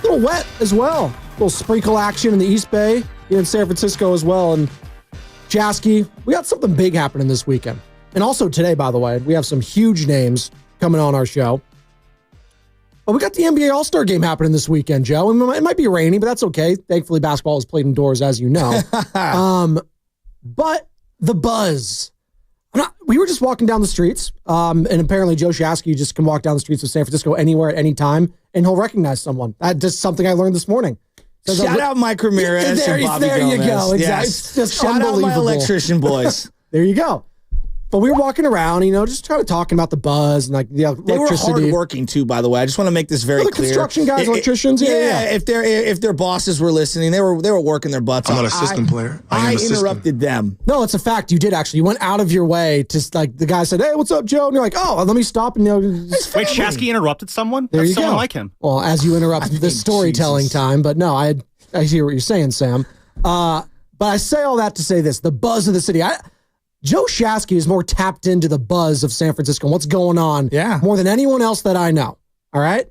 little wet as well. A little sprinkle action in the East Bay, here in San Francisco as well. And Shasky, we got something big happening this weekend. And also today, by the way, we have some huge names coming on our show. But we got the NBA All-Star Game happening this weekend, Joe. It might be rainy, but that's okay. Thankfully, basketball is played indoors, as you know. But the buzz. We were just walking down the streets, and apparently Joe Shasky just can walk down the streets of San Francisco anywhere at any time, and he'll recognize someone. That's just something I learned this morning. Shout out Mike Ramirez and Bobby There Gomez. you go. Exactly. Yes. It's just Shout out my electrician boys. There you go. But we were walking around, just trying to talking about the buzz and like the electricity. They were hardworking too, by the way. I just want to make this very clear. Construction guys, electricians, yeah. If their bosses were listening, they were working their butts off. I'm not a system player. I interrupted them. No, it's a fact. You did actually. You went out of your way to like the guy said, "Hey, what's up, Joe?" And you're like, "Oh, let me stop." And wait, Shasky interrupted someone? There That's you someone go. like him. Well, as you interrupt the storytelling time, but no, I hear what you're saying, Sam. But I say all that to say this: the buzz of the city. Joe Shasky is more tapped into the buzz of San Francisco, what's going on, more than anyone else that I know. All right?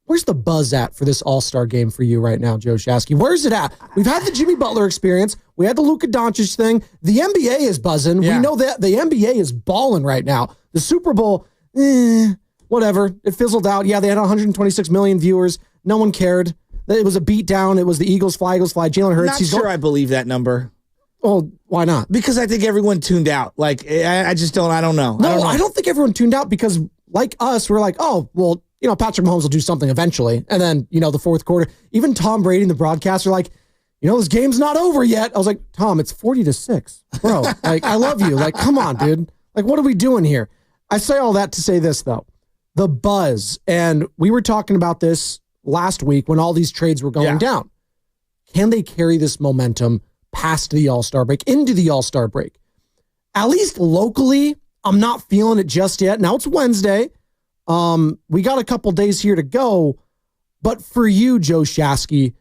Where's the buzz at for this All-Star game for you right now, Joe Shasky? Where's it at? We've had the Jimmy Butler experience. We had the Luka Doncic thing. The NBA is buzzing. Yeah. We know that the NBA is balling right now. The Super Bowl, whatever. It fizzled out. Yeah, they had 126 million viewers. No one cared. It was a beatdown. It was the Eagles fly. Jalen Hurts. Not sure I believe that number. Oh, why not? Because I think everyone tuned out. Like, I just don't, I don't know. No, I don't think everyone tuned out because, like us, we're like, oh, well, Patrick Mahomes will do something eventually. And then, the fourth quarter, even Tom Brady and the broadcaster are like, this game's not over yet. I was like, Tom, it's 40-6. Bro, like, I love you. Like, come on, dude. Like, what are we doing here? I say all that to say this, though. The buzz. And we were talking about this last week when all these trades were going down. Can they carry this momentum past the All-Star break, into the All-Star break? At least locally, I'm not feeling it just yet. Now it's Wednesday. We got a couple days here to go. But for you, Joe Shasky,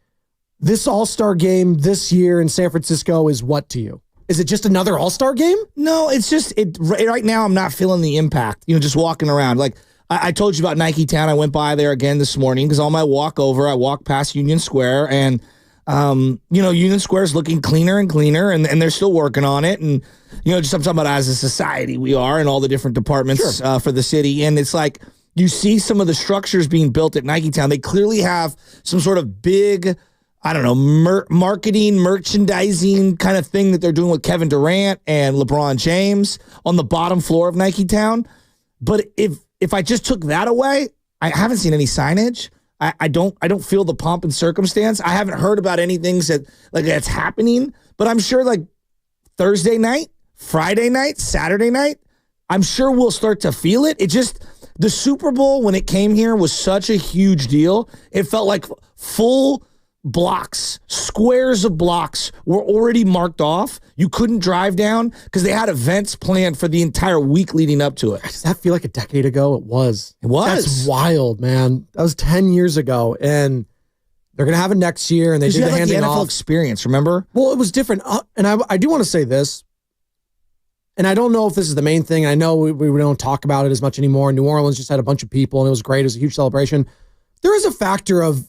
this All-Star game this year in San Francisco is what to you? Is it just another All-Star game? No, it's just, right now I'm not feeling the impact, just walking around. Like, I told you about Nike Town. I went by there again this morning because on my walk over, I walked past Union Square and Union Square is looking cleaner and cleaner, and they're still working on it. And, just I'm talking about as a society we are and all the different departments for the city. And it's like you see some of the structures being built at Nike Town. They clearly have some sort of big, I don't know, marketing, merchandising kind of thing that they're doing with Kevin Durant and LeBron James on the bottom floor of Nike Town. But if I just took that away, I haven't seen any signage. I don't feel the pomp and circumstance. I haven't heard about anything that's happening, but I'm sure like Thursday night, Friday night, Saturday night, I'm sure we'll start to feel it. It just, the Super Bowl when it came here was such a huge deal. It felt like full blocks, squares of blocks were already marked off. You couldn't drive down because they had events planned for the entire week leading up to it. Does that feel like a decade ago? It was. That's wild, man. That was 10 years ago, and they're going to have it next year, and they did the handing NFL off. experience, remember? Well, it was different, and I do want to say this, and I don't know if this is the main thing. I know we don't talk about it as much anymore. New Orleans just had a bunch of people, and it was great. It was a huge celebration. There is a factor of,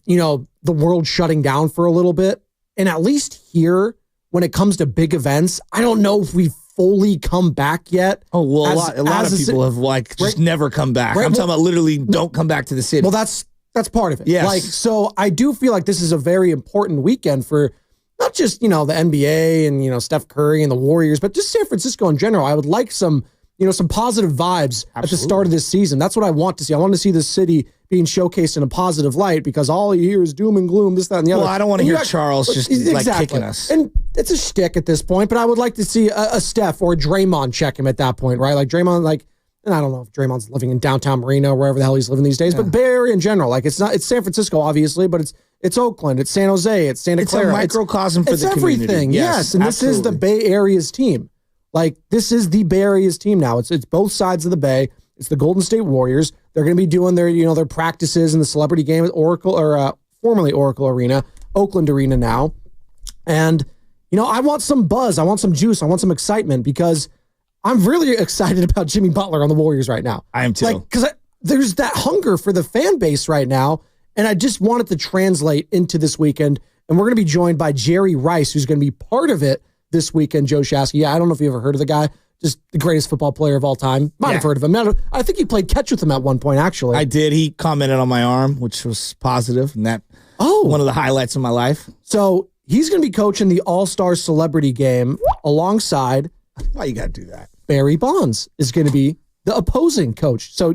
the world shutting down for a little bit. And at least here, when it comes to big events, I don't know if we've fully come back yet. Oh, well, a lot of people have just never come back. I'm talking about literally don't come back to the city. Well, that's part of it. Yes. So I do feel like this is a very important weekend for not just, the NBA and, Steph Curry and the Warriors, but just San Francisco in general. I would like some positive vibes at the start of this season. That's what I want to see. I want to see this city being showcased in a positive light because all you hear is doom and gloom, this, that, and the other. Well, I don't want to hear Charles just kicking us. And it's a shtick at this point, but I would like to see a Steph or a Draymond check him at that point, right? Like Draymond, and I don't know if Draymond's living in downtown Marina or wherever the hell he's living these days, but Bay Area in general. Like it's San Francisco, obviously, but it's Oakland, it's San Jose, it's Santa Clara. It's a microcosm for the community. It's everything, yes. And absolutely. This is the Bay Area's team. Like, this is the Bay Area's team now. It's both sides of the Bay. It's the Golden State Warriors. They're going to be doing their practices in the celebrity game at Oracle, or formerly Oracle Arena, Oakland Arena now. And, I want some buzz. I want some juice. I want some excitement because I'm really excited about Jimmy Butler on the Warriors right now. I am too. Because there's that hunger for the fan base right now. And I just wanted to translate into this weekend. And we're going to be joined by Jerry Rice, who's going to be part of it this weekend, Joe Shasky. Yeah, I don't know if you ever heard of the guy. Just the greatest football player of all time. Might have heard of him. I think he played catch with him at one point, actually. I did. He commented on my arm, which was positive, and that one of the highlights of my life. So he's going to be coaching the All-Star Celebrity Game alongside... Why you got to do that? Barry Bonds is going to be the opposing coach. So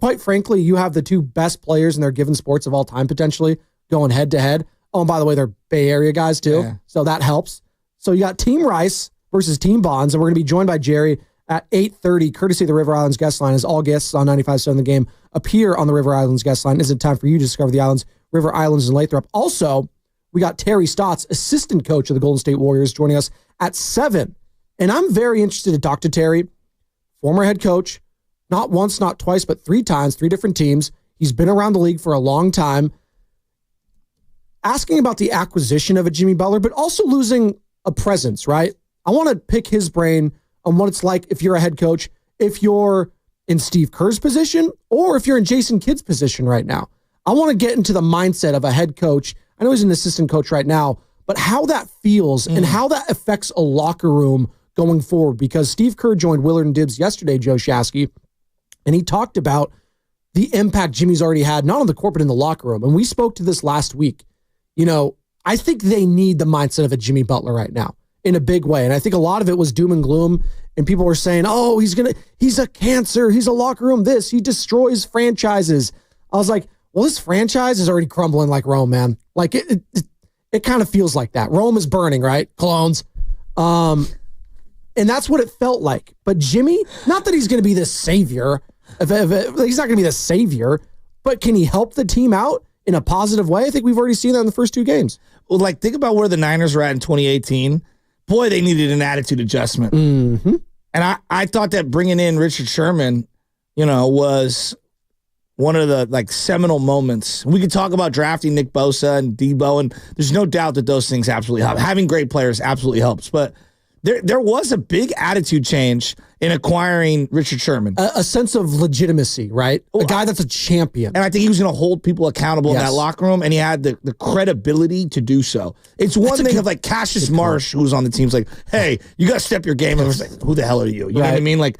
quite frankly, you have the two best players in their given sports of all time, potentially, going head-to-head. Oh, and by the way, they're Bay Area guys, too. Yeah. So that helps. So you got Team Rice versus Team Bonds, and we're going to be joined by Jerry at 8:30, courtesy of the River Islands guest line, as all guests on 95.7 The Game appear on the River Islands guest line. Is it time for you to discover the islands, River Islands, and Lathrop? Also, we got Terry Stotts, assistant coach of the Golden State Warriors, joining us at 7. And I'm very interested to talk to Terry, former head coach, not once, not twice, but 3 times, 3 different teams. He's been around the league for a long time. Asking about the acquisition of a Jimmy Butler, but also losing a presence, right? I want to pick his brain on what it's like if you're a head coach, if you're in Steve Kerr's position, or if you're in Jason Kidd's position right now. I want to get into the mindset of a head coach. I know he's an assistant coach right now, but how that feels and how that affects a locker room going forward, because Steve Kerr joined Willard and Dibbs yesterday, Joe Shasky, and he talked about the impact Jimmy's already had, not on the court, but in the locker room. And we spoke to this last week. You know, I think they need the mindset of a Jimmy Butler right now in a big way. And I think a lot of it was doom and gloom, and people were saying, oh, he's a cancer. He's a locker room this. He destroys franchises. I was like, well, this franchise is already crumbling like Rome, man. Like it kind of feels like that. Rome is burning, right? Clones. And that's what it felt like. But Jimmy, not that he's going to be the savior. He's not going to be the savior, but can he help the team out in a positive way? I think we've already seen that in the first 2 games. Well, like, think about where the Niners were at in 2018. Boy, they needed an attitude adjustment. Mm-hmm. And I thought that bringing in Richard Sherman, was one of the, seminal moments. We could talk about drafting Nick Bosa and Debo, and there's no doubt that those things absolutely help. Having great players absolutely helps. But there was a big attitude change in acquiring Richard Sherman. A sense of legitimacy, right? A guy that's a champion. And I think he was going to hold people accountable in that locker room, and he had the credibility to do so. It's one thing of like Cassius Marsh, who's on the team's like, hey, you got to step your game. And I was like, who the hell are you? You know what I mean? Like,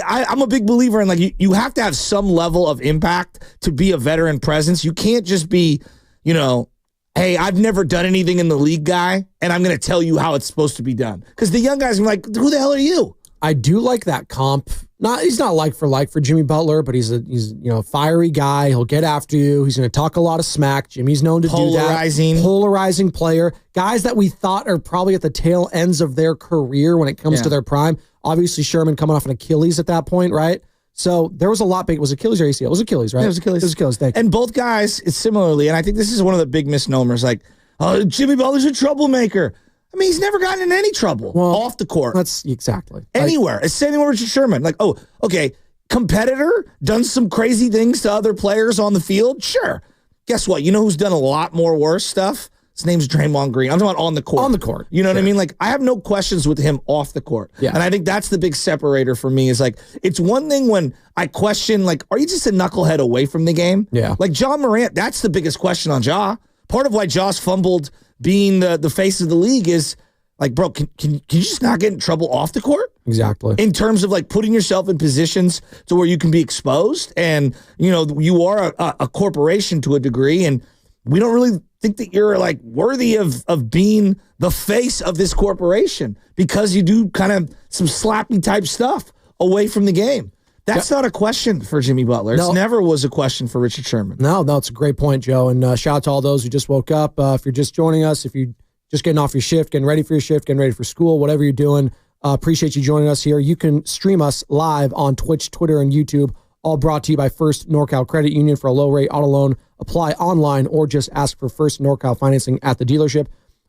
I'm a big believer in, like, you have to have some level of impact to be a veteran presence. You can't just be, hey, I've never done anything in the league guy, and I'm going to tell you how it's supposed to be done. Because the young guys are like, who the hell are you? I do like that comp. He's not like for Jimmy Butler, but he's a fiery guy. He'll get after you. He's going to talk a lot of smack. Jimmy's known to do that. Polarizing player. Guys that we thought are probably at the tail ends of their career when it comes to their prime. Obviously, Sherman coming off an Achilles at that point, right? So there was a lot big. Was Achilles or ACL? It was Achilles, right? Yeah, it was Achilles. It was Achilles. Thank you. And both guys, it's similarly, and I think this is one of the big misnomers. Like, oh, Jimmy Butler's a troublemaker. I mean, he's never gotten in any trouble off the court. That's exactly. Anywhere. It's same thing with Richard Sherman. Like, oh, okay, competitor, done some crazy things to other players on the field? Sure. Guess what? You know who's done a lot more worse stuff? His name's Draymond Green. I'm talking about on the court. On the court. You know what I mean? Like, I have no questions with him off the court. Yeah. And I think that's the big separator for me is, like, it's one thing when I question, like, are you just a knucklehead away from the game? Yeah. Like, Ja Morant, that's the biggest question on Ja. Part of why Ja's fumbled being the face of the league is, like, bro, can you just not get in trouble off the court? Exactly. In terms of, like, putting yourself in positions to where you can be exposed. And, you are a corporation to a degree, and we don't really think that you're, like, worthy of being the face of this corporation because you do kind of some slappy type stuff away from the game. That's not a question for Jimmy Butler. It never was a question for Richard Sherman. No, it's a great point, Joe. And shout out to all those who just woke up. If you're just joining us, if you're just getting off your shift, getting ready for your shift, getting ready for school, whatever you're doing, appreciate you joining us here. You can stream us live on Twitch, Twitter, and YouTube, all brought to you by First NorCal Credit Union for a low-rate auto loan. Apply online or just ask for First NorCal financing at the dealership.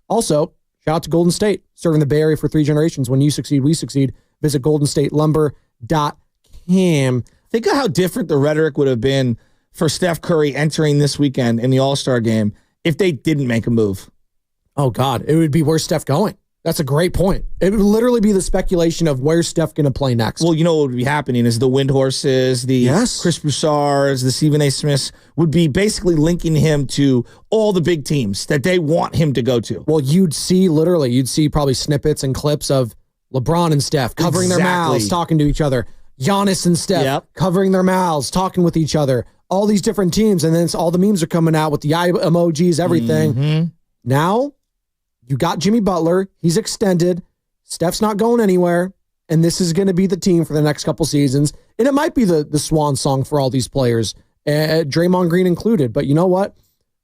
Also, shout out to Golden State, serving the Bay Area for 3 generations. When you succeed, we succeed. Visit goldenstatelumber.com. Think of how different the rhetoric would have been for Steph Curry entering this weekend in the All-Star game if they didn't make a move. Oh, God. It would be where's Steph going? That's a great point. It would literally be the speculation of where's Steph going to play next. Well, you know what would be happening is the Windhorses, the Chris Broussards, the Stephen A. Smiths would be basically linking him to all the big teams that they want him to go to. Well, you'd see probably snippets and clips of LeBron and Steph covering their mouths, talking to each other. Giannis and Steph covering their mouths, talking with each other. All these different teams, and then all the memes are coming out with the eye emojis, everything. Mm-hmm. Now, you got Jimmy Butler. He's extended. Steph's not going anywhere. And this is going to be the team for the next couple seasons. And it might be the swan song for all these players, Draymond Green included. But you know what?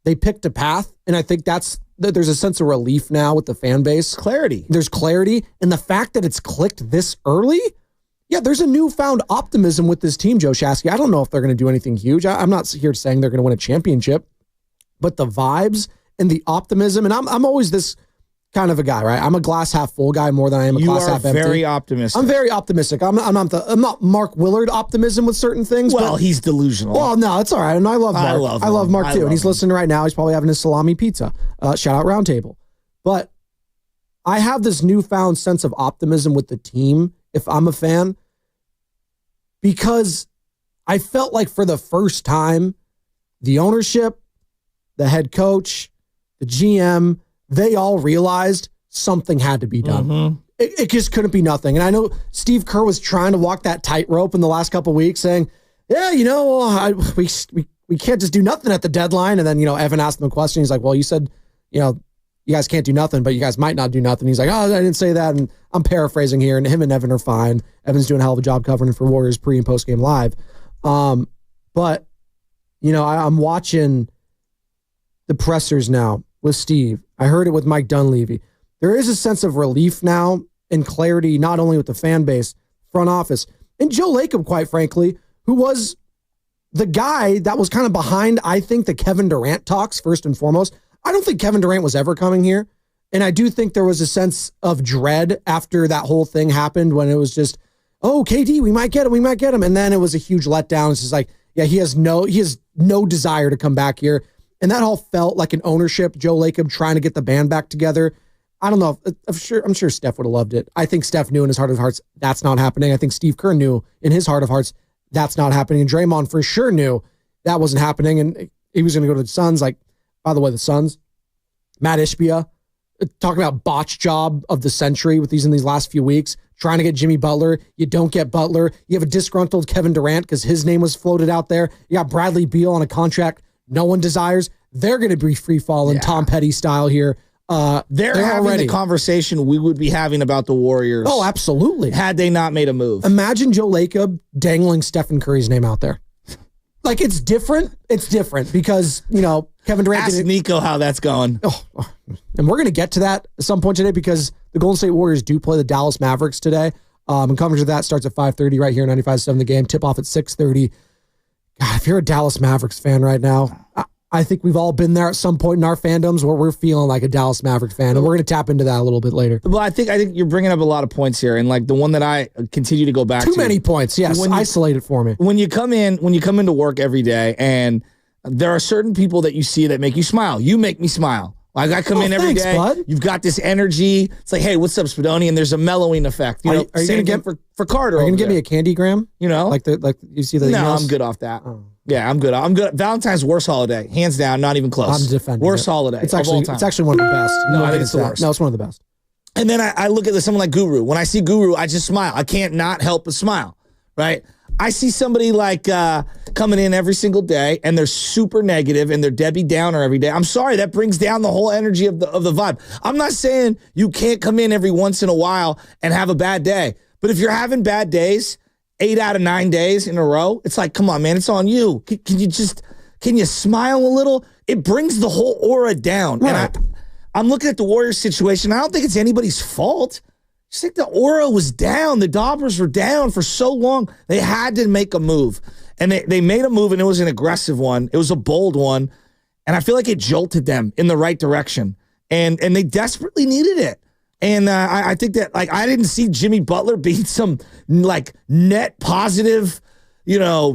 They picked a path. And I think there's a sense of relief now with the fan base. Clarity. There's clarity. And the fact that it's clicked this early, there's a newfound optimism with this team, Joe Shasky. I don't know if they're going to do anything huge. I'm not here saying they're going to win a championship. But the vibes and the optimism, and I'm always this kind of a guy, right? I'm a glass half full guy more than I am a glass half empty. You are very optimistic. I'm very optimistic. I'm not Mark Willard optimism with certain things. Well, he's delusional. Well, no, it's all right. And I love Mark. I love Mark too. And he's listening right now. He's probably having his salami pizza. Shout out Roundtable. But I have this newfound sense of optimism with the team if I'm a fan, because I felt like for the first time, the ownership, the head coach, the GM, they all realized something had to be done. Mm-hmm. It just couldn't be nothing. And I know Steve Kerr was trying to walk that tightrope in the last couple of weeks saying, we can't just do nothing at the deadline. And then, Evan asked him a question. He's like, well, you said, you guys can't do nothing, but you guys might not do nothing. He's like, oh, I didn't say that. And I'm paraphrasing here. And him and Evan are fine. Evan's doing a hell of a job covering for Warriors pre and post game live. But, I'm watching the pressers now with Steve. I heard it with Mike Dunleavy. There is a sense of relief now and clarity, not only with the fan base, front office, and Joe Lacob, quite frankly, who was the guy that was kind of behind, I think, the Kevin Durant talks, first and foremost. I don't think Kevin Durant was ever coming here. And I do think there was a sense of dread after that whole thing happened when it was just, oh, KD, we might get him. And then it was a huge letdown. It's just like, he has no desire to come back here. And that all felt like an ownership, Joe Lacob trying to get the band back together. I don't know. I'm sure Steph would have loved it. I think Steph knew in his heart of hearts that's not happening. I think Steve Kerr knew in his heart of hearts that's not happening. And Draymond for sure knew that wasn't happening. And he was going to go to the Suns. Like, by the way, the Suns, Matt Ishbia, talking about botch job of the century with these last few weeks, trying to get Jimmy Butler. You don't get Butler. You have a disgruntled Kevin Durant because his name was floated out there. You got Bradley Beal on a contract no one desires. They're going to be free falling Tom Petty style here. They're having already the conversation we would be having about the Warriors. Oh, absolutely. Had they not made a move. Imagine Joe Lacob dangling Stephen Curry's name out there. Like, it's different. It's different because, Kevin Durant. Ask Nico how that's going. Oh, and we're going to get to that at some point today because the Golden State Warriors do play the Dallas Mavericks today. And coverage of that starts at 5:30 right here, 95.7 The Game. Tip off at 6:30. God, if you're a Dallas Mavericks fan right now, I think we've all been there at some point in our fandoms where we're feeling like a Dallas Maverick fan, and we're going to tap into that a little bit later. Well, I think you're bringing up a lot of points here, and like the one that I continue to go back to. Too many points, yes. Isolate it for me. When you come into work every day, and there are certain people that you see that make you smile. You make me smile. Like I come in every day. Bud. You've got this energy. It's like, hey, what's up, Spadoni? And there's a mellowing effect. Are you going to get for Carter? Are you going to give me a Candygram? Like you see the. No, emails? I'm good off that. Oh. Yeah, I'm good. Valentine's worst holiday, hands down, not even close. I'm defending worst holiday. It's actually one of the best. No, I think it's the worst. No, it's one of the best. And then I look at someone like Guru. When I see Guru, I just smile. I can't not help but smile. Right? I see somebody like coming in every single day and they're super negative and they're Debbie Downer every day. I'm sorry, that brings down the whole energy of the vibe. I'm not saying you can't come in every once in a while and have a bad day. But if you're having bad days, 8 out of 9 days in a row, it's like, come on, man, it's on you. Can you smile a little? It brings the whole aura down. Right. And I'm looking at the Warriors situation. I don't think it's anybody's fault. I just think the aura was down. The Daubers were down for so long. They had to make a move. And they made a move, and it was an aggressive one. It was a bold one. And I feel like it jolted them in the right direction. And they desperately needed it. And I think that, like, I didn't see Jimmy Butler being some, like, net positive,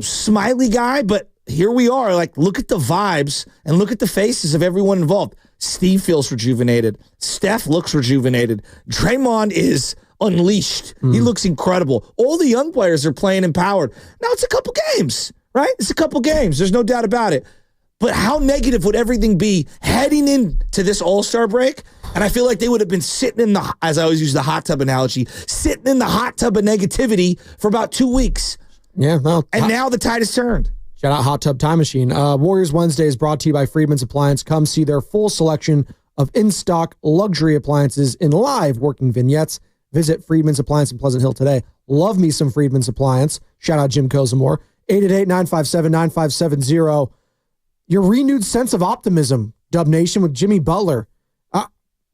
smiley guy. But here we are. Like, look at the vibes and look at the faces of everyone involved. Steve feels rejuvenated. Steph looks rejuvenated. Draymond is unleashed. He looks incredible. All the young players are playing empowered. Now it's a couple games, right? It's a couple games. There's no doubt about it. But how negative would everything be heading into this All-Star break? And I feel like they would have been sitting in the, as I always use the hot tub analogy, sitting in the hot tub of negativity for about 2 weeks. Yeah, well, and now the tide has turned. Shout out Hot Tub Time Machine. Warriors Wednesday is brought to you by Friedman's Appliance. Come see their full selection of in-stock luxury appliances in live working vignettes. Visit Friedman's Appliance in Pleasant Hill today. Love me some Friedman's Appliance. Shout out Jim Kozamore. 888-957-9570. Your renewed sense of optimism, Dub Nation, with Jimmy Butler.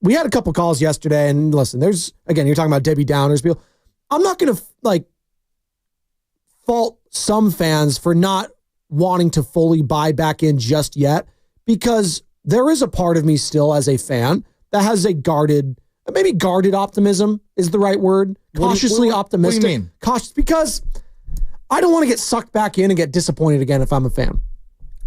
We had a couple calls yesterday, and listen, there's, again, you're talking about Debbie Downers. People, I'm not going to, fault some fans for not wanting to fully buy back in just yet, because there is a part of me still as a fan that has a guarded optimism is the right word. Cautiously optimistic. What do you mean? Cautious, because I don't want to get sucked back in and get disappointed again if I'm a fan.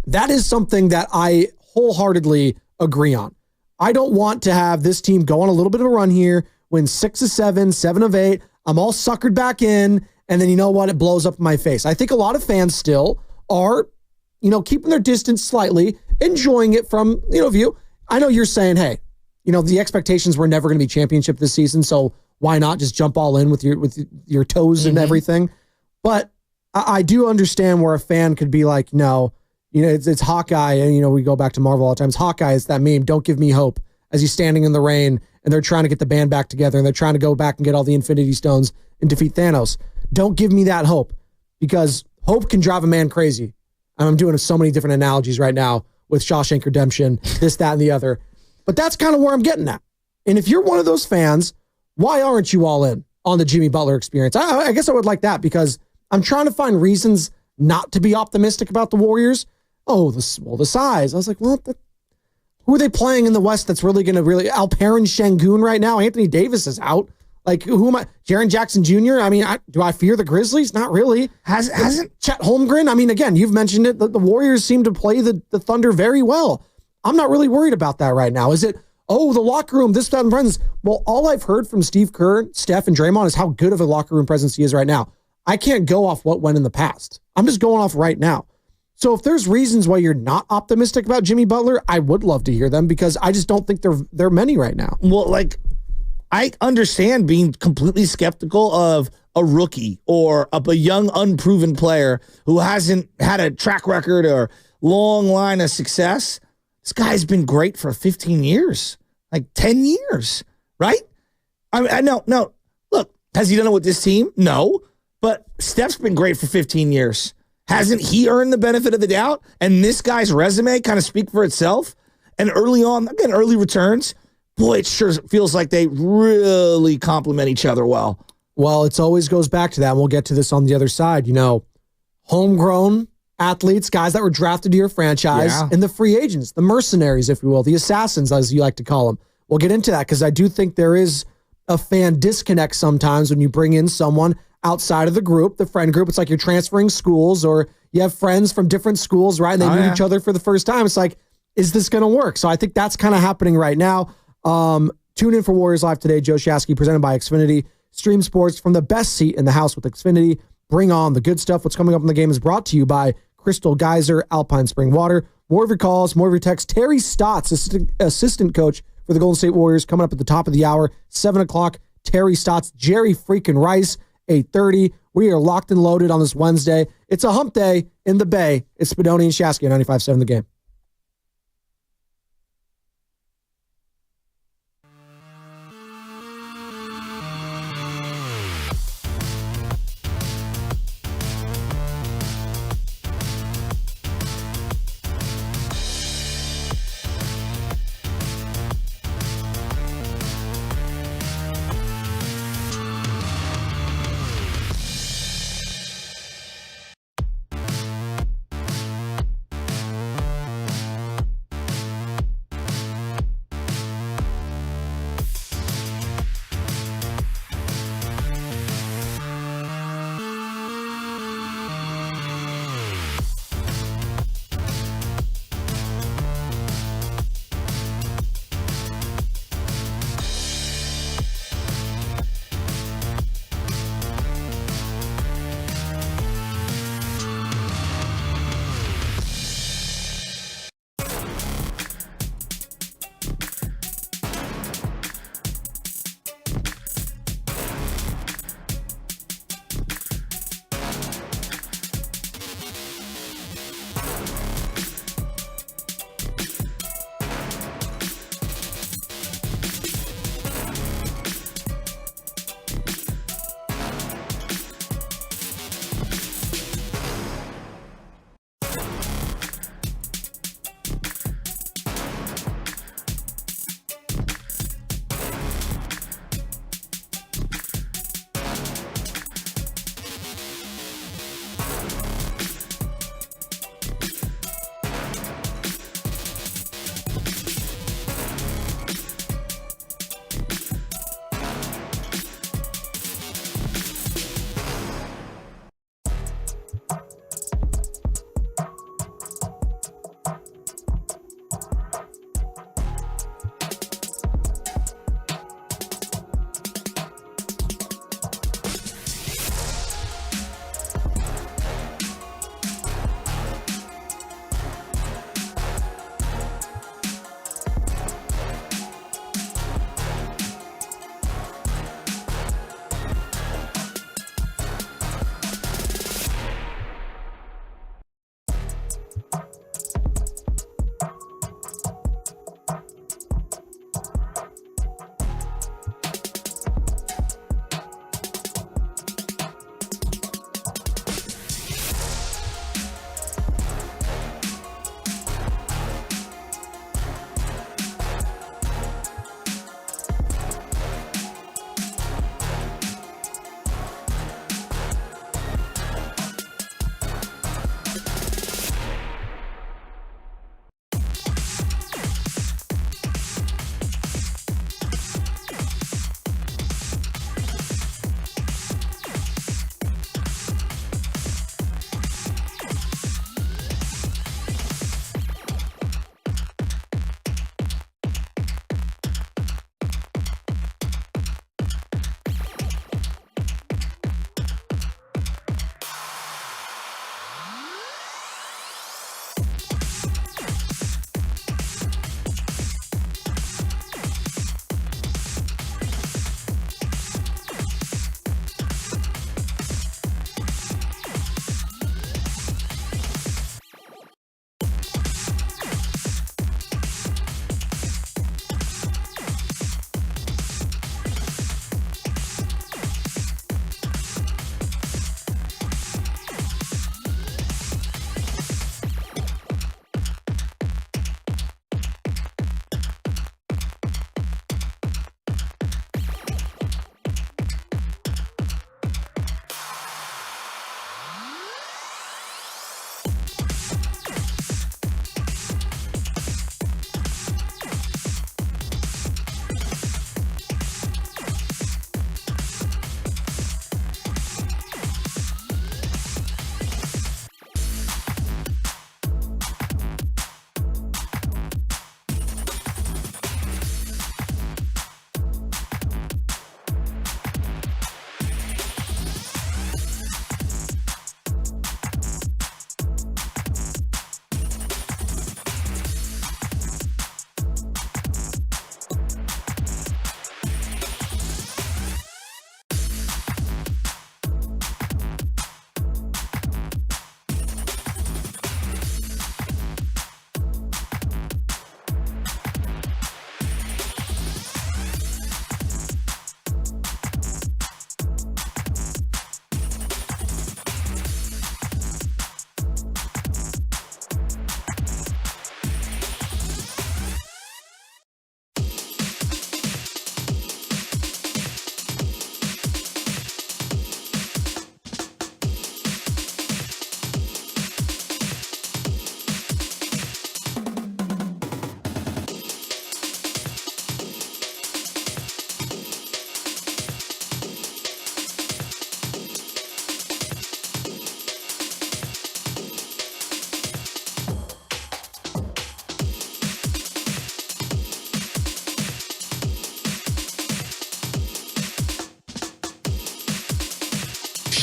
That is something that I wholeheartedly agree on. I don't want to have this team go on a little bit of a run here, win 6 of 7, 7 of 8. I'm all suckered back in, and then you know what? It blows up in my face. I think a lot of fans still are, keeping their distance slightly, enjoying it from, view. I know you're saying, hey, the expectations were never going to be championship this season, so why not just jump all in with your toes and everything? But I do understand where a fan could be like, no, it's Hawkeye, and we go back to Marvel all the time. It's Hawkeye, it's that meme, don't give me hope, as he's standing in the rain and they're trying to get the band back together and they're trying to go back and get all the Infinity Stones and defeat Thanos. Don't give me that hope, because hope can drive a man crazy. And I'm doing so many different analogies right now with Shawshank Redemption, this, that, and the other. But that's kind of where I'm getting at. And if you're one of those fans, why aren't you all in on the Jimmy Butler experience? I guess I would like that, because I'm trying to find reasons not to be optimistic about the Warriors. Oh, the size. I was like, well, who are they playing in the West that's really going to Alperen Şengün right now? Anthony Davis is out. Like, who am I? Jaren Jackson Jr.? I mean, do I fear the Grizzlies? Not really. Hasn't Chet Holmgren? I mean, again, you've mentioned it. The Warriors seem to play the Thunder very well. I'm not really worried about that right now. Is it, the locker room, this, that, and friends? Well, all I've heard from Steve Kerr, Steph, and Draymond is how good of a locker room presence he is right now. I can't go off what went in the past. I'm just going off right now. So if there's reasons why you're not optimistic about Jimmy Butler, I would love to hear them, because I just don't think there are many right now. Well, I understand being completely skeptical of a rookie or of a young, unproven player who hasn't had a track record or long line of success. This guy's been great for 15 years, 10 years, right? I know. Look, has he done it with this team? No, but Steph's been great for 15 years. Hasn't he earned the benefit of the doubt? And this guy's resume kind of speak for itself. And early on, again, early returns, boy, it sure feels like they really complement each other well. Well, it always goes back to that. And we'll get to this on the other side. Homegrown athletes, guys that were drafted to your franchise, and the free agents, the mercenaries, if you will, the assassins, as you like to call them. We'll get into that, because I do think there is a fan disconnect sometimes when you bring in someone outside of the group, the friend group. It's like you're transferring schools, or you have friends from different schools, right? And they meet each other for the first time. It's like, is this going to work? So I think that's kind of happening right now. Tune in for Warriors Live today. Joe Shasky, presented by Xfinity. Stream sports from the best seat in the house with Xfinity. Bring on the good stuff. What's coming up in the game is brought to you by Crystal Geyser, Alpine Spring Water. More of your calls, more of your texts. Terry Stotts, assistant coach for the Golden State Warriors, coming up at the top of the hour, 7 o'clock. Terry Stotts, Jerry freaking Rice, 8:30. We are locked and loaded on this Wednesday. It's a hump day in the Bay. It's Spadoni and Shasky on 95.7 The Game.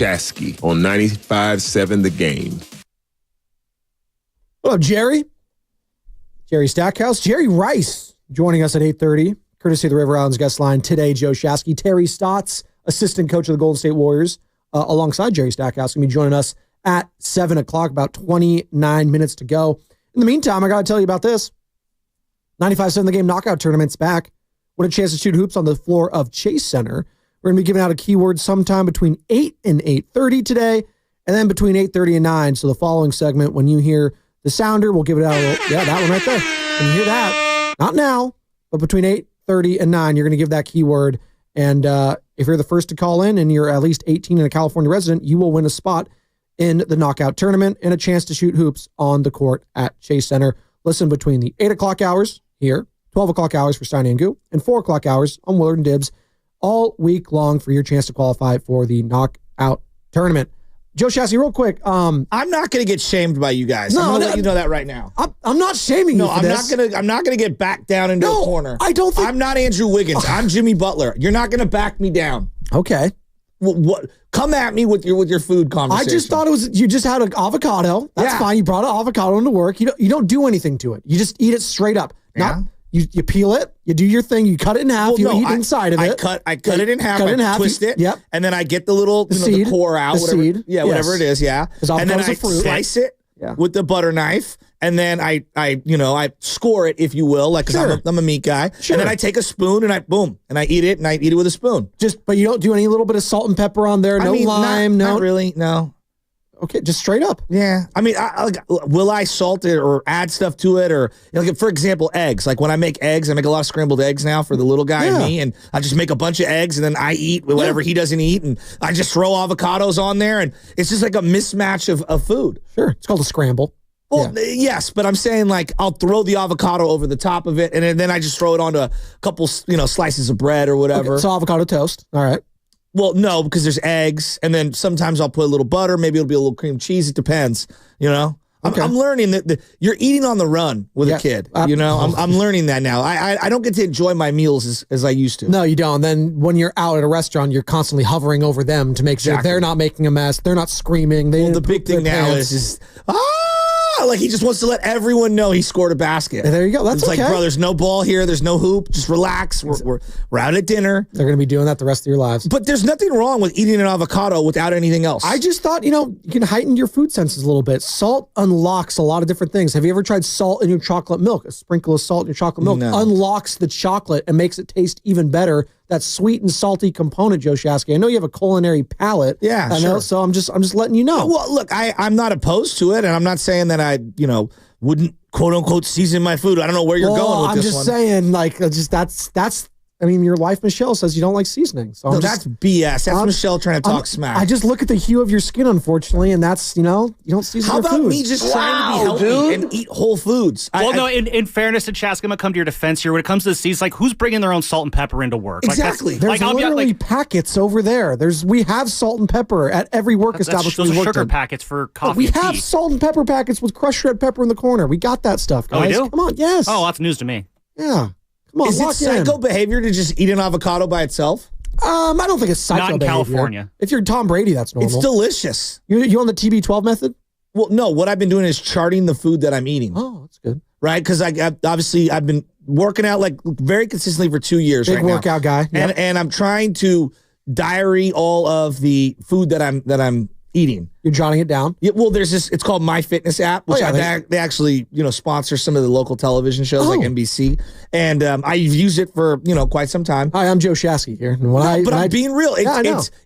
Shasky on 95.7 The Game. Hello, Jerry. Jerry Stackhouse. Jerry Rice joining us at 8:30, courtesy of the River Islands guest line today. Joe Shasky. Terry Stotts, assistant coach of the Golden State Warriors, alongside Jerry Stackhouse, going to be joining us at 7 o'clock, about 29 minutes to go. In the meantime, I got to tell you about this. 95.7 The Game knockout tournament's back. What a chance to shoot hoops on the floor of Chase Center. We're going to be giving out a keyword sometime between 8 and 8:30 today, and then between 8:30 and 9. So the following segment, when you hear the sounder, we'll give it out. Yeah, that one right there. When you hear that, not now, but between 8:30 and 9, you're going to give that keyword. And if you're the first to call in and you're at least 18 and a California resident, you will win a spot in the knockout tournament and a chance to shoot hoops on the court at Chase Center. Listen between the 8 o'clock hours here, 12 o'clock hours for Steiny and Goo, and 4 o'clock hours on Willard and Dibbs all week long for your chance to qualify for the knockout tournament. Joe Shasky, real quick. I'm not going to get shamed by you guys. I'm going to let you know that right now. I'm not shaming you for this. I'm not going to get backed down into a corner. I don't think. I'm not Andrew Wiggins. I'm Jimmy Butler. You're not going to back me down. Okay. What? Come at me with your food conversation. I just thought it was you just had an avocado. That's fine. You brought an avocado into work. You don't do anything to it. You just eat it straight up. Yeah. You peel it, you do your thing, you cut it in half, eat inside of it. I cut it in half, twist it, yep. And then I get the little the core out, whatever it is, and then I slice it with the butter knife, and then I score it, if you will, like because I'm a meat guy, and then I take a spoon and I eat it, and I eat it with a spoon. But you don't do any little bit of salt and pepper on there, lime, not really, no. Okay, just straight up. Yeah. I mean, will I salt it or add stuff to it? Or, for example, eggs. Like when I make eggs, I make a lot of scrambled eggs now for the little guy and me. And I just make a bunch of eggs and then I eat whatever he doesn't eat. And I just throw avocados on there. And it's just like a mismatch of food. Sure. It's called a scramble. Well, yes, but I'm saying like I'll throw the avocado over the top of it. And then I just throw it onto a couple, slices of bread or whatever. Okay, so avocado toast. All right. Well, no, because there's eggs, and then sometimes I'll put a little butter. Maybe it'll be a little cream cheese. It depends, I'm learning that you're eating on the run with a kid. I'm learning that now. I don't get to enjoy my meals as I used to. No, you don't. Then when you're out at a restaurant, you're constantly hovering over them to make sure they're not making a mess. They're not screaming. The big thing now is like he just wants to let everyone know he scored a basket. There you go. That's like, bro, there's no ball here. There's no hoop. Just relax. We're out at dinner. They're going to be doing that the rest of your lives. But there's nothing wrong with eating an avocado without anything else. I just thought, you can heighten your food senses a little bit. Salt unlocks a lot of different things. Have you ever tried salt in your chocolate milk? A sprinkle of salt in your chocolate milk unlocks the chocolate and makes it taste even better. That sweet and salty component, Joe Shasky. I know you have a culinary palate. Yeah, I know. So I'm just letting you know. Well, look, I'm not opposed to it, and I'm not saying that I, wouldn't quote unquote season my food. I don't know where you're going with this one. I'm just saying, like, that's. I mean, your wife Michelle says you don't like seasoning. So that's BS. That's Michelle trying to talk smack. I just look at the hue of your skin, unfortunately, and that's you don't season. How your about food. me just trying to be healthy and eat whole foods? Well, in fairness to Chask, I'm gonna come to your defense here. When it comes to the seeds, like who's bringing their own salt and pepper into work? Exactly. There's literally packets over there. We have salt and pepper at every work establishment. Those are sugar packets for coffee. We have salt and pepper packets with crushed red pepper in the corner. We got that stuff, guys. Oh, we do? Come on, yes. Oh, that's news to me. Yeah. Come on, is it psycho behavior to just eat an avocado by itself? I don't think it's psycho Not in behavior. California. If you're Tom Brady, that's normal. It's delicious. You on the TB12 method? Well, no. What I've been doing is charting the food that I'm eating. Oh, that's good. Right? Because I've been working out like very consistently for 2 years. Big workout guy. Yep. And I'm trying to diary all of the food that I'm eating. You're jotting it down? Yeah, well, there's this, it's called My Fitness app, which they actually, sponsor some of the local television shows like NBC. And I've used it for, quite some time. Hi, I'm Joe Shasky here. I'm being real.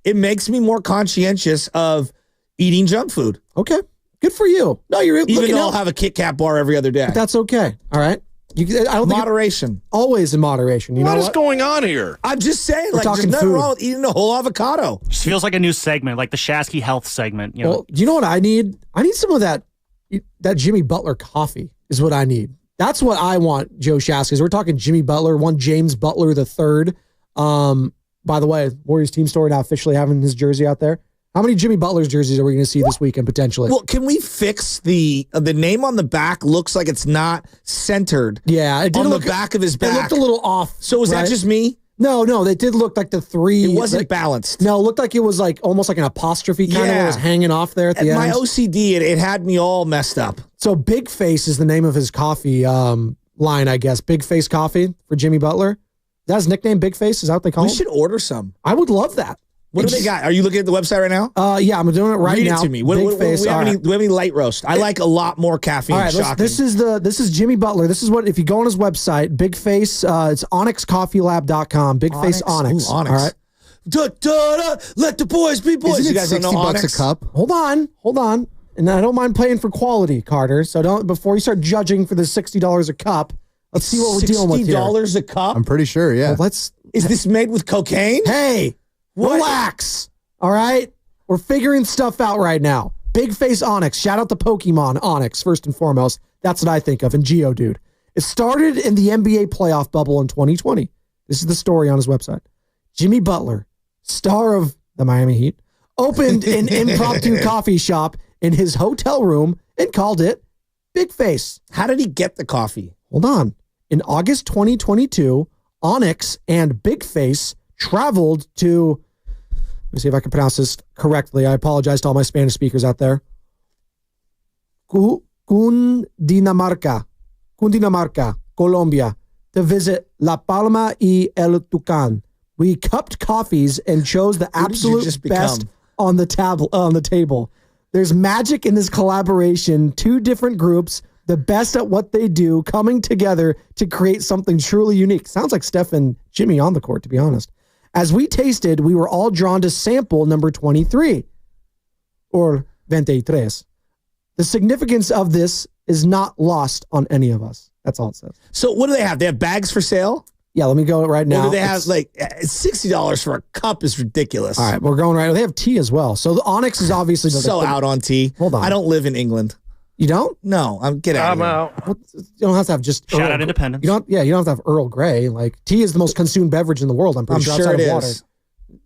It makes me more conscientious of eating junk food. Okay. Good for you. No, even though I'll have a Kit Kat bar every other day. But that's okay. All right. I don't moderation. Always in moderation. What is going on here? I'm just saying, there's nothing wrong with eating a whole avocado. Just feels like a new segment, like the Shasky Health segment. Well, do you know what I need? I need some of that Jimmy Butler coffee is what I need. That's what I want, Joe Shasky. We're talking Jimmy Butler, one James Butler III. By the way, Warriors team store now officially having his jersey out there. How many Jimmy Butler's jerseys are we going to see this weekend potentially? Well, can we fix the name on the back? Looks like it's not centered. Yeah, it did on look, the back of his back. It looked a little off. So is that just me? No, they did look like the three. It wasn't like, balanced. No, it looked like it was like almost like an apostrophe kind of Yeah. where it was hanging off there at the My end. OCD, it had me all messed up. So Big Face is the name of his coffee line, I guess. Big Face Coffee for Jimmy Butler. Is that his nickname, Big Face? Is that what they call We him? should order some. I would love that. What do they got? Are you looking at the website right now? Yeah, I'm doing it right Read now. it to me. Big Face. Do we have all any, right. do we have any light roast? I like a lot more caffeine. All right, Shocking. this is Jimmy Butler. This is what, if you go on his website, Big Face, it's onyxcoffeelab.com. Big Face Onyx. Ooh, Onyx. All right. Let the boys be boys. Isn't You it guys don't know 60 bucks Onyx? a cup? Hold on. And I don't mind paying for quality, Carter. So don't, before you start judging for the $60 a cup, let's see what we're dealing with here. $60 a cup? I'm pretty sure, yeah. Well, let's, Is this made with cocaine? hey, relax. All right. We're figuring stuff out right now. Big Face Onyx. Shout out to Pokemon Onyx, first and foremost. That's what I think of. And Geodude. It started in the NBA playoff bubble in 2020. This is the story on his website. Jimmy Butler, star of the Miami Heat, opened an impromptu coffee shop in his hotel room and called it Big Face. How did he get the coffee? Hold on. In August 2022, Onyx and Big Face traveled to, let me see if I can pronounce this correctly. I apologize to all my Spanish speakers out there. Cundinamarca, Colombia, to visit La Palma y El Tucán. We cupped coffees and chose the did you absolute just best become? on the table. There's magic in this collaboration. Two different groups, the best at what they do, coming together to create something truly unique. Sounds like Steph and Jimmy on the court, to be honest. As we tasted, we were all drawn to sample number 23, or 23. The significance of this is not lost on any of us. That's all it says. So what do they have? They have bags for sale? Yeah, let me go right now. Or do they have like $60 for a cup is ridiculous. All right, we're going right. They have tea as well. So the Onyx is obviously So out on tea. Hold on. I don't live in England. You don't? No, get out. I'm out. You don't have to have just Shout Earl- out Independence. You don't have to have Earl Grey. Like tea is the most consumed beverage in the world. I'm pretty I'm sure sure outside it of water. is.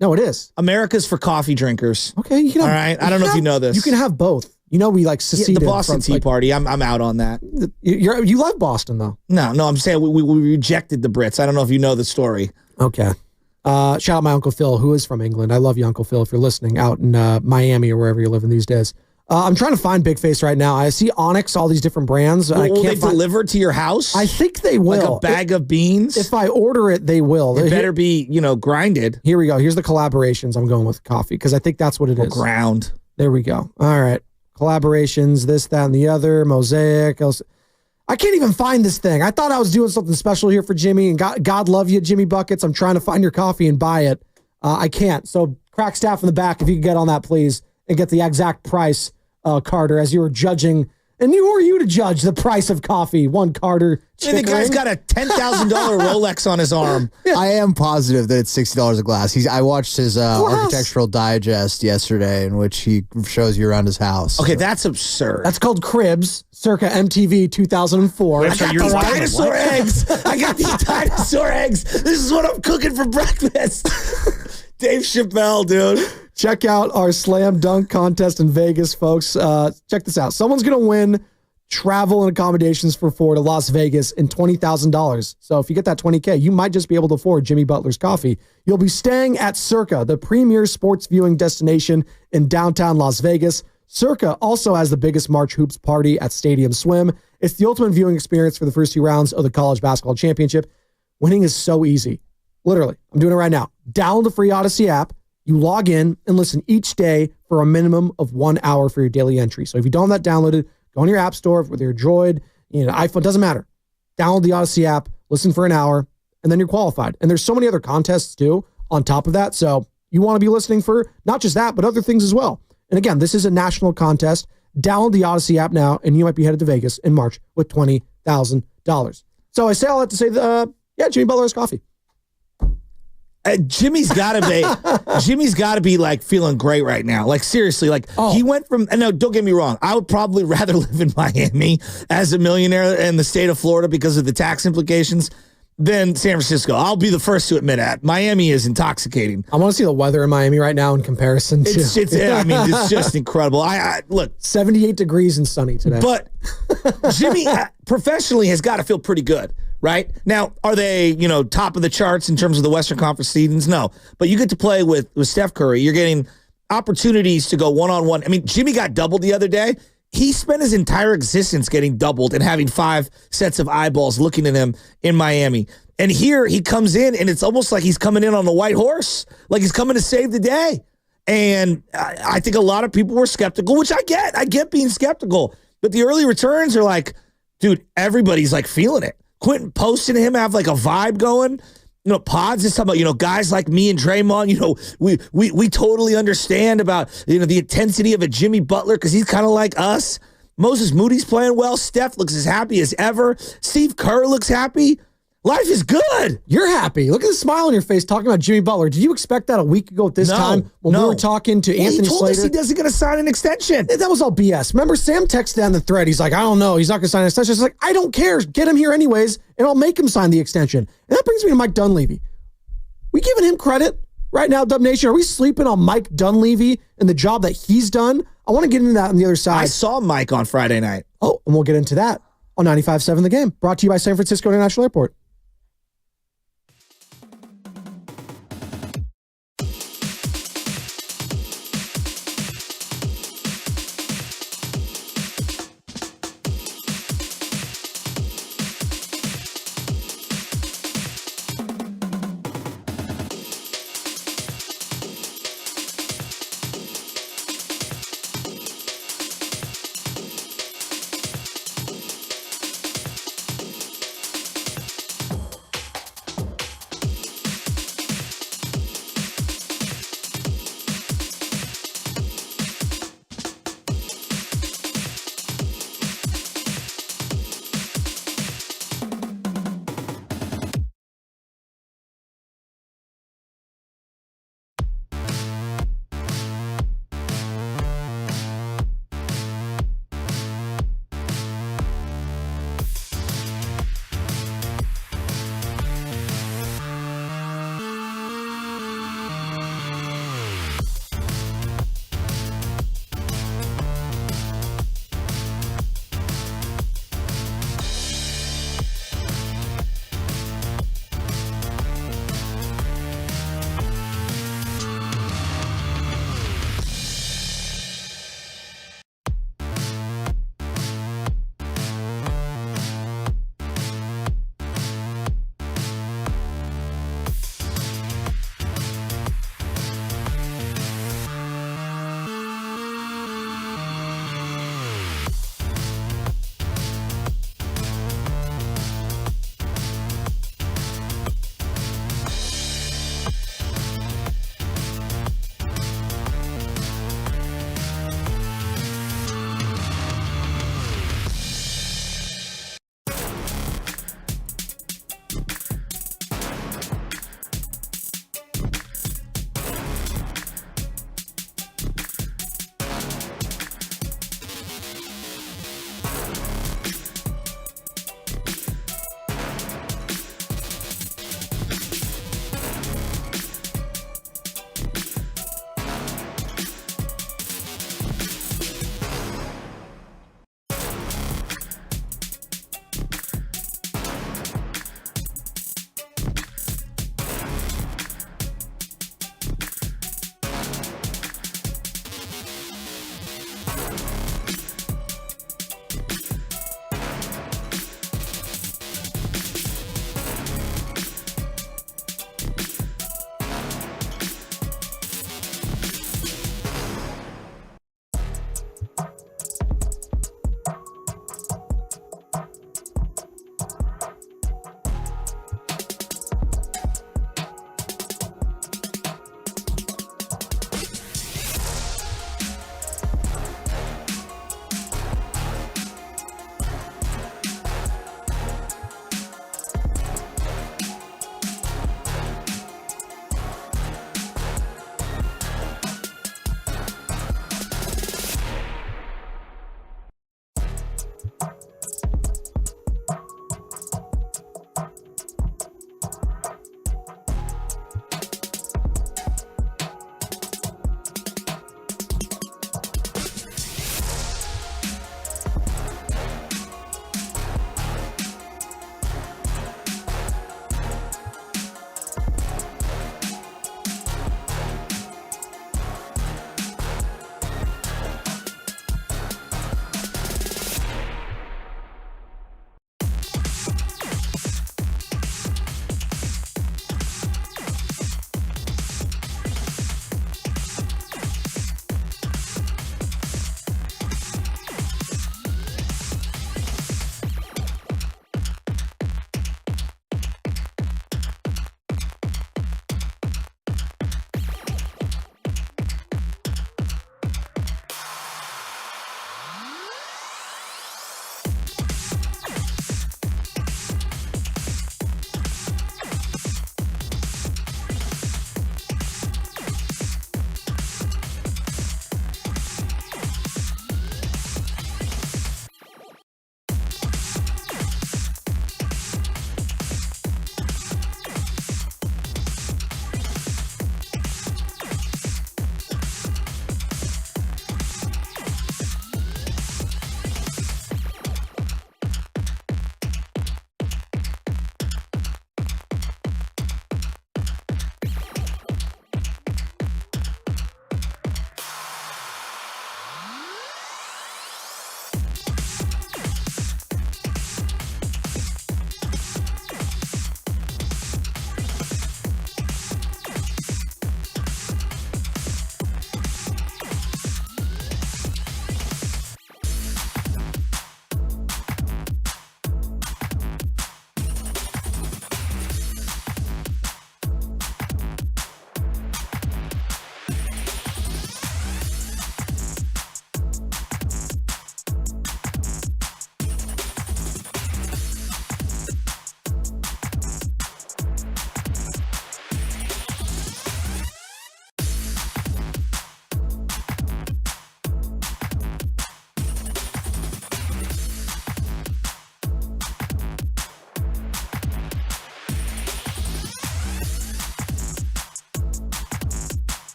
No, it is. America's for coffee drinkers. Okay, you can have, All right, I don't know if you know this. You can have both. You know, we like Yeah, seceded the Boston from, Tea like, Party. I'm out on that. You love Boston though. No, I'm saying we rejected the Brits. I don't know if you know the story. Okay. Shout out my Uncle Phil, who is from England. I love you, Uncle Phil, if you're listening out in Miami or wherever you're living these days. I'm trying to find Big Face right now. I see Onyx, all these different brands. I Will they can't find. deliver to your house? I think they will. like a bag of beans. If I order it, they will. it better be grinded Here we go. Here's the collaborations. I'm going with coffee because I think that's what it or is. ground. There we go. All right. Collaborations, this, that, and the other. Mosaic. I can't even find this thing. I thought I was doing something special here for Jimmy. And God love you, Jimmy Buckets. I'm trying to find your coffee and buy it. I can't. So crack staff in the back, if you could get on that, please, and get the exact price, Carter, as you were judging. And who are you to judge the price of coffee? One Carter. And the guy's got a $10,000 Rolex on his arm. I am positive that it's $60 a glass. I watched his architectural digest yesterday, in which he shows you around his house. Okay, that's absurd. That's called Cribs, circa MTV 2004. Wait, so I you're got these watching dinosaur eggs. I got these dinosaur eggs. This is what I'm cooking for breakfast. Dave Chappelle, dude. Check out our slam dunk contest in Vegas, folks. Check this out. Someone's going to win travel and accommodations for four to Las Vegas and $20,000. So if you get that $20K, you might just be able to afford Jimmy Butler's coffee. You'll be staying at Circa, the premier sports viewing destination in downtown Las Vegas. Circa also has the biggest March Hoops party at Stadium Swim. It's the ultimate viewing experience for the first two rounds of the college basketball championship. Winning is so easy. Literally, I'm doing it right now. Download the free Odyssey app. You log in and listen each day for a minimum of 1 hour for your daily entry. So if you don't have that downloaded, go on your app store, whether you're Droid, iPhone, doesn't matter. Download the Odyssey app, listen for an hour, and then you're qualified. And there's so many other contests too on top of that. So you want to be listening for not just that, but other things as well. And again, this is a national contest. Download the Odyssey app now, and you might be headed to Vegas in March with $20,000. So I say all that to say, Jimmy Butler has coffee. Jimmy's got to be like feeling great right now. Like seriously, he went from, and no, don't get me wrong. I would probably rather live in Miami as a millionaire in the state of Florida because of the tax implications than San Francisco. I'll be the first to admit that. Miami is intoxicating. I want to see the weather in Miami right now in comparison to It's just incredible. I look, 78 degrees and sunny today. but Jimmy professionally has got to feel pretty good, right? Now, are they, top of the charts in terms of the Western Conference seedings? No. But you get to play with Steph Curry. You're getting opportunities to go one-on-one. I mean, Jimmy got doubled the other day. He spent his entire existence getting doubled and having 5 sets of eyeballs looking at him in Miami. And here he comes in, and it's almost like he's coming in on the white horse, like he's coming to save the day. And I think a lot of people were skeptical, which I get. I get being skeptical. But the early returns are like, dude, everybody's like feeling it. Quentin posting him have like a vibe going. Pods is talking about, guys like me and Draymond, we totally understand about, the intensity of a Jimmy Butler because he's kind of like us. Moses Moody's playing well. Steph looks as happy as ever. Steve Kerr looks happy. Life is good. You're happy. Look at the smile on your face talking about Jimmy Butler. Did you expect that a week ago at this time when we were talking to Anthony Slater? He told us he doesn't going to sign an extension. That was all BS. Remember, Sam texted down the thread. He's like, I don't know. He's not going to sign an extension. It's like, I don't care. Get him here anyways, and I'll make him sign the extension. And that brings me to Mike Dunleavy. We giving him credit right now, Dub Nation? Are we sleeping on Mike Dunleavy and the job that he's done? I want to get into that on the other side. I saw Mike on Friday night. Oh, and we'll get into that on 95.7 The Game. Brought to you by San Francisco International Airport.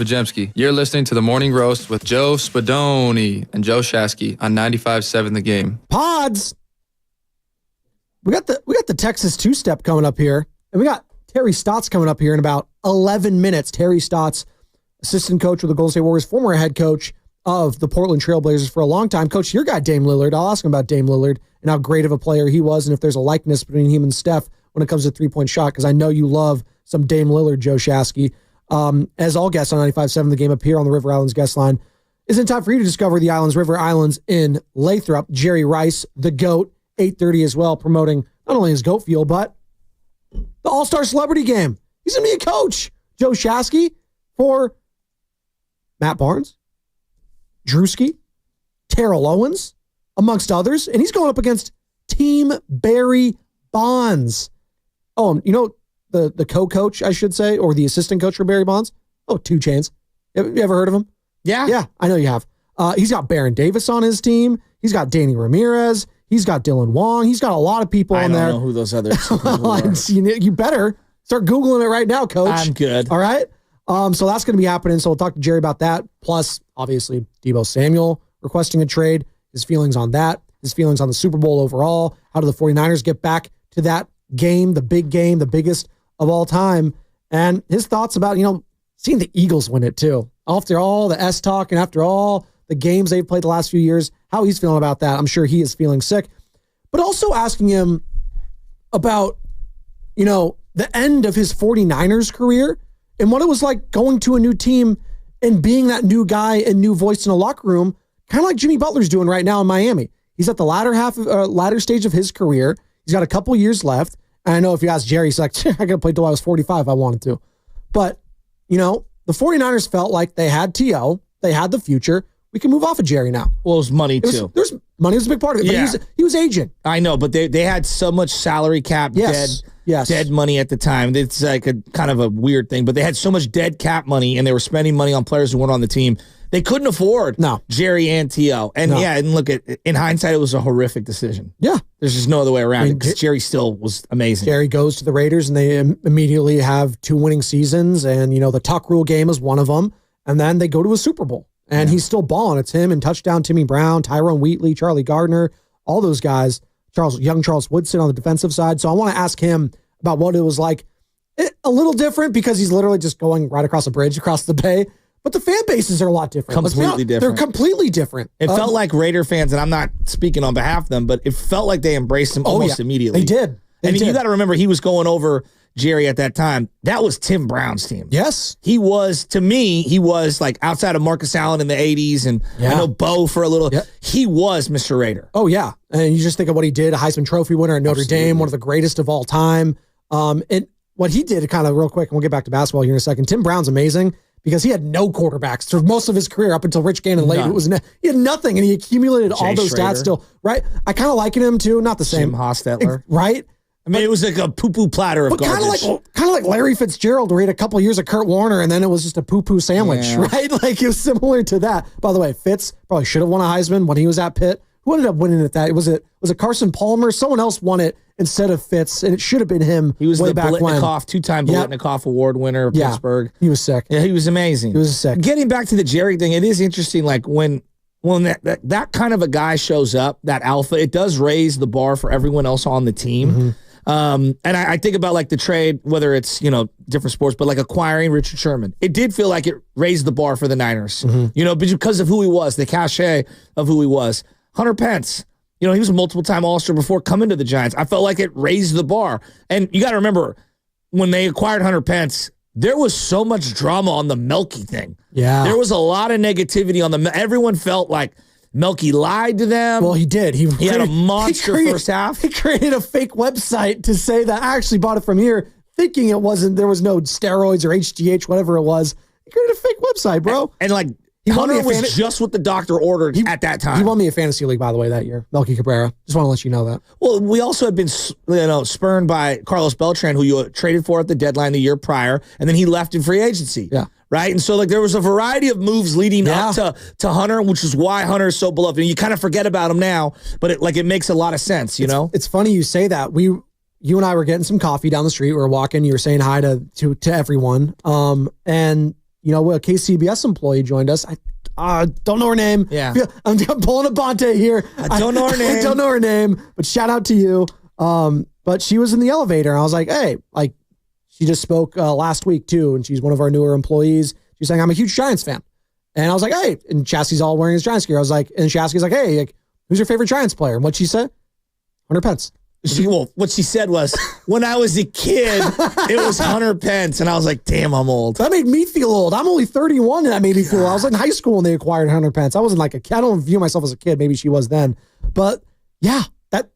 Pajemski. You're listening to The Morning Roast with Joe Spadoni and Joe Shasky on 95.7 The Game. Pods. We got the Texas two-step coming up here, and we got Terry Stotts coming up here in about 11 minutes. Terry Stotts, assistant coach with the Golden State Warriors, former head coach of the Portland Trailblazers for a long time. Coach, your guy Dame Lillard. I'll ask him about Dame Lillard and how great of a player he was, and if there's a likeness between him and Steph when it comes to three-point shot, because I know you love some Dame Lillard, Joe Shasky. As all guests on 95.7 The Game appear on the River Islands guest line, isn't it time for you to discover the islands, River Islands in Lathrop? Jerry Rice, the GOAT, 8:30 as well, promoting not only his GOAT Fuel, but the All-Star Celebrity Game. He's going to be a coach. Joe Shasky for Matt Barnes, Drewski, Terrell Owens, amongst others. And he's going up against Team Barry Bonds. Oh, you know, the co-coach, I should say, or the assistant coach for Barry Bonds? Oh, 2 Chainz. Have you ever heard of him? Yeah. Yeah, I know you have. He's got Baron Davis on his team. He's got Danny Ramirez. He's got Dylan Wong. He's got a lot of people on there. I don't know who those other people are. You better start Googling it right now, Coach. I'm good. All right? So that's going to be happening. So we'll talk to Jerry about that. Plus, obviously, Deebo Samuel requesting a trade, his feelings on that, his feelings on the Super Bowl overall. How do the 49ers get back to that game, the big game, the biggest of all time? And his thoughts about, seeing the Eagles win it too. After all the S talk and after all the games they've played the last few years, how he's feeling about that. I'm sure he is feeling sick. But also asking him about, the end of his 49ers career and what it was like going to a new team and being that new guy and new voice in a locker room, kind of like Jimmy Butler's doing right now in Miami. He's at the latter stage of his career. He's got a couple years left. And I know if you ask Jerry, he's like, I got to play till I was 45 if I wanted to. But, the 49ers felt like they had T.O., they had the future. We can move off of Jerry now. Well, it was money, too. There's money was a big part of it. Yeah. But he was aging. I know, but they had so much salary cap dead money at the time. It's like a kind of a weird thing, but they had so much dead cap money, and they were spending money on players who weren't on the team. They couldn't afford Jerry and T.O. And and look, in hindsight, it was a horrific decision. Yeah. There's just no other way around it, because Jerry still was amazing. Jerry goes to the Raiders, and they immediately have 2 winning seasons, and, the Tuck Rule game is one of them, and then they go to a Super Bowl, and he's still balling. It's him and touchdown Timmy Brown, Tyrone Wheatley, Charlie Gardner, all those guys, Charles Woodson on the defensive side. So I want to ask him about what it was like. A little different because he's literally just going right across a bridge, across the bay. But the fan bases are a lot different. Completely different. They're completely different. It felt like Raider fans, and I'm not speaking on behalf of them, but it felt like they embraced him almost immediately. They did. You got to remember, he was going over Jerry at that time. That was Tim Brown's team. Yes. He was like outside of Marcus Allen in the 80s, and I know Bo for a little. Yep. He was Mr. Raider. Oh, yeah. And you just think of what he did, a Heisman Trophy winner at Notre Dame, one of the greatest of all time. And what he did, kind of real quick, and we'll get back to basketball here in a second. Tim Brown's amazing because he had no quarterbacks for most of his career up until Rich Gannon late. He had nothing, and he accumulated all those stats still. Right? I kind of liken him too. Not the same. Jim Hostetler. Right? I mean, it was like a poo-poo platter of garbage. Kind of like Larry Fitzgerald, where he had a couple years of Kurt Warner, and then it was just a poo-poo sandwich, right? Like, it was similar to that. By the way, Fitz probably should have won a Heisman when he was at Pitt. Who ended up winning it? Was it Carson Palmer? Someone else won it instead of Fitz, and it should have been him. He was way the back Biletnikoff, 2-time Biletnikoff Award winner of Pittsburgh. He was sick. Yeah, he was amazing. He was sick. Getting back to the Jerry thing, it is interesting. Like when that kind of a guy shows up, that alpha, it does raise the bar for everyone else on the team. And I think about like the trade, whether it's, different sports, but like acquiring Richard Sherman. It did feel like it raised the bar for the Niners, because of who he was, the cachet of who he was. Hunter Pence, he was a multiple-time All-Star before coming to the Giants. I felt like it raised the bar. And you got to remember, when they acquired Hunter Pence, there was so much drama on the Melky thing. Yeah. There was a lot of negativity on everyone felt like Melky lied to them. Well, he did. He had a monster first half. He created a fake website to say that I actually bought it from here, thinking there was no steroids or HGH, whatever it was. He created a fake website, bro. And like, Hunter was just what the doctor ordered at that time. He won me a fantasy league, by the way, that year. Melky Cabrera. Just want to let you know that. Well, we also had been spurned by Carlos Beltran, who you traded for at the deadline the year prior, and then he left in free agency. Yeah. Right? And so like there was a variety of moves leading up to Hunter, which is why Hunter is so beloved. And you kind of forget about him now, but it makes a lot of sense, It's funny you say that. You and I were getting some coffee down the street. We were walking. You were saying hi to everyone. And a KCBS employee joined us. I don't know her name. Yeah. I'm pulling a Bonte here. I don't know her name. I don't know her name, but shout out to you. But she was in the elevator, and I was like, hey, like, she just spoke last week too, and she's one of our newer employees. She's saying, I'm a huge Giants fan. And I was like, hey, and Shasky's all wearing his Giants gear. I was like, and Shasky's like, hey, like, who's your favorite Giants player? And what'd she say? 100 Pence. What she said was, when I was a kid, it was Hunter Pence. And I was like, damn, I'm old. That made me feel old. I'm only 31 and that made me feel old. I was in high school when they acquired Hunter Pence. I wasn't like a kid. I don't view myself as a kid. Maybe she was then. But yeah, that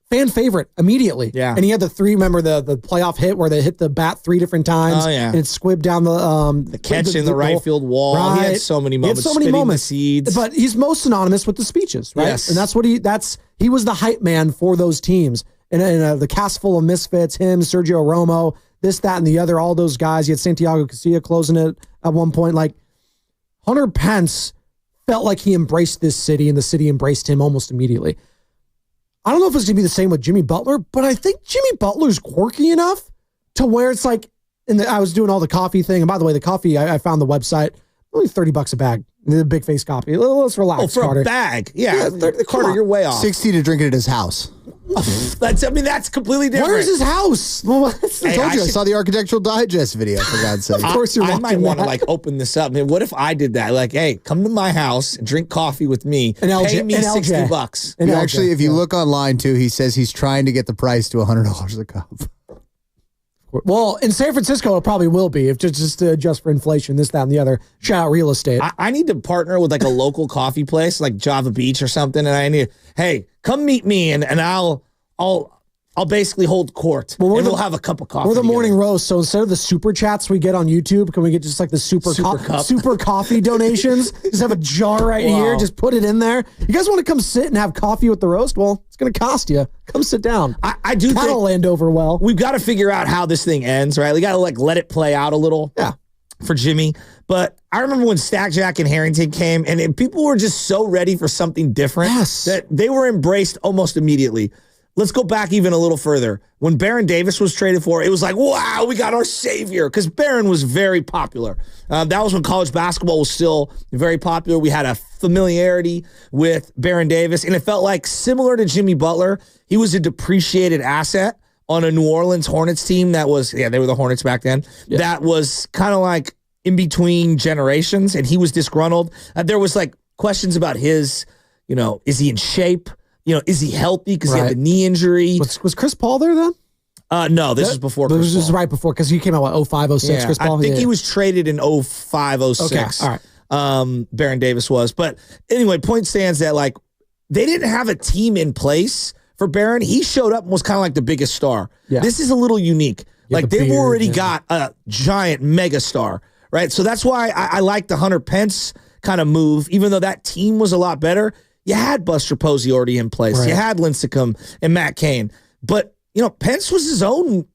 fan favorite immediately. Yeah. And he had the playoff hit where they hit the bat 3 different times. Oh, yeah. And it squibbed down the catch in the right field wall. Right. He had so many moments. He had so many moments. The seeds. But he's most synonymous with the speeches, right? Yes. And that's what he was the hype man for those teams. And the cast full of misfits, him, Sergio Romo, this, that, and the other, all those guys. You had Santiago Casilla closing it at one point. Like, Hunter Pence felt like he embraced this city, and the city embraced him almost immediately. I don't know if it's going to be the same with Jimmy Butler, but I think Jimmy Butler's quirky enough to where it's like, I was doing all the coffee thing. And by the way, the coffee, I found the website, only $30 a bag. The big face coffee. Let's relax, Oh, for Carter. a bag. Yeah. Carter, you're way off. 60 to drink it at his house. That's completely different. Where is his house? Well, I told you, I saw the Architectural Digest video, for God's sake. Of course you're I might watching want to that. like open this up. I mean, what if I did that? Like, hey, come to my house and drink coffee with me. And LJ, pay me and LJ. $60. And Actually, LJ, if you yeah. look online too, he says he's trying to get the price to $100 a cup. Well, in San Francisco, it probably will be if just to adjust for inflation, this, that, and the other. Shout out real estate. I need to partner with like a local coffee place, like Java Beach or something. And I need, hey, come meet me, and I'll basically hold court. Well, We'll have a cup of coffee. We're the together. morning roast, so instead of the super chats we get on YouTube, can we get just like the super cup. super coffee donations? Just have a jar right Wow. here, just put it in there. You guys want to come sit and have coffee with the roast? Well, it's going to cost you. Come sit down. I do That'll think land over well. we've got to figure out how this thing ends, right? We got to like let it play out a little. Yeah. For Jimmy. But I remember when Stack Jack and Harrington came, and people were just so ready for something different that they were embraced almost immediately. Let's go back even a little further. When Baron Davis was traded for, it was like, wow, we got our savior, because Baron was very popular. That was when college basketball was still very popular. We had a familiarity with Baron Davis, and it felt like, similar to Jimmy Butler, he was a depreciated asset on a New Orleans Hornets team that was, they were the Hornets back then, that was kind of like in between generations, and he was disgruntled. There was like questions about his, is he in shape? Is he healthy because he had the knee injury? Was Chris Paul there then? No, this was before Chris This was Paul. right before, because he came out, 05, 06, Chris Paul? I think he was traded in 05, 06. Okay, all right. Baron Davis was. But anyway, point stands that like they didn't have a team in place for Baron. He showed up and was kind of like the biggest star. Yeah. This is a little unique. Like the they've beard, already got a giant mega star, right? So that's why I like the Hunter Pence kind of move, even though that team was a lot better. You had Buster Posey already in place. Right. You had Lincecum and Matt Cain. But, Pence was his own,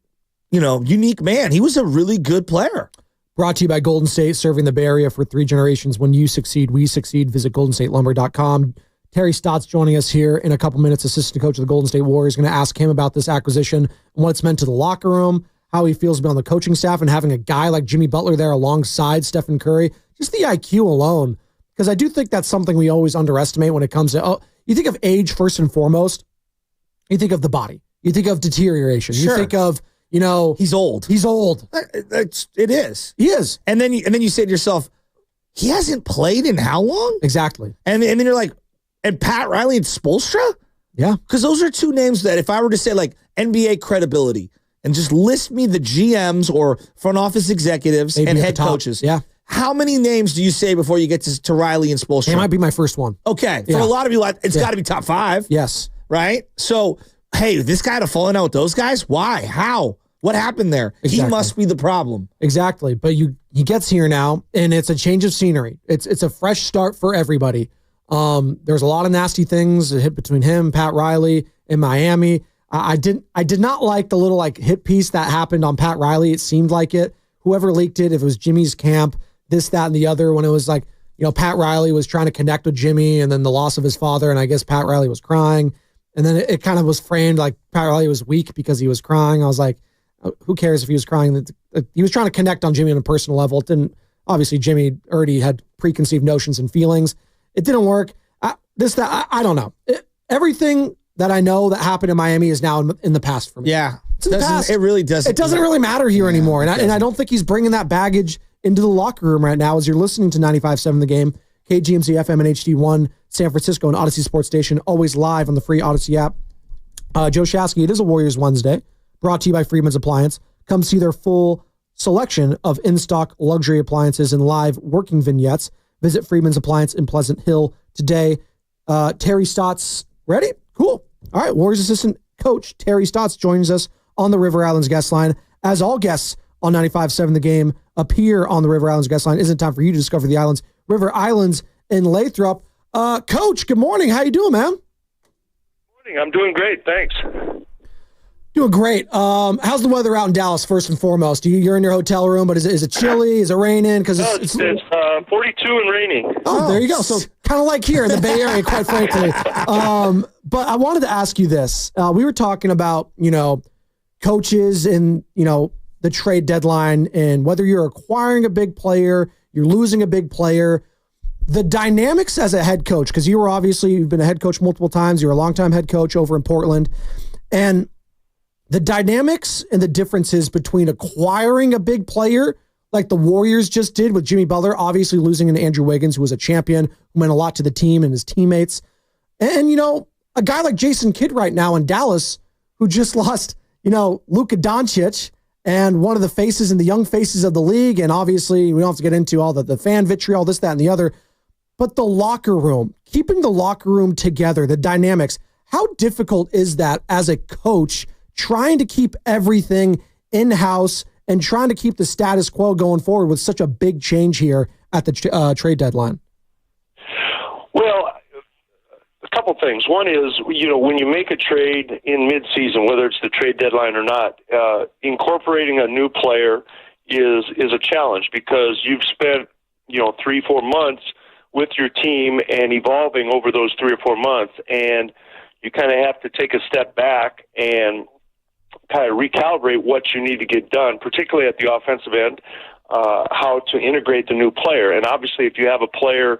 unique man. He was a really good player. Brought to you by Golden State, serving the Bay Area for 3 generations. When you succeed, we succeed. Visit goldenstatelumber.com. Terry Stott's joining us here in a couple minutes, assistant coach of the Golden State Warriors. Going to ask him about this acquisition and what it's meant to the locker room, how he feels about the coaching staff, and having a guy like Jimmy Butler there alongside Stephen Curry. Just the IQ alone. Because I do think that's something we always underestimate when it comes to, you think of age first and foremost. You think of the body. You think of deterioration. Sure. You think of, He's old. He's old. It is. He is. And then you say to yourself, he hasn't played in how long? Exactly. And then you're like, and Pat Riley and Spoelstra? Yeah. Because those are two names that if I were to say like NBA credibility and just list me the GMs or front office executives Maybe and at the head top. coaches. Yeah. How many names do you say before you get to Riley and Spoelstra? It might be my first one. Okay. For Yeah. a lot of you, it's got to be top 5. Yes. Right? So, hey, this guy had a falling out with those guys? Why? How? What happened there? He Exactly. must be the problem. Exactly. But he gets here now, and it's a change of scenery. It's a fresh start for everybody. There's a lot of nasty things that hit between him, Pat Riley, in Miami. I did not like the little like hit piece that happened on Pat Riley. It seemed like it. Whoever leaked it, if it was Jimmy's camp, this, that, and the other, when it was like, Pat Riley was trying to connect with Jimmy, and then the loss of his father, and I guess Pat Riley was crying. And then it kind of was framed like Pat Riley was weak because he was crying. I was like, who cares if he was crying? He was trying to connect on Jimmy on a personal level. I obviously Jimmy already had preconceived notions and feelings. It didn't work. I don't know. Everything that I know that happened in Miami is now in the past for me. Yeah. It's in the past. It really doesn't. It doesn't really matter here anymore. And I don't think he's bringing that baggage into the locker room right now as you're listening to 95.7 The Game, KGMZ FM and HD1, San Francisco, and Odyssey Sports Station, always live on the free Odyssey app. Joe Shasky, it is a Warriors Wednesday, brought to you by Freeman's Appliance. Come see their full selection of in-stock luxury appliances and live working vignettes. Visit Freeman's Appliance in Pleasant Hill today. Terry Stotts, ready? Cool. All right, Warriors assistant coach Terry Stotts joins us on the River Islands guest line. As all guests on 95.7 The Game appear on the River Islands guest line, isn't it time for you to discover the islands, River Islands in Lathrop. Coach, good morning. How you doing, man? Morning. I'm doing great. Thanks. Doing great. How's the weather out in Dallas, first and foremost? You're in your hotel room, but is it chilly? Is it raining? Because it's 42 and raining. Oh, there you go. So kind of like here in the Bay Area, quite frankly. But I wanted to ask you this. We were talking about, coaches and, the trade deadline and whether you're acquiring a big player, you're losing a big player. The dynamics as a head coach, because you've been a head coach multiple times. You're a longtime head coach over in Portland. And the dynamics and the differences between acquiring a big player like the Warriors just did with Jimmy Butler, obviously losing to Andrew Wiggins, who was a champion, who meant a lot to the team and his teammates. And, a guy like Jason Kidd right now in Dallas, who just lost, Luka Doncic and one of the faces and the young faces of the league. And obviously we don't have to get into all the fan vitriol, this, that, and the other. But the locker room, keeping the locker room together, the dynamics, how difficult is that as a coach, trying to keep everything in-house and trying to keep the status quo going forward with such a big change here at the trade deadline? Well, a couple things. One is, when you make a trade in mid-season, whether it's the trade deadline or not, incorporating a new player is a challenge because you've spent, 3-4 months with your team and evolving over those 3 or 4 months, and you kind of have to take a step back and kind of recalibrate what you need to get done, particularly at the offensive end, how to integrate the new player. And obviously, if you have a player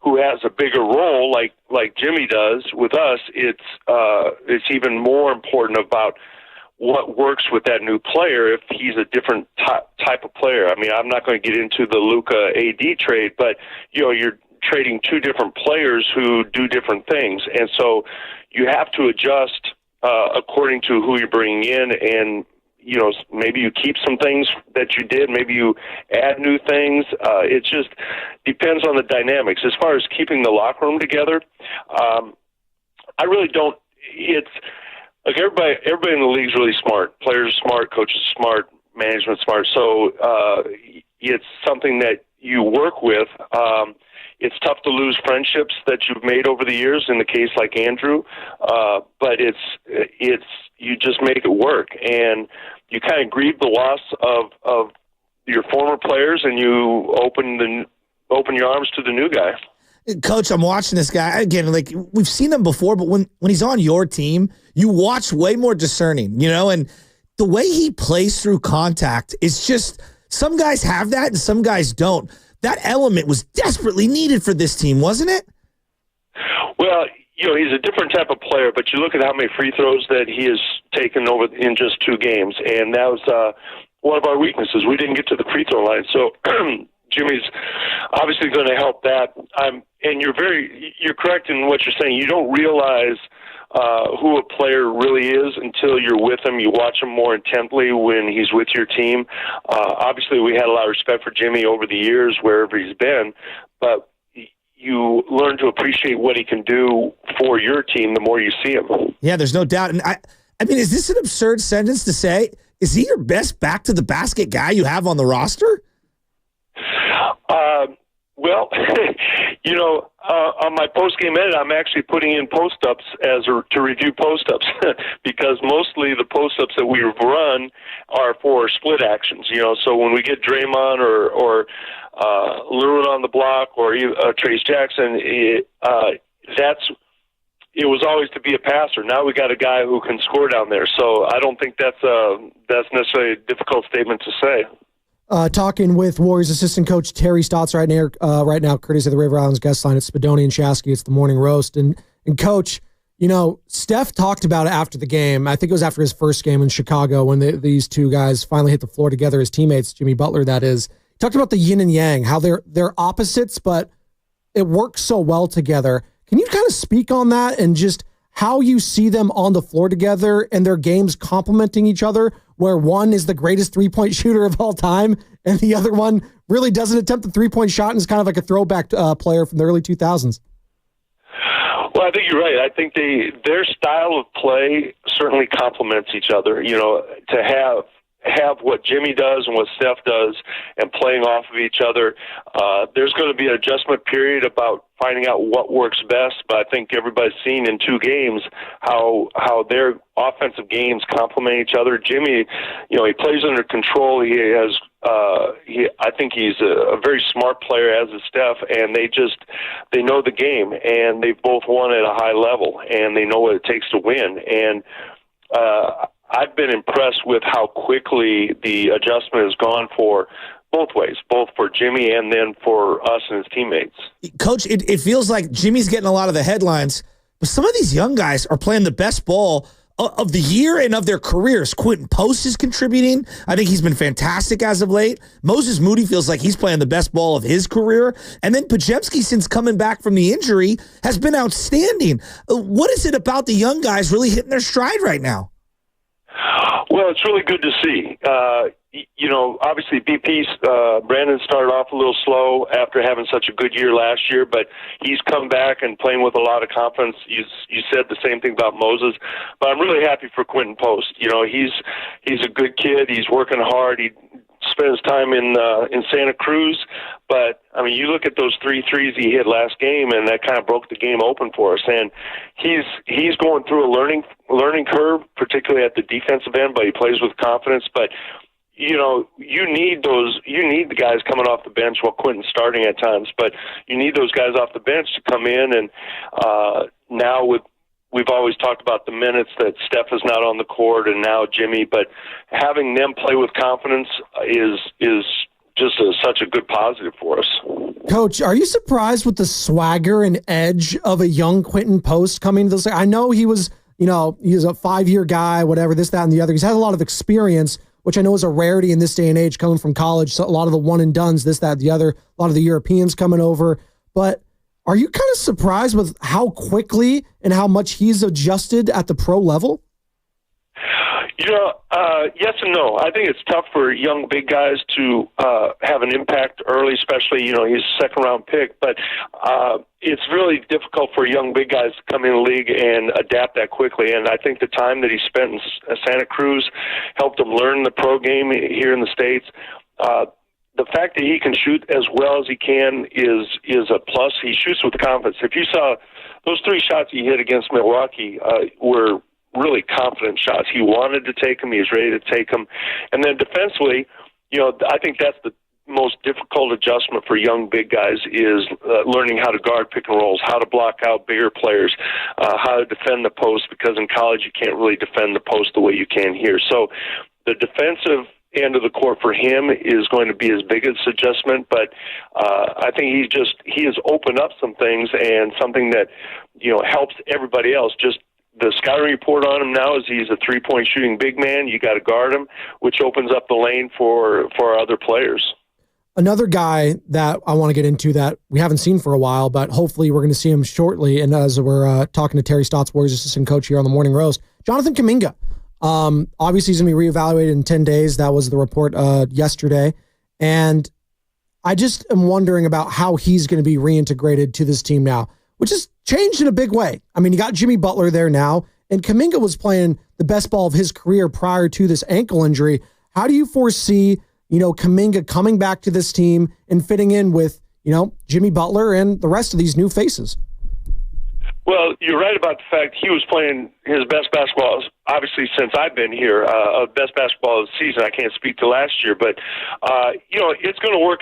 who has a bigger role, like Jimmy does with us, it's even more important about what works with that new player if he's a different type of player. I mean, I'm not going to get into the Luka AD trade, but you're trading two different players who do different things, and so you have to adjust according to who you're bringing in, and maybe you keep some things that you did, maybe you add new things. It just depends on the dynamics. As far as keeping the locker room together, I really don't. It's like everybody in the league is really smart. Players are smart, coaches are smart, management smart. So it's something that you work with. It's tough to lose friendships that you've made over the years in the case like Andrew, but it's you just make it work, and you kind of grieve the loss of your former players, and you open your arms to the new guy. Coach, I'm watching this guy again. Like we've seen him before, but when he's on your team, you watch way more discerning, and the way he plays through contact is just some guys have that and some guys don't. That element was desperately needed for this team, wasn't it? Well, he's a different type of player, but you look at how many free throws that he has taken over in just 2 games, and that was one of our weaknesses. We didn't get to the free throw line, so Jimmy's obviously going to help that. And you're correct in what you're saying. You don't realize who a player really is until you're with him. You watch him more intently when he's with your team. Obviously, we had a lot of respect for Jimmy over the years, wherever he's been, but you learn to appreciate what he can do for your team the more you see him. Yeah, there's no doubt. And I mean, is this an absurd sentence to say? Is he your best back-to-the-basket guy you have on the roster? Well, on my post-game edit, I'm actually putting in post-ups to review post-ups because mostly the post-ups that we run are for split actions. So when we get Draymond or Lewin on the block or Trace Jackson, it was always to be a passer. Now we got a guy who can score down there. So I don't think that's necessarily a difficult statement to say. Talking with Warriors assistant coach Terry Stotts right now, courtesy of the River Islands guest line. It's Spadoni and Shasky. It's the morning roast. And coach, Steph talked about it after the game. I think it was after his first game in Chicago when these two guys finally hit the floor together as teammates, Jimmy Butler, that is. He talked about the yin and yang, how they're opposites, but it works so well together. Can you kind of speak on that and just how you see them on the floor together and their games complementing each other, where one is the greatest three-point shooter of all time and the other one really doesn't attempt the three-point shot and is kind of like a throwback player from the early 2000s? Well, I think you're right. I think their style of play certainly complements each other. To have what Jimmy does and what Steph does and playing off of each other, there's going to be an adjustment period about finding out what works best, but I think everybody's seen in 2 games how their offensive games complement each other. Jimmy, he plays under control. He has I think he's a very smart player, as is Steph, and they know the game, and they've both won at a high level, and they know what it takes to win. And I've been impressed with how quickly the adjustment has gone for both ways, both for Jimmy and then for us and his teammates. Coach, it feels like Jimmy's getting a lot of the headlines, but some of these young guys are playing the best ball of the year and of their careers. Quentin Post is contributing. I think he's been fantastic as of late. Moses Moody feels like he's playing the best ball of his career. And then Podziemski, since coming back from the injury, has been outstanding. What is it about the young guys really hitting their stride right now? Well, it's really good to see. Obviously BP's Brandon started off a little slow after having such a good year last year, but he's come back and playing with a lot of confidence. You said the same thing about Moses, but I'm really happy for Quentin Post. He's a good kid. He's working hard. He spends time in Santa Cruz, but I mean, you look at those 3 threes he hit last game, and that kind of broke the game open for us. And he's going through a learning curve, particularly at the defensive end, but he plays with confidence. But you need the guys coming off the bench while Quentin's starting at times, but you need those guys off the bench to come in. And now we've always talked about the minutes that Steph is not on the court and now Jimmy, but having them play with confidence is just such a good positive for us. Coach, are you surprised with the swagger and edge of a young Quentin Post coming to this? I know he was, he's a 5-year guy, whatever, this, that, and the other. He's had a lot of experience, which I know is a rarity in this day and age coming from college. So a lot of the one and dones, this, that, the other, a lot of the Europeans coming over. But are you kind of surprised with how quickly and how much he's adjusted at the pro level? Yes and no. I think it's tough for young big guys to have an impact early, especially, he's a second-round pick. But it's really difficult for young big guys to come in the league and adapt that quickly. And I think the time that he spent in Santa Cruz helped him learn the pro game here in the States. The fact that he can shoot as well as he can is a plus. He shoots with confidence. If you saw those 3 shots he hit against Milwaukee were really confident shots. He wanted to take them. He was ready to take them. And then defensively, I think that's the most difficult adjustment for young big guys is learning how to guard pick and rolls, how to block out bigger players, how to defend the post, because in college you can't really defend the post the way you can here. So the defensive end of the court for him is going to be his biggest adjustment, but I think he has opened up some things and something that helps everybody else. Just the scouting report on him now is he's a 3-point shooting big man. You got to guard him, which opens up the lane for other players. Another guy that I want to get into that we haven't seen for a while, but hopefully we're going to see him shortly. And as we're talking to Terry Stotts, Warriors assistant coach here on the Morning Roast, Jonathan Kuminga. Obviously he's going to be reevaluated in 10 days. That was the report yesterday. And I just am wondering about how he's going to be reintegrated to this team now, which has changed in a big way. I mean, you got Jimmy Butler there now, and Kuminga was playing the best ball of his career prior to this ankle injury. How do you foresee, Kuminga coming back to this team and fitting in with, Jimmy Butler and the rest of these new faces? Well, you're right about the fact he was playing his best basketball, obviously, since I've been here, best basketball of the season. I can't speak to last year, but, it's going to work.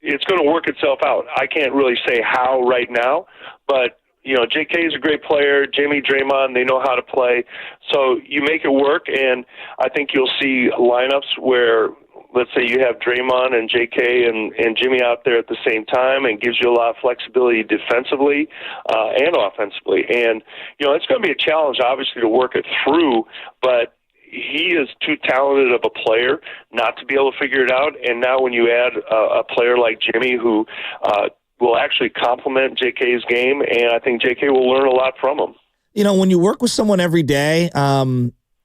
It's going to work itself out. I can't really say how right now, but, JK is a great player. Jimmy, Draymond, they know how to play. So you make it work, and I think you'll see lineups where let's say you have Draymond and JK and Jimmy out there at the same time, and gives you a lot of flexibility defensively and offensively. And, it's going to be a challenge, obviously, to work it through, but he is too talented of a player not to be able to figure it out. And now when you add a player like Jimmy who will actually complement JK's game, and I think JK will learn a lot from him. When you work with someone every day,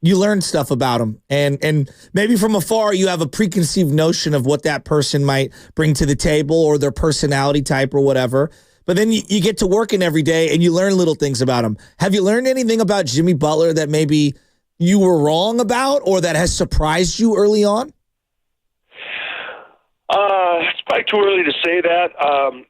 you learn stuff about them. And maybe from afar, you have a preconceived notion of what that person might bring to the table or their personality type or whatever. But then you get to working every day and you learn little things about them. Have you learned anything about Jimmy Butler that maybe you were wrong about or that has surprised you early on? It's probably too early to say that.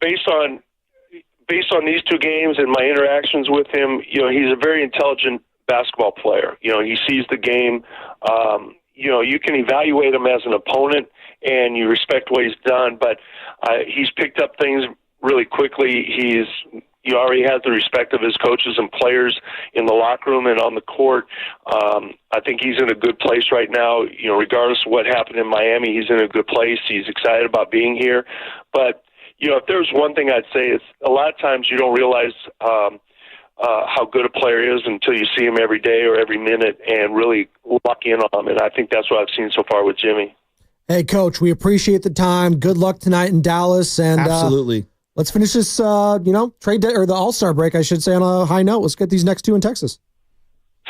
Based on these two games and my interactions with him, he's a very intelligent basketball player. He sees the game. You can evaluate him as an opponent and you respect what he's done, but he's picked up things really quickly. He already has the respect of his coaches and players in the locker room and on the court. I think he's in a good place right now. Regardless of what happened in Miami, he's in a good place. He's excited about being here. But, if there's one thing I'd say, it's a lot of times you don't realize how good a player is until you see him every day or every minute and really lock in on him. And I think that's what I've seen so far with Jimmy. Hey, Coach, we appreciate the time. Good luck tonight in Dallas. And absolutely. Let's finish this, trade day or the All-Star break, I should say, on a high note. Let's get these next two in Texas.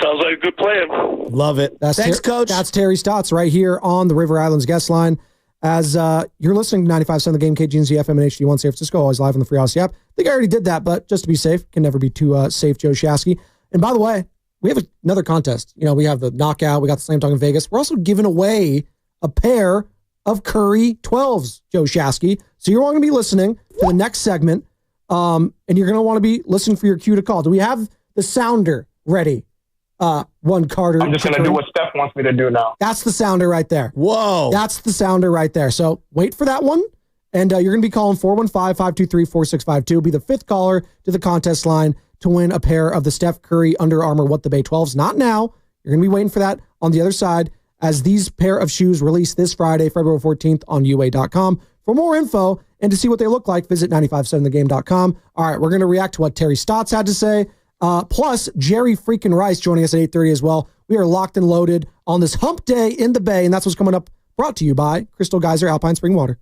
Sounds like a good plan. Love it. Thanks, Coach. That's Terry Stotts right here on the River Islands guest line. As you're listening to 95.7 The Game, KGNZ FM and HD1 San Francisco, always live on the Free Odyssey app. I think I already did that, but just to be safe, can never be too safe, Joe Shasky. And by the way, we have another contest. We have the knockout. We got the Slam Dunk in Vegas. We're also giving away a pair of Curry 12s, Joe Shasky. So you're going to be listening to the next segment, and you're going to want to be listening for your cue to call. Do we have the sounder ready? One Carter. I'm just going to do what Steph wants me to do now. That's the sounder right there. Whoa. That's the sounder right there. So wait for that one. And you're going to be calling 415-523-4652. Be the fifth caller to the contest line to win a pair of the Steph Curry Under Armour What the Bay 12s. Not now. You're going to be waiting for that on the other side as these pair of shoes release this Friday, February 14th on UA.com. For more info and to see what they look like, visit 957thegame.com. All right, we're going to react to what Terry Stotts had to say. Plus, Jerry freaking Rice joining us at 8:30 as well. We are locked and loaded on this hump day in the Bay, and that's what's coming up, brought to you by Crystal Geyser Alpine Spring Water.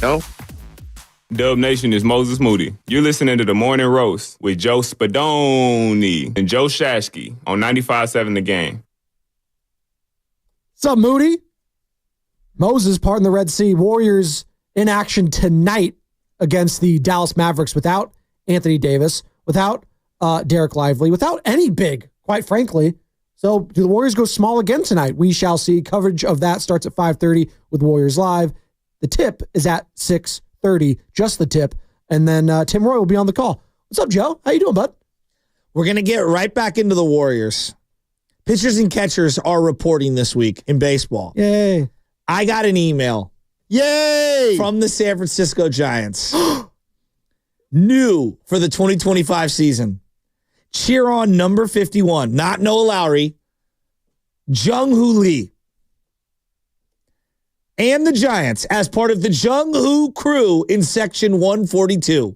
No? Dub Nation is Moses Moody. You're listening to The Morning Roast with Joe Spadoni and Joe Shasky on 95.7 The Game. What's up, Moody? Moses parting the Red Sea. Warriors in action tonight against the Dallas Mavericks without Anthony Davis, without Derek Lively, without any big, quite frankly. So do the Warriors go small again tonight? We shall see. Coverage of that starts at 5:30 with Warriors Live. The tip is at 6:30, just the tip. And then Tim Roy will be on the call. What's up, Joe? How you doing, bud? We're going to get right back into the Warriors. Pitchers and catchers are reporting this week in baseball. Yay. I got an email. Yay! From the San Francisco Giants. New for the 2025 season. Cheer on number 51, not Noah Lowry, Jung-Hoo Lee. And the Giants as part of the Jung-Hoo crew in section 142.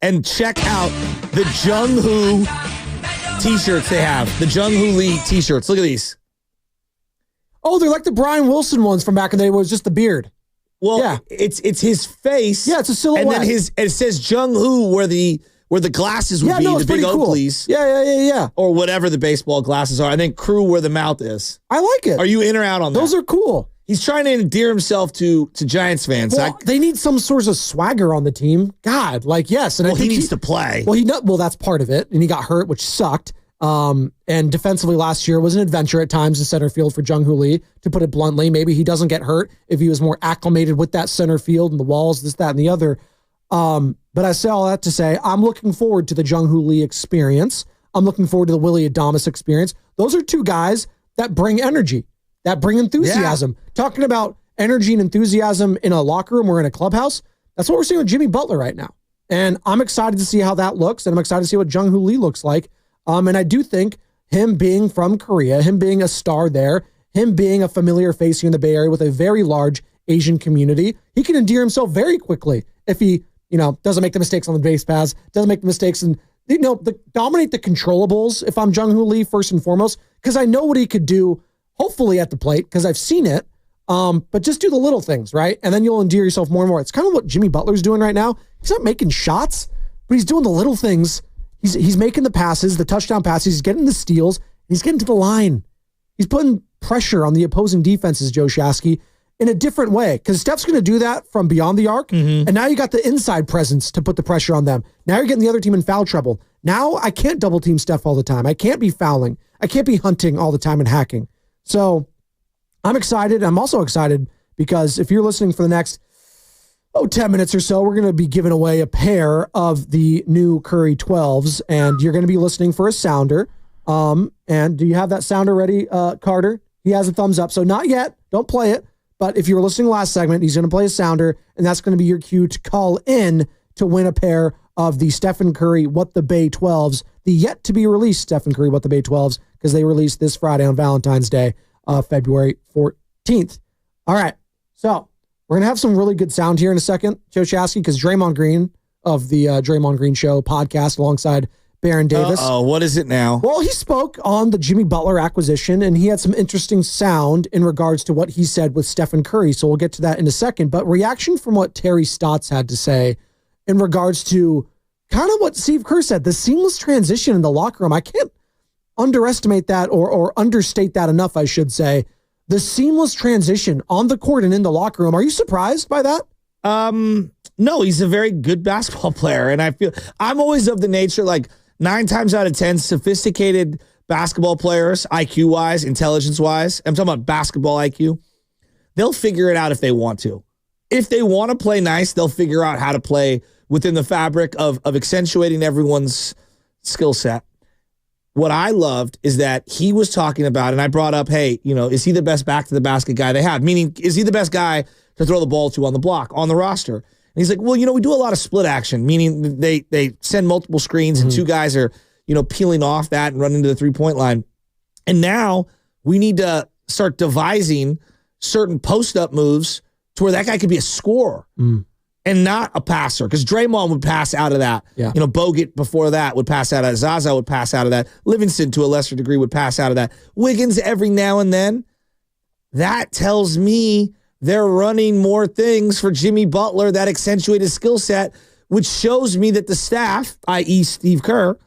And check out the Jung-Hoo t-shirts they have. The Jung-Hoo Lee t-shirts. Look at these. Oh, they're like the Brian Wilson ones from back in the day where it was just the beard. Well, yeah. It's his face. Yeah, it's a silhouette. And then it says Jung-Hoo where the glasses would be, no, it's the big pretty cool. Oakleys. Yeah. Or whatever the baseball glasses are. I think crew where the mouth is. I like it. Are you in or out on that? Those are cool. He's trying to endear himself to Giants fans. Well, they need some sort of swagger on the team. God, yes. And I think he needs to play. Well, that's part of it. And he got hurt, which sucked. And defensively last year was an adventure at times in center field for Jung-Hoo Lee, to put it bluntly. Maybe he doesn't get hurt if he was more acclimated with that center field and the walls, this, that, and the other. But I say all that to say, I'm looking forward to the Jung-Hoo Lee experience. I'm looking forward to the Willie Adames experience. Those are two guys that bring energy, that bring enthusiasm. Yeah. Talking about energy and enthusiasm in a locker room or in a clubhouse, that's what we're seeing with Jimmy Butler right now. And I'm excited to see how that looks, and I'm excited to see what Jung-Hoo Lee looks like. And I do think him being from Korea, him being a star there, him being a familiar face here in the Bay Area with a very large Asian community, he can endear himself very quickly if he, doesn't make the mistakes on the base paths, doesn't make the mistakes and, dominate the controllables if I'm Jung-Hoo Lee first and foremost, because I know what he could do, hopefully at the plate, because I've seen it, but just do the little things, right? And then you'll endear yourself more and more. It's kind of what Jimmy Butler's doing right now. He's not making shots, but he's doing the little things. He's making the passes, the touchdown passes. He's getting the steals. He's getting to the line. He's putting pressure on the opposing defenses, Joe Shasky, in a different way. Because Steph's going to do that from beyond the arc. Mm-hmm. And now you got the inside presence to put the pressure on them. Now you're getting the other team in foul trouble. Now I can't double team Steph all the time. I can't be fouling. I can't be hunting all the time and hacking. So I'm excited. I'm also excited because if you're listening for the next 10 minutes or so, we're going to be giving away a pair of the new Curry 12s, and you're going to be listening for a sounder. And do you have that sounder ready, Carter? He has a thumbs up, so not yet. Don't play it. But if you were listening last segment, he's going to play a sounder, and that's going to be your cue to call in to win a pair of the Stephen Curry What the Bay 12s, the yet-to-be-released Stephen Curry What the Bay 12s, because they released this Friday on Valentine's Day, February 14th. All right, so we're going to have some really good sound here in a second, Joe Shasky, because Draymond Green of the Draymond Green Show podcast alongside Baron Davis. Oh, what is it now? Well, he spoke on the Jimmy Butler acquisition, and he had some interesting sound in regards to what he said with Stephen Curry, so we'll get to that in a second. But reaction from what Terry Stotts had to say in regards to kind of what Steve Kerr said, the seamless transition in the locker room. I can't underestimate that or understate that enough, I should say. The seamless transition on the court and in the locker room. Are you surprised by that? No, he's a very good basketball player. And I'm always of the nature, 9 times out of 10, sophisticated basketball players, IQ-wise, intelligence-wise, I'm talking about basketball IQ, they'll figure it out if they want to. If they want to play nice, they'll figure out how to play within the fabric of accentuating everyone's skill set. What I loved is that he was talking about, and I brought up, hey, is he the best back to the basket guy they have? Meaning, is he the best guy to throw the ball to on the block, on the roster? And he's like, well, we do a lot of split action, meaning they send multiple screens and two guys are, peeling off that and running to the 3-point line. And now we need to start devising certain post-up moves to where that guy could be a scorer. And not a passer, because Draymond would pass out of that. Yeah. Bogut before that would pass out of that. Zaza would pass out of that. Livingston, to a lesser degree, would pass out of that. Wiggins every now and then. That tells me they're running more things for Jimmy Butler that accentuate his skill set, which shows me that the staff, i.e. Steve Kerr,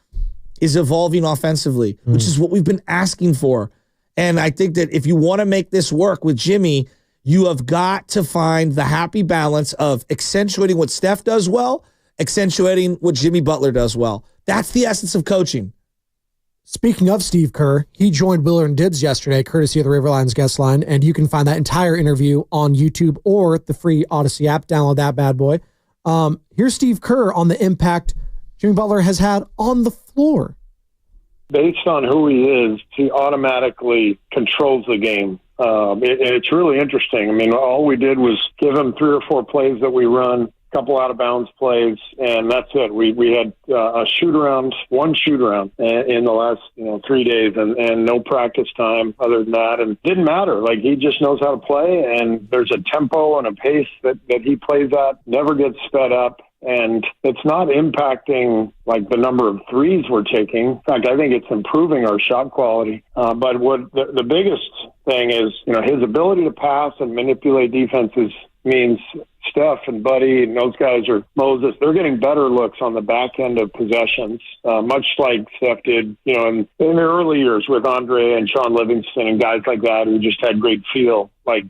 is evolving offensively, which is what we've been asking for. And I think that if you want to make this work with Jimmy, you have got to find the happy balance of accentuating what Steph does well, accentuating what Jimmy Butler does well. That's the essence of coaching. Speaking of Steve Kerr, he joined Willer and Dids yesterday, courtesy of the River Lions guest line, and you can find that entire interview on YouTube or the free Odyssey app. Download that bad boy. Here's Steve Kerr on the impact Jimmy Butler has had on the floor. Based on who he is, he automatically controls the game. It's really interesting. I mean, all we did was give him 3 or 4 plays that we run, a couple out-of-bounds plays, and that's it. We had a shoot-around, one shoot-around in the last 3 days, and no practice time other than that. And it didn't matter. Like, he just knows how to play, and there's a tempo and a pace that he plays at, never gets sped up. And it's not impacting like the number of threes we're taking. In fact, I think it's improving our shot quality. But what the biggest thing is, his ability to pass and manipulate defenses means Steph and Buddy and those guys Moses, they're getting better looks on the back end of possessions, much like Steph did, in the early years with Andre and Sean Livingston and guys like that who just had great feel, like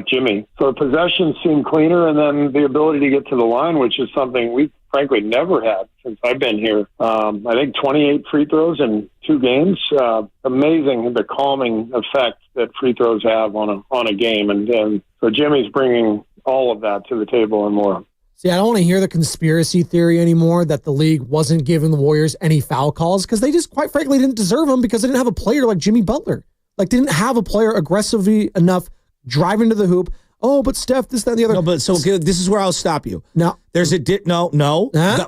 Jimmy. So possessions seem cleaner, and then the ability to get to the line, which is something we frankly never had since I've been here. I think 28 free throws in 2 games. Amazing the calming effect that free throws have on a game, and so Jimmy's bringing all of that to the table and more. See, I don't want to hear the conspiracy theory anymore that the league wasn't giving the Warriors any foul calls because they just, quite frankly, didn't deserve them because they didn't have a player like Jimmy Butler. Like, didn't have a player aggressively enough driving to the hoop. Oh, but Steph, this, that, and the other. No, but so this is where I'll stop you. No. There's a no. Huh?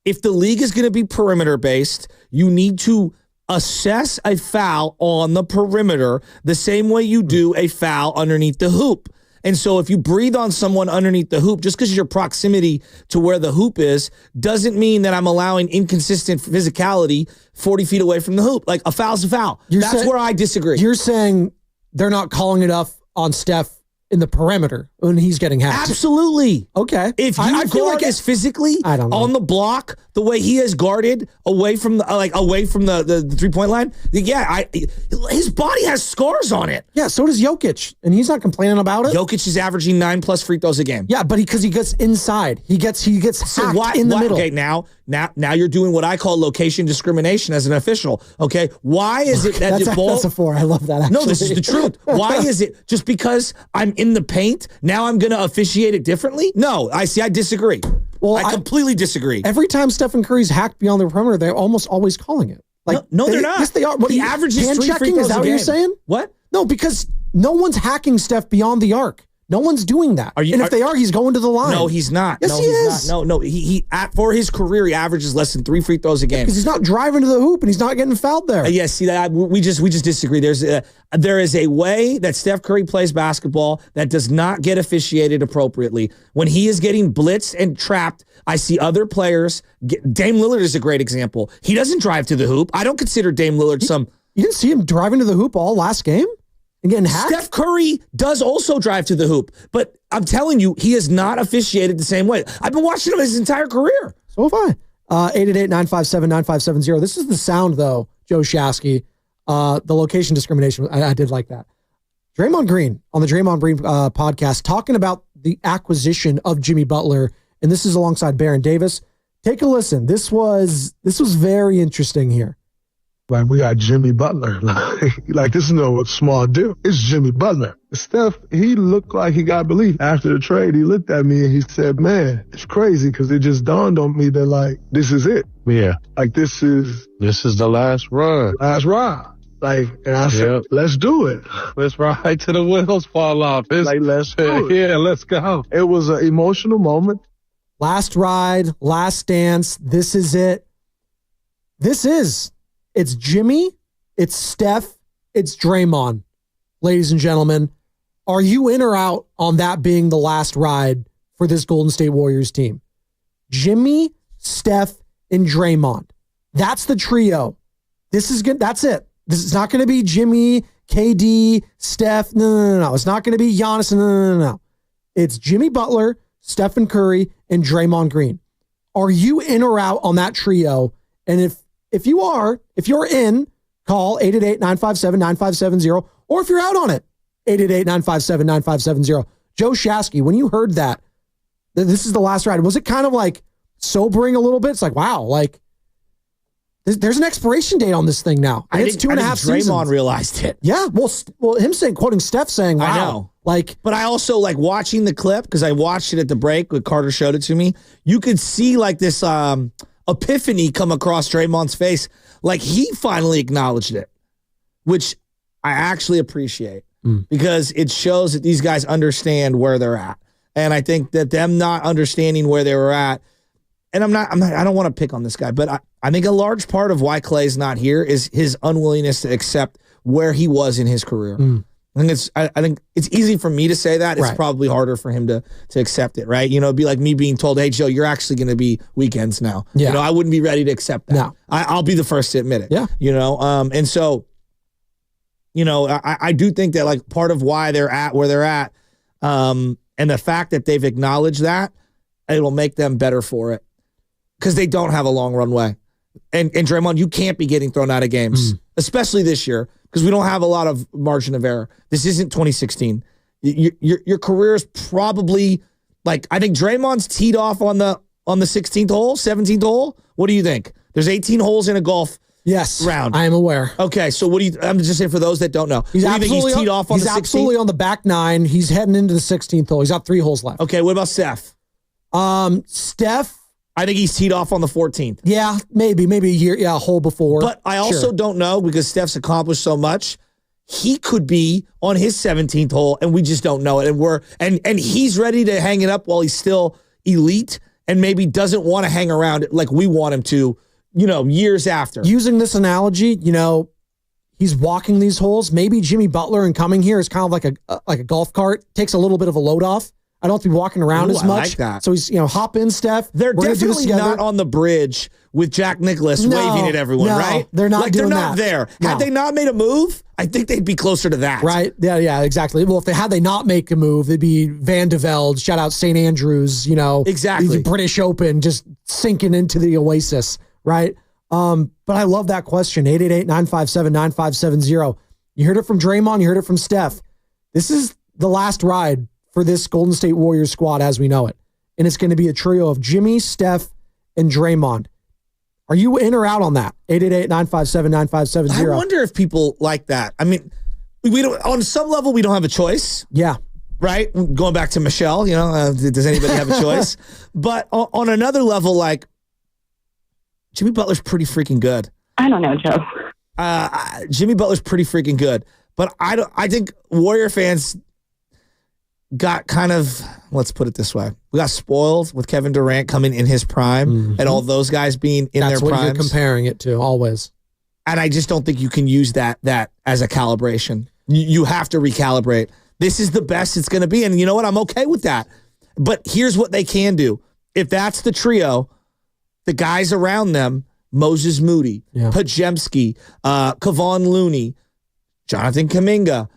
If the league is going to be perimeter based, you need to assess a foul on the perimeter the same way you do a foul underneath the hoop. And so if you breathe on someone underneath the hoop, just because your proximity to where the hoop is, doesn't mean that I'm allowing inconsistent physicality 40 feet away from the hoop. Like, a foul's a foul. That's where I disagree. You're saying they're not calling enough on Steph in the perimeter when he's getting hacked. Absolutely. Okay. If you guard as physically on the block the way he has guarded away from the 3-point line, his body has scars on it. Yeah, so does Jokic, and he's not complaining about it. Jokic is averaging 9+ free throws a game. Yeah, but because he gets inside, he gets hacked in the middle. Okay, now you're doing what I call location discrimination as an official. Okay, why is it that the ball? That's a 4. I love that. Actually. No, this is the truth. Why is it just because I'm in the paint now I'm going to officiate it differently? No, I disagree. Well, I completely disagree. Every time Stephen Curry's hacked beyond the perimeter, they're almost always calling it. Like, no, they're not. Yes, they are. What, the average is 3 free throws is that a what game. you're saying? What? No, because no one's hacking Steph beyond the arc. No one's doing that. And if they are, he's going to the line. No, he's not. Yes, he is. No. He for his career, he averages less than 3 free throws a game. Because he's not driving to the hoop and he's not getting fouled there. Yes, see that we just disagree. There is a way that Steph Curry plays basketball that does not get officiated appropriately. When he is getting blitzed and trapped, I see other players. Dame Lillard is a great example. He doesn't drive to the hoop. I don't consider Dame Lillard You didn't see him driving to the hoop all last game? And getting hacked? Steph Curry does also drive to the hoop, but I'm telling you, he is not officiated the same way. I've been watching him his entire career. So have I. 888-957-9570. This is the sound, though, Joe Shasky. The location discrimination, I did like that. Draymond Green on the Draymond Green podcast talking about the acquisition of Jimmy Butler, and this is alongside Baron Davis. Take a listen. This was very interesting here. Like, we got Jimmy Butler. Like, this is no small deal. It's Jimmy Butler. Steph, he looked like he got belief. After the trade, he looked at me and he said, man, it's crazy because it just dawned on me that, like, this is it. Yeah. Like, this is the last run. Last ride. Like, and I said, let's do it. Let's ride till the wheels fall off. Let's do it. Yeah, let's go. It was an emotional moment. Last ride, last dance. This is it. It's Jimmy, it's Steph, it's Draymond. Ladies and gentlemen, are you in or out on that being the last ride for this Golden State Warriors team? Jimmy, Steph, and Draymond. That's the trio. This is good. That's it. This is not going to be Jimmy, KD, Steph. No. It's not going to be Giannis. No. It's Jimmy Butler, Stephen Curry, and Draymond Green. Are you in or out on that trio? And if you're in, call 888-957-9570. Or if you're out on it, 888-957-9570. Joe Shasky, when you heard that, this is the last ride, was it kind of like sobering a little bit? It's like, wow, like there's an expiration date on this thing now. And it's 2.5 seasons. Draymond realized it. Yeah. Well, him quoting Steph saying, wow. I know. But I also like watching the clip because I watched it at the break when Carter showed it to me. You could see like this epiphany come across Draymond's face. Like he finally acknowledged it, which I actually appreciate because it shows that these guys understand where they're at. And I think that them not understanding where they were at, and I don't want to pick on this guy, but I think a large part of why Clay's not here is his unwillingness to accept where he was in his career. I think it's easy for me to say that. It's probably harder for him to accept it, right? You know, it'd be like me being told, hey, Joe, you're actually going to be weekends now. Yeah. You know, I wouldn't be ready to accept that. No. I'll be the first to admit it. Yeah. You know, and so, you know, I do think that like part of why they're at where they're at, and the fact that they've acknowledged that, it'll make them better for it because they don't have a long runway. And Draymond, you can't be getting thrown out of games, especially this year, because we don't have a lot of margin of error. This isn't 2016. Your career is probably like, I think Draymond's teed off on the 16th hole, 17th hole. What do you think? There's 18 holes in a golf round. I am aware. Okay, so what do you? I'm just saying for those that don't know, he's teed off on the 16th? He's absolutely on the back nine. He's heading into the 16th hole. He's got 3 holes left. Okay, what about Steph? Steph. I think he's teed off on the 14th. Yeah, maybe a hole before. But I also don't know because Steph's accomplished so much. He could be on his 17th hole, and we just don't know it. And he's ready to hang it up while he's still elite, and maybe doesn't want to hang around like we want him to. You know, years after. Using this analogy, you know, he's walking these holes. Maybe Jimmy Butler and coming here is kind of like a golf cart. Takes a little bit of a load off. I don't have to be walking around as much. I like that. So he's, hop in, Steph. They're definitely not on the bridge with Jack Nicklaus waving at everyone, right? They're not doing that. They're not there. No. Had they not made a move, I think they'd be closer to that. Right. Yeah, exactly. Well, if they not make a move, they'd be Van de Velde, shout out St. Andrews, exactly. The British Open, just sinking into the oasis, right? But I love that question, 888-957-9570. You heard it from Draymond, you heard it from Steph. This is the last ride for this Golden State Warriors squad as we know it. And it's going to be a trio of Jimmy, Steph, and Draymond. Are you in or out on that? 888-957-9570. I wonder if people like that. I mean, we don't. On some level, we don't have a choice. Yeah. Right? Going back to Michelle, does anybody have a choice? But on another level, like, Jimmy Butler's pretty freaking good. I don't know, Joe. Jimmy Butler's pretty freaking good. But I think Warrior fans got kind of, let's put it this way. We got spoiled with Kevin Durant coming in his prime and all those guys being in their primes. That's what you're comparing it to, always. And I just don't think you can use that as a calibration. You have to recalibrate. This is the best it's going to be. And you know what? I'm okay with that. But here's what they can do. If that's the trio, the guys around them, Moses Moody, Pajemski, Kevon Looney, Jonathan Kuminga,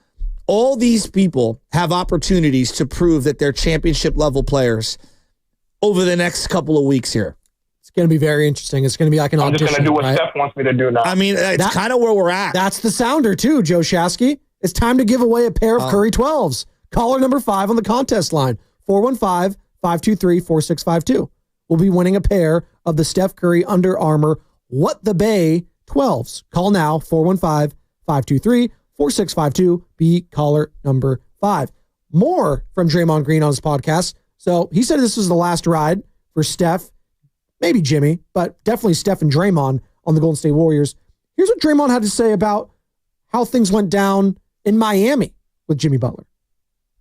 all these people have opportunities to prove that they're championship level players over the next couple of weeks here. It's going to be very interesting. It's going to be like an audition. I'm just going to do what Steph wants me to do now. I mean, it's kind of where we're at. That's the sounder too, Joe Shasky. It's time to give away a pair of Curry 12s. Caller number 5 on the contest line, 415-523-4652. We'll be winning a pair of the Steph Curry Under Armour What the Bay 12s. Call now, 415-523-4652. Be caller number 5. More from Draymond Green on his podcast. So he said this was the last ride for Steph, maybe Jimmy, but definitely Steph and Draymond on the Golden State Warriors. Here's what Draymond had to say about how things went down in Miami with Jimmy Butler.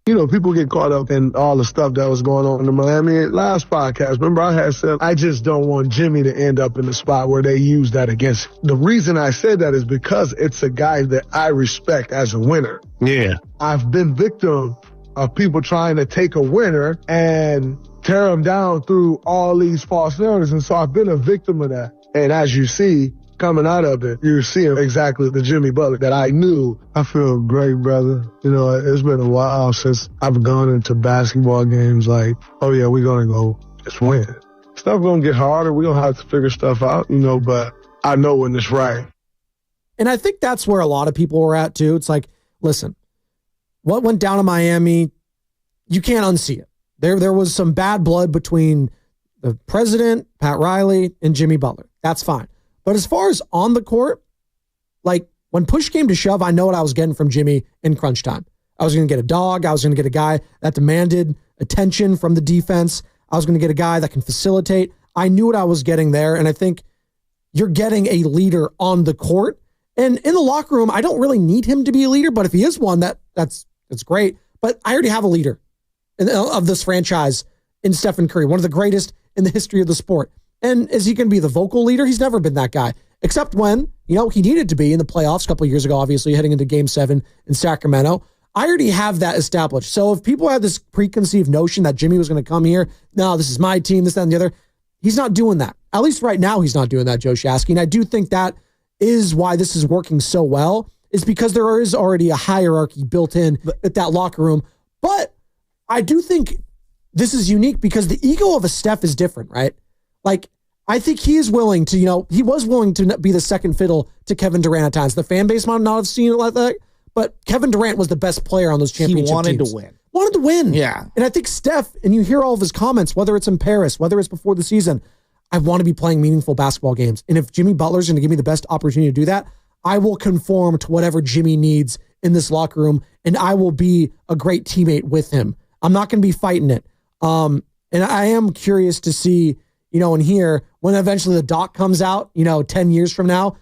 People get caught up in all the stuff that was going on in Miami. Last podcast, remember I had said, I just don't want Jimmy to end up in the spot where they use that against him. The reason I said that is because it's a guy that I respect as a winner. Yeah. I've been victim of people trying to take a winner and tear him down through all these false narratives. And so I've been a victim of that. And as you see, coming out of it, you're seeing exactly the Jimmy Butler that I knew. I feel great, brother. You know, it's been a while since I've gone into basketball games like, oh yeah, we're going to go just win. Stuff going to get harder. We're going to have to figure stuff out, you know, but I know when it's right. And I think that's where a lot of people were at too. It's like, listen, what went down in Miami, you can't unsee it. There was some bad blood between the president, Pat Riley, and Jimmy Butler. That's fine. But as far as on the court, like when push came to shove, I know what I was getting from Jimmy in crunch time. I was going to get a dog. I was going to get a guy that demanded attention from the defense. I was going to get a guy that can facilitate. I knew what I was getting there. And I think you're getting a leader on the court. And in the locker room, I don't really need him to be a leader, but if he is one, that's great. But I already have a leader of this franchise in Stephen Curry, one of the greatest in the history of the sport. And is he going to be the vocal leader? He's never been that guy, except when, you know, he needed to be in the playoffs a couple of years ago, obviously heading into Game 7 in Sacramento. I already have that established. So if people have this preconceived notion that Jimmy was going to come here, no, this is my team, this, that, and the other, he's not doing that. At least right now, he's not doing that, Joe Shasky. And I do think that is why this is working so well, is because there is already a hierarchy built in at that locker room. But I do think this is unique because the ego of a Steph is different, right? Like, I think he is willing to, you know, he was willing to be the second fiddle to Kevin Durant at times. The fan base might not have seen it like that, but Kevin Durant was the best player on those championship teams. He wanted to win. Wanted to win. Yeah. And I think Steph, and you hear all of his comments, whether it's in Paris, whether it's before the season, I want to be playing meaningful basketball games. And if Jimmy Butler's going to give me the best opportunity to do that, I will conform to whatever Jimmy needs in this locker room, and I will be a great teammate with him. I'm not going to be fighting it. And I am curious to see, you know, and hear when eventually the doc comes out, you know, 10 years from now,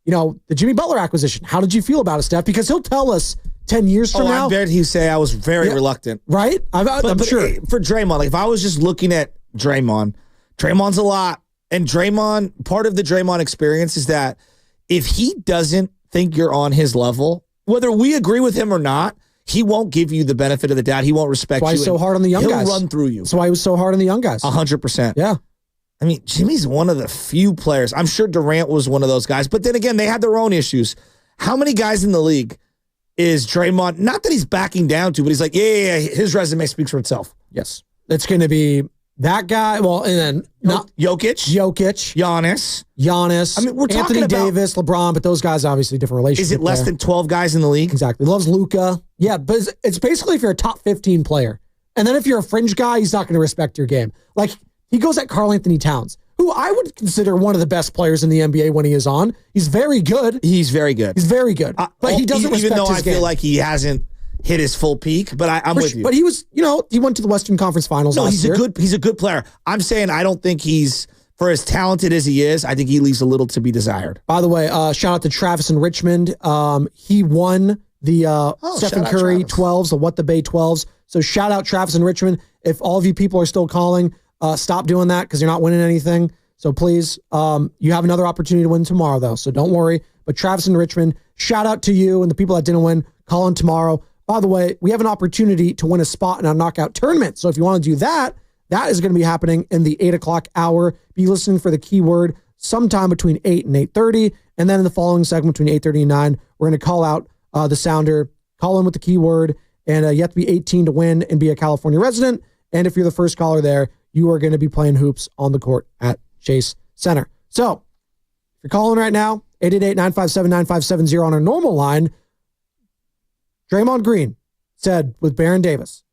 you know, the Jimmy Butler acquisition. How did you feel about it, Steph? Because he'll tell us 10 years from now. I bet he'd say I was very reluctant. Right? I'm sure. For Draymond, like if I was just looking at Draymond's a lot. And Draymond, part of the Draymond experience is that if he doesn't think you're on his level, whether we agree with him or not, he won't give you the benefit of the doubt. He won't respect you. That's why he's so hard on the young guys. He'll run through you. That's why he was so hard on the young guys. 100%. Yeah. I mean, Jimmy's one of the few players. I'm sure Durant was one of those guys. But then again, they had their own issues. How many guys in the league is Draymond, not that he's backing down to, but he's like, yeah, his resume speaks for itself. Yes. It's going to be that guy. Well, and then Jokic, Giannis. I mean, we're Anthony talking about Davis, LeBron, but those guys obviously different relationships. Is it less than 12 guys in the league? Exactly. Loves Luka. Yeah, but it's basically if you're a top 15 player. And then if you're a fringe guy, he's not going to respect your game. Like, he goes at Karl Anthony Towns, who I would consider one of the best players in the NBA when he is on. He's very good. He's very good. But he doesn't respect his game. Even though I feel like he hasn't hit his full peak, but I'm with you. But he was, you know, he went to the Western Conference Finals last year. He's a good player. I'm saying I don't think he's, for as talented as he is, I think he leaves a little to be desired. By the way, shout out to Travis in Richmond. He won the Stephen Curry 12s, the What the Bay 12s. So shout out Travis in Richmond. If all of you people are still calling, stop doing that because you're not winning anything. So please, you have another opportunity to win tomorrow, though. So don't worry. But Travis in Richmond, shout out to you and the people that didn't win. Call in tomorrow. By the way, we have an opportunity to win a spot in our knockout tournament. So if you want to do that, that is going to be happening in the 8 o'clock hour. Be listening for the keyword sometime between 8 and 8:30. And then in the following segment between 8:30 and 9, we're going to call out the sounder, call in with the keyword, and you have to be 18 to win and be a California resident. And if you're the first caller there, you are going to be playing hoops on the court at Chase Center. So if you're calling right now, 888-957-9570 on our normal line, Draymond Green said with Baron Davis,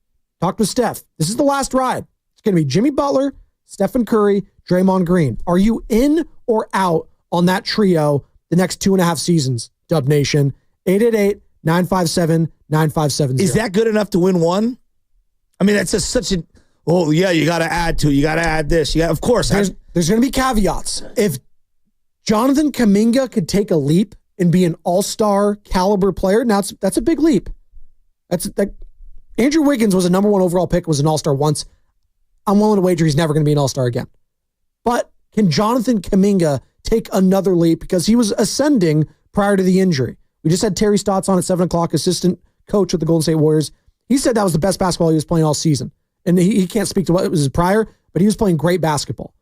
talked with Steph, this is the last ride. It's going to be Jimmy Butler, Stephen Curry, Draymond Green. Are you in or out on that trio the next 2.5 seasons, Dub Nation? 888-957-9570. Is that good enough to win one? I mean, that's such a, oh, yeah, you got to add to, you got to add this. Of course. There's going to be caveats. If Jonathan Kuminga could take a leap and be an all-star caliber player, now that's a big leap. Andrew Wiggins was a number 1 overall pick, was an all-star once. I'm willing to wager he's never going to be an all-star again. But can Jonathan Kuminga take another leap because he was ascending prior to the injury? We just had Terry Stotts on at 7 o'clock, assistant coach with the Golden State Warriors. He said that was the best basketball he was playing all season. And he can't speak to what it was prior, but he was playing great basketball.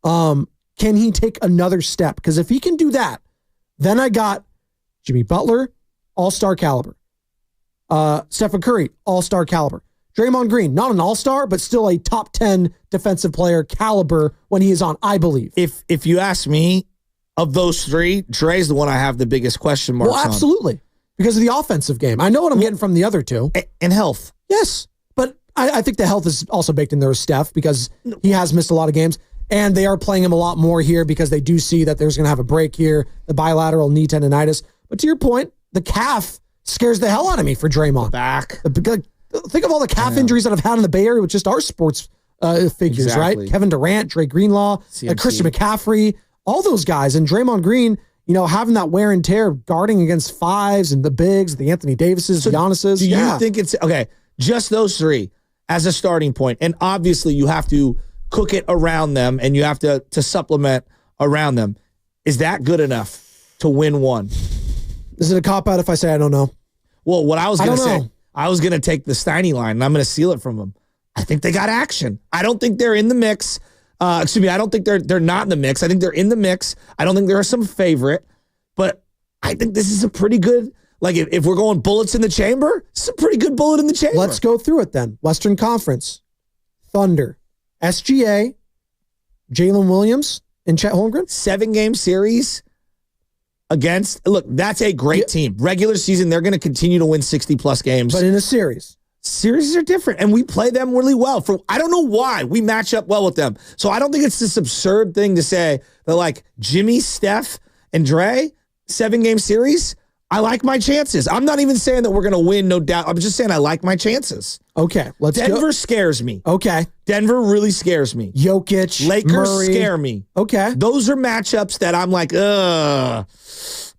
Can can he take another step? Because if he can do that, then I got Jimmy Butler, all-star caliber. Stephen Curry, all-star caliber. Draymond Green, not an all-star, but still a top 10 defensive player caliber when he is on, I believe. If you ask me, of those three, Dre's the one I have the biggest question marks on. Well, absolutely. Because of the offensive game. I know what I'm getting from the other two. And health. Yes. But I think the health is also baked in there with Steph because he has missed a lot of games. And they are playing him a lot more here because they do see that there's going to have a break here, the bilateral knee tendonitis. But to your point, the calf scares the hell out of me for Draymond. Back. Think of all the calf injuries that I've had in the Bay Area with just our sports figures, Exactly. right? Kevin Durant, Dre Greenlaw, Christian McCaffrey, all those guys. And Draymond Green, having that wear and tear, guarding against fives and the bigs, the Anthony Davises, Giannis's. Do you think it's, okay, just those three as a starting point, and obviously you have to cook it around them and you have to supplement around them. Is that good enough to win one? Is it a cop-out if I say I don't know? Well, what I was going to say, know. I was going to take the Steiny line and I'm going to steal it from them. I think they got action. I don't think they're in the mix. I don't think they're not in the mix. I think they're in the mix. I don't think they're some favorite, but I think this is a pretty good, like if we're going bullets in the chamber, it's a pretty good bullet in the chamber. Let's go through it then. Western Conference, Thunder, SGA, Jalen Williams, and Chet Holmgren. 7-game series against, look, that's a great team. Regular season, they're going to continue to win 60-plus games. But in a series. Series are different, and we play them really well. I don't know why we match up well with them. So I don't think it's this absurd thing to say that, like, Jimmy, Steph, and Dre, 7-game series, I like my chances. I'm not even saying that we're going to win, no doubt. I'm just saying I like my chances. Okay, let's go. Denver scares me. Okay. Denver really scares me. Jokic, Lakers Murray. scare me. Okay. Those are matchups that I'm like, ugh.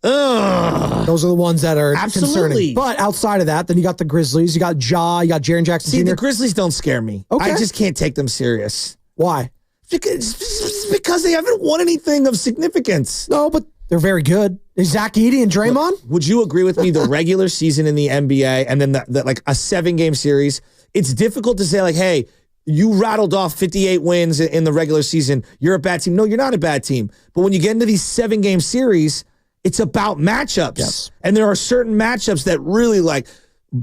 Those are the ones that are Absolutely. concerning. But outside of that, then you got the Grizzlies, you got Ja, you got Jaren Jackson See, Jr. the Grizzlies don't scare me. Okay. I just can't take them serious. Why? Because they haven't won anything of significance. No, but they're very good. Is Zach Edey and Draymond? Look, would you agree with me? The regular season in the NBA and then the like a 7-game series, it's difficult to say like, hey, you rattled off 58 wins in the regular season. You're a bad team. No, you're not a bad team. But when you get into these 7-game series, it's about matchups. Yes. And there are certain matchups that really like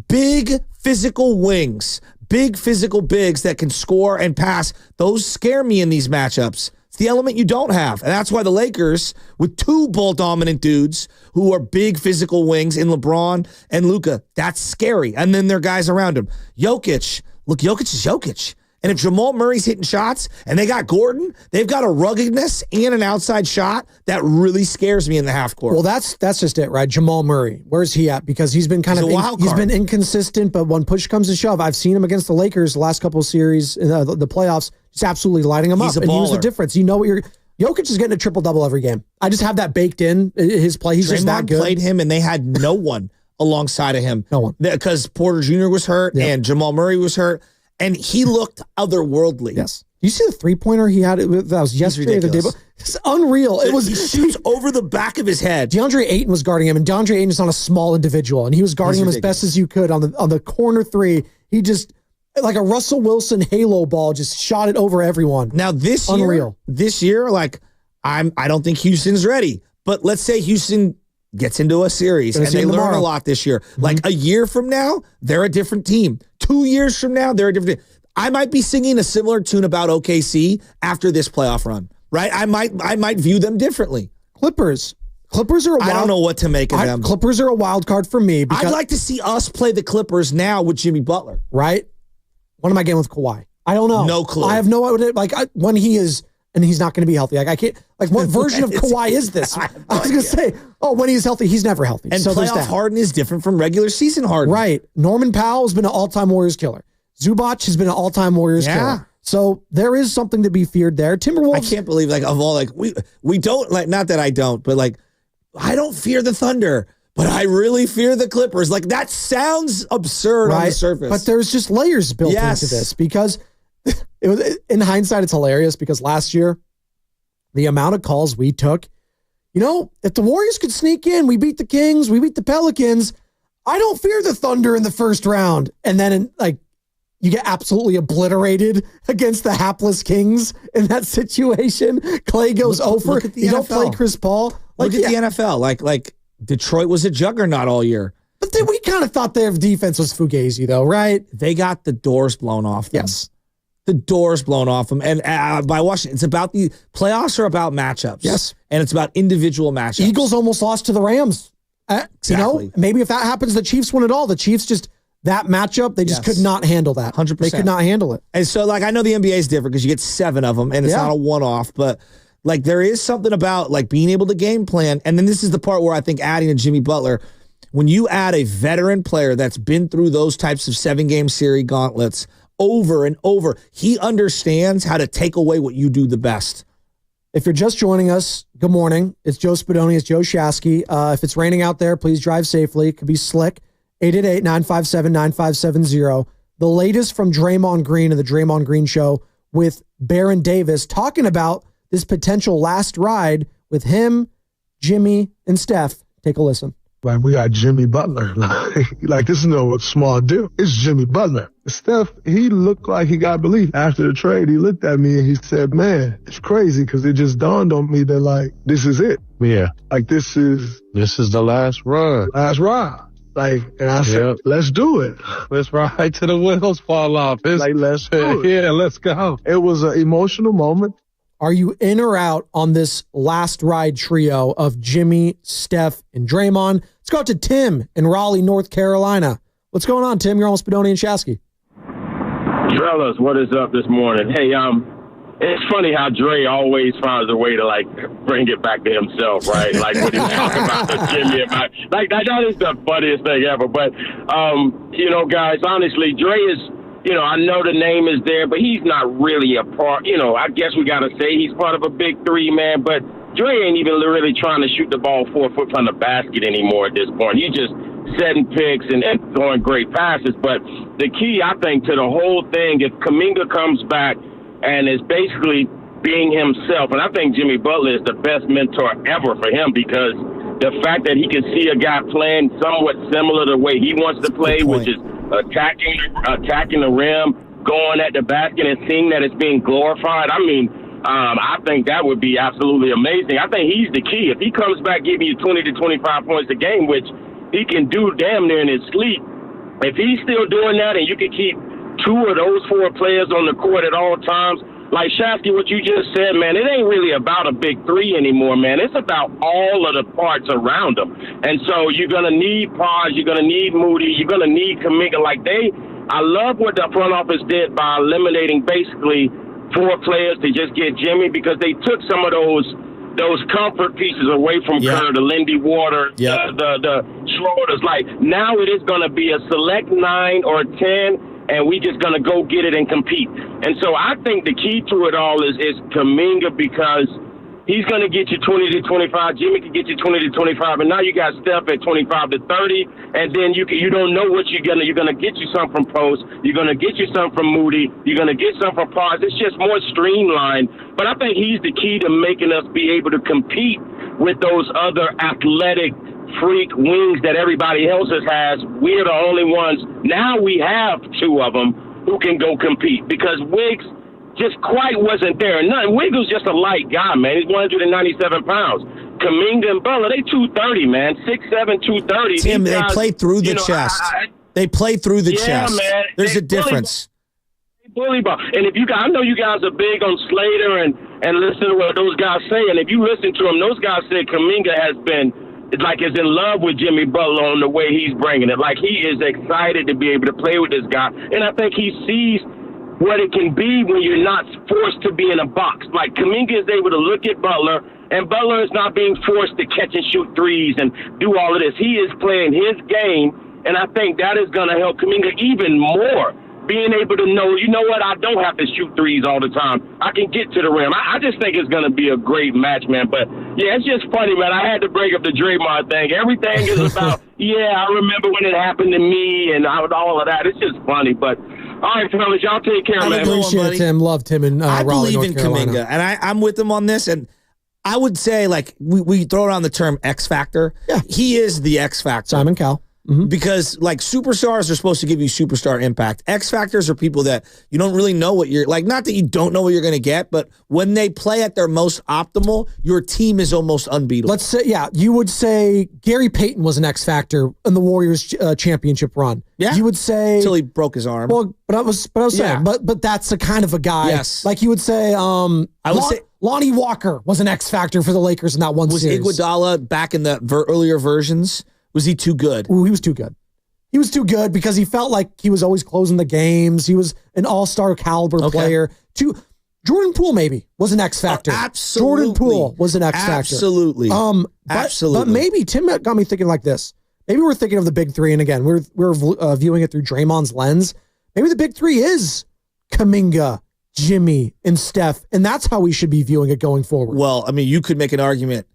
big physical wings, big physical bigs that can score and pass. Those scare me in these matchups. It's the element you don't have. And that's why the Lakers, with 2 ball-dominant dudes who are big physical wings in LeBron and Luka, that's scary. And then there are guys around him. Jokic. Look, Jokic is Jokic. And if Jamal Murray's hitting shots and they got Gordon, they've got a ruggedness and an outside shot that really scares me in the half court. Well, that's just it, right? Jamal Murray. Where's he at? Because he's been he's been inconsistent, but when push comes to shove, I've seen him against the Lakers the last couple of series, the playoffs, just absolutely lighting him up. He's a baller. And he was the difference. You know what Jokic is getting a triple-double every game. I just have that baked in his play. He's just that Draymond good. played him and they had no one alongside of him. No one. Because Porter Jr. was hurt and Jamal Murray was hurt. And he looked otherworldly. Yes. You see the 3-pointer he had? That was yesterday or the day before? It's unreal. He shoots over the back of his head. DeAndre Ayton was guarding him, and DeAndre Ayton is not a small individual, and he was guarding him as best as you could on the corner 3. He just, like a Russell Wilson halo ball, just shot it over everyone. Now this year, like I don't think Houston's ready. But let's say Houston gets into a series and they learn a lot this year. Mm-hmm. Like a year from now, they're a different team. 2 years from now, they're a different team. I might be singing a similar tune about OKC after this playoff run, right? I might view them differently. Clippers are I don't know what to make of them. Clippers are a wild card for me. Because, I'd like to see us play the Clippers now with Jimmy Butler. Right? What am I getting with Kawhi? I don't know. No clue. I have no idea. Like, when he is, and he's not going to be healthy. Like, I can't, like, what version of Kawhi is this? I was going to say, when he's healthy, he's never healthy. And so playoff Harden is different from regular season Harden. Right. Norman Powell has been an all-time Warriors killer. Zubac has been an all-time Warriors killer. So there is something to be feared there. Timberwolves. I can't believe, like, of all, like, we don't, like, not that I don't, but, like, I don't fear the Thunder, but I really fear the Clippers. Like, that sounds absurd on the surface. But there's just layers built into this because it was, in hindsight, it's hilarious because last year, the amount of calls we took, if the Warriors could sneak in, we beat the Kings, we beat the Pelicans, I don't fear the Thunder in the first round. And then, you get absolutely obliterated against the hapless Kings in that situation. Clay goes over. Look at the you NFL. don't play Chris Paul. Look at the NFL. Like Detroit was a juggernaut all year. But then we kind of thought their defense was fugazi, though, right? They got the doors blown off them. Yes. The doors blown off them. And by Washington, it's about the playoffs are about matchups. Yes. And it's about individual matchups. Eagles almost lost to the Rams. Exactly. You know, maybe if that happens, the Chiefs win it all. The Chiefs just, that matchup, they just could not handle that. 100%. They could not handle it. And so, like, I know the NBA is different because you get 7 of them and it's not a one-off, but like there is something about like being able to game plan. And then this is the part where I think adding a Jimmy Butler, when you add a veteran player that's been through those types of 7-game series gauntlets over and over, he understands how to take away what you do the best. If you're just joining us, good morning. It's Joe Spadoni. It's Joe Shasky. If it's raining out there, please drive safely. It could be slick. 888-957-9570. The latest from Draymond Green and the Draymond Green Show with Baron Davis talking about this potential last ride with him, Jimmy, and Steph. Take a listen. Like, we got Jimmy Butler. Like, this is no small deal. It's Jimmy Butler. Steph, he looked like he got belief. After the trade, he looked at me and he said, man, it's crazy because it just dawned on me that, like, this is it. Yeah. Like, this is the last run. Last ride. Like, and I said, let's do it. Let's ride till the wheels fall off. It's like, let's do it. Yeah, let's go. It was an emotional moment. Are you in or out on this last ride trio of Jimmy, Steph, and Draymond? Let's go out to Tim in Raleigh, North Carolina. What's going on, Tim? You're on Spadoni and Shasky. Fellas, what is up this morning? Hey, it's funny how Dre always finds a way to, like, bring it back to himself, right? Like, when he's talking about the Jimmy and like, that is the funniest thing ever. But, you know, guys, honestly, Dre is, you know, I know the name is there, but he's not really a part, you know, I guess we got to say he's part of a big three, man. But Dre ain't even really trying to shoot the ball 4 foot from the basket anymore at this point. He's just setting picks and throwing great passes. But the key, I think, to the whole thing, if Kuminga comes back and is basically being himself, and I think Jimmy Butler is the best mentor ever for him, because the fact that he can see a guy playing somewhat similar to the way he wants to play, which is attacking the rim, going at the basket, and seeing that it's being glorified. I mean, I think that would be absolutely amazing. I think he's the key. If he comes back giving you 20 to 25 points a game, which he can do damn near in his sleep, if he's still doing that and you can keep 2 of those 4 players on the court at all times, like Shasky, what you just said, man, it ain't really about a big three anymore, man. It's about all of the parts around them. And so you're going to need Paz, you're going to need Moody, you're going to need Kuminga. I love what the front office did by eliminating basically 4 players to just get Jimmy, because they took some of those comfort pieces away from Kerr, the Lindy Waters, the Schroeders. Like, now it is going to be a select 9 or 10, and we just going to go get it and compete. And so I think the key to it all is Kuminga, because he's going to get you 20 to 25. Jimmy can get you 20 to 25. And now you got Steph at 25 to 30. And then you don't know what you're going to get you some from Post. You're going to get you some from Moody. You're going to get some from Paz. It's just more streamlined. But I think he's the key to making us be able to compete with those other athletic freak wings that everybody else has. We're the only ones. Now we have 2 of them who can go compete, because Wiggs just quite wasn't there. Wiggs was just a light guy, man. He's 197 pounds. Kuminga and Butler, they 230, man. 6'7", 230. Tim, they play through the chest. They play through the chest. Man, there's a difference. Bully ball. And if you guys, I know you guys are big on Slater and listen to what those guys say. And if you listen to them, those guys said Kuminga is in love with Jimmy Butler on the way he's bringing it. Like, he is excited to be able to play with this guy. And I think he sees what it can be when you're not forced to be in a box. Like, Kuminga is able to look at Butler, and Butler is not being forced to catch and shoot threes and do all of this. He is playing his game, and I think that is going to help Kuminga even more, being able to know, you know what, I don't have to shoot threes all the time. I can get to the rim. I just think it's going to be a great match, man. But, yeah, it's just funny, man. I had to bring up the Draymond thing. Everything is about, I remember when it happened to me and all of that. It's just funny. But, all right, fellas, y'all take care, man. I appreciate it, Tim. Love Tim in I Raleigh, believe North in Carolina. Kuminga, and I'm with him on this. And I would say, like, we throw around the term X Factor. Yeah. He is the X Factor. Simon Cowell. Because like superstars are supposed to give you superstar impact. X factors are people that you don't really know what you're like. Not that you don't know what you're going to get, but when they play at their most optimal, your team is almost unbeatable. Let's say, you would say Gary Payton was an X factor in the Warriors championship run. Yeah, you would say until he broke his arm. Well, but I was saying, but that's the kind of a guy. Yes, like you would say. I would say Lonnie Walker was an X factor for the Lakers in that one series. Was Iguodala back in the earlier versions? Was he too good? Ooh, he was too good. He was too good because he felt like he was always closing the games. He was an all-star caliber player. Jordan Poole maybe was an X factor. Absolutely. Jordan Poole was an X factor. Absolutely. Absolutely. But maybe Tim got me thinking like this. Maybe we're thinking of the big three, and again, we're viewing it through Draymond's lens. Maybe the big three is Kuminga, Jimmy, and Steph, and that's how we should be viewing it going forward. Well, I mean, you could make an argument.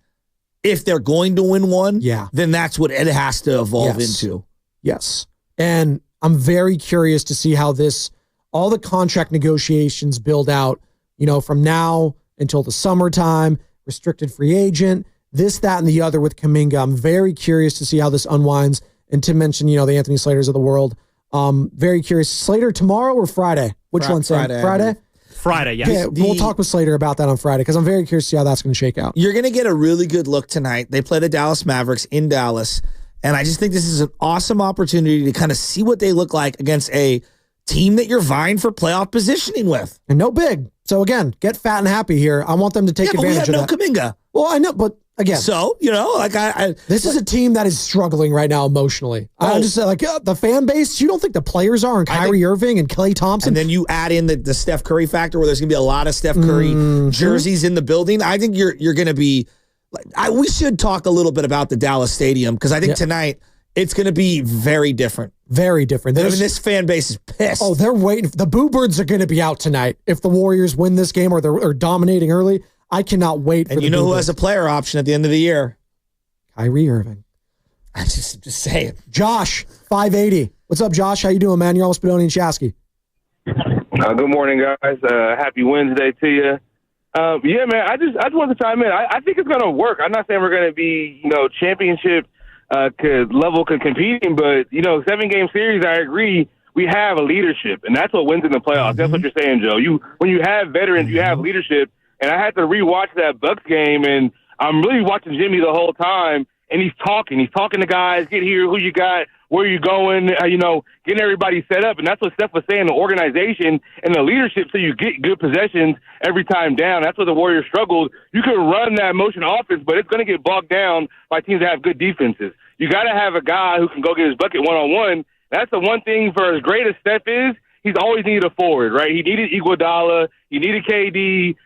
If they're going to win one, then that's what it has to evolve into. Yes. And I'm very curious to see how all the contract negotiations build out, from now until the summertime, restricted free agent, this, that, and the other with Kuminga. I'm very curious to see how this unwinds. And Tim mentioned, the Anthony Slaters of the world. Very curious. Slater tomorrow or Friday? Which one's Friday? Friday? Friday, yes. Yeah, we'll talk with Slater about that on Friday because I'm very curious to see how that's going to shake out. You're going to get a really good look tonight. They play the Dallas Mavericks in Dallas, and I just think this is an awesome opportunity to kind of see what they look like against a team that you're vying for playoff positioning with. And no big. So again, get fat and happy here. I want them to take advantage of that. But we have no Kuminga. Well, I know, but again. So, this is a team that is struggling right now emotionally. I just the fan base, you don't think the players are, and Kyrie Irving and Klay Thompson. And then you add in the Steph Curry factor where there's going to be a lot of Steph Curry jerseys in the building. I think you're going to be we should talk a little bit about the Dallas Stadium because I think tonight it's going to be very different. Very different. This fan base is pissed. Oh, they're waiting. The Boo Birds are going to be out tonight if the Warriors win this game or they're dominating early. I cannot wait. And you know who has a player option at the end of the year? Kyrie Irving. I just say Josh, 580. What's up, Josh? How you doing, man? You're all Spadoni and Shasky. Good morning, guys. Happy Wednesday to you. Yeah, man. I just wanted to chime in. I think it's going to work. I'm not saying we're going to be championship level competing, but 7-game series. I agree. We have a leadership, and that's what wins in the playoffs. That's what you're saying, Joe. When you have veterans, you have leadership. And I had to rewatch that Bucks game, and I'm really watching Jimmy the whole time, and he's talking. He's talking to guys, get here, who you got, where you going, getting everybody set up. And that's what Steph was saying, the organization and the leadership, so you get good possessions every time down. That's what the Warriors struggled. You can run that motion offense, but it's going to get bogged down by teams that have good defenses. You got to have a guy who can go get his bucket one-on-one. That's the one thing for as great as Steph is. He's always needed a forward, right? He needed Iguodala. He needed KD.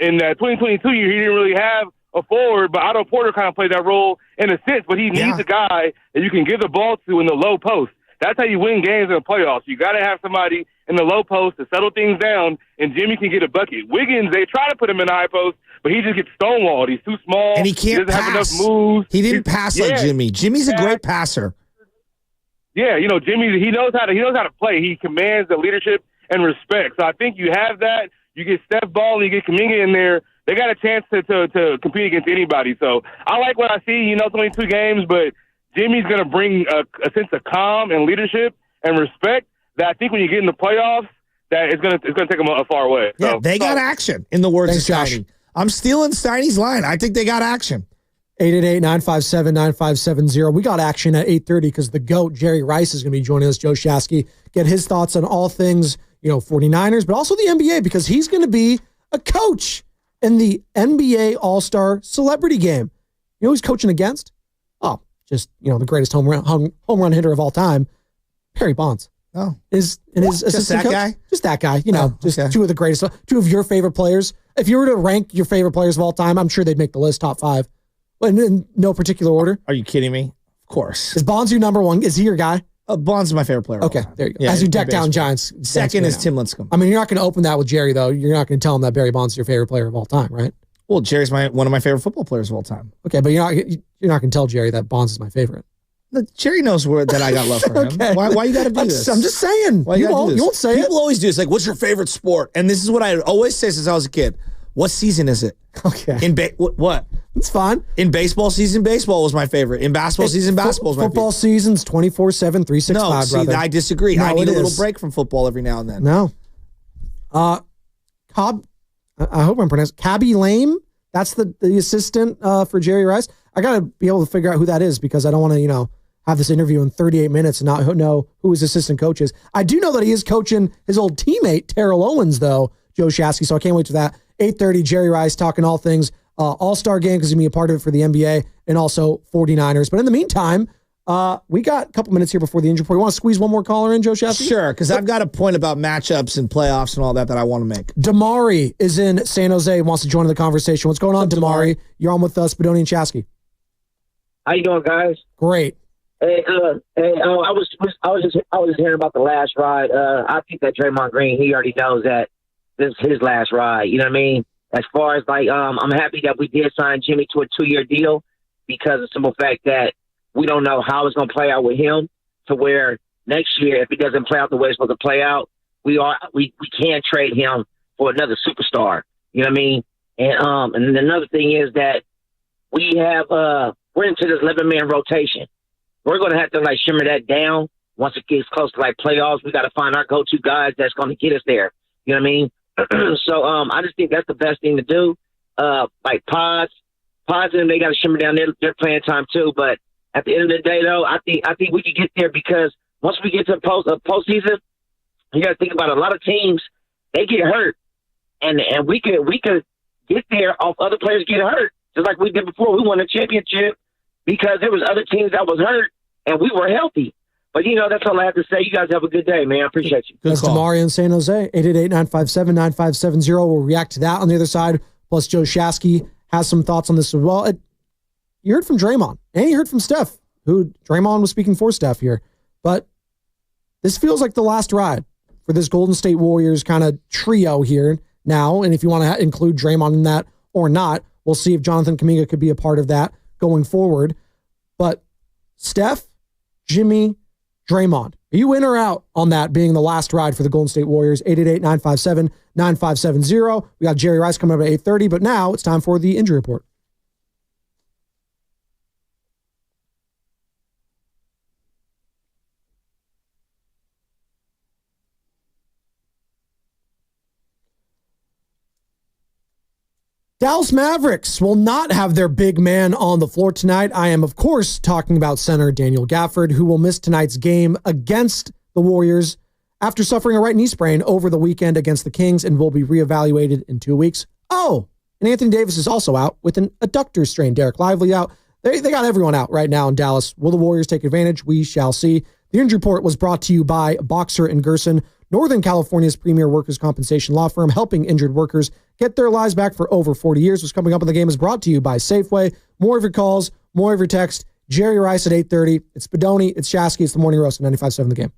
In that 2022 year, he didn't really have a forward, but Otto Porter kind of played that role in a sense. But he needs a guy that you can give the ball to in the low post. That's how you win games in the playoffs. You got to have somebody in the low post to settle things down, and Jimmy can get a bucket. Wiggins, they try to put him in the high post, but he just gets stonewalled. He's too small. And he can't doesn't have enough moves. He didn't pass like Jimmy. Jimmy's a great passer. Yeah, Jimmy, he knows how to play. He commands the leadership and respect. So I think you have that. You get Steph Ball and you get Kuminga in there. They got a chance to compete against anybody. So I like what I see. 22 games, but Jimmy's going to bring a sense of calm and leadership and respect that I think when you get in the playoffs, that it's going to take them a far way. Yeah, they got action. In the words of Steiny. I'm stealing Steiny's line. I think they got action. 888-957-9570. We got action at 8:30 because the GOAT, Jerry Rice, is going to be joining us, Joe Shasky, get his thoughts on all things, 49ers, but also the NBA because he's going to be a coach in the NBA All-Star Celebrity Game. You know who he's coaching against? Oh, just, the greatest home run hitter of all time, Barry Bonds. Oh. His assistant coach. Guy? Just that guy. Okay. Two of the greatest, two of your favorite players. If you were to rank your favorite players of all time, I'm sure they'd make the list top 5. In no particular order. Are you kidding me? Of course. Is Bonds your number one? Is he your guy? Bonds is my favorite player. Okay, there you go. As you deck down Giants. Second is Tim Lincecum. I mean, you're not going to open that with Jerry, though. You're not going to tell him that Barry Bonds is your favorite player of all time, right? Well, Jerry's one of my favorite football players of all time. Okay, but you're not going to tell Jerry that Bonds is my favorite. Jerry knows that I got love for him. Okay. Why you got to do this? I'm just saying. You won't say it. People always do. It's like, what's your favorite sport? And this is what I always say since I was a kid. What season is it? Okay. What? It's fine. In baseball season, baseball was my favorite. In basketball season, basketball was my football favorite. season's 24/7, 365. No, see, brother. I disagree. No, I need a it little is. break from football every now and then. No. Cobb, I hope I'm pronouncing Cabby Lame. That's the assistant for Jerry Rice. I got to be able to figure out who that is because I don't want to, have this interview in 38 minutes and not know who his assistant coach is. I do know that he is coaching his old teammate, Terrell Owens, though, Joe Shasky, so I can't wait for that. 8:30, Jerry Rice talking all things All-Star game because he's going to be a part of it for the NBA and also 49ers. But in the meantime, we got a couple minutes here before the injury report. You want to squeeze one more caller in, Joe Shasky? Sure, because I've got a point about matchups and playoffs and all that I want to make. Damari is in San Jose, wants to join the conversation. What's going on, Damari? You're on with us, Spadoni and Shasky. How you doing, guys? Great. Hey, I was just hearing about the last ride. I think that Draymond Green, he already knows that this is his last ride. You know what I mean? As far as I'm happy that we did sign Jimmy to a 2-year deal because of the simple fact that we don't know how it's going to play out with him. To where next year, if it doesn't play out the way it's supposed to play out, we can't trade him for another superstar. You know what I mean? And another thing is that we're into this 11-man rotation. We're going to have to simmer that down once it gets close to playoffs. We got to find our go-to guys that's going to get us there. You know what I mean? So I just think that's the best thing to do. Pods and they got to shimmer down their playing time too. But at the end of the day, though, I think we could get there because once we get to postseason, you got to think about a lot of teams. They get hurt, and we could get there off other players getting hurt, just like we did before. We won a championship because there was other teams that was hurt and we were healthy. But, that's all I have to say. You guys have a good day, man. I appreciate you. That's Damari in San Jose. 888-957-9570. We'll react to that on the other side. Plus, Joe Shasky has some thoughts on this as well. You heard from Draymond, and you heard from Steph, who Draymond was speaking for Steph here. But this feels like the last ride for this Golden State Warriors kind of trio here now. And if you want to include Draymond in that or not, we'll see if Jonathan Kuminga could be a part of that going forward. But Steph, Jimmy, Draymond, are you in or out on that being the last ride for the Golden State Warriors? 888-957-9570. We got Jerry Rice coming up at 8:30, but now it's time for the injury report. Dallas Mavericks will not have their big man on the floor tonight. I am, of course, talking about center Daniel Gafford, who will miss tonight's game against the Warriors after suffering a right knee sprain over the weekend against the Kings and will be reevaluated in 2 weeks. Oh, and Anthony Davis is also out with an adductor strain. Derek Lively out. They got everyone out right now in Dallas. Will the Warriors take advantage? We shall see. The injury report was brought to you by Boxer & Gerson, Northern California's premier workers' compensation law firm, helping injured workers get their lives back for over 40 years. What's coming up in the game is brought to you by Safeway. More of your calls, more of your text. Jerry Rice at 8:30. It's Spadoni, it's Shasky, it's the Morning Roast at 95.7 The Game.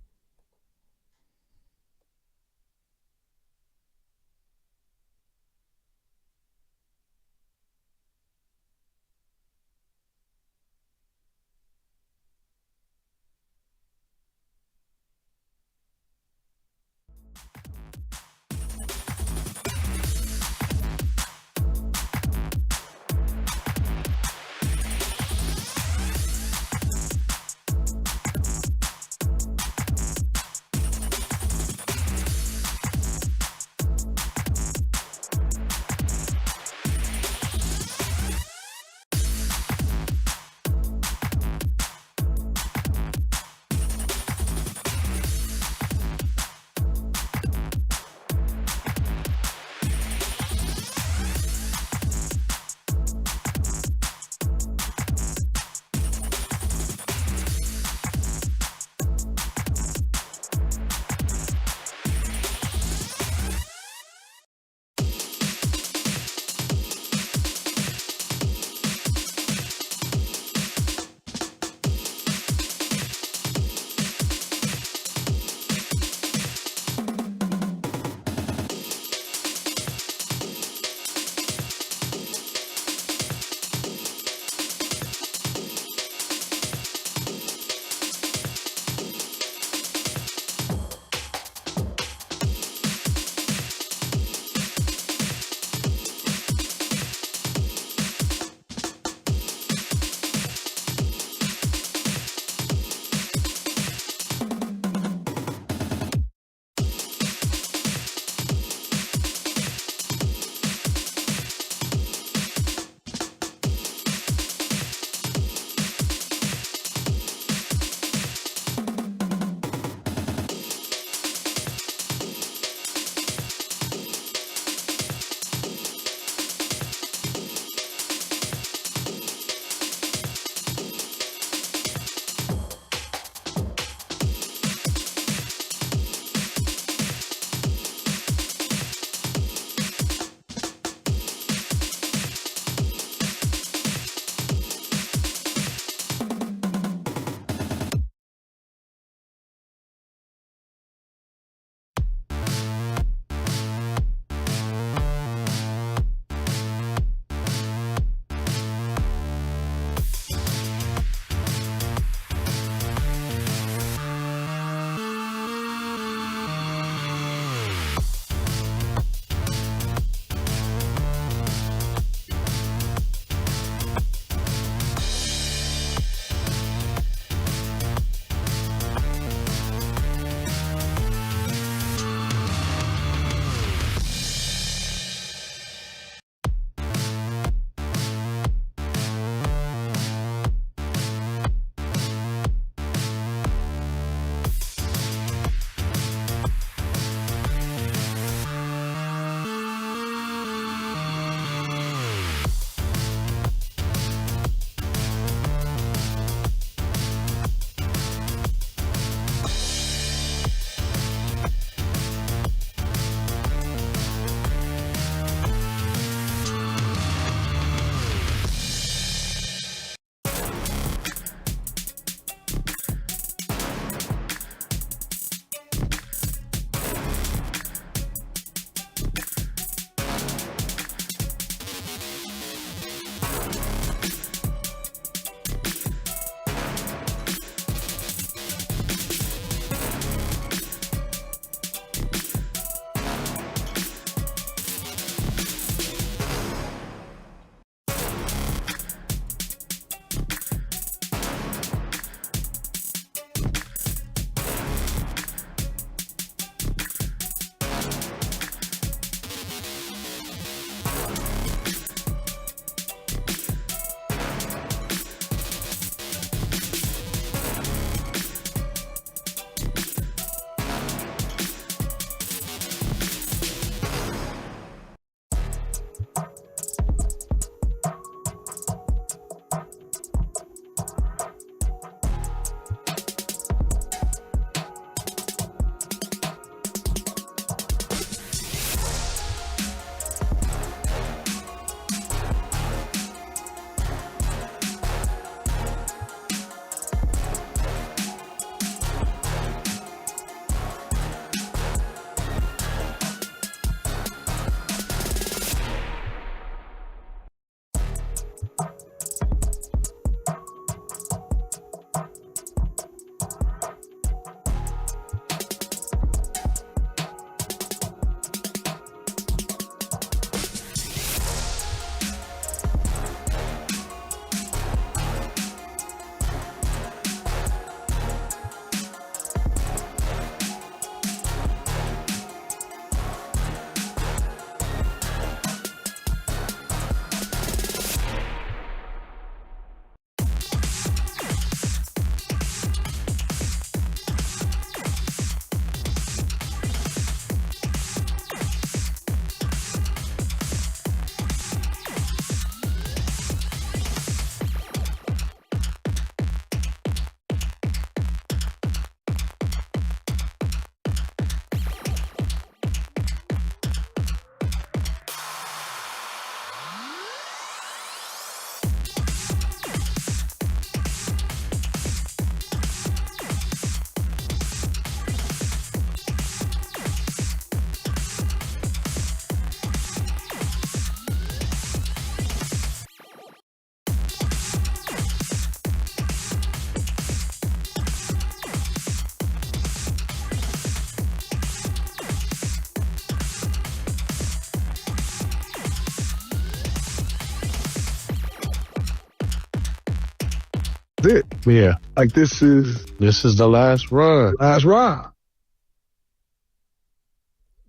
it. Yeah. Like this is the last run. Last ride.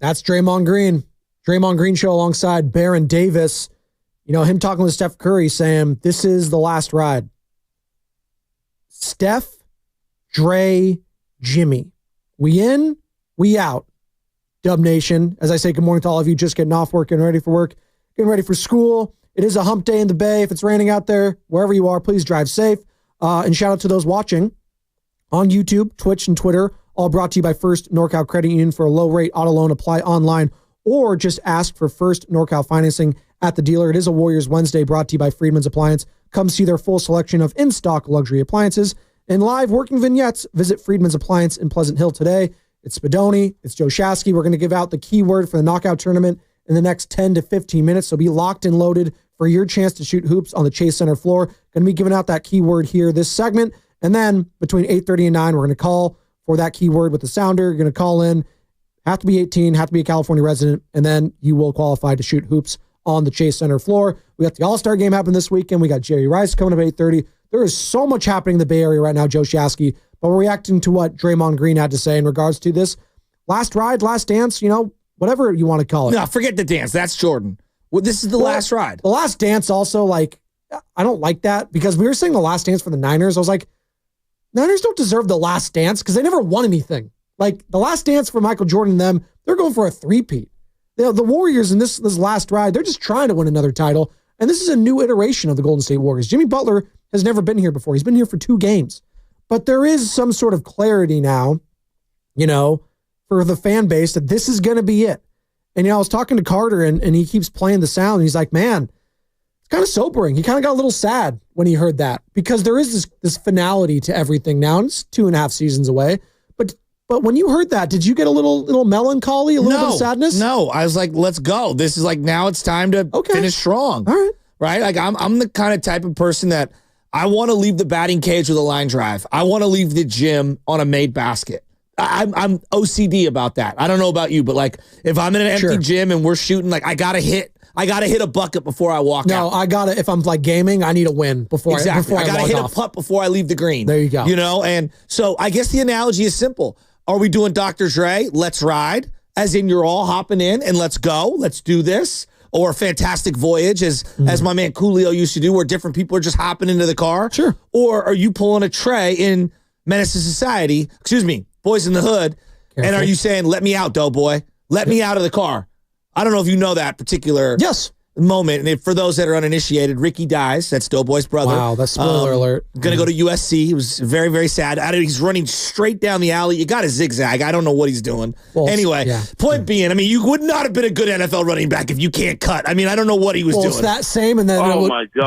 That's Draymond Green. Draymond Green show alongside Baron Davis. You know, him talking with Steph Curry saying, this is the last ride. Steph, Dre, Jimmy. We in, we out. Dub Nation. As I say, good morning to all of you just getting off work, getting ready for work, getting ready for school. It is a hump day in the Bay. If it's raining out there, wherever you are, please drive safe. And shout out to those watching on YouTube, Twitch, and Twitter, all brought to you by First NorCal Credit Union. For a low rate auto loan, apply online or just ask for First NorCal financing at the dealer. It is a Warriors Wednesday brought to you by Friedman's Appliance. Come see their full selection of in-stock luxury appliances and live working vignettes. Visit Friedman's Appliance in Pleasant Hill today. It's Spadoni. It's Joe Shasky. We're going to give out the keyword for the knockout tournament in the next 10 to 15 minutes. So be locked and loaded for your chance to shoot hoops on the Chase Center floor. Going to be giving out that keyword here this segment. And then between 8:30 and 9, we're going to call for that keyword with the sounder. You're going to call in, have to be 18, have to be a California resident, and then you will qualify to shoot hoops on the Chase Center floor. We got the All-Star game happening this weekend. We got Jerry Rice coming up at 8:30. There is so much happening in the Bay Area right now, Joe Shasky, but we're reacting to what Draymond Green had to say in regards to this last ride, last dance, you know, whatever you want to call it. No, forget the dance. That's Jordan. Well, this is the last ride. The last dance also, like, I don't like that because we were saying the last dance for the Niners. I was like, Niners don't deserve the last dance because they never won anything. Like, the last dance for Michael Jordan and them, they're going for a three-peat. The Warriors in this last ride, they're just trying to win another title. And this is a new iteration of the Golden State Warriors. Jimmy Butler has never been here before. He's been here for 2 games. But there is some sort of clarity now, you know, for the fan base that this is going to be it. And, you know, I was talking to Carter and he keeps playing the sound. And he's like, man, it's kind of sobering. He kind of got a little sad when he heard that because there is this finality to everything now. And it's 2.5 seasons away. But when you heard that, did you get a little melancholy, a little bit of sadness? No, I was like, let's go. This is like, now it's time to finish strong. All right. Right? Like, I'm the kind of type of person that I want to leave the batting cage with a line drive. I want to leave the gym on a made basket. I'm OCD about that. I don't know about you, but like, if I'm in an empty gym and we're shooting, like, I gotta hit a bucket before I walk out. No, if I'm like gaming, I need a win before I gotta hit a putt before I leave the green. There you go. You know, and so I guess the analogy is simple. Are we doing Dr. Dre? Let's ride. As in, you're all hopping in and let's go. Let's do this. Or Fantastic Voyage, as my man Coolio used to do, where different people are just hopping into the car. Sure. Or are you pulling a Trey in Menace to Society? Excuse me, Boys in the Hood. Careful. And are you saying, let me out, doughboy? Let me out of the car. I don't know if you know that particular moment. And for those that are uninitiated, Ricky dies. That's Doughboy's brother. Wow, that's spoiler alert. Going to go to USC. It was very, very sad. He's running straight down the alley. You got to zigzag. I don't know what he's doing. Well, anyway, point being, I mean, you would not have been a good NFL running back if you can't cut. I mean, I don't know what he was doing. It's that same, and then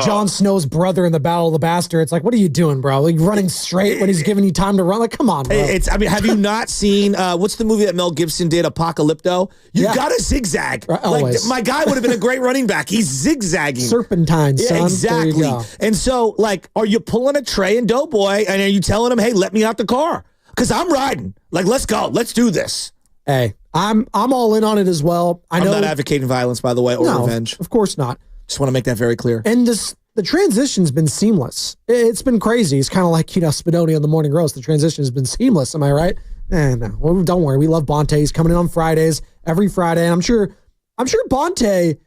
Jon Snow's brother in the Battle of the Bastards. Like, what are you doing, bro? Like, running straight when he's giving you time to run? Like, come on, bro. I mean, have you not seen, what's the movie that Mel Gibson did, Apocalypto? You got to zigzag. Always. Like, my guy would have been a great running back. He's zigzagging. Serpentine, son. Yeah, exactly. And so, like, are you pulling a Trey and Doughboy, and are you telling him, hey, let me out the car? Because I'm riding. Like, let's go. Let's do this. Hey, I'm all in on it as well. I'm not advocating violence, by the way, or revenge. Of course not. Just want to make that very clear. And the transition's been seamless. It's been crazy. It's kind of like, you know, Spadoni on the Morning Roast. The transition has been seamless. Am I right? No. Well, don't worry. We love Bonte. He's coming in on Fridays, every Friday. And I'm sure Bonte,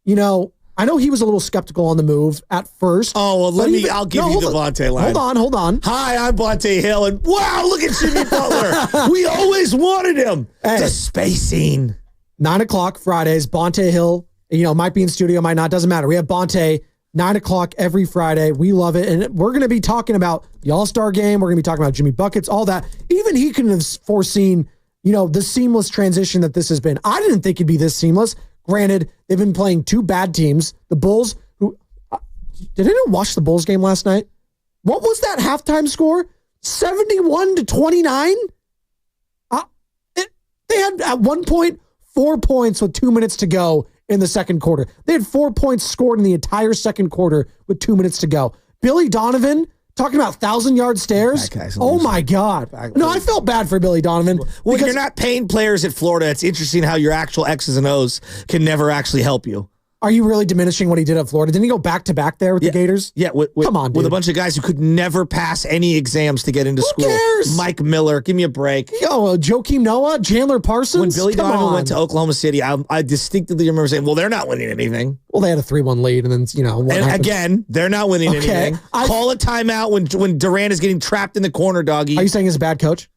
you know, I know he was a little skeptical on the move at first. Oh, well, I'll give you the Bonte line. Hold on. Hi, I'm Bonte Hill, and wow, look at Jimmy Butler. We always wanted him. Hey, the spacing. 9 o'clock Fridays, Bonte Hill, you know, might be in studio, might not, doesn't matter. We have Bonte, 9 o'clock every Friday. We love it. And we're going to be talking about the All-Star game. We're going to be talking about Jimmy Buckets, all that. Even he couldn't have foreseen, you know, the seamless transition that this has been. I didn't think it'd be this seamless. Granted, they've been playing 2 bad teams. The Bulls, who did anyone watch the Bulls game last night? What was that halftime score? 71-29? They had at one point 4 points with 2 minutes to go in the second quarter. They had 4 points scored in the entire second quarter with 2 minutes to go. Billy Donovan talking about 1,000-yard stairs. Oh my God! No, I felt bad for Billy Donovan. Well, you're not paying players at Florida. It's interesting how your actual X's and O's can never actually help you. Are you really diminishing what he did at Florida? Didn't he go back-to-back there with the Gators? Yeah, come on, dude. With a bunch of guys who could never pass any exams to get into school. Who cares? Mike Miller, give me a break. Yo, Joakim Noah, Chandler Parsons. When Billy Donovan went to Oklahoma City, I distinctly remember saying, well, they're not winning anything. Well, they had a 3-1 lead, and then, and again, they're not winning anything. Call a timeout when Durant is getting trapped in the corner, doggy. Are you saying he's a bad coach?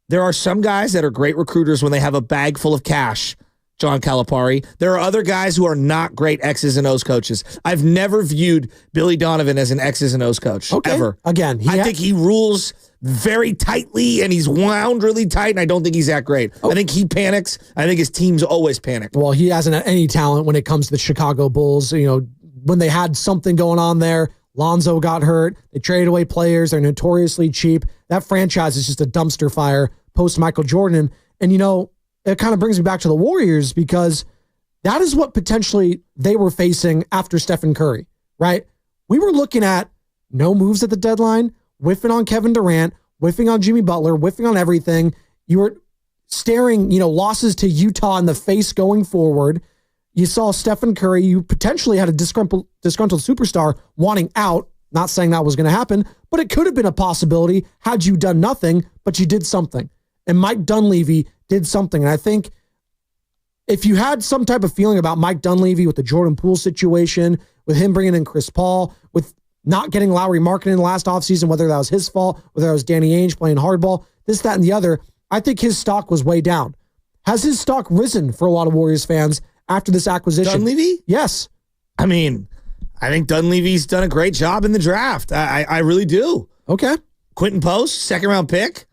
There are some guys that are great recruiters when they have a bag full of cash. John Calipari. There are other guys who are not great X's and O's coaches. I've never viewed Billy Donovan as an X's and O's coach, ever. Again, I think he rules very tightly, and he's wound really tight, and I don't think he's that great. I think he panics. I think his teams always panic. Well, he hasn't had any talent when it comes to the Chicago Bulls. When they had something going on there, Lonzo got hurt. They traded away players. They're notoriously cheap. That franchise is just a dumpster fire post Michael Jordan. And, it kind of brings me back to the Warriors because that is what potentially they were facing after Stephen Curry, right? We were looking at no moves at the deadline, whiffing on Kevin Durant, whiffing on Jimmy Butler, whiffing on everything. You were staring, losses to Utah in the face going forward. You saw Stephen Curry. You potentially had a disgruntled superstar wanting out. Not saying that was going to happen, but it could have been a possibility had you done nothing, but you did something. And Mike Dunleavy did something. And I think if you had some type of feeling about Mike Dunleavy with the Jordan Poole situation, with him bringing in Chris Paul, with not getting Lowry Markkanen in the last offseason, whether that was his fault, whether that was Danny Ainge playing hardball, this, that, and the other, I think his stock was way down. Has his stock risen for a lot of Warriors fans after this acquisition? Dunleavy? Yes. I think Dunleavy's done a great job in the draft. I really do. Okay. Quentin Post, second-round pick.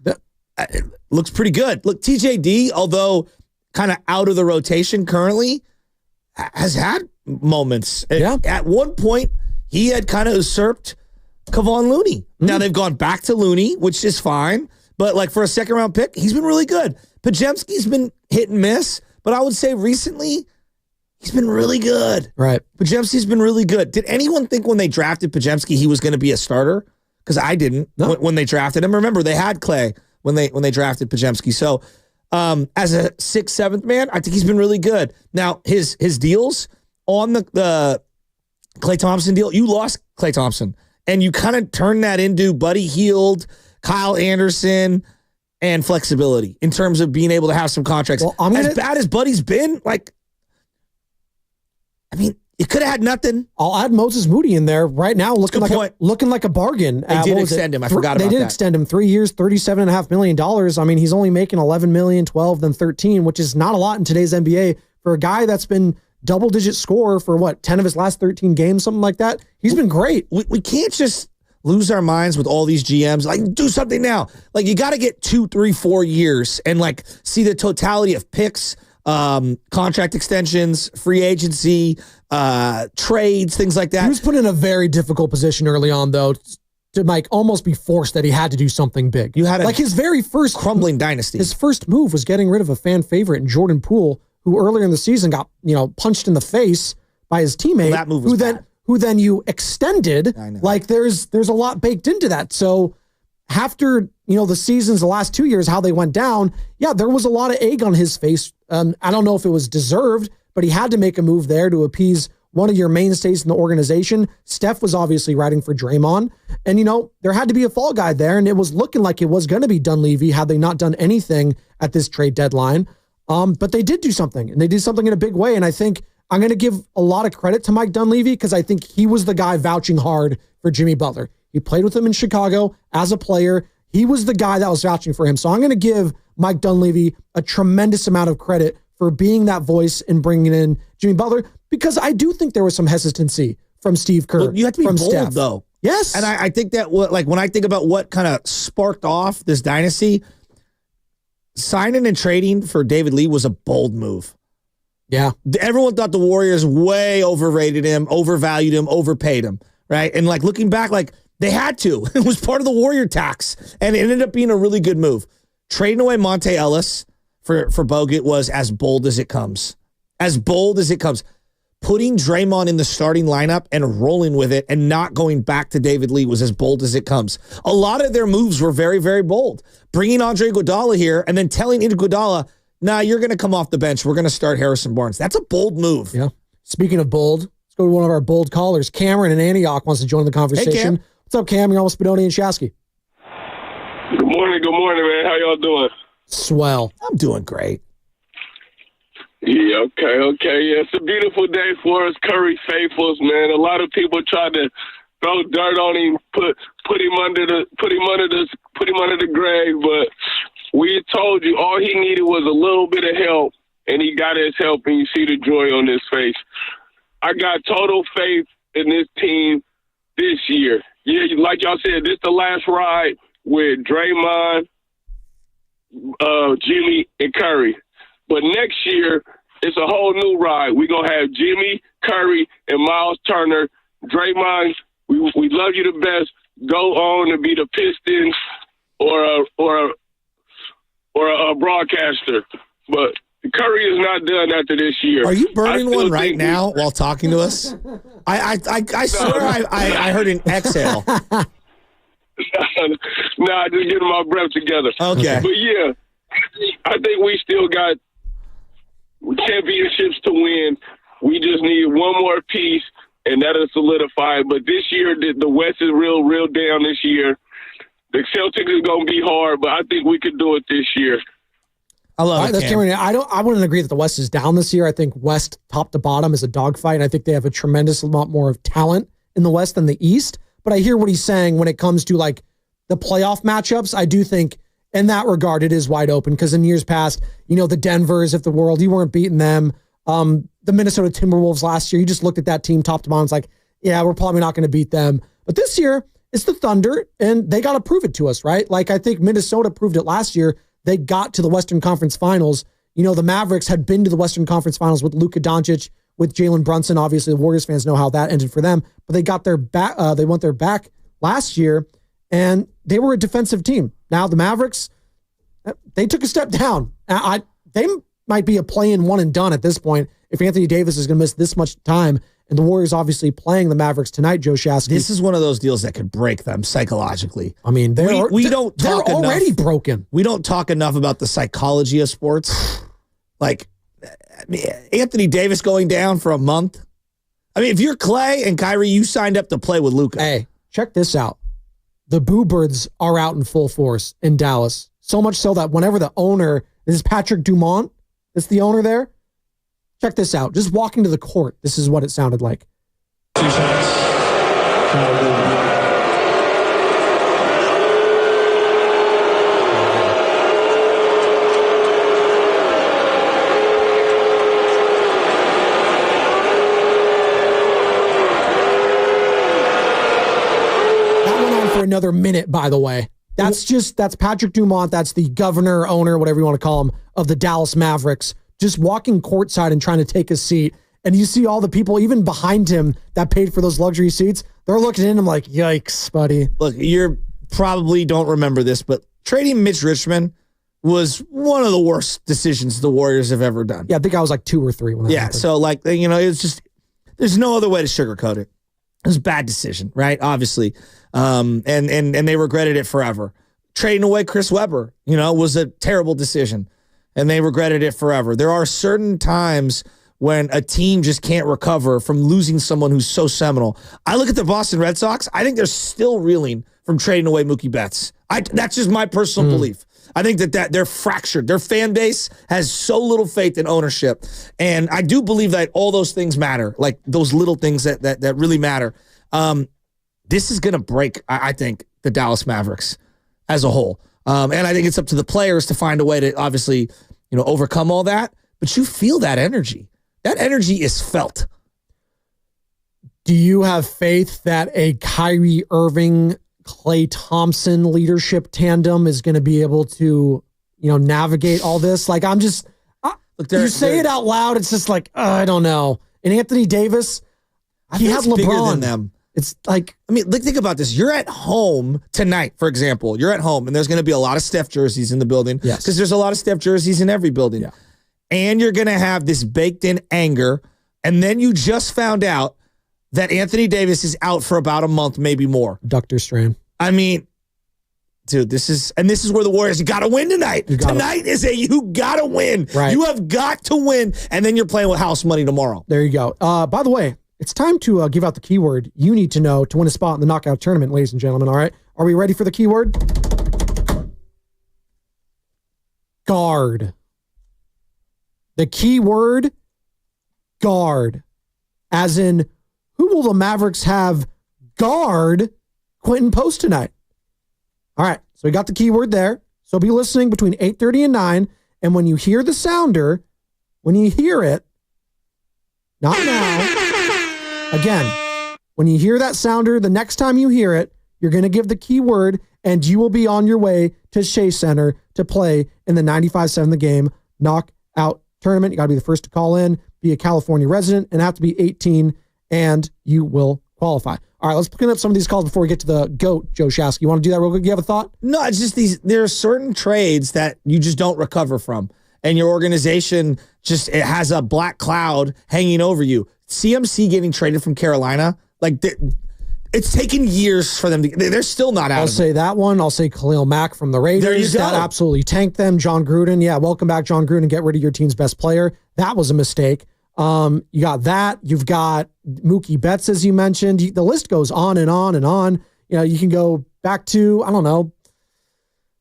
Looks pretty good. Look, TJD, although kind of out of the rotation currently, has had moments. Yeah. At one point, he had kind of usurped Kevon Looney. Now they've gone back to Looney, which is fine. But for a second-round pick, he's been really good. Pajemski's been hit and miss, but I would say recently, he's been really good. Right. Pajemski's been really good. Did anyone think when they drafted Pajemski he was going to be a starter? Because I didn't when they drafted him. Remember, they had Clay when they drafted Pajemski. So as a 6th, 7th man, I think he's been really good. Now, his deals on the Klay Thompson deal, you lost Klay Thompson, and you kind of turned that into Buddy Hield, Kyle Anderson, and flexibility in terms of being able to have some contracts. Well, as bad as Buddy's been, you could have had nothing. I'll add Moses Moody in there right now, looking like a bargain. They did extend him. I forgot about that. They did extend him 3 years, $37.5 million. He's only making $11 million, 12, then 13, which is not a lot in today's NBA for a guy that's been double-digit scorer for 10 of his last 13 games, something like that. He's been great. We can't just lose our minds with all these GMs. Do something now. You got to get 2, 3, 4 years and see the totality of picks, contract extensions, free agency, trades, things like that. He was put in a very difficult position early on, though, to almost be forced that he had to do something big. You had his very first crumbling dynasty. His first move was getting rid of a fan favorite in Jordan Poole, who earlier in the season got punched in the face by his teammate. Well, that move was bad. Who then you extended. There's a lot baked into that. So after the seasons, the last 2 years, how they went down, there was a lot of egg on his face. I don't know if it was deserved, but he had to make a move there to appease one of your mainstays in the organization. Steph was obviously riding for Draymond, and there had to be a fall guy there, and it was looking like it was going to be Dunleavy had they not done anything at this trade deadline. But they did do something, and they did something in a big way. And I think I'm going to give a lot of credit to Mike Dunleavy because I think he was the guy vouching hard for Jimmy Butler. He played with him in Chicago as a player. He was the guy that was vouching for him. So I'm going to give Mike Dunleavy a tremendous amount of credit for being that voice and bringing in Jimmy Butler, because I do think there was some hesitancy from Steve Kerr. Well, you have to be bold, Steph. though. Yes. And I think that when I think about what kind of sparked off this dynasty, signing and trading for David Lee was a bold move. Yeah. Everyone thought the Warriors way overrated him, overvalued him, overpaid him, right? And looking back, they had to. It was part of the Warrior tax, and it ended up being a really good move. Trading away Monte Ellis for Bogut was as bold as it comes. As bold as it comes. Putting Draymond in the starting lineup and rolling with it and not going back to David Lee was as bold as it comes. A lot of their moves were very, very bold. Bringing Andre Iguodala here and then telling Iguodala, nah, you're going to come off the bench. We're going to start Harrison Barnes. That's a bold move. Yeah. Speaking of bold, let's go to one of our bold callers. Cameron in Antioch wants to join the conversation. Hey, Cam. What's up, Cam? You're almost Spadoni and Shasky. Good morning, man. How y'all doing? Swell. I'm doing great. Yeah, okay. Yeah, it's a beautiful day for us, Curry faithfuls, man. A lot of people try to throw dirt on him, put him under the grave, but we told you all he needed was a little bit of help, and he got his help, and you see the joy on his face. I got total faith in this team this year. Yeah, like y'all said, this is the last ride with Draymond, Jimmy, and Curry. But next year, it's a whole new ride. We're going to have Jimmy, Curry, and Miles Turner. Draymond, we love you the best. Go on to be the Pistons or a broadcaster. But Curry is not done after this year. Are you burning one right now while talking to us? I swear I heard an exhale. Nah, just getting my breath together. Okay. But yeah, I think we still got championships to win. We just need one more piece, and that'll solidify it. But this year, the West is real down this year. The Celtics is going to be hard, but I think we could do it this year. I love it, Cam. I wouldn't agree that the West is down this year. I think West top to bottom is a dogfight, and I think they have a tremendous amount more of talent in the West than the East. But I hear what he's saying when it comes to like the playoff matchups. I do think in that regard, it is wide open because in years past, the Denvers of the world, you weren't beating them. The Minnesota Timberwolves last year, you just looked at that team top to bottom. It's like, yeah, we're probably not going to beat them. But this year, it's the Thunder, and they got to prove it to us, right? Like I think Minnesota proved it last year. They got to the Western Conference Finals. The Mavericks had been to the Western Conference Finals with Luka Doncic, with Jalen Brunson. Obviously, the Warriors fans know how that ended for them. But they got their back. They went their back last year, and they were a defensive team. Now the Mavericks, they took a step down. They might be a play-in one and done at this point if Anthony Davis is going to miss this much time. And the Warriors obviously playing the Mavericks tonight, Joe Shasky. This is one of those deals that could break them psychologically. I mean, they're already broken. We don't talk enough about the psychology of sports. Like, Anthony Davis going down for a month. I mean, if you're Clay and Kyrie, you signed up to play with Luka. Hey, check this out. The Boo Birds are out in full force in Dallas. So much so that whenever the owner, this is Patrick Dumont, that's the owner there. Check this out. Just walking to the court, this is what it sounded like. 2 shots. Another minute, by the way. That's Patrick Dumont. That's the governor, owner, whatever you want to call him, of the Dallas Mavericks, just walking courtside and trying to take a seat. And you see all the people, even behind him, that paid for those luxury seats. They're looking at him like, yikes, buddy. Look, you probably don't remember this, but trading Mitch Richmond was one of the worst decisions the Warriors have ever done. Yeah, I think I was like 2 or 3 when that happened. So it's just, there's no other way to sugarcoat it. It was a bad decision, right? Obviously. And they regretted it forever. Trading away Chris Webber, was a terrible decision, and they regretted it forever. There are certain times when a team just can't recover from losing someone who's so seminal. I look at the Boston Red Sox. I think they're still reeling from trading away Mookie Betts. That's just my personal belief. I think that they're fractured. Their fan base has so little faith in ownership. And I do believe that all those things matter, like those little things that really matter. This is going to break, I think, the Dallas Mavericks as a whole. And I think it's up to the players to find a way to obviously, overcome all that. But you feel that energy. That energy is felt. Do you have faith that a Kyrie Irving, Klay Thompson leadership tandem is going to be able to, navigate all this? Like, I'm just, you say it out loud, it's just like, I don't know. And Anthony Davis, he had LeBron. Bigger than them. It's like, think about this. You're at home tonight, for example. You're at home, and there's going to be a lot of Steph jerseys in the building. Yes. Because there's a lot of Steph jerseys in every building. Yeah. And you're going to have this baked-in anger, and then you just found out that Anthony Davis is out for about a month, maybe more. Ductor strain. I mean, dude, this is where the Warriors, you got to win tonight. Tonight is you got to win. Right. You have got to win, and then you're playing with house money tomorrow. There you go. By the way, it's time to give out the keyword you need to know to win a spot in the knockout tournament, ladies and gentlemen. All right. Are we ready for the keyword? Guard. The keyword, guard. As in, who will the Mavericks have guard Quentin Post tonight? All right. So we got the keyword there. So be listening between 8:30 and 9. And when you hear the sounder, when you hear it, not now, again, when you hear that sounder, the next time you hear it, you're going to give the keyword and you will be on your way to Shea Center to play in the 95-7 the game knockout tournament. You got to be the first to call in, be a California resident, and have to be 18, and you will qualify. All right, let's pick up some of these calls before we get to the GOAT, Joe Shasky. You want to do that real quick? You have a thought? No, it's just there are certain trades that you just don't recover from, and your organization it has a black cloud hanging over you. CMC getting traded from Carolina, it's taken years for them to. They're still not out. I'll say that one. I'll say Khalil Mack from the Raiders. There you go. That absolutely tanked them. John Gruden. Yeah, welcome back, John Gruden. Get rid of your team's best player. That was a mistake. You got that. You've got Mookie Betts, as you mentioned. The list goes on and on and on. You know, you can go back to, I don't know,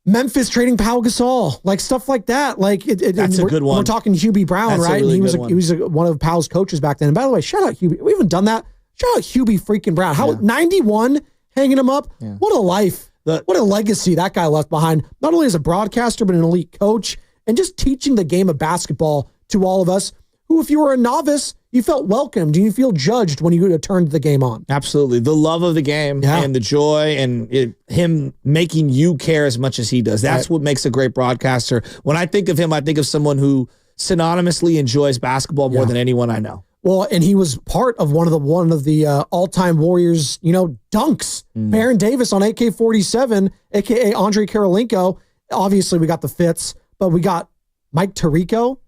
Memphis trading Pau Gasol, stuff like that. That's a good one. We're talking Hubie Brown, That's right? Really he was one of Pau's coaches back then. And by the way, shout out Hubie. We haven't done that. Shout out Hubie freaking Brown. How 91 hanging him up? Yeah. What a life. What a legacy that guy left behind. Not only as a broadcaster, but an elite coach, and just teaching the game of basketball to all of us who, if you were a novice, you felt welcomed and you feel judged when you turned the game on. Absolutely. The love of the game and the joy and him making you care as much as he does. That's what makes a great broadcaster. When I think of him, I think of someone who synonymously enjoys basketball more than anyone I know. Well, and he was part of one of the all-time Warriors, dunks. Baron Davis on AK-47, a.k.a. Andre Karolinko. Obviously, we got the Fitz, but we got Mike Tirico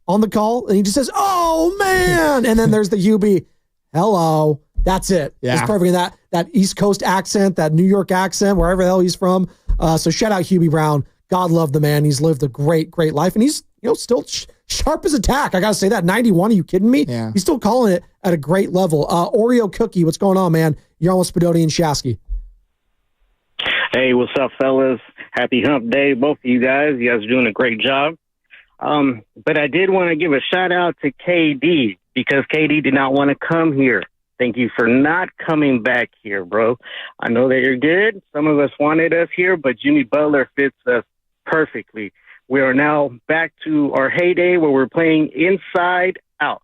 on the call, and he just says, "Oh, man!" And then there's the Hubie, "Hello." That's it. Yeah. It's perfect. That East Coast accent, that New York accent, wherever the hell he's from. So shout out Hubie Brown. God love the man. He's lived a great, great life, and he's still sharp as a tack. I got to say that. 91, are you kidding me? Yeah. He's still calling it at a great level. Oreo Cookie, what's going on, man? You're on with Spadoni and Shasky. Hey, what's up, fellas? Happy hump day, both of you guys. You guys are doing a great job. But I did want to give a shout out to KD because KD did not want to come here. Thank you for not coming back here, bro. I know that you're good. Some of us wanted us here, but Jimmy Butler fits us perfectly. We are now back to our heyday where we're playing inside out.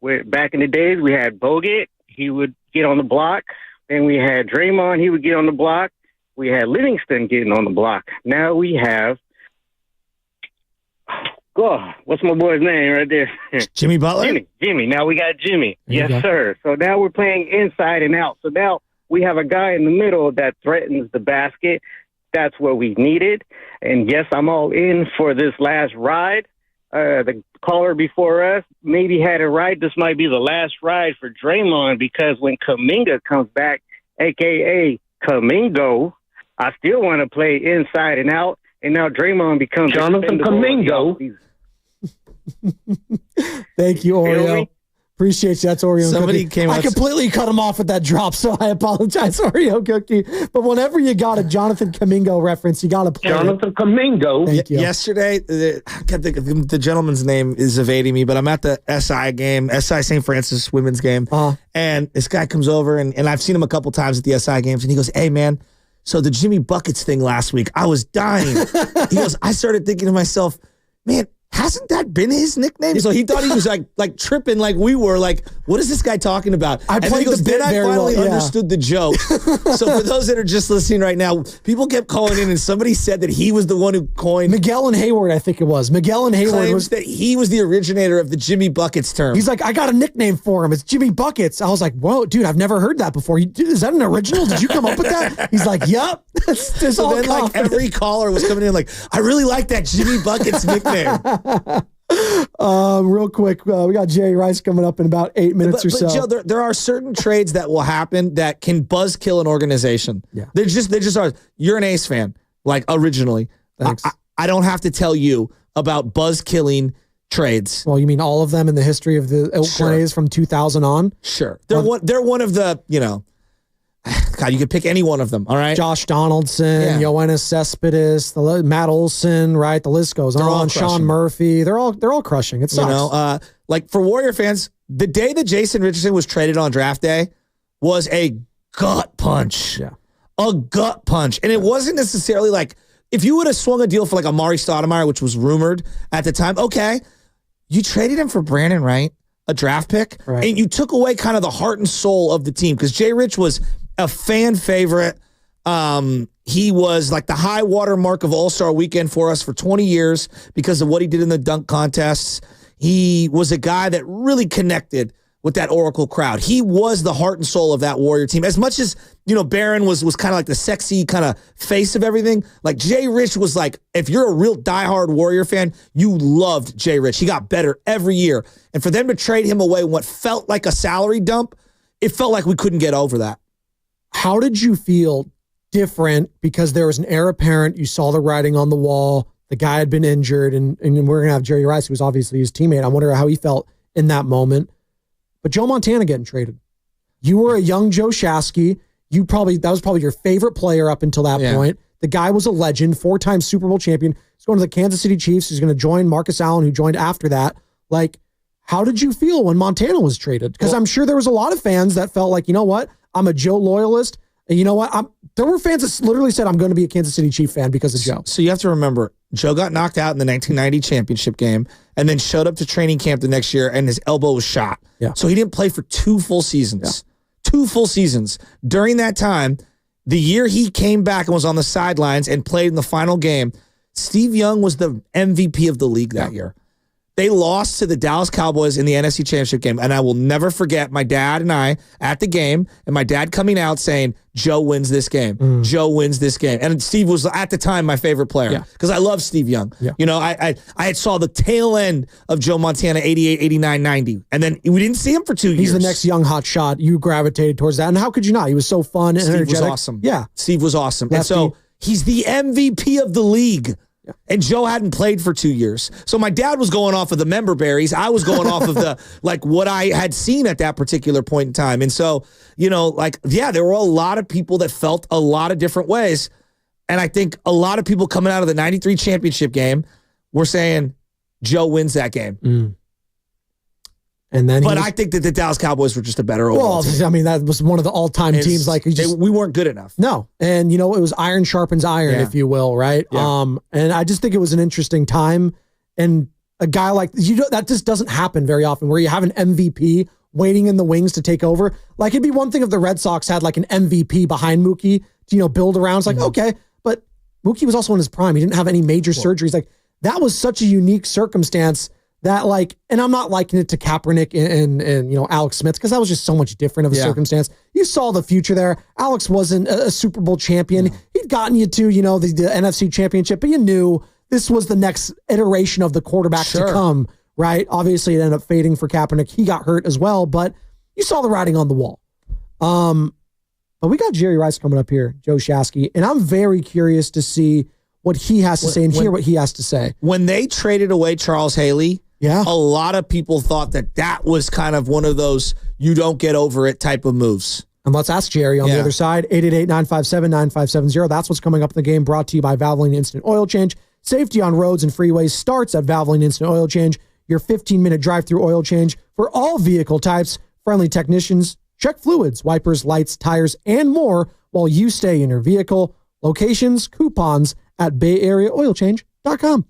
Back in the days, we had Bogut. He would get on the block. Then we had Draymond. He would get on the block. We had Livingston getting on the block. Now we have, what's my boy's name right there? Jimmy Butler? Jimmy. Now we got Jimmy. Yes, sir. So now we're playing inside and out. So now we have a guy in the middle that threatens the basket. That's what we needed. And yes, I'm all in for this last ride. The caller before us maybe had it right. This might be the last ride for Draymond because when Kuminga comes back, a.k.a. Kumingo, I still want to play inside and out. And now Draymond becomes Jonathan Kumingo. Thank you, Oreo. Appreciate you. That's Oreo Cookie. I completely cut him off with that drop, so I apologize, Oreo Cookie. But whenever you got a Jonathan Kumingo reference, you got to play Jonathan Kumingo. Thank you. Yesterday, I can't think of the gentleman's name is evading me, but I'm at the SI game, SI St. Francis women's game, and this guy comes over, and I've seen him a couple times at the SI games, and he goes, "Hey, man, so the Jimmy Buckets thing last week, I was dying." He goes, "I started thinking to myself, man, hasn't that been his nickname?" So he thought he was like tripping like we were. Like, what is this guy talking about? I played the bit very well. I finally understood the joke. So for those that are just listening right now, people kept calling in and somebody said that he was the one who coined. Miguel and Hayward, I think it was. Miguel and Hayward was that he was the originator of the Jimmy Buckets term. He's like, "I got a nickname for him. It's Jimmy Buckets." I was like, "Whoa, dude, I've never heard that before. Is that an original? Did you come up with that?" He's like, "Yep." So then like every caller was coming in like, "I really like that Jimmy Buckets nickname." Real quick, we got Jerry Rice coming up in about 8 minutes or so. Joe, there are certain trades that will happen that can buzzkill an organization. Yeah. They just are. You're an Ace fan. like originally. Thanks. I don't have to tell you about buzz-killing trades. Well, you mean all of them in the history of the Oakland A's from 2000 on? Sure. They're one of the, God, you could pick any one of them, all right? Josh Donaldson, Yoenis Cespedes, Matt Olson, right? The list goes on. Sean Murphy. They're all crushing. It sucks. Like for Warrior fans, the day that Jason Richardson was traded on draft day was a gut punch. Yeah. A gut punch. And it wasn't necessarily like, if you would have swung a deal for like Amari Stoudemire, which was rumored at the time, okay, you traded him for Brandon Wright, a draft pick, and you took away kind of the heart and soul of the team because Jay Rich was a fan favorite. He was like the high water mark of All-Star Weekend for us for 20 years because of what he did in the dunk contests. He was a guy that really connected with that Oracle crowd. He was the heart and soul of that Warrior team. As much as, Barron was kind of like the sexy kind of face of everything, like Jay Rich was like, if you're a real diehard Warrior fan, you loved Jay Rich. He got better every year. And for them to trade him away in what felt like a salary dump, it felt like we couldn't get over that. How did you feel different because there was an heir apparent, you saw the writing on the wall, the guy had been injured, and we're going to have Jerry Rice, who was obviously his teammate. I wonder how he felt in that moment. But Joe Montana getting traded. You were a young Joe Shasky. That was probably your favorite player up until that point. The guy was a legend, 4-time Super Bowl champion. He's going to the Kansas City Chiefs. He's going to join Marcus Allen, who joined after that. Like, how did you feel when Montana was traded? Because I'm sure there was a lot of fans that felt like, you know what? I'm a Joe loyalist. And you know what? There were fans that literally said, I'm going to be a Kansas City Chief fan because of Joe. So you have to remember, Joe got knocked out in the 1990 championship game and then showed up to training camp the next year and his elbow was shot. Yeah. So he didn't play for 2 full seasons. 2 full seasons. During that time, the year he came back and was on the sidelines and played in the final game, Steve Young was the MVP of the league that year. They lost to the Dallas Cowboys in the NFC Championship game, and I will never forget my dad and I at the game, and my dad coming out saying, Joe wins this game. Joe wins this game. And Steve was, at the time, my favorite player because I love Steve Young. I had saw the tail end of Joe Montana 88, 89, 90, and then we didn't see him for 2 years. He's the next young hot shot. You gravitated towards that, and how could you not? He was so fun and energetic. Steve was awesome. Yeah. Steve was awesome. Lefty. And so he's the MVP of the league. Yeah. And Joe hadn't played for 2 years. So my dad was going off of the member berries. I was going off of the, what I had seen at that particular point in time. And so, there were a lot of people that felt a lot of different ways. And I think a lot of people coming out of the 93 championship game were saying, Joe wins that game. And then I think that the Dallas Cowboys were just a better overall team. I mean, that was one of the all-time teams. We weren't good enough. No. And, it was iron sharpens iron, if you will, right? Yeah. And I just think it was an interesting time. And a guy like, that just doesn't happen very often where you have an MVP waiting in the wings to take over. Like, it'd be one thing if the Red Sox had like an MVP behind Mookie to, build around. It's like, okay. But Mookie was also in his prime. He didn't have any major surgeries. Like, that was such a unique circumstance that and I'm not liking it to Kaepernick and Alex Smith because that was just so much different of a circumstance. You saw the future there. Alex wasn't a Super Bowl champion. He'd gotten you to, the NFC championship, but you knew this was the next iteration of the quarterback to come, right? Obviously, it ended up fading for Kaepernick. He got hurt as well, but you saw the writing on the wall. But we got Jerry Rice coming up here, Joe Shasky, and I'm very curious to see what he has to say and hear what he has to say. When they traded away Charles Haley, a lot of people thought that was kind of one of those you don't get over it type of moves. And let's ask Jerry on the other side. 888-957-9570. That's what's coming up in the game, brought to you by Valvoline Instant Oil Change. Safety on roads and freeways starts at Valvoline Instant Oil Change. Your 15-minute drive-through oil change for all vehicle types. Friendly technicians check fluids, wipers, lights, tires, and more while you stay in your vehicle. Locations, coupons at BayAreaOilChange.com.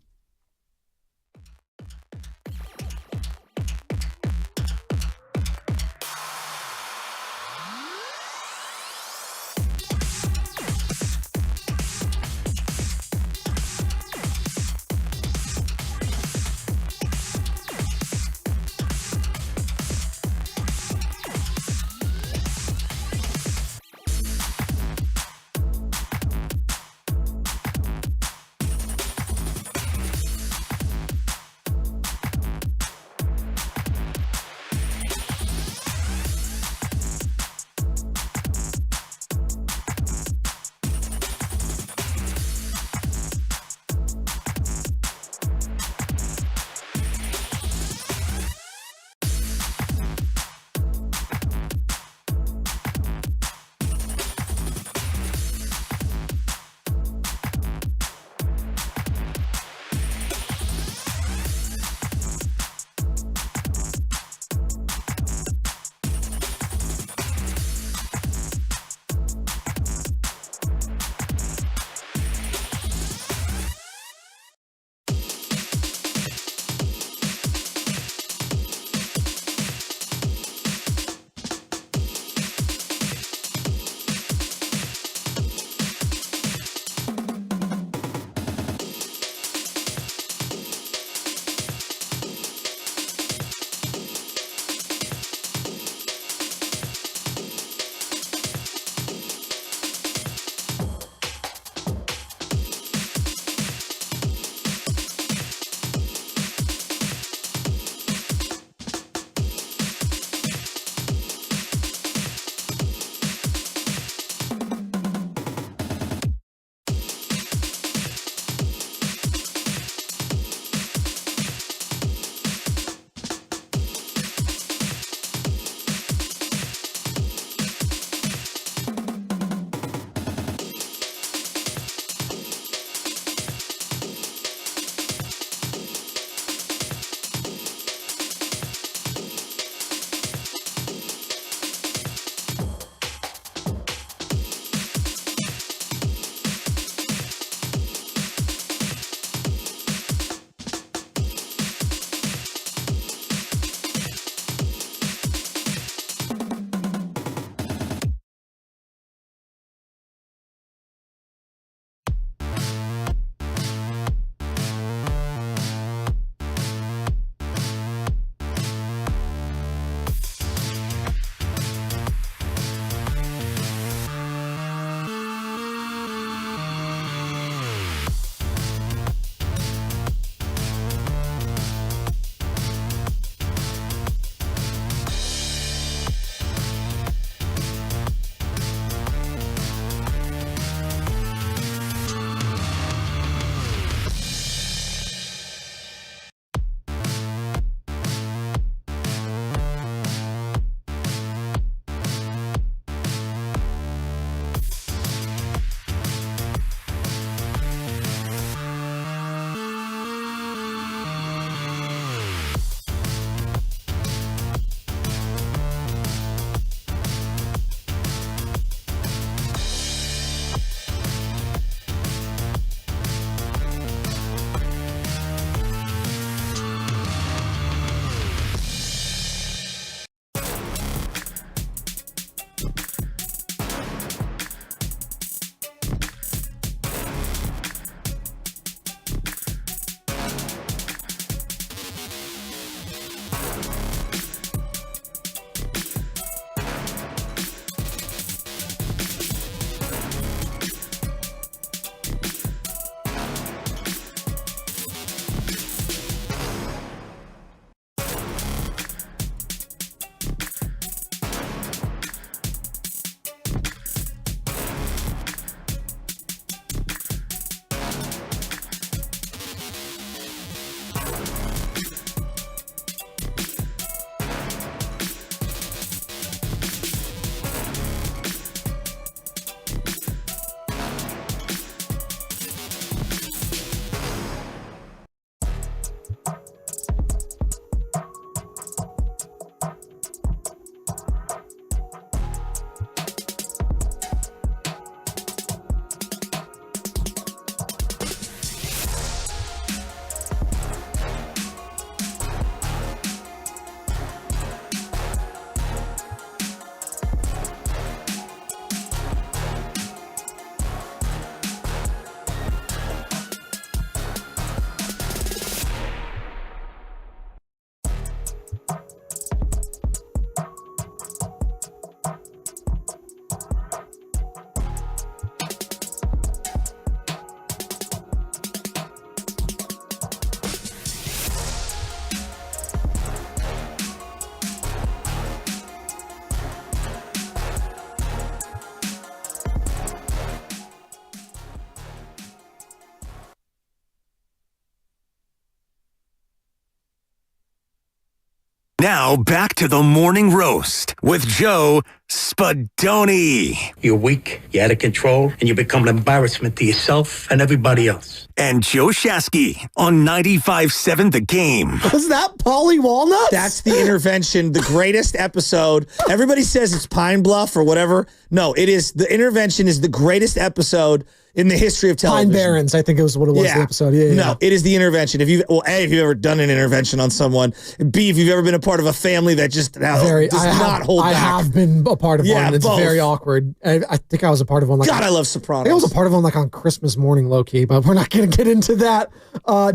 Now back to the morning roast with Joe Spadoni. You're weak, you're out of control, and you become an embarrassment to yourself and everybody else. And Joe Shasky on 95.7 The Game. Was that Paulie Walnuts? That's the intervention, the greatest episode. Everybody says it's Pine Bluff or whatever. No, it is. The intervention is the greatest episode in the history of television. Pine Barrens, I think it was what it was, the episode. Yeah, No, it is the intervention. If A, if you've ever done an intervention on someone, B, if you've ever been a part of a family that just does not hold back. I have been a part of one. It's both. very awkward. I think I was a part of one. God, I love Sopranos. I think I was a part of one like on Christmas morning, low-key, but we're not going to get into that.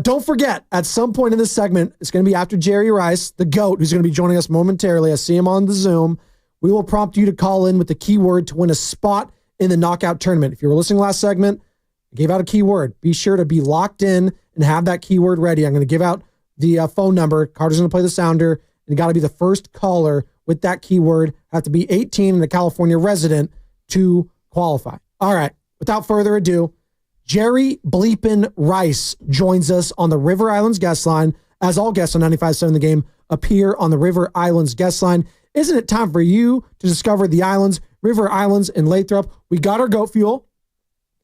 Don't forget, at some point in this segment, it's going to be after Jerry Rice, the GOAT, who's going to be joining us momentarily. I see him on the Zoom. We will prompt you to call in with the keyword to win a spot in the knockout tournament. If you were listening last segment, I gave out a keyword. Be sure to be locked in and have that keyword ready. I'm going to give out the phone number. Carter's going to play the sounder. And you got to be the first caller with that keyword. Have to be 18 and a California resident to qualify. All right. Without further ado, Jerry Bleepin Rice joins us on the River Islands guest line. As all guests on 95.7 The Game appear on the River Islands guest line. Isn't it time for you to discover the islands, River Islands in Lathrop? We got our goat fuel.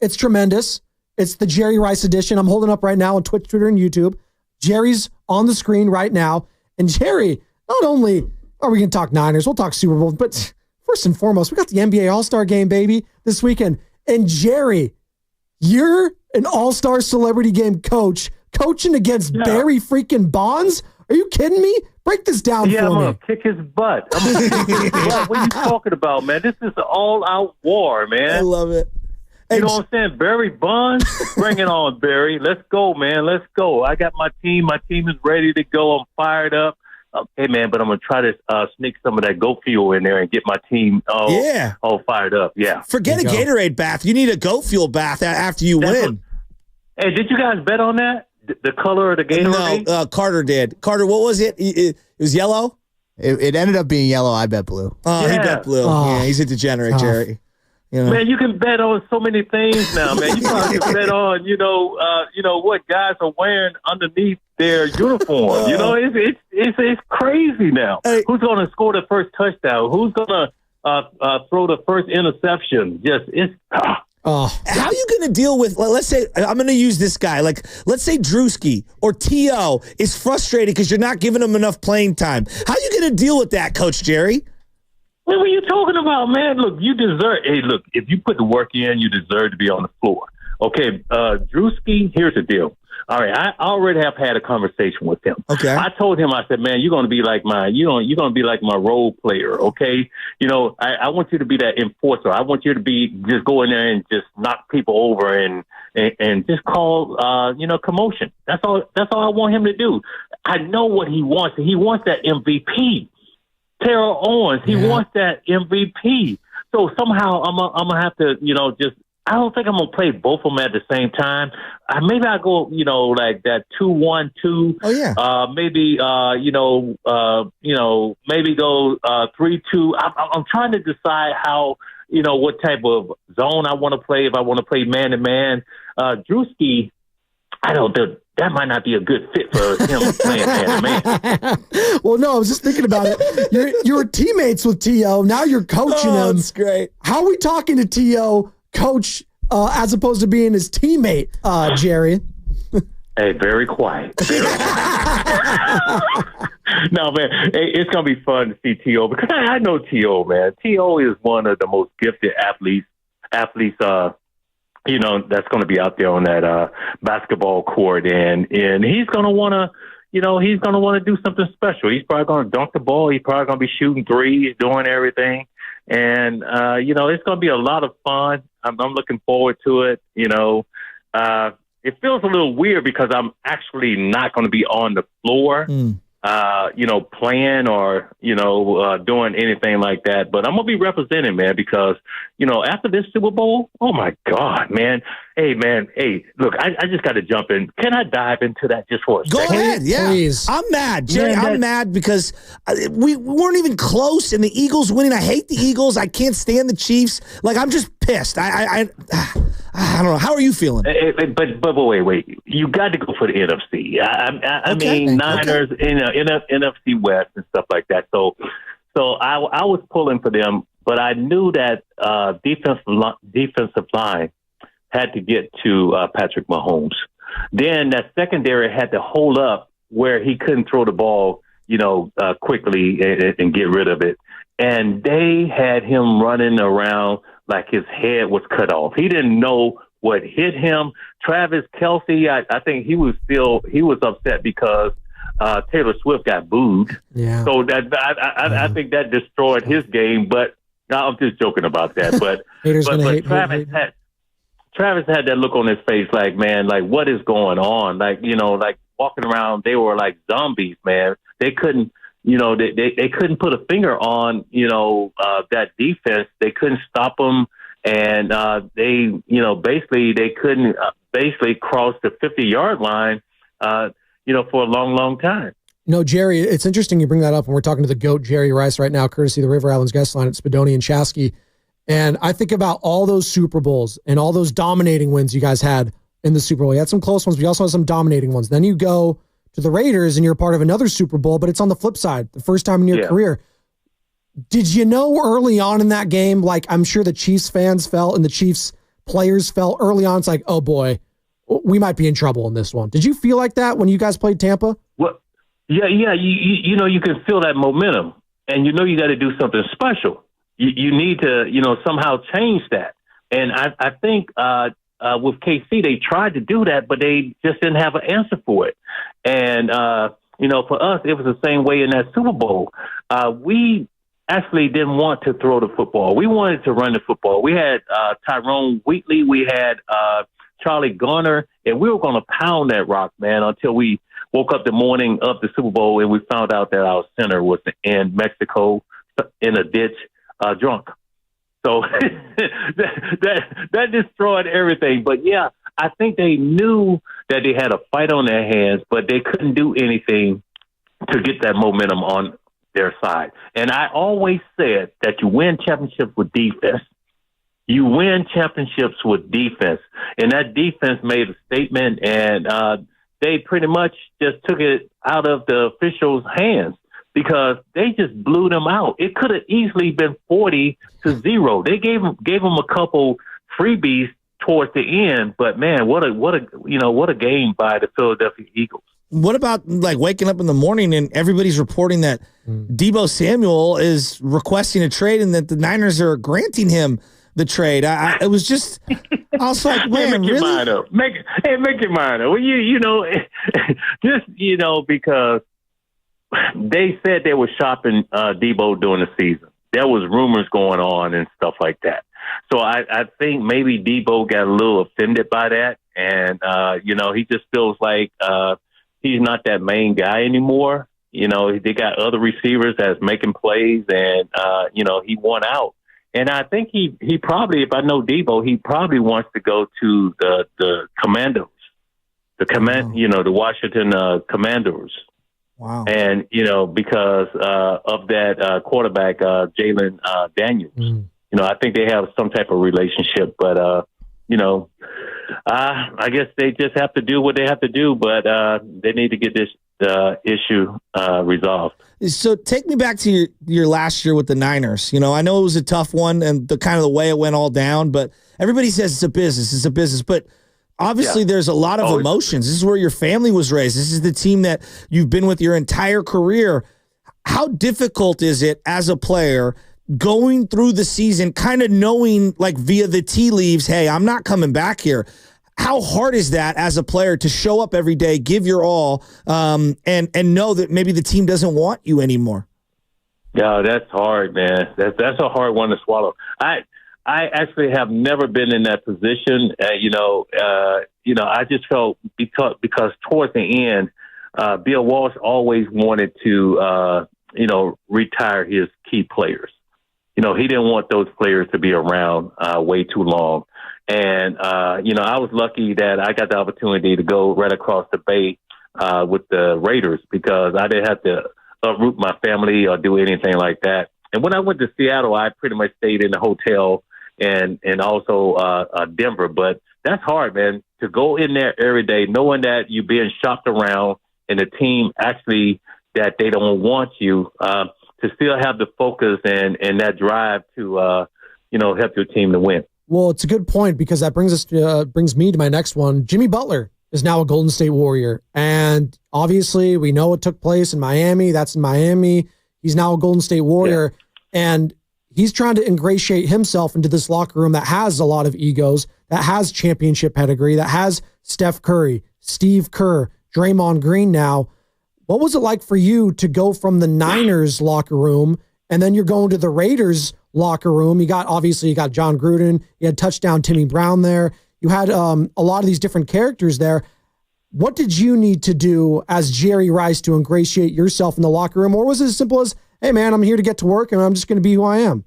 It's tremendous. It's the Jerry Rice edition. I'm holding up right now on Twitch, Twitter, and YouTube. Jerry's on the screen right now. And Jerry, not only are we going to talk Niners, we'll talk Super Bowl, but first and foremost, we got the NBA All-Star Game, baby, this weekend. And Jerry, you're an All-Star Celebrity Game coach, coaching against Barry freaking Bonds? Are you kidding me? Break this down for me. I'm going to kick his butt. I'm going to kick his butt. What are you talking about, man? This is an all-out war, man. I love it. You know what I'm saying? Barry Bonds, bring it on, Barry. Let's go, man. Let's go. I got my team. My team is ready to go. I'm fired up. Hey, man, but I'm going to try to sneak some of that goat fuel in there and get my team all fired up. Yeah. Forget a Gatorade bath. You need a goat fuel bath after you win. Hey, did you guys bet on that? The color of the Gatorade? No, Carter did. Carter, what was it? It was yellow? It ended up being yellow. I bet blue. Oh, Yeah. he bet blue. Oh. Yeah, he's a degenerate, Jerry. You know? Man, you can bet on so many things now, man. You probably can bet on, what guys are wearing underneath their uniform. You know, it's crazy now. Hey. Who's going to score the first touchdown? Who's going to throw the first interception? How are you going to deal with, let's say, I'm going to use this guy. Like, let's say Drewski or T.O. is frustrated because you're not giving him enough playing time. How are you going to deal with that, Coach Jerry? What were you talking about, man? Look, you deserve. Hey, look, if you put the work in, you deserve to be on the floor. Okay, Drewski, here's the deal. All right, I already have had a conversation with him. Okay, I told him, I said, man, you're going to be like you're going to be like my role player. Okay, I want you to be that enforcer. I want you to be just go in there and just knock people over and just call commotion. That's all I want him to do. I know what he wants. He wants that MVP. Terrell Owens, he wants that MVP. So somehow I'm gonna have to, I don't think I'm gonna play both of them at the same time. Maybe I go, like that 2-1-2. Oh yeah. Maybe maybe go 3-2. I'm trying to decide how, what type of zone I want to play. If I want to play man to man, Drewski, I don't know. That might not be a good fit for him playing man-to-man. Well, no, I was just thinking about it. You're teammates with T.O. Now you're coaching him. That's great. How are we talking to T.O. coach as opposed to being his teammate, Jerry? Hey, very quiet. No, man, it's going to be fun to see T.O. because I know T.O., man. T.O. is one of the most gifted athletes, that's going to be out there on that basketball court, and he's going to want to, do something special. He's probably going to dunk the ball. He's probably going to be shooting threes, doing everything, and it's going to be a lot of fun. I'm looking forward to it. It feels a little weird because I'm actually not going to be on the floor. Playing or, doing anything like that. But I'm going to be representing, man, because, after this Super Bowl, oh, my God, man. Hey, look, I just got to jump in. Can I dive into that just for a second? Go ahead, yeah. Please. I'm mad, Jerry. I'm mad because we weren't even close, and the Eagles winning. I hate the Eagles. I can't stand the Chiefs. Like, I'm just pissed. I I don't know. How are you feeling? But wait. You got to go for the NFC. I mean, Niners, NFC West and stuff like that. So I was pulling for them, but I knew that defensive line had to get to Patrick Mahomes. Then that secondary had to hold up where he couldn't throw the ball, quickly and get rid of it. And they had him running around like his head was cut off. He didn't know what hit him. Travis Kelce, I think he was upset because Taylor Swift got booed. Yeah. So I think that destroyed his game. But I'm just joking about that. But Travis had that look on his face, like, man, like, what is going on? Like, like walking around, they were like zombies, man. They couldn't. They couldn't put a finger on, that defense. They couldn't stop them. And they couldn't cross the 50-yard line, for a long, long time. No, Jerry, it's interesting you bring that up. And we're talking to the GOAT, Jerry Rice, right now, courtesy of the River Islands guest line at Spadoni and Shasky. And I think about all those Super Bowls and all those dominating wins you guys had in the Super Bowl. You had some close ones, but you also had some dominating ones. Then you go to the Raiders and you're part of another Super Bowl, but it's on the flip side, the first time in your career. Did you know early on in that game, like I'm sure the Chiefs fans felt and the Chiefs players felt early on, it's like, oh boy, we might be in trouble in this one. Did you feel like that when you guys played Tampa? Well, yeah. You can feel that momentum and you got to do something special. You need to, somehow change that. And I think with KC, they tried to do that, but they just didn't have an answer for it. And, for us, it was the same way in that Super Bowl. We actually didn't want to throw the football. We wanted to run the football. We had Tyrone Wheatley. We had Charlie Garner, and we were going to pound that rock, man, until we woke up the morning of the Super Bowl and we found out that our center was in Mexico in a ditch drunk. So that destroyed everything. But, yeah, I think they knew that they had a fight on their hands, but they couldn't do anything to get that momentum on their side. And I always said that you win championships with defense. You win championships with defense. And that defense made a statement, and they pretty much just took it out of the officials' hands because they just blew them out. It could have easily been 40-0. They gave them a couple freebies towards the end, but man, what a game by the Philadelphia Eagles. What about like waking up in the morning and everybody's reporting that Deebo Samuel is requesting a trade and that the Niners are granting him the trade? It was just, I was like, man, make your mind up. Make your mind up. Well, just because they said they were shopping Deebo during the season. There was rumors going on and stuff like that. So I think maybe Deebo got a little offended by that, and he just feels like he's not that main guy anymore. They got other receivers that's making plays, and he won out. And I think he probably, if I know Deebo, he probably wants to go to the Commandos, the Washington Commandos. Wow. And because of that quarterback Jalen Daniels. I think they have some type of relationship, but, I guess they just have to do what they have to do, but they need to get this issue resolved. So take me back to your last year with the Niners. I know it was a tough one and the kind of the way it went all down, but everybody says it's a business, but obviously there's a lot of emotions. This is where your family was raised. This is the team that you've been with your entire career. How difficult is it as a player going through the season, kind of knowing like via the tea leaves, hey, I'm not coming back here? How hard is that as a player to show up every day, give your all, and know that maybe the team doesn't want you anymore? Yeah, that's hard, man. That's a hard one to swallow. I actually have never been in that position. I just felt because towards the end, Bill Walsh always wanted to, retire his key players. He didn't want those players to be around way too long. And, I was lucky that I got the opportunity to go right across the bay with the Raiders because I didn't have to uproot my family or do anything like that. And when I went to Seattle, I pretty much stayed in the hotel and also Denver. But that's hard, man, to go in there every day knowing that you're being shopped around and the team actually that they don't want you, to still have the focus and that drive to, help your team to win. Well, it's a good point because that brings me to my next one. Jimmy Butler is now a Golden State Warrior. And obviously we know it took place in Miami. That's in Miami. He's now a Golden State Warrior. Yeah. And he's trying to ingratiate himself into this locker room that has a lot of egos, that has championship pedigree, that has Steph Curry, Steve Kerr, Draymond Green now. What was it like for you to go from the Niners locker room and then you're going to the Raiders locker room? You got John Gruden, you had touchdown Timmy Brown there. You had a lot of these different characters there. What did you need to do as Jerry Rice to ingratiate yourself in the locker room? Or was it as simple as, hey, man, I'm here to get to work and I'm just going to be who I am?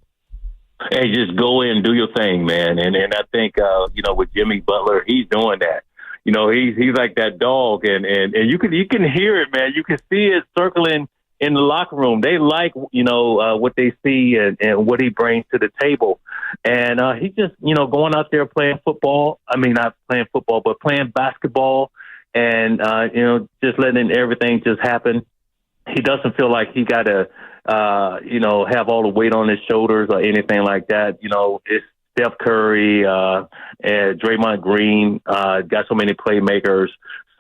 Hey, just go in and do your thing, man. And I think, with Jimmy Butler, he's doing that. He's like that dog, and you can hear it, man. You can see it circling in the locker room. They like, what they see and what he brings to the table. And he's just, going out there playing football. I mean, not playing football, but playing basketball and, just letting everything just happen. He doesn't feel like he got to, have all the weight on his shoulders or anything like that. It's Steph Curry, and Draymond Green, got so many playmakers.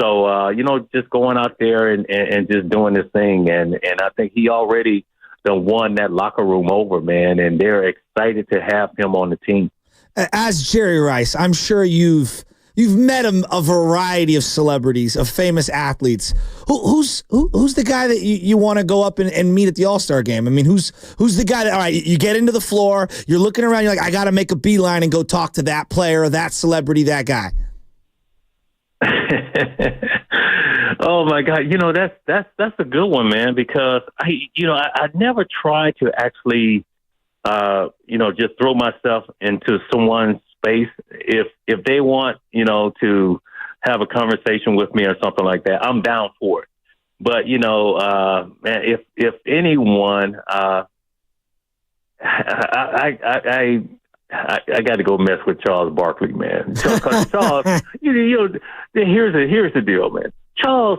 So, just going out there and just doing this thing. And I think he already won that locker room over, man. And they're excited to have him on the team. As Jerry Rice, I'm sure you've met a variety of celebrities, of famous athletes. Who's the guy that you want to go up and meet at the All-Star game? I mean, who's the guy that, all right, you get into the floor, you're looking around, you're like, I got to make a beeline and go talk to that player or that celebrity, that guy. Oh my God. That's a good one, man, because I never try to actually, just throw myself into someone's space. If they want, to have a conversation with me or something like that, I'm down for it. But, man, if anyone, I got to go mess with Charles Barkley, man. Because Charles, here's the deal, man. Charles,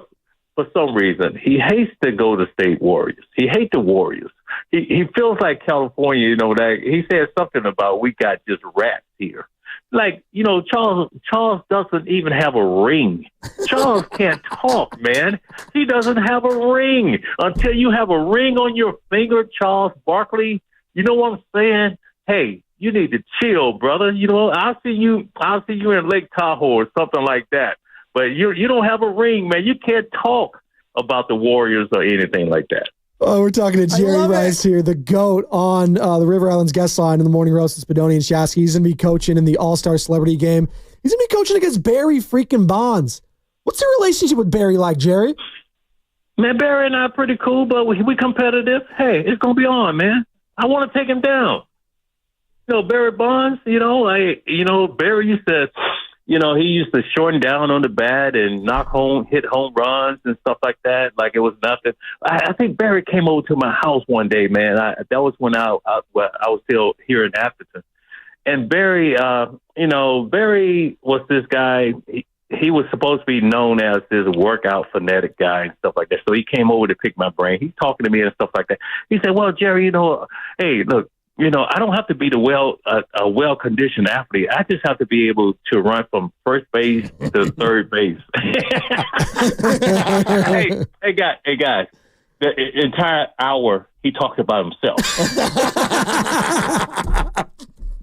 for some reason, he hates to go to State Warriors. He hates the Warriors. He feels like California, that he said something about we got just rats here. Like, Charles doesn't even have a ring. Charles can't talk, man. He doesn't have a ring. Until you have a ring on your finger, Charles Barkley, you know what I'm saying? Hey, you need to chill, brother. I'll see you in Lake Tahoe or something like that. But you don't have a ring, man. You can't talk about the Warriors or anything like that. Oh, we're talking to Jerry Rice here, the GOAT on the River Islands guest line in the Morning Roast with Spadoni and Shasky. He's going to be coaching in the All-Star Celebrity Game. He's going to be coaching against Barry freaking Bonds. What's the relationship with Barry like, Jerry? Man, Barry and I are pretty cool, but we competitive. Hey, it's going to be on, man. I want to take him down. Barry Bonds, Barry used to, he used to shorten down on the bat and hit home runs and stuff like that, like it was nothing. I think Barry came over to my house one day, man. That was when I was still here in Atherton. And Barry, Barry was this guy. He was supposed to be known as this workout fanatic guy and stuff like that. So he came over to pick my brain. He's talking to me and stuff like that. He said, well, Jerry, hey, look, I don't have to be a well-conditioned athlete. I just have to be able to run from first base to third base. Hey, guys, the entire hour he talked about himself.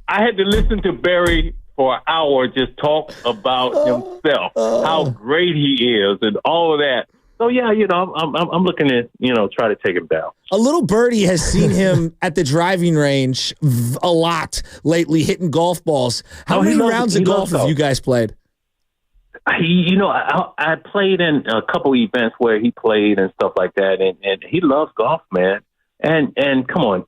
I had to listen to Barry for an hour just talk about himself, how great he is, and all of that. So yeah, I'm looking to try to take him down. A little birdie has seen him at the driving range a lot lately, hitting golf balls. How many rounds of golf have you guys played? I played in a couple events where he played and stuff like that, and he loves golf, man. And come on,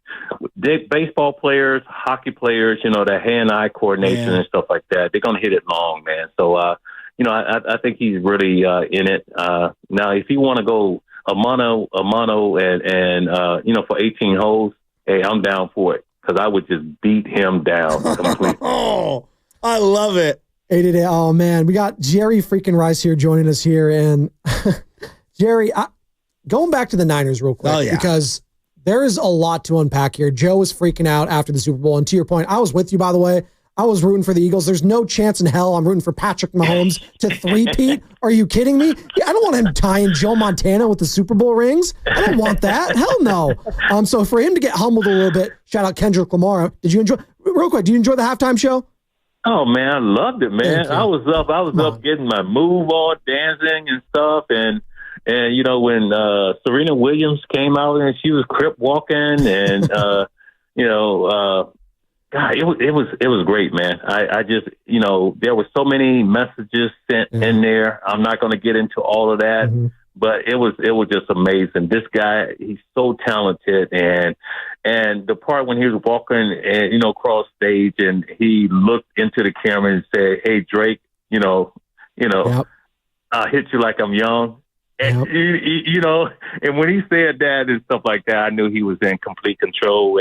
baseball players, hockey players, that hand-eye coordination and stuff like that, they're gonna hit it long, man. So I think he's really in it. Now, if you want to go a mono, and for 18 holes, hey, I'm down for it. because I would just beat him down completely. Oh, I love it. Oh, man. We got Jerry freaking Rice here joining us here. And Jerry, going back to the Niners real quick, because there is a lot to unpack here. Joe was freaking out after the Super Bowl. And to your point, I was with you, by the way. I was rooting for the Eagles. There's no chance in hell I'm rooting for Patrick Mahomes to three-peat. Are you kidding me? I don't want him tying Joe Montana with the Super Bowl rings. I don't want that. Hell no. So for him to get humbled a little bit, shout out Kendrick Lamar. Did you enjoy, real quick, do you enjoy the halftime show? Oh man, I loved it, man. I was up getting my move on, dancing and stuff, and you know when Serena Williams came out and she was crip walking, and God, it was great, man. I just there were so many messages sent in there. I'm not going to get into all of that, but it was just amazing. This guy, he's so talented, and the part when he was walking and across stage and he looked into the camera and said, "Hey Drake, I hit you like I'm young." And, and when he said that and stuff like that, I knew he was in complete control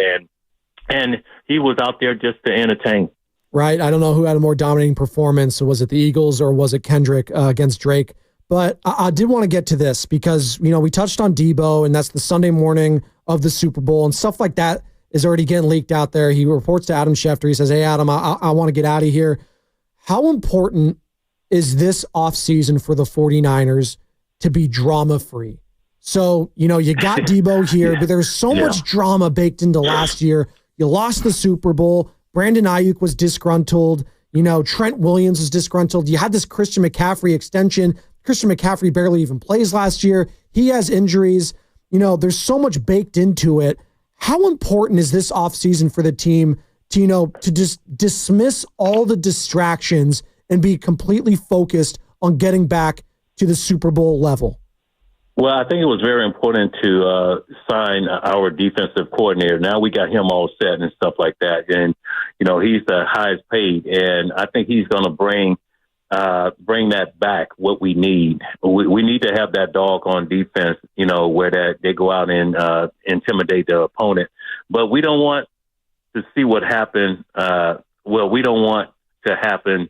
and he was out there just to entertain. Right. I don't know who had a more dominating performance. Was it the Eagles or was it Kendrick against Drake? But I did want to get to this because, we touched on Debo, and that's the Sunday morning of the Super Bowl, and stuff like that is already getting leaked out there. He reports to Adam Schefter. He says, "Hey, Adam, I want to get out of here." How important is this offseason for the 49ers to be drama-free? So, you got Debo here, but there's so much drama baked into last year. You lost the Super Bowl. Brandon Ayuk was disgruntled. Trent Williams was disgruntled. You had this Christian McCaffrey extension. Christian McCaffrey barely even plays last year. He has injuries. There's so much baked into it. How important is this offseason for the team to just dismiss all the distractions and be completely focused on getting back to the Super Bowl level? Well, I think it was very important to sign our defensive coordinator. Now we got him all set and stuff like that. And, he's the highest paid. And I think he's going to bring that back, what we need. We need to have that dog on defense, where that they go out and intimidate the opponent. But we don't want to see what happened. We don't want to happen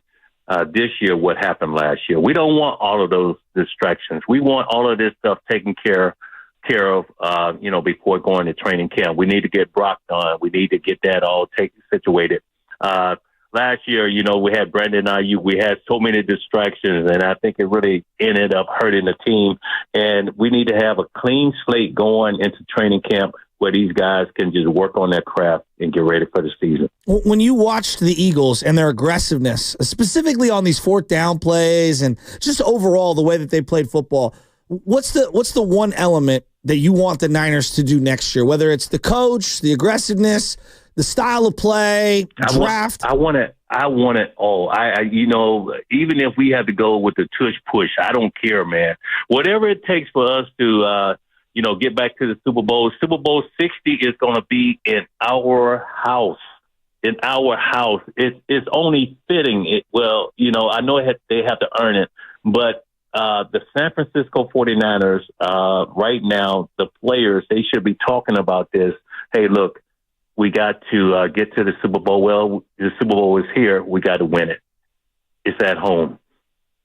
this year what happened last year. We don't want all of those distractions. We want all of this stuff taken care of, before going to training camp. We need to get Brock done. We need to get that all situated. Last year, we had Brandon Ayuk. We had so many distractions, and I think it really ended up hurting the team. And we need to have a clean slate going into training camp where these guys can just work on their craft and get ready for the season. When you watched the Eagles and their aggressiveness, specifically on these fourth down plays and just overall the way that they played football, what's the one element that you want the Niners to do next year? Whether it's the coach, the aggressiveness, the style of play, draft. I want it all. Even if we have to go with the tush push, I don't care, man. Whatever it takes for us to, get back to the Super Bowl. Super Bowl 60 is going to be in our house. In our house. It's only fitting. I know they have to earn it, but the San Francisco 49ers, right now, the players, they should be talking about this. Hey, look, we got to get to the Super Bowl. Well, the Super Bowl is here. We got to win it. It's at home.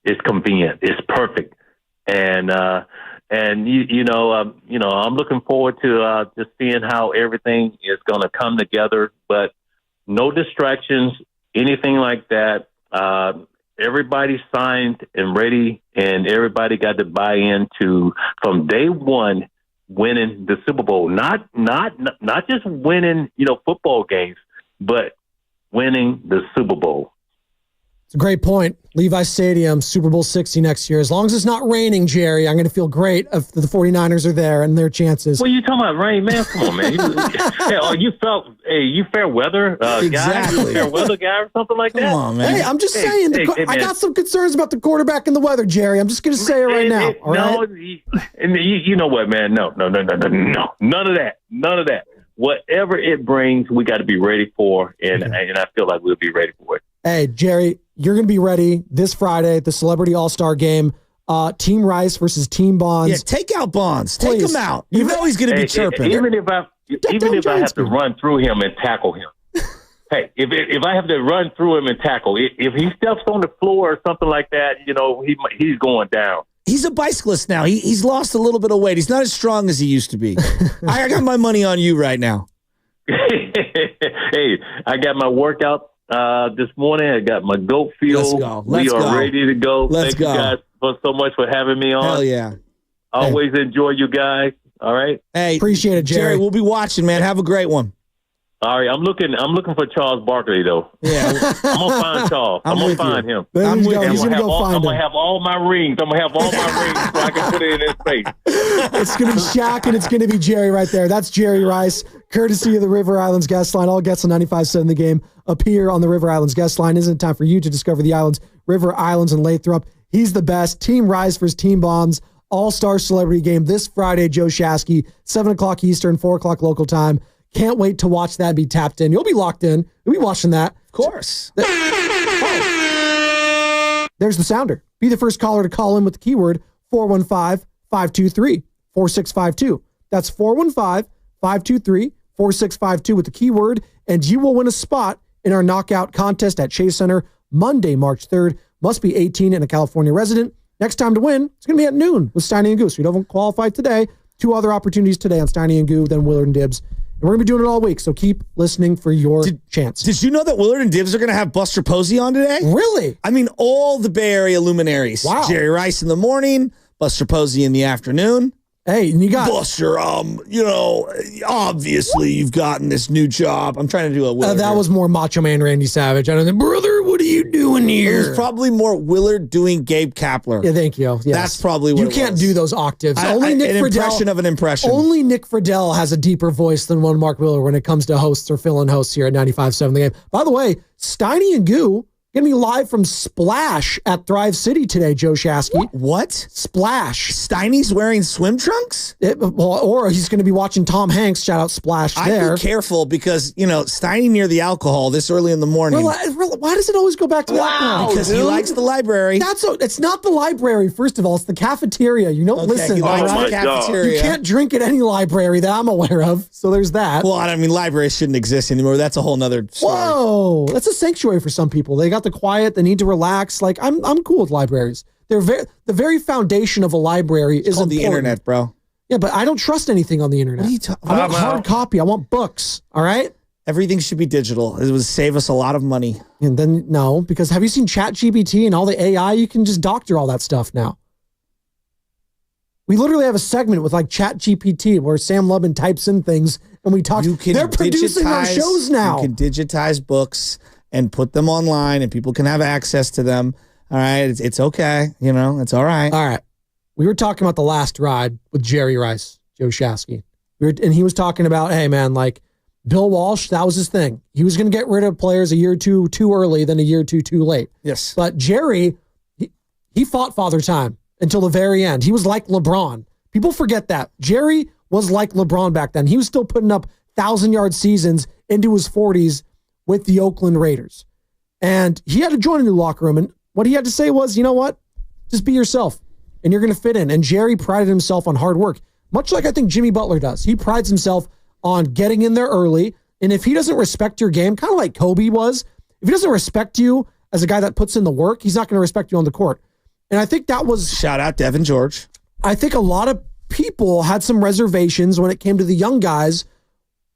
It's convenient. It's perfect. And I'm looking forward to just seeing how everything is going to come together. But no distractions, anything like that. Everybody signed and ready, and everybody got to buy into from day one winning the Super Bowl. Not just winning, football games, but winning the Super Bowl. It's a great point. Levi Stadium, Super Bowl 60 next year. As long as it's not raining, Jerry, I'm going to feel great if the 49ers are there and their chances. Well, you talking about rain, man? Come on, man. You fair weather exactly. guy? You fair weather guy or something like that? Come on, man. Hey, I'm just saying. I got some concerns about the quarterback and the weather, Jerry. I'm just going to say it right now. All right? You know what, man? No. None of that. Whatever it brings, we got to be ready for, and I feel like we'll be ready for it. Hey, Jerry, you're going to be ready this Friday at the Celebrity All-Star Game. Team Rice versus Team Bonds. Yeah, take out Bonds. Take Please. him out. You know he's going to be chirping. Even if I have to run through him and tackle him. Hey, if I have to run through him and tackle, if he steps on the floor or something like that, he's going down. He's a bicyclist now. He's lost a little bit of weight. He's not as strong as he used to be. I got my money on you right now. Hey, I got my workout this morning. I got my goat field. Let's go. We are ready to go. Let's Thank you guys so much for having me on. Hell yeah. Always enjoy you guys. All right. Hey, appreciate it, Jerry. We'll be watching, man. Have a great one. All right, I'm looking for Charles Barkley though. Yeah, I'm gonna find Charles. I'm gonna find him. I'm I'm gonna have all my rings. I'm gonna have all my rings so I can put it in his face. It's gonna be Shaq and it's gonna be Jerry right there. That's Jerry Rice, courtesy of the River Islands guest line. All guests on 95.7 The Game appear on the River Islands guest line. Isn't it time for you to discover the islands, River Islands and Lathrop? He's the best. Team Rice versus Team Bonds. All-Star Celebrity Game this Friday. Joe Shasky, 7 o'clock Eastern, 4 o'clock local time. Can't wait to watch that and be tapped in. You'll be locked in. You'll be watching that. Of course. There's the sounder. Be the first caller to call in with the keyword 415-523-4652. That's 415-523-4652 with the keyword, and you will win a spot in our knockout contest at Chase Center Monday, March 3rd. Must be 18 and a California resident. Next time to win, it's going to be at noon with Steiny and Goose. We don't qualify today. 2 other opportunities today on Steiny and Goo, then Willard and Dibs. And we're going to be doing it all week, so keep listening for your chance. Did you know that Willard and Dibs are going to have Buster Posey on today? Really? I mean, all the Bay Area luminaries. Wow. Jerry Rice in the morning, Buster Posey in the afternoon. Hey, and you got Buster. Obviously you've gotten this new job. I'm trying to do a Willard. that was more Macho Man Randy Savage. I don't think, brother, what are you doing here? It was probably more Willard doing Gabe Kapler. Yeah, thank you. Yes. That's probably what you it can't was. do those octaves. An impression of an impression. Only Nick Friedel has a deeper voice than one Mark Willard when it comes to hosts or fill-in hosts here at 95.7 The Game. By the way, Steiny and Goo going to be live from Splash at Thrive City today, Joe Shasky. What? Splash. Steiny's wearing swim trunks? Or he's going to be watching Tom Hanks. Shout out Splash there. I'd be careful because, Steiny near the alcohol this early in the morning. Why does it always go back to the alcohol? Because he likes the library. It's not the library, first of all. It's the cafeteria. You don't listen. He likes right? the cafeteria. You can't drink at any library that I'm aware of. So there's that. Well, I mean, libraries shouldn't exist anymore. That's a whole nother story. Whoa. That's a sanctuary for some people. They got the quiet. They need to relax. Like, I'm cool with libraries. They're the very foundation of a library is called the internet, bro. Yeah, but I don't trust anything on the internet. I want hard copy. I want books. All right? Everything should be digital. It would save us a lot of money. And then, no, because have you seen ChatGPT and all the AI? You can just doctor all that stuff now. We literally have a segment with like ChatGPT where Sam Lubin types in things and we talk. They're producing our shows now. You can digitize books and put them online and people can have access to them. All right. It's okay. It's all right. All right. We were talking about the last ride with Jerry Rice, Joe Shasky. And he was talking about, hey, man, like Bill Walsh, that was his thing. He was going to get rid of players a year or two too early than a year or two too late. Yes. But Jerry, he fought Father Time until the very end. He was like LeBron. People forget that. Jerry was like LeBron back then. He was still putting up 1,000-yard seasons into his 40s with the Oakland Raiders. And he had to join a new locker room. And what he had to say was, you know what? Just be yourself and you're going to fit in. And Jerry prided himself on hard work, much like I think Jimmy Butler does. He prides himself on getting in there early. And if he doesn't respect your game, kind of like Kobe was, if he doesn't respect you as a guy that puts in the work, he's not going to respect you on the court. And I think that was... Shout out Devin George. I think a lot of people had some reservations when it came to the young guys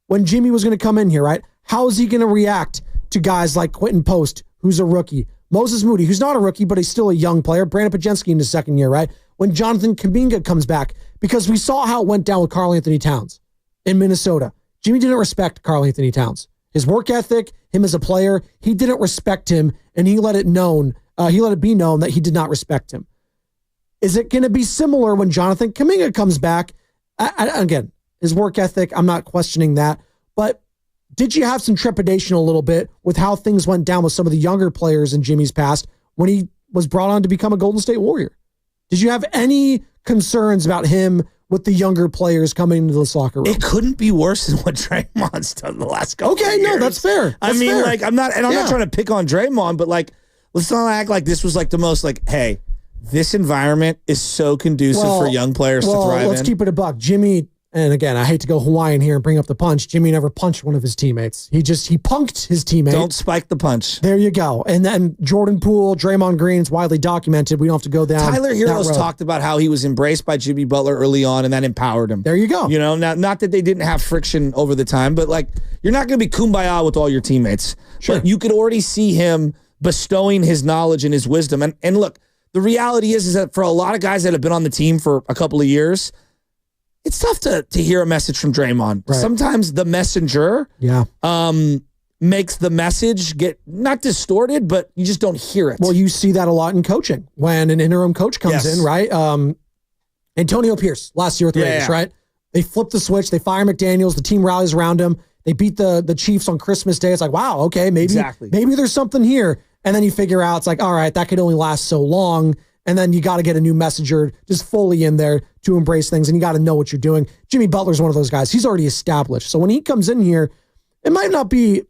when Jimmy was going to come in here, right? How is he going to react to guys like Quentin Post, who's a rookie? Moses Moody, who's not a rookie, but he's still a young player. Brandon Pajensky in his second year, right? When Jonathan Kuminga comes back, because we saw how it went down with Karl Anthony Towns in Minnesota. Jimmy didn't respect Karl Anthony Towns. His work ethic, him as a player, he didn't respect him, and he let it be known that he did not respect him. Is it going to be similar when Jonathan Kuminga comes back? Again, his work ethic, I'm not questioning that, but did you have some trepidation a little bit with how things went down with some of the younger players in Jimmy's past when he was brought on to become a Golden State Warrior? Did you have any concerns about him with the younger players coming into this locker room? It couldn't be worse than what Draymond's done the last couple of years. No, that's fair. I'm not trying to pick on Draymond, but like, let's not act like this was like the most like, hey, This environment is so conducive for young players to thrive in. Let's keep it a buck. Jimmy, and again, I hate to go Hawaiian here and bring up the punch. Jimmy never punched one of his teammates. He punked his teammate. Don't spike the punch. There you go. And then Jordan Poole, Draymond Green, it's widely documented. We don't have to go down. Tyler Heroes talked about how he was embraced by Jimmy Butler early on, and that empowered him. There you go. You know, not that they didn't have friction over the time, but like you're not going to be kumbaya with all your teammates. Sure. But you could already see him bestowing his knowledge and his wisdom. And look, the reality is that for a lot of guys that have been on the team for a couple of years, it's tough to hear a message from Draymond. Right. Sometimes the messenger makes the message get not distorted, but you just don't hear it. Well, you see that a lot in coaching when an interim coach comes in, right? Antonio Pierce last year with the Raiders, right? They flip the switch. They fire McDaniels. The team rallies around him. They beat the Chiefs on Christmas Day. It's like, wow, okay, maybe there's something here. And then you figure out, it's like, all right, that could only last so long. And then you got to get a new messenger just fully in there to embrace things. And you got to know what you're doing. Jimmy Butler's one of those guys. He's already established. So when he comes in here, it might not be,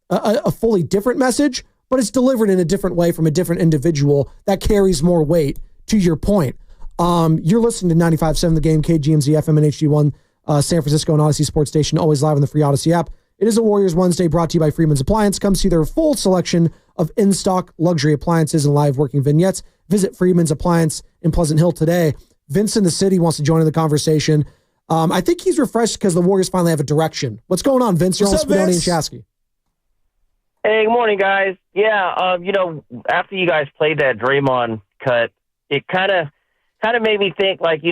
a fully different message, but it's delivered in a different way from a different individual that carries more weight, to your point. You're listening to 95.7 The Game, KGMZ, FM, and HD1, San Francisco and Odyssey Sports Station, always live on the free Odyssey app. It is a Warriors Wednesday brought to you by Freeman's Appliance. Come see their full selection of in-stock luxury appliances and live working vignettes. Visit Freeman's Appliance in Pleasant Hill today. Vince in the city wants to join in the conversation. I think he's refreshed because the Warriors finally have a direction. What's going on, Vince? You're on Spadoni and Shasky. Hey, good morning, guys. Yeah, after you guys played that Draymond cut, it kind of made me think, like,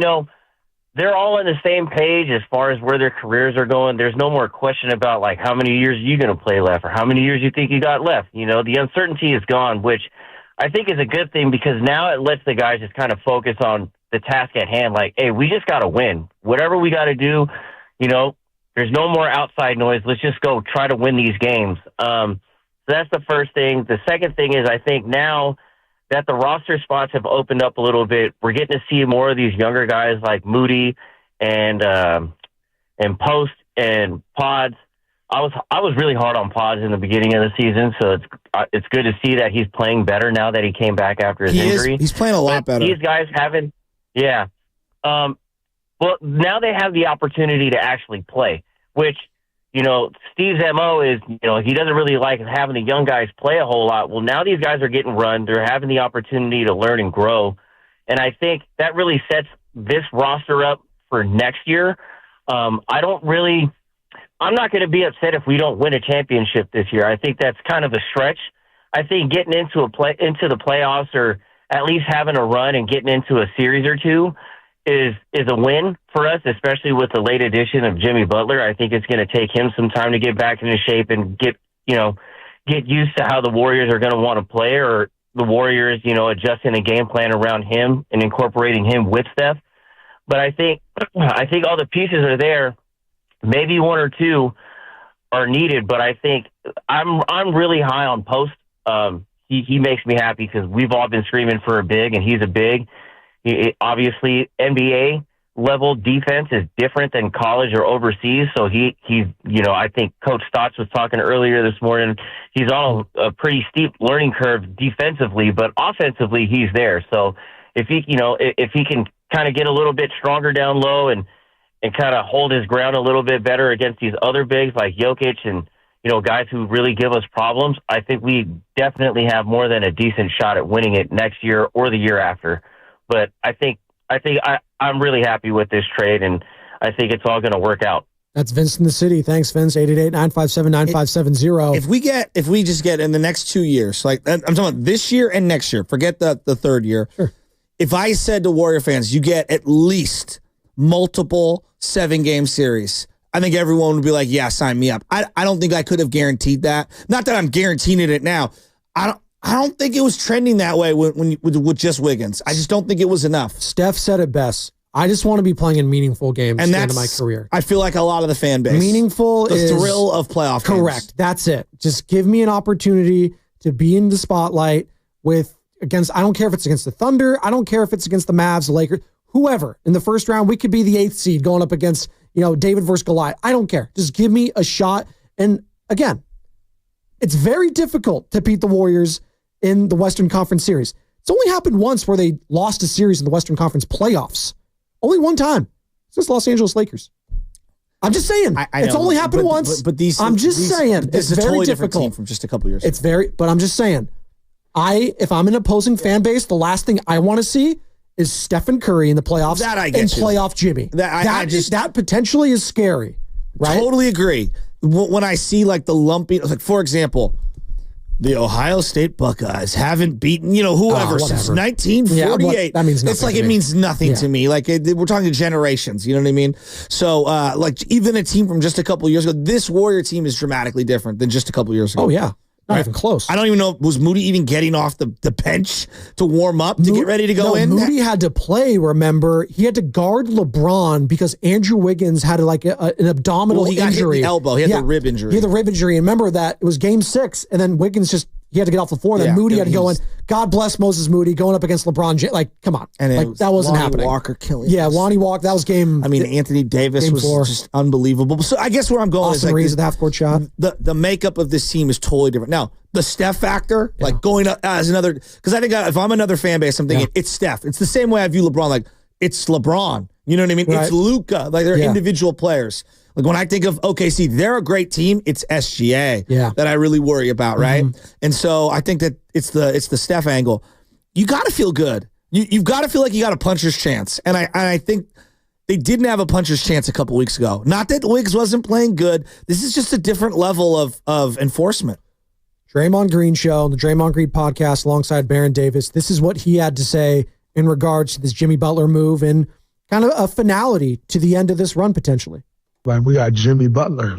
they're all on the same page as far as where their careers are going. There's no more question about, like, how many years are you going to play left or how many years you think you got left. The uncertainty is gone, which I think is a good thing because now it lets the guys just kind of focus on the task at hand. Like, hey, we just got to win. Whatever we got to do, there's no more outside noise. Let's just go try to win these games. So that's the first thing. The second thing is I think now that the roster spots have opened up a little bit, we're getting to see more of these younger guys like Moody and Post and Pods. I was really hard on Pods in the beginning of the season, so it's good to see that he's playing better now that he came back after his injury. He's playing a lot better. These guys haven't, well, now they have the opportunity to actually play, which, Steve's MO is, he doesn't really like having the young guys play a whole lot. Well, now these guys are getting run. They're having the opportunity to learn and grow. And I think that really sets this roster up for next year. I'm not going to be upset if we don't win a championship this year. I think that's kind of a stretch. I think getting into the playoffs or at least having a run and getting into a series or two is a win for us, especially with the late addition of Jimmy Butler. I think it's going to take him some time to get back into shape and get used to how the Warriors are going to want to play, or the Warriors, adjusting a game plan around him and incorporating him with Steph. But I think all the pieces are there. Maybe one or two are needed, but I think I'm really high on Post. He makes me happy because we've all been screaming for a big, and he's a big. Obviously, NBA level defense is different than college or overseas. So he's I think Coach Stotts was talking earlier this morning. He's on a pretty steep learning curve defensively, but offensively he's there. So if he can kind of get a little bit stronger down low and kind of hold his ground a little bit better against these other bigs like Jokic and guys who really give us problems, I think we definitely have more than a decent shot at winning it next year or the year after. But I think I'm really happy with this trade, and I think it's all going to work out. That's Vince in the city. Thanks, Vince. 888-957-9570. If we just get in the next 2 years, like I'm talking about this year and next year, forget the third year. Sure. If I said to Warrior fans, you get at least multiple 7-game series, I think everyone would be like, yeah, sign me up. I don't think I could have guaranteed that. Not that I'm guaranteeing it now. I don't think it was trending that way with just Wiggins. I just don't think it was enough. Steph said it best. I just want to be playing in meaningful games at the end of my career. I feel like a lot of the fan base. Meaningful is the thrill of playoff games. Correct. That's it. Just give me an opportunity to be in the spotlight against, I don't care if it's against the Thunder. I don't care if it's against the Mavs, the Lakers, whoever. In the first round, we could be the 8th seed going up against, David versus Goliath. I don't care. Just give me a shot. And again, it's very difficult to beat the Warriors in the Western Conference Series. It's only happened once where they lost a series in the Western Conference playoffs. Only one time. It's just Los Angeles Lakers. I'm just saying. It's only happened once. But these. I'm just saying. This It's is a very totally different difficult. team from just a couple years ago. It's but I'm just saying. If I'm an opposing fan base, the last thing I want to see is Stephen Curry in the playoffs and playoff Jimmy. That potentially is scary, right? Totally agree. When I see like the lumping, like for example, the Ohio State Buckeyes haven't beaten whoever since 1948. That means nothing. It's like to it me. means nothing to me. Like we're talking generations. You know what I mean? So like even a team from just a couple years ago, this Warrior team is dramatically different than just a couple years ago. Oh yeah. Not even close. I don't even know, was Moody even getting off the bench to warm up to get ready to go in? Moody had to play, remember. He had to guard LeBron because Andrew Wiggins had like an abdominal He got injury. hit in the elbow. He had the rib injury. He had the rib injury. And remember that it was game 6, and then Wiggins he had to get off the floor, and then Moody had to go in. God bless Moses Moody going up against LeBron James. Like, come on. And like, that wasn't Lonnie happening. Walker killing. Yeah, Lonnie Walker. That was game. I mean, Anthony Davis was just unbelievable. So I guess where I'm going Austin is like Reeves with the half-court shot. The makeup of this team is totally different. Now, the Steph factor, like going up as another, because I think if I'm another fan base, I'm thinking it's Steph. It's the same way I view LeBron. Like, it's LeBron. You know what I mean? Right. It's Luka. Like, they're individual players. Like, when I think of OKC, they're a great team. It's SGA that I really worry about, right? And so I think that it's the Steph angle. You got to feel good. You've got to feel like you got a puncher's chance. And I think they didn't have a puncher's chance a couple weeks ago. Not that Wiggs wasn't playing good. This is just a different level of enforcement. Draymond Green Show, the Draymond Green podcast alongside Baron Davis. This is what he had to say in regards to this Jimmy Butler move and kind of a finality to the end of this run potentially. Like, we got Jimmy Butler.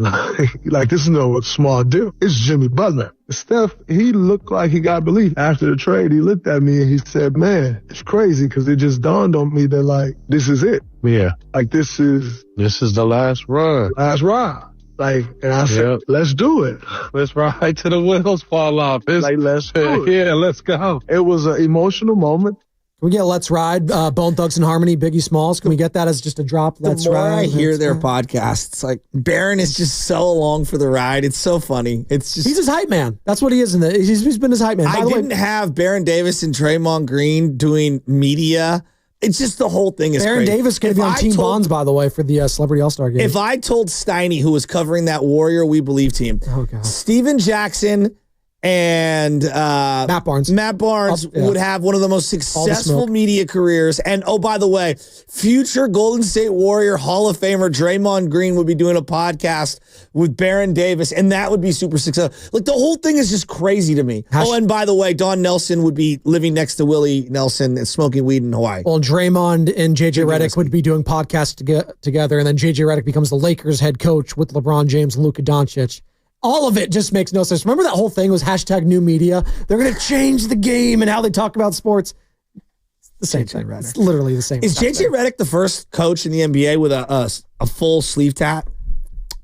Like, this is no small deal. It's Jimmy Butler. Steph, he looked like he got belief. After the trade, he looked at me and he said, man, it's crazy because it just dawned on me that, like, this is it. Yeah. Like, this is the last run. Last ride. Like, and I said, let's do it. Let's ride till the wheels fall off. Like, let's do it. Yeah, let's go. It was an emotional moment. Can we get Let's Ride, Bone Thugs and Harmony, Biggie Smalls? Can we get that as just a drop? The more I hear their podcast, it's like Baron is just so along for the ride. It's so funny. It's just he's his hype man. That's what he is. He's been his hype man. I didn't have Baron Davis and Draymond Green doing media. It's just the whole thing is Baron crazy. Davis going to be on Team Bonds, by the way, for the Celebrity All-Star game. If I told Steiny, who was covering that Warrior We Believe team, Steven Jackson and Matt Barnes would have one of the most successful media careers. And oh, by the way, future Golden State Warrior Hall of Famer Draymond Green would be doing a podcast with Baron Davis, and that would be super successful. Like, the whole thing is just crazy to me. And by the way, Don Nelson would be living next to Willie Nelson and smoking weed in Hawaii. Well, Draymond and JJ Redick would be doing podcasts together, and then JJ Redick becomes the Lakers head coach with LeBron James and Luka Doncic. All of it just makes no sense. Remember that whole thing was hashtag new media? They're going to change the game and how they talk about sports. It's the same thing. It's literally the same. Is JJ Redick the first coach in the NBA with a full sleeve tat?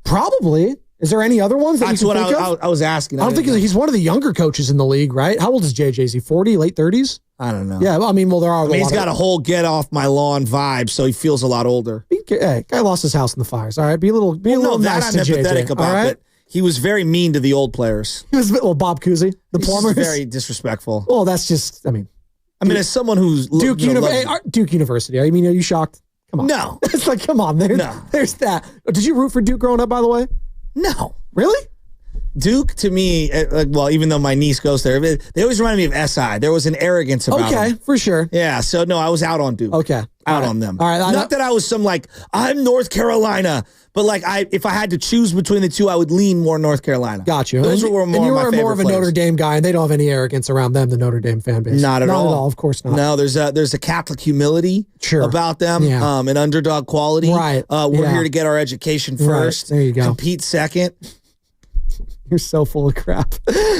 Probably. Is there any other ones? That's what I was asking. I don't think he's one of the younger coaches in the league, right? How old is JJ? Is he 40, late 30s? I don't know. Yeah, I mean, well, there are. He's got a whole get off my lawn vibe, so he feels a lot older. Hey, guy lost his house in the fires. All right, be a little nice to JJ. Empathetic about, all right? He was very mean to the old players. He was Bob Cousy, the plumber. Very disrespectful. Well, that's just, I mean, as someone who's Duke University. I mean, are you shocked? Come on. No. It's like, come on. There's that. Did you root for Duke growing up, by the way? No. Really? Duke, to me, well, even though my niece goes there, they always reminded me of SI. There was an arrogance about them. Okay, for sure. Yeah, so no, I was out on Duke. Okay. Out on them. All right. Not that I was some like, I'm North Carolina, but like if I had to choose between the two, I would lean more North Carolina. Got you. Those were more and you of my were favorite more of a players. Notre Dame guy, and they don't have any arrogance around them, the Notre Dame fan base. Not at all. Not at all, of course not. No, there's a Catholic humility about them, and underdog quality. Right. We're here to get our education first. Right. There you go. Compete second. You're so full of crap.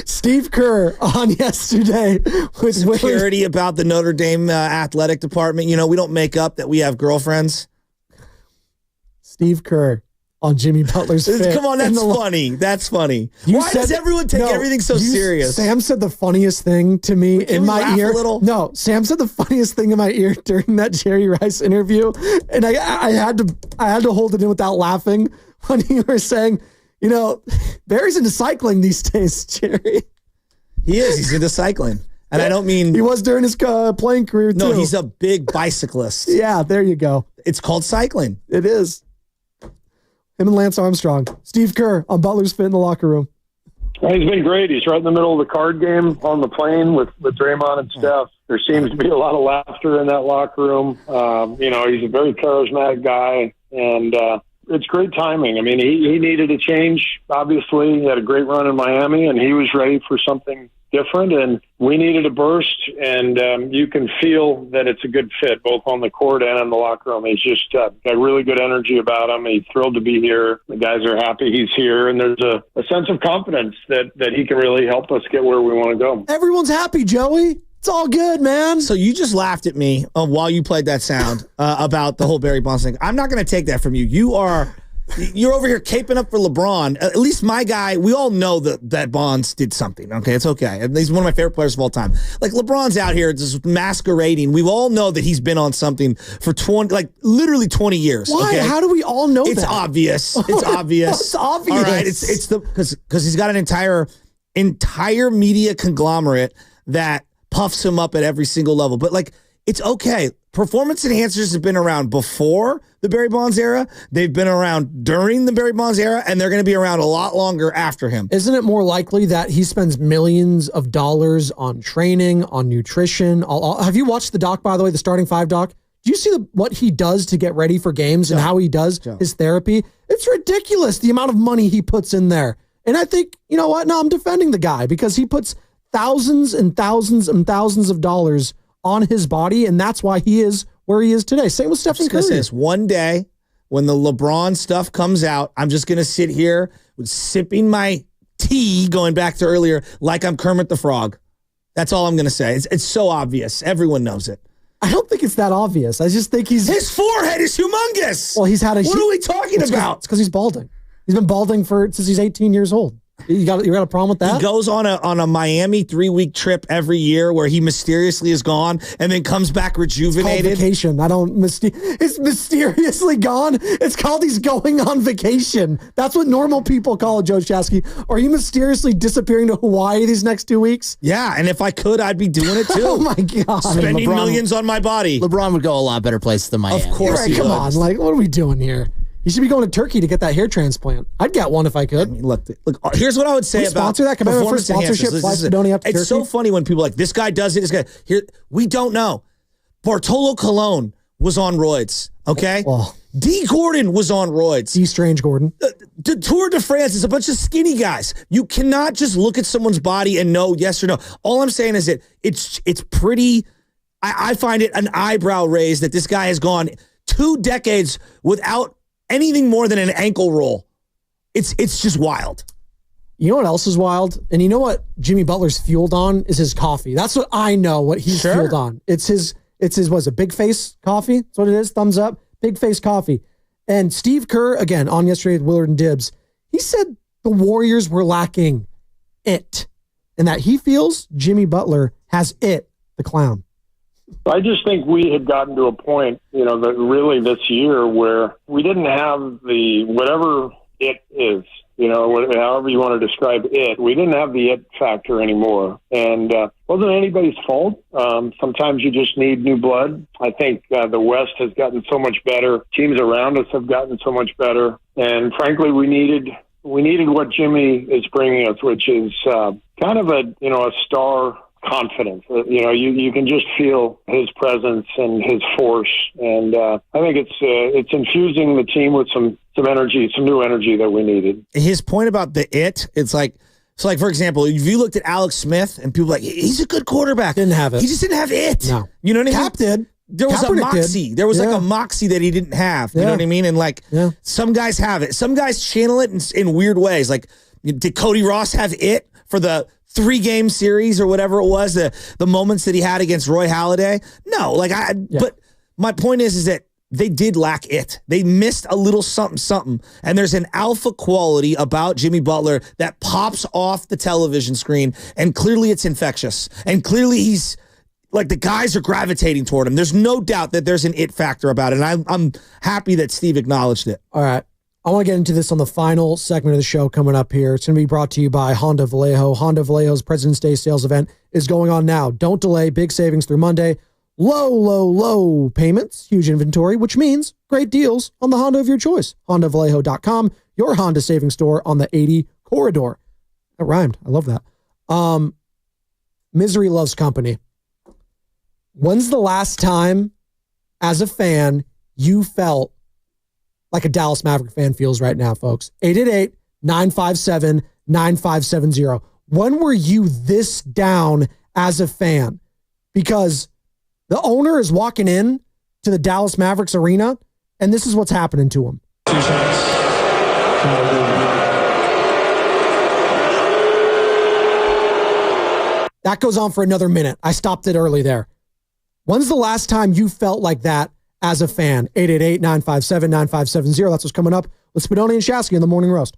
Steve Kerr on yesterday with security about the Notre Dame athletic department. You know, we don't make up that we have girlfriends. Steve Kerr on Jimmy Butler's fit. Come on, that's funny. That's funny. Why does everyone take everything so serious? Sam said the funniest thing to me in my ear. No, Sam said the funniest thing in my ear during that Jerry Rice interview, and I had to hold it in without laughing when you were saying, you know, Barry's into cycling these days, Jerry. He is. He's into cycling. And I don't mean... He was during his playing career, too. No, he's a big bicyclist. Yeah, there you go. It's called cycling. It is. Him and Lance Armstrong. Steve Kerr on Butler's fit in the locker room. Well, he's been great. He's right in the middle of the card game on the plane with Draymond and Steph. There seems to be a lot of laughter in that locker room. He's a very charismatic guy, and it's great timing. I mean, he needed a change, obviously. He had a great run in Miami, and he was ready for something different, and we needed a burst, and you can feel that it's a good fit, both on the court and in the locker room. He's just got really good energy about him. He's thrilled to be here. The guys are happy he's here, and there's a sense of confidence that he can really help us get where we want to go. Everyone's happy, Joey. It's all good, man. So you just laughed at me while you played that sound about the whole Barry Bonds thing. I'm not going to take that from you. You're over here caping up for LeBron. At least my guy, we all know that Bonds did something. Okay, it's okay. He's one of my favorite players of all time. Like, LeBron's out here just masquerading. We all know that he's been on something for literally 20 years. Why? Okay? How do we all know it's that? Obvious. It's obvious. It's obvious. All right, it's because he's got an entire media conglomerate that puffs him up at every single level. But it's okay. Performance enhancers have been around before the Barry Bonds era. They've been around during the Barry Bonds era, and they're going to be around a lot longer after him. Isn't it more likely that he spends millions of dollars on training, on nutrition? Have you watched the doc, by the way, the Starting Five doc? Do you see what he does to get ready for games and how he does his therapy? It's ridiculous, the amount of money he puts in there. And I think, you know what? No, I'm defending the guy because he puts thousands and thousands and thousands of dollars on his body, and that's why he is where he is today. Same with Stephen Curry. This one day when the LeBron stuff comes out, I'm just going to sit here sipping my tea, going back to earlier, like I'm Kermit the Frog. That's all I'm going to say. It's so obvious. Everyone knows it. I don't think it's that obvious. I just think his forehead is humongous. Well, he's had What are we talking about? It's because he's balding. He's been balding since he's 18 years old. You got a problem with that? He goes on a Miami 3-week trip every year where he mysteriously is gone and then comes back rejuvenated. It's called vacation. It's mysteriously gone. It's called he's going on vacation. That's what normal people call it, Joe Shasky. Are you mysteriously disappearing to Hawaii these next 2 weeks? Yeah, and if I could, I'd be doing it too. Oh my God. Spending millions on my body. LeBron would go a lot better places than Miami. Of course he would. Come on, what are we doing here? You should be going to Turkey to get that hair transplant. I'd get one if I could. I mean, look. Here's what I would say about sponsor that. Commitment for sponsorship. Fly Spadoni up to Turkey. It's so funny when people are like, this guy does it. This guy here. We don't know. Bartolo Colon was on roids. Okay. D. Gordon was on roids. D. Strange Gordon. The Tour de France is a bunch of skinny guys. You cannot just look at someone's body and know yes or no. All I'm saying is that it's pretty. I find it an eyebrow raise that this guy has gone 2 decades without anything more than an ankle roll. It's just wild. You know what else is wild? And you know what Jimmy Butler's fueled on is his coffee. That's what I know what he's fueled on. It's his what's it, Big Face coffee? That's what it is. Thumbs up. Big Face coffee. And Steve Kerr, again, on yesterday with Willard and Dibbs, he said the Warriors were lacking it. And that he feels Jimmy Butler has it, the clown. I just think we had gotten to a point, that really this year where we didn't have whatever it is, however you want to describe it, we didn't have the it factor anymore. And wasn't anybody's fault. Sometimes you just need new blood. I think the West has gotten so much better. Teams around us have gotten so much better. And frankly, we needed what Jimmy is bringing us, which is kind of a star confidence. You can just feel his presence and his force, and I think it's infusing the team with some energy, some new energy that we needed. His point about it's like for example, if you looked at Alex Smith and people like he's a good quarterback, didn't have it. He just didn't have it. No, you know what I mean? Cap did. There was Kaepernick a moxie. did. There was like a moxie that he didn't have. You know what I mean? And some guys have it. Some guys channel it in weird ways. Like, did Cody Ross have it for the 3-game series or whatever it was, the moments that he had against Roy Halladay? No, but my point is that they did lack it. They missed a little something. And there's an alpha quality about Jimmy Butler that pops off the television screen, and clearly it's infectious. And clearly he's the guys are gravitating toward him. There's no doubt that there's an it factor about it. And I'm happy that Steve acknowledged it. All right. I want to get into this on the final segment of the show coming up here. It's going to be brought to you by Honda Vallejo. Honda Vallejo's President's Day sales event is going on now. Don't delay. Big savings through Monday. Low payments. Huge inventory, which means great deals on the Honda of your choice. HondaVallejo.com, your Honda savings store on the 80 corridor. That rhymed. I love that. Misery loves company. When's the last time, as a fan, you felt like a Dallas Maverick fan feels right now, folks? 888-957-9570. When were you this down as a fan? Because the owner is walking in to the Dallas Mavericks arena, and this is what's happening to him. That goes on for another minute. I stopped it early there. When's the last time you felt like that as a fan? 888-957-9570. That's what's coming up with Spadoni and Shasky in the Morning Roast.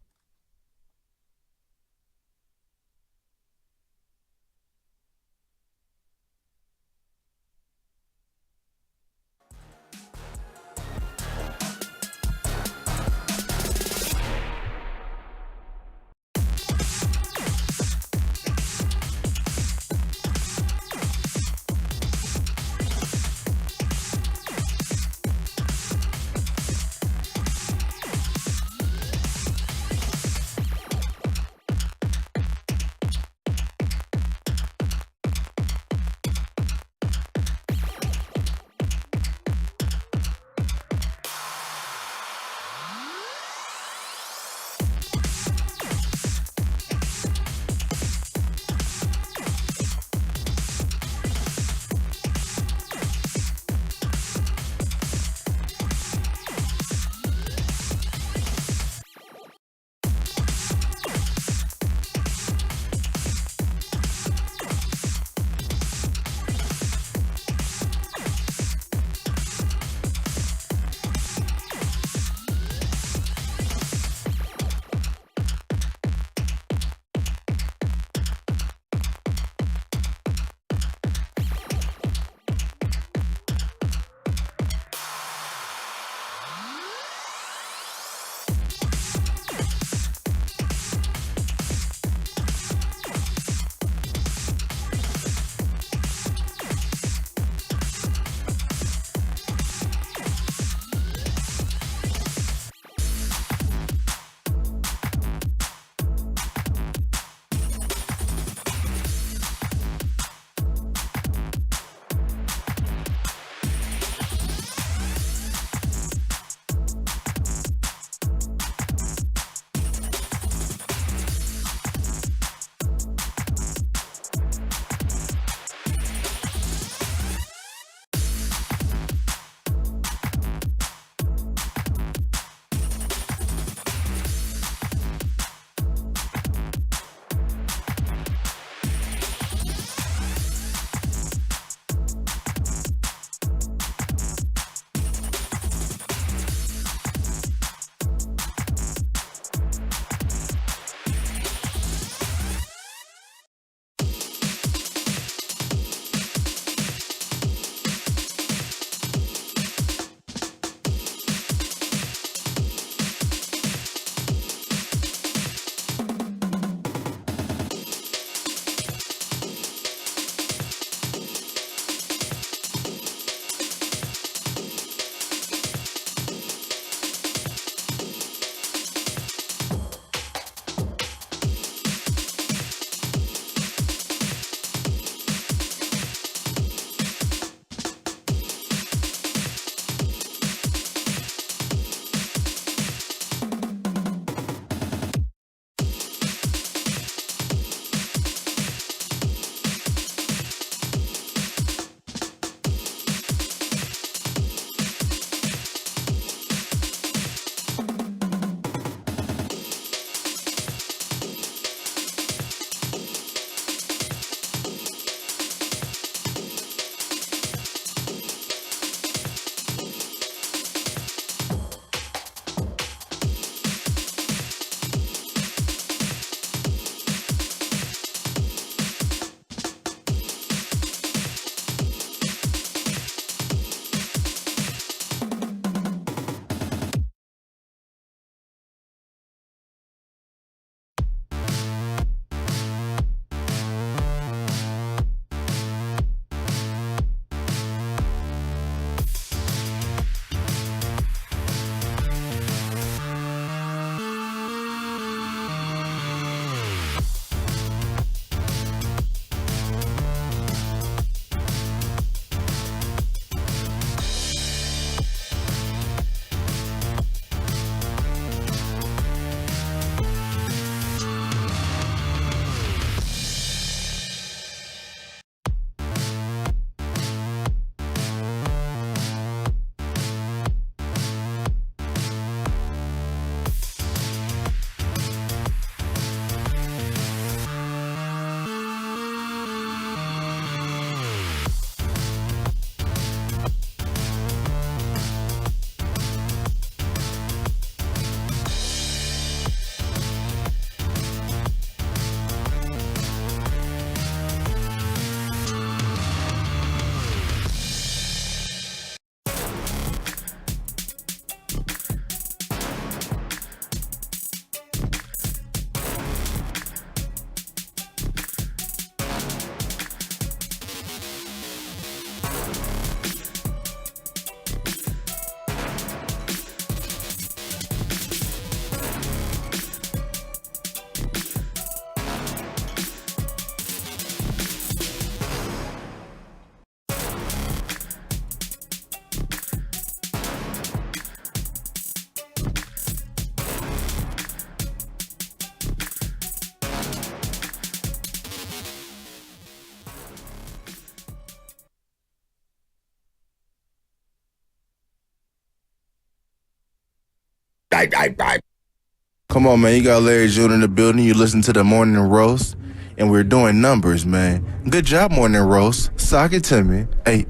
Come on, man. You got Larry June in the building. You listen to the Morning Roast, and we're doing numbers, man. Good job, Morning Roast. Sock it to me. Hey.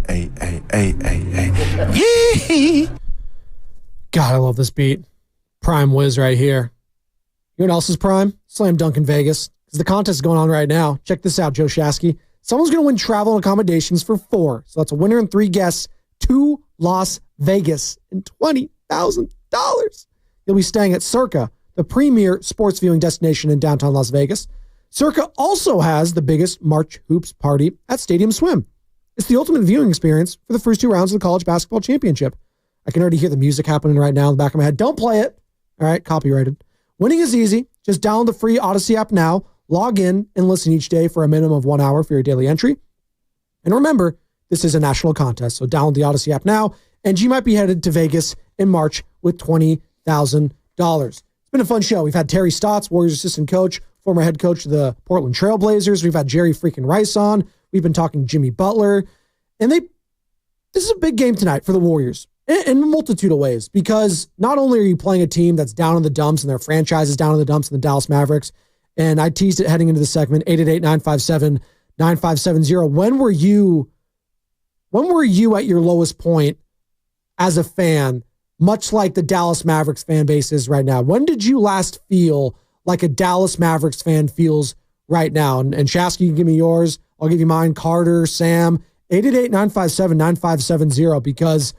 Yee! God, I love this beat. Prime Wiz right here. You know what else is prime? Slam Dunk in Vegas. Because the contest is going on right now. Check this out, Joe Shasky. Someone's going to win travel and accommodations for 4. So that's a winner and 3 guests to Las Vegas and $20,000. You'll be staying at Circa, the premier sports viewing destination in downtown Las Vegas. Circa also has the biggest March Hoops party at Stadium Swim. It's the ultimate viewing experience for the first 2 rounds of the college basketball championship. I can already hear the music happening right now in the back of my head. Don't play it. All right, copyrighted. Winning is easy. Just download the free Odyssey app now, log in, and listen each day for a minimum of 1 hour for your daily entry. And remember, this is a national contest, so download the Odyssey app now, and you might be headed to Vegas in March with $20,000. It's been a fun show. We've had Terry Stotts, Warriors assistant coach, former head coach of the Portland Trail Blazers. We've had Jerry freaking Rice on. We've been talking Jimmy Butler. And this is a big game tonight for the Warriors in a multitude of ways, because not only are you playing a team that's down in the dumps and their franchise is down in the dumps in the Dallas Mavericks, and I teased it heading into the segment, 888-957-9570. When were you at your lowest point as a fan, much like the Dallas Mavericks fan base is right now? When did you last feel like a Dallas Mavericks fan feels right now? And Shasky, you can give me yours. I'll give you mine. Carter, Sam, 888-957-9570, because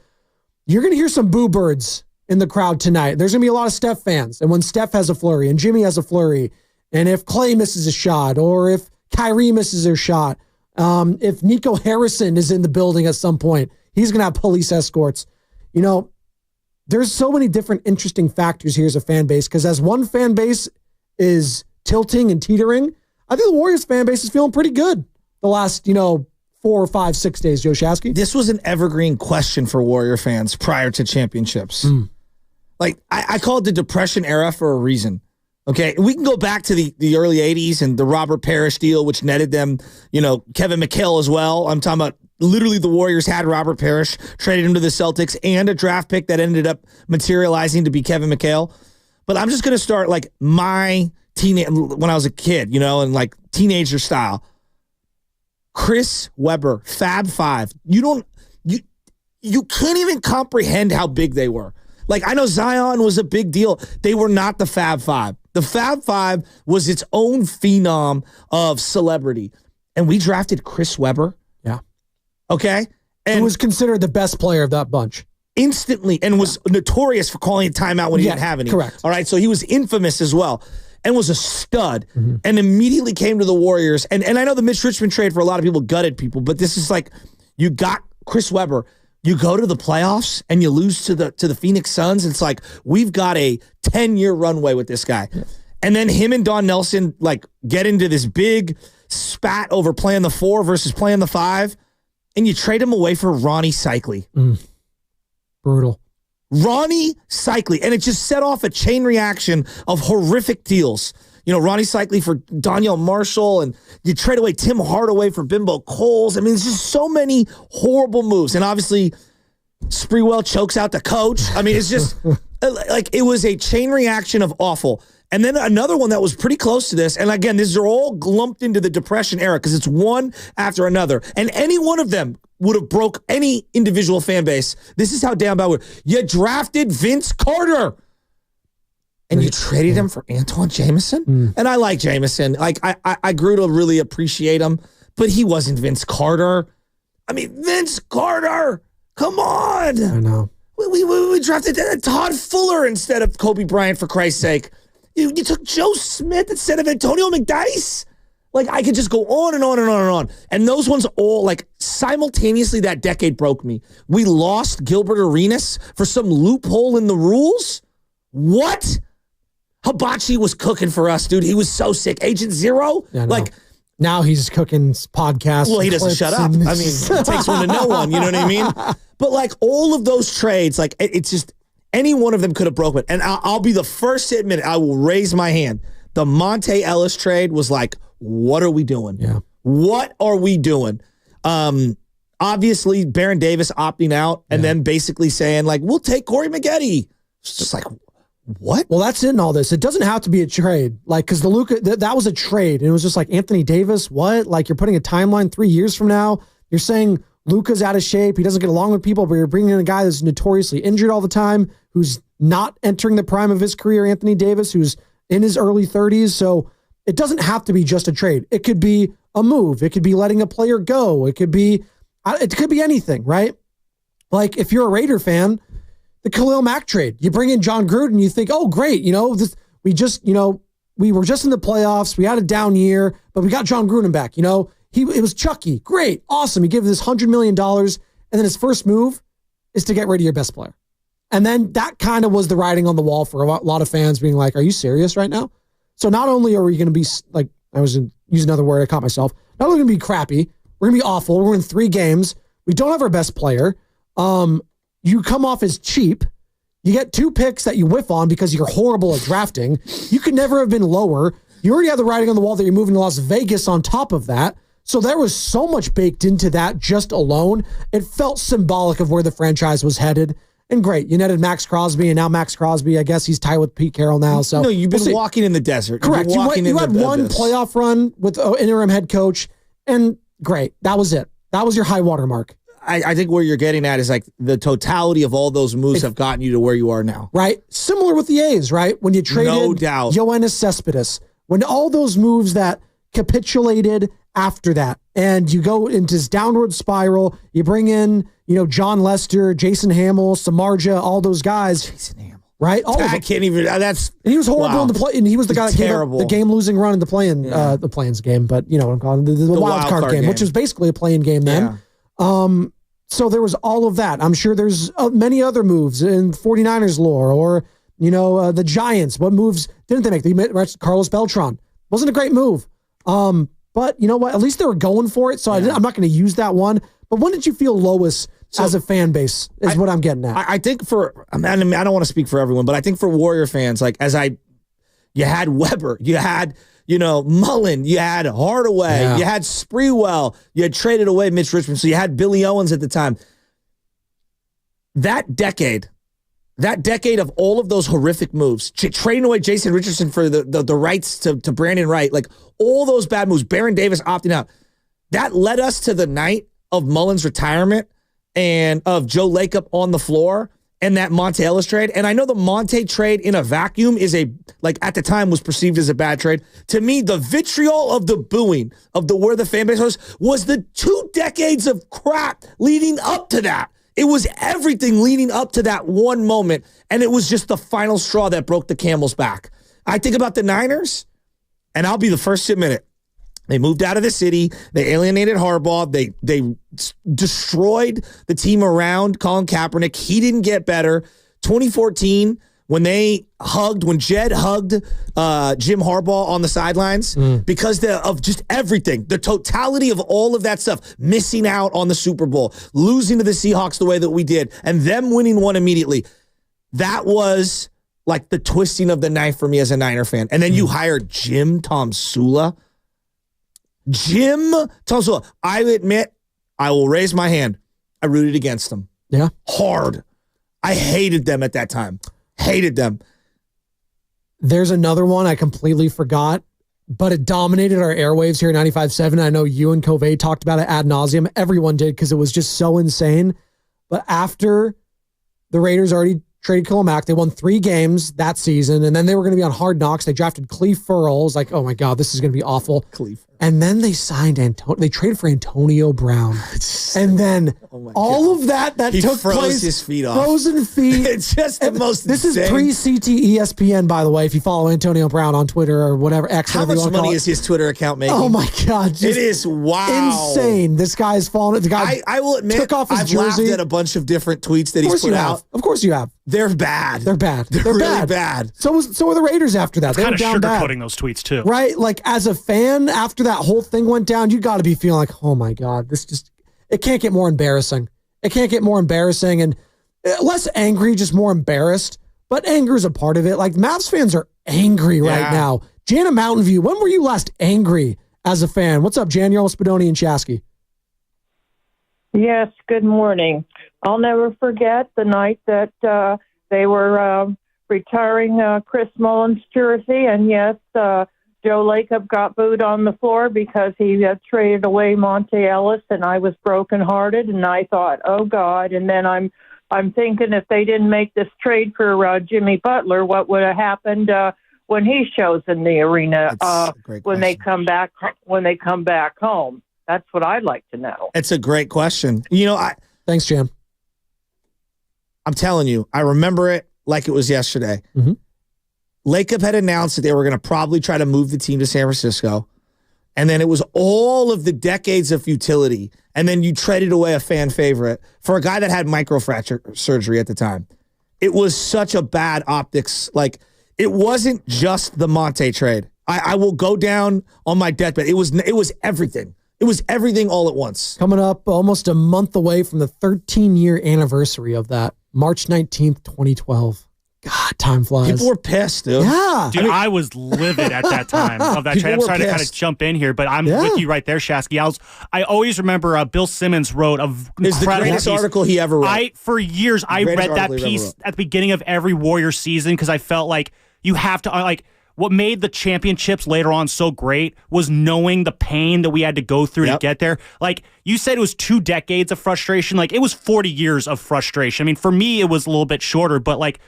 you're going to hear some boo birds in the crowd tonight. There's going to be a lot of Steph fans. And when Steph has a flurry and Jimmy has a flurry, and if Clay misses a shot, or if Kyrie misses their shot, if Nico Harrison is in the building at some point, he's going to have police escorts. You know, there's so many different interesting factors here as a fan base, because as one fan base is tilting and teetering, I think the Warriors fan base is feeling pretty good the last, 4, 5, 6 days, Joe Shasky. This was an evergreen question for Warrior fans prior to championships. Like, I call it the Depression era for a reason. Okay, we can go back to the early 80s and the Robert Parrish deal, which netted them, Kevin McHale as well. I'm talking about literally the Warriors had Robert Parrish, traded him to the Celtics, and a draft pick that ended up materializing to be Kevin McHale. But I'm just going to start like my when I was a kid, and like teenager style. Chris Webber, Fab Five. You can't even comprehend how big they were. Like, I know Zion was a big deal. They were not the Fab Five. The Fab Five was its own phenom of celebrity. And we drafted Chris Webber. Yeah. Okay? And was considered the best player of that bunch. Instantly, and was notorious for calling a timeout when he didn't have any. Correct. All right, so he was infamous as well. And was a stud, and immediately came to the Warriors. And I know the Mitch Richmond trade for a lot of people gutted people, but this is like, you got Chris Webber. You go to the playoffs and you lose to the Phoenix Suns. It's like, we've got a 10-year runway with this guy. Yeah. And then him and Don Nelson get into this big spat over playing the 4 versus playing the 5, and you trade him away for Ronnie Cycli. Brutal. Ronnie Cycli, and it just set off a chain reaction of horrific deals. Ronnie Cycli for Donyell Marshall, and you trade away Tim Hardaway for Bimbo Coles. I mean, there's just so many horrible moves. And obviously, Sprewell chokes out the coach. I mean, it's just like, it was a chain reaction of awful. And then another one that was pretty close to this, and again, these are all lumped into the Depression era because it's one after another. And any one of them would have broke any individual fan base. This is how down bad we were. You drafted Vince Carter. And you traded him for Antoine Jameson? And I like Jameson. Like, I grew to really appreciate him, but he wasn't Vince Carter. I mean, Vince Carter! Come on! I know. We drafted Todd Fuller instead of Kobe Bryant, for Christ's sake. You took Joe Smith instead of Antonio McDyess? Like, I could just go on and on and on and on. And those ones all, simultaneously that decade broke me. We lost Gilbert Arenas for some loophole in the rules? What? Hibachi was cooking for us, dude. He was so sick. Agent Zero? Yeah, now he's cooking podcasts. Well, he doesn't shut up. I mean, it takes one to know one. You know what I mean? But all of those trades, it's just, any one of them could have broken it. And I'll be the first to admit it. I will raise my hand. The Monte Ellis trade was what are we doing? Yeah. What are we doing? Obviously, Baron Davis opting out and then basically saying, we'll take Corey Maggette. It's just What? Well, that's in all this. It doesn't have to be a trade. Like, because the Luka, that was a trade. And it was just like, Anthony Davis, what? Like, you're putting a timeline 3 years from now. You're saying Luka's out of shape. He doesn't get along with people, but you're bringing in a guy that's notoriously injured all the time, who's not entering the prime of his career, Anthony Davis, who's in his early 30s. So it doesn't have to be just a trade. It could be a move. It could be letting a player go. It could be anything, right? Like, if you're a Raider fan, the Khalil Mack trade. You bring in John Gruden, you think, oh, great, we were just in the playoffs. We had a down year, but we got John Gruden back. It was Chucky. Great, awesome. He gave this $100 million, and then his first move is to get rid of your best player. And then that kind of was the writing on the wall for a lot of fans being like, are you serious right now? So not only are we going to be, like, I was going to use another word, I caught myself, not only going to be crappy, we're going to be awful. We're in 3 games. We don't have our best player. You come off as cheap. You get 2 picks that you whiff on because you're horrible at drafting. You could never have been lower. You already have the writing on the wall that you're moving to Las Vegas on top of that. So there was so much baked into that just alone. It felt symbolic of where the franchise was headed. And great, you netted Max Crosby, and now Max Crosby, I guess he's tied with Pete Carroll now. So no, you've been walking in the desert. Correct. You had one playoff run with an interim head coach, and great. That was it. That was your high water mark. I think where you're getting at is like the totality of all those moves have gotten you to where you are now. Right. Similar with the A's, right? When you traded Yoenis Cespedes, when all those moves that capitulated after that, and you go into this downward spiral, you bring in, John Lester, Jason Hamill, Samardzija, all those guys. Jason Hamill. Right? I can't even, that's. And he was horrible in the play, and he was the guy that gave terrible. the game-losing run in the play-ins game, but you know what I'm calling it, the wild card game, which was basically a play-in game then. Yeah. So there was all of that. I'm sure there's many other moves in 49ers lore, or, the Giants. What moves didn't they make? They made Carlos Beltran. Wasn't a great move. But you know what? At least they were going for it. So I'm not going to use that one. But when did you feel lowest as a fan base is what I'm getting at. I think I don't want to speak for everyone, but I think for Warrior fans, like you had Weber, you had, Mullen, you had Hardaway, you had Sprewell, you had traded away Mitch Richmond, so you had Billy Owens at the time. That decade of all of those horrific moves, trading away Jason Richardson for the rights to Brandon Wright, like all those bad moves, Baron Davis opting out, that led us to the night of Mullen's retirement and of Joe Lacob on the floor and that Monte Ellis trade. And I know the Monte trade in a vacuum is at the time was perceived as a bad trade. To me, the vitriol of the booing of where the fan base was the 2 decades of crap leading up to that. It was everything leading up to that one moment, and it was just the final straw that broke the camel's back. I think about the Niners, and I'll be the first to admit it. They moved out of the city. They alienated Harbaugh. They destroyed the team around Colin Kaepernick. He didn't get better. 2014, when Jed hugged Jim Harbaugh on the sidelines because of just everything, the totality of all of that stuff, missing out on the Super Bowl, losing to the Seahawks the way that we did, and them winning one immediately. That was like the twisting of the knife for me as a Niner fan. And then you hired Jim Tomsula. I admit, I will raise my hand. I rooted against them. Yeah. Hard. I hated them at that time. Hated them. There's another one I completely forgot, but it dominated our airwaves here at 95.7. I know you and Covey talked about it ad nauseum. Everyone did because it was just so insane. But after the Raiders already traded Khalil Mack, they won 3 games that season, and then they were going to be on Hard Knocks. They drafted Cleve Ferrell. I was like, oh my God, this is going to be awful. And then they signed they traded for Antonio Brown. And then all of that he took froze place. His feet off. Frozen feet. It's just the most This insane. is pre-CT ESPN, by the way, if you follow Antonio Brown on Twitter or whatever. X, How much money is his Twitter account making? Oh my God. It is insane. This guy's fallen. The guy I will admit, took off his I've jersey. laughed at a bunch of different tweets that he's put out. Of course you have. They're bad. They're bad. They're really bad. So are the Raiders after that. It's They kind were of down bad. sugarcoating those tweets too. Right? Like as a fan, after that whole thing went down, you got to be feeling like, oh my God, it can't get more embarrassing. It can't get more embarrassing and less angry, just more embarrassed. But anger is a part of it. Like Mavs fans are angry right now. Jana Mountain View, when were you last angry as a fan? What's up, Janiel, Spadoni, and Shasky? Yes, good morning. I'll never forget the night that they were retiring Chris Mullins' jersey, and yes, Joe Lacob got booed on the floor because he traded away Monte Ellis, and I was brokenhearted, and I thought, oh God. And then I'm thinking if they didn't make this trade for Jimmy Butler, what would have happened when he shows in the arena when they come back home? That's what I'd like to know. It's a great question. Thanks, Jam. I'm telling you, I remember it like it was yesterday. Mm-hmm. Lacob had announced that they were going to probably try to move the team to San Francisco. And then it was all of the decades of futility. And then you traded away a fan favorite for a guy that had microfracture surgery at the time. It was such a bad optics. Like, it wasn't just the Monte trade. I will go down on my deathbed. It was everything. It was everything all at once. Coming up almost a month away from the 13-year anniversary of that, March 19th, 2012. God, time flies. People were pissed, dude. Yeah. Dude, I was livid at that time of that trade. I'm sorry to kind of jump in here, but I'm with you right there, Shasky. I always remember Bill Simmons wrote It's the greatest article he ever wrote. For years, I read that piece at the beginning of every Warriors season because I felt like you have to, what made the championships later on so great was knowing the pain that we had to go through to get there. Like, you said it was 2 decades of frustration. Like, it was 40 years of frustration. I mean, for me, it was a little bit shorter, but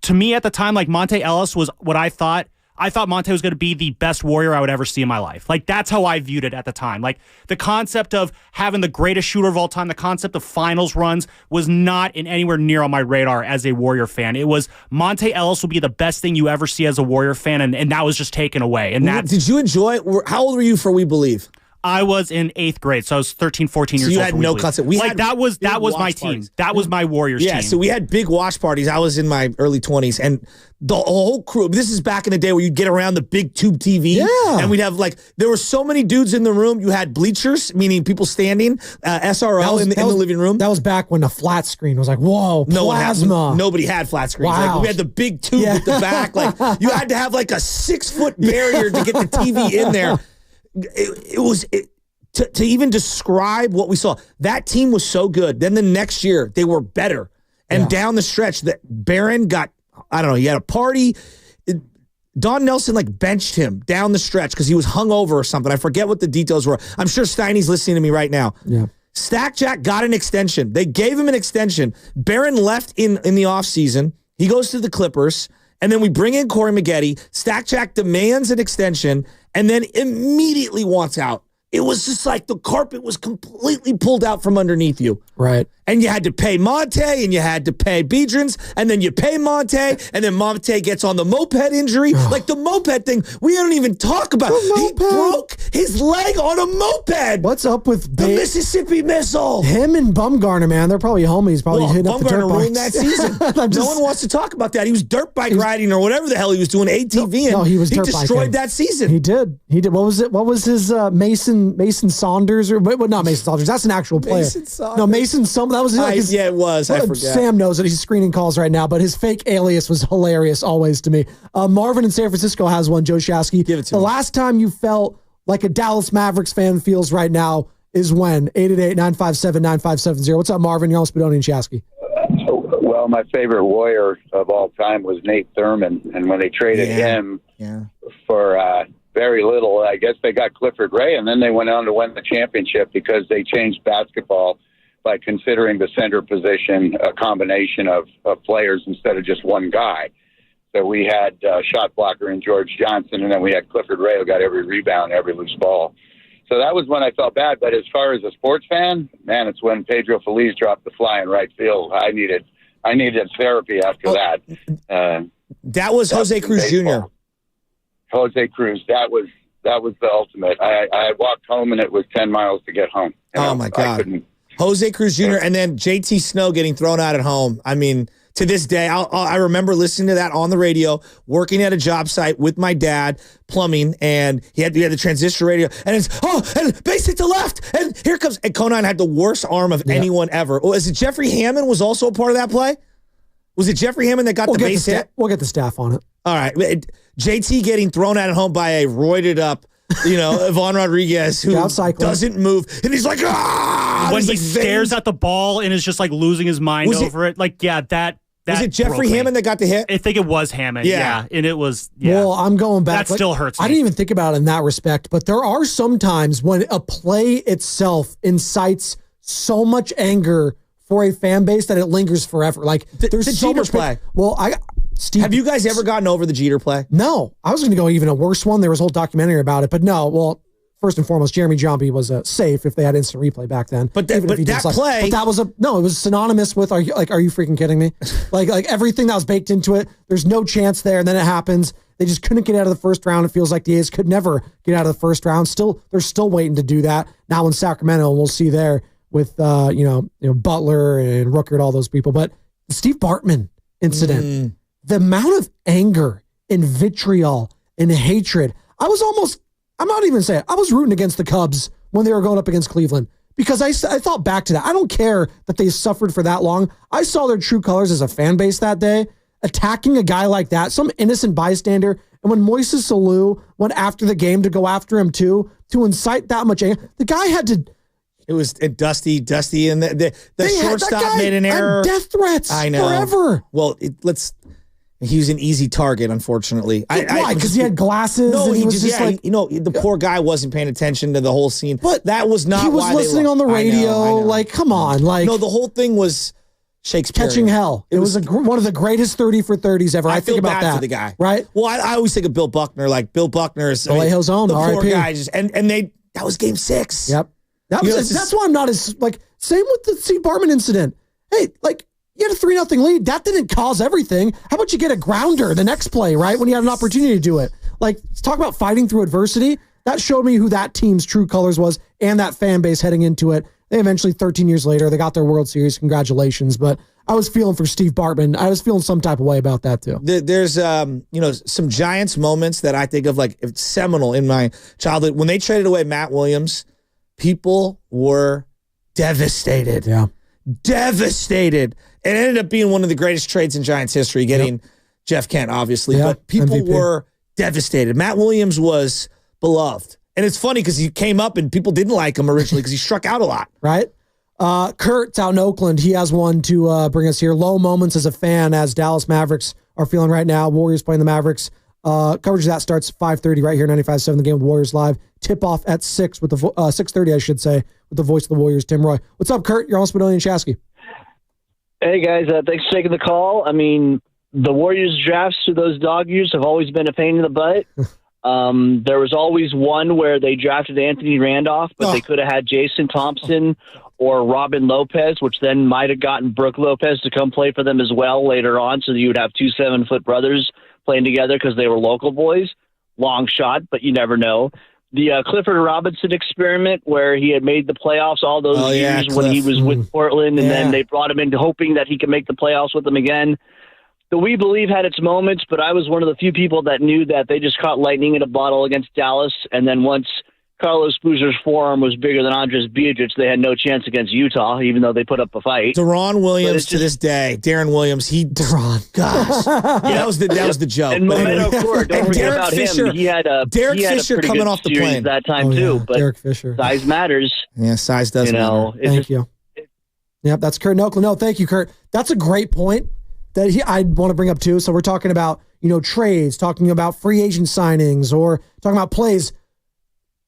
to me at the time, Monte Ellis was what I thought. I thought Monte was going to be the best Warrior I would ever see in my life. That's how I viewed it at the time. The concept of having the greatest shooter of all time, the concept of finals runs was not anywhere near on my radar as a Warrior fan. It was Monte Ellis will be the best thing you ever see as a Warrior fan, and that was just taken away. And did you enjoy it? How old were you for We Believe? I was in 8th grade, so I was 13, 14 years old. So you had no concept. That was my team. That was my Warriors team. Yeah, so we had big watch parties. I was in my early 20s, and the whole crew, this is back in the day where you'd get around the big tube TV, and we'd have, there were so many dudes in the room. You had bleachers, meaning people standing, SRO in the living room. That was back when the flat screen was whoa, plasma. Nobody had flat screens. Wow. We had the big tube at the back. You had to have a 6-foot barrier to get the TV in there. To even describe what we saw, that team was so good. Then the next year, they were better. And down the stretch, that Barron got, I don't know, he had a party. Don Nelson benched him down the stretch because he was hungover or something. I forget what the details were. I'm sure Steiny's listening to me right now. Yeah. Stack Jack got an extension. They gave him an extension. Barron left in the offseason. He goes to the Clippers. And then we bring in Corey Maggette. Stack Jack demands an extension and then immediately wants out. It was just the carpet was completely pulled out from underneath you. Right. And you had to pay Monte, and you had to pay Biedrins, and then you pay Monte, and then Monte gets on the moped injury. The moped thing, we don't even talk about. He broke his leg on a moped. What's up with the Mississippi Missile? Him and Bumgarner, man, they're probably homies. Probably hitting up the dirt Bumgarner bikes. ruined that season. No one wants to talk about that. He was dirt bike riding or whatever the hell he was doing, ATV, and he was he dirt destroyed biking. that season. He did. What was it? What was his Mason Saunders not Mason Saunders? That's an actual player. No, Mason. That was his. Yeah, it was. I forget. Sam knows it. He's screening calls right now, but his fake alias was hilarious always to me. Marvin in San Francisco has one. Joe Shasky. Give it to me. The last time you felt like a Dallas Mavericks fan feels right now is when 888-957-9570. What's up, Marvin? You're on Spadoni and Shasky. Well, my favorite Warrior of all time was Nate Thurman, and when they traded him for very little, I guess they got Clifford Ray, and then they went on to win the championship because they changed basketball by considering the center position a combination of players instead of just one guy. So we had shot blocker in George Johnson, and then we had Clifford Ray who got every rebound, every loose ball. So that was when I felt bad. But as far as a sports fan, man, it's when Pedro Feliz dropped the fly in right field. I needed therapy after that. That was Jose Cruz Jr. Jose Cruz. That was the ultimate. I walked home, and it was 10 miles to get home. Oh, my God. Jose Cruz Jr. and then JT Snow getting thrown out at home. I mean, to this day, I remember listening to that on the radio, working at a job site with my dad, plumbing, and he had the transistor radio, and it's, and base hit to left, and here comes, and Conan had the worst arm of anyone ever. Is it Jeffrey Hammond was also a part of that play? Was it Jeffrey Hammond that got the base hit? We'll get the staff on it. All right. JT getting thrown out at home by a roided up, Yvonne Rodriguez, who doesn't move, and he's like, when he stares at the ball and is just losing his mind over it. That Was it Jeffrey broke me. Hammond that got the hit? I think it was Hammond. Yeah. And it was, Well, I'm going back. That still hurts me. I didn't even think about it in that respect, but there are some times when a play itself incites so much anger for a fan base that it lingers forever. Like there's the so Jeter much play. Well, Steve, have you guys ever gotten over the Jeter play? No. I was going to go even a worse one. There was a whole documentary about it, but no. Well, first and foremost, Jeremy Johnby was safe if they had instant replay back then. But that play, but that was it was synonymous with are you freaking kidding me? like everything that was baked into it. There's no chance there, and then it happens. They just couldn't get out of the first round. It feels like the A's could never get out of the first round. They're still waiting to do that now in Sacramento, and we'll see there with Butler and Rooker and all those people. But the Steve Bartman incident, the amount of anger and vitriol and hatred, I'm not even saying I was rooting against the Cubs when they were going up against Cleveland because I thought back to that. I don't care that they suffered for that long. I saw their true colors as a fan base that day, attacking a guy like that, some innocent bystander. And when Moises Alou went after the game to go after him too, to incite that much anger, the guy had to. It was Dusty, and the shortstop made an error. Death threats. I know. Forever. Well, he was an easy target, unfortunately. Why? Because he had glasses. No, and he was just like the poor guy wasn't paying attention to the whole scene. But that was not. He was why listening on the radio. I know. Like, come on, like no, the whole thing was Shakespearean. Catching hell. It was one of the greatest 30 for 30s ever. I think about bad that for the guy, right? Well, I always think of Bill Buckner. Like Bill Buckner is Vallejo's own. The poor RIP. guy that was Game 6. Yep. That's why I'm not as same with the Steve Bartman incident. Hey, you had a 3-0 lead. That didn't cause everything. How about you get a grounder the next play, right? When you had an opportunity to do it. Let's talk about fighting through adversity. That showed me who that team's true colors was and that fan base heading into it. They eventually, 13 years later, they got their World Series. Congratulations. But I was feeling for Steve Bartman. I was feeling some type of way about that too. There's some Giants moments that I think of it's seminal in my childhood. When they traded away Matt Williams, people were devastated. Yeah. Devastated. It ended up being one of the greatest trades in Giants history, getting Jeff Kent, obviously. But people MVP. were devastated. Matt Williams was beloved. And it's funny because he came up and people didn't like him originally because he struck out a lot. Right? Kurt's out in Oakland. He has one to bring us here. Low moments as a fan as Dallas Mavericks are feeling right now. Warriors playing the Mavericks. Coverage of that starts 5:30 right here, 95.7 The Game with Warriors Live. Tip off at 6 with the 6:30, I should say, with the voice of the Warriors, Tim Roy. What's up, Kurt? You're on Spadoni and Shasky. Hey, guys. Thanks for taking the call. I mean, the Warriors drafts through those dog years have always been a pain in the butt. There was always one where they drafted Anthony Randolph, but they could have had Jason Thompson or Robin Lopez, which then might have gotten Brooke Lopez to come play for them as well later on, so that you would have 2 7-foot brothers playing together because they were local boys. Long shot, but you never know. The Clifford Robinson experiment where he had made the playoffs all those years when he was with Portland, and then they brought him in hoping that he could make the playoffs with them again. The We Believe had its moments, but I was one of the few people that knew that they just caught lightning in a bottle against Dallas, and then once Carlos Boozer's forearm was bigger than Andres Beatrice, they had no chance against Utah, even though they put up a fight. Deron Williams to this day. Darren Williams. Gosh. That was the joke. And Memento Court, don't forget about him. He had a Fisher pretty coming good off the series plane that time too. But Derek Fisher. Size matters. Yeah, size does matter. Thank you. Yep, that's Kurt in Oakland. No, thank you, Kurt. That's a great point that I'd want to bring up too. So we're talking about, trades, talking about free agent signings, or talking about plays.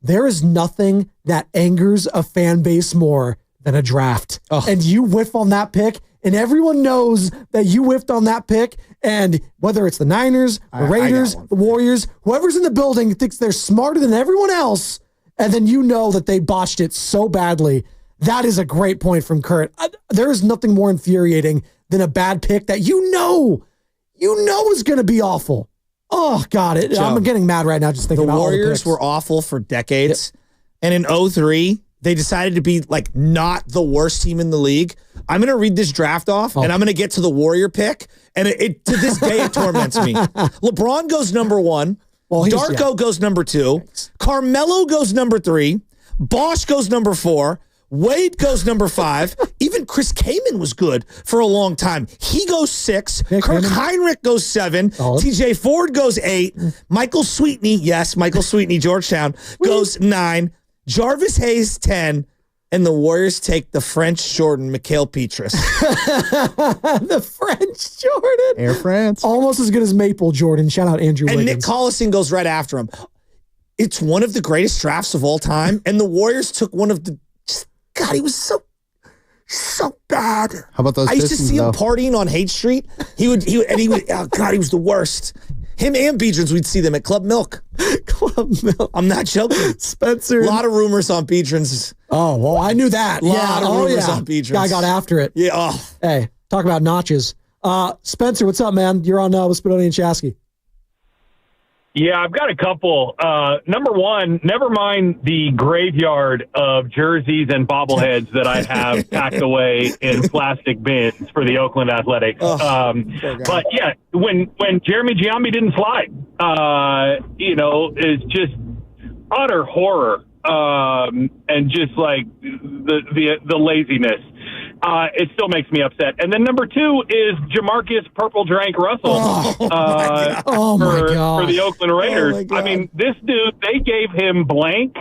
There is nothing that angers a fan base more than a draft. And you whiff on that pick, and everyone knows that you whiffed on that pick. And whether it's the Niners, the Raiders, the Warriors, whoever's in the building thinks they're smarter than everyone else, and then you know that they botched it so badly. That is a great point from Kurt. There is nothing more infuriating than a bad pick that you know is going to be awful. Oh, God, I'm getting mad right now just thinking about the Warriors. All the picks. Were awful for decades. And in 2003, they decided to be not the worst team in the league. I'm going to read this draft off, and I'm going to get to the Warrior pick. And it to this day, it torments me. LeBron goes number 1. Darko goes number 2. Carmelo goes number 3. Bosch goes number 4. Wade goes number 5. Even Chris Kaman was good for a long time. He goes 6. Kirk Heinrich goes 7. TJ Ford goes 8. Michael Sweetney, Georgetown, goes 9. Jarvis Hayes, 10. and the Warriors take the French Jordan, Mikhail Petrus. The French Jordan. Air France. Almost as good as Maple Jordan. Shout out Andrew And Wiggins. Nick Collison goes right after him. It's one of the greatest drafts of all time, and the Warriors took one of the. God, he was so bad. How about those I used to Pistons, see him though? partying on Haight Street. He would, oh God, he was the worst. Him and Biedrins, we'd see them at Club Milk. Club Milk. I'm not joking. Spencer. A lot of rumors on Biedrins. Oh, well, I knew that. Lot of rumors on Biedrins. Guy got after it. Yeah. Oh. Hey, talk about notches. Spencer, what's up, man? You're on with Spadoni and Shasky. Yeah, I've got a couple. Number one, never mind the graveyard of jerseys and bobbleheads that I have packed away in plastic bins for the Oakland Athletics. But yeah, when Jeremy Giambi didn't slide, is just utter horror, and just like the laziness. It still makes me upset. And then number two is Jamarcus Purple Drank Russell for the Oakland Raiders. I mean, this dude, they gave him blank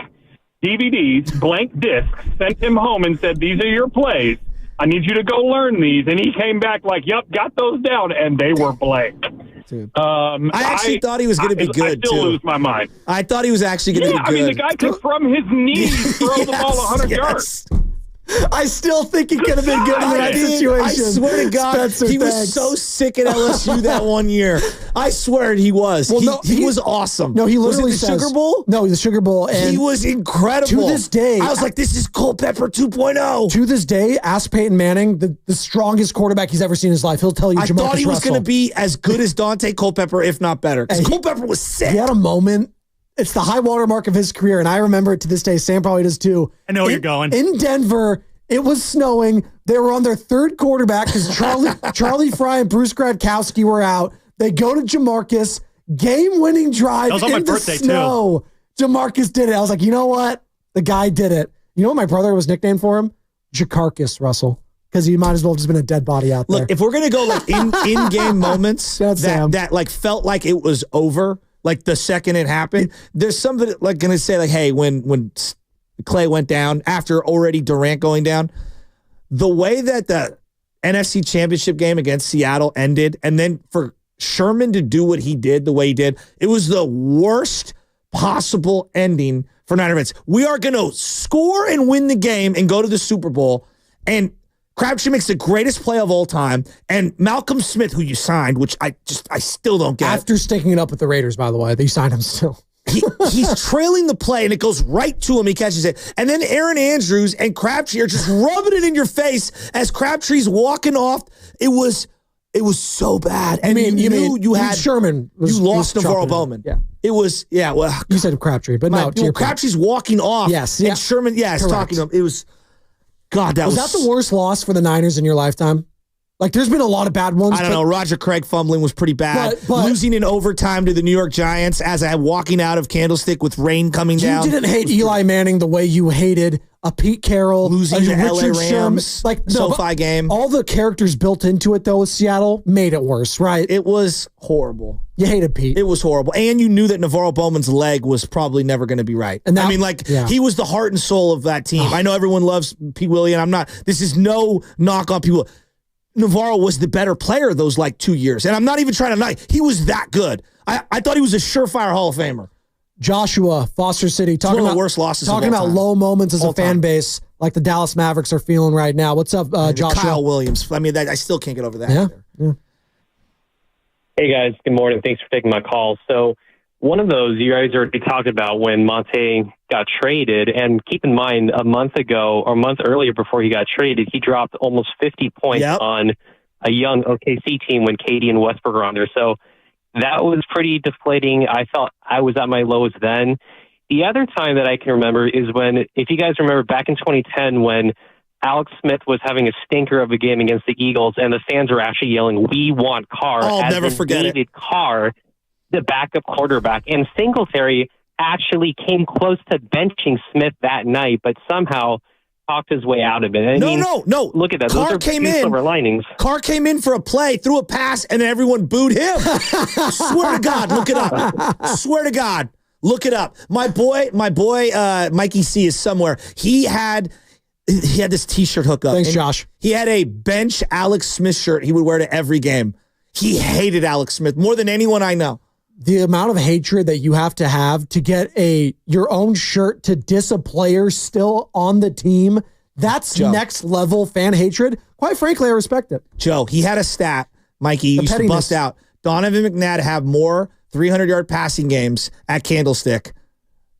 DVDs, blank discs, sent him home and said, these are your plays. I need you to go learn these. And he came back like, yep, got those down. And they were blank. I actually thought he was going to be good, I still lose my mind. I thought he was actually going to be good. I mean, the guy could, from his knees, throw the ball 100 yards. I still think he could have been good in that situation. I swear to God, Spencer, he was so sick at LSU that one year. I swear he was. Well, he was awesome. No, he literally was it the says, Sugar Bowl? No, the Sugar Bowl. And he was incredible. To this day, I was like, this is Culpepper 2.0. To this day, ask Peyton Manning, the strongest quarterback he's ever seen in his life. He'll tell you Jamarcus Russell. I thought he was going to be as good as Dante Culpepper, if not better. Because Culpepper was sick. He had a moment. It's the high water mark of his career, and I remember it to this day. Sam probably does too. I know where you're going. In Denver, it was snowing. They were on their third quarterback because Charlie Fry and Bruce Gradkowski were out. They go to Jamarcus, game-winning drive that was on in my the birthday snow. Too. Jamarcus did it. I was like, you know what? The guy did it. You know what my brother was nicknamed for him? Jacarcus Russell. Because he might as well have just been a dead body out there. Look, if we're going to go like in-game moments that like felt like it was over, like the second it happened, there's somebody like going to say like, hey, when Clay went down after already Durant going down, the way that the NFC Championship game against Seattle ended, and then for Sherman to do what he did the way he did, it was the worst possible ending for Niner fans. We are going to score and win the game and go to the Super Bowl, and Crabtree makes the greatest play of all time, and Malcolm Smith, who you signed, which I still don't get. After sticking it up with the Raiders, by the way, they signed him still. He's trailing the play, and it goes right to him. He catches it. And then Aaron Andrews and Crabtree are just rubbing it in your face as Crabtree's walking off. It was so bad. And you had Sherman. You lost Navarro Bowman. Yeah. It was, well. You said Crabtree, but no. Crabtree's walking off. Yes. And Sherman, is talking to him. It was, God, was that the worst loss for the Niners in your lifetime? Like, there's been a lot of bad ones. I don't know. Roger Craig fumbling was pretty bad. But losing in overtime to the New York Giants as I'm walking out of Candlestick with rain coming down. You didn't hate Eli Manning the way you hated a Pete Carroll, losing to LA Rams, Sherman. Like SoFi game. All the characters built into it, though, with Seattle made it worse, right? It was horrible. You hated Pete. It was horrible. And you knew that Navarro Bowman's leg was probably never going to be right. And he was the heart and soul of that team. I know everyone loves Pete Willie, and this is no knock on Pete Willie. Navarro was the better player those 2 years. And I'm not even trying to knock. He was that good. I thought he was a surefire Hall of Famer. Joshua, Foster City, talking one of about the worst losses. Talking about low moments as a fan base, like the Dallas Mavericks are feeling right now. What's up, Joshua? Kyle Williams. I mean, I still can't get over that. Yeah. Hey guys, good morning. Thanks for taking my call. So one of those you guys already talked about when Monte got traded, and keep in mind a month earlier before he got traded, he dropped almost 50 points on a young OKC team when KD and Westbrook were on there. So that was pretty deflating. I felt I was at my lowest then. The other time that I can remember is when, if you guys remember back in 2010 when Alex Smith was having a stinker of a game against the Eagles and the fans were actually yelling, "We want Carr," I'll never forget it. Carr, the backup quarterback, and Singletary actually came close to benching Smith that night, but somehow talked his way out of it. No. Look at that. Carr Those are came two in. silver linings. Carr came in for a play, threw a pass, and everyone booed him. Swear to God, look it up. Swear to God, look it up. My boy, Mikey C is somewhere. He had He had this T-shirt hookup. Thanks, Josh. He had a bench Alex Smith shirt he would wear to every game. He hated Alex Smith more than anyone I know. The amount of hatred that you have to get your own shirt to diss a player still on the team, that's Joe. Next level fan hatred. Quite frankly, I respect it. Joe, he had a stat, Mikey, The used to pettiness. bust out. Donovan McNabb have more 300-yard passing games at Candlestick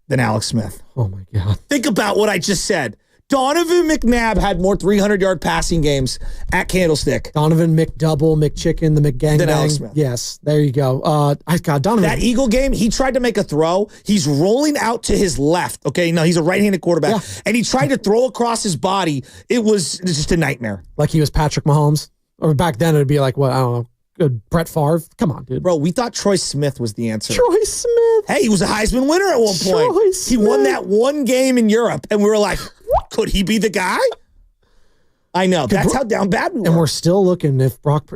than Alex Smith. Oh, my God. Think about what I just said. Donovan McNabb had more 300-yard passing games at Candlestick. Donovan McDouble, McChicken, the McGangbang. Then Alex Smith. Yes, there you go. Donovan. That Eagle game, he tried to make a throw. He's rolling out to his left. Okay, no, he's a right-handed quarterback. Yeah. And he tried to throw across his body. It was just a nightmare. Like he was Patrick Mahomes. Or back then, it would be like, what, I don't know, Brett Favre. Come on, dude. Bro, we thought Troy Smith was the answer. Troy Smith. Hey, he was a Heisman winner at one point. Troy He won Smith. that one game in Europe, and we were like, could he be the guy? I know. That's how down bad we were. And we're still looking if Brock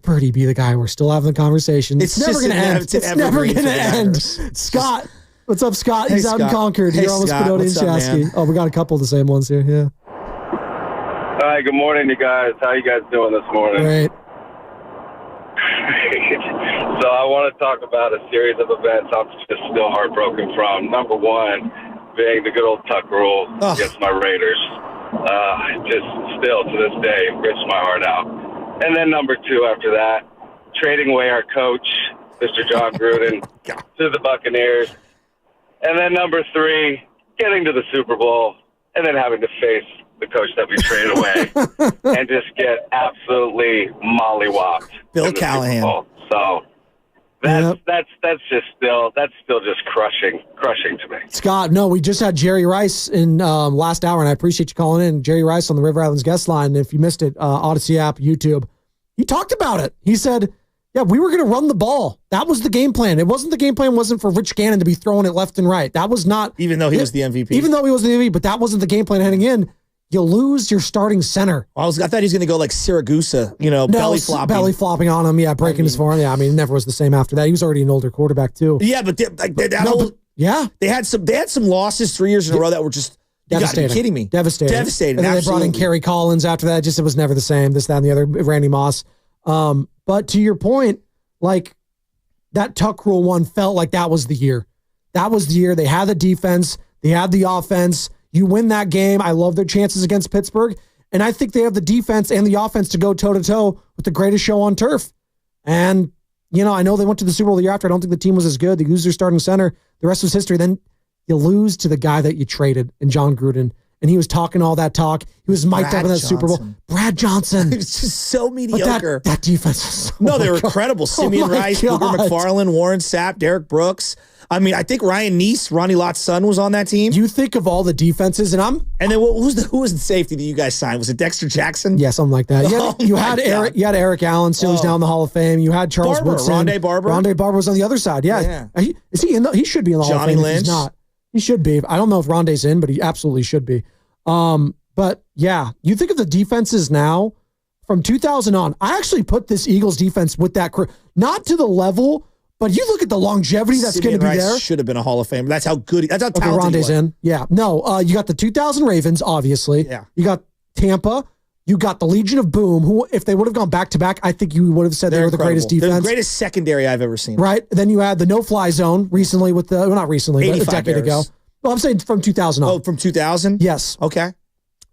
Purdy be the guy. We're still having the conversation. It's never just going to end. It's never going to end. Scott. What's up, Scott? He's out in Concord. Hey, You're almost Scott. Pedoti and What's up, Shasky. man? Oh, we got a couple of the same ones here. Yeah. Hi, good morning, you guys. How you guys doing this morning? Great. So I want to talk about a series of events I'm just still heartbroken from. Number one, being the good old Tuck rule against my Raiders. Just still to this day rips my heart out. And then number two after that, trading away our coach, Mr. John Gruden, to the Buccaneers. And then number three, getting to the Super Bowl and then having to face the coach that we traded away and just get absolutely mollywopped. Bill Callahan. So that's still just crushing to me. Scott, no, we just had Jerry Rice in last hour, and I appreciate you calling in. Jerry Rice on the River Islands guest line. If you missed it, Odyssey app, YouTube, he talked about it. He said, yeah, we were going to run the ball. That was the game plan. The game plan wasn't for Rich Gannon to be throwing it left and right. That was not. Even though he was the MVP. Even though he was the MVP, but that wasn't the game plan heading in. You lose your starting center. I thought he was going to go like Siragusa, belly flopping on him. Yeah, breaking his forearm. Yeah, I mean, it never was the same after that. He was already an older quarterback too. Yeah, but they had some losses 3 years in a row that were just you got to be kidding me. Devastating. And then they brought in Kerry Collins after that. It was never the same. This, that, and the other. Randy Moss. But to your point, like that Tuck rule one felt like that was the year. That was the year. They had the defense. They had the offense. You win that game. I love their chances against Pittsburgh. And I think they have the defense and the offense to go toe-to-toe with the greatest show on turf. And, I know they went to the Super Bowl the year after. I don't think the team was as good. They lose their starting center. The rest was history. Then you lose to the guy that you traded in John Gruden. And he was talking all that talk. He was mic'd up in that Super Bowl. Brad Johnson. It's just so mediocre. That defense was No, they were incredible. Simeon Rice, Booger McFarland, Warren Sapp, Derek Brooks. I mean, I think Ryan Neese, Ronnie Lott's son, was on that team. You think of all the defenses, and then who was the safety that you guys signed? Was it Dexter Jackson? Yeah, something like that. You had Eric Allen, still who's now in the Hall of Fame. You had Charles Woodson. Rondé Barber. Rondé Barber was on the other side. Yeah. Is he in? He should be in the Hall of Fame. Lynch. He's not. He should be. I don't know if Rondé's in, but he absolutely should be. But yeah, you think of the defenses now from 2000 on. I actually put this Eagles defense with that not to the level. But you look at the longevity that's going to be there. Should have been a Hall of Famer. That's how good. That's how talented Rondé's in. Yeah. No. You got the 2000 Ravens, obviously. Yeah. You got Tampa. You got the Legion of Boom. Who, if they would have gone back to back, I think you would have said they were the greatest defense. They're the greatest secondary I've ever seen. Right. Then you had the no-fly zone recently with not recently, but a decade ago. Well, I'm saying from 2000 on. Oh, from 2000? Yes. Okay.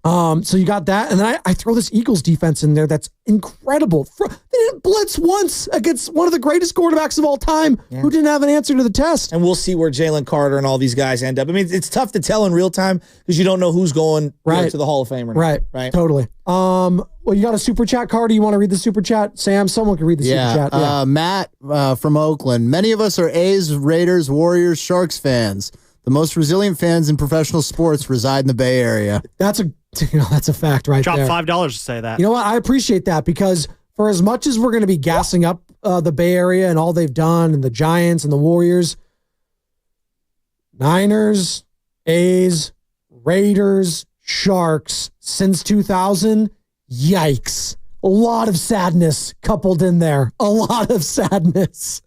So you got that, and then I throw this Eagles defense in there that's incredible. They didn't blitz once against one of the greatest quarterbacks of all time who didn't have an answer to the test. And we'll see where Jalen Carter and all these guys end up. I mean, it's tough to tell in real time because you don't know who's going to the Hall of Fame or not. Right. Totally. Well, you got a super chat, Carter. You want to read the super chat? Sam, someone can read the super chat. Yeah. Matt from Oakland. Many of us are A's, Raiders, Warriors, Sharks fans. The most resilient fans in professional sports reside in the Bay Area. That's a fact right there. Drop $5 to say that. You know what? I appreciate that because for as much as we're going to be gassing up the Bay Area and all they've done and the Giants and the Warriors, Niners, A's, Raiders, Sharks since 2000, yikes. A lot of sadness coupled in there. A lot of sadness.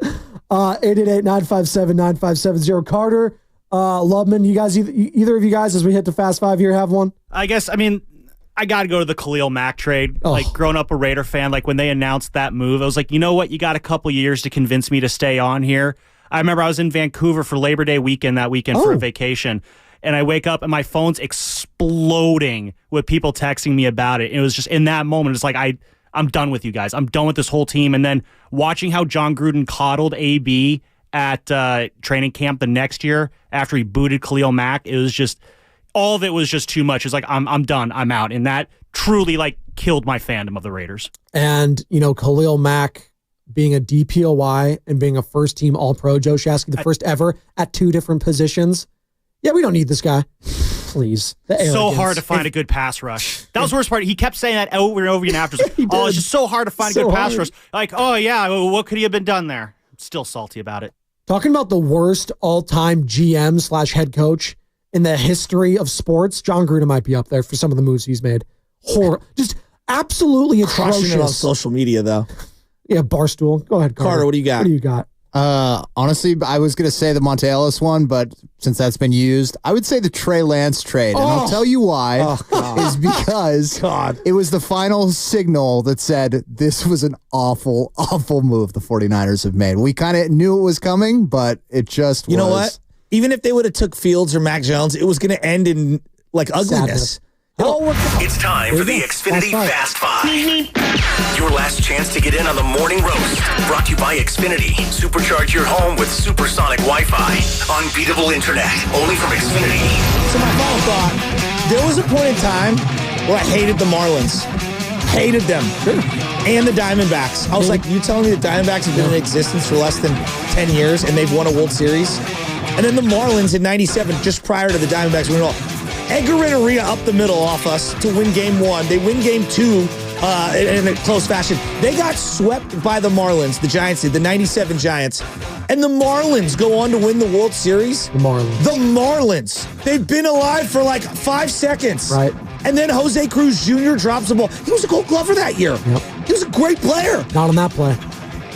888-957-9570. Carter, Loveman, you guys, either of you guys, as we hit the Fast Five here, have one? I guess, I mean, I got to go to the Khalil Mack trade. Oh. Like, growing up a Raider fan, like, when they announced that move, I was like, you know what? You got a couple years to convince me to stay on here. I remember I was in Vancouver for Labor Day weekend that weekend for a vacation, and I wake up and my phone's exploding with people texting me about it. It was just in that moment, it's like, I'm done with you guys. I'm done with this whole team. And then watching how John Gruden coddled AB at training camp the next year after he booted Khalil Mack, it was just, all of it was just too much. It's like, I'm done. I'm out. And that truly, like, killed my fandom of the Raiders. And, you know, Khalil Mack being a DPOY and being a first-team All-Pro, Joe Shasky, the first ever at 2 different positions. Yeah, we don't need this guy. Please. So hard to find a good pass rush. That was the worst part. He kept saying that over and over again after. Oh, it's just so hard to find a good pass rush. Like, oh, yeah, what could he have been done there? I'm still salty about it. Talking about the worst all-time GM / head coach in the history of sports, John Gruden might be up there for some of the moves he's made. Just absolutely atrocious. Crushing it on social media, though. Yeah, Barstool. Go ahead, Carter. What do you got? What do you got? Honestly, I was going to say the Monte Ellis one, but since that's been used, I would say the Trey Lance trade. And I'll tell you why. Is because it was the final signal that said this was an awful, awful move the 49ers have made. We kind of knew it was coming, but it just was. You know what? Even if they would have took Fields or Mac Jones, it was going to end in, like, ugliness. It's time for the Xfinity Fast Five. Your last chance to get in on the morning roast. Brought to you by Xfinity. Supercharge your home with supersonic Wi-Fi. Unbeatable internet. Only from Xfinity. So my final thought, there was a point in time where I hated the Marlins. Hated them. And the Diamondbacks. I was like, you telling me the Diamondbacks have been in existence for less than 10 years and they've won a World Series? And then the Marlins in 97, just prior to the Diamondbacks winning all. Edgar Renteria up the middle off us to win game 1. They win game 2 in a close fashion. They got swept by the Marlins, the Giants did, the 97 Giants. And the Marlins go on to win the World Series. The Marlins. They've been alive for like 5 seconds. Right. And then Jose Cruz Jr. drops the ball. He was a Gold Glover that year. Yep. He was a great player. Not on that play.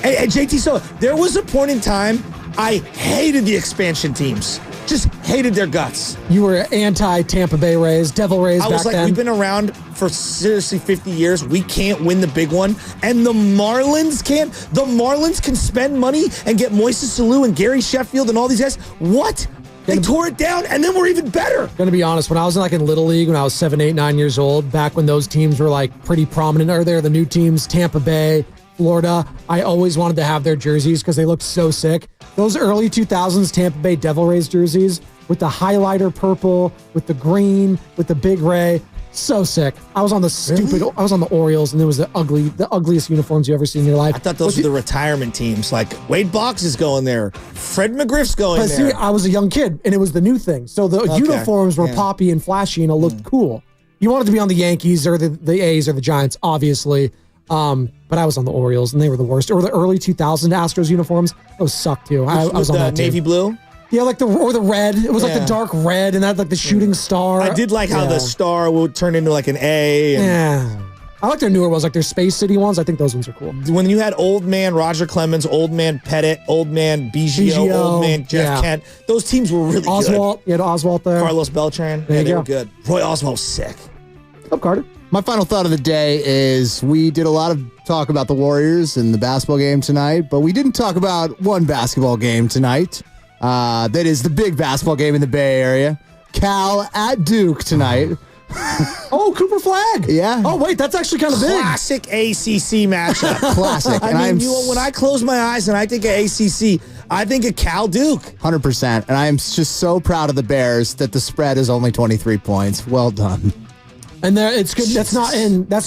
And JT, so there was a point in time I hated the expansion teams. Just hated their guts. You were anti-Tampa Bay Rays, Devil Rays back then. I was like, we've been around for seriously 50 years. We can't win the big one. And the Marlins can't. The Marlins can spend money and get Moises Alou and Gary Sheffield and all these guys. What? They tore it down, and then we're even better. Gonna be honest, when I was in Little League, when I was 7, 8, 9 years old, back when those teams were like pretty prominent, or they're the new teams, Tampa Bay, Florida, I always wanted to have their jerseys because they looked so sick. Those early 2000s Tampa Bay Devil Rays jerseys with the highlighter purple, with the green, with the big ray, so sick. I was on the I was on the Orioles, and it was the ugliest uniforms you ever seen in your life. I thought those were the retirement teams. Like Wade Boggs is going there, Fred McGriff's going there. See, I was a young kid, and it was the new thing. So the uniforms were poppy and flashy, and it looked cool. You wanted to be on the Yankees or the A's or the Giants, obviously. But I was on the Orioles, and they were the worst. Or the early 2000 Astros uniforms, those sucked too. I was on that navy team. Blue. Yeah, like the red. It was like the dark red, and that like the shooting star. I did like how the star would turn into like an A. And I like their newer ones, like their Space City ones. I think those ones are cool. When you had old man Roger Clemens, old man Pettit, old man Biggio, old man Jeff Kent, those teams were really good. You had Oswalt there. Carlos Beltran. They were good. Roy Oswalt was sick. What's up, Carter? My final thought of the day is we did a lot of talk about the Warriors and the basketball game tonight, but we didn't talk about one basketball game tonight. That is the big basketball game in the Bay Area. Cal at Duke tonight. Oh, Cooper Flag. Yeah. Oh, wait, that's actually kind of big. Classic ACC matchup. Classic. I mean, when I close my eyes and I think of ACC, I think of Cal Duke. 100%. And I am just so proud of the Bears that the spread is only 23 points. Well done. And there, it's good. That's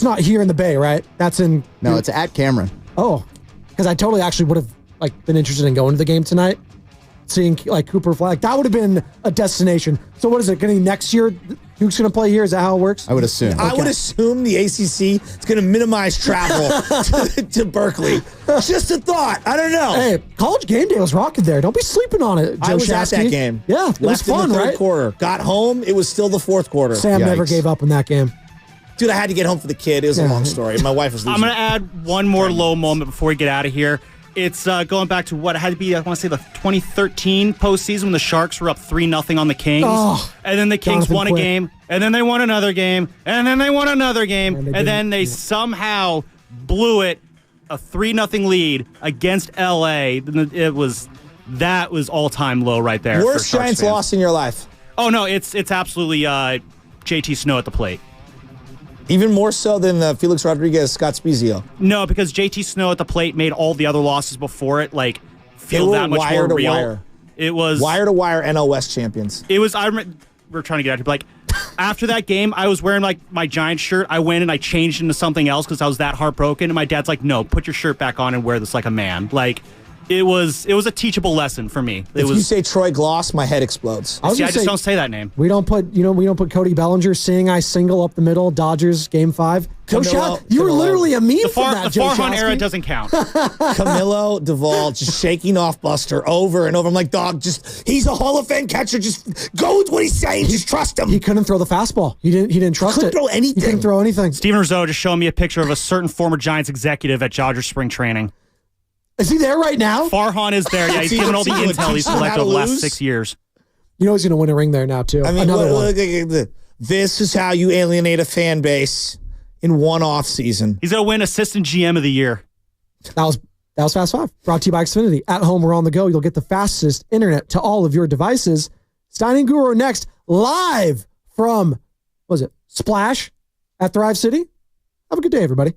not here in the Bay, right? That's in. No, it's at Cameron. Oh, because I totally actually would have been interested in going to the game tonight, seeing Cooper Flag. That would have been a destination. So what is it going to be next year? Duke's going to play here? Is that how it works? I would assume. Okay. I would assume the ACC is going to minimize travel to Berkeley. Just a thought. I don't know. Hey, College Game Day was rocking there. Don't be sleeping on it, Joe I was Shasky. at that game. Yeah, it was fun, in the third right? quarter. Got home. It was still the fourth quarter. Sam never gave up in that game. Dude, I had to get home for the kid. It was a long story. My wife was losing. I'm going to add one more low moment before we get out of here. It's going back to what it had to be, I want to say the 2013 postseason when the Sharks were up 3-0 on the Kings. Oh, and then the Kings won a Quick. game, and then they won another game, and then they won another game, and then they somehow blew it, a 3-0 lead against LA. That was all-time low right there. Worst Giants loss in your life. Oh, no, it's absolutely JT Snow at the plate. Even more so than Felix Rodriguez, Scott Spezio. No, because JT Snow at the plate made all the other losses before it feel that much more real. Wire. It was wire to wire NL West champions. It was. We're trying to get out here. After that game, I was wearing my Giants shirt. I went and I changed into something else because I was that heartbroken. And my dad's like, "No, put your shirt back on and wear this like a man." It was a teachable lesson for me. If you say Troy Gloss, my head explodes. I just don't say that name. We don't put Cody Bellinger seeing I single up the middle, Dodgers Game 5. You were literally a meme for that, The Farhan era doesn't count. Camilo Duvall just shaking off Buster over and over. I'm like, dog, he's a Hall of Fame catcher. Just go with what he's saying. Just trust him. He couldn't throw the fastball. He didn't trust it. He couldn't throw anything. Steven Rizzo just showing me a picture of a certain former Giants executive at Dodgers spring training. Is he there right now? Farhan is there. Yeah, he's giving all the intel he's collected over the last 6 years. You know he's going to win a ring there now, too. I mean, this is how you alienate a fan base in one off season. He's going to win Assistant GM of the Year. That was Fast Five, brought to you by Xfinity. At home or on the go, you'll get the fastest internet to all of your devices. Stein and Guru next, live from, Splash at Thrive City? Have a good day, everybody.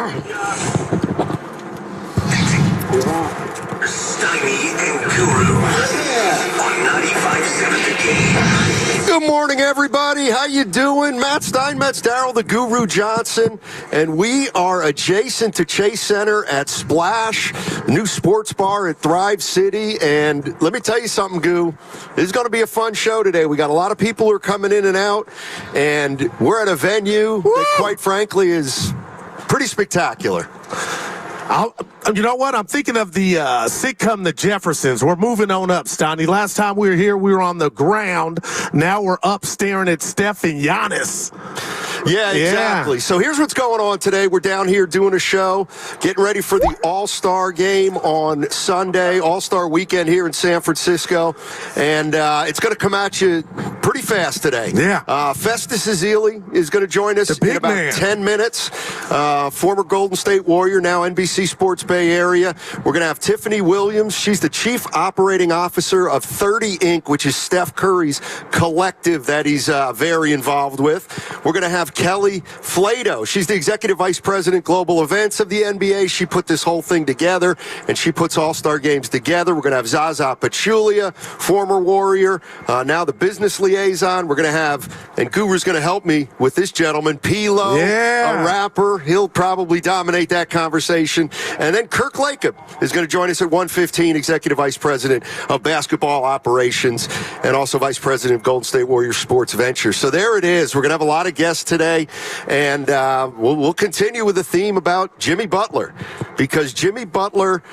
Steiny and Guru on 95.7 The Game. Good morning, everybody. How you doing? Matt Steinmetz, Darryl the Guru Johnson, and we are adjacent to Chase Center at Splash, new sports bar at Thrive City. And let me tell you something, Goo. This is going to be a fun show today. We got a lot of people who are coming in and out, and we're at a venue that, quite frankly, is pretty spectacular. You know what? I'm thinking of the sitcom The Jeffersons. We're moving on up, Stoney. Last time we were here, we were on the ground. Now we're up staring at Steph and Giannis. Yeah, exactly. So here's what's going on today. We're down here doing a show, getting ready for the All-Star game on Sunday, All-Star weekend here in San Francisco. And it's going to come at you pretty fast today. Yeah. Festus Ezeli is going to join us in about 10 minutes. Former Golden State Warrior, now NBC Sports Bay Area. We're going to have Tiffany Williams. She's the Chief Operating Officer of 30 Inc., which is Steph Curry's collective that he's very involved with. We're going to have Kelly Flato. She's the Executive Vice President Global Events of the NBA. She put this whole thing together, and she puts All-Star games together. We're going to have Zaza Pachulia, former Warrior, now the business liaison. We're going to have, and Guru's going to help me with this gentleman, Pilo, a rapper. He'll probably dominate that conversation. And then Kirk Lacob is going to join us at 1:15, Executive Vice President of Basketball Operations and also Vice President of Golden State Warriors Sports Ventures. So there it is. We're going to have a lot of guests today, and we'll continue with the theme about Jimmy Butler, because Jimmy Butler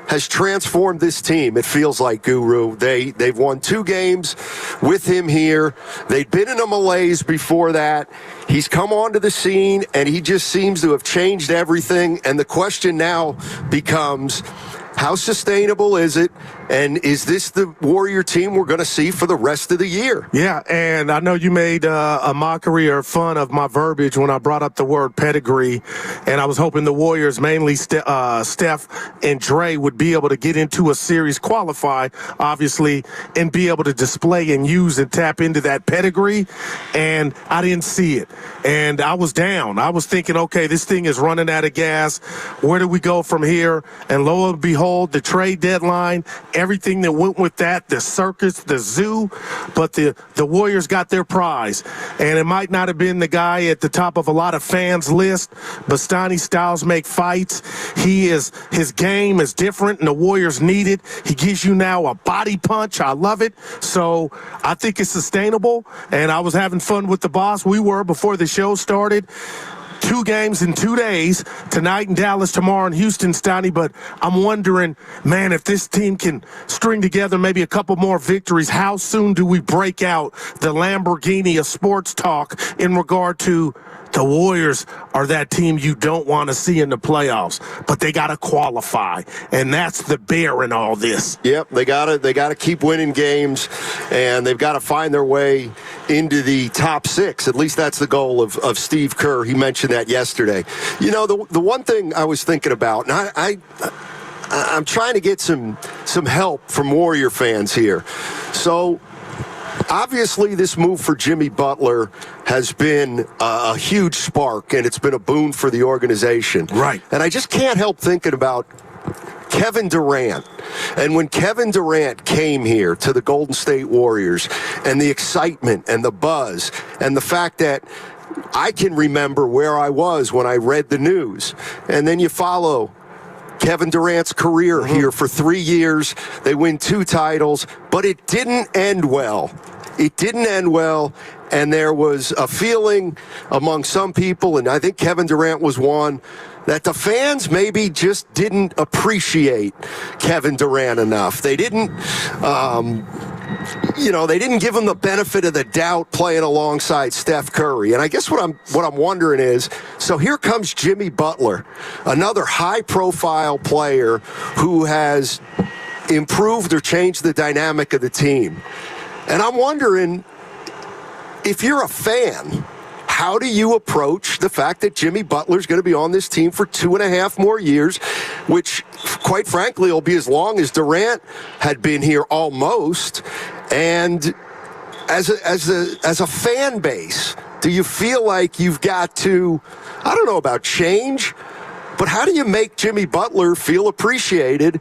has transformed this team. It feels like, Guru. They've won 2 games with him here. They'd been in a malaise before that. He's come onto the scene, and he just seems to have changed everything. And the question now becomes, how sustainable is it? And is this the Warrior team we're going to see for the rest of the year? Yeah, and I know you made a mockery or fun of my verbiage when I brought up the word pedigree, and I was hoping the Warriors, mainly Steph and Dre, would be able to get into a series, qualify, obviously, and be able to display and use and tap into that pedigree, and I didn't see it. And I was down. I was thinking, okay, this thing is running out of gas. Where do we go from here? And lo and behold, the trade deadline, everything that went with that, the circus, the zoo, but the Warriors got their prize. And it might not have been the guy at the top of a lot of fans' list, but Stoney styles make fights. His game is different, and the Warriors need it. He gives you now a body punch. I love it. So I think it's sustainable, and I was having fun with the boss. We were before the show started. 2 games in 2 days, tonight in Dallas, tomorrow in Houston, Stoney. But I'm wondering, man, if this team can string together maybe a couple more victories, how soon do we break out the Lamborghini of sports talk in regard to the Warriors are that team you don't want to see in the playoffs, but they got to qualify, and that's the bear in all this. Yep, they got to keep winning games, and they've got to find their way into the top 6. At least that's the goal of Steve Kerr. He mentioned that yesterday. You know, the one thing I was thinking about, and I'm trying to get some help from Warrior fans here. So obviously, this move for Jimmy Butler has been a huge spark, and it's been a boon for the organization. Right. And I just can't help thinking about Kevin Durant. And when Kevin Durant came here to the Golden State Warriors, and the excitement and the buzz and the fact that I can remember where I was when I read the news. And then you follow Kevin Durant's career here for 3 years. They win 2 titles, but it didn't end well. It didn't end well, and there was a feeling among some people, and I think Kevin Durant was one, that the fans maybe just didn't appreciate Kevin Durant enough. They didn't, they didn't give him the benefit of the doubt playing alongside Steph Curry. And I guess what I'm wondering is, so here comes Jimmy Butler, another high-profile player who has improved or changed the dynamic of the team. And I'm wondering, if you're a fan, how do you approach the fact that Jimmy Butler's going to be on this team for 2.5 more years, which, quite frankly, will be as long as Durant had been here almost. And as a fan base, do you feel like you've got to, I don't know about change, but how do you make Jimmy Butler feel appreciated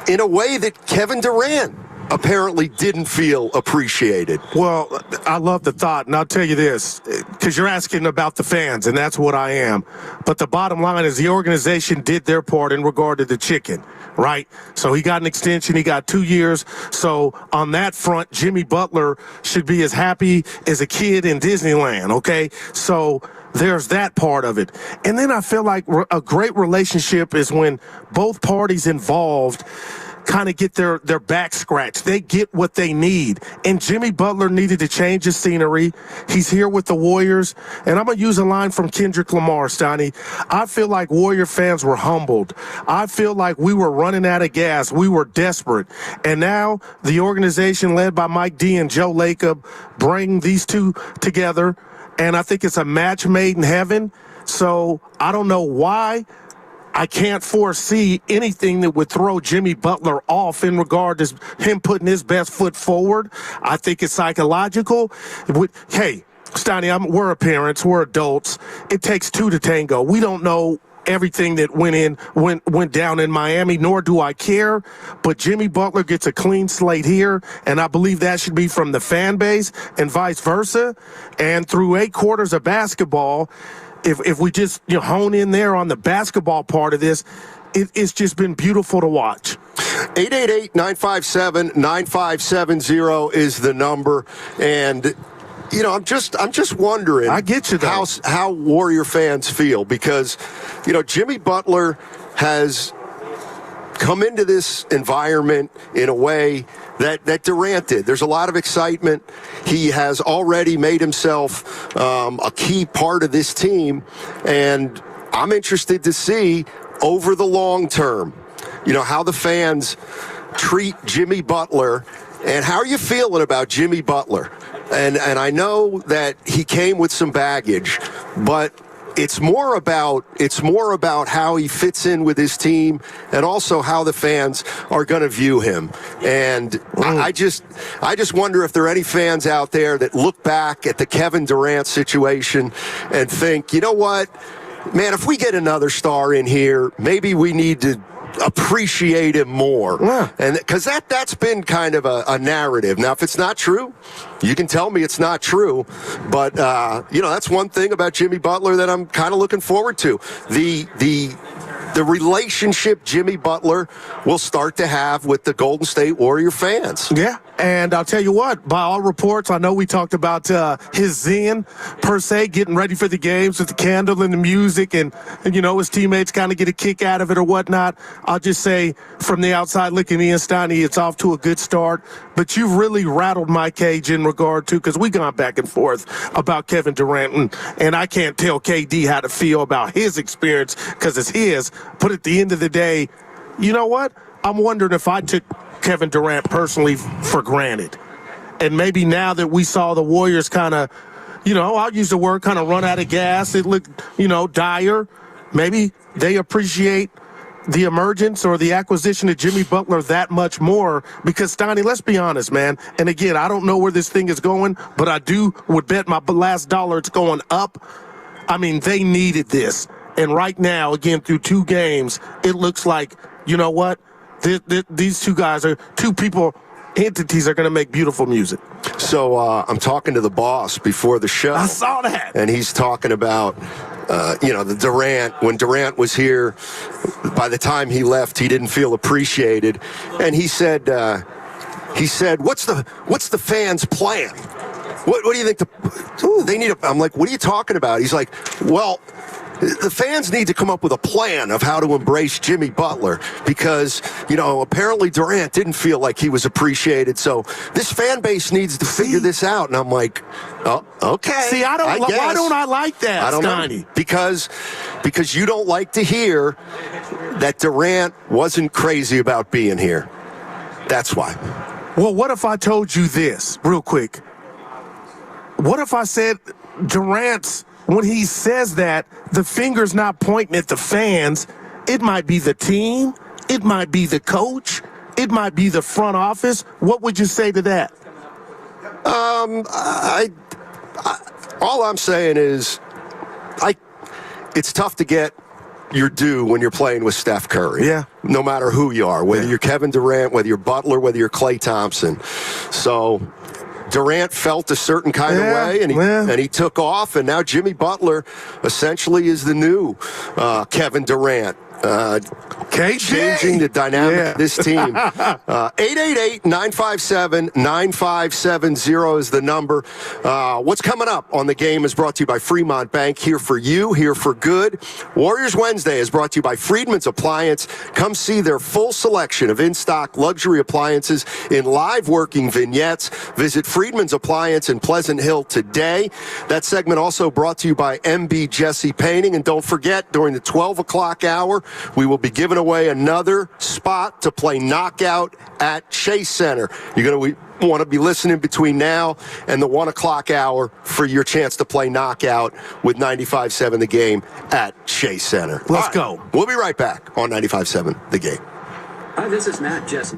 in a way that Kevin Durant apparently didn't feel appreciated? Well, I love the thought, and I'll tell you this, because you're asking about the fans, and that's what I am. But the bottom line is the organization did their part in regard to the chicken, right? So he got an extension. He got 2 years. So on that front, Jimmy Butler should be as happy as a kid in Disneyland, okay? So there's that part of it. And then I feel like a great relationship is when both parties involved kind of get their back scratched. They get what they need. And Jimmy Butler needed to change his scenery. He's here with the Warriors. And I'm going to use a line from Kendrick Lamar, Stoney. I feel like Warrior fans were humbled. I feel like we were running out of gas. We were desperate. And now the organization led by Mike D and Joe Lacob bring these two together. And I think it's a match made in heaven. So I don't know why. I can't foresee anything that would throw Jimmy Butler off in regard to him putting his best foot forward. I think it's psychological. Hey, Stoney, we're parents, we're adults. It takes two to tango. We don't know everything that went down in Miami, nor do I care. But Jimmy Butler gets a clean slate here, and I believe that should be from the fan base and vice versa. And through 8 quarters of basketball, if we just hone in there on the basketball part of this, it's just been beautiful to watch. 888-957-9570 is the number. And I'm just wondering. I get you, though. How Warrior fans feel, because Jimmy Butler has come into this environment in a way that Durant did. There's a lot of excitement. He has already made himself a key part of this team, and I'm interested to see over the long term, how the fans treat Jimmy Butler. And how are you feeling about Jimmy Butler? And I know that he came with some baggage, but it's more about how he fits in with his team, and also how the fans are going to view him. And I just wonder if there are any fans out there that look back at the Kevin Durant situation and think, you know what, man, if we get another star in here, maybe we need to appreciate him more. Yeah. And because that's been kind of a narrative. Now, if it's not true, you can tell me it's not true. But that's one thing about Jimmy Butler that I'm kind of looking forward to. The relationship Jimmy Butler will start to have with the Golden State Warrior fans. Yeah, and I'll tell you what, by all reports, I know we talked about his zen, per se, getting ready for the games with the candle and the music, and his teammates kind of get a kick out of it or whatnot. I'll just say, from the outside looking in, Stoney, it's off to a good start. But you've really rattled my cage in regard to, because we gone back and forth about Kevin Durant, and I can't tell KD how to feel about his experience because it's his. But at the end of the day, you know what? I'm wondering if I took Kevin Durant personally for granted. And maybe now that we saw the Warriors kind of, I'll use the word kind of run out of gas, it looked, dire. Maybe they appreciate the emergence or the acquisition of Jimmy Butler that much more, because, Stoney, let's be honest, man. And again, I don't know where this thing is going, but I would bet my last dollar it's going up. I mean, they needed this. And right now, again, through 2 games, it looks like, you know what? These two guys are entities are going to make beautiful music. So I'm talking to the boss before the show. I saw that. And he's talking about, the Durant. When Durant was here, by the time he left, he didn't feel appreciated. And he said, what's the fans' plan? What do you think they need? I'm like, what are you talking about? He's like, well, the fans need to come up with a plan of how to embrace Jimmy Butler, because, apparently Durant didn't feel like he was appreciated. So this fan base needs to figure this out. And I'm like, oh, okay. See, why don't I like that, I don't Stoney? know. Because you don't like to hear that Durant wasn't crazy about being here. That's why. Well, what if I told you this real quick? What if I said Durant's, when he says that, the finger's not pointing at the fans. It might be the team. It might be the coach. It might be the front office. What would you say to that? all I'm saying is, it's tough to get your due when you're playing with Steph Curry. Yeah. No matter who you are, whether you're Kevin Durant, whether you're Butler, whether you're Klay Thompson. So Durant felt a certain kind of way, and he took off, and now Jimmy Butler essentially is the new Kevin Durant. Changing the dynamic of this team. 888-957-9570 is the number. What's coming up on the game is brought to you by Fremont Bank. Here for you, here for good. Warriors Wednesday is brought to you by Friedman's Appliance. Come see their full selection of in-stock luxury appliances in live working vignettes. Visit Friedman's Appliance in Pleasant Hill today. That segment also brought to you by MB Jesse Painting. And don't forget, during the 12 o'clock hour, we will be giving away another spot to play Knockout at Chase Center. You're going to want to be listening between now and the 1 o'clock hour for your chance to play Knockout with 95.7 The Game at Chase Center. Let's go. We'll be right back on 95.7 The Game. Hi, this is Matt Jesse.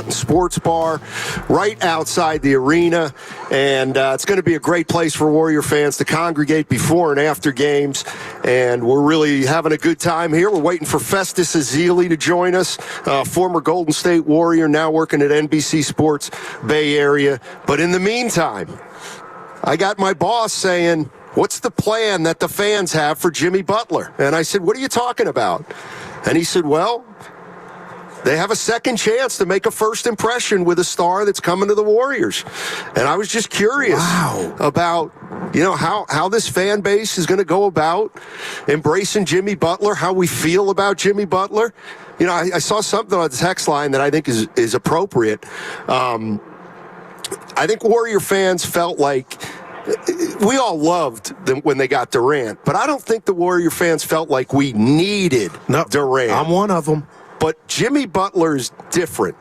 Sports bar right outside the arena, and it's going to be a great place for Warrior fans to congregate before and after games, and we're really having a good time here. We're waiting for Festus Ezeli to join us, former Golden State Warrior, now working at NBC Sports Bay Area. But in the meantime, I got my boss saying, what's the plan that the fans have for Jimmy Butler? And I said, what are you talking about? And he said, well, they have a second chance to make a first impression with a star that's coming to the Warriors. And I was just curious about, how this fan base is going to go about embracing Jimmy Butler, how we feel about Jimmy Butler. I saw something on the text line that I think is appropriate. I think Warrior fans felt like we all loved them when they got Durant, but I don't think the Warrior fans felt like we needed Durant. I'm one of them. But Jimmy Butler is different.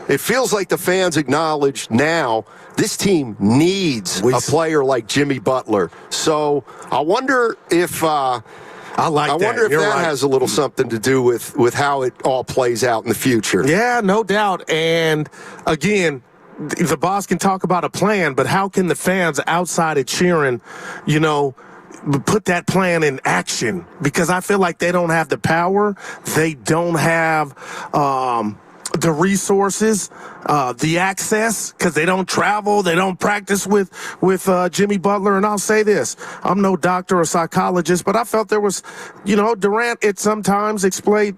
It feels like the fans acknowledge now this team needs a player like Jimmy Butler. So I wonder if that has a little something to do with how it all plays out in the future. Yeah, no doubt. And again, the boss can talk about a plan, but how can the fans outside of cheering, put that plan in action? Because I feel like they don't have the power. They don't have the resources, the access, because they don't travel. They don't practice with Jimmy Butler. And I'll say this, I'm no doctor or psychologist, but I felt there was, Durant, it sometimes displayed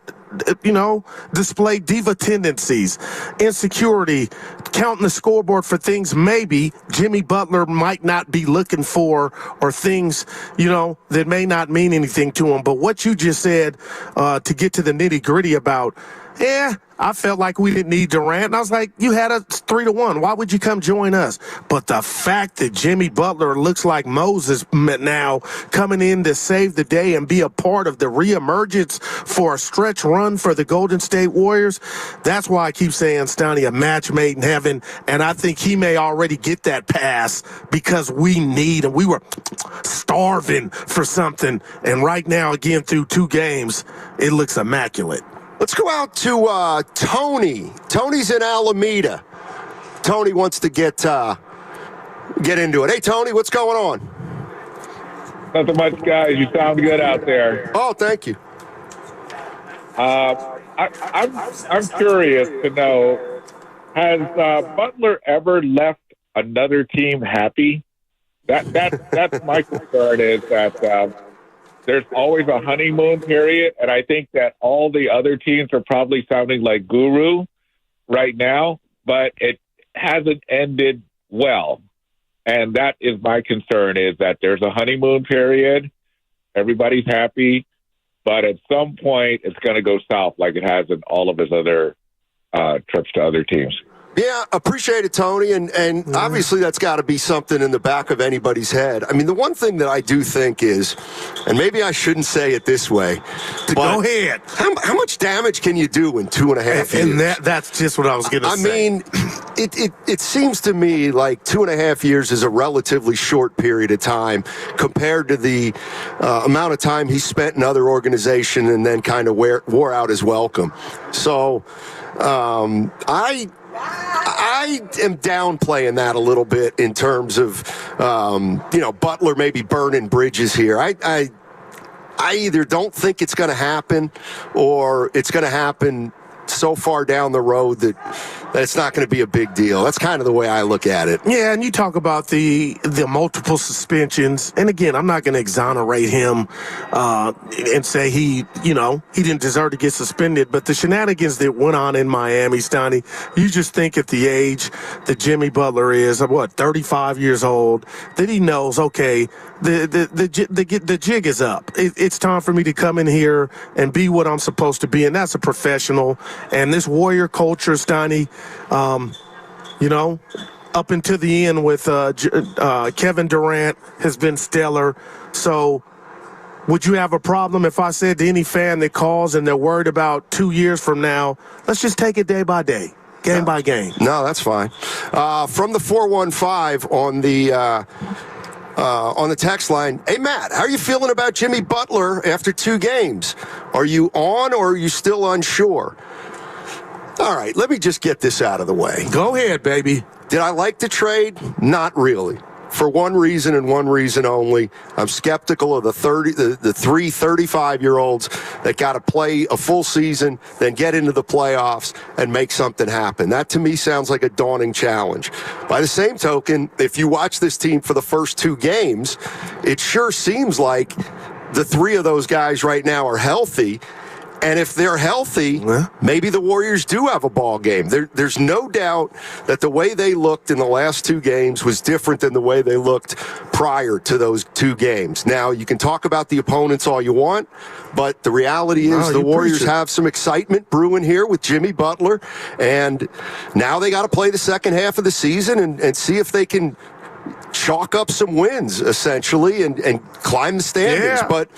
diva tendencies, insecurity, counting the scoreboard for things maybe Jimmy Butler might not be looking for, or things, that may not mean anything to him. But what you just said, to get to the nitty-gritty about, I felt like we didn't need Durant. And I was like, you had us 3-1. Why would you come join us? But the fact that Jimmy Butler looks like Moses now, coming in to save the day and be a part of the reemergence for a stretch run for the Golden State Warriors, that's why I keep saying, Stoney, a match made in heaven. And I think he may already get that pass because we were starving for something. And right now, again, through 2 games, it looks immaculate. Let's go out to Tony. Tony's in Alameda. Tony wants to get into it. Hey, Tony, what's going on? Nothing much, guys. You sound good out there. Oh, thank you. I'm curious to know, has Butler ever left another team happy? That's my concern, is that there's always a honeymoon period, and I think that all the other teams are probably sounding like guru right now, but it hasn't ended well. And that is my concern, is that there's a honeymoon period, everybody's happy, but at some point it's going to go south like it has in all of his other trips to other teams. Yeah, appreciate it, Tony. And obviously that's got to be something in the back of anybody's head. I mean, the one thing that I do think is, and maybe I shouldn't say it this way, go ahead. How much damage can you do in 2.5 years? And that's just what I was going to say. I mean, it seems to me like 2.5 years is a relatively short period of time compared to the amount of time he spent in other organizations and then kind of wore out his welcome. So I am downplaying that a little bit in terms of, Butler maybe burning bridges here. I either don't think it's going to happen, or it's going to happen so far down the road that it's not going to be a big deal. That's kind of the way I look at it. Yeah, and you talk about the multiple suspensions, and again, I'm not going to exonerate him and say he didn't deserve to get suspended, but the shenanigans that went on in Miami, Stoney, you just think at the age that Jimmy Butler is, 35 years old, that he knows, okay, the jig is up. It's time for me to come in here and be what I'm supposed to be, and that's a professional. And this Warrior culture, Stoney, up until the end with Kevin Durant has been stellar. So would you have a problem if I said to any fan that calls and they're worried about 2 years from now, let's just take it day by day, game by game? No, that's fine. From the 415 on the text line, hey, Matt, how are you feeling about Jimmy Butler after 2 games? Are you on, or are you still unsure? All right, let me just get this out of the way. Go ahead, baby. Did I like the trade? Not really. For one reason and one reason only. I'm skeptical of the 35-year-olds that got to play a full season, then get into the playoffs and make something happen. That to me sounds like a daunting challenge. By the same token, if you watch this team for the first 2 games, it sure seems like the 3 of those guys right now are healthy. And if they're healthy, maybe the Warriors do have a ball game. There's no doubt that the way they looked in the last 2 games was different than the way they looked prior to those 2 games. Now, you can talk about the opponents all you want, but the reality is the Warriors have some excitement brewing here with Jimmy Butler. And now they got to play the second half of the season and see if they can chalk up some wins, essentially, and climb the standings. Yeah. But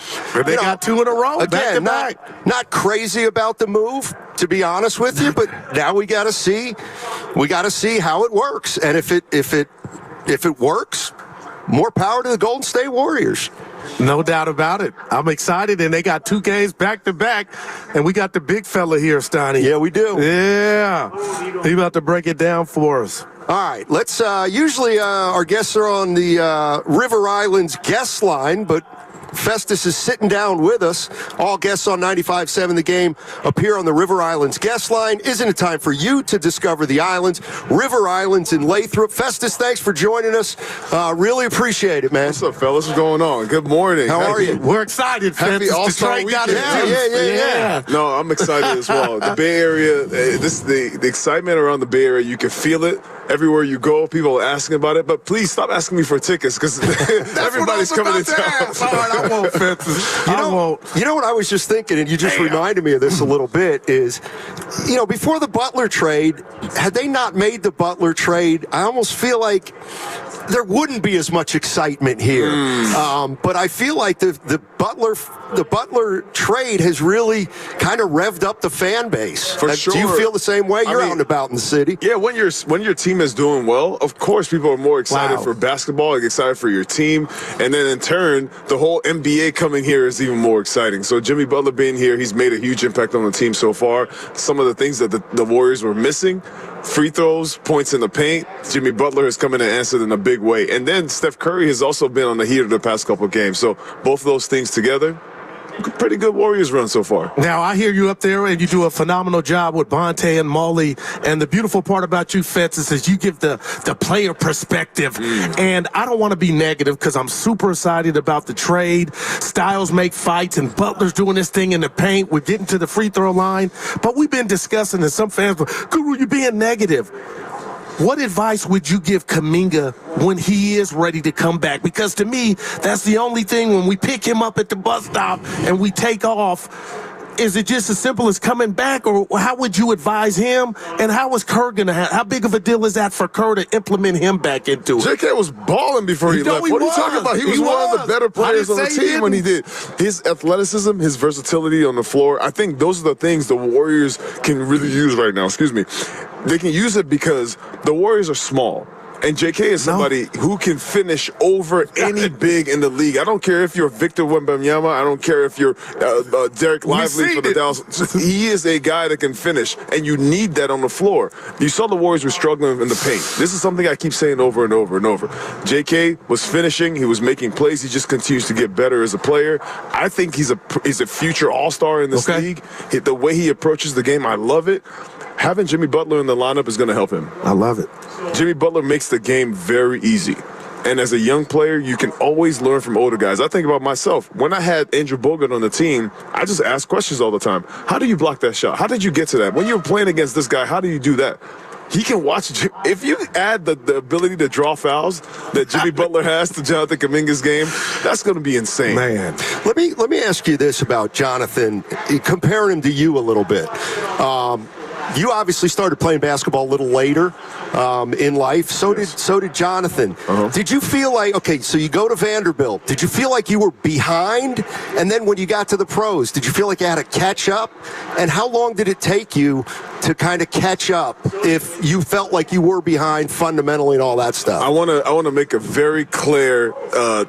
they got 2 in a row, again, back to back. Not crazy about the move, to be honest with you. But now we got to see how it works. And if it works, more power to the Golden State Warriors. No doubt about it. I'm excited, and they got 2 games back to back, and we got the big fella here, Stoney. Yeah, we do. Yeah, he about to break it down for us. All right, let's usually our guests are on the River Islands guest line, but Festus is sitting down with us. All guests on 95.7 The Game appear on the River Islands guest line. Isn't it time for you to discover the islands? River Islands in Lathrop. Festus, thanks for joining us. Really appreciate it, man. What's up, fellas? What's going on? Good morning. How are you? We're excited, Happy Festus. All-Star Weekend. Yeah. No, I'm excited as well. The Bay Area, the excitement around the Bay Area, you can feel it. Everywhere you go, people are asking about it. But please stop asking me for tickets because everybody's coming to town. All right, I won't, Festus. You know what I was just thinking, and you just reminded me of this a little bit, is, before the Butler trade, had they not made the Butler trade, I almost feel like there wouldn't be as much excitement here. But I feel like the Butler trade has really kind of revved up the fan base. For sure. Do you feel the same way? You're out and about in the city. Yeah, when your team is doing well, of course people are more excited for basketball, excited for your team, and then in turn, the whole NBA coming here is even more exciting. So Jimmy Butler being here, he's made a huge impact on the team so far. Some of the things that the Warriors were missing, free throws, points in the paint, Jimmy Butler has come in and answered in a big way. And then Steph Curry has also been on the heater the past couple of games. So both of those things together, pretty good Warriors run so far. Now, I hear you up there, and you do a phenomenal job with Bonte and Molly. And the beautiful part about you, Festus, is you give the player perspective. And I don't want to be negative because I'm super excited about the trade. Styles make fights, and Butler's doing this thing in the paint. We're getting to the free throw line. But we've been discussing, and some fans were, Guru, you're being negative. What advice would you give Kuminga when he is ready to come back? Because to me, that's the only thing when we pick him up at the bus stop and we take off. Is it just as simple as coming back, or how would you advise him? And how is Kerr going to how big of a deal is that for Kerr to implement him back into it? JK was balling before he left. What are you talking about? He was one of the better players on the team when he did. His athleticism, his versatility on the floor, I think those are the things the Warriors can really use right now. Excuse me. They can use it because the Warriors are small. And JK is somebody who can finish over any big in the league. I don't care if you're Victor Wembanyama. I don't care if you're Derek Lively for the Dallas. He is a guy that can finish, and you need that on the floor. You saw the Warriors were struggling in the paint. This is something I keep saying over and over and over. JK was finishing. He was making plays. He just continues to get better as a player. I think he's a future all-star in this league. The way he approaches the game, I love it. Having Jimmy Butler in the lineup is going to help him. I love it. Jimmy Butler makes the game very easy. And as a young player, you can always learn from older guys. I think about myself. When I had Andrew Bogut on the team, I just asked questions all the time. How do you block that shot? How did you get to that? When you're playing against this guy, how do you do that? He can watch. If you add the ability to draw fouls that Jimmy Butler has to Jonathan Kuminga's game, that's going to be insane. Man, let me ask you this about Jonathan. Comparing him to you a little bit. You obviously started playing basketball a little later in life. So did Jonathan. Did you feel like, okay, so you go to Vanderbilt. Did you feel like you were behind? And then when you got to the pros, did you feel like you had to catch up? And how long did it take you to kind of catch up if you felt like you were behind fundamentally and all that stuff? I want to make a very clear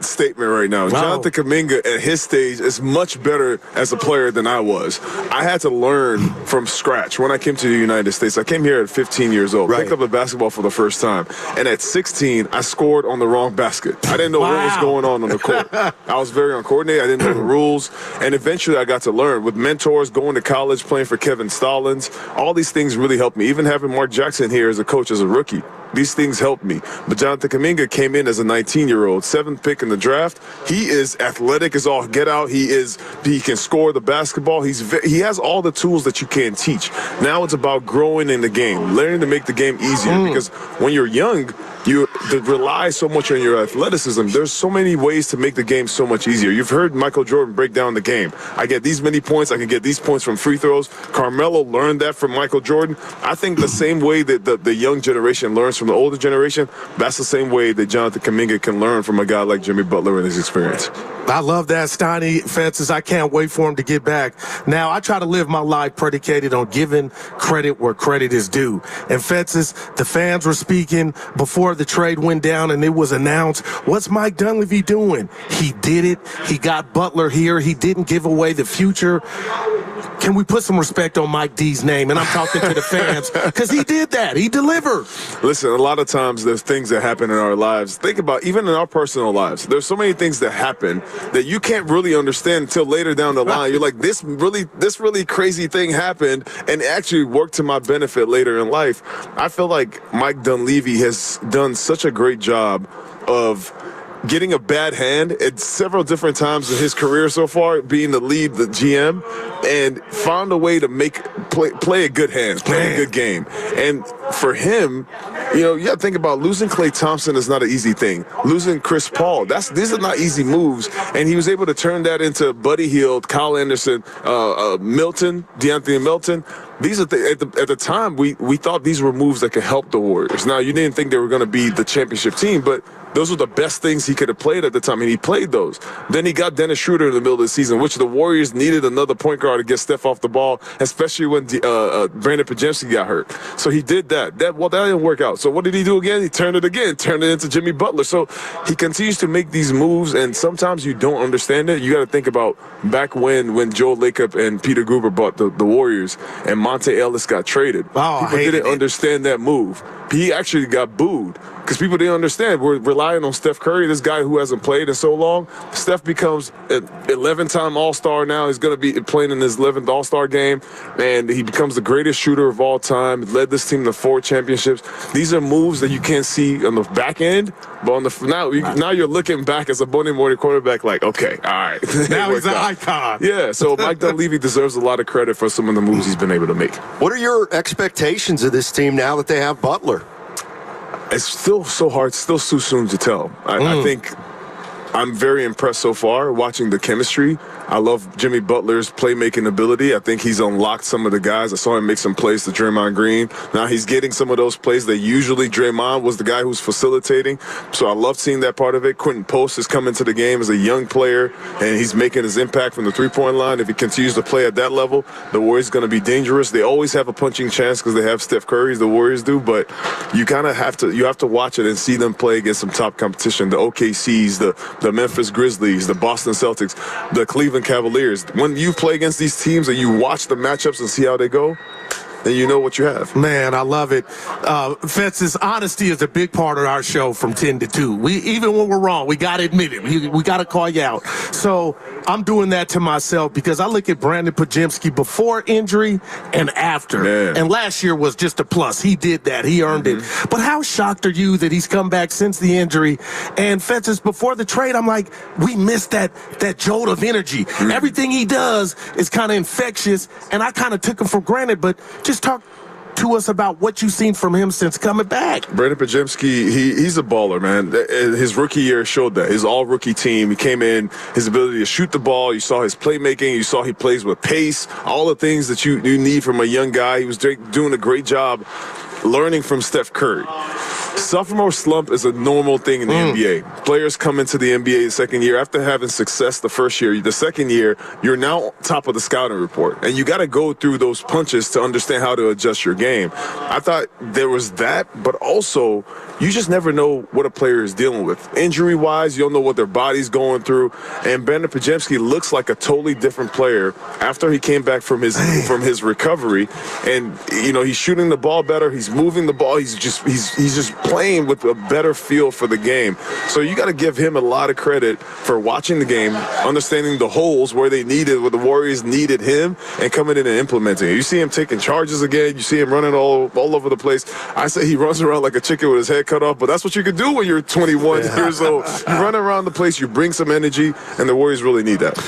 statement right now. Jonathan Kuminga at his stage is much better as a player than I was. I had to learn from scratch. When I came to to the United States. I came here at 15 years old, picked up a basketball for the first time. And at 16, I scored on the wrong basket. I didn't know what was going on the court. I was very uncoordinated. I didn't know the rules. And eventually I got to learn with mentors, going to college, playing for Kevin Stallings. All these things really helped me. Even having Mark Jackson here as a coach as a rookie. These things helped me. But Jonathan Kuminga came in as a 19-year-old, 7th pick in the draft. He is athletic as all get out. He can score the basketball. He has all the tools that you can teach. Now it's about growing in the game, learning to make the game easier. Because when you're young, you rely so much on your athleticism. There's so many ways to make the game so much easier. You've heard Michael Jordan break down the game. I get these many points. I can get these points from free throws. Carmelo learned that from Michael Jordan. I think the same way that the young generation learns from the older generation, that's the same way that Jonathan Kuminga can learn from a guy like Jimmy Butler and his experience. I love that, Steiny. Fences, I can't wait for him to get back. Now, I try to live my life predicated on giving credit where credit is due. And Fences, the fans were speaking before the trade went down and it was announced. What's Mike Dunleavy doing? He did it. He got Butler here. He didn't give away the future. Can we put some respect on Mike D's name? And I'm talking to the fans because he did that. He delivered. Listen, a lot of times there's things that happen in our lives. Think about even in our personal lives. There's so many things that happen that you can't really understand until later down the line. You're like, this really crazy thing happened and actually worked to my benefit later in life. I feel like Mike Dunleavy has done such a great job of getting a bad hand at several different times in his career so far, being the lead, the GM, and found a way to play a good hand, play a good game. And for him, you got to think about losing Klay Thompson is not an easy thing. Losing Chris Paul, these are not easy moves. And he was able to turn that into Buddy Hield, Kyle Anderson, DeAnthony Melton. These are at the time we thought these were moves that could help the Warriors. Now, you didn't think they were going to be the championship team, but those were the best things he could have played at the time, and he played those. Then he got Dennis Schroeder in the middle of the season, which the Warriors needed another point guard to get Steph off the ball, especially when Brandon Podziemski got hurt. So he did that. That didn't work out. So what did he do again? He turned it into Jimmy Butler. So he continues to make these moves, and sometimes you don't understand it. You got to think about back when Joe Lacob and Peter Gruber bought the Warriors, and Monte Ellis got traded. People didn't understand that move. He actually got booed because people didn't understand. We're relying on Steph Curry, this guy who hasn't played in so long. Steph becomes an 11-time All-Star now. He's going to be playing in his 11th All-Star game, and he becomes the greatest shooter of all time. Led this team to 4 championships. These are moves that you can't see on the back end, but on now you're looking back as a Monday morning quarterback like, okay, all right. Now he's an icon. Yeah, so Mike Dunleavy deserves a lot of credit for some of the moves he's been able to make. What are your expectations of this team now that they have Butler? It's still so hard, still too soon to tell. I think I'm very impressed so far watching the chemistry. I love Jimmy Butler's playmaking ability. I think he's unlocked some of the guys. I saw him make some plays to Draymond Green. Now he's getting some of those plays that usually Draymond was the guy who's facilitating. So I love seeing that part of it. Quentin Post has come into the game as a young player, and he's making his impact from the three-point line. If he continues to play at that level, the Warriors are going to be dangerous. They always have a punching chance because they have Steph Curry, the Warriors do, but you kind of have to watch it and see them play against some top competition. The OKCs, the Memphis Grizzlies, the Boston Celtics, the Cleveland Cavaliers. When you play against these teams and you watch the matchups and see how they go, then you know what you have. Man, I love it. Fences, honesty is a big part of our show from 10 to 2. Even when we're wrong, we got to admit it. We got to call you out. So I'm doing that to myself because I look at Brandon Podziemski before injury and after. Man. And last year was just a plus. He did that. He earned it. But how shocked are you that he's come back since the injury? And Fences, before the trade, I'm like, we missed that jolt of energy. Everything he does is kind of infectious, and I kind of took him for granted, but just talk to us about what you've seen from him since coming back. Brandon Podziemski, he's a baller, man. His rookie year showed that. His all-rookie team, he came in, his ability to shoot the ball, you saw his playmaking, you saw he plays with pace, all the things that you need from a young guy. He was doing a great job learning from Steph Curry. sophomore slump is a normal thing in the NBA. Players come into the NBA the second year after having success the first year. The second year, you're now top of the scouting report, and you got to go through those punches to understand how to adjust your game. I thought there was that, but also you just never know what a player is dealing with. Injury-wise, you don't know what their body's going through, and Brandon Podziemski looks like a totally different player after he came back from his recovery, and he's shooting the ball better, he's moving the ball, he's just playing with a better feel for the game. So you got to give him a lot of credit for watching the game, understanding the holes where the Warriors needed him, and coming in and implementing it. You see him taking charges again, you see him running all over the place. I say he runs around like a chicken with his head cut off, but that's what you can do when you're 21 years old. You run around the place, you bring some energy, and the Warriors really need that.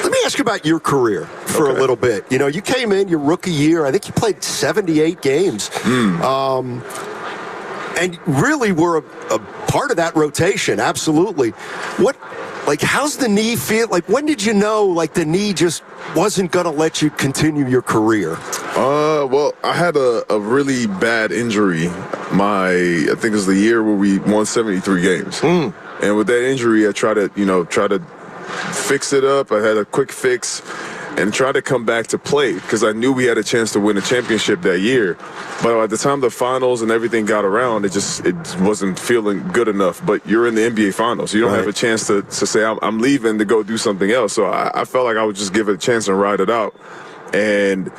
Let me ask you about your career for a little bit. You came in your rookie year. I think you played 78 games. And really were a part of that rotation, absolutely. How's the knee feel? When did you know, the knee just wasn't going to let you continue your career? Well, I had a really bad injury. I think it was the year where we won 73 games. And with that injury, I tried to fix it up. I had a quick fix and try to come back to play because I knew we had a chance to win a championship that year. But at the time the finals and everything got around, it wasn't feeling good enough. But you're in the NBA finals. You don't have a chance to say, I'm leaving to go do something else. So I felt like I would just give it a chance and ride it out. And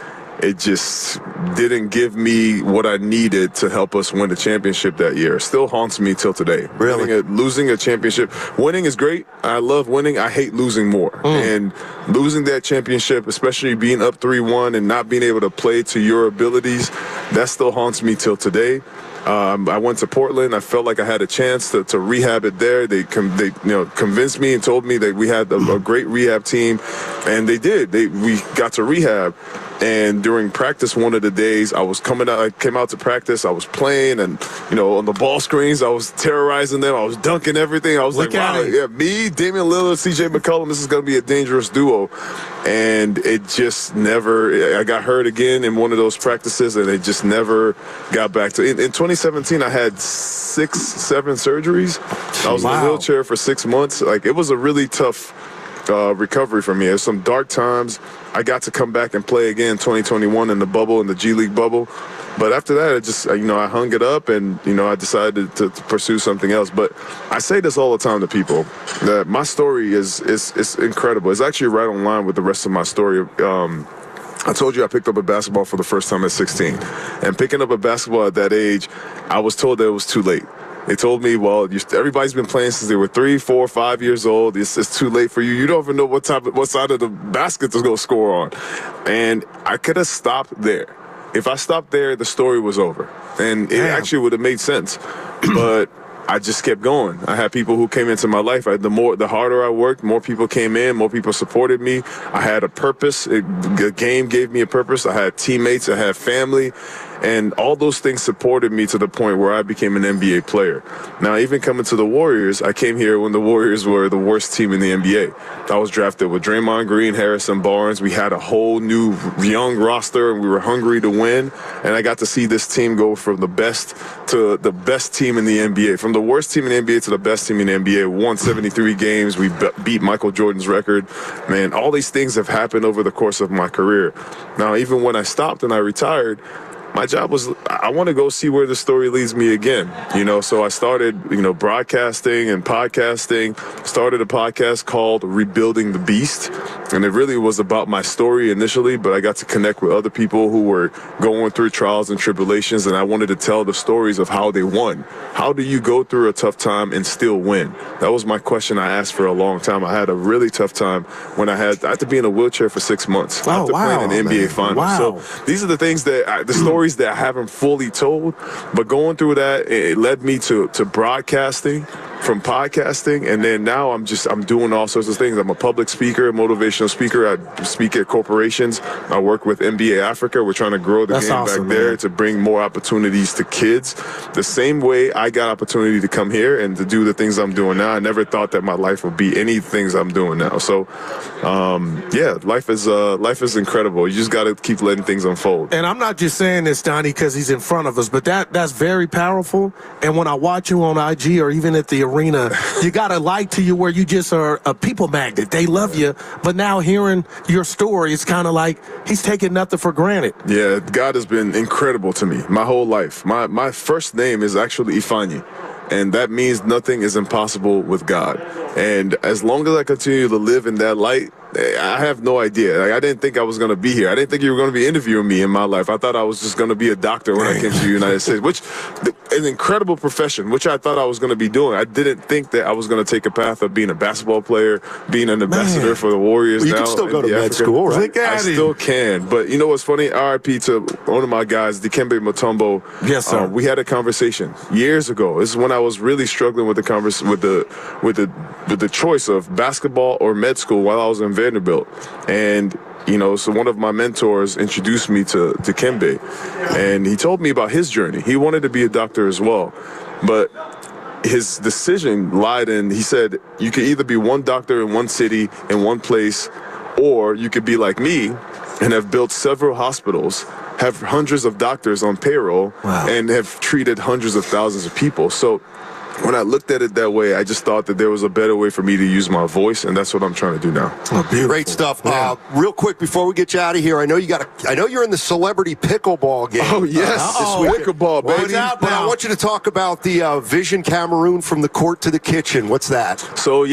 it just didn't give me what I needed to help us win the championship that year. It still haunts me till today. Really? Losing a championship. Winning is great. I love winning. I hate losing more. And losing that championship, especially being up 3-1 and not being able to play to your abilities, that still haunts me till today. I went to Portland. I felt like I had a chance to rehab it there. They convinced me and told me that we had a great rehab team, and they did. We got to rehab. And during practice, one of the days I came out to practice, I was playing, and on the ball screens, I was terrorizing them. I was dunking everything. I was like, wow, me, Damian Lillard, CJ McCollum, this is going to be a dangerous duo. And it just never, I got hurt again in one of those practices, and it just never got back to it. In 2017, I had 6-7 surgeries. I was in a wheelchair for 6 months. It was a really tough recovery for me. It was some dark times. I got to come back and play again in 2021 in the bubble, in the G League bubble. But after that, I hung it up, and, I decided to pursue something else. But I say this all the time to people, that my story is incredible. It's actually right on line with the rest of my story. I told you I picked up a basketball for the first time at 16. And picking up a basketball at that age, I was told that it was too late. They told me, well, everybody's been playing since they were 3, 4, 5 years old. It's too late for you. You don't even know what side of the basket to go score on. And I could have stopped there. If I stopped there, the story was over. And it actually would have made sense. But I just kept going. I had people who came into my life. The harder I worked, more people came in, more people supported me. I had a purpose. The game gave me a purpose. I had teammates. I had family. And all those things supported me to the point where I became an NBA player. Now, even coming to the Warriors, I came here when the Warriors were the worst team in the NBA. I was drafted with Draymond Green, Harrison Barnes. We had a whole new young roster, and we were hungry to win. And I got to see this team go from the best to the best team in the NBA. From the worst team in the NBA to the best team in the NBA. We won 73 games. We beat Michael Jordan's record. Man, all these things have happened over the course of my career. Now, even when I stopped and I retired, my job was, I want to go see where the story leads me again, so I started, broadcasting and podcasting, started a podcast called Rebuilding the Beast, and it really was about my story initially, but I got to connect with other people who were going through trials and tribulations, and I wanted to tell the stories of how they won. How do you go through a tough time and still win? That was my question I asked for a long time. I had a really tough time when I had to be in a wheelchair for 6 months after playing in the NBA Finals. So these are the things the stories that I haven't fully told, but going through that, it led me to broadcasting, from podcasting, and then now I'm doing all sorts of things. I'm a public speaker, a motivational speaker. I speak at corporations. I work with NBA Africa. We're trying to grow the game back there to bring more opportunities to kids. The same way I got opportunity to come here and to do the things I'm doing now. I never thought that my life would be any things I'm doing now. So, life is incredible. You just got to keep letting things unfold. And I'm not just saying this, Donnie, because he's in front of us, but that's very powerful. And when I watch you on IG or even at the arena, you got a light to you where you just are a people magnet. They love you. But now hearing your story, it's kind of like he's taking nothing for granted. Yeah, God has been incredible to me my whole life. My first name is actually Ifeanyi. And that means nothing is impossible with God. And as long as I continue to live in that light, I have no idea. Like, I didn't think I was going to be here. I didn't think you were going to be interviewing me in my life. I thought I was just going to be a doctor when I came to the United States, which an incredible profession, which I thought I was going to be doing. I didn't think that I was going to take a path of being a basketball player, being an ambassador for the Warriors. Well, you now can still go to med Africa. school, right? I still can. But you know what's funny? RIP to one of my guys, Dikembe Mutombo. Yes, sir. We had a conversation years ago. This is when I was really struggling with the choice of basketball or med school while I was in Vanderbilt. And so one of my mentors introduced me to Dikembe, and he told me about his journey. He wanted to be a doctor as well, but his decision lied in, he said, you could either be one doctor in one city, in one place, or you could be like me and have built several hospitals, have hundreds of doctors on payroll, and have treated hundreds of thousands of people. So when I looked at it that way, I just thought that there was a better way for me to use my voice, and that's what I'm trying to do now. Great stuff. Yeah. Real quick before we get you out of here, I know you're in the celebrity pickleball game. Oh yes, pickleball, baby. But I want you to talk about the Vision Cameroon from the court to the kitchen. What's that? So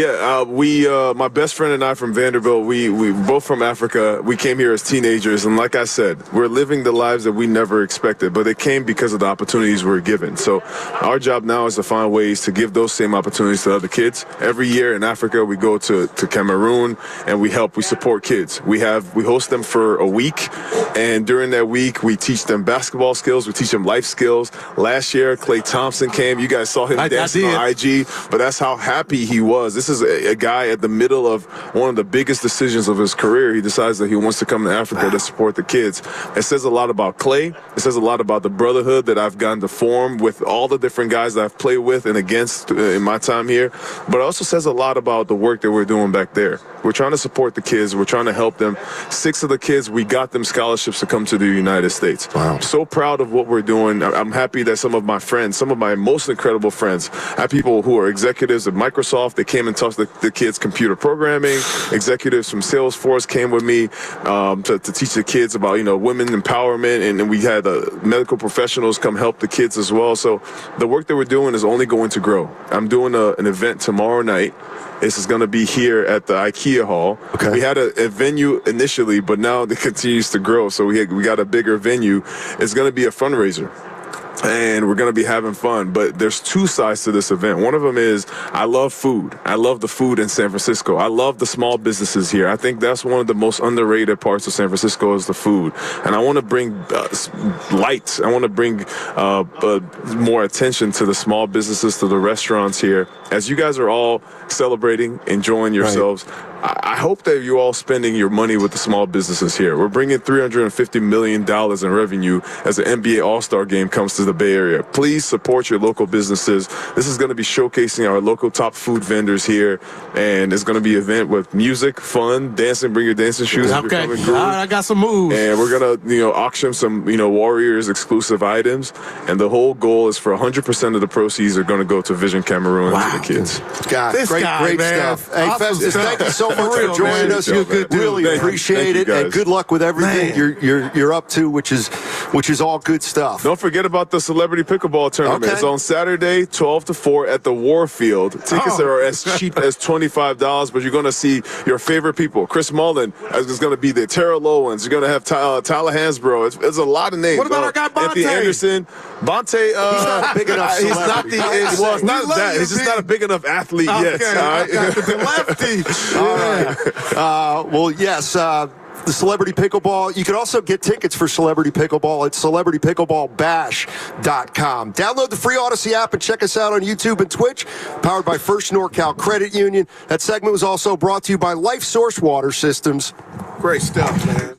my best friend and I from Vanderbilt, we both from Africa. We came here as teenagers, and like I said, we're living the lives that we never expected, but it came because of the opportunities we were given. So our job now is to find ways to give those same opportunities to other kids. Every year in Africa, we go to Cameroon and we support kids. We host them for a week, and during that week, we teach them basketball skills, we teach them life skills. Last year, Klay Thompson came. You guys saw him dancing on IG, but that's how happy he was. This is a guy at the middle of one of the biggest decisions of his career. He decides that he wants to come to Africa to support the kids. It says a lot about Klay. It says a lot about the brotherhood that I've gotten to form with all the different guys that I've played with and against in my time here, but it also says a lot about the work that we're doing back there. We're trying to support the kids. We're trying to help them. 6 of the kids, we got them scholarships to come to the United States. Wow. I'm so proud of what we're doing. I'm happy that some of my friends, some of my most incredible friends, I have people who are executives at Microsoft. They came and taught the kids computer programming. Executives from Salesforce came with me to teach the kids about, women empowerment, and we had medical professionals come help the kids as well. So the work that we're doing is only going to grow. I'm doing an event tomorrow night. This is going to be here at the IKEA Hall. Okay. We had a venue initially, but now it continues to grow. So we got a bigger venue. It's going to be a fundraiser, and we're going to be having fun. But there's 2 sides to this event. One of them is I love food. I love the food in San Francisco. I love the small businesses here. I think that's one of the most underrated parts of San Francisco is the food. And I want to bring light. I want to bring more attention to the small businesses, to the restaurants here. As you guys are all celebrating, enjoying yourselves, I hope that you're all spending your money with the small businesses here. We're bringing $350 million in revenue as the NBA All-Star Game comes to the Bay Area. Please support your local businesses. This is going to be showcasing our local top food vendors here, and it's going to be an event with music, fun, dancing. Bring your dancing shoes. Okay, I got some moves. And we're going to, auction some, Warriors exclusive items, and the whole goal is for 100% of the proceeds are going to go to Vision Cameroon and to the kids. God, great stuff. Hey, Festus, thank you so much for joining us. Really appreciate it, and good luck with everything you're up to, which is all good stuff. Don't forget about the Celebrity Pickleball Tournament. Okay. It's on Saturday, 12 to 4 at the Warfield. Tickets are as cheap as $25, but you're going to see your favorite people. Chris Mullen is going to be there. Tara Lowens. You're going to have Tyler Hansborough. It's a lot of names. What about our guy Bonte? Anthony Anderson. Bonte, he's not a big enough he's not it's not that. He's just not a big enough athlete yet. All right? Lefty. All right. Well, yes. the Celebrity Pickleball. You can also get tickets for Celebrity Pickleball at celebritypickleballbash.com. Download the free Odyssey app and check us out on YouTube and Twitch, powered by First NorCal Credit Union. That segment was also brought to you by Life Source Water Systems. Great stuff, man.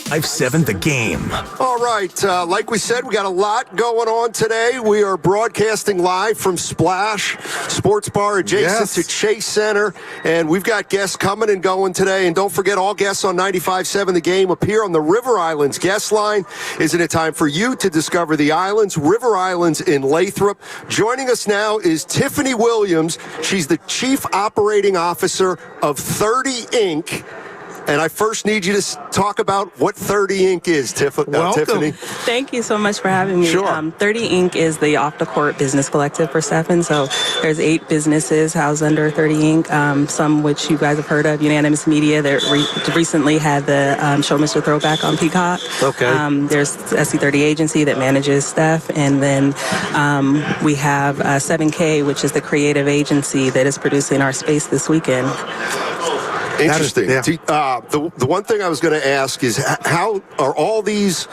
95.7 The Game. All right, like we said, we got a lot going on today. We are broadcasting live from Splash Sports Bar adjacent to Chase Center, and we've got guests coming and going today. And don't forget, all guests on 95.7 The Game appear on the River Islands guest line. Isn't it time for you to discover the islands? River Islands in Lathrop. Joining us now is Tiffany Williams. She's the Chief Operating Officer of 30 Inc., and I first need you to talk about what 30 Inc. is, Tiffany. Thank you so much for having me. Sure. 30 Inc. is the off-the-court business collective for Stephen. So there's 8 businesses housed under 30 Inc., some which you guys have heard of, Unanimous Media. They recently had the show Mr. Throwback on Peacock. Okay. There's SC30 Agency that manages Steph. And then we have 7K, which is the creative agency that is producing our space this weekend. Interesting. The one thing I was going to ask is how are all these,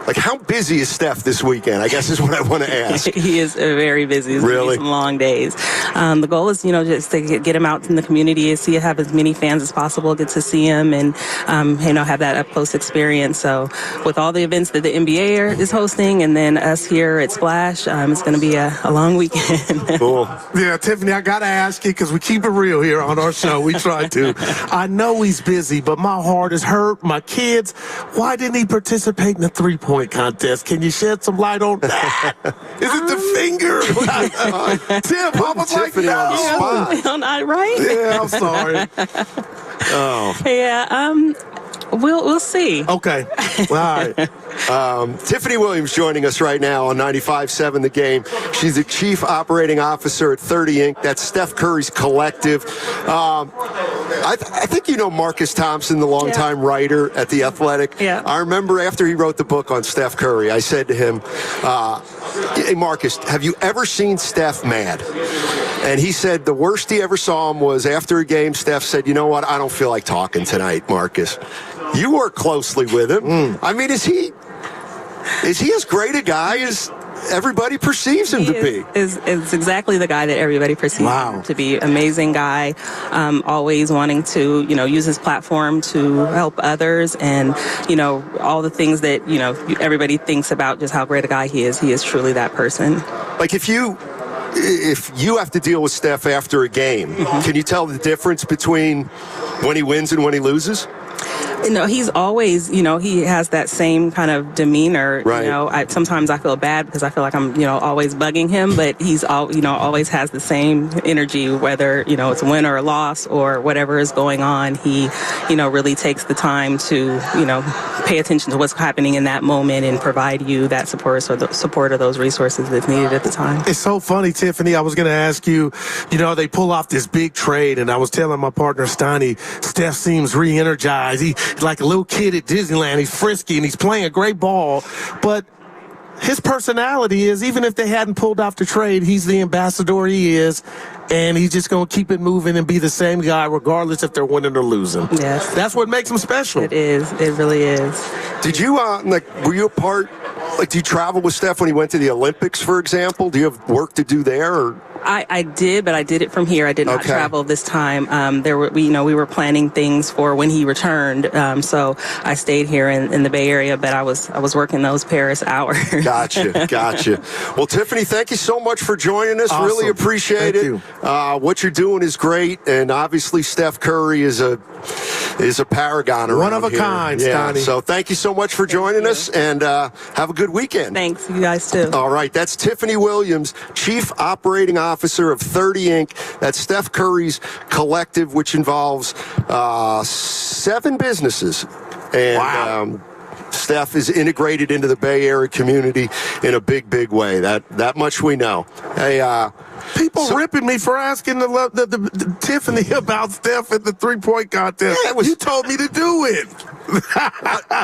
like, how busy is Steph this weekend? I guess is what I want to ask. He is very busy. It's really some long days. The goal is, just to get him out in the community, have as many fans as possible, get to see him, and have that up close experience. So with all the events that the NBA is hosting, and then us here at Splash, it's going to be a long weekend. Cool. Yeah, Tiffany, I got to ask you, because we keep it real here on our show. We try to. I know he's busy, but my heart is hurt. My kids, why didn't he participate in the three-point contest? Can you shed some light on that? Is it the finger? Tim, I was like, Tiffany on the spot. Right? Yeah, I'm sorry. Oh. Yeah, we'll see. Okay. All right. Tiffany Williams joining us right now on 95.7 The Game. She's the Chief Operating Officer at 30 Inc. That's Steph Curry's collective. I think you know Marcus Thompson, the longtime writer at The Athletic. Yeah. I remember after he wrote the book on Steph Curry, I said to him, hey, Marcus, have you ever seen Steph mad? And he said the worst he ever saw him was after a game, Steph said, you know what, I don't feel like talking tonight, Marcus. You work closely with him. I mean, is he as great a guy as everybody perceives him to be? Is exactly the guy that everybody perceives him to be. Amazing guy, always wanting to, use his platform to help others, and, all the things that, everybody thinks about just how great a guy he is truly that person. Like if you have to deal with Steph after a game, can you tell the difference between when he wins and when he loses? He's always, he has that same kind of demeanor. Right. Sometimes I feel bad because I feel like I'm, always bugging him, but he's always has the same energy, whether, it's a win or a loss or whatever is going on. He, really takes the time to, pay attention to what's happening in that moment and provide you that support or those resources that's needed at the time. It's so funny, Tiffany. I was going to ask you, they pull off this big trade, and I was telling my partner, Steiny, Steph seems re-energized. He's like a little kid at Disneyland. He's frisky, and he's playing a great ball. But his personality is, even if they hadn't pulled off the trade, he's the ambassador he is, and he's just going to keep it moving and be the same guy regardless if they're winning or losing. Yes. That's what makes him special. It is. It really is. Did you, were you a part, do you travel with Steph when he went to the Olympics, for example? Do you have work to do there? Or? I did, but I did it from here. I did not travel this time. We were planning things for when he returned. So I stayed here in the Bay Area, but I was working those Paris hours. Gotcha. Well, Tiffany, thank you so much for joining us. Awesome. Really appreciate it. You. What you're doing is great, and obviously Steph Curry is a paragon around one of a here. kind, yeah. Stoney. So thank you so much for joining us, and have a good weekend. Thanks, you guys too. All right, that's Tiffany Williams, Chief Operating Officer of 30 Inc. That's Steph Curry's collective, which involves 7 businesses. And Steph is integrated into the Bay Area community in a big way. That much we know. Hey, people ripping me for asking the Tiffany about Steph at the three-point contest. Yeah, you told me to do it.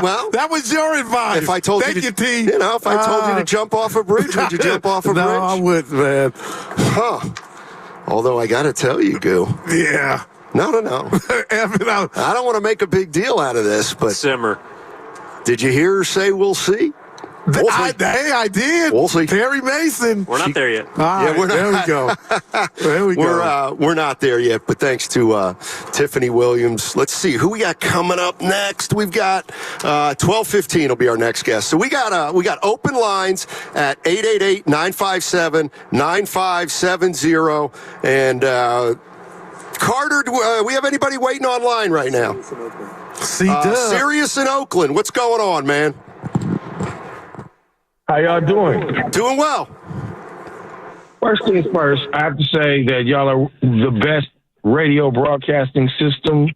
Well, that was your advice. If I told Thank you to, T. if I told you to jump off a bridge, would you jump off a bridge? No, I wouldn't, man. Huh. Although I got to tell you, Goo. Yeah. No. I don't want to make a big deal out of this, but simmer. Did you hear her say we'll see? I did. We'll see. Perry Mason. We're not there yet. There we go. There we go. We're not there yet, but thanks to Tiffany Williams. Let's see who we got coming up next. We've got 12:15 will be our next guest. So we got open lines at 888-957-9570. And Carter, do we have anybody waiting online right now? Sirius in Oakland. What's going on, man? How y'all doing? Doing well. First things first, I have to say that y'all are the best radio broadcasting system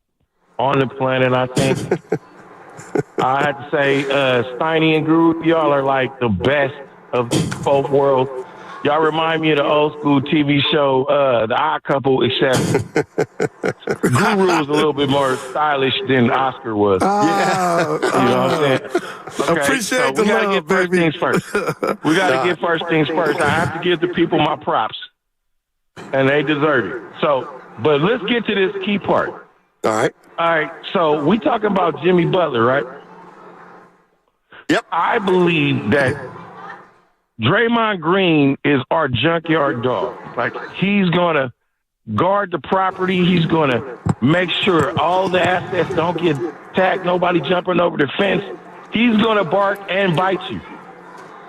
on the planet, I think. I have to say, Steiny and Groove, y'all are like the best of both worlds. Y'all remind me of the old school TV show, The Odd Couple, except Guru was a little bit more stylish than Oscar was. You know what I'm saying? Okay, appreciate so the love, baby. We got to get first things first. I have to give the people my props, and they deserve it. So, but let's get to this key part. All right. So we talking about Jimmy Butler, right? Yep. I believe that Draymond Green is our junkyard dog. Like, he's going to guard the property. He's going to make sure all the assets don't get tagged, nobody jumping over the fence. He's going to bark and bite you.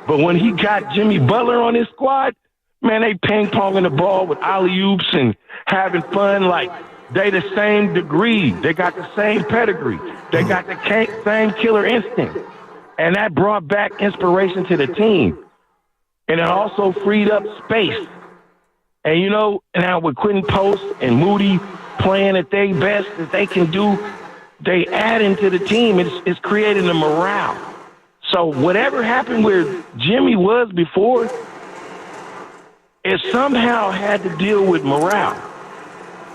But when he got Jimmy Butler on his squad, man, they ping-ponging the ball with alley-oops and having fun like they the same degree. They got the same pedigree. They got the same killer instinct. And that brought back inspiration to the team. And it also freed up space. And, you know, now with Quentin Post and Moody playing at their best that they can do, they add into the team. It's creating a morale. So whatever happened where Jimmy was before, it somehow had to deal with morale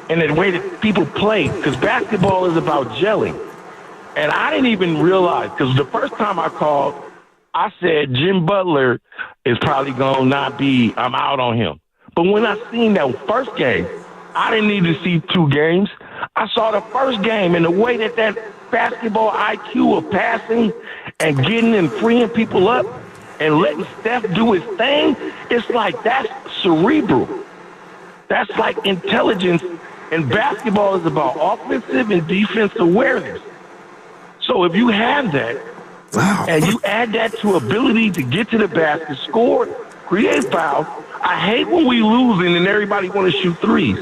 and the way that people play. Because basketball is about gelling. And I didn't even realize, because the first time I called, I said Jim Butler is probably going to not be, I'm out on him. But when I seen that first game, I didn't need to see two games. I saw the first game and the way that basketball IQ of passing and getting and freeing people up and letting Steph do his thing, it's like that's cerebral. That's like intelligence. And basketball is about offensive and defensive awareness. So if you have that, and you add that to ability to get to the basket, score, create fouls. I hate when we losing and everybody want to shoot threes.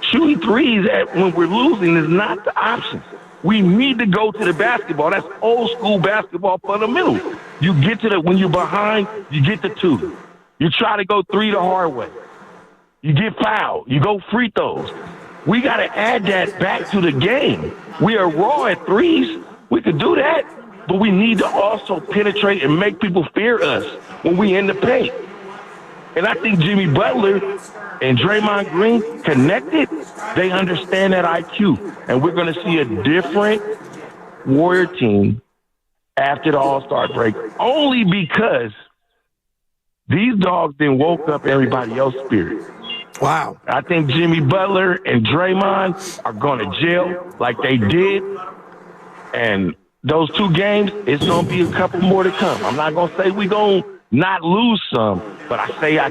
Shooting threes when we're losing is not the option. We need to go to the basketball. That's old school basketball fundamentals. You get to when you're behind, you get the two. You try to go three the hard way. You get fouled. You go free throws. We got to add that back to the game. We are raw at threes. We could do that. But we need to also penetrate and make people fear us when we in the paint. And I think Jimmy Butler and Draymond Green connected, they understand that IQ. And we're going to see a different Warrior team after the All-Star break, only because these dogs then woke up everybody else's spirit. Wow. I think Jimmy Butler and Draymond are going to jail like they did. And those two games, it's going to be a couple more to come. I'm not going to say we're going to not lose some, but I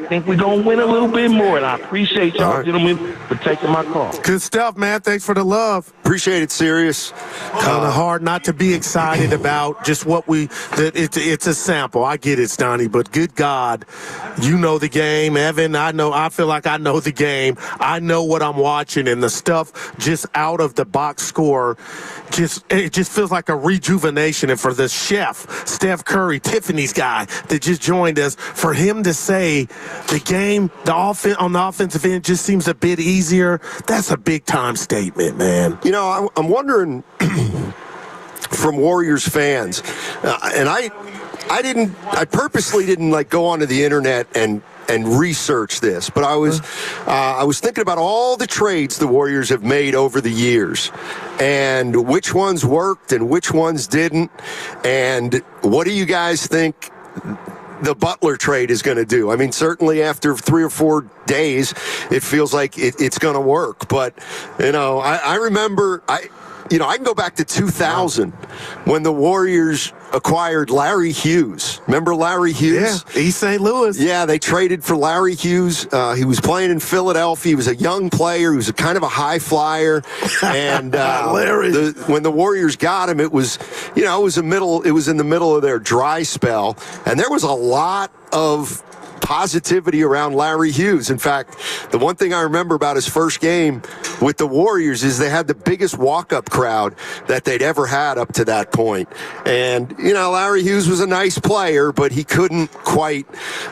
think we're going to win a little bit more, and I appreciate y'all, gentlemen, for taking my call. Good stuff, man. Thanks for the love. Appreciate it, Sirius. Kind of hard not to be excited about just what it's a sample. I get it, Stoney, but good God, you know the game. Evan, I feel like I know the game. I know what I'm watching, and the stuff just out of the box score, it just feels like a rejuvenation. And for the chef, Steph Curry, Tiffany's guy that just joined us, for him to say the game, on the offensive end just seems a bit easier, that's a big time statement, man. You know, I'm wondering from Warriors fans, and I purposely didn't like go onto the internet and research this, but I was thinking about all the trades the Warriors have made over the years and which ones worked and which ones didn't. And what do you guys think the Butler trade is going to do? I mean, certainly after 3 or 4 days, it feels like it's going to work. But, you know, I remember I can go back to 2000 when the Warriors acquired Larry Hughes. Remember Larry Hughes? Yeah, East St. Louis. Yeah, they traded for Larry Hughes. He was playing in Philadelphia. He was a young player. He was a kind of a high flyer. And when the Warriors got him, it was in the middle of their dry spell. And there was a lot of positivity around Larry Hughes. In fact, the one thing I remember about his first game with the Warriors is they had the biggest walk-up crowd that they'd ever had up to that point. And, Larry Hughes was a nice player, but he couldn't quite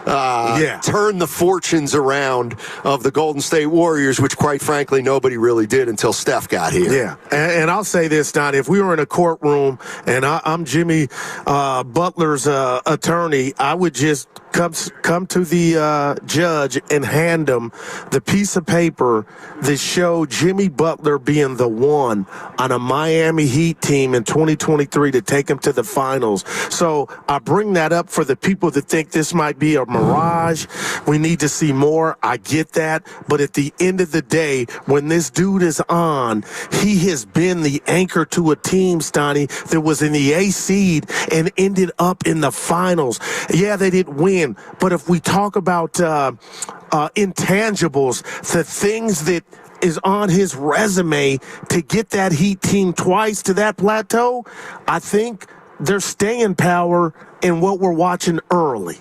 turn the fortunes around of the Golden State Warriors, which, quite frankly, nobody really did until Steph got here. Yeah, and I'll say this, Donnie, if we were in a courtroom and I'm Jimmy Butler's attorney, I would just come to the judge and hand him the piece of paper that showed Jimmy Butler being the one on a Miami Heat team in 2023 to take him to the finals. So I bring that up for the people that think this might be a mirage. We need to see more. I get that. But at the end of the day, when this dude is on, he has been the anchor to a team, Stoney, that was in the A seed and ended up in the finals. Yeah, they didn't win. But if we talk about intangibles, the things that is on his resume to get that Heat team twice to that plateau, I think there's staying power in what we're watching early.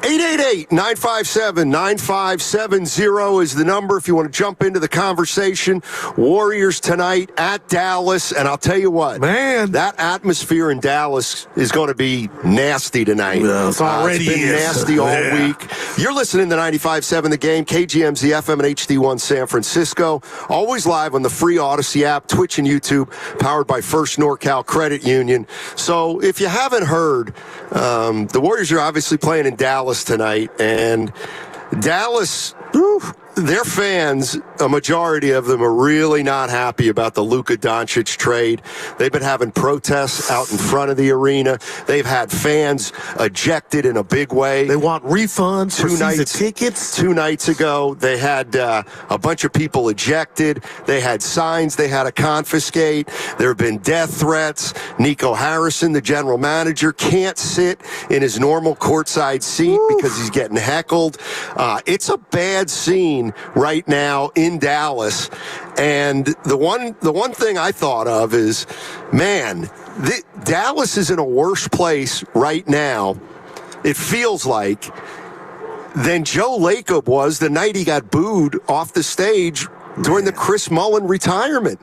888-957-9570 is the number if you want to jump into the conversation. Warriors tonight at Dallas, and I'll tell you what, man, that atmosphere in Dallas is going to be nasty tonight. Yeah, it's already been nasty all week. You're listening to 95.7 The Game, KGMZ FM and HD1 San Francisco. Always live on the free Odyssey app, Twitch and YouTube, powered by First NorCal Credit Union. So if you haven't heard, the Warriors are obviously playing in Dallas tonight, and Dallas, their fans, a majority of them, are really not happy about the Luka Doncic trade. They've been having protests out in front of the arena. They've had fans ejected in a big way. They want refunds for season tickets. 2 nights ago, they had a bunch of people ejected. They had signs they had to confiscate. There have been death threats. Nico Harrison, the general manager, can't sit in his normal courtside seat because he's getting heckled. It's a bad scene right now in Dallas. And the one thing I thought of is, man, Dallas is in a worse place right now, it feels like, than Joe Lacob was the night he got booed off the stage during the Chris Mullin retirement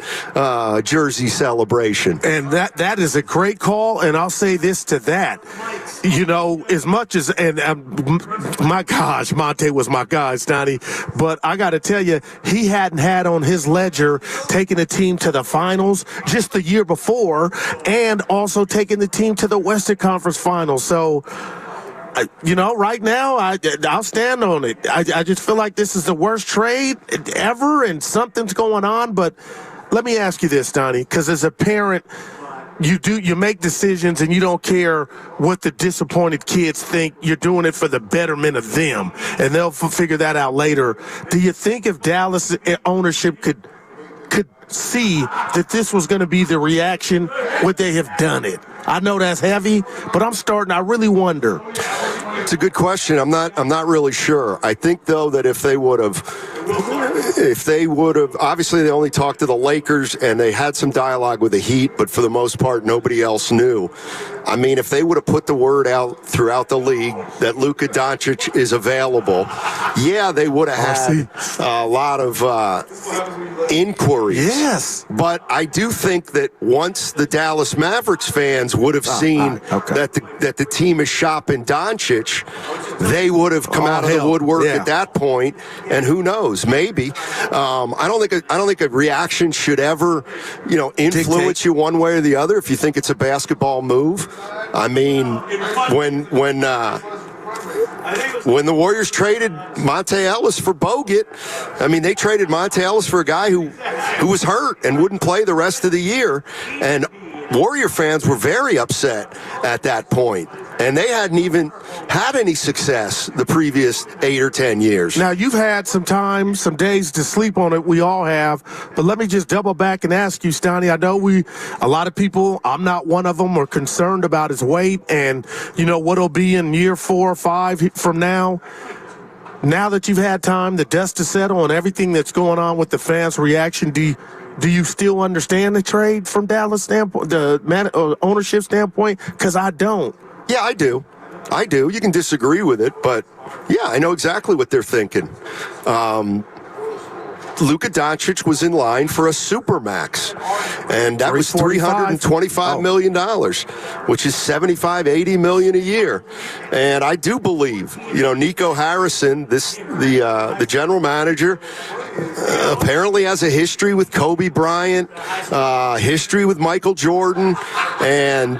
jersey celebration. And that is a great call, and I'll say this to that. As much as, and my gosh, Monte was my guy, Stoney, but I got to tell you, he hadn't had on his ledger taking the team to the finals just the year before, and also taking the team to the Western Conference Finals. So, right now, I'll stand on it. I just feel like this is the worst trade ever, and something's going on. But let me ask you this, Donnie, because as a parent, you make decisions and you don't care what the disappointed kids think. You're doing it for the betterment of them, and they'll figure that out later. Do you think if Dallas ownership could see that this was going to be the reaction, would they have done it? I know that's heavy, but I really wonder. It's a good question. I'm not really sure. I think, though, that if they would have, obviously they only talked to the Lakers and they had some dialogue with the Heat, but for the most part, nobody else knew. I mean, if they would have put the word out throughout the league that Luka Doncic is available, they would have had a lot of inquiries. Yes. But I do think that once the Dallas Mavericks fans would have seen that the team is shopping Doncic, they would have come out of the woodwork at that point, and who knows, maybe. I don't think a reaction should ever, influence you one way or the other if you think it's a basketball move. I mean, when the Warriors traded Monte Ellis for Bogut, I mean, they traded Monte Ellis for a guy who was hurt and wouldn't play the rest of the year, and Warrior fans were very upset at that point. And they hadn't even had any success the previous 8 or 10 years. Now, you've had some time, some days to sleep on it. We all have. But let me just double back and ask you, Stoney. I know a lot of people, I'm not one of them, are concerned about his weight and, what it'll be in year 4 or 5 from now. Now that you've had time, the dust to settle and everything that's going on with the fans' reaction, do you still understand the trade from Dallas standpoint, the ownership standpoint? Because I don't. Yeah, I do. You can disagree with it, but yeah, I know exactly what they're thinking. Luka Doncic was in line for a supermax, and that was $325 million, which is $75-80 million a year. And I do believe, Nico Harrison, the general manager, apparently has a history with Kobe Bryant, history with Michael Jordan, and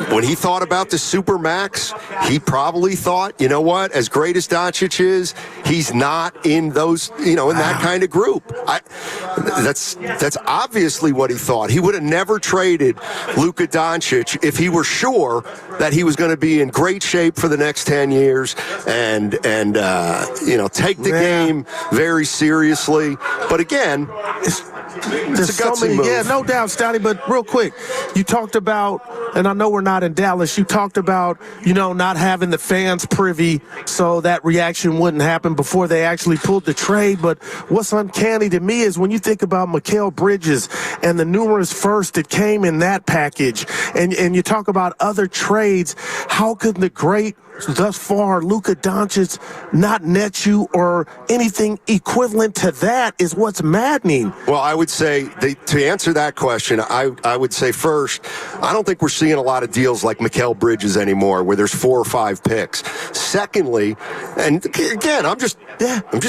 when he thought about the Supermax, he probably thought, you know what, as great as Doncic is, he's not in those, in that kind of group. That's obviously what he thought. He would have never traded Luka Doncic if he were sure that he was going to be in great shape for the next 10 years and take the game very seriously. But again, it's a gutsy move. Yeah, no doubt, Stoney, but real quick, you talked about, and I know we're not in Dallas, you talked about, not having the fans privy so that reaction wouldn't happen before they actually pulled the trade. But what's uncanny to me is when you think about Mikal Bridges and the numerous firsts that came in that package, and you talk about other trades, how could the great thus far Luka Doncic not net you or anything equivalent to that is what's maddening. Well, I would say, to answer that question, I would say first, I don't think we're seeing a lot of deals like Mikal Bridges anymore where there's 4 or 5 picks. Secondly, and again, I'm just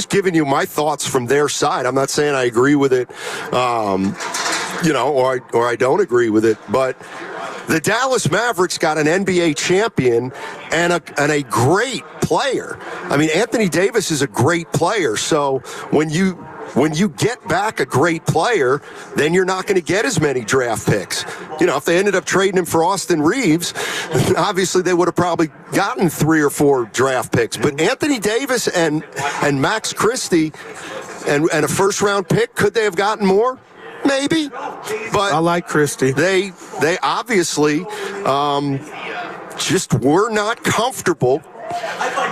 giving you my thoughts from their side. I'm not saying I agree with it, or I don't agree with it, but the Dallas Mavericks got an NBA champion and a great player. I mean, Anthony Davis is a great player. So when you get back a great player, then you're not going to get as many draft picks. If they ended up trading him for Austin Reeves, obviously they would have probably gotten 3 or 4 draft picks. But Anthony Davis and Max Christie and a first-round pick, could they have gotten more? Maybe, but I like Christie. They obviously just were not comfortable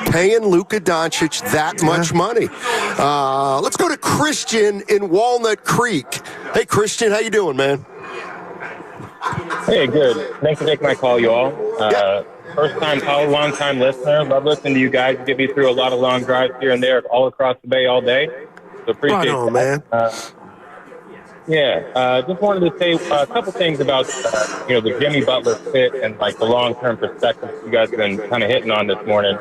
paying Luka Doncic that much money. Let's go to Christian in Walnut Creek. Hey, Christian, how you doing, man? Hey, good. Thanks for taking my call, you all. First time call, long time listener. Love listening to you guys. You get me through a lot of long drives here and there, all across the Bay all day. So appreciate it, man. Just wanted to say a couple things about, the Jimmy Butler fit and, the long-term perspective you guys have been kind of hitting on this morning.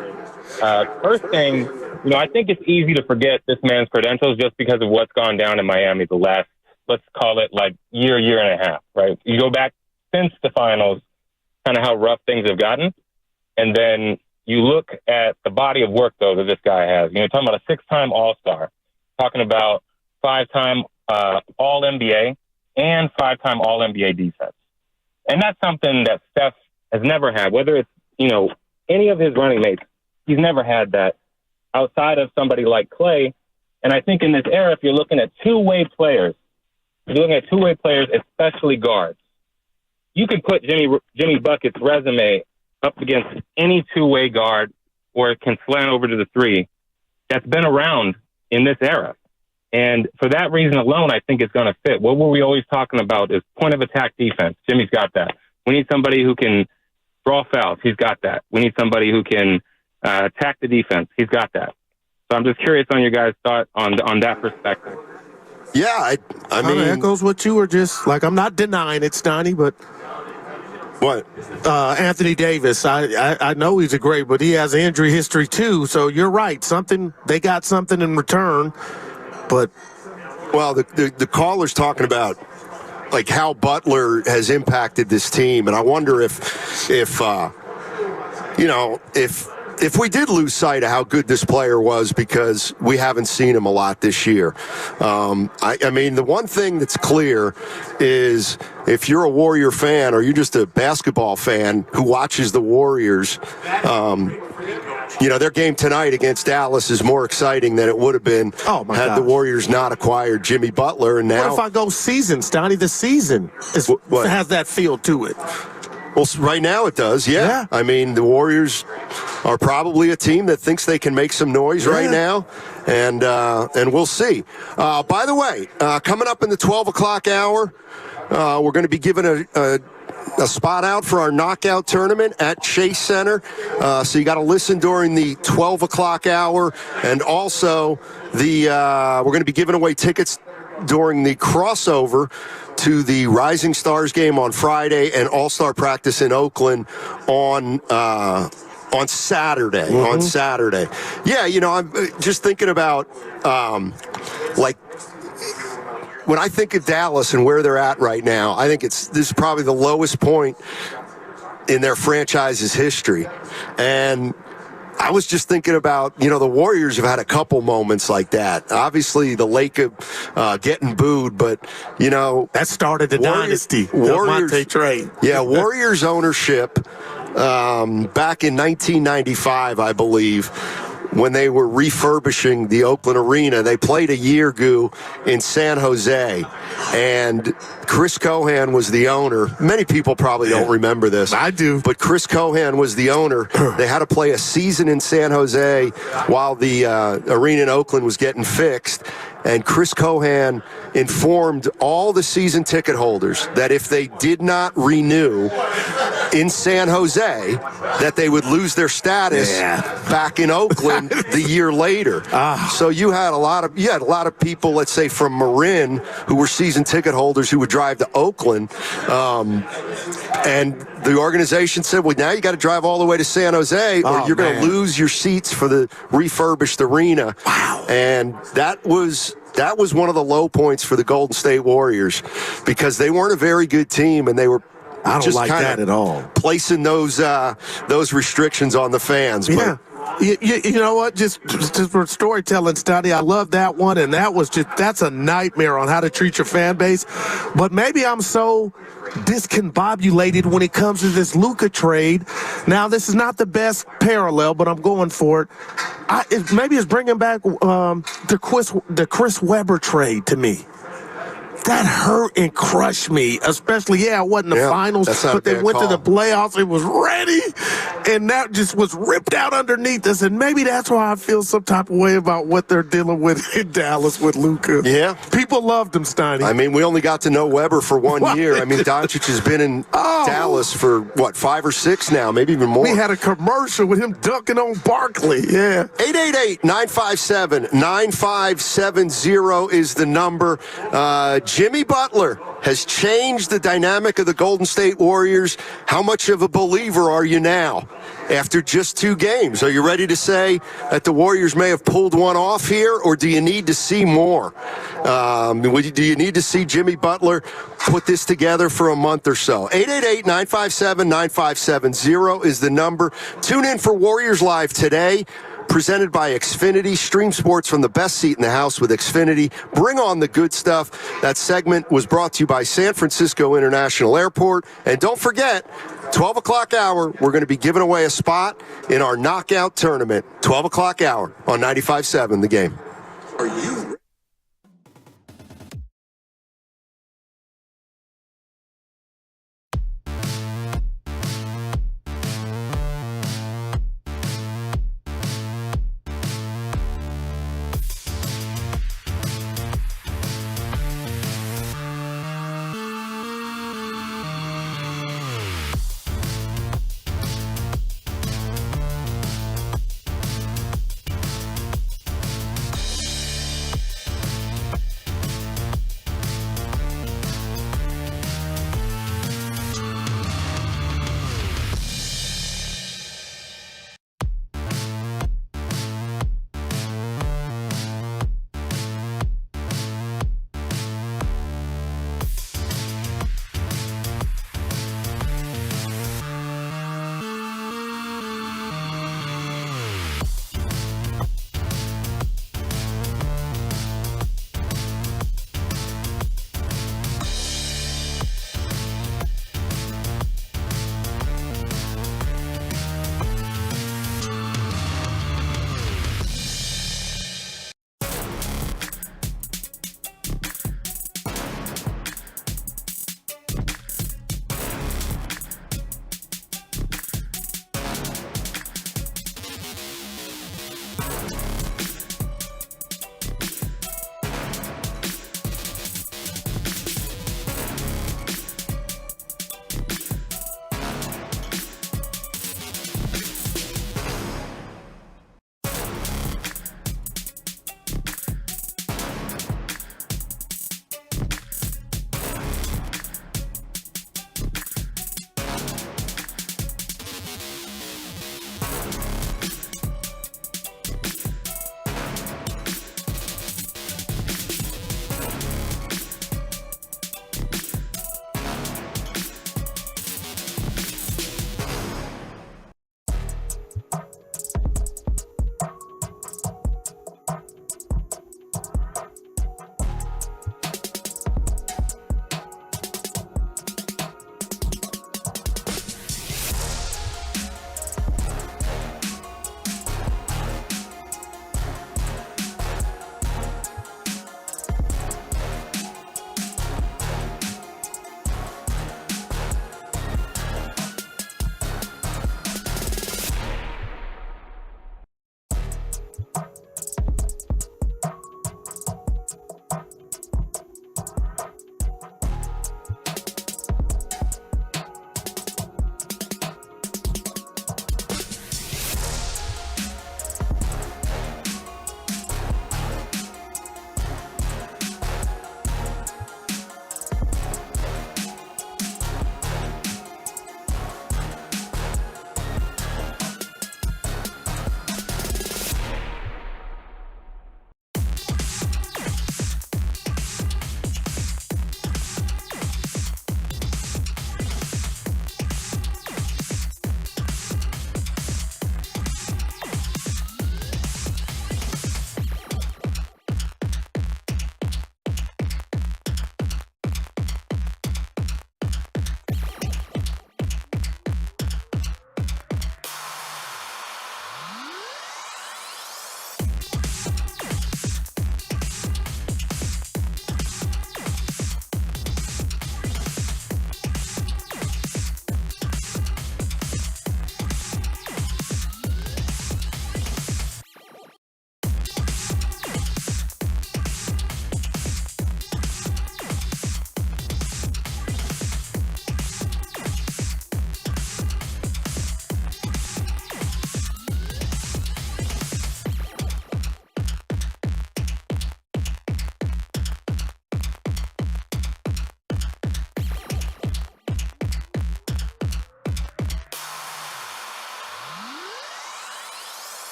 First thing, I think it's easy to forget this man's credentials just because of what's gone down in Miami the last, let's call it, year and a half, right? You go back since the finals, kind of how rough things have gotten, and then you look at the body of work, though, that this guy has. Talking about a 6-time All-Star, talking about 5-time All-NBA and 5-time All-NBA defense. And that's something that Steph has never had, whether it's, any of his running mates. He's never had that outside of somebody like Clay. And I think in this era, if you're looking at two-way players, especially guards, you could put Jimmy Bucket's resume up against any two-way guard or can slant over to the 3 that's been around in this era. And for that reason alone, I think it's going to fit. What were we always talking about is point of attack defense. Jimmy's got that. We need somebody who can draw fouls. He's got that. We need somebody who can attack the defense. He's got that. So I'm just curious on your guys' thought on that perspective. Yeah, I mean, echoes what you were just I'm not denying it, Stoney, but what? Anthony Davis, I know he's a great, but he has injury history too. So you're right. They got something in return. But the caller's talking about how Butler has impacted this team, and I wonder if if we did lose sight of how good this player was because we haven't seen him a lot this year. I mean, the one thing that's clear is if you're a Warrior fan or you're just a basketball fan who watches the Warriors, their game tonight against Dallas is more exciting than it would have been had the Warriors not acquired Jimmy Butler. And now, what if I go season, Stoney? The season has that feel to it. Well, right now it does, yeah. I mean, the Warriors are probably a team that thinks they can make some noise right now, and we'll see. By the way, coming up in the 12 o'clock hour, we're going to be giving a spot out for our knockout tournament at Chase Center. So you got to listen during the 12 o'clock hour, and also we're going to be giving away tickets during the crossover to the Rising Stars game on Friday and All-Star practice in Oakland on Saturday. On Saturday. Yeah, I'm just thinking about, when I think of Dallas and where they're at right now, I think this is probably the lowest point in their franchise's history. And I was just thinking about, the Warriors have had a couple moments like that. Obviously, the lake of getting booed, but, that started the dynasty. Warriors trade. Yeah, Warriors ownership back in 1995, I believe, when they were refurbishing the Oakland Arena. They played a year ago in San Jose, and Chris Cohan was the owner. Many people probably don't remember this. I do. But Chris Cohan was the owner. They had to play a season in San Jose while the arena in Oakland was getting fixed. And Chris Cohan informed all the season ticket holders that if they did not renew in San Jose, that they would lose their status back in Oakland the year later. So you had a lot of people, let's say from Marin, who were season ticket holders who would drive to Oakland, and the organization said, well, now you got to drive all the way to San Jose or you're going to lose your seats for the refurbished arena. Wow. And that was one of the low points for the Golden State Warriors because they weren't a very good team and they were I don't like that at all. Placing those restrictions on the fans. Yeah. You know what? Just for storytelling study, I love that one, and that's a nightmare on how to treat your fan base. But maybe I'm so discombobulated when it comes to this Luka trade. Now, this is not the best parallel, but I'm going for it. Maybe it's bringing back the Chris Webber trade to me. That hurt and crushed me, especially, it wasn't the finals, but they went to the playoffs. It was ready, and that just was ripped out underneath us. And maybe that's why I feel some type of way about what they're dealing with in Dallas with Luka. Yeah. People loved him, Steiny. I mean, we only got to know Weber for 1 year. I mean, Doncic has been in Dallas for, 5 or 6 now, maybe even more. We had a commercial with him dunking on Barkley, 888-957-9570 is the number. Jimmy Butler has changed the dynamic of the Golden State Warriors. How much of a believer are you now after just 2 games? Are you ready to say that the Warriors may have pulled one off here, or do you need to see more? Do you need to see Jimmy Butler put this together for a month or so? 888-957-9570 is the number. Tune in for Warriors Live today. Presented by Xfinity. Stream sports from the best seat in the house with Xfinity. Bring on the good stuff. That segment was brought to you by San Francisco International Airport. And don't forget, 12 o'clock hour, we're going to be giving away a spot in our knockout tournament. 12 o'clock hour on 95.7 The Game. Are you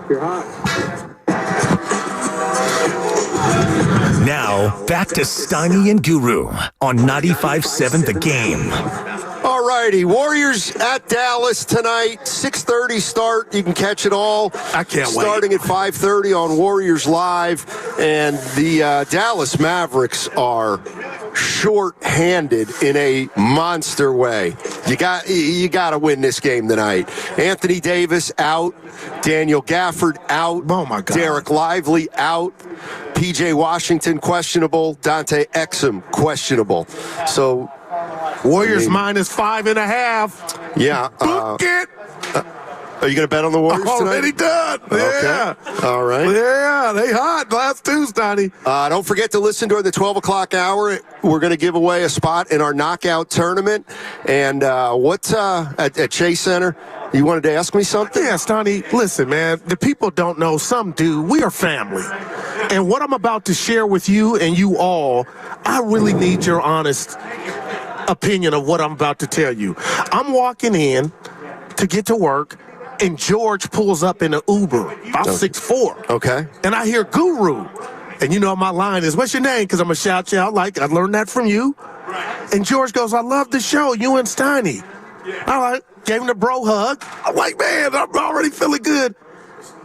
You're hot. Now, back to Steiny and Guru on 95.7 The Game. All righty, Warriors at Dallas tonight, 6:30 start. You can catch it all. I can't wait. Starting at 5:30 on Warriors Live, and the Dallas Mavericks are short-handed in a monster way. You got to win this game tonight. Anthony Davis out, Daniel Gafford out. Oh my God. Derek Lively out. PJ Washington questionable. Dante Exum questionable. So. Warriors minus 5.5. Yeah. Book it. Are you going to bet on the Warriors tonight? Already done. Yeah. Okay. All right. Yeah, they hot. Last Tuesday. Don't forget to listen during the 12 o'clock hour. We're going to give away a spot in our knockout tournament. And what's at Chase Center? You wanted to ask me something? Yeah, Stoney, listen, man. The people don't know. Some do. We are family. And what I'm about to share with you and you all, I really need your honest opinion of what I'm about to tell you. I'm walking in to get to work, and George pulls up in an Uber, about 6'4". Okay. And I hear Guru. And you know my line is, what's your name? Because I'm going to shout you out like I learned that from you. And George goes, I love the show, you and Steiny. All right. Gave him the bro hug. I'm like, man, I'm already feeling good.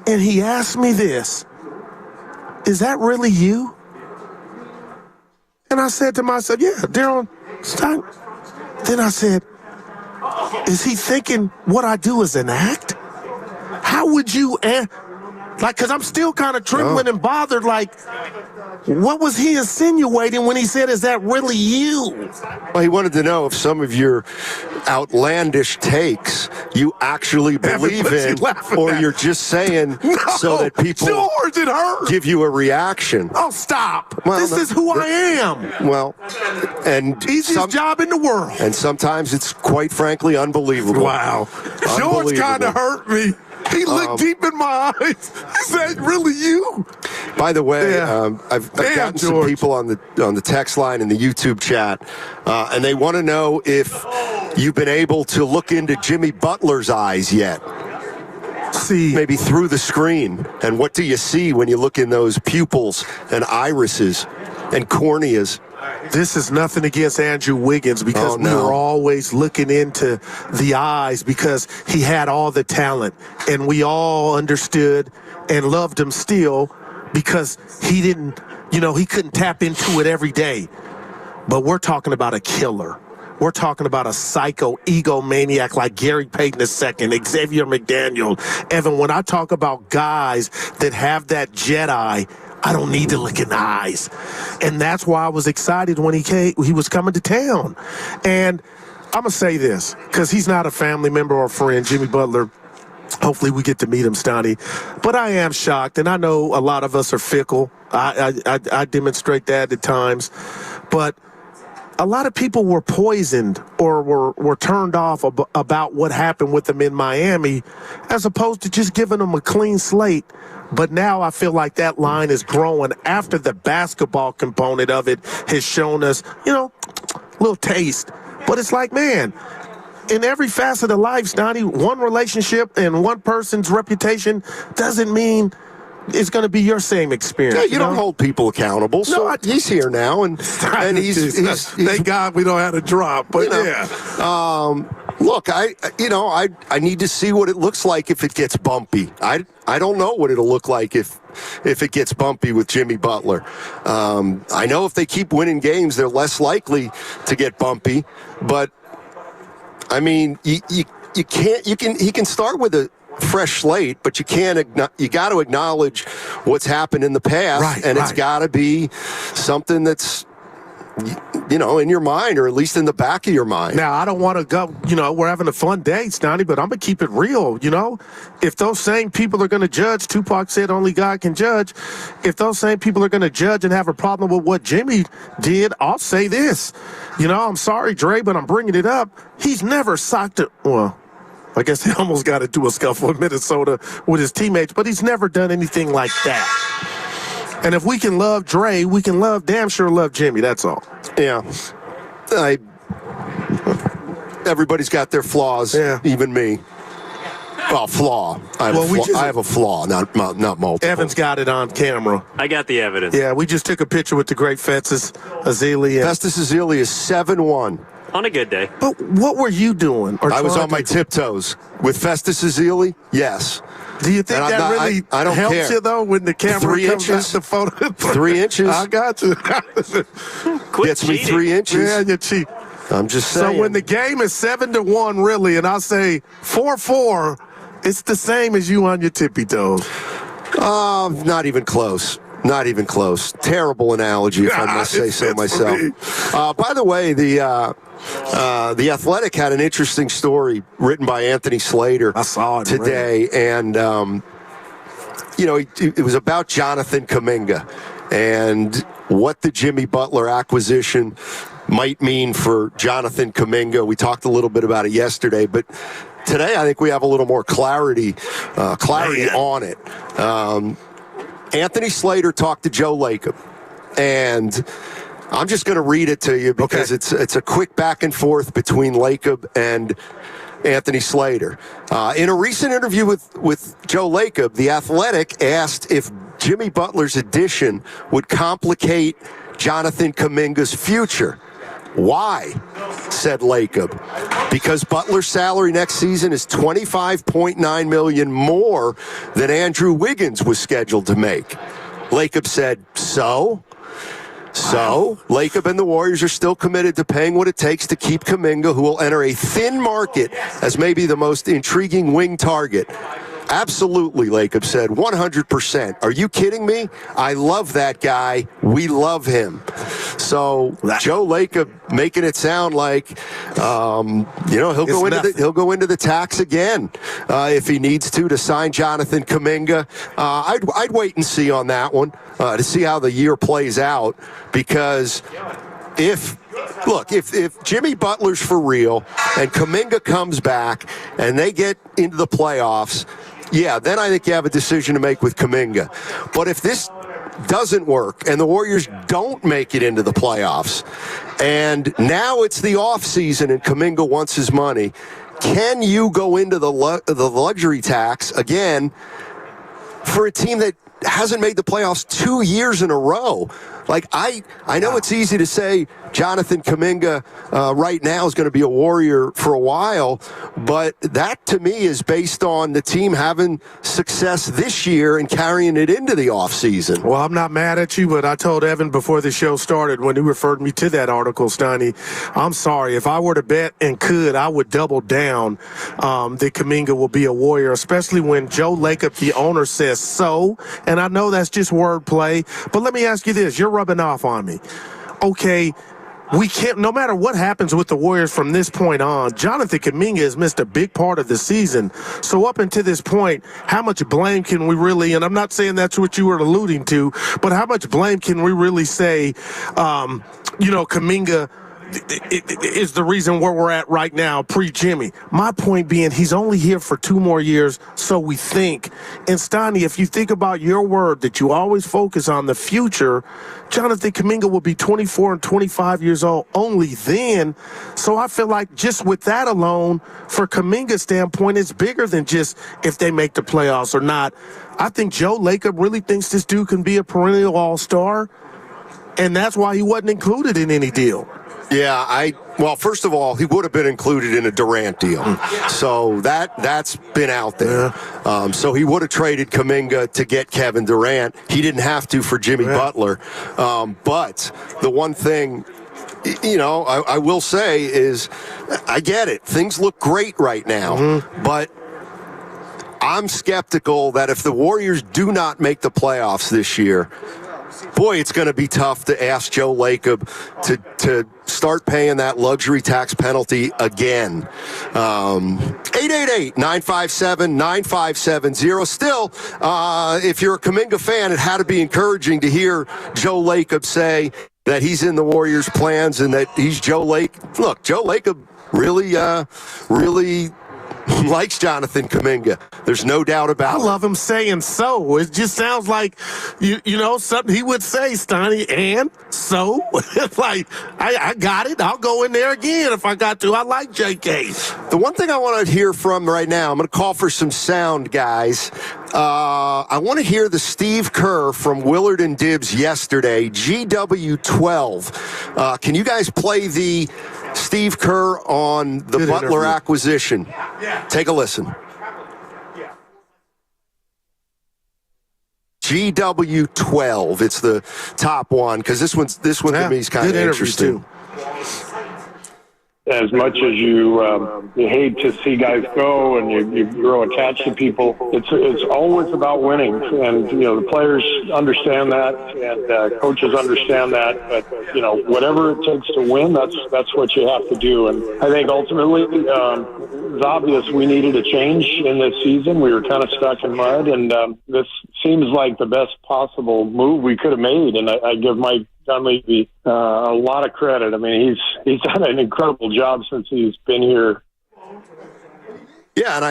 And he asked me this, is that really you? And I said to myself, yeah, Daryl Stein. Then I said, is he thinking what I do is an act? How would you, because I'm still kind of trembling and bothered, like, what was he insinuating when he said, is that really you? Well, he wanted to know if some of your outlandish takes you actually believe in, or you're just saying so that people George, it hurt. give you a reaction. Oh, stop. Well, this is who I am. Well, and easiest job in the world. And sometimes it's quite frankly unbelievable. Wow. George kind of hurt me. He looked deep in my eyes. Is that really you? By the way, I've gotten some people on the text line and the YouTube chat, and they want to know if you've been able to look into Jimmy Butler's eyes yet. See, maybe through the screen, and what do you see when you look in those pupils and irises and corneas? This is nothing against Andrew Wiggins, because we were always looking into the eyes because he had all the talent, and we all understood and loved him still because he didn't, he couldn't tap into it every day. But we're talking about a killer. We're talking about a psycho egomaniac like Gary Payton II, Xavier McDaniel, Evan. When I talk about guys that have that Jedi, I don't need to look in the eyes. And that's why I was excited when he was coming to town. And I'm going to say this, because he's not a family member or friend, Jimmy Butler. Hopefully we get to meet him, Stoney. But I am shocked, and I know a lot of us are fickle. I demonstrate that at times. But a lot of people were poisoned or were turned off about what happened with them in Miami, as opposed to just giving them a clean slate. But now I feel like that line is growing after the basketball component of it has shown us, a little taste. But it's like, man, in every facet of life, Stoney, one relationship and one person's reputation doesn't mean it's going to be your same experience. Yeah, you don't hold people accountable. So he's here now, and he's thank God we don't have to drop. But look, I need to see what it looks like if it gets bumpy. I don't know what it'll look like if it gets bumpy with Jimmy Butler. I know if they keep winning games, they're less likely to get bumpy. But I mean, he can start with a fresh slate, but you got to acknowledge what's happened in the past, and it's got to be something that's in your mind, or at least in the back of your mind. Now, I don't want to go, we're having a fun day, Stoney, but I'm going to keep it real, If those same people are going to judge, Tupac said only God can judge. If those same people are going to judge and have a problem with what Jimmy did, I'll say this. I'm sorry, Dre, but I'm bringing it up. He's never socked it. Well, I guess he almost got into a scuffle in Minnesota with his teammates, but he's never done anything like that. And if we can love Dre, we can damn sure love Jimmy. That's all. Yeah. Everybody's got their flaws, even me. Well, flaw. I have a flaw, not multiple. Evan's got it on camera. I got the evidence. Yeah, we just took a picture with the great Festus Ezeli. Festus Ezeli is 7-1. On a good day. But what were you doing? I was on my tiptoes. With Festus Ezeli, yes. Do you think that really I don't helps care. you, though, when the camera 3 comes inches. out the photo? 3 inches. I got you. Gets me 3 inches. Yeah, you cheat. I'm just saying. So when the game is 7-1, really, and I say 4-4, it's the same as you on your tippy toes. Not even close. Not even close. Terrible analogy, if I must say so myself. By the way, the Athletic had an interesting story written by Anthony Slater today, and it was about Jonathan Kuminga and what the Jimmy Butler acquisition might mean for Jonathan Kuminga. We talked a little bit about it yesterday, but today I think we have a little more clarity on it. Anthony Slater talked to Joe Lacob, and I'm just going to read it to you because it's a quick back and forth between Lacob and Anthony Slater. In a recent interview with Joe Lacob, the Athletic asked if Jimmy Butler's addition would complicate Jonathan Kuminga's future. Why? Said Lacob. Because Butler's salary next season is $25.9 million more than Andrew Wiggins was scheduled to make. Lacob said, So, Lacob and the Warriors are still committed to paying what it takes to keep Kuminga, who will enter a thin market as maybe the most intriguing wing target. Absolutely, Lacob said, 100%. Are you kidding me? I love that guy. We love him. So Joe Lacob making it sound like, he'll go into the tax again if he needs to sign Jonathan Kuminga. I'd wait and see on that one to see how the year plays out, because if Jimmy Butler's for real and Kuminga comes back and they get into the playoffs, yeah, then I think you have a decision to make with Kuminga. But if this doesn't work and the Warriors don't make it into the playoffs, and now it's the offseason and Kuminga wants his money, can you go into the luxury tax again for a team that hasn't made the playoffs 2 years in a row? Like, I know it's easy to say Jonathan Kuminga right now is going to be a Warrior for a while, but that to me is based on the team having success this year and carrying it into the offseason. Well, I'm not mad at you, but I told Evan before the show started when he referred me to that article, Steiny, I'm sorry. If I were to bet and could, I would double down that Kuminga will be a Warrior, especially when Joe Lacob, the owner, says so. And I know that's just wordplay, but let me ask you this. You're rubbing off on me. Okay, we can't, no matter what happens with the Warriors from this point on, Jonathan Kuminga has missed a big part of the season. So up until this point, how much blame can we really, and I'm not saying that's what you were alluding to, but how much blame can we really say, Kuminga is the reason where we're at right now, pre-Jimmy. My point being, he's only here for 2 more years, so we think. And Steiny, if you think about your word that you always focus on the future, Jonathan Kuminga will be 24 and 25 years old only then. So I feel like just with that alone, for Kuminga's standpoint, it's bigger than just if they make the playoffs or not. I think Joe Lacob really thinks this dude can be a perennial all-star, and that's why he wasn't included in any deal. Yeah, well, first of all, he would have been included in a Durant deal. So that's been out there. So he would have traded Kuminga to get Kevin Durant. He didn't have to for Jimmy Butler. But the one thing, I will say is I get it. Things look great right now. But I'm skeptical that if the Warriors do not make the playoffs this year, boy, it's going to be tough to ask Joe Lacob to start paying that luxury tax penalty again. 888-957-9570. Still, if you're a Kuminga fan, it had to be encouraging to hear Joe Lacob say that he's in the Warriors' plans and that he's Joe Lacob. Look, Joe Lacob really likes Jonathan Kuminga. There's no doubt about it. I love him saying so. It just sounds like, you know, something he would say, Steiny, and so? It's like, I got it. I'll go in there again if I got to. I like JK. The one thing I want to hear from right now, I'm going to call for some sound, guys. I want to hear the Steve Kerr from Willard and Dibbs yesterday, GW12. Can you guys play the Steve Kerr on the Good Butler interview. acquisition? Take a listen. GW12. It's the top one because this one to me is kind of interesting. As much as you hate to see guys go and you grow attached to people, it's always about winning. And, you know, the players understand that and coaches understand that. But, you know, whatever it takes to win, that's what you have to do. And I think ultimately it's obvious we needed a change in this season. We were kind of stuck in mud, and this seems like the best possible move we could have made. And I give Mike Dunleavy a lot of credit. I mean, he's done an incredible job since he's been here. Yeah, and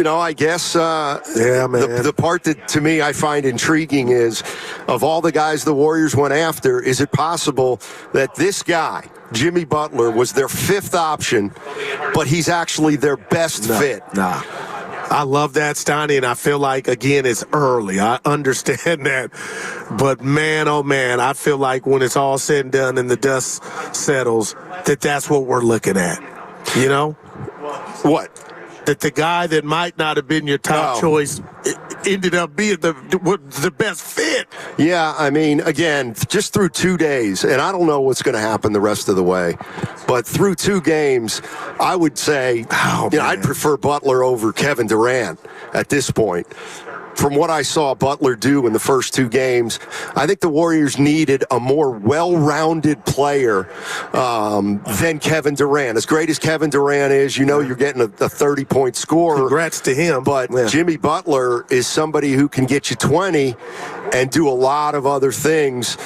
I guess the part that to me I find intriguing is, of all the guys the Warriors went after, is it possible that this guy, Jimmy Butler, was their fifth option, but he's actually their best fit? Nah. I love that, Steiny, and I feel like, again, it's early. I understand that. But, man, oh, man, I feel like when it's all said and done and the dust settles, that's what we're looking at. You know? What? That the guy that might not have been your top choice ended up being the best fit. Yeah, I mean, again, just through 2 days, and I don't know what's going to happen the rest of the way, but through 2 games, I would say, I'd prefer Butler over Kevin Durant at this point. From what I saw Butler do in the first 2 games, I think the Warriors needed a more well-rounded player than Kevin Durant. As great as Kevin Durant is, you know you're getting a 30-point scorer. Congrats to him. But Jimmy Butler is somebody who can get you 20 and do a lot of other things.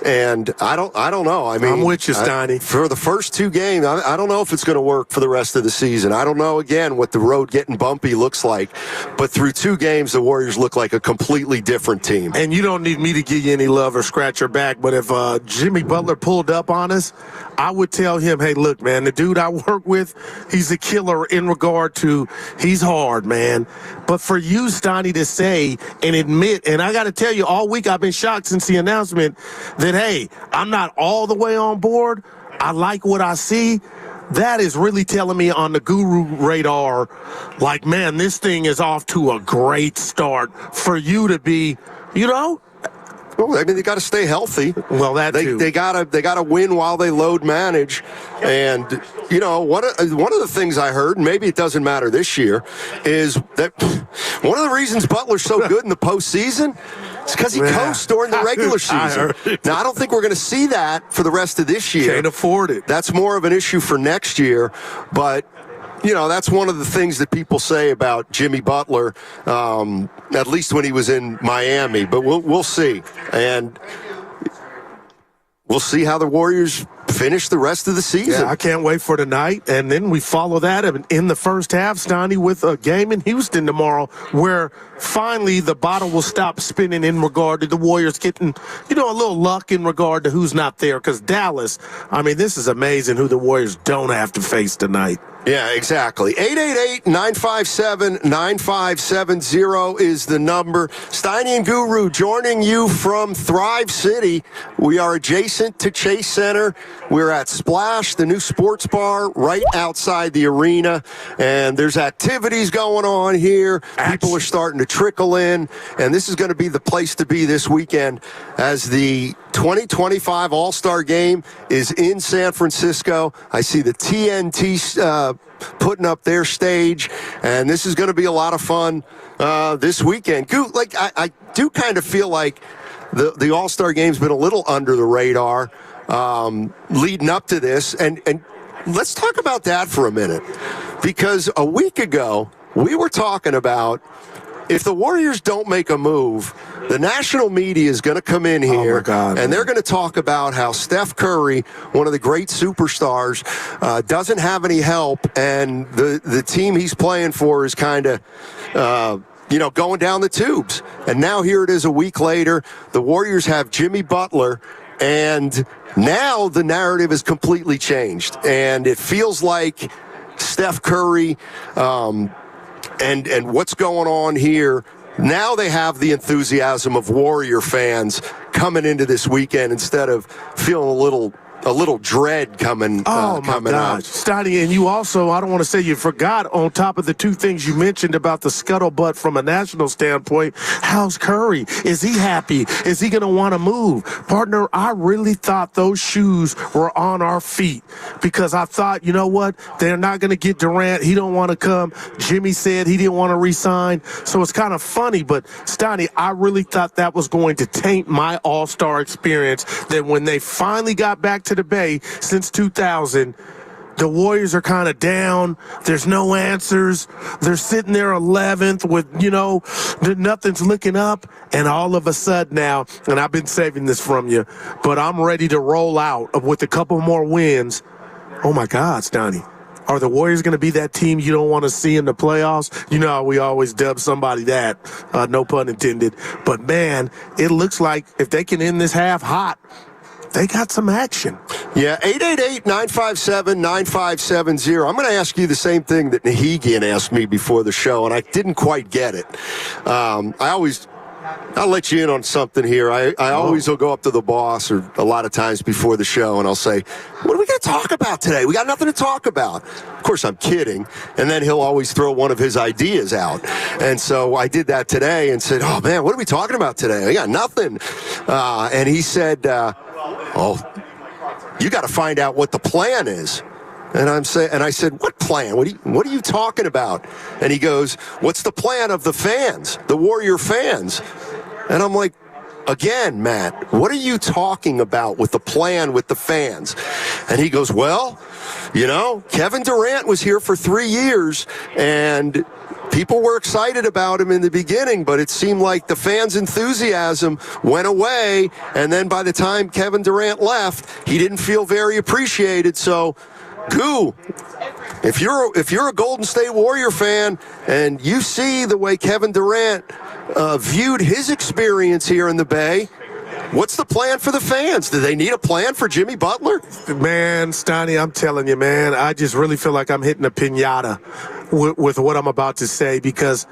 And I don't know. I mean, I'm with you, Steiny. For the first 2 games, I don't know if it's going to work for the rest of the season. I don't know, again, what the road getting bumpy looks like. But through 2 games, the Warriors look like a completely different team. And you don't need me to give you any love or scratch your back, but if Jimmy Butler pulled up on us, I would tell him, hey, look, man, the dude I work with, he's a killer in regard to he's hard, man. But for you, Steiny, to say and admit, and I got to tell you, all week I've been shocked since the announcement that, hey, I'm not all the way on board. I like what I see. That is really telling me on the guru radar, like, man, this thing is off to a great start for you to be, you know. Well, I mean, they got to stay healthy. Well, they gotta win while they load manage. And you know, one of the things I heard, and maybe it doesn't matter this year, is that one of the reasons Butler's so good in the postseason is because he coasts during the regular season. Now, I don't think we're going to see that for the rest of this year. Can't afford it. That's more of an issue for next year, but. You know, that's one of the things that people say about Jimmy Butler, at least when he was in Miami. But we'll see. And we'll see how the Warriors finish the rest of the season. Yeah, I can't wait for tonight. And then we follow that in the first half, Steiny, with a game in Houston tomorrow where finally the bottle will stop spinning in regard to the Warriors getting, you know, a little luck in regard to who's not there. Because Dallas, I mean, this is amazing who the Warriors don't have to face tonight. Yeah, exactly. 888-957-9570 is the number. Steiny and Guru joining you from Thrive City. We are adjacent to Chase Center. We're at Splash, the new sports bar right outside the arena. And there's activities going on here. People are starting to trickle in. And this is going to be the place to be this weekend as the 2025 All-Star Game is in San Francisco. I see the TNT putting up their stage, and this is going to be a lot of fun this weekend. Like I do kind of feel like the All-Star Game's been a little under the radar leading up to this, and let's talk about that for a minute, because a week ago we were talking about if the Warriors don't make a move, the national media is going to come in here and they're going to talk about how Steph Curry, one of the great superstars, doesn't have any help, and the team he's playing for is kind of going down the tubes. And now here it is a week later. The Warriors have Jimmy Butler, and now the narrative is completely changed. And it feels like Steph Curry and what's going on here, now they have the enthusiasm of Warrior fans coming into this weekend instead of feeling a little dread coming my coming gosh. out. Stoddy, and you also, I don't want to say you forgot, on top of the two things you mentioned about the scuttlebutt from a national standpoint, how's Curry? Is he happy? Is he going to want to move? Partner, I really thought those shoes were on our feet because I thought, you know what? They're not going to get Durant. He don't want to come. Jimmy said he didn't want to resign. So it's kind of funny, but Stoddy, I really thought that was going to taint my all-star experience, that when they finally got back to the Bay since 2000, the Warriors are kind of down. There's no answers. They're sitting there 11th with, nothing's looking up. And all of a sudden now, and I've been saving this from you, but I'm ready to roll out with a couple more wins. Oh, my God, Stoney. Are the Warriors going to be that team you don't want to see in the playoffs? You know how we always dub somebody that, no pun intended. But, man, it looks like if they can end this half hot, they got some action. Yeah, 888-957-9570. I'm going to ask you the same thing that Nahigian asked me before the show, and I didn't quite get it. I'll let you in on something here. I always will go up to the boss, or a lot of times before the show, and I'll say, what are we going to talk about today? We got nothing to talk about. Of course, I'm kidding. And then he'll always throw one of his ideas out. And so I did that today and said, oh, man, what are we talking about today? We got nothing. And he said, you got to find out what the plan is. And I said, what plan? What are you talking about? And he goes, what's the plan of the fans, the Warrior fans? And I'm like, again, Matt, what are you talking about with the plan with the fans? And he goes, well, Kevin Durant was here for 3 years, and people were excited about him in the beginning, but it seemed like the fans' enthusiasm went away, and then by the time Kevin Durant left, he didn't feel very appreciated. So, Goo, if you're a Golden State Warrior fan and you see the way Kevin Durant viewed his experience here in the Bay, what's the plan for the fans? Do they need a plan for Jimmy Butler? Man, Stoney, I'm telling you, man, I just really feel like I'm hitting a piñata with what I'm about to say because,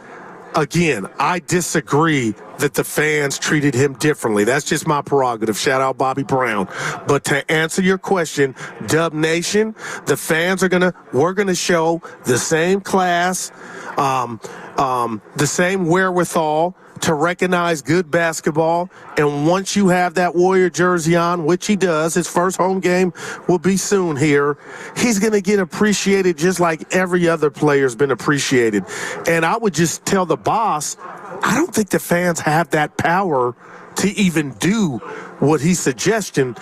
again, I disagree that the fans treated him differently. That's just my prerogative. Shout out Bobby Brown. But to answer your question, Dub Nation, the fans we're going to show the same class, the same wherewithal to recognize good basketball. And once you have that Warrior jersey on, which he does, his first home game will be soon here, he's going to get appreciated just like every other player's been appreciated. And I would just tell the boss, I don't think the fans have that power to even do what he's suggesting.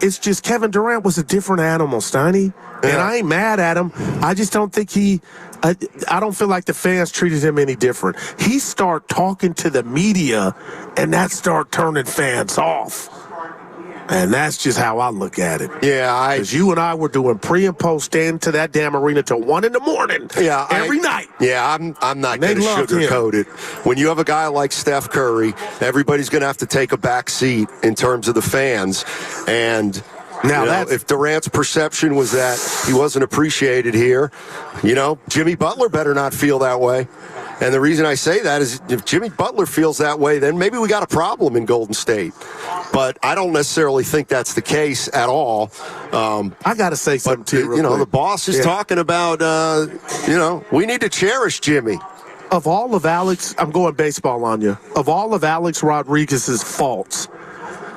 It's just Kevin Durant was a different animal, Steiny. Yeah. And I ain't mad at him. I just don't think I don't feel like the fans treated him any different. He start talking to the media, and that start turning fans off. And that's just how I look at it. Yeah, because you and I were doing pre and post, staying to that damn arena till 1 a.m. every night. Yeah, I'm not going to sugarcoat it. When you have a guy like Steph Curry, everybody's going to have to take a back seat in terms of the fans. And now, if Durant's perception was that he wasn't appreciated here, Jimmy Butler better not feel that way. And the reason I say that is if Jimmy Butler feels that way, then maybe we got a problem in Golden State. But I don't necessarily think that's the case at all. I got to say something to you. The boss is talking about, we need to cherish Jimmy. Of all of Alex, I'm going baseball on you. Of all of Alex Rodriguez's faults,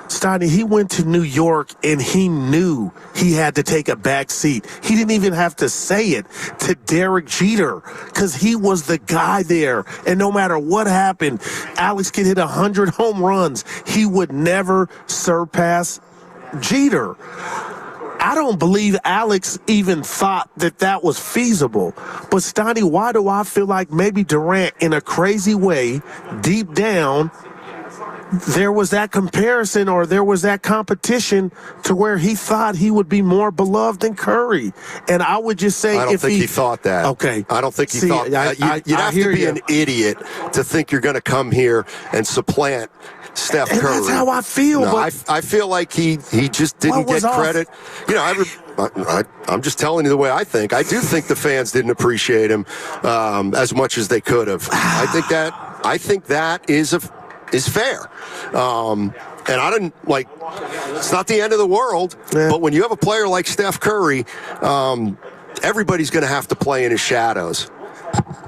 Steiny, he went to New York and he knew he had to take a back seat. He didn't even have to say it to Derek Jeter because he was the guy there. And no matter what happened, Alex could hit 100 home runs. He would never surpass Jeter. I don't believe Alex even thought that was feasible. But, Stoney, why do I feel like maybe Durant, in a crazy way, deep down, there was that comparison or there was that competition to where he thought he would be more beloved than Curry. And I would just say I don't think he thought that. Okay. I don't think he thought that. You'd have to be an idiot to think you're going to come here and supplant Steph Curry. That's how I feel. No, but I feel like he just didn't get credit. You know, I'm just telling you the way I think. I do think the fans didn't appreciate him as much as they could have. I think that is fair. And I didn't it's not the end of the world, but when you have a player like Steph Curry, everybody's going to have to play in his shadows.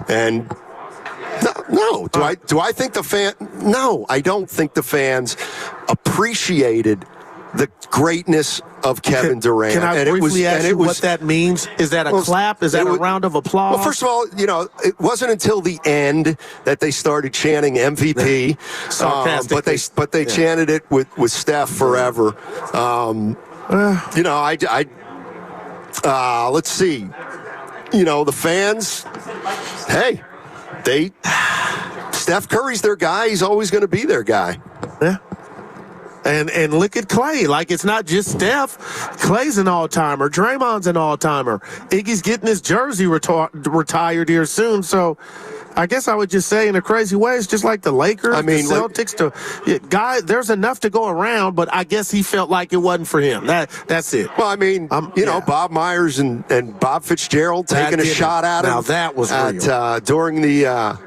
And no, do I think the fan? No, I don't think the fans appreciated the greatness of Kevin Durant. Can I briefly ask you what that means? Is that a clap? Is that a round of applause? Well, first of all, you know, it wasn't until the end that they started chanting MVP. But they chanted it with Steph forever. You know, let's see. You know, the fans, hey, Steph Curry's their guy. He's always going to be their guy. Yeah. And look at Clay. Like, it's not just Steph. Clay's an all-timer. Draymond's an all-timer. Iggy's getting his jersey retired here soon. So I guess I would just say, in a crazy way, it's just like the Lakers, the Celtics. There's enough to go around, but I guess he felt like it wasn't for him. That's it. Well, I mean, you know, Bob Myers and Bob Fitzgerald taking a shot at him. Now that was real. During the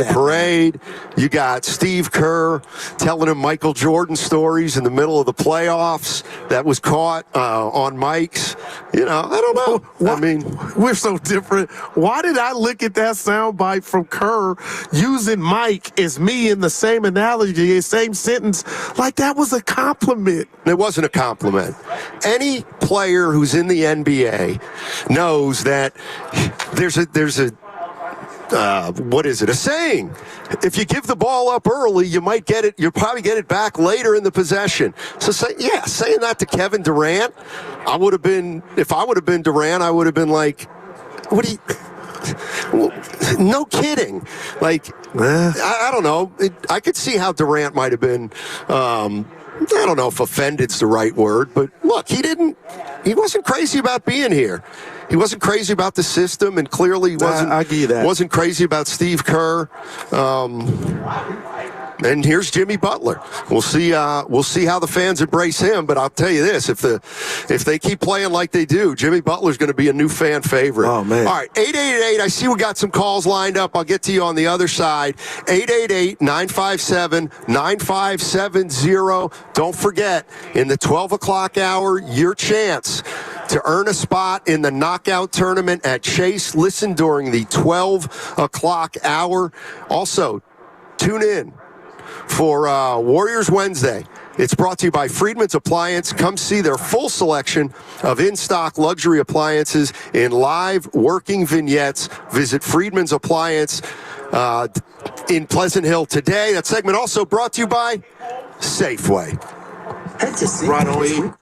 parade. You got Steve Kerr telling him Michael Jordan stories in the middle of the playoffs that was caught on mics. You know, I don't know. I mean, we're so different. Why did I look at that soundbite from Kerr using Mike as me in the same analogy, same sentence, like that was a compliment? It wasn't a compliment. Any player who's in the NBA knows that there's a what is it? A saying. If you give the ball up early, you might get it. You'll probably get it back later in the possession. So saying that to Kevin Durant, if I would have been Durant, I would have been like, what do you, no kidding. Like, I don't know. I could see how Durant might have been, I don't know if offended's the right word, but look, he wasn't crazy about being here. He wasn't crazy about the system, and clearly wasn't crazy about Steve Kerr. And here's Jimmy Butler. We'll see how the fans embrace him. But I'll tell you this: if they keep playing like they do, Jimmy Butler's going to be a new fan favorite. Oh man! All right, 888. I see we got some calls lined up. I'll get to you on the other side. 888-957-9570. Don't forget, in the 12 o'clock hour, your chance to earn a spot in the knockout tournament at Chase. Listen during the 12 o'clock hour. Also, tune in for Warriors Wednesday. It's brought to you by Friedman's Appliance. Come see their full selection of in-stock luxury appliances in live working vignettes. Visit Friedman's Appliance in Pleasant Hill today. That segment also brought to you by Safeway. Right on.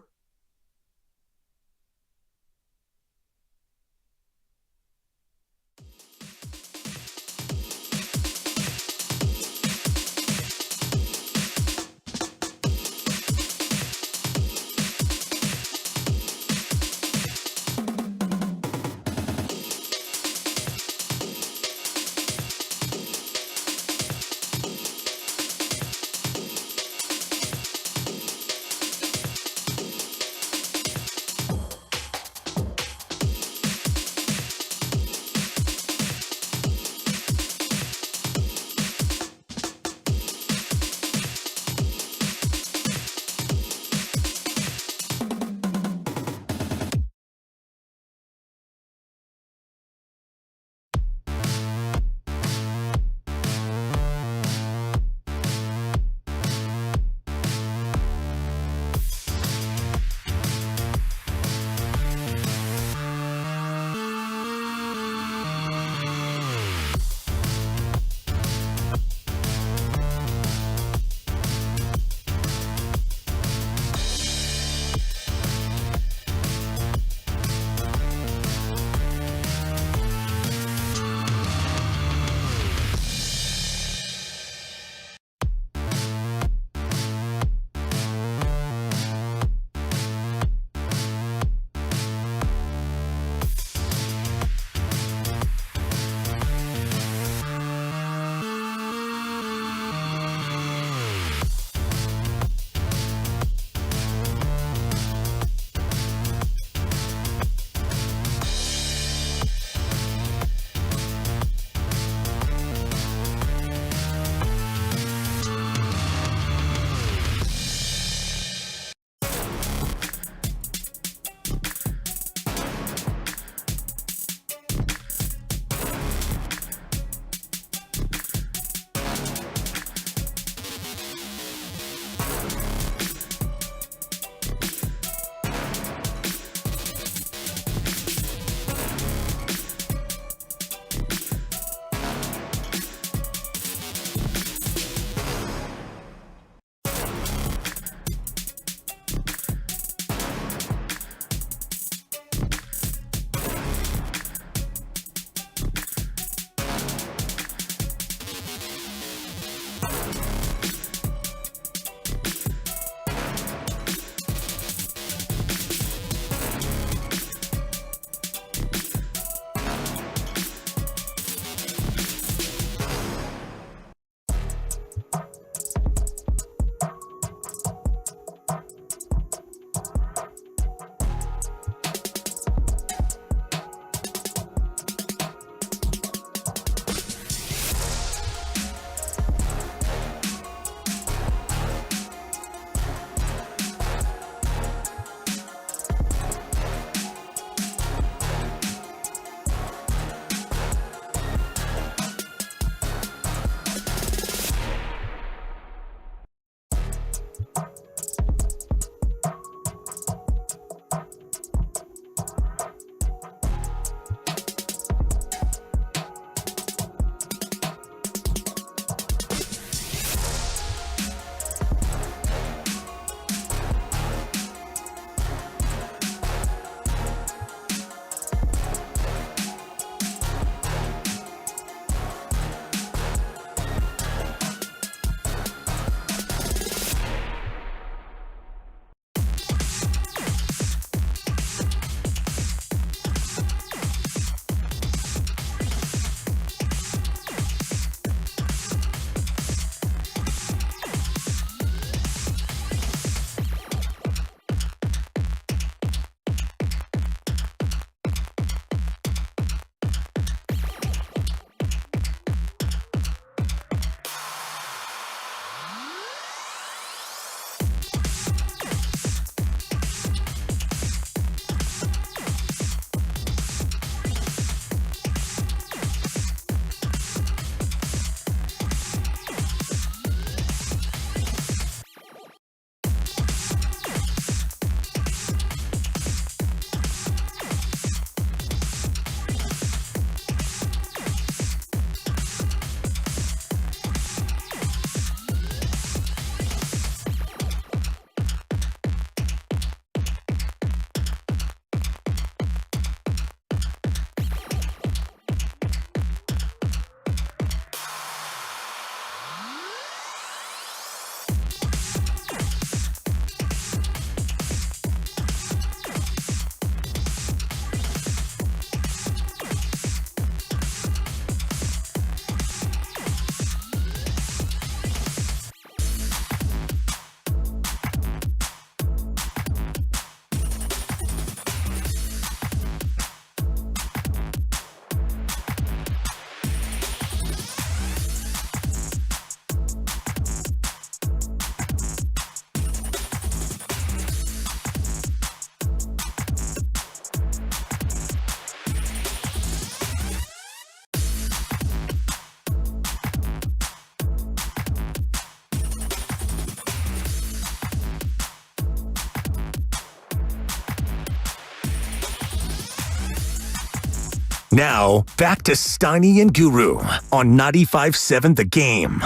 Now, back to Steiny and Guru on 95.7 The Game.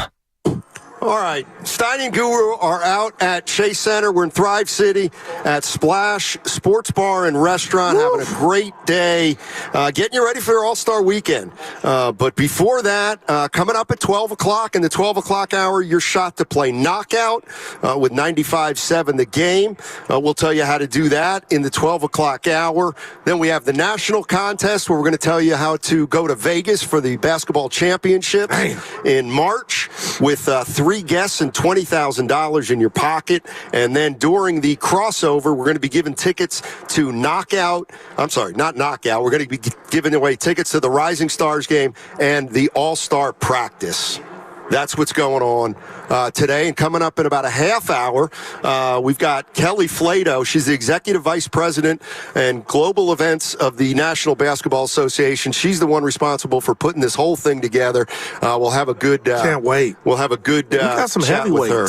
All right, Steiny and Guru are out at Chase Center. We're in Thrive City at Splash Sports Bar and Restaurant, having a great day, getting you ready for your All-Star Weekend. But before that, coming up at 12 o'clock in the 12 o'clock hour, your shot to play Knockout with 95.7 The Game. We'll tell you how to do that in the 12 o'clock hour. Then we have the national contest where we're going to tell you how to go to Vegas for the basketball championships in March with 3 guests and $20,000 in your pocket. And then during the crossover, we're going to be giving tickets to Knockout. I'm sorry, not Knockout. We're going to be giving away tickets to the Rising Stars game and the All-Star practice. That's what's going on today. And coming up in about a half hour, we've got Kelly Flato. She's the Executive Vice President and Global Events of the National Basketball Association. She's the one responsible for putting this whole thing together. We'll have a good... Can't wait. We'll have a good we got some chat with her.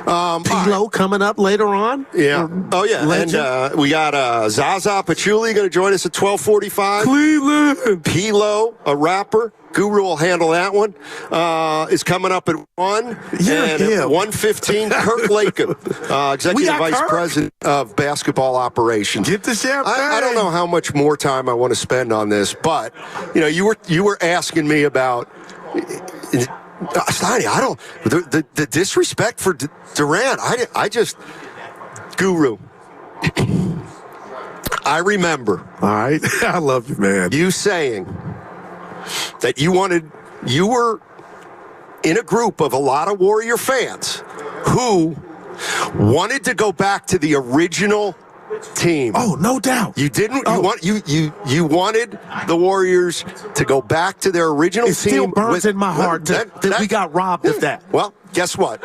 Pilo coming up later on. Yeah. Oh, yeah. Legend. And we got Zaza Pachulia going to join us at 12:45. Cleveland. Pilo, a rapper. Guru will handle that one. Is coming up at 1. Yeah, and at 1:15, Kirk Lacob, Executive Vice President of Basketball Operations. Get the champagne. I don't know how much more time I want to spend on this, but you know, you were asking me about Steiny, I don't. The disrespect for Durant. I just, Guru. I remember. All right, I love you, man. You saying that you were in a group of a lot of Warrior fans who wanted to go back to the original team. Oh, no doubt. You didn't. You wanted the Warriors to go back to their original team. It still burns in my heart that we got robbed of that. Well, guess what?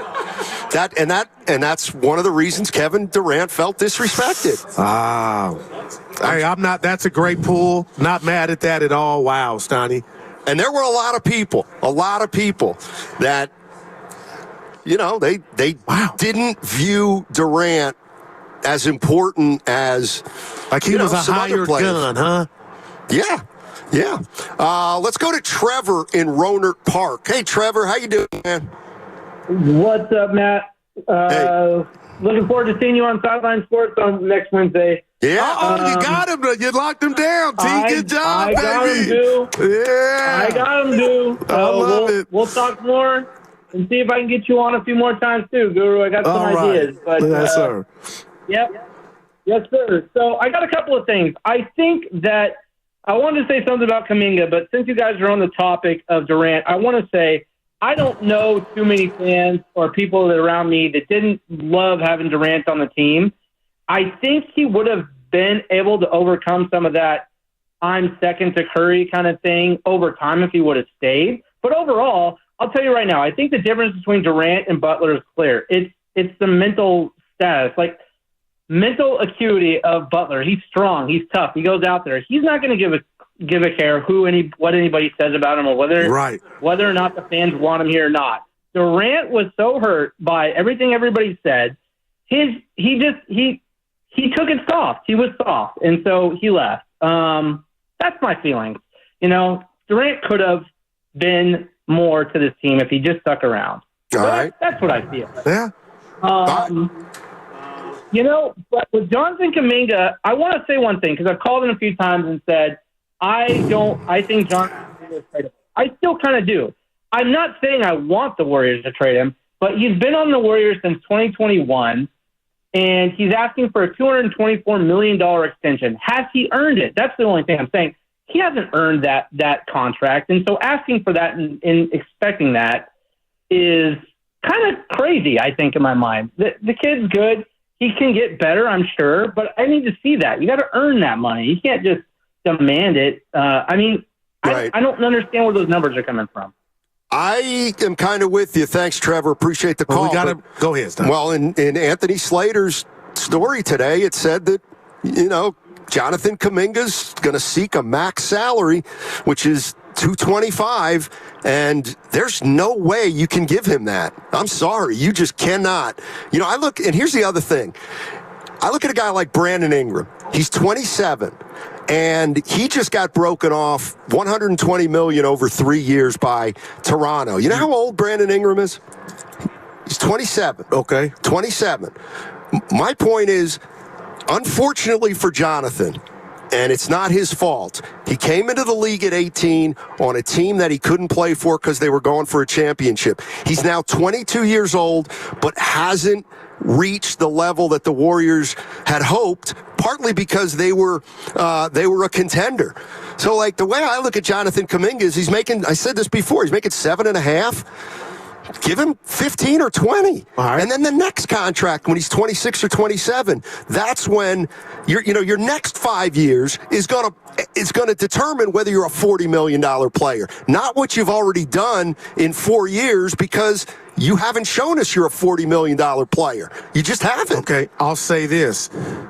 That's one of the reasons Kevin Durant felt disrespected. Hey, I'm not. That's a great pull. Not mad at that at all. Wow, Steiny. And there were a lot of people that, they didn't view Durant as important as he was a hired gun, huh? Yeah. Let's go to Trevor in Roanoke Park. Hey, Trevor, how you doing, man? What's up, Matt? Looking forward to seeing you on Sideline Sports on next Wednesday. Yeah. You got him. You locked him down, T. Good job, baby. I got him, dude. I love it. We'll talk more and see if I can get you on a few more times, too, Guru. I got some ideas. But, yes, sir. Yep. Yes, sir. So I got a couple of things. I think that I wanted to say something about Kuminga, but since you guys are on the topic of Durant, I want to say I don't know too many fans or people that are around me that didn't love having Durant on the team. I think he would have been able to overcome some of that I'm second to Curry kind of thing over time if he would have stayed. But overall, I'll tell you right now, I think the difference between Durant and Butler is clear. It's the mental status. Like, mental acuity of Butler. He's strong. He's tough. He goes out there. He's not going to give a care what anybody says about him or whether or not the fans want him here or not. Durant was so hurt by everything everybody said. He took it soft. He was soft, and so he left. That's my feelings. Durant could have been more to this team if he just stuck around. All right. That's what I feel. Yeah. But with Jonathan Kuminga, I want to say one thing because I've called him a few times and said, I think Jonathan Kuminga is tradable. I still kind of do. I'm not saying I want the Warriors to trade him, but he's been on the Warriors since 2021, and he's asking for a $224 million extension. Has he earned it? That's the only thing I'm saying. He hasn't earned that contract, and so asking for that and expecting that is kind of crazy, I think, in my mind. The kid's good. He can get better, I'm sure, but I need to see that. You got to earn that money. You can't just demand it. I don't understand where those numbers are coming from. I am kind of with you. Thanks, Trevor. Appreciate the call. We got to go ahead, Steve. Well, in Anthony Slater's story today, it said that, Jonathan Kuminga's going to seek a max salary, which is $225, and there's no way you can give him that. I'm sorry. You just cannot. I look, and here's the other thing. I look at a guy like Brandon Ingram. He's 27, and he just got broken off $120 million over 3 years by Toronto. You know how old Brandon Ingram is? He's 27. Okay. 27. My point is, unfortunately for Jonathan, and it's not his fault, he came into the league at 18 on a team that he couldn't play for because they were going for a championship. He's now 22 years old, but hasn't reached the level that the Warriors had hoped, partly because they were a contender. So, the way I look at Jonathan Kuminga is he's making, I said this before, he's making 7.5. Give him 15 or 20. Right. And then the next contract when he's 26 or 27, that's when your next 5 years is going to determine whether you're a $40 million player. Not what you've already done in 4 years, because you haven't shown us you're a $40 million player. You just haven't. Okay, I'll say this.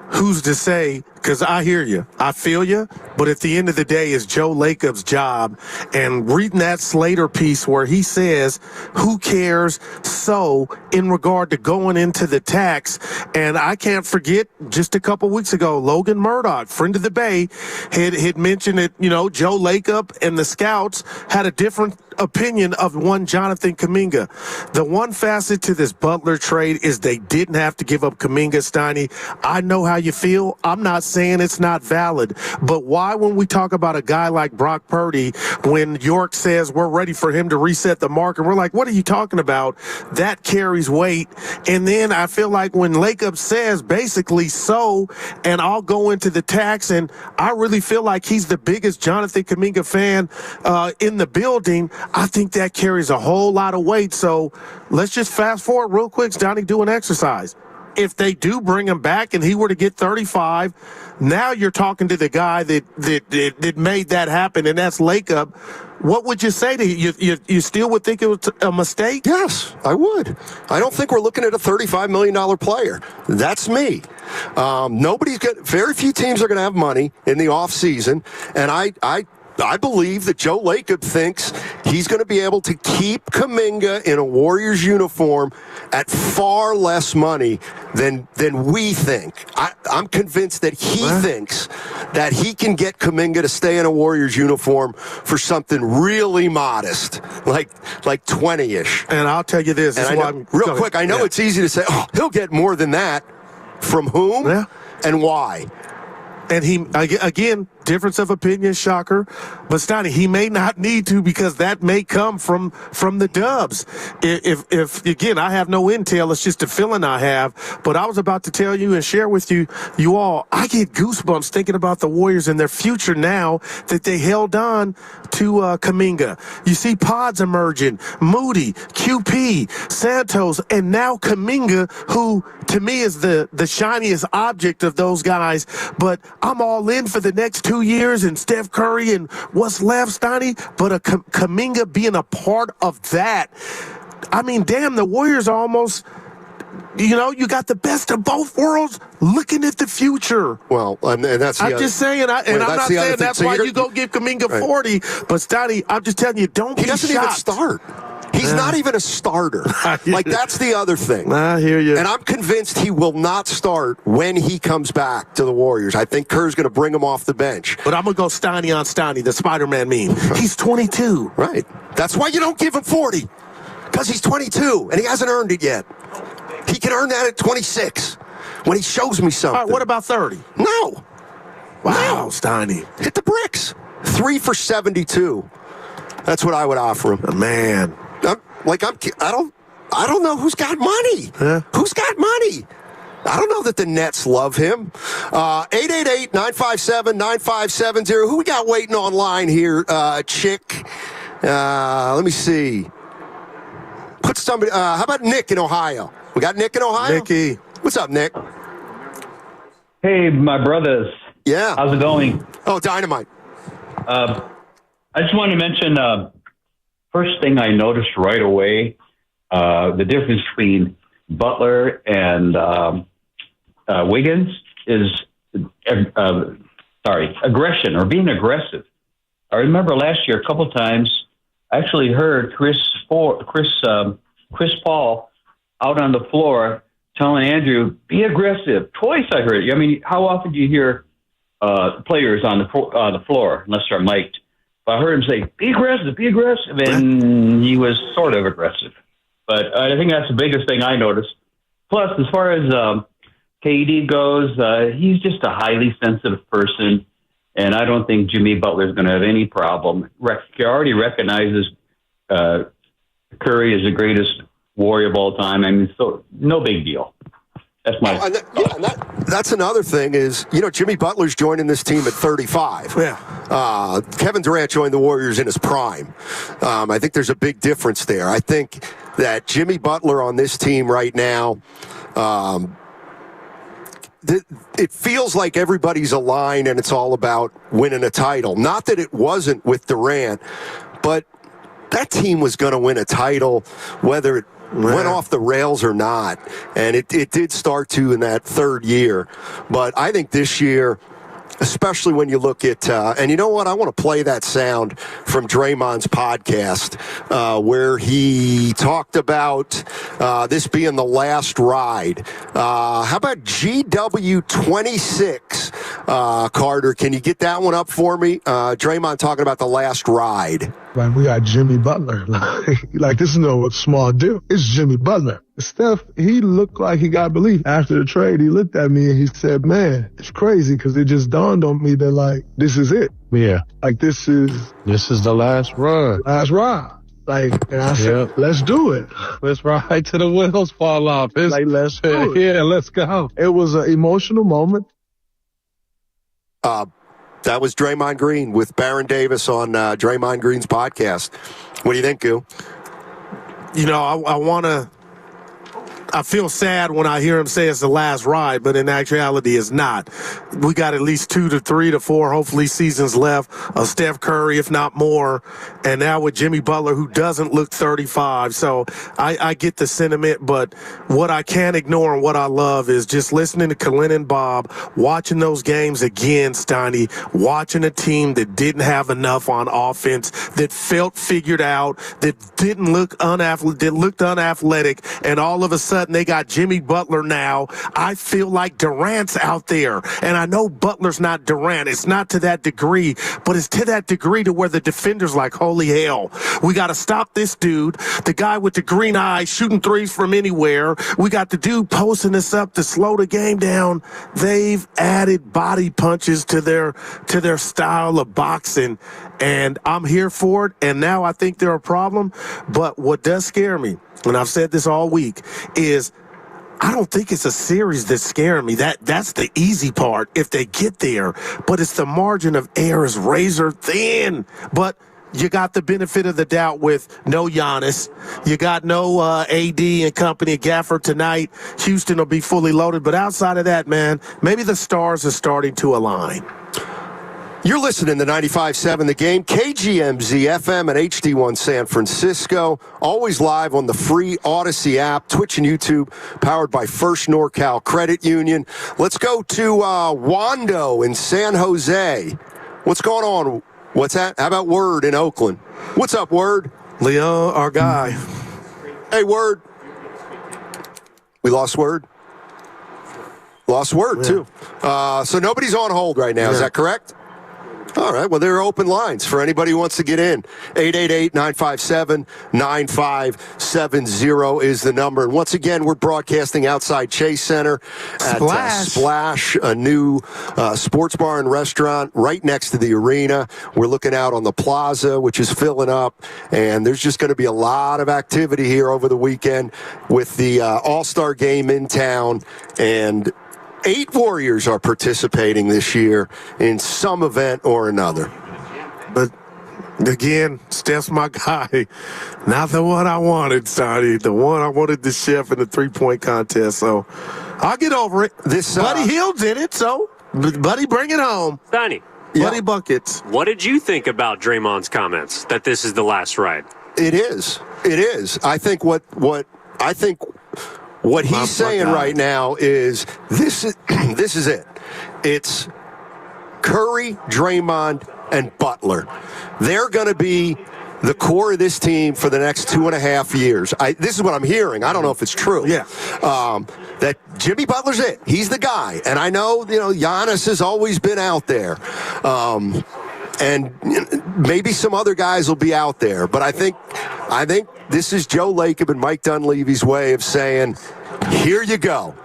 Who's to say, because I hear you, I feel you, but at the end of the day, it's Joe Lacob's job. And reading that Slater piece where he says, who cares? So, in regard to going into the tax, and I can't forget, just a couple weeks ago, Logan Murdoch, friend of the Bay, had mentioned that, Joe Lacob and the scouts had a different opinion of one Jonathan Kuminga. The one facet to this Butler trade is they didn't have to give up Kuminga, Steiny. I know how you feel. I'm not saying it's not valid, but why when we talk about a guy like Brock Purdy, when York says we're ready for him to reset the market, we're like, what are you talking about? That carries weight. And then I feel like when Lacob says basically so, and I'll go into the tax, and I really feel like he's the biggest Jonathan Kuminga fan in the building, I think that carries a whole lot of weight. So let's just fast forward real quick, Donnie, do an exercise. If they do bring him back and he were to get 35, now you're talking to the guy that made that happen, and that's Lacob. What would you say to you still would think it was a mistake? Yes, I would. I don't think we're looking at a $35 million player. That's me. Very few teams are going to have money in the offseason, and I believe that Joe Lacob thinks he's going to be able to keep Kuminga in a Warriors uniform at far less money than we think. I'm convinced that he thinks that he can get Kuminga to stay in a Warriors uniform for something really modest, like 20-ish. And I'll tell you this. I know it's easy to say, oh, he'll get more than that. From whom and why? And he, again, difference of opinion, shocker. But Stoney, he may not need to, because that may come from the Dubs. If again, I have no intel, it's just a feeling I have. But I was about to tell you and share with you all, I get goosebumps thinking about the Warriors and their future now that they held on to Kuminga. You see pods emerging, Moody, QP, Santos, and now Kuminga, who to me is the shiniest object of those guys. But I'm all in for the next 2 years, and Steph Curry and what's left, Stoney. But a Kuminga being a part of that, I mean, damn, the Warriors are almost, you got the best of both worlds looking at the future. Well, and that's the I'm just saying, I'm not saying that's why you go give Kuminga 40. But, Stoney, I'm just telling you, don't be shocked. He doesn't even start. He's not even a starter. Like, that's the other thing. I hear you. And I'm convinced he will not start when he comes back to the Warriors. I think Kerr's going to bring him off the bench. But I'm going to go Stoney on Stoney, the Spider-Man meme. He's 22. Right. That's why you don't give him 40. Because he's 22, and he hasn't earned it yet. He can earn that at 26 when he shows me something. All right, what about 30? No. Wow, Stoney. Hit the bricks. 3 for 72. That's what I would offer him. Man. I don't know who's got money. Who's got money? I don't know that the Nets love him. 888-957-9570. Who we got waiting online here? Chick. Let me see. Put somebody. How about Nick in Ohio? We got Nick in Ohio? Nicky. What's up, Nick? Hey, my brothers. Yeah. How's it going? Oh, dynamite. I just wanted to mention, first thing I noticed right away, the difference between Butler and Wiggins is, aggression or being aggressive. I remember last year a couple times I actually heard Chris Paul out on the floor telling Andrew, be aggressive. Twice I heard it. I mean, how often do you hear players on the floor, unless they're mic'd? But I heard him say, be aggressive, and he was sort of aggressive. But I think that's the biggest thing I noticed. Plus, as far as KD goes, he's just a highly sensitive person, and I don't think Jimmy Butler is going to have any problem. He already recognizes Curry is the greatest Warrior of all time. I mean, so no big deal. That's my. That's another thing is, Jimmy Butler's joining this team at 35. Yeah. Kevin Durant joined the Warriors in his prime. I think there's a big difference there. I think that Jimmy Butler on this team right now, it feels like everybody's aligned and it's all about winning a title. Not that it wasn't with Durant, but that team was going to win a title whether it went off the rails or not. And it did start to in that third year. But I think this year, especially when you look at, and you know what, I want to play that sound from Draymond's podcast where he talked about this being the last ride. How about GW26? Carter, can you get that one up for me? Draymond talking about the last ride. Like, we got Jimmy Butler. Like, this is no small deal. It's Jimmy Butler. Steph, he looked like he got belief. After the trade, he looked at me and he said, man, it's crazy because it just dawned on me that, like, this is it. Yeah. Like, this is the last run. Last ride. Like, and I said, let's do it. Let's ride till the wheels fall off. It's like, let's do it. Yeah, let's go. It was an emotional moment. That was Draymond Green with Baron Davis on Draymond Green's podcast. What do you think, Goo? You know, I feel sad when I hear him say it's the last ride, but in actuality, it's not. We got at least 2 to 3 to 4, hopefully, seasons left of Steph Curry, if not more. And now with Jimmy Butler, who doesn't look 35. So I get the sentiment, but what I can't ignore and what I love is just listening to Kalin and Bob, watching those games again, Steiny, watching a team that didn't have enough on offense, that felt figured out, that didn't look that looked unathletic, and all of a sudden, they got Jimmy Butler now. I feel like Durant's out there. And I know Butler's not Durant. It's not to that degree, but it's to that degree to where the defender's like, holy hell, we got to stop this dude. The guy with the green eyes shooting threes from anywhere. We got the dude posting us up to slow the game down. They've added body punches to their style of boxing. And I'm here for it. And now I think they're a problem. But what does scare me, and I've said this all week, is I don't think it's a series that's scaring me. That's the easy part if they get there. But it's the margin of error is razor thin. But you got the benefit of the doubt with no Giannis. You got no AD and company, Gafford tonight. Houston will be fully loaded. But outside of that, man, maybe the stars are starting to align. You're listening to 95.7 The Game, KGMZ FM and HD1 San Francisco. Always live on the free Odyssey app, Twitch and YouTube, powered by First NorCal Credit Union. Let's go to Wando in San Jose. What's going on? What's that? How about Word in Oakland? What's up, Word? Leon, our guy. Hey, Word. We lost Word? Lost Word, too. So nobody's on hold right now. Is that correct? All right. Well, there are open lines for anybody who wants to get in. 888-957-9570 is the number. And once again, we're broadcasting outside Chase Center at Splash, a new sports bar and restaurant right next to the arena. We're looking out on the plaza, which is filling up. And there's just going to be a lot of activity here over the weekend with the All-Star game in town. And 8 Warriors are participating this year in some event or another. But again, Steph's my guy. Not the one I wanted, Sonny. The one I wanted the chef in the 3-point contest. So I'll get over it. Buddy Hield did it, so Buddy, bring it home. Sonny. Buddy Buckets. What did you think about Draymond's comments that this is the last ride? It is. It is. I think what he's saying right now is this is it. It's Curry, Draymond, and Butler. They're going to be the core of this team for the next 2.5 years. This is what I'm hearing. I don't know if it's true. Yeah. That Jimmy Butler's it. He's the guy. And I know, Giannis has always been out there. And maybe some other guys will be out there. But I think this is Joe Lacob and Mike Dunleavy's way of saying, here you go.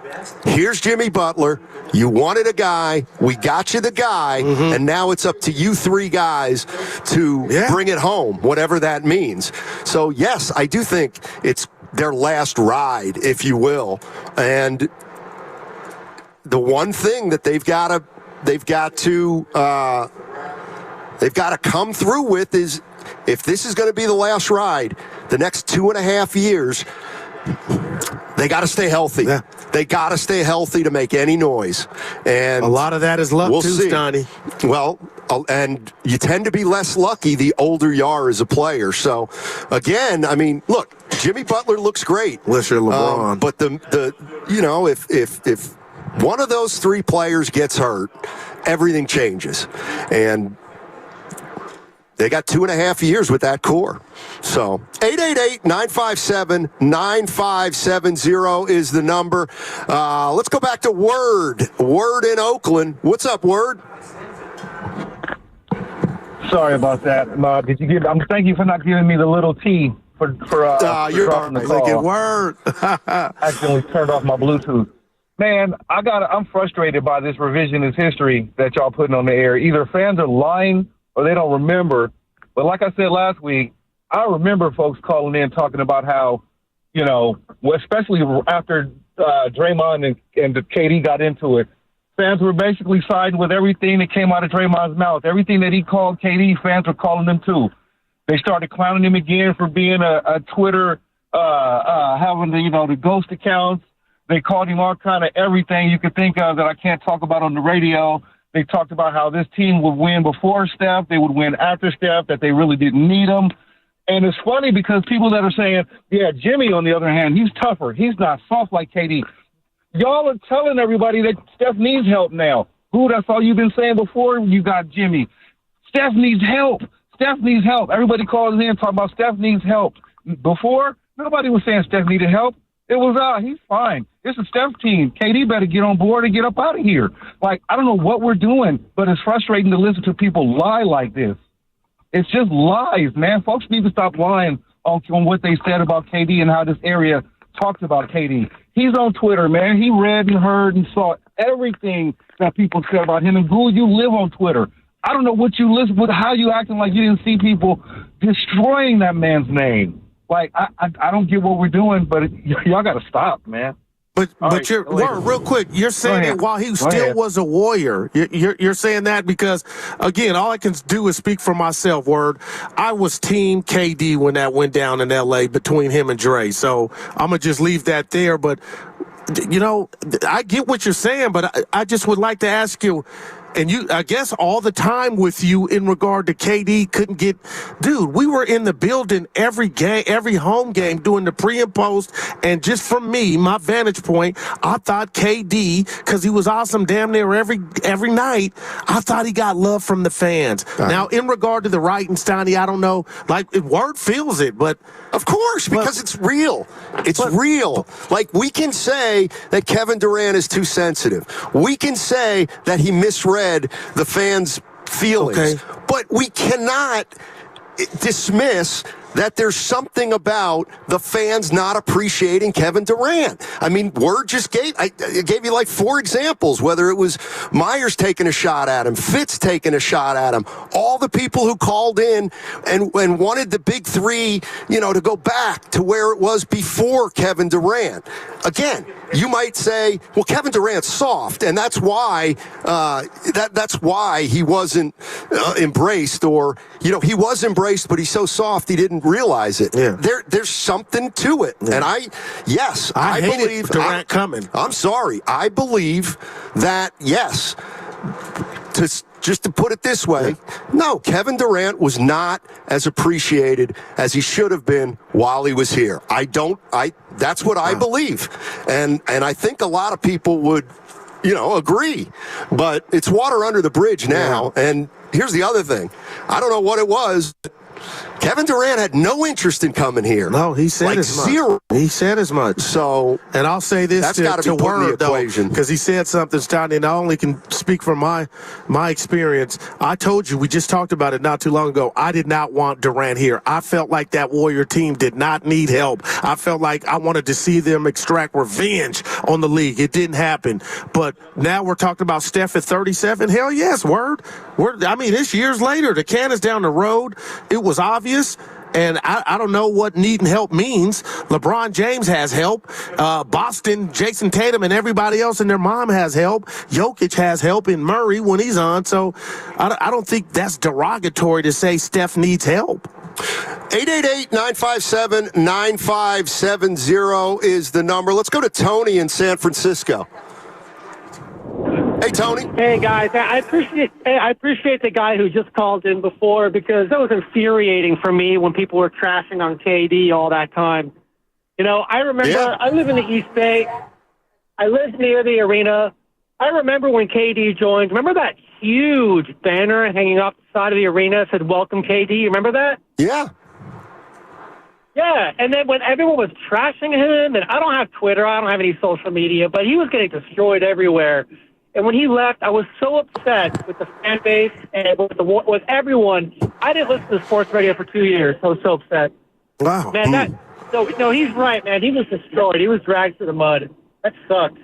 Here's Jimmy Butler. You wanted a guy. We got you the guy. And now it's up to you 3 guys to bring it home, whatever that means. So, yes, I do think it's their last ride, if you will. And the one thing that they've got to come through with is, if this is going to be the last ride, the next 2.5 years, they got to stay healthy. Yeah. They got to stay healthy to make any noise. And a lot of that is luck, we'll too, see. Stoney. Well, and you tend to be less lucky the older you are as a player. So, again, I mean, look, Jimmy Butler looks great. Unless you're LeBron. But if one of those 3 players gets hurt, everything changes. And they got 2.5 years with that core. So 888-957-9570 is the number. Let's go back to Word. Word in Oakland. What's up, Word? Sorry about that. Did you give? Thank you for not giving me the little T for you're dropping the like call. it word. Accidentally turned off my Bluetooth. Man, I'm frustrated by this revisionist history that y'all putting on the air. Either fans are lying or they don't remember. But like I said last week, I remember folks calling in talking about how, especially after Draymond and KD got into it, fans were basically siding with everything that came out of Draymond's mouth. Everything that he called KD, fans were calling him too. They started clowning him again for being a Twitter, having the ghost accounts. They called him all kind of everything you could think of that I can't talk about on the radio. They talked about how this team would win before Steph, they would win after Steph, that they really didn't need him. And it's funny because people that are saying, yeah, Jimmy, on the other hand, he's tougher. He's not soft like KD. Y'all are telling everybody that Steph needs help now. That's all you've been saying before you got Jimmy. Steph needs help. Steph needs help. Everybody calls in talking about Steph needs help. Before, nobody was saying Steph needed help. It was, he's fine. It's a Steph team. KD better get on board and get up out of here. Like, I don't know what we're doing, but it's frustrating to listen to people lie like this. It's just lies, man. Folks need to stop lying on what they said about KD and how this area talks about KD. He's on Twitter, man. He read and heard and saw everything that people said about him. And Gould, you live on Twitter. I don't know what you listen with, how you acting like you didn't see people destroying that man's name. Like, I don't get what we're doing, but y'all got to stop, man. But you're real quick. You're saying that while he still was a Warrior, you're saying that because, again, all I can do is speak for myself. Word, I was Team KD when that went down in L.A. between him and Dre. So I'm gonna just leave that there. But I get what you're saying, but I just would like to ask you. And I guess all the time with you in regard to KD couldn't get, dude, we were in the building every game, every home game doing the pre and post. And just from me, my vantage point, I thought KD, because he was awesome damn near every night, I thought he got love from the fans. Now, in regard to the Reitenstein, I don't know, like, word feels it, but. Of course, because it's real. It's real. Like, we can say that Kevin Durant is too sensitive. We can say that he misread the fans' feelings. Okay. But we cannot dismiss that there's something about the fans not appreciating Kevin Durant. I mean, Word just I gave you like 4 examples, whether it was Myers taking a shot at him, Fitz taking a shot at him, all the people who called in and wanted the big three, to go back to where it was before Kevin Durant. Again, you might say, well, Kevin Durant's soft, and that's why that's why he wasn't embraced, or he was embraced, but he's so soft he didn't realize it. Yeah. There's something to it, and I believe Durant coming. I'm sorry, I believe that yes. Just to put it this way, no, Kevin Durant was not as appreciated as he should have been while he was here. That's what I believe. And I think a lot of people would, agree. But it's water under the bridge now. Yeah. And here's the other thing. I don't know what it was. Kevin Durant had no interest in coming here. No, he said as much. Zero. He said as much. So, and I'll say this that's got to be put in the equation, because he said something, Stoney, and I only can speak from my experience. I told you, we just talked about it not too long ago. I did not want Durant here. I felt like that Warrior team did not need help. I felt like I wanted to see them extract revenge on the league. It didn't happen. But now we're talking about Steph at 37. Hell yes, Word. It's years later. The can is down the road. It was obvious. And I don't know what needing help means. LeBron James has help. Boston, Jason Tatum, and everybody else and their mom has help. Jokic has help in Murray when he's on. So I don't think that's derogatory to say Steph needs help. 888-957-9570 is the number. Let's go to Tony in San Francisco. Hey, Tony. Hey, guys. I appreciate the guy who just called in before, because that was infuriating for me when people were trashing on KD all that time. I remember I live in the East Bay. I live near the arena. I remember when KD joined. Remember that huge banner hanging off the side of the arena that said, "Welcome, KD"? You remember that? Yeah. Yeah, and then when everyone was trashing him, and I don't have Twitter, I don't have any social media, but he was getting destroyed everywhere. And when he left, I was so upset with the fan base and with everyone. I didn't listen to sports radio for 2 years. I was so upset. Wow. Man, he's right, man. He was destroyed. He was dragged through the mud. That sucked.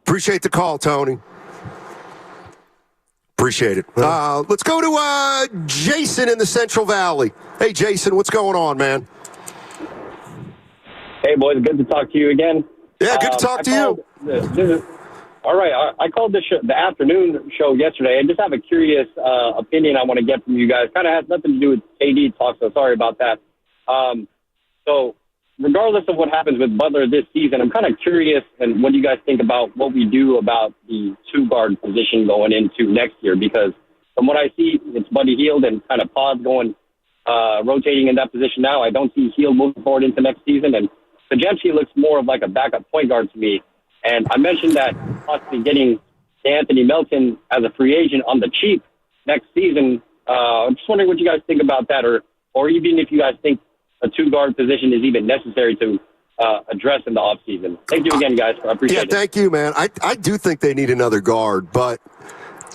Appreciate the call, Tony. Appreciate it. Let's go to Jason in the Central Valley. Hey, Jason, what's going on, man? Hey, boys, good to talk to you again. Yeah, good to talk to you. All right, I called the afternoon show yesterday. I just have a curious opinion I want to get from you guys. Kind of has nothing to do with KD talk, so sorry about that. So regardless of what happens with Butler this season, I'm kind of curious and what do you guys think about what we do about the two-guard position going into next year? Because from what I see, it's Buddy Hield and kind of Pods going rotating in that position now. I don't see Hield moving forward into next season, and Sajemski looks more of like a backup point guard to me. And I mentioned that possibly getting Anthony Melton as a free agent on the cheap next season. I'm just wondering what you guys think about that, or even if you guys think a two-guard position is even necessary to address in the offseason. Thank you again, guys. I appreciate it. Yeah, thank you, man. I do think they need another guard, but,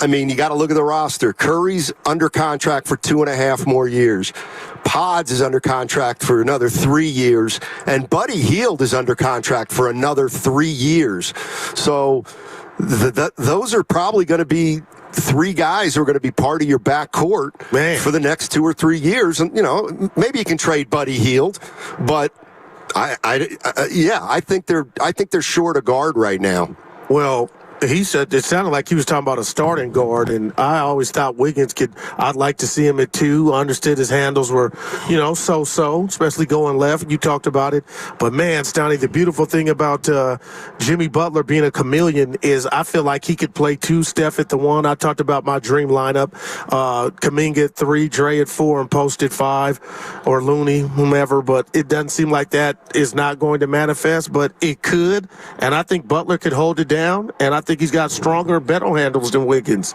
I mean, you got to look at the roster. Curry's under contract for 2.5 more years. Pods is under contract for another 3 years, and Buddy Hield is under contract for another 3 years. So those are probably going to be 3 guys who are going to be part of your backcourt for the next 2 or 3 years. And, maybe you can trade Buddy Hield, but I think they're short a guard right now. Well, he said it sounded like he was talking about a starting guard, and I always thought Wiggins I'd like to see him at 2. I understood his handles were, so-so, especially going left. You talked about it. But, man, Stoney, the beautiful thing about Jimmy Butler being a chameleon is I feel like he could play 2, Steph at the 1. I talked about my dream lineup. Kuminga at 3, Dre at 4, and Post at 5, or Looney, whomever. But it doesn't seem like that is not going to manifest, but it could. And I think Butler could hold it down, and I think he's got stronger, better handles than Wiggins.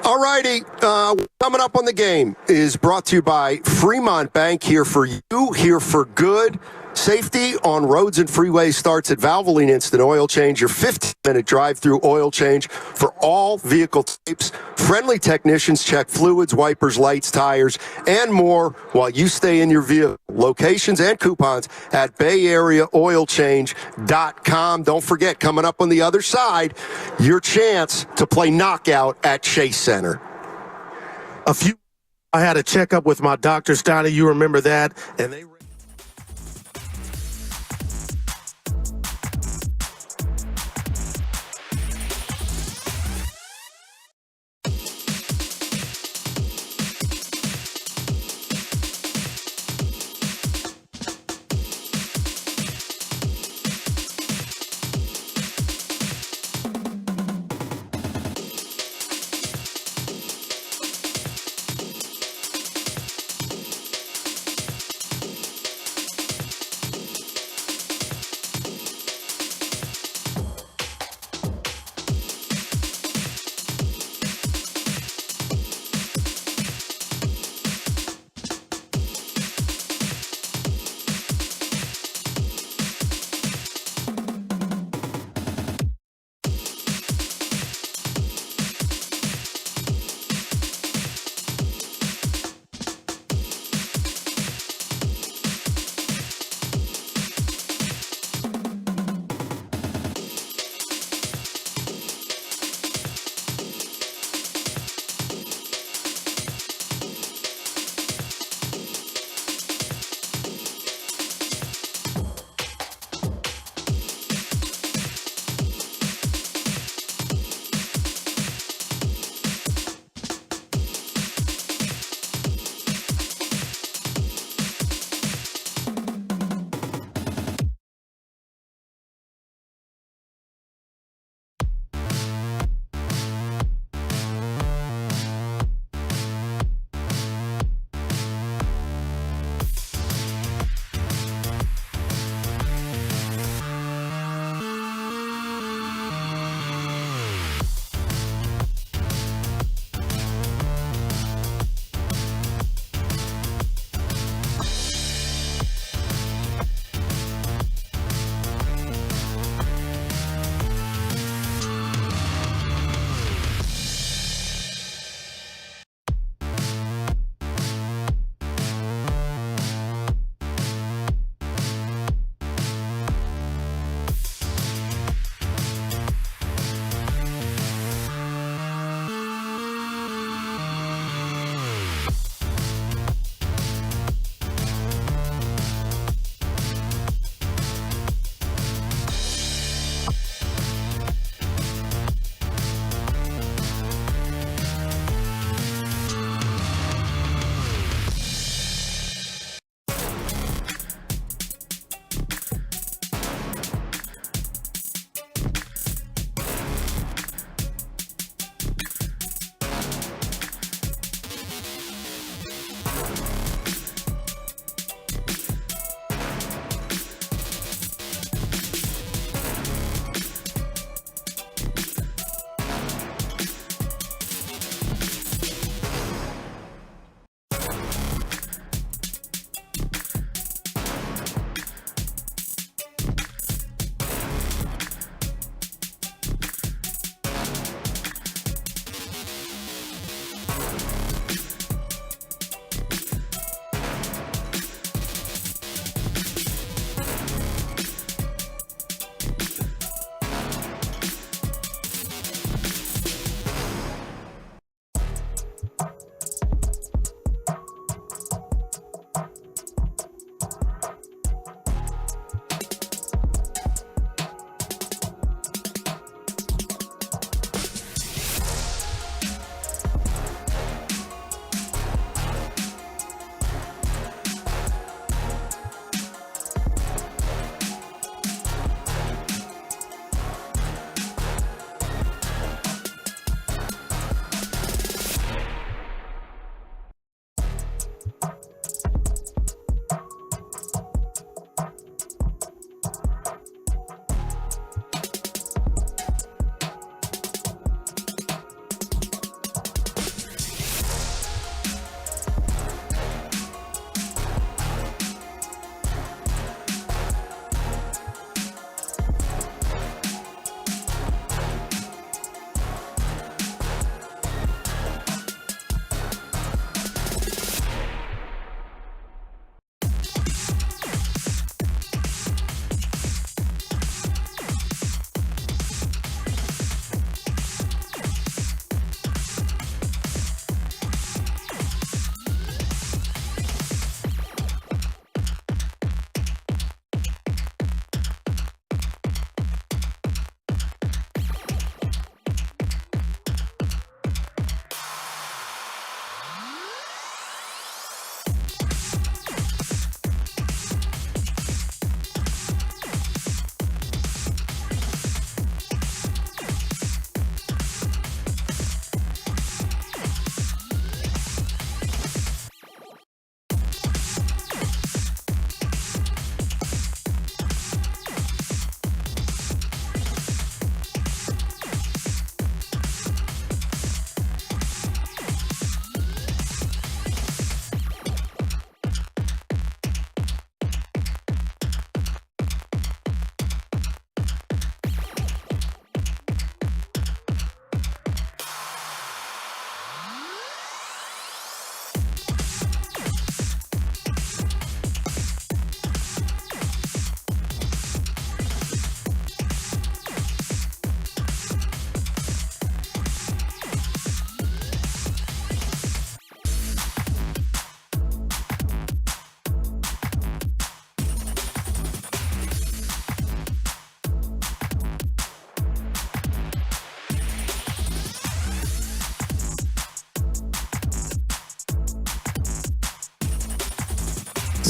All righty. Coming up on the game is brought to you by Fremont Bank, here for you, here for good. Safety on roads and freeways starts at Valvoline Instant Oil Change, your 15-minute drive-through oil change for all vehicle types. Friendly technicians check fluids, wipers, lights, tires, and more while you stay in your vehicle. Locations and coupons at BayAreaOilChange.com. Don't forget, coming up on the other side, your chance to play knockout at Chase Center. I had a checkup with my doctor, Steiner. You remember that? And they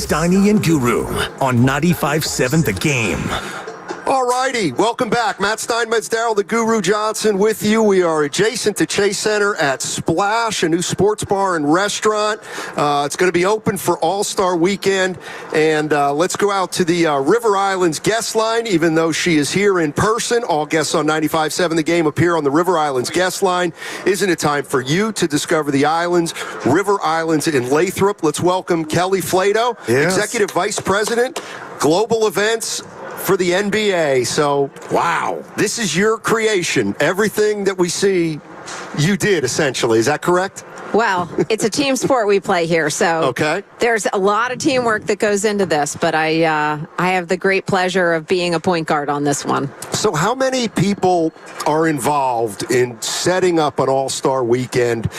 Steiny and Guru on 95.7 The Game. All righty, welcome back. Matt Steinmetz, Daryl the Guru Johnson with you. We are adjacent to Chase Center at Splash, a new sports bar and restaurant. It's going to be open for All-Star Weekend. And let's go out to the River Islands guest line, even though she is here in person. All guests on 95.7 The Game appear on the River Islands guest line. Isn't it time for you to discover the islands? River Islands in Lathrop. Let's welcome Kelly Flato, Executive Vice President, Global Events for the NBA. So, wow, this is your creation. Everything that we see, you did, essentially. Is that correct? Well, it's a team sport we play here, so there's a lot of teamwork that goes into this, but I have the great pleasure of being a point guard on this one. So how many people are involved in setting up an All-Star Weekend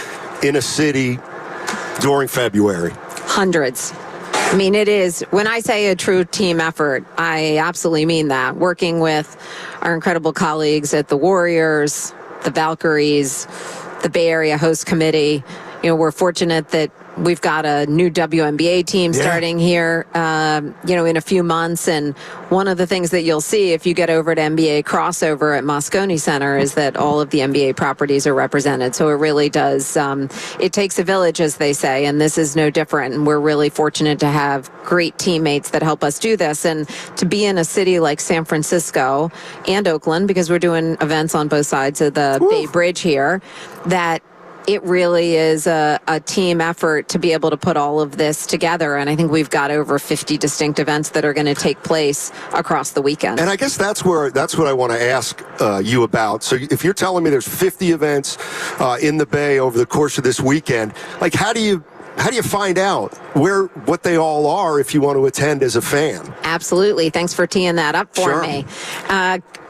in a city during February? Hundreds. I mean, it is, when I say a true team effort, I absolutely mean that. Working with our incredible colleagues at the Warriors, the Valkyries, the Bay Area Host Committee. You know, we're fortunate that we've got a new WNBA team starting here, in a few months. And one of the things that you'll see if you get over to NBA Crossover at Moscone Center is that all of the NBA properties are represented. So it really does, it takes a village, as they say, and this is no different. And we're really fortunate to have great teammates that help us do this. And to be in a city like San Francisco and Oakland, because we're doing events on both sides of the Bay Bridge here, that it really is a team effort to be able to put all of this together. And I think we've got over 50 distinct events that are going to take place across the weekend. And I guess that's what I want to ask you about. So if you're telling me there's 50 events in the Bay over the course of this weekend, like how do you find out what they all are if you want to attend as a fan? Absolutely. Thanks for teeing that up for me.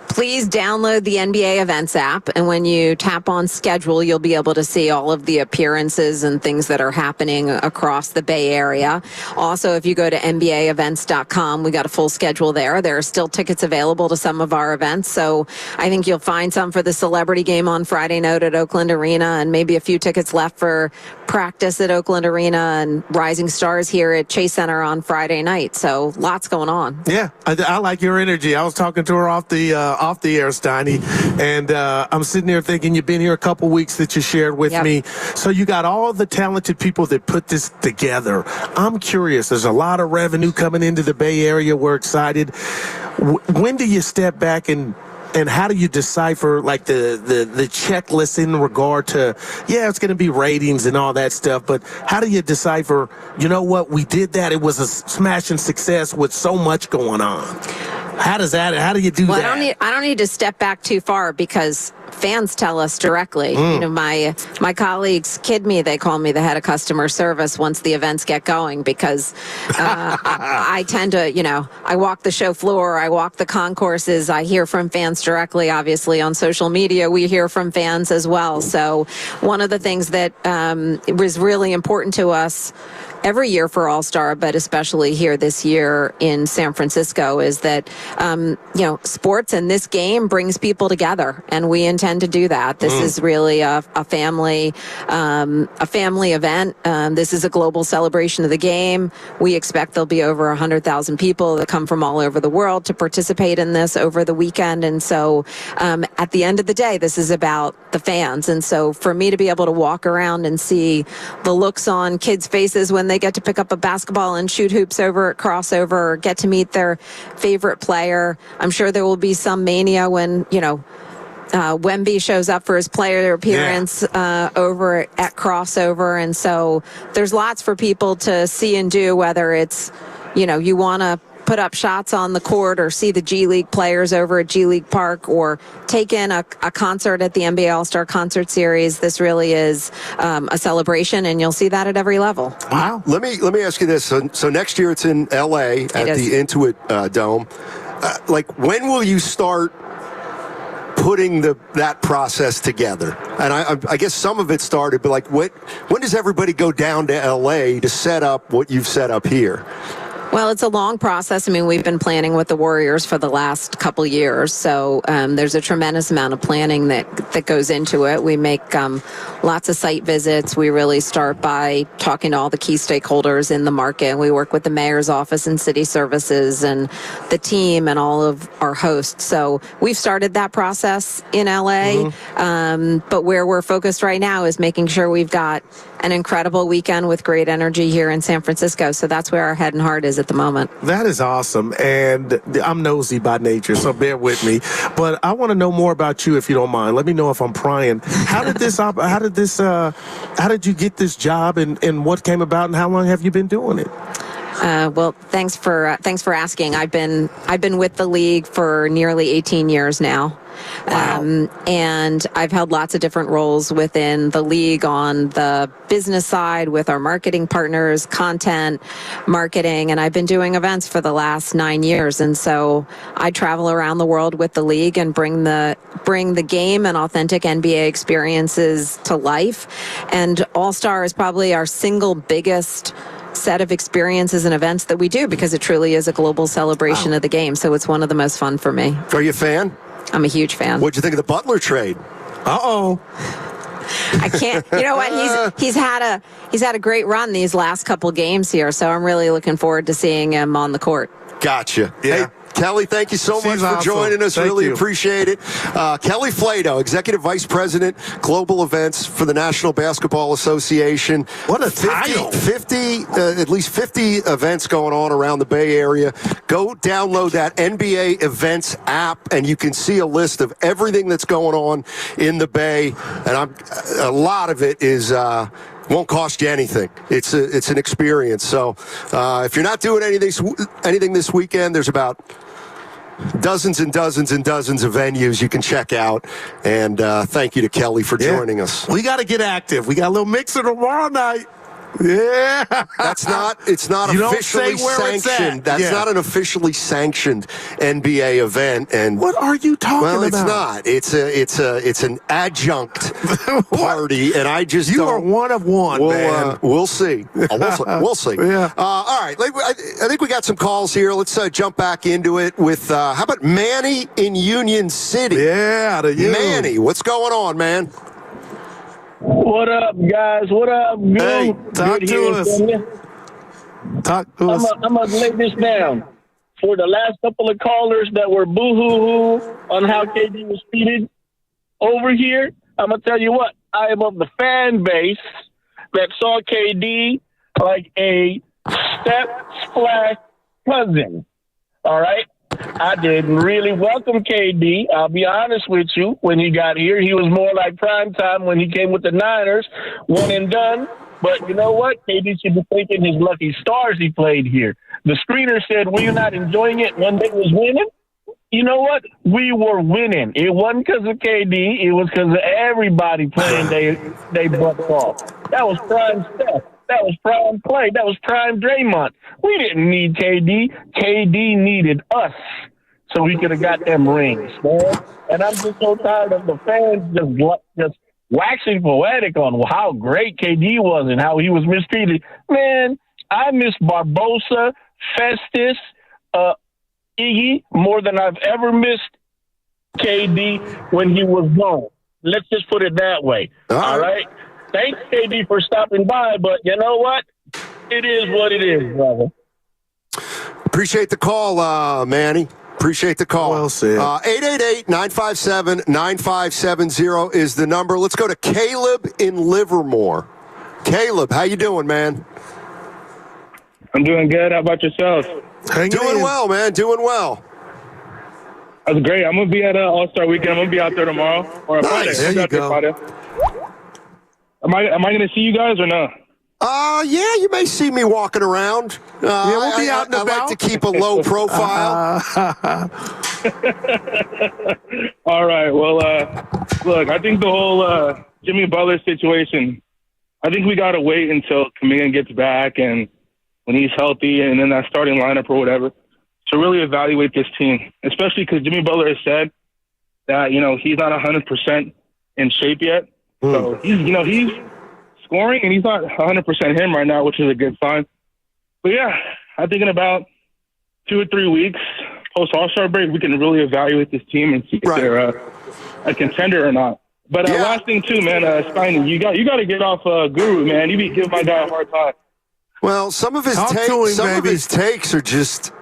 Please download the NBA Events app, and when you tap on schedule, you'll be able to see all of the appearances and things that are happening across the Bay Area. Also, if you go to NBAevents.com, we got a full schedule there. There are still tickets available to some of our events, so I think you'll find some for the celebrity game on Friday night at Oakland Arena, and maybe a few tickets left for practice at Oakland Arena and Rising Stars here at Chase Center on Friday night. So lots going on. Yeah, I like your energy. I was talking to her off the air, Steiny, and I'm sitting there thinking you've been here a couple weeks that you shared with me. So you got all the talented people that put this together. I'm curious. There's a lot of revenue coming into the Bay Area. We're excited. When do you step back and how do you decipher like the checklist in regard to, it's going to be ratings and all that stuff, but how do you decipher, you know what, we did that. It was a smashing success with so much going on. How do you do that? I don't need to step back too far because fans tell us directly. You know, my colleagues kid me. They call me the head of customer service once the events get going because I tend to, I walk the show floor, I walk the concourses, I hear from fans directly. Obviously on social media, we hear from fans as well. So one of the things that was really important to us every year for All-Star, but especially here this year in San Francisco, is that, sports and this game brings people together, and we intend to do that. This is really a family event. This is a global celebration of the game. We expect there'll be over 100,000 people that come from all over the world to participate in this over the weekend. And so at the end of the day, this is about the fans. And so for me to be able to walk around and see the looks on kids' faces when they get to pick up a basketball and shoot hoops over at Crossover or get to meet their favorite player. I'm sure there will be some mania when, Wemby shows up for his player appearance over at Crossover. And so there's lots for people to see and do, whether it's, you want to put up shots on the court or see the G League players over at G League Park or take in a concert at the NBA All-Star Concert Series. This really is a celebration, and you'll see that at every level. Wow. Let me ask you this. So next year it's in L.A. at the Intuit Dome. When will you start putting that process together? And I guess some of it started, but when does everybody go down to L.A. to set up what you've set up here? Well, it's a long process. I mean, we've been planning with the Warriors for the last couple years, so there's a tremendous amount of planning that goes into it. We make lots of site visits. We really start by talking to all the key stakeholders in the market. We work with the mayor's office and city services and the team and all of our hosts. So we've started that process in LA, but where we're focused right now is making sure we've got an incredible weekend with great energy here in San Francisco. So that's where our head and heart is at the moment. That is awesome. And I'm nosy by nature, so bear with me. But I want to know more about you, if you don't mind. Let me know if I'm prying. How did you get this job, and what came about, and how long have you been doing it? Well, thanks for asking. I've been with the league for nearly 18 years now. Wow. And I've held lots of different roles within the league on the business side with our marketing partners, content, marketing, and I've been doing events for the last 9 years. And so I travel around the world with the league and bring the game and authentic NBA experiences to life. And All-Star is probably our single biggest set of experiences and events that we do, because it truly is a global celebration of the game. So it's one of the most fun for me. Are you a fan? I'm a huge fan. What'd you think of the Butler trade? Uh-oh. I can't. You know what? He's had a great run these last couple games here, so I'm really looking forward to seeing him on the court. Gotcha. Yeah. Hey, Kelly, thank you so much for joining us. Thank really you. appreciate it. Kelly Flato, Executive Vice President, Global Events for the National Basketball Association. What a title. 50, at least 50 events going on around the Bay Area. Go download that NBA Events app, and you can see a list of everything that's going on in the Bay. And a lot of it is... won't cost you anything. It's an experience. So if you're not doing anything this weekend, there's about dozens and dozens and dozens of venues you can check out. And thank you to Kelly for joining us. We got to get active. We got a little mixer tomorrow night. Yeah. It's not You officially don't say where it's sanctioned. at. That's Yeah. not an officially sanctioned NBA event. And what are you talking about? Well, it's not. It's an adjunct party, and I just You are one of one, man. We'll see. We'll see. Yeah. All right. I think we got some calls here. Let's jump back into it with how about Manny in Union City? Yeah, Manny, what's going on, man? What up, guys? What up, Goo? Hey, talk to us. Talk to us. I'm going to lay this down. For the last couple of callers that were boo-hoo-hoo on how KD was treated over here, I'm going to tell you what. I am of the fan base that saw KD like a step/cousin. All right? I didn't really welcome KD. I'll be honest with you. When he got here, he was more like prime time when he came with the Niners, one and done. But you know what? KD should be thanking his lucky stars he played here. The screener said, "Were you not enjoying it when they was winning?" You know what? We were winning. It wasn't because of KD. It was because of everybody playing they butts off. That was prime Steph. That was prime Clay. That was prime Draymond. We didn't need KD. KD needed us so he could have got them rings, man. And I'm just so tired of the fans just waxing poetic on how great KD was and how he was mistreated. Man, I miss Barbosa, Festus, Iggy more than I've ever missed KD when he was gone. Let's just put it that way. All right? Thanks, KD, for stopping by, but you know what? It is what it is, brother. Appreciate the call, Manny. Appreciate the call. Well said. 888-957-9570 is the number. Let's go to Caleb in Livermore. Caleb, how you doing, man? I'm doing good. How about yourself? Doing well, man. Doing well. That's great. I'm going to be at All-Star Weekend. I'm going to be out there tomorrow. Or Friday. There you go. Friday. Am I going to see you guys or no? Yeah, you may see me walking around. We'll be out and about. I like to keep a low profile. All right. Well, look, I think the whole Jimmy Butler situation, I think we got to wait until Kuminga gets back and when he's healthy and in that starting lineup or whatever to really evaluate this team, especially because Jimmy Butler has said that, he's not 100% in shape yet. So he's scoring and he's not 100% him right now, which is a good sign. But yeah, I think in about 2 or 3 weeks post All-Star break, we can really evaluate this team and see if they're a contender or not. But last thing too, man, Steiny, you got to get off Guru, man. You be giving my guy a hard time. Well, some of his takes are just.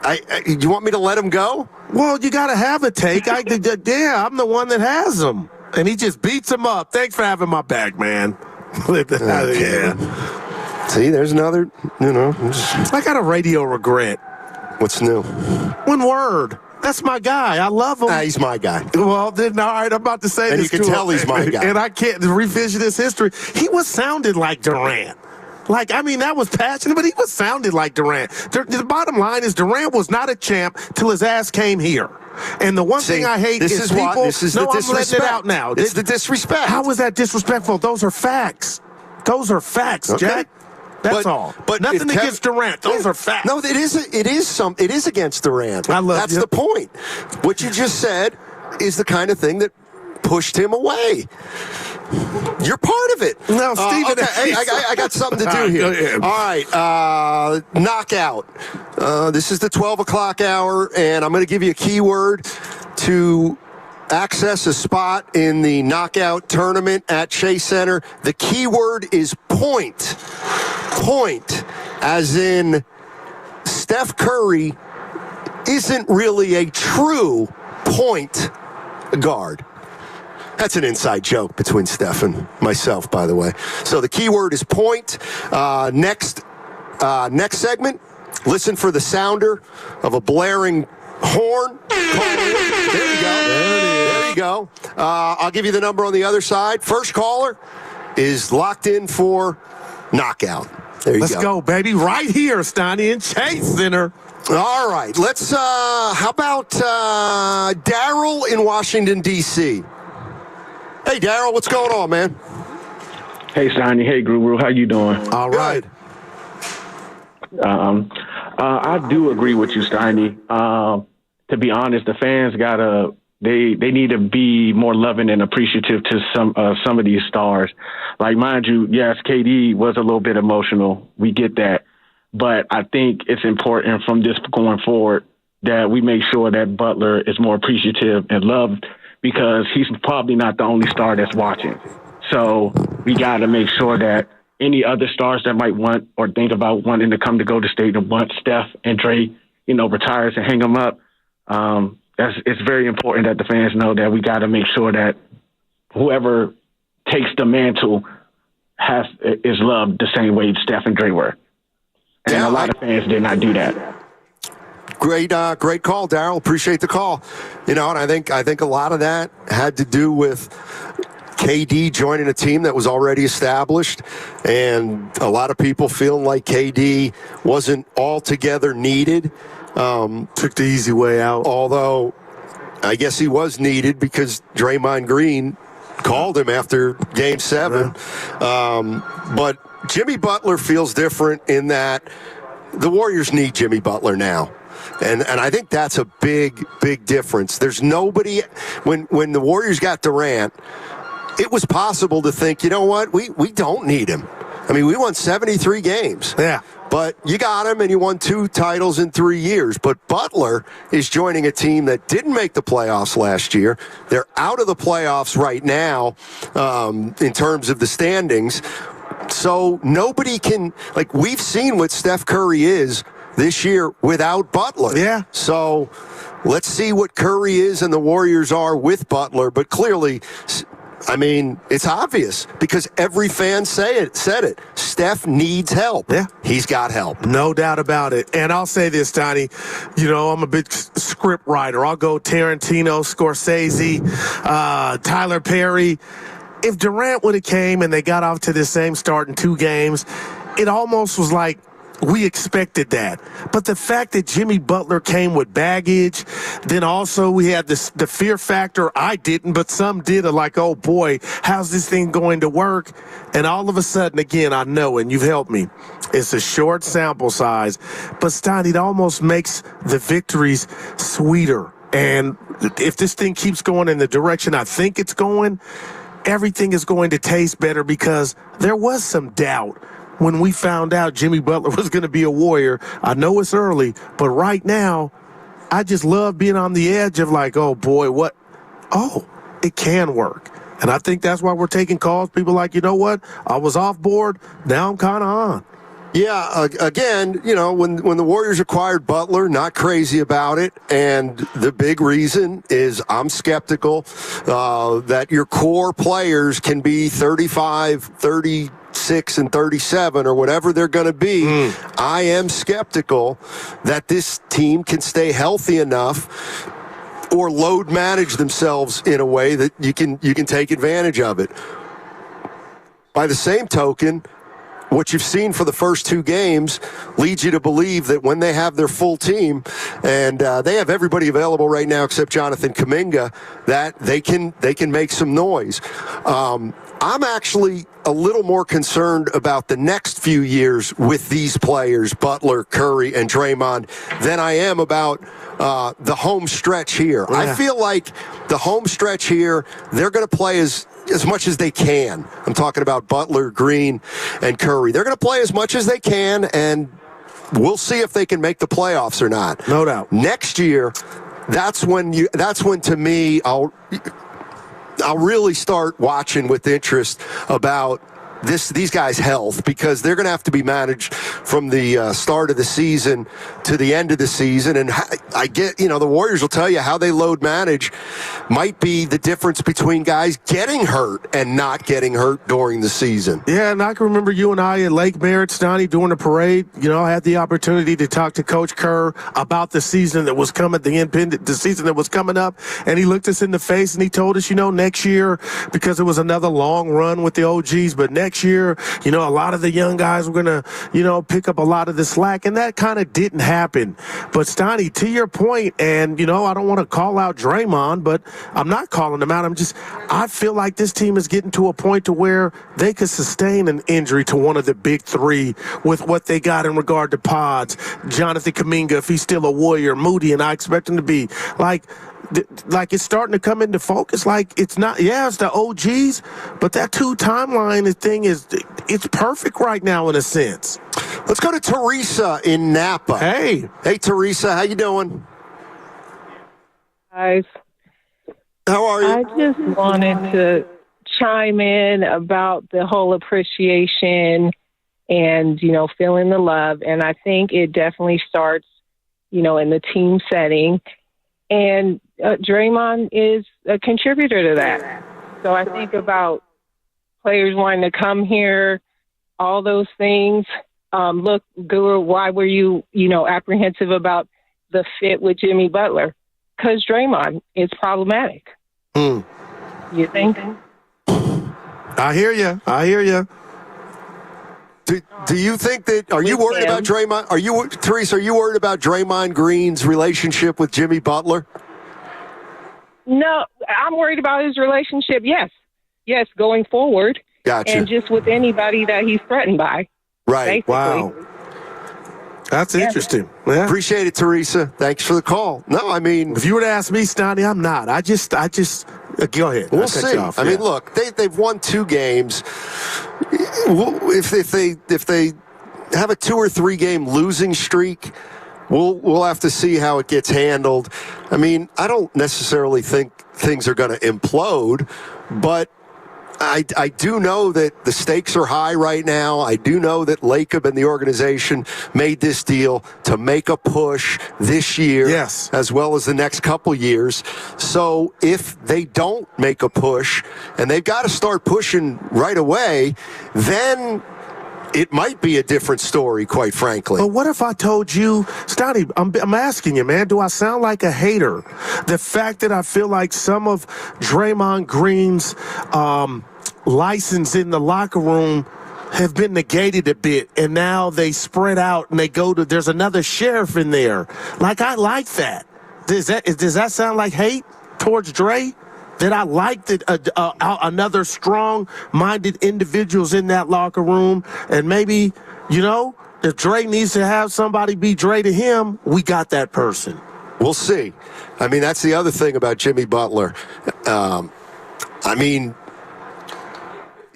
You want me to let him go? Well, you got to have a take. I'm the one that has him, and he just beats him up. Thanks for having my back, man. See, there's another. I got a radio regret. What's new? One word. That's my guy. I love him. He's my guy. Well, then, all right, I'm about to say and this. And you can tell he's my guy. And I can't revision his history. He was sounding like Durant. That was passionate, but he was sounding like Durant. The bottom line is Durant was not a champ till his ass came here. And the one thing I hate is people. This is the disrespect. I'm letting it out now. It's the disrespect. How is that disrespectful? Those are facts. Those are facts, okay. Jack. That's all. But nothing against Durant. Those are facts. No, it is against Durant. That's the point. What you just said is the kind of thing that pushed him away. You're part of it. No, Steven. Okay. I got something to do here. All right. Knockout. This is the 12 o'clock hour, and I'm going to give you a keyword to access a spot in the knockout tournament at Chase Center. The keyword is point. Point, as in Steph Curry isn't really a true point guard. That's an inside joke between Steph and myself, by the way. So the keyword is point. Next segment, listen for the sounder of a blaring horn. There you go. There you go. I'll give you the number on the other side. First caller is locked in for knockout. There you go. Let's go, baby. Right here, Steiny, in Chase Center. All right. Let's, how about Daryl in Washington, D.C.? Hey, Daryl, what's going on, man? Hey, Steiny. Hey, Guru. How you doing? All right. I do agree with you, Steiny. To be honest, the fans they need to be more loving and appreciative to some of these stars. Like, mind you, yes, KD was a little bit emotional. We get that. But I think it's important from this going forward that we make sure that Butler is more appreciative and loved, because he's probably not the only star that's watching. So we got to make sure that any other stars that might want or think about wanting to come to Golden State and want Steph and Dre, retires and hang them up, it's very important that the fans know that we got to make sure that whoever takes the mantle is loved the same way Steph and Dre were. And a lot of fans did not do that. Great call, Daryl. Appreciate the call. And I think a lot of that had to do with KD joining a team that was already established, and a lot of people feeling like KD wasn't altogether needed. Took the easy way out. Although, I guess he was needed because Draymond Green called him after Game 7. But Jimmy Butler feels different in that the Warriors need Jimmy Butler now. And I think that's a big, big difference. There's nobody, when the Warriors got Durant, it was possible to think, you know what, we don't need him. I mean, we won 73 games. Yeah. But you got him, and you won 2 titles in 3 years. But Butler is joining a team that didn't make the playoffs last year. They're out of the playoffs right now in terms of the standings. So nobody can, we've seen what Steph Curry is this year without Butler. Yeah. So let's see what Curry is and the Warriors are with Butler. But clearly, I mean, it's obvious because every fan said it. Steph needs help. Yeah. He's got help. No doubt about it. And I'll say this, Tiny. I'm a big script writer. I'll go Tarantino, Scorsese, Tyler Perry. If Durant would have came and they got off to the same start in 2 games, it almost was like we expected that. But the fact that Jimmy Butler came with baggage, then also we had the fear factor. I didn't, but some did, like, oh boy, how's this thing going to work? And all of a sudden, again, I know, and you've helped me, it's a short sample size, but Stein, it almost makes the victories sweeter. And if this thing keeps going in the direction I think it's going, everything is going to taste better because there was some doubt when we found out Jimmy Butler was going to be a Warrior. I know it's early, but right now, I just love being on the edge of like, oh, boy, what? Oh, it can work. And I think that's why we're taking calls. People like, you know what? I was off board. Now I'm kind of on. Yeah, again, when the Warriors acquired Butler, not crazy about it. And the big reason is I'm skeptical that your core players can be 35, 36, and 37 or whatever they're going to be. I am skeptical that this team can stay healthy enough or load manage themselves in a way that you can take advantage of it. By the same token, what you've seen for the first two games leads you to believe that when they have their full team, and they have everybody available right now except Jonathan Kuminga, that they can make some noise. I'm actually a little more concerned about the next few years with these players, Butler, Curry, and Draymond, than I am about the home stretch here. Yeah. I feel like the home stretch here, they're going to play as much as they can. I'm talking about Butler, Green, and Curry. They're going to play as much as they can, and we'll see if they can make the playoffs or not. No doubt. Next year, that's when to me I'll really start watching with interest about these guys' health, because they're going to have to be managed from the start of the season to the end of the season. And I get, the Warriors will tell you how they load manage might be the difference between guys getting hurt and not getting hurt during the season. Yeah, and I can remember you and I at Lake Merritt, Stoney, during the parade. I had the opportunity to talk to Coach Kerr about the season that was coming, the season that was coming up, and he looked us in the face and he told us, next year, because it was another long run with the OGs, but next year, a lot of the young guys were going to, pick up a lot of the slack, and that kind of didn't happen. But, Stoney, to your point, and, I don't want to call out Draymond, but I'm not calling him out. I feel like this team is getting to a point to where they could sustain an injury to one of the big three with what they got in regard to pods. Jonathan Kuminga, if he's still a Warrior, Moody, and I expect him to be. Like it's starting to come into focus. Like it's not, it's the OGs, but that two timeline thing it's perfect right now in a sense. Let's go to Teresa in Napa. Hey, Teresa, how you doing? Guys, how are you? I just wanted to chime in about the whole appreciation and feeling the love, and I think it definitely starts in the team setting. And Draymond is a contributor to that. So I think about players wanting to come here, all those things. Look, Guru, why were you, apprehensive about the fit with Jimmy Butler? Because Draymond is problematic. You think? I hear you. Do you think that, are you worried about Draymond? Teresa, are you worried about Draymond Green's relationship with Jimmy Butler? No, I'm worried about his relationship, yes, going forward. Gotcha. And just with anybody that he's threatened by. Right. Basically. Wow. That's interesting. Yeah. Appreciate it, Teresa. Thanks for the call. No, if you were to ask me, Stoney, I'm not. I just go ahead. We'll see. Look, they've won 2 games. If they have a 2 or 3 game losing streak, we'll have to see how it gets handled. I don't necessarily think things are going to implode, but I do know that the stakes are high right now. I do know that Lacob and the organization made this deal to make a push this year, as well as the next couple years. So if they don't make a push, and they've got to start pushing right away, then it might be a different story, quite frankly. But what if I told you, Stoney, I'm asking you, man, do I sound like a hater? The fact that I feel like some of Draymond Green's license in the locker room have been negated a bit, and now they spread out and they go to, there's another sheriff in there. Like, I like that. Does that sound like hate towards Dre? That I like that another strong-minded individuals in that locker room, and maybe, if Dre needs to have somebody be Dre to him, we got that person. We'll see. That's the other thing about Jimmy Butler.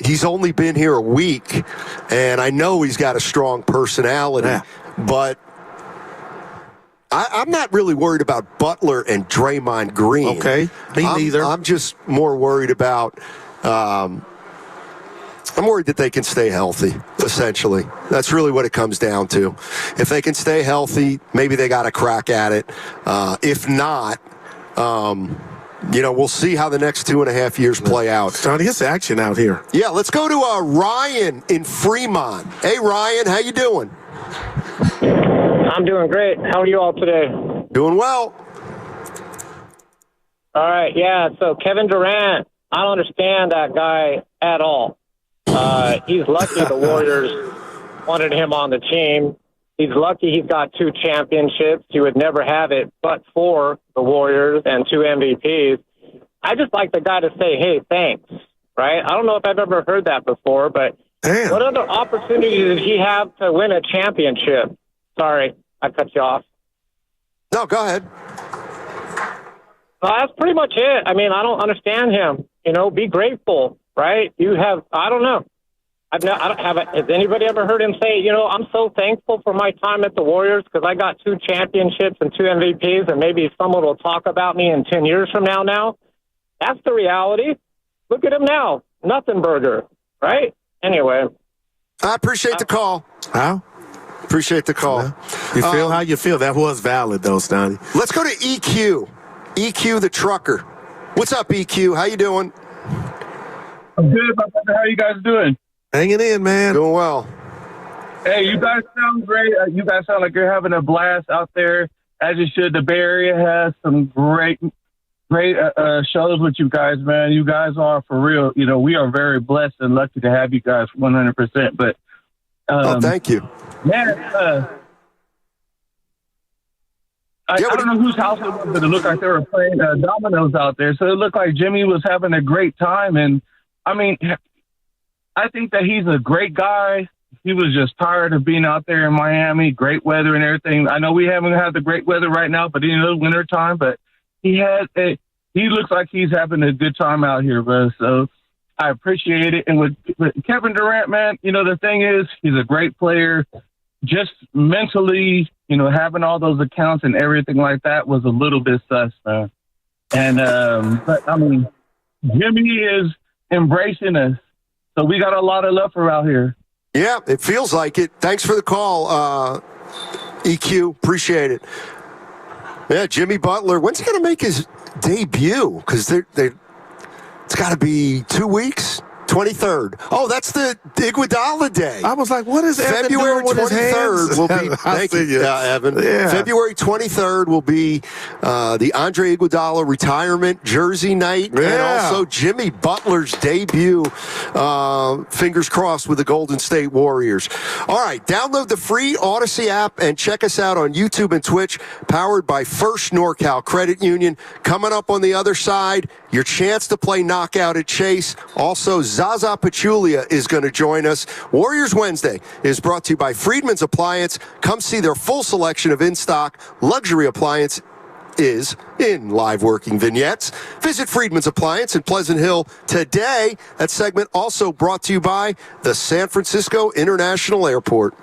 he's only been here a week, and I know he's got a strong personality, but I'm not really worried about Butler and Draymond Green. Okay, me neither. I'm just more worried about I'm worried that they can stay healthy, essentially. That's really what it comes down to. If they can stay healthy, maybe they got a crack at it. If not, we'll see how the next 2.5 years play out. Starting to get action out here. Yeah, let's go to Ryan in Fremont. Hey, Ryan, how you doing? I'm doing great. How are you all today? Doing well. All right, yeah, so Kevin Durant, I don't understand that guy at all. He's lucky the Warriors wanted him on the team. He's lucky he's got 2 championships. He would never have it but for the Warriors and 2 MVPs. I just like the guy to say, hey, thanks, right? I don't know if I've ever heard that before, but what other opportunities did he have to win a championship? Sorry, I cut you off. No, go ahead. Well, that's pretty much it. I mean, I don't understand him. Be grateful, right? You have, I don't know. I don't have. Has anybody ever heard him say, I'm so thankful for my time at the Warriors because I got 2 championships and 2 MVPs, and maybe someone will talk about me in 10 years from now. That's the reality. Look at him now. Nothing burger, right? Anyway. I appreciate the call. How? Appreciate the call. You feel how you feel. That was valid, though, Stoney. Let's go to EQ. EQ the trucker. What's up, EQ? How you doing? I'm good, my brother. How you guys doing? Hanging in, man. Doing well. Hey, you guys sound great. You guys sound like you're having a blast out there, as you should. The Bay Area has some great shows with you guys, man. You guys are for real. We are very blessed and lucky to have you guys 100%. But thank you, man. I don't know whose house it was, but it looked like they were playing dominoes out there. So it looked like Jimmy was having a great time. And, I mean, I think that he's a great guy. He was just tired of being out there in Miami, great weather and everything. I know we haven't had the great weather right now, but winter time. But he looks like he's having a good time out here, bro. So I appreciate it. And with Kevin Durant, man, the thing is, he's a great player. Just mentally, having all those accounts and everything like that was a little bit sus, man. And, but I mean, Jimmy is embracing us. So we got a lot of love for out here. Yeah, it feels like it. Thanks for the call, EQ. Appreciate it. Yeah, Jimmy Butler. When's he going to make his debut? Because it's got to be 2 weeks. 23rd. Oh, that's the Iguodala Day. I was like, what is Evan February doing with 23rd his will hands? be. Thank you, Evan. Yeah. February 23rd will be the Andre Iguodala retirement jersey night, and also Jimmy Butler's debut. Fingers crossed with the Golden State Warriors. All right, download the free Odyssey app and check us out on YouTube and Twitch. Powered by First NorCal Credit Union. Coming up on the other side, your chance to play knockout at Chase. Also, Zaza Pachulia is going to join us. Warriors Wednesday is brought to you by Friedman's Appliance. Come see their full selection of in-stock luxury appliance is in live working vignettes. Visit Friedman's Appliance in Pleasant Hill today. That segment also brought to you by the San Francisco International Airport.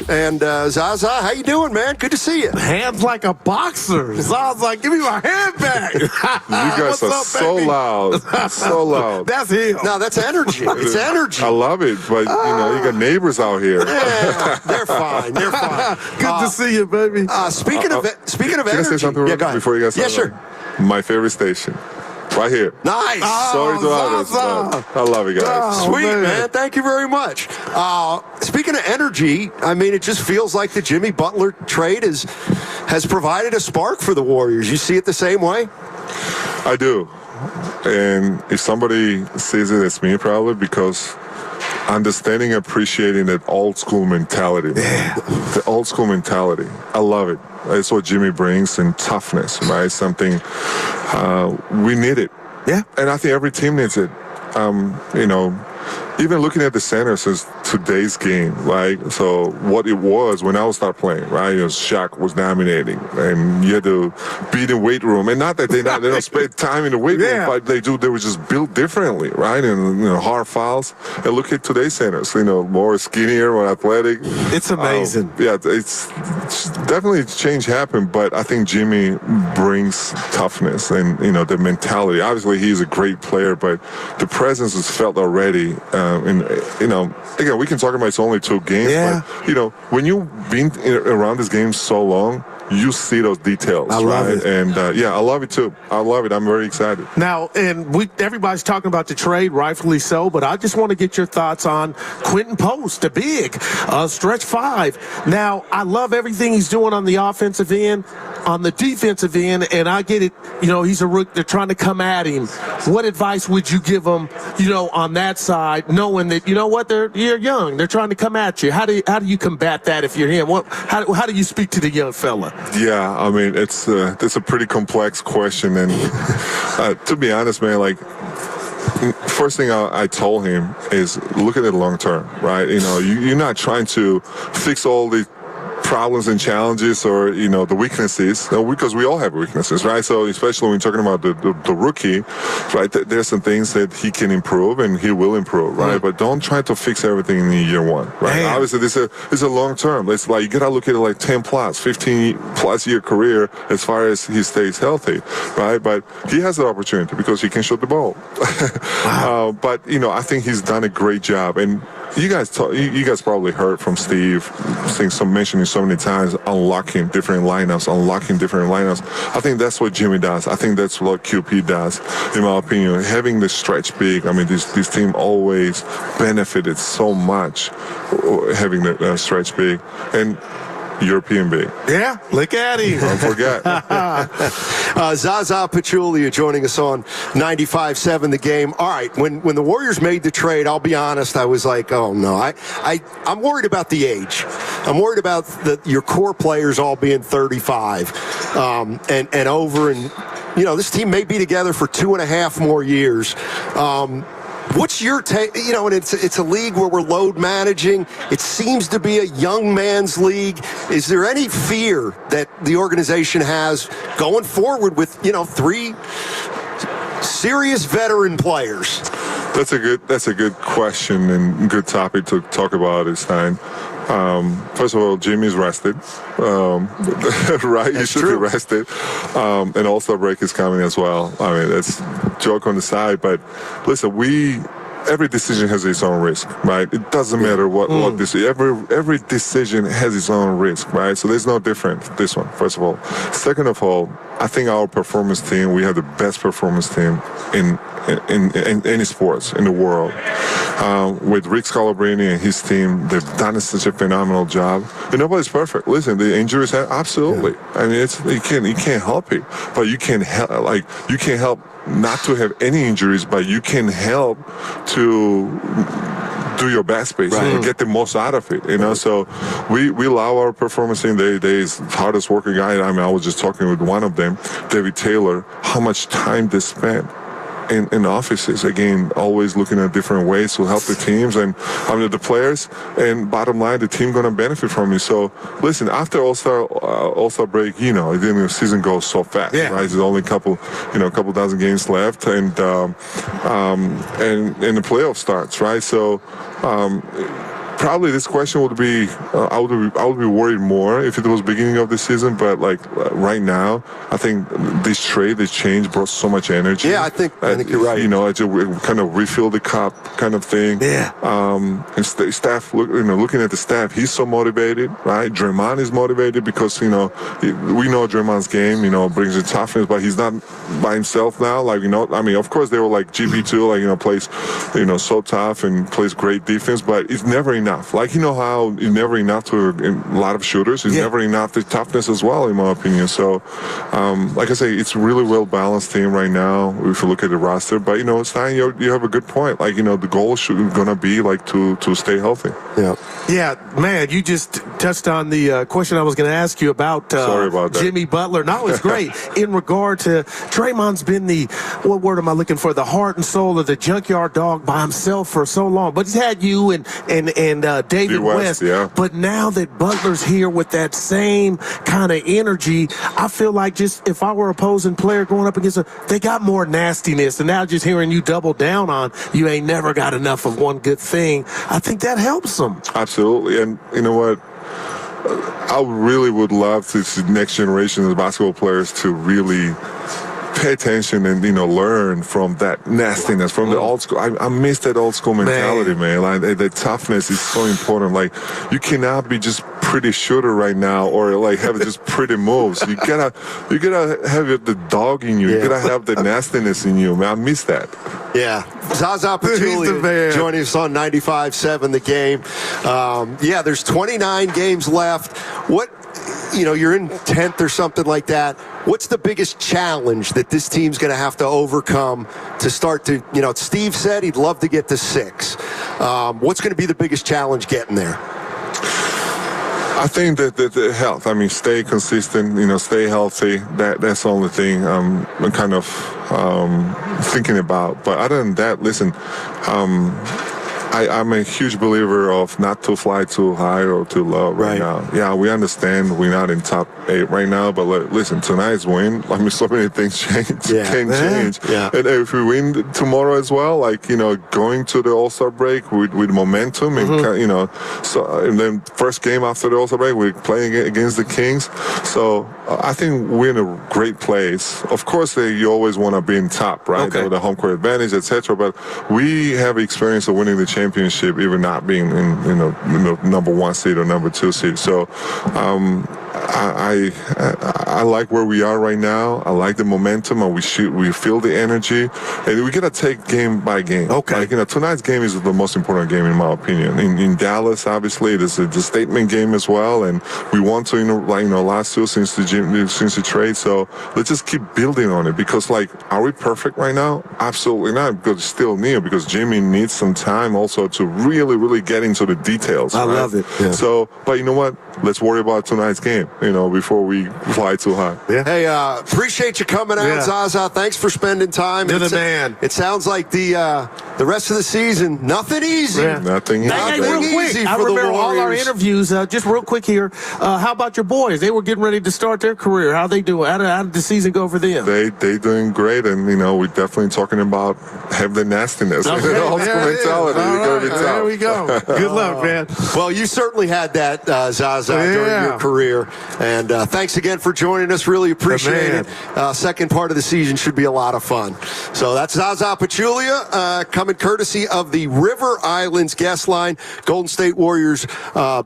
And Zaza, how you doing, man? Good to see you. Hands like a boxer. Zaza, like, give me my hand back. You guys are so loud. So loud. That's him. No, that's energy. It's energy. I love it, but, you got neighbors out here. Yeah, they're fine. They're fine. Good to see you, baby. Speaking of can energy. I say something real quick before you guys Yeah, start? sure. My favorite station. Right here. Nice. Sorry to others, but I love you guys. Sweet, man. Thank you very much. Speaking of energy, I mean, it just feels like the Jimmy Butler trade has provided a spark for the Warriors. You see it the same way? I do. And if somebody sees it, it's me probably, because understanding, appreciating that old school mentality. Yeah. The old school mentality. I love it. It's what Jimmy brings, and toughness, right? Something we need it. Yeah. And I think every team needs it. Even looking at the centers since today's game, right? So what it was when I was start playing, right? Shaq was dominating, and you had to be in the weight room. And not that they don't spend time in the weight room, but they do. They were just built differently, right? And hard fouls. And look at today's centers, more skinnier, more athletic. It's amazing. It's definitely change happened, but I think Jimmy brings toughness and the mentality. Obviously, he's a great player, but the presence is felt already. Again, we can talk about it's only 2 games, but when you've been around this game so long, you see those details. I love it. And I love it too. I love it. I'm very excited. Now, and everybody's talking about the trade, rightfully so, but I just want to get your thoughts on Quentin Post, the big stretch 5. Now, I love everything he's doing on the offensive end, on the defensive end, and I get it. He's a rookie. They're trying to come at him. What advice would you give him, on that side, knowing that, you're young. They're trying to come at you. How do you combat that if you're him? How do you speak to the young fella? Yeah, I mean, it's a pretty complex question, and to be honest, man, first thing I told him is look at it long term, right? You're not trying to fix all the problems and challenges or the weaknesses, because we all have weaknesses, right? So especially when you're talking about the rookie, right, there's some things that he can improve and he will improve, right? But don't try to fix everything in year 1, right? Damn. Obviously this is a long term. It's like you gotta look at it like 10 plus 15 plus year career as far as he stays healthy, right? But he has the opportunity because he can shoot the ball. Wow. But I think he's done a great job. And you guys probably heard from Steve mentioning so many times unlocking different lineups. I think that's what Jimmy does. I think that's what QP does, in my opinion. Having the stretch big, I mean, this team always benefited so much having the stretch big. And European big. Yeah, look at him. Don't forget. Zaza Pachulia joining us on 95.7 The Game. All right, when the Warriors made the trade, I'll be honest, I was like, oh no, I'm worried about the age. I'm worried about your core players all being 35 and over, and this team may be together for 2.5 more years. What's your take? And it's a league where we're load managing. It seems to be a young man's league. Is there any fear that the organization has going forward with 3 serious veteran players? That's a good question and good topic to talk about, Stein. First of all, Jimmy's rested, right? He should be rested. And All-Star break is coming as well. I mean, that's joke on the side, but listen, every decision has its own risk, right? It doesn't matter what every decision has its own risk, right? So there's no different this one, first of all. Second of all, I think our performance team, we have the best performance team in any sports in the world. With Rick Scalabrine and his team, they've done such a phenomenal job. And nobody's perfect. Listen, the injuries have absolutely. I mean, you can't help it, but you can help not to have any injuries, but you can help to do your best, basically, and get the most out of it, So we allow our performance team. They's hardest working guy. I mean, I was just talking with one of them, David Taylor, how much time they spent in offices, again, always looking at different ways to help the teams and the players, and bottom line, the team going to benefit from it. So listen, after All-Star break, the season goes so fast, right? There's only a couple dozen games left, and the playoff starts, right? So probably this question would be, I would be worried more if it was beginning of the season, but like right now, I think this change brought so much energy. Yeah, I think you're right. You know, it kind of refill the cup kind of thing. Yeah. And staff, looking at the staff, he's so motivated, right? Draymond is motivated because, we know Draymond's game, brings the toughness, but he's not by himself now. Like, I mean, of course they were like GB2, like, plays, so tough and plays great defense, but it's never enough. Like, how it's never enough to a lot of shooters. It's never enough to toughness as well, in my opinion. So, like I say, it's a really well-balanced team right now if you look at the roster. But, Stein, you have a good point. Like, the goal should gonna be like to stay healthy. Yeah. Yeah, man, you just touched on the question I was going to ask you about, Sorry about that. Jimmy Butler. No, it's great. In regard to Draymond's been what word am I looking for? The heart and soul of the junkyard dog by himself for so long. But he's had you and David West. Yeah. But now that Butler's here with that same kind of energy, I feel like just if I were opposing player going up against they got more nastiness. And now just hearing you double down on you ain't never got enough of one good thing, I think that helps them. Absolutely. And you know what? I really would love to see the next generation of basketball players to really pay attention and learn from that nastiness, from the old school. I miss that old school mentality, man. Like the toughness is so important. Like you cannot be just pretty shooter right now, or like have just pretty moves. You gotta have the dog in you. You gotta have the nastiness in you, man. I miss that. Yeah, Zaza Pachulia joining us on 95.7 The Game. There's 29 games left. What? You're in 10th or something like that. What's the biggest challenge that this team's going to have to overcome to start to, Steve said he'd love to get to 6. What's going to be the biggest challenge getting there? I think that the health, stay consistent, stay healthy. That's the only thing I'm kind of thinking about. But other than that, listen, I'm a huge believer of not to fly too high or too low right now. Yeah, we understand we're not in top 8 right now, but listen, tonight's win, so many things can change. Yeah. And if we win tomorrow as well, going to the All-Star break with momentum, and and then first game after the All-Star break, we're playing against the Kings. So I think we're in a great place. Of course, you always want to be in top, right? With the home court advantage, etc. But we have experience of winning the championship, even not being in number 1 seed or number 2 seed. So I like where we are right now. I like the momentum, and we feel the energy, and we gotta take game by game. Okay. Tonight's game is the most important game in my opinion. In Dallas, obviously, it is a statement game as well, and we want to last 2 since the trade. So let's just keep building on it, because are we perfect right now? Absolutely not, because it's still new, because Jimmy needs some time also to really get into the details. I love it. Yeah. So, but you know what? Let's worry about tonight's game, before we fly too high. Yeah. Hey, appreciate you coming out, Zaza. Thanks for spending time. You're the man. It sounds like the rest of the season, nothing easy. Yeah. Nothing easy. Hey, real quick, easy I for the remember Warriors. all our interviews. Just real quick here. How about your boys? They were getting ready to start their career. How they doing? How did the season go for them? They doing great, and we're definitely talking about have the nastiness, old school mentality. Right. There we go. Good luck, man. Well, you certainly had that, Zaza, during your career. And thanks again for joining us. Really appreciate it. Second part of the season should be a lot of fun. So that's Zaza Pachulia coming courtesy of the River Islands guest line, Golden State Warriors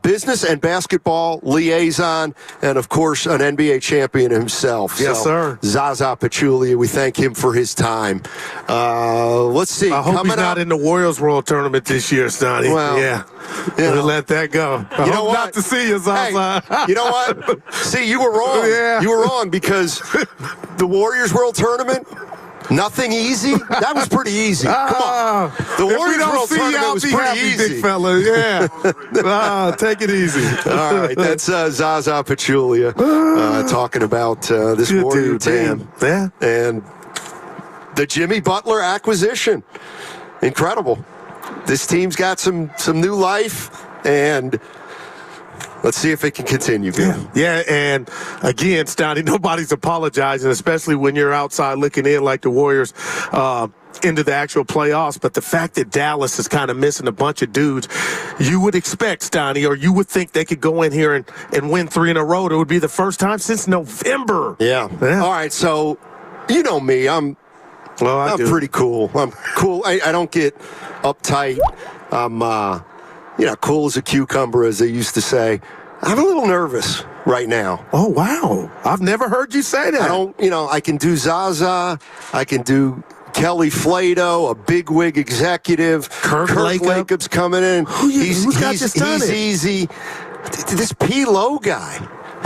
business and basketball liaison, and, of course, an NBA champion himself. Yes, sir. Zaza Pachulia, we thank him for his time. Let's see. I hope he's not in the Warriors World Tournament this year, Stoney. Well, we'll let that go. I hope not to see you, Zaza. Hey, you know what? See, you were wrong. You were wrong, because the Warriors World Tournament, nothing easy. That was pretty easy. Come on. The Warriors World Tournament was pretty easy. Big fella. Yeah. Take it easy. All right. That's Zaza Pachulia talking about this Good Warrior dude, team. Yeah. And the Jimmy Butler acquisition. Incredible. This team's got some new life, and Let's see if it can continue, Bill. Yeah, and again, Stoney, nobody's apologizing, especially when you're outside looking in like the Warriors into the actual playoffs. But the fact that Dallas is kind of missing a bunch of dudes, you would expect, Stoney, or you would think they could go in here and win 3 in a row. It would be the first time since November. Yeah. All right, so you know me. I'm pretty cool. I'm cool. I don't get uptight. I'm cool as a cucumber, as they used to say. I'm a little nervous right now. Oh, wow. I've never heard you say that. I can do Zaza. I can do Kelly Flato, a bigwig executive. Kirk Lacob's coming in. Who's got you stunned? He's easy. This P-Lo guy.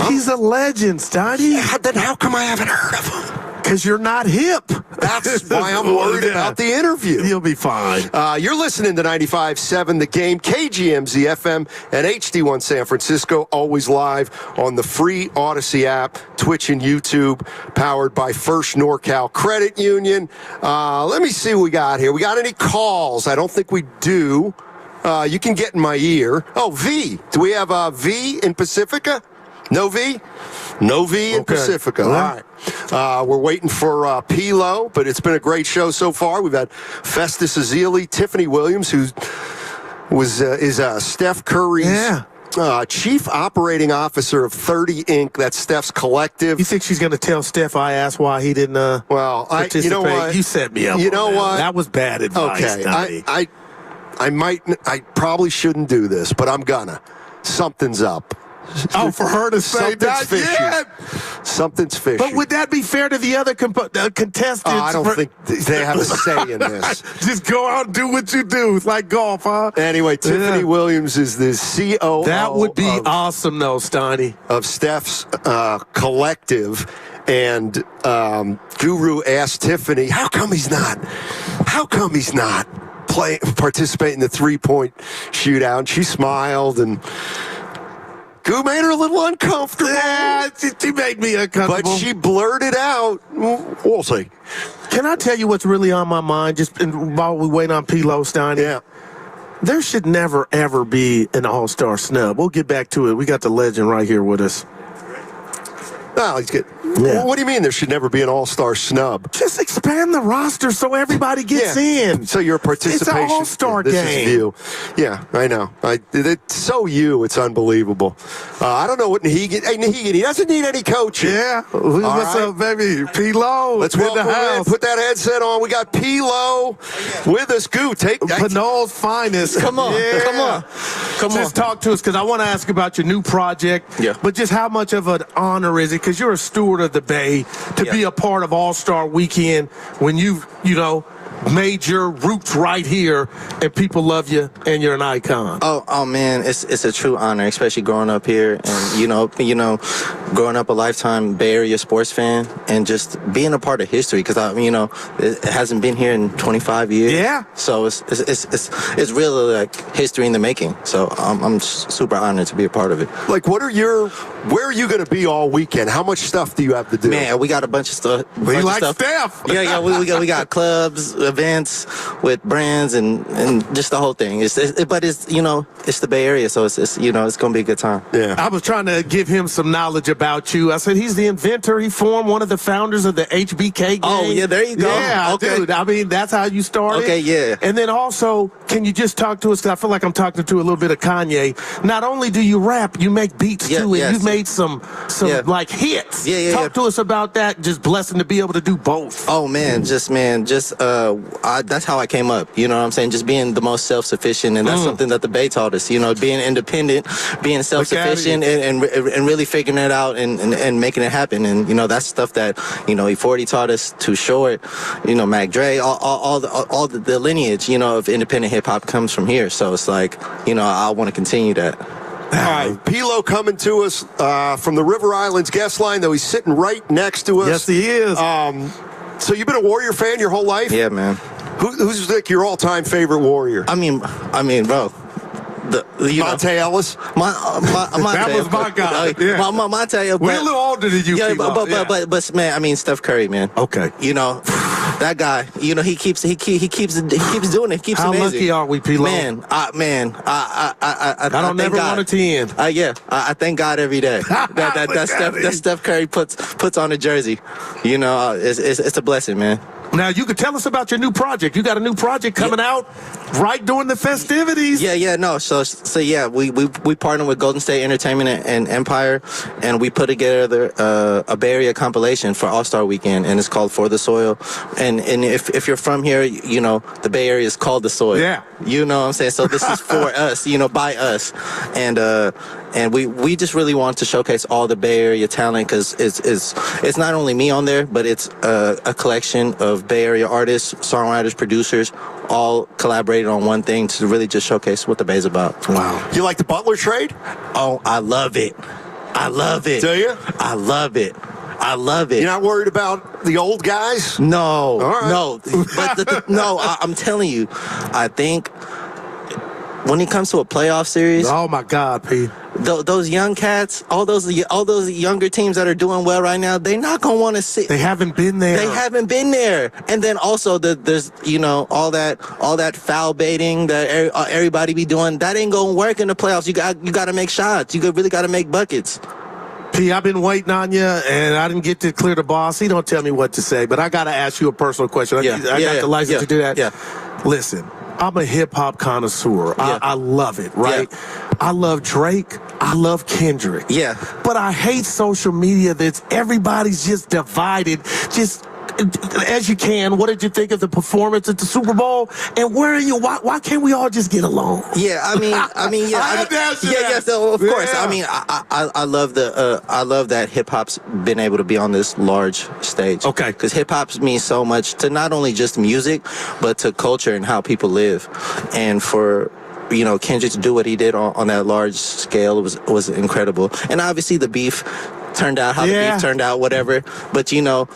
He's a legend, Stoney. Then how come I haven't heard of him? Because you're not hip. That's why I'm worried about the interview. You'll be fine. You're listening to 95.7 The Game, KGMZ FM, and HD1 San Francisco, always live on the free Odyssey app, Twitch and YouTube, powered by First NorCal Credit Union. Let me see what we got here. We got any calls? I don't think we do. You can get in my ear. Oh, V. Do we have a V in Pacifica? No V? No V in Pacifica. All right. We're waiting for P-Lo, but it's been a great show so far. We've had Festus Ezeli, Tiffany Williams, who is Steph Curry's chief operating officer of 30 Inc. That's Steph's collective. You think she's going to tell Steph I asked why he didn't participate? You know what? You set me up. You know what? That was bad advice. Okay. I probably shouldn't do this, but I'm gonna. Something's up. Oh, for her to say that? Yeah. Something's fishy. But would that be fair to the other contestants? I don't think they have a say in this. Just go out and do what you do. It's like golf, huh? Anyway, Tiffany Williams is the COO. That would be awesome, though, Stoney. Of Steph's collective. And Guru asked Tiffany, how come he's not participating in the 3-point shootout? And she smiled, and Goo made her a little uncomfortable. Yeah, she made me uncomfortable. But she blurted out, we'll see. Can I tell you what's really on my mind just while we wait on P-Lo, Stoney? Yeah. There should never, ever be an all-star snub. We'll get back to it. We got the legend right here with us. Oh, he's good. Yeah. What do you mean there should never be an all-star snub? Just expand the roster so everybody gets in. So your participation. It's an all-star game. This is you. Yeah, I know. It's so you. It's unbelievable. I don't know what Nahegan. Hey, Nahegan, he doesn't need any coaching. Yeah. What's up, baby? P-Lo. Let's welcome him. Put that headset on. We got P-Lo with us. Goo, take Pinol's finest. Come on. Yeah. Come on. Just talk to us, because I want to ask about your new project. Yeah. But just how much of an honor is it? Because you're a steward of the Bay, to be a part of All-Star Weekend when you've, made your roots right here and people love you and you're an icon. Oh man, it's a true honor, especially growing up here and growing up a lifetime Bay Area sports fan and just being a part of history, because it hasn't been here in 25 years. Yeah. So it's really like history in the making. So I'm super honored to be a part of it. Like, where are you going to be all weekend? How much stuff do you have to do? Man, we got a bunch of stuff. We like Steph. Yeah, we got clubs, events with brands and just the whole thing. It's the Bay Area, so it's gonna be a good time. Yeah. I was trying to give him some knowledge about you. I said he's the inventor. He formed one of the founders of the HBK game. Oh yeah, there you go. Yeah, okay. Dude. I mean, that's how you started. Okay, yeah. And then also, can you just talk to us? Because I feel like I'm talking to a little bit of Kanye. Not only do you rap, you make beats too, and you've made some like hits. Yeah. Talk to us about that. Just blessing to be able to do both. Oh man, that's how I came up. You know what I'm saying? Just being the most self-sufficient, and that's something that the Bay taught us. Being independent, being self-sufficient, and really figuring it out and making it happen. And that's stuff that E40 taught us. Too Short, Mac Dre, all the lineage of independent hip hop comes from here. So it's like I want to continue that. All right, P-Lo coming to us from the River Islands guest line, though he's sitting right next to us. Yes, he is. So you've been a Warrior fan your whole life? Yeah, man. Who's like your all-time favorite Warrior? I mean, bro. Monte Ellis? That was my guy. Yeah. Monte. We're a little older than you. Yeah, but man, I mean Steph Curry, man. Okay. That guy, you know, he keeps doing it. He keeps How amazing. lucky are we, P-Lo? I don't never want it to end. I thank God every day that Steph Curry puts on a jersey. You know, it's a blessing, man. Now, you could tell us about your new project. You got a new project coming out right during the festivities. No. So we partner with Golden State Entertainment and Empire, and we put together a Bay Area compilation for All-Star Weekend, and it's called For the Soil. And if you're from here, you know, the Bay Area is called the Soil. Yeah. You know what I'm saying? So this is for us, you know, by us. And we just really want to showcase all the Bay Area talent, because it's not only me on there, but it's a collection of Bay Area artists, songwriters, producers, all collaborated on one thing to really just showcase what the Bay's about. Wow. You like the Butler trade? Oh, I love it. Do you? I love it. You're not worried about the old guys? No. Right. No. But I'm telling you, I think when it comes to a playoff series, oh my God, Pete, those young cats, all those younger teams that are doing well right now, they're not gonna want to sit. They haven't been there. And then also there's, you know, all that foul baiting that everybody be doing. That ain't gonna work in the playoffs. You got to make shots. You really got to make buckets. P, I've been waiting on you, and I didn't get to clear the boss. He don't tell me what to say, but I got to ask you a personal question. I got the license to do that. Yeah. Listen, I'm a hip-hop connoisseur. I love it, right? Yeah. I love Drake. I love Kendrick. Yeah. But I hate social media that's everybody's just divided. Just as you can, what did you think of the performance at the Super Bowl? And where are you? Why can't we all just get along? Yeah, I mean, so of course. I mean, I love that hip hop's been able to be on this large stage. Okay. Because hip hop means so much to not only just music, but to culture and how people live. And for, you know, Kendrick to do what he did on that large scale was incredible. And obviously the beef turned out how the beef turned out, whatever. But, you know,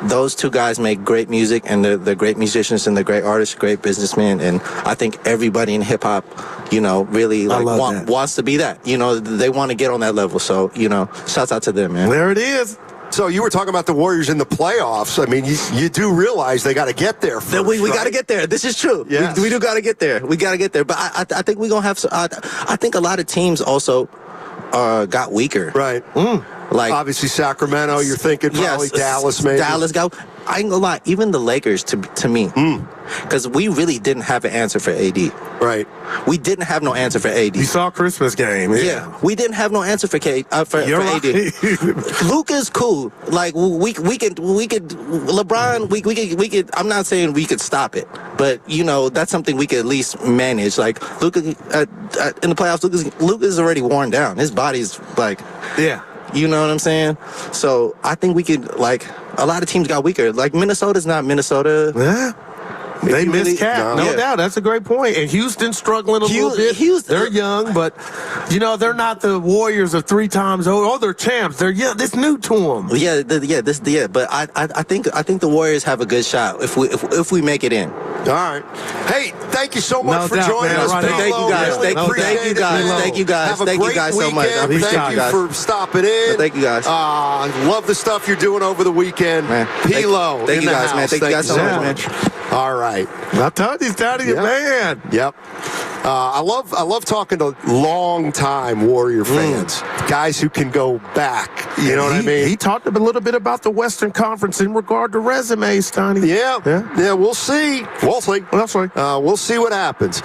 those two guys make great music, and they're great musicians, and they're great artists, great businessmen. And I think everybody in hip hop, you know, really wants to be that. You know, they want to get on that level. So, you know, shouts out to them, man. There it is. So you were talking about the Warriors in the playoffs. I mean, you do realize they got to get there first, we got to get there. This is true. Yes. We do got to get there. We got to get there. But I think we're going to have I think a lot of teams also got weaker. Right. Like obviously Sacramento, you're thinking probably Dallas maybe. Dallas got. I ain't gonna lie, even the Lakers to me, because we really didn't have an answer for AD. Right. We didn't have no answer for AD. You saw Christmas game. Yeah. We didn't have no answer for AD. Luka's cool. Like we could LeBron. We could. I'm not saying we could stop it, but you know that's something we could at least manage. Like Luka in the playoffs, Luka's already worn down. His body's like You know what I'm saying? So I think we could, like, a lot of teams got weaker. Like, Minnesota's not Minnesota. Yeah. They missed Cat, no doubt. That's a great point. And Houston's struggling a little bit. They're young, but, you know, they're not the Warriors of 3 times. Oh, they're champs. They're young. It's new to them. But I think the Warriors have a good shot if we make it in. All right. Hey, thank you so much for joining us. Right. Thank you guys. Thank you guys so much. I appreciate thank you for stopping in. Thank you guys. Love the stuff you're doing over the weekend. P-Lo. Thank you guys, man. Thank you guys so much, man. All right. I told you, Daddy, man. Yep. I love talking to long-time Warrior fans, guys who can go back. You know what I mean? He talked a little bit about the Western Conference in regard to resumes, Tony. Yeah. We'll see. We'll see what happens.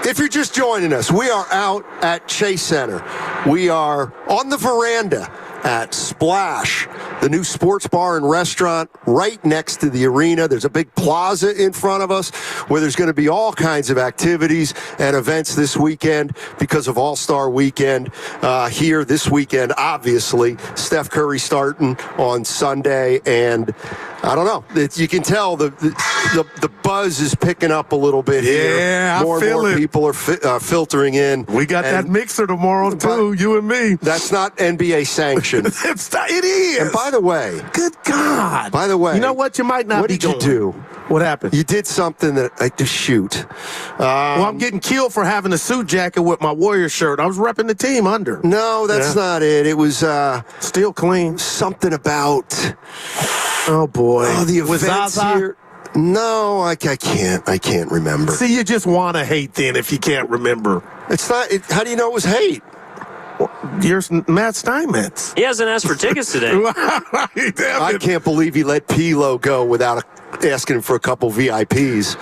If you're just joining us, we are out at Chase Center. We are on the veranda at Splash, the new sports bar and restaurant right next to the arena. There's a big plaza in front of us where there's going to be all kinds of activities and events this weekend because of All-Star Weekend here this weekend. Obviously, Steph Curry starting on Sunday, and I don't know. You can tell the buzz is picking up a little bit here. Yeah, more and more people are filtering in. We got that mixer tomorrow, too, you and me. That's not NBA sanctioned. It is. And by the way. Good God. By the way. You know what? You might not be going. What did you do? What happened? You did something that I just shoot. Well, I'm getting killed for having a suit jacket with my Warrior shirt. I was repping the team under. No, that's not it. It was still clean. Something about Oh, boy. Oh, the events here. No, I can't. I can't remember. See, you just want to hate then if you can't remember. It's not. How do you know it was hate? You're Matt Steinmetz. He hasn't asked for tickets today. I can't believe he let Pilo go without asking him for a couple VIPs.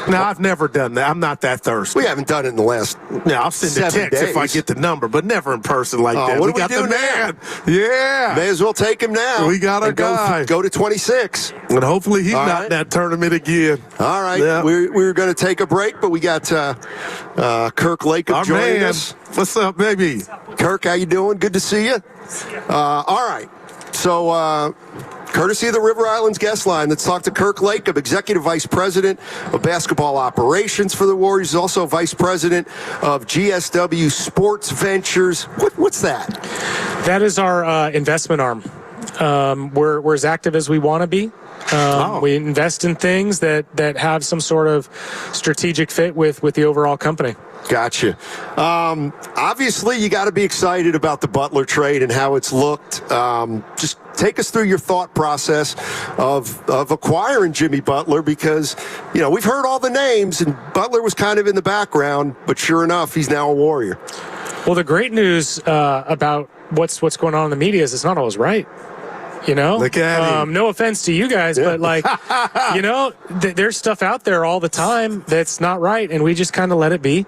No, I've never done that. I'm not that thirsty. We haven't done it in the last. No, I'll send a text if I get the number, but never in person like that. What do we got do the man. now? Yeah. May as well take him now. We got our guy. Go to 26. And hopefully he's not in that tournament again. All right. Yeah. We're going to take a break, but we got Kirk Lacob joining us. What's up, baby? Kirk, how you doing? Good to see you. All right. So, courtesy of the River Islands guest line, let's talk to Kirk Lacob, Executive Vice President of Basketball Operations for the Warriors. He's also Vice President of GSW Sports Ventures. What's that? That is our investment arm. We're as active as we want to be. We invest in things that have some sort of strategic fit with the overall company. Gotcha. Obviously, you got to be excited about the Butler trade and how it's looked. Just take us through your thought process of acquiring Jimmy Butler, because, we've heard all the names, and Butler was kind of in the background, but sure enough, he's now a Warrior. Well, the great news about what's going on in the media is it's not always right. Look at him. No offense to you guys, but there's stuff out there all the time that's not right, and we just kind of let it be.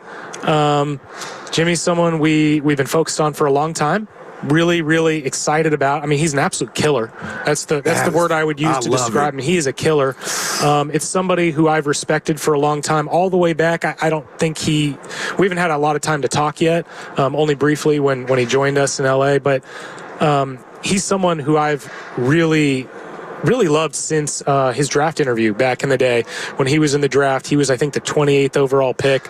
Jimmy's someone we've been focused on for a long time. Really, really excited about. I mean, he's an absolute killer. That's the word I would use to describe him. He is a killer. It's somebody who I've respected for a long time, all the way back. I don't think we haven't had a lot of time to talk yet, only briefly when he joined us in LA, but he's someone who I've really loved since his draft interview back in the day. When he was in the draft, he was, I think, the 28th overall pick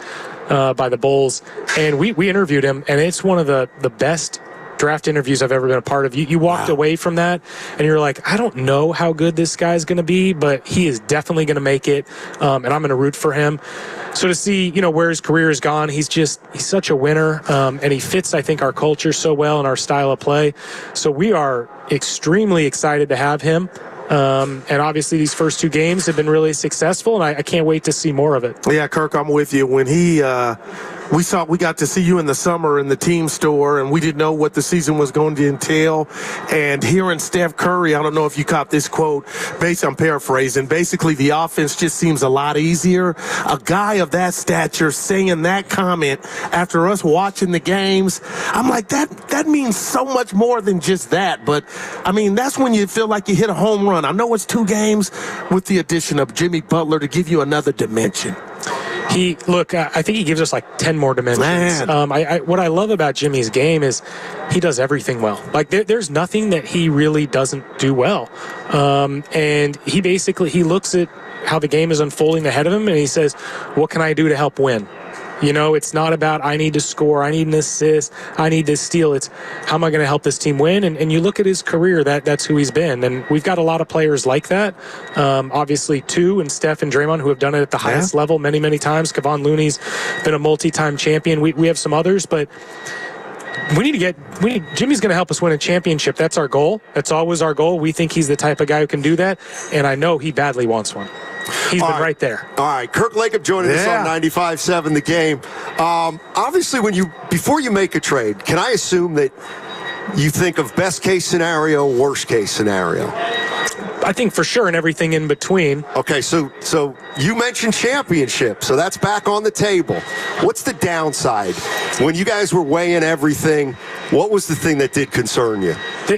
by the Bulls. And we interviewed him, and it's one of the best draft interviews I've ever been a part of. You walked away from that, and you're like, I don't know how good this guy's going to be, but he is definitely going to make it, and I'm going to root for him. So to see, where his career has gone, he's such a winner, and he fits, I think, our culture so well and our style of play. So we are extremely excited to have him. And obviously these first two games have been really successful, and I can't wait to see more of it. Yeah, Kirk, I'm with you. When we got to see you in the summer in the team store, and we didn't know what the season was going to entail. And hearing Steph Curry, I don't know if you caught this quote, I'm paraphrasing. Basically, the offense just seems a lot easier. A guy of that stature saying that comment after us watching the games, I'm like, that means so much more than just that. But, I mean, that's when you feel like you hit a home run. I know it's 2 games with the addition of Jimmy Butler to give you another dimension. I think he gives us like 10 more dimensions. What I love about Jimmy's game is he does everything well. Like there's nothing that he really doesn't do well. And he looks at how the game is unfolding ahead of him, and he says, what can I do to help win? It's not about I need to score, I need an assist, I need to steal. It's how am I going to help this team win? And you look at his career, that's who he's been. And we've got a lot of players like that. Obviously, 2 and Steph and Draymond, who have done it at the highest level many, many times. Kevon Looney's been a multi-time champion. We have some others, but Jimmy's going to help us win a championship. That's our goal. That's always our goal. We think he's the type of guy who can do that, and I know he badly wants one. He's been right there. All right, Kirk Lacob joining us on 95.7 The Game. Obviously, before you make a trade, can I assume that you think of best case scenario, worst case scenario? I think for sure, and everything in between. Okay, so you mentioned championship, so that's back on the table. What's the downside? When you guys were weighing everything, what was the thing that did concern you?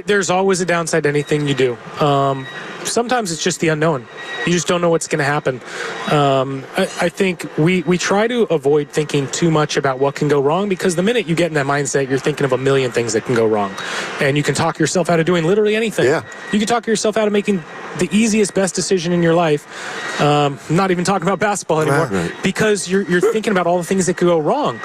There's always a downside to anything you do. Sometimes it's just the unknown. You just don't know what's going to happen. I think we try to avoid thinking too much about what can go wrong, because the minute you get in that mindset, you're thinking of a million things that can go wrong. And you can talk yourself out of doing literally anything. Yeah. You can talk yourself out of making the easiest, best decision in your life. Not even talking about basketball anymore, because you're thinking about all the things that could go wrong.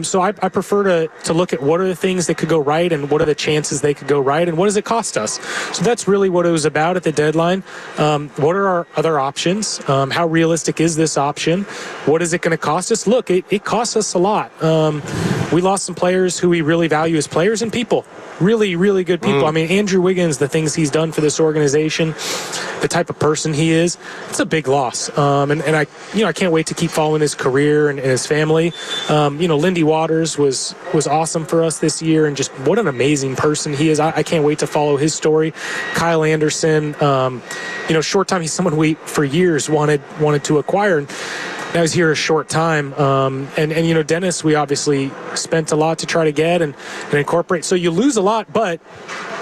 So I prefer to look at what are the things that could go right, and what are the chances they could go right, and what does it cost us. So that's really what it was about at the deadline. What are our other options? How realistic is this option? What is it going to cost us? Look, it costs us a lot. We lost some players who we really value as players and people. Really, really good people. I mean, Andrew Wiggins, the things he's done for this organization, the type of person he is, it's a big loss. And I can't wait to keep following his career and his family. Lindy Waters was awesome for us this year, and just what an amazing person he is. I can't wait to follow his story. Kyle Anderson, short time, he's someone we for years wanted to acquire. And now he's here a short time. And Dennis, we obviously spent a lot to try to get and incorporate. So you lose a lot, but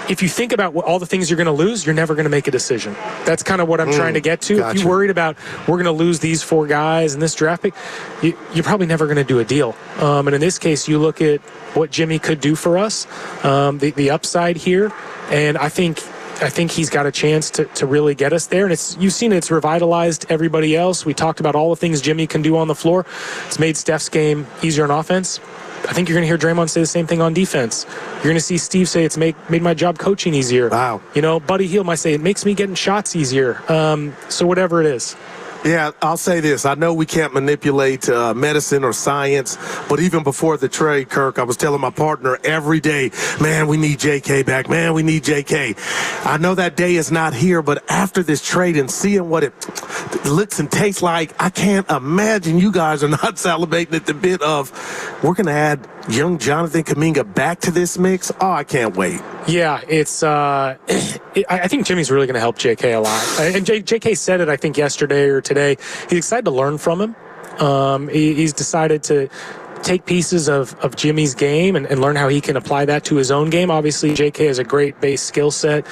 if you think about all the things you're going to lose, you're never going to make a decision. That's kind of what I'm trying to get to. Gotcha. If you're worried about we're going to lose these 4 guys in this draft pick, you're probably never going to do a deal. And in this case, you look at what Jimmy could do for us, the upside here, and I think he's got a chance to really get us there. And you've seen it's revitalized everybody else. We talked about all the things Jimmy can do on the floor. It's made Steph's game easier on offense. I think you're going to hear Draymond say the same thing on defense. You're going to see Steve say it's made my job coaching easier. Wow. Buddy Hield might say it makes me getting shots easier. So whatever it is. Yeah, I'll say this. I know we can't manipulate medicine or science, but even before the trade, Kirk, I was telling my partner every day, man, we need JK back. Man, we need JK. I know that day is not here, but after this trade and seeing what it looks and tastes like, I can't imagine you guys are not salivating at the bit of we're going to add young Jonathan Kuminga back to this mix. Oh, I can't wait. Yeah, it's. I think Jimmy's really going to help JK a lot. And JK said it, I think, yesterday or today. He's excited to learn from him. He's decided to take pieces of Jimmy's game and learn how he can apply that to his own game. Obviously, JK has a great base skill set.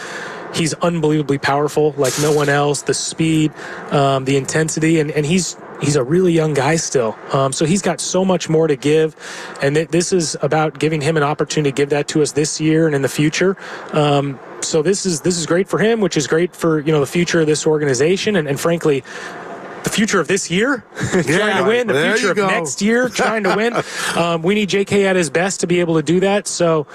He's unbelievably powerful, like no one else. The speed, the intensity, and he's a really young guy still. So he's got so much more to give, and this is about giving him an opportunity to give that to us this year and in the future. So this is great for him, which is great for the future of this organization, and frankly, the future of this year, trying to win, the future of next year, trying to win. We need JK at his best to be able to do that. So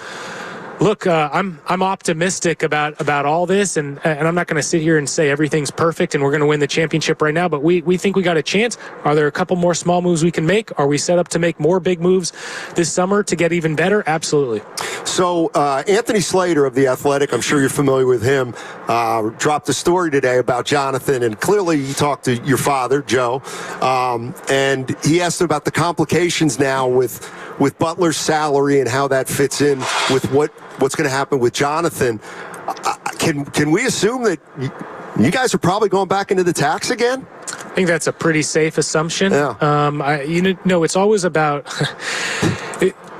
look, I'm optimistic about all this, and I'm not going to sit here and say everything's perfect and we're going to win the championship right now, but we think we got a chance. Are there a couple more small moves we can make? Are we set up to make more big moves this summer to get even better? Absolutely. So Anthony Slater of The Athletic, I'm sure you're familiar with him, dropped a story today about Jonathan, and clearly you talked to your father, Joe, and he asked about the complications now with Butler's salary and how that fits in with what's going to happen with Jonathan. Can we assume that you guys are probably going back into the tax again? I think that's a pretty safe assumption. Yeah. It's always about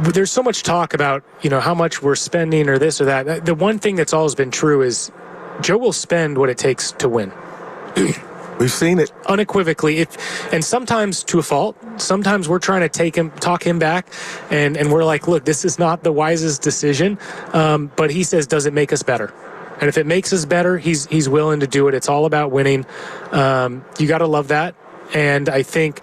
there's so much talk about how much we're spending or this or that. The one thing that's always been true is Joe will spend what it takes to win. We've seen it unequivocally, and sometimes to a fault. Sometimes we're trying to talk him back, and we're like, look, this is not the wisest decision. But he says, does it make us better? And if it makes us better, he's willing to do it. It's all about winning. You got to love that. And I think,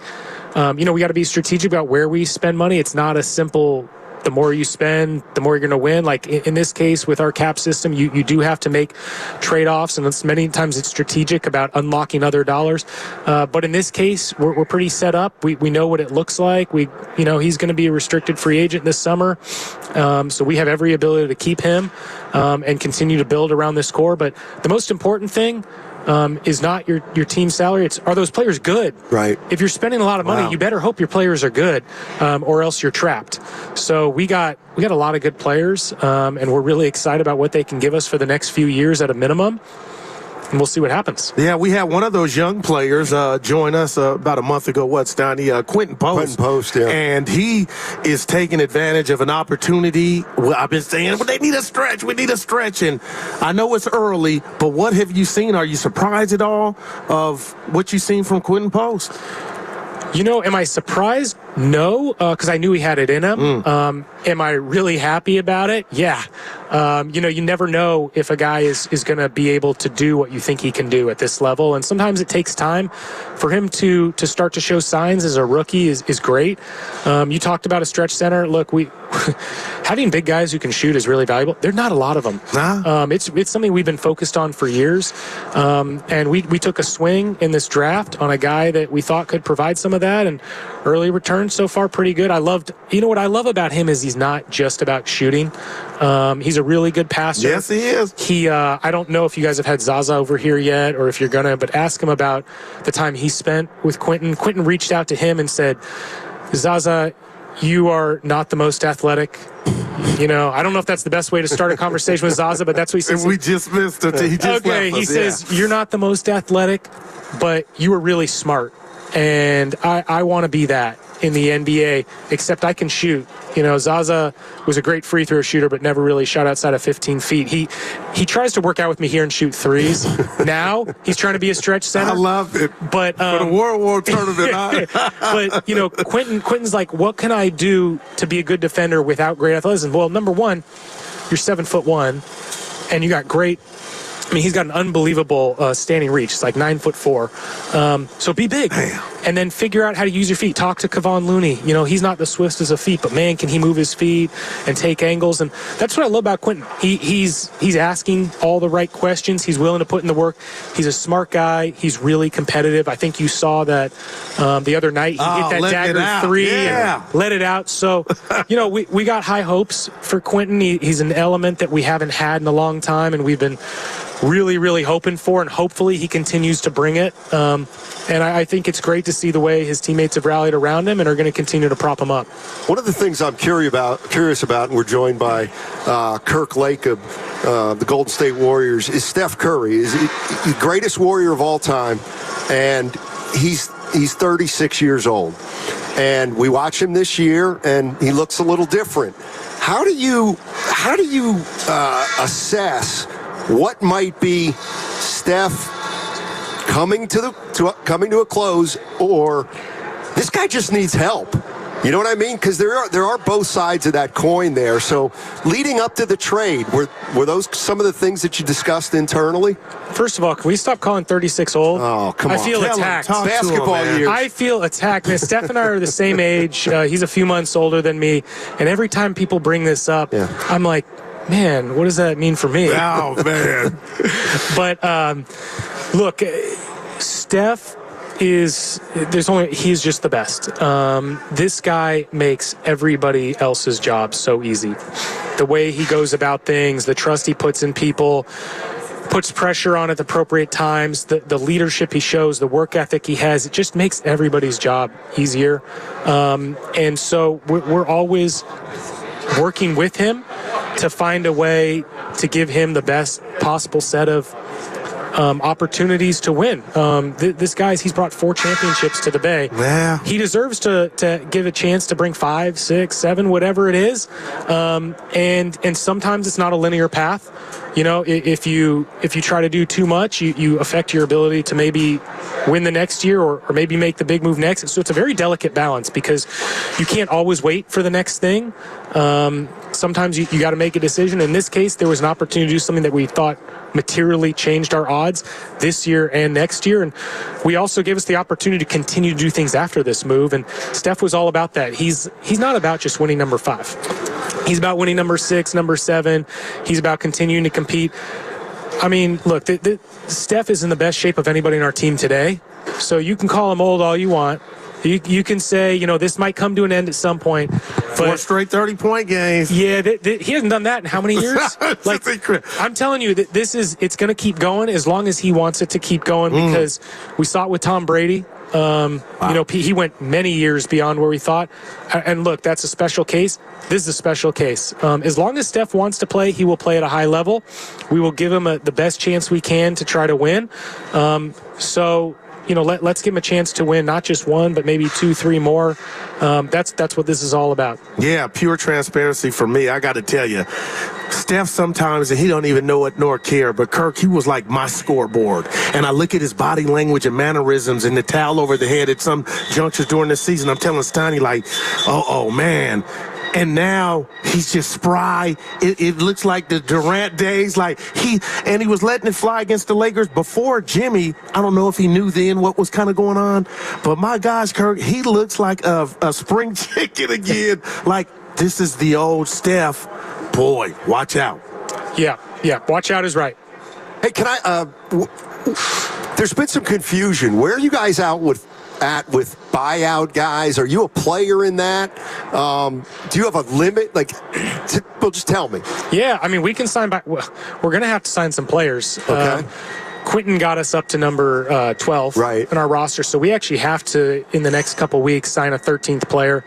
we got to be strategic about where we spend money. It's not a simple, the more you spend, the more you're going to win. Like in this case with our cap system, you do have to make trade-offs, and many times it's strategic about unlocking other dollars. But in this case, we're pretty set up. We know what it looks like. He's going to be a restricted free agent this summer. So we have every ability to keep him and continue to build around this core. But the most important thing is not your team salary. Are those players good? Right. If you're spending a lot of money, you better hope your players are good, or else you're trapped. So we got a lot of good players, and we're really excited about what they can give us for the next few years at a minimum. And we'll see what happens. Yeah, we had one of those young players join us about a month ago. Stoney? Quentin Post. Quentin Post, yeah. And he is taking advantage of an opportunity. Well, I've been saying, they need a stretch. We need a stretch. And I know it's early, but what have you seen? Are you surprised at all of what you've seen from Quentin Post? Am I surprised? No, because I knew he had it in him. Am I really happy about it? Yeah. You never know if a guy is going to be able to do what you think he can do at this level. And sometimes it takes time for him to start to show signs as a rookie is great. You talked about a stretch center. Look, having big guys who can shoot is really valuable. There's not a lot of them. It's something we've been focused on for years. And we took a swing in this draft on a guy that we thought could provide some of that, and early returns returned so far pretty good. You know what I love about him is he's not just about shooting. He's a really good passer. Yes, he is. I don't know if you guys have had Zaza over here yet or if you're going to, but ask him about the time he spent with Quentin. Quentin reached out to him and said, Zaza, you are not the most athletic. I don't know if that's the best way to start a conversation with Zaza, but that's what he says. We just missed it. He just left us, he says, you're not the most athletic, but you are really smart. And I want to be that in the NBA, except I can shoot. Zaza was a great free throw shooter, but never really shot outside of 15 feet. He tries to work out with me here and shoot threes. Now he's trying to be a stretch center. I love it. But for the World War tournament. But Quentin's like, what can I do to be a good defender without great athleticism? Well, number one, you're 7'1", and you got great. He's got an unbelievable standing reach. It's like 9'4". So be big. Damn. And then figure out how to use your feet. Talk to Kevon Looney. He's not the swiftest of feet, but man, can he move his feet and take angles? And that's what I love about Quentin. He's asking all the right questions. He's willing to put in the work. He's a smart guy. He's really competitive. I think you saw that the other night. He hit that dagger three and let it out. So, we got high hopes for Quentin. He's an element that we haven't had in a long time, and we've been really, really hoping for, and hopefully he continues to bring it. And I think it's great to see the way his teammates have rallied around him and are going to continue to prop him up. One of the things I'm curious about, and we're joined by Kirk Lake of the Golden State Warriors, is Steph Curry. Is the greatest Warrior of all time, and he's 36 years old. And we watch him this year, and he looks a little different. How do you assess what might be Steph coming to a close, or this guy just needs help? You know what I mean? Because there are both sides of that coin there. So leading up to the trade, were those some of the things that you discussed internally? First of all, can we stop calling 36 old? Oh, come on. I feel attacked. Basketball years. I feel attacked. Man, Steph and I are the same age. He's a few months older than me. And every time people bring this up, I'm like, man, what does that mean for me? Oh, man. But look, Steph he's just the best. This guy makes everybody else's job so easy. The way he goes about things, the trust he puts in people, puts pressure on at the appropriate times, the leadership he shows, the work ethic he has, it just makes everybody's job easier. And so we're always working with him to find a way to give him the best possible set of opportunities to win. This guy's, he's brought 4 championships to the Bay. Yeah. He deserves to give a chance to bring 5, 6, 7, whatever it is. And sometimes it's not a linear path. You know, if you try to do too much, you affect your ability to maybe win the next year or maybe make the big move next. So it's a very delicate balance because you can't always wait for the next thing. Sometimes you got to make a decision. In this case, there was an opportunity to do something that we thought materially changed our odds this year and next year. And we also gave us the opportunity to continue to do things after this move. And Steph was all about that. He's not about just winning number 5. He's about winning number 6, number 7. He's about continuing to compete. I mean, look, Steph is in the best shape of anybody in our team today. So you can call him old all you want. You can say, you know, this might come to an end at some point. But 4 straight 30-point games. Yeah, he hasn't done that in how many years? Like, I'm telling you that it's going to keep going as long as he wants it to keep going because we saw it with Tom Brady. Wow. You know, he went many years beyond where we thought. And look, that's a special case. This is a special case. As long as Steph wants to play, he will play at a high level. We will give him the best chance we can to try to win. So, you know, let's give him a chance to win, not just 1, but maybe 2, 3 more. That's what this is all about. Yeah, pure transparency for me. I got to tell you, Steph sometimes, and he don't even know it nor care, but Kirk, he was like my scoreboard. And I look at his body language and mannerisms and the towel over the head at some junctures during the season. I'm telling Steiny, like, oh man. And now he's just spry. It looks like the Durant days. Like he was letting it fly against the Lakers before Jimmy. I don't know if he knew then what was kind of going on. But my gosh, Kirk, he looks like a spring chicken again. Like this is the old Steph. Boy, watch out. Yeah. Watch out is right. Hey, can I? There's been some confusion. Where are you guys out with at with buyout guys? Are you a player in that? Do you have a limit? Well, just tell me. Yeah, I mean, we can sign back. We're going to have to sign some players. Okay. Quentin got us up to number 12 in our roster, so we actually have to, in the next couple weeks, sign a 13th player.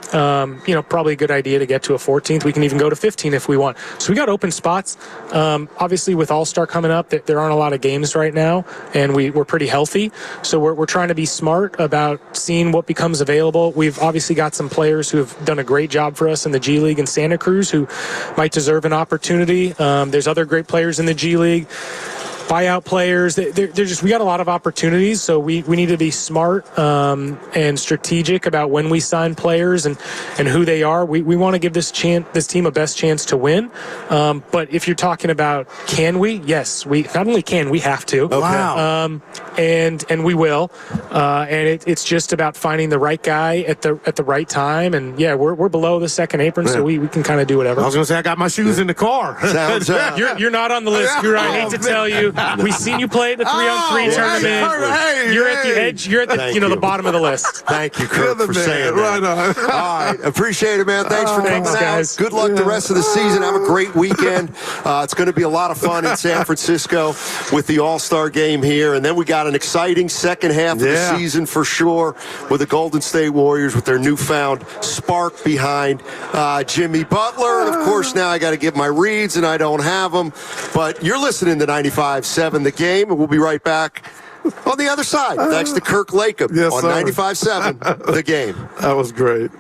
Probably a good idea to get to a 14th. We can even go to 15 if we want. So we got open spots. Obviously, with All-Star coming up, there aren't a lot of games right now, and we're pretty healthy. So we're trying to be smart about seeing what becomes available. We've obviously got some players who have done a great job for us in the G League in Santa Cruz who might deserve an opportunity. There's other great players in the G League. Buyout players, we got a lot of opportunities, so we need to be smart and strategic about when we sign players and who they are. We want to give this team a best chance to win. But if you're talking about can we? Yes, we not only can, we have to. Okay. Wow. And we will. And it's just about finding the right guy at the right time. And yeah, we're below the second apron, so we can kind of do whatever. I was going to say I got my shoes in the car. Sounds, you're not on the list, Guru. I hate to tell you. We've seen you play at the 3-on-3 tournament. You're at the edge. You're at the bottom of the list. Thank you, Kirk, for saying that. Right on. All right. Appreciate it, man. Thanks for coming out. Guys. Good luck the rest of the season. Have a great weekend. It's going to be a lot of fun in San Francisco with the All-Star game here. And then we got an exciting second half of the season for sure with the Golden State Warriors with their newfound spark behind Jimmy Butler. And, of course, now I got to give my reads, and I don't have them. But you're listening to 95.7 The Game, and we'll be right back on the other side. Thanks to Kirk Lacob on 95.7 The Game. That was great.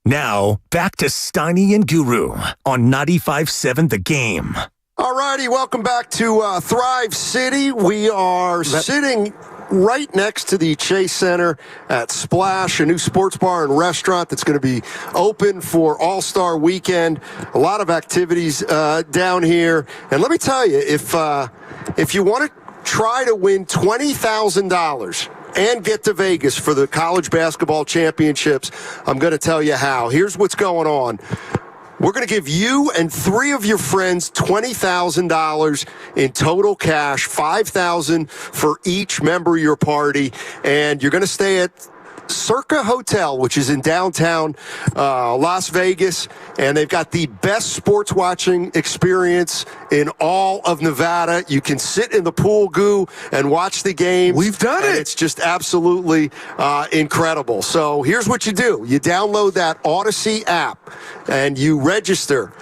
Now, back to Steiny and Guru on 95.7 The Game. All righty, welcome back to Thrive City. We are sitting right next to the Chase Center at Splash, a new sports bar and restaurant that's going to be open for All-Star Weekend. A lot of activities down here. And let me tell you, if you want to try to win $20,000 and get to Vegas for the college basketball championships, I'm going to tell you how. Here's what's going on. We're going to give you and 3 of your friends $20,000 in total cash, $5,000 for each member of your party. And you're going to stay at Circa Hotel, which is in downtown Las Vegas, and they've got the best sports watching experience in all of Nevada. You can sit in the pool goo and watch the games. We've done it. It's just absolutely incredible. So here's what you do. You download that Odyssey app and you register.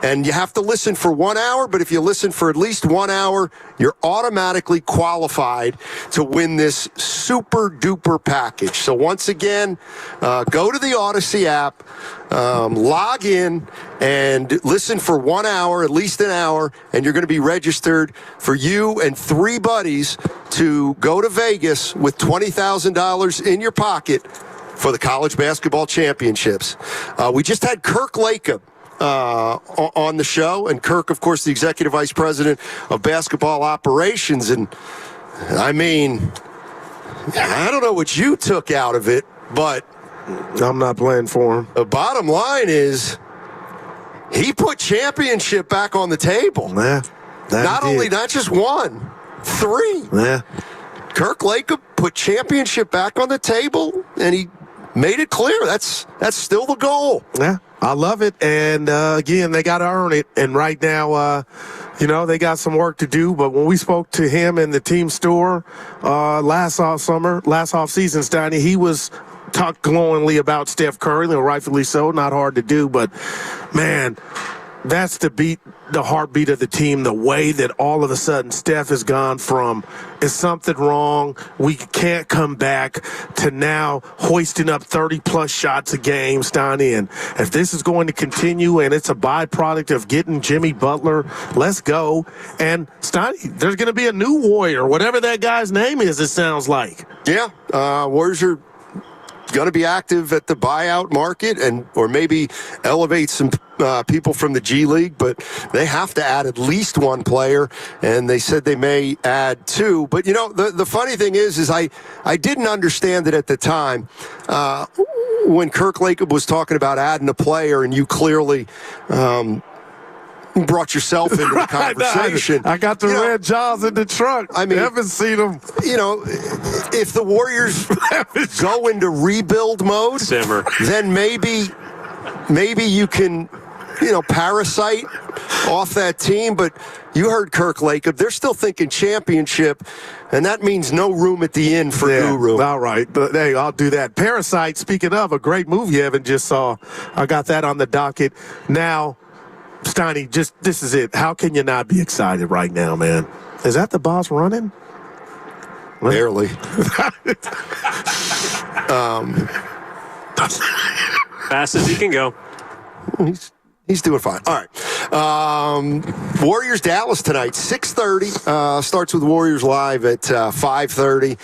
And you have to listen for 1 hour, but if you listen for at least 1 hour, you're automatically qualified to win this super duper package. So once again, go to the Odyssey app, log in, and listen for 1 hour, at least an hour, and you're going to be registered for you and 3 buddies to go to Vegas with $20,000 in your pocket for the college basketball championships. We just had Kirk Lacob on the show, and Kirk, of course, the executive vice president of basketball operations. And I mean, I don't know what you took out of it, but I'm not playing for him. The bottom line is he put championship back on the table. Yeah, not just 1, 3. Yeah. Kirk Lacob put championship back on the table, and he made it clear that's still the goal. Yeah. I love it, and again, they got to earn it. And right now, they got some work to do. But when we spoke to him in the team store last off season, Steiny, he was talked glowingly about Steph Curry, and rightfully so. Not hard to do, but man, that's the heartbeat of the team. The way that all of a sudden Steph has gone from is something wrong, we can't come back, to now hoisting up 30-plus shots a game, Steiny. And if this is going to continue and it's a byproduct of getting Jimmy Butler, let's go. And Steiny, there's going to be a new Warrior, whatever that guy's name is, it sounds like. Yeah, Warriors are going to be active at the buyout market, or maybe elevate some people from the G League, but they have to add at least 1 player, and they said they may add 2. But, the funny thing is I didn't understand it at the time when Kirk Lacob was talking about adding a player, and you clearly brought yourself into the conversation. I got the red jaws in the trunk. I mean, haven't seen them. If the Warriors go into rebuild mode, then maybe you can, parasite off that team. But you heard Kirk Lacob. They're still thinking championship, and that means no room at the inn for Guru. All right. But, hey, I'll do that. Parasite, speaking of, a great movie Evan just saw. I got that on the docket. Now, Steiny, this is it. How can you not be excited right now, man? Is that the boss running? Barely. Fast as he can go. He's doing fine. All right. Warriors Dallas tonight, 6:30. Starts with Warriors Live at 5:30.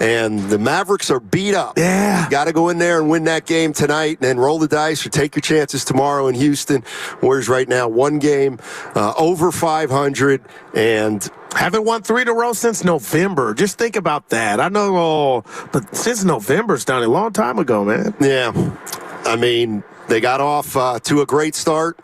And the Mavericks are beat up. Yeah. Got to go in there and win that game tonight, and then roll the dice or take your chances tomorrow in Houston. Warriors right now 1 game over 500, and haven't won 3 in a row since November. Just think about that. I know, but since November, it's done a long time ago, man. Yeah. I mean, they got off to a great start.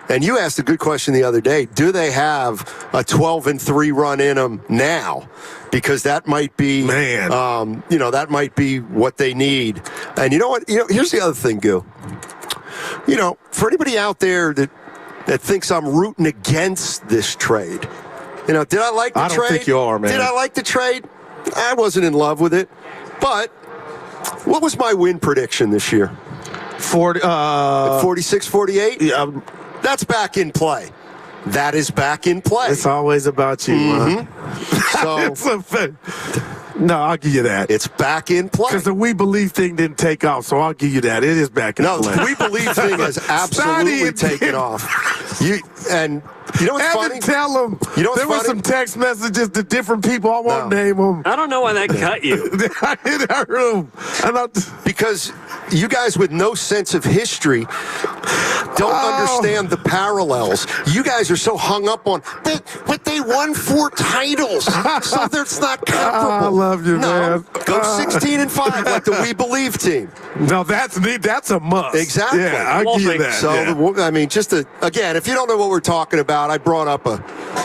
And you asked a good question the other day. Do they have a 12-3 run in them now? Because that might be, that might be what they need. And you know what? Here's the other thing, Goo. For anybody out there that thinks I'm rooting against this trade, did I like the trade? I don't think you are, man. Did I like the trade? I wasn't in love with it. But what was my win prediction this year? 46-48? Yeah. That's back in play. That is back in play. It's always about you, So No, I'll give you that. It's back in play. Because the We Believe thing didn't take off, so I'll give you that. It is back in play. No, the We Believe thing has absolutely taken off. You know what's funny? Tell them. You know what's there were some text messages to different people. I won't name them. I don't know why that cut you. I didn't hear them. Because you guys with no sense of history don't understand the parallels. You guys are so hung up on, but they won 4 titles, so that's not comparable. I love you, man. Go 16-5 like the We Believe team. No, that's a must. Exactly. Yeah, I'll give you that. So, I mean, again, if you don't know what we're talking about, I brought up a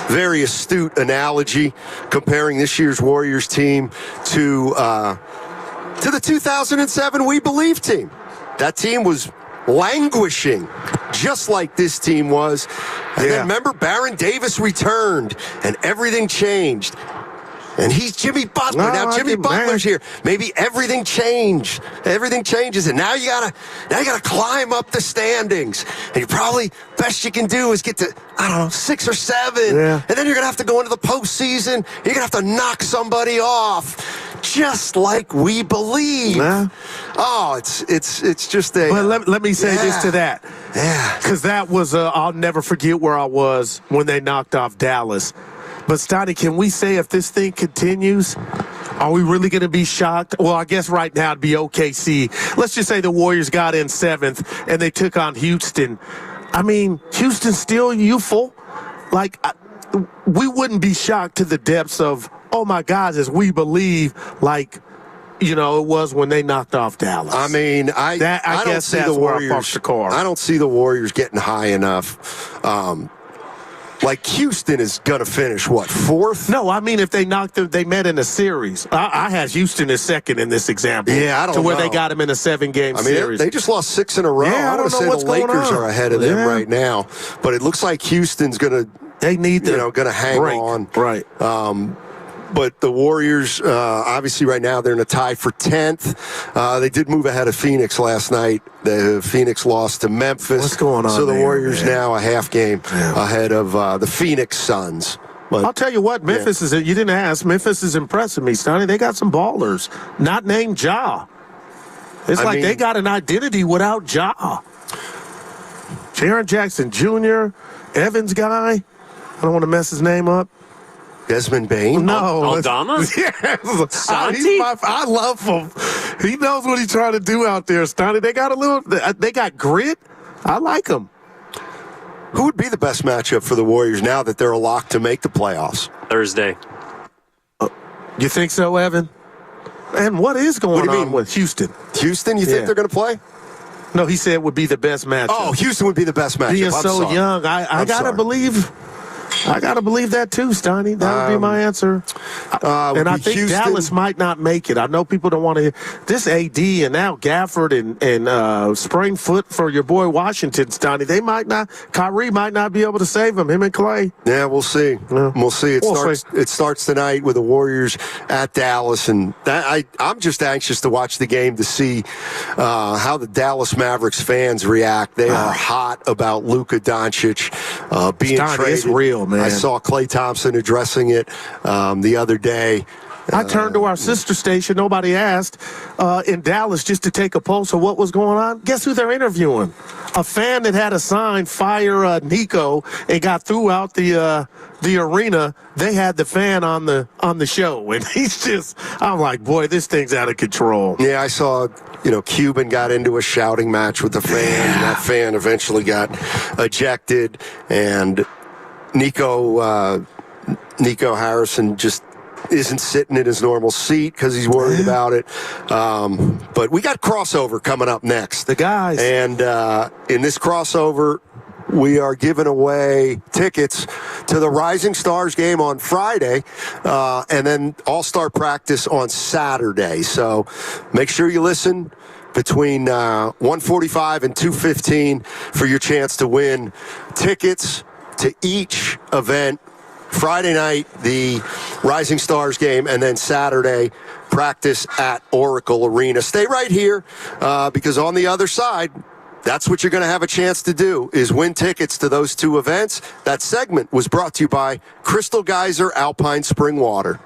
very astute analogy comparing this year's Warriors team to the 2007 We Believe team. That team was languishing, just like this team was. And then remember, Baron Davis returned, and everything changed. And he's Jimmy Butler. Now Jimmy Butler's here. Maybe everything changed. Everything changes, and now you gotta climb up the standings. And you probably best you can do is get to 6 or 7. Yeah. And then you're gonna have to go into the postseason. You're gonna have to knock somebody off. Just like We Believe. Oh, it's just a. But let me say this to that. Yeah. Because that was I'll never forget where I was when they knocked off Dallas. But, Stoney, can we say if this thing continues, are we really going to be shocked? Well, I guess right now it'd be OKC. Let's just say the Warriors got in 7th and they took on Houston. I mean, Houston's still youthful. Like, we wouldn't be shocked to the depths of, oh, my God, as We Believe, like, it was when they knocked off Dallas. I mean, I don't see the Warriors. I don't see the Warriors getting high enough. Like Houston is going to finish, 4th? No, I mean if they knocked them, they met in a series. I had Houston as 2nd in this example. Yeah, I don't know. To where they got them in a 7-game series. They just lost 6 in a row. Yeah, I want to say the Lakers are ahead of them right now. But it looks like Houston's going to going to hang on. Right. But the Warriors, obviously right now, they're in a tie for 10th. They did move ahead of Phoenix last night. The Phoenix lost to Memphis. What's going on So the there, Warriors now a half game ahead of the Phoenix Suns. But, I'll tell you what, Memphis is, you didn't ask, Memphis is impressing me, Stoney. They got some ballers, not named Ja. It's they got an identity without Ja. Jaren Jackson Jr., Evans guy. I don't want to mess his name up. Desmond Bain? No. Aldama? Yes. I love him. He knows what he's trying to do out there, Stoney. They got grit. I like him. Who would be the best matchup for the Warriors now that they're a lock to make the playoffs? Thursday. You think so, Evan? And what is going on with Houston? Houston, you think they're going to play? No, he said would be the best matchup. Oh, Houston would be the best matchup. He is so young. I got to believe. I got to believe that too, Stoney. That would be my answer. And I think Houston, Dallas might not make it. I know people don't want to hear this AD and now Gafford and sprained foot for your boy Washington, Stoney. They might not. Kyrie might not be able to save him and Clay. Yeah, we'll see. Yeah. We'll see. It starts tonight with the Warriors at Dallas, and I'm just anxious to watch the game to see how the Dallas Mavericks fans react. They are hot about Luka Doncic being traded. It's real, man. I saw Klay Thompson addressing it the other day. I turned to our sister station, nobody asked, in Dallas just to take a pulse of what was going on. Guess who they're interviewing? A fan that had a sign, fire Nico, and got through out the arena. They had the fan on the show, and he's just, I'm like, boy, this thing's out of control. Yeah, I saw, Cuban got into a shouting match with the fan, and that fan eventually got ejected, and Nico Harrison just isn't sitting in his normal seat because he's worried about it. But we got crossover coming up next. The guys. And in this crossover, we are giving away tickets to the Rising Stars game on Friday and then All-Star practice on Saturday. So make sure you listen between 1:45 and 2:15 for your chance to win tickets to each event. Friday night, the Rising Stars game, and then Saturday, practice at Oracle Arena. Stay right here because on the other side, that's what you're going to have a chance to do, is win tickets to those two events. That segment was brought to you by Crystal Geyser Alpine Spring Water.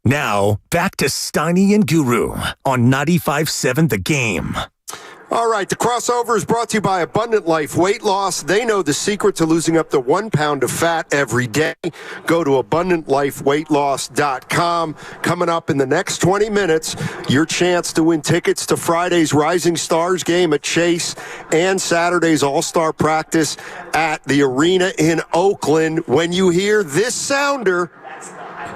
Now, back to Steiny and Guru on 95.7 The Game. All right, the crossover is brought to you by Abundant Life Weight Loss. They know the secret to losing up to 1 pound of fat every day. Go to AbundantLifeWeightLoss.com. Coming up in the next 20 minutes, your chance to win tickets to Friday's Rising Stars game at Chase and Saturday's All-Star practice at the arena in Oakland. When you hear this sounder,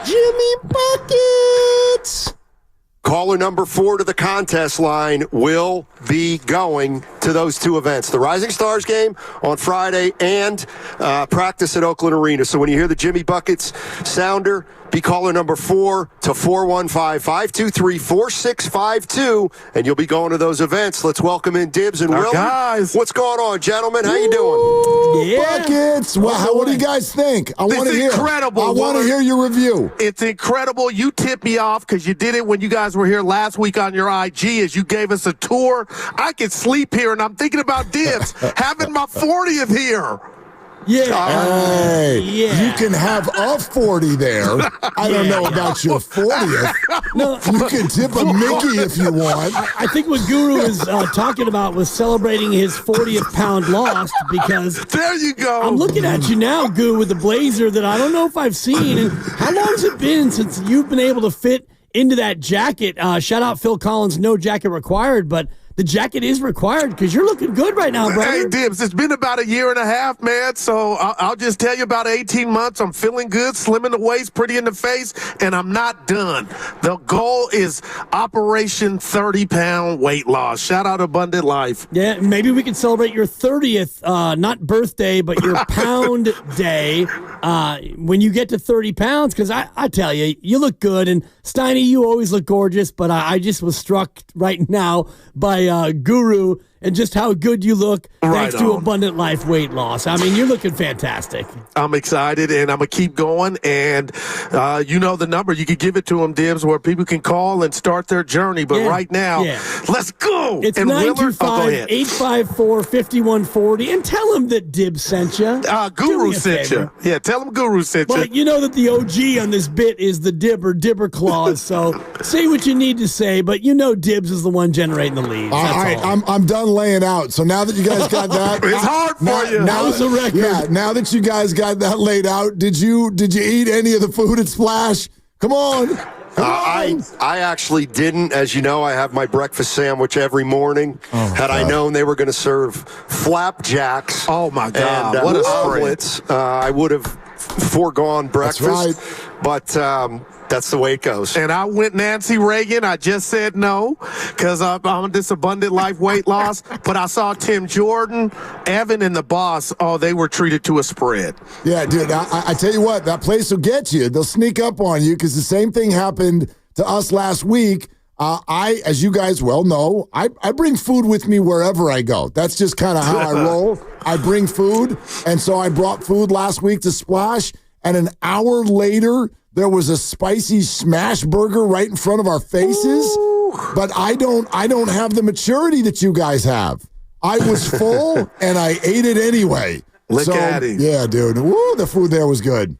Jimmy Buckets! Caller number 4 to the contest line will be going to those two events, the Rising Stars game on Friday and practice at Oakland Arena. So when you hear the Jimmy Buckets sounder, be caller number 4 to 415-523-4652, and you'll be going to those events. Let's welcome in Dibbs and Will. Guys. What's going on, gentlemen? How you doing? Buckets. Wow, what do you guys think? I want to hear. Incredible. I want to hear your review. It's incredible. You tipped me off because you did it when you guys were here last week on your IG as you gave us a tour. I could sleep here, and I'm thinking about Dibbs having my 40th here. Yeah. You can have a 40 there. I don't know about your 40th. No, you can tip a Mickey if you want. I think what Guru is talking about was celebrating his 40th pound lost because... There you go. I'm looking at you now, Guru, with a blazer that I don't know if I've seen. And how long has it been since you've been able to fit into that jacket? Shout out Phil Collins, no jacket required, but... the jacket is required because you're looking good right now, brother. Hey, Dibbs, it's been about a year and a half, man. So I'll just tell you about 18 months. I'm feeling good, slim in the waist, pretty in the face, and I'm not done. The goal is Operation 30-pound weight loss. Shout out Abundant Life. Yeah, maybe we can celebrate your 30th, not birthday, but your pound day when you get to 30 pounds because I tell you, you look good. And Steiny, you always look gorgeous, but I just was struck right now by Guru and just how good you look thanks to Abundant Life Weight Loss. I mean, you're looking fantastic. I'm excited, and I'm going to keep going. And you know the number. You can give it to them, Dibbs, where people can call and start their journey. But right now, let's go. It's 925-854-5140. And tell them that Dibbs sent you. Guru sent you. Yeah, tell them Guru sent you. But you know that the OG on this bit is the Dibber clause. So say what you need to say, but you know Dibbs is the one generating the leads. All right, I'm done laying out. So now that you guys got that, it's hard for you. That was a record. Yeah, now that you guys got that laid out, did you eat any of the food at Splash? Come on. I actually didn't. As you know, I have my breakfast sandwich every morning. Had I known they were going to serve flapjacks, oh my God, and what a omelets, I would have foregone breakfast. That's right. But that's the way it goes. And I went Nancy Reagan. I just said no because I'm on this Abundant Life weight loss. But I saw Tim Jordan, Evan, and the boss. Oh, they were treated to a spread. Yeah, dude, I tell you what, that place will get you. They'll sneak up on you because the same thing happened to us last week. As you guys well know, I bring food with me wherever I go. That's just kind of how I roll. I bring food. And so I brought food last week to Splash. And an hour later, there was a spicy smash burger right in front of our faces. Ooh. But I don't have the maturity that you guys have. I was full and I ate it anyway. Look at it. Yeah, dude. Woo, the food there was good.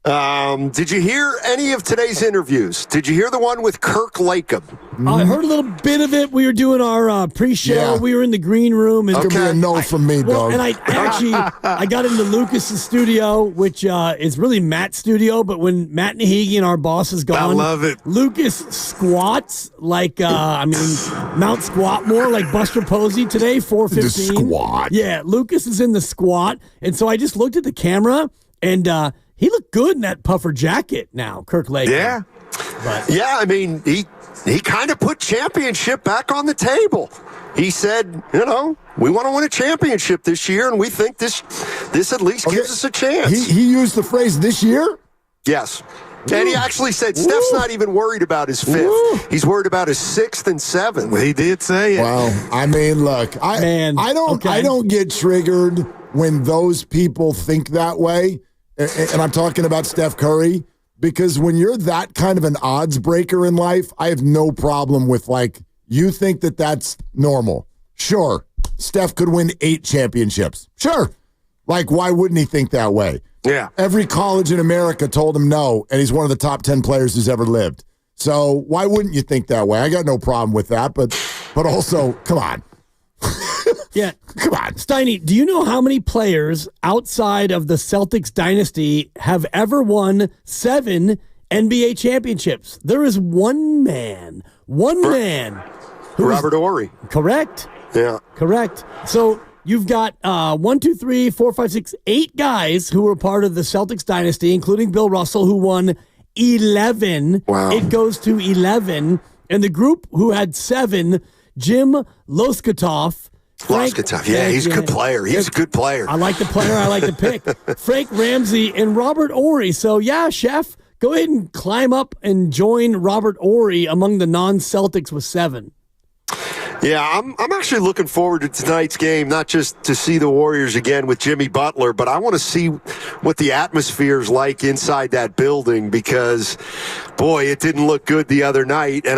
Did you hear any of today's interviews? Did you hear the one with Kirk Latham? I heard a little bit of it. We were doing our pre-show. Yeah. We were in the green room. And it's going to be a no from me, dog. And I got into Lucas's studio, which is really Matt's studio, but when Matt Nahigian, our boss, is gone, I love it. Lucas squats like, Mount Squatmore, like Buster Posey today, 4:15. The squat. Yeah, Lucas is in the squat. And so I just looked at the camera, and he looked good in that puffer jacket now, Kirk Latham. Yeah. Yeah, I mean, he kind of put championship back on the table. He said, we want to win a championship this year, and we think this at least gives us a chance. He used the phrase this year? Yes. And he actually said Steph's not even worried about his fifth. Ooh. He's worried about his sixth and seventh. He did say it. Well, I mean, look, I don't get triggered when those people think that way. And I'm talking about Steph Curry, because when you're that kind of an odds breaker in life, I have no problem with, you think that that's normal. Sure, Steph could win 8 championships. Sure. Like, why wouldn't he think that way? Yeah. Every college in America told him no, and he's one of the top 10 players who's ever lived. So why wouldn't you think that way? I got no problem with that, but also, come on. Yeah. Come on. Steiny, do you know how many players outside of the Celtics dynasty have ever won 7 NBA championships? There is one man. Robert Horry. Correct. Yeah. Correct. So you've got 1, 2, 3, 4, 5, 6, 8 guys who were part of the Celtics dynasty, including Bill Russell, who won 11. Wow. It goes to 11. And the group who had 7, Jim Loskatoff. Yeah, he's a good player. He's a good player. I like the player. I like the pick. Frank Ramsey and Robert Horry. So, yeah, Chef, go ahead and climb up and join Robert Horry among the non-Celtics with 7. Yeah, I'm actually looking forward to tonight's game, not just to see the Warriors again with Jimmy Butler, but I want to see what the atmosphere is like inside that building because, boy, it didn't look good the other night. And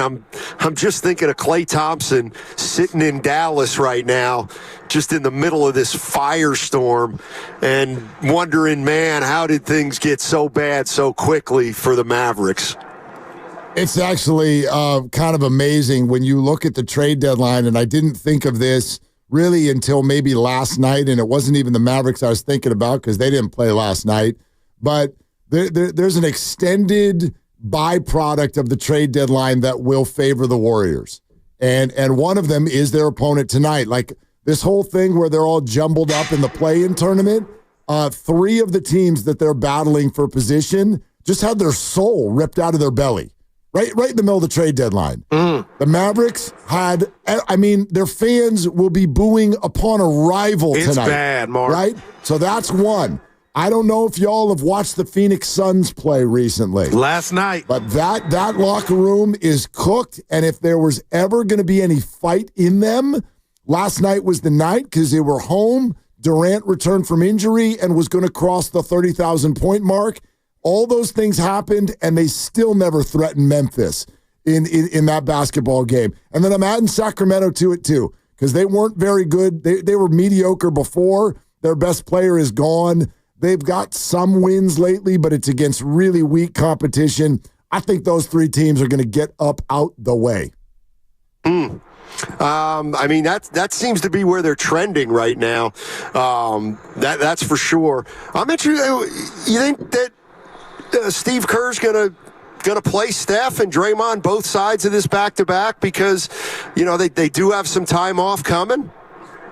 I'm just thinking of Klay Thompson sitting in Dallas right now, just in the middle of this firestorm and wondering, man, how did things get so bad so quickly for the Mavericks? It's actually kind of amazing when you look at the trade deadline, and I didn't think of this really until maybe last night, and it wasn't even the Mavericks I was thinking about because they didn't play last night. But there's an extended byproduct of the trade deadline that will favor the Warriors, and one of them is their opponent tonight. Like this whole thing where they're all jumbled up in the play-in tournament, 3 of the teams that they're battling for position just had their soul ripped out of their belly. Right in the middle of the trade deadline. The Mavericks had, their fans will be booing upon arrival tonight. It's bad, Mark. Right? So that's one. I don't know if y'all have watched the Phoenix Suns play recently. Last night. But that locker room is cooked, and if there was ever going to be any fight in them, last night was the night because they were home. Durant returned from injury and was going to cross the 30,000-point mark. All those things happened, and they still never threatened Memphis in that basketball game. And then I'm adding Sacramento to it, too, because they weren't very good. They were mediocre before. Their best player is gone. They've got some wins lately, but it's against really weak competition. I think those 3 teams are going to get up out the way. That seems to be where they're trending right now. That's for sure. I'm interested. You think that Steve Kerr's gonna play Steph and Draymond both sides of this back-to-back because, they do have some time off coming?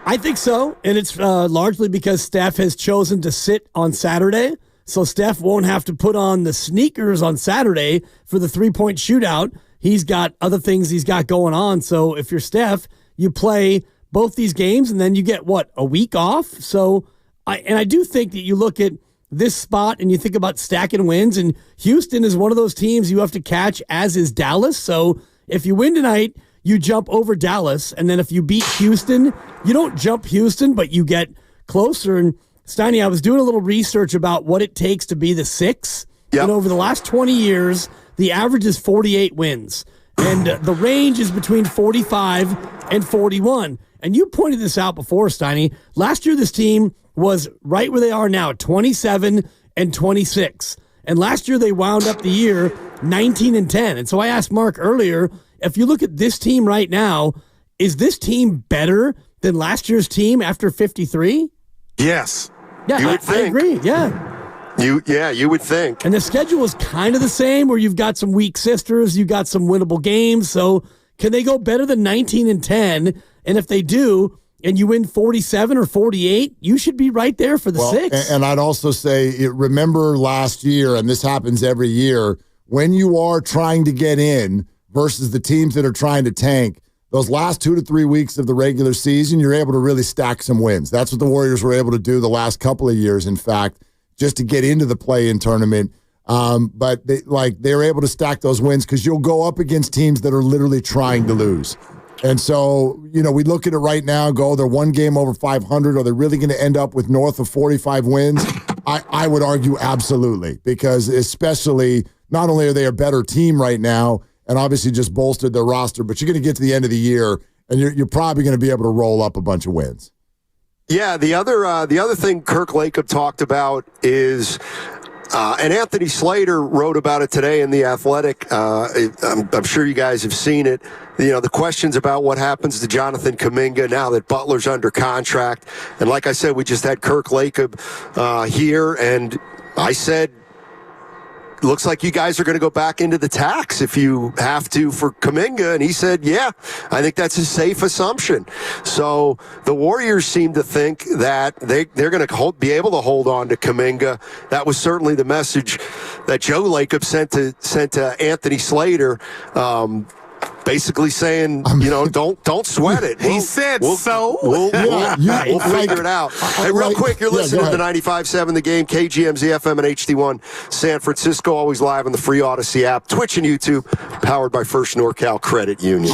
I think so, and it's largely because Steph has chosen to sit on Saturday, so Steph won't have to put on the sneakers on Saturday for the 3-point shootout. He's got other things he's got going on, so if you're Steph, you play both these games, and then you get, a week off? So, I do think that you look at this spot and you think about stacking wins, and Houston is one of those teams you have to catch, as is Dallas. So if you win tonight, you jump over Dallas, and then if you beat Houston, you don't jump Houston, but you get closer. And Steiny, I was doing a little research about what it takes to be the 6. Yep. And over the last 20 years, the average is 48 wins, and the range is between 45 and 41. And you pointed this out before, Steiny. Last year, this team was right where they are now, 27 and 26. And last year they wound up the year 19 and 10. And so I asked Mark earlier, if you look at this team right now, is this team better than last year's team after 53? Yes. Yeah, you would think. I agree. Yeah. You would think. And the schedule is kind of the same, where you've got some weak sisters, you've got some winnable games. So can they go better than 19 and 10? And if they do, and you win 47 or 48, you should be right there for the 6. And I'd also say, remember last year, and this happens every year, when you are trying to get in versus the teams that are trying to tank, those last 2 to 3 weeks of the regular season, you're able to really stack some wins. That's what the Warriors were able to do the last couple of years, in fact, just to get into the play-in tournament. But they were able to stack those wins because you'll go up against teams that are literally trying to lose. And so, we look at it right now, they're 1 game over 500. Are they really going to end up with north of 45 wins? I would argue absolutely, because especially not only are they a better team right now and obviously just bolstered their roster, but you're going to get to the end of the year and you're probably going to be able to roll up a bunch of wins. Yeah, the other thing Kirk Lacob talked about is, and Anthony Slater wrote about it today in The Athletic. I'm sure you guys have seen it. The questions about what happens to Jonathan Kuminga now that Butler's under contract. And like I said, we just had Kirk Lacob here, and I said, looks like you guys are going to go back into the tax if you have to for Kuminga. And he said, yeah, I think that's a safe assumption. So the Warriors seem to think that they're going to be able to hold on to Kuminga. That was certainly the message that Joe Lacob sent to Anthony Slater. Basically saying, don't sweat it. He said we'll figure it out. Hey, real quick, you're listening to 95.7 The Game, KGMZ FM and HD1 San Francisco, always live on the free Odyssey app, Twitch and YouTube, powered by First NorCal Credit Union.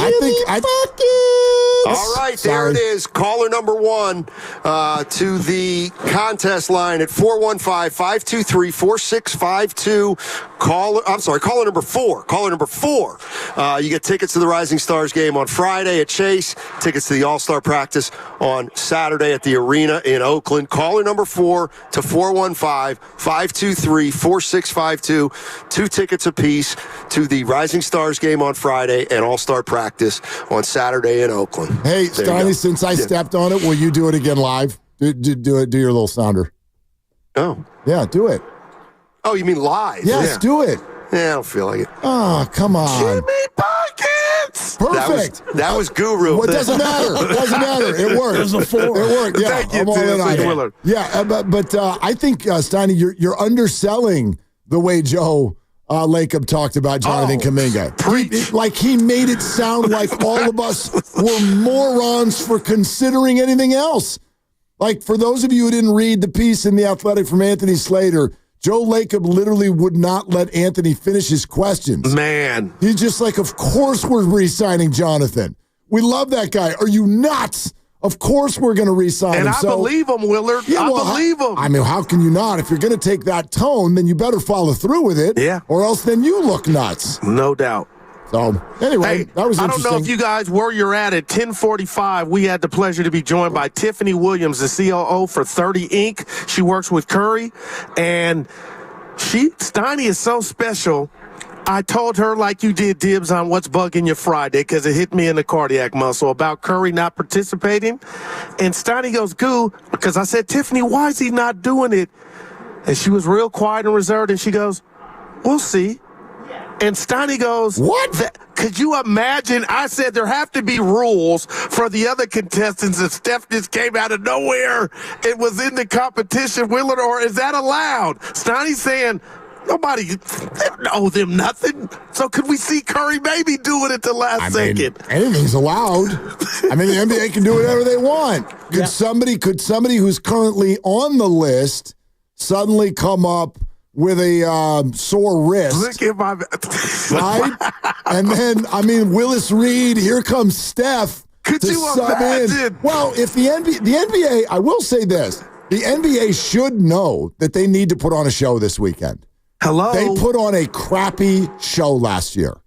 All right, there it is. Caller number 1 to the contest line at 415-523-4652. Caller number 4. Caller number 4. You get tickets to the Rising Stars game on Friday at Chase, tickets to the All-Star practice on Saturday at the Arena in Oakland. Caller number 4 to 415-523-4652. 2 tickets apiece to the Rising Stars game on Friday and All-Star practice on Saturday in Oakland. Hey, Steiny, since I stepped on it, will you do it again live? Do your little sounder. Oh. Yeah, do it. Oh, you mean live? Yes, do it. Yeah, I don't feel like it. Oh, come on. Jimmy Buckets! Perfect. That was Guru. Well, it doesn't matter. It worked. It was a 4. It worked. Yeah, Thank you, I'm all in on Willard. it. Yeah, but I think, Steiny, you're underselling the way Joe Lacob talked about Jonathan Kuminga. He made it sound like all of us were morons for considering anything else. Like, for those of you who didn't read the piece in The Athletic from Anthony Slater, Joe Lacob literally would not let Anthony finish his questions. Man. He's just like, of course we're re-signing Jonathan. We love that guy. Are you nuts? Of course we're going to re-sign him. And I believe him, Willard. Yeah, I believe him. I mean, how can you not? If you're going to take that tone, then you better follow through with it. Yeah. Or else then you look nuts. No doubt. So, anyway, that was interesting. I don't know if you guys, where you're at 10:45, we had the pleasure to be joined by Tiffany Williams, the COO for 30 Inc. She works with Curry, and Steiny is so special. I told her, like you did, Dibs, on what's bugging you Friday, because it hit me in the cardiac muscle about Curry not participating. And Steiny goes, Goo, because I said, Tiffany, why is he not doing it? And she was real quiet and reserved, and she goes, we'll see. And Steiny goes, what? Could you imagine? I said there have to be rules for the other contestants, and Steph just came out of nowhere. It was in the competition, Willard, or is that allowed? Steiny's saying, nobody owe them nothing. So could we see Curry maybe doing it the last second? Anything's allowed. I mean, the NBA can do whatever they want. Could somebody who's currently on the list suddenly come up with a sore wrist? Look at my right? And then, Willis Reed, here comes Steph. Could you imagine? Well, if the NBA, I will say this, the NBA should know that they need to put on a show this weekend. Hello? They put on a crappy show last year.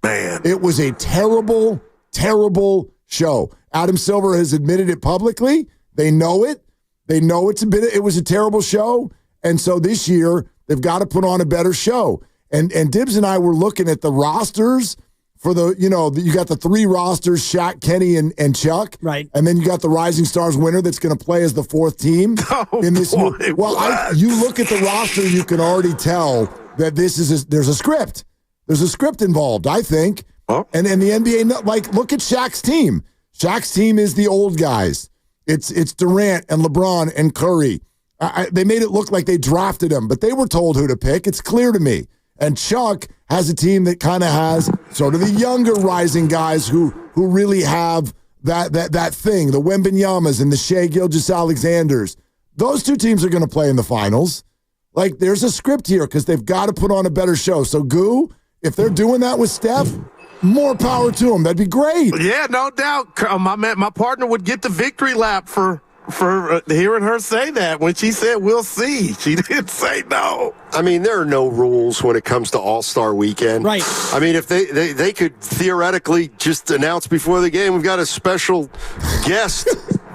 Man. It was a terrible, terrible show. Adam Silver has admitted it publicly. They know it. They know it was a terrible show. And so this year, they've got to put on a better show. And Dibs and I were looking at the rosters for you got the 3 rosters, Shaq, Kenny, and Chuck. Right. And then you got the Rising Stars winner that's going to play as the 4th team. In this you look at the roster, you can already tell that there's a script. There's a script involved, I think. Oh. And the NBA, look at Shaq's team. Shaq's team is the old guys. It's Durant and LeBron and Curry. They made it look like they drafted him, but they were told who to pick. It's clear to me. And Chuck has a team that kind of has sort of the younger rising guys who really have that thing, the Wembanyamas and the Shai Gilgeous-Alexanders. Those 2 teams are going to play in the finals. Like, there's a script here because they've got to put on a better show. So, Goo, if they're doing that with Steph, more power to them. That'd be great. Yeah, no doubt. My partner would get the victory lap for hearing her say that when she said we'll see. She didn't say no. I mean, there are no rules when it comes to All-Star Weekend. Right. I mean, if they could theoretically just announce before the game, we've got a special guest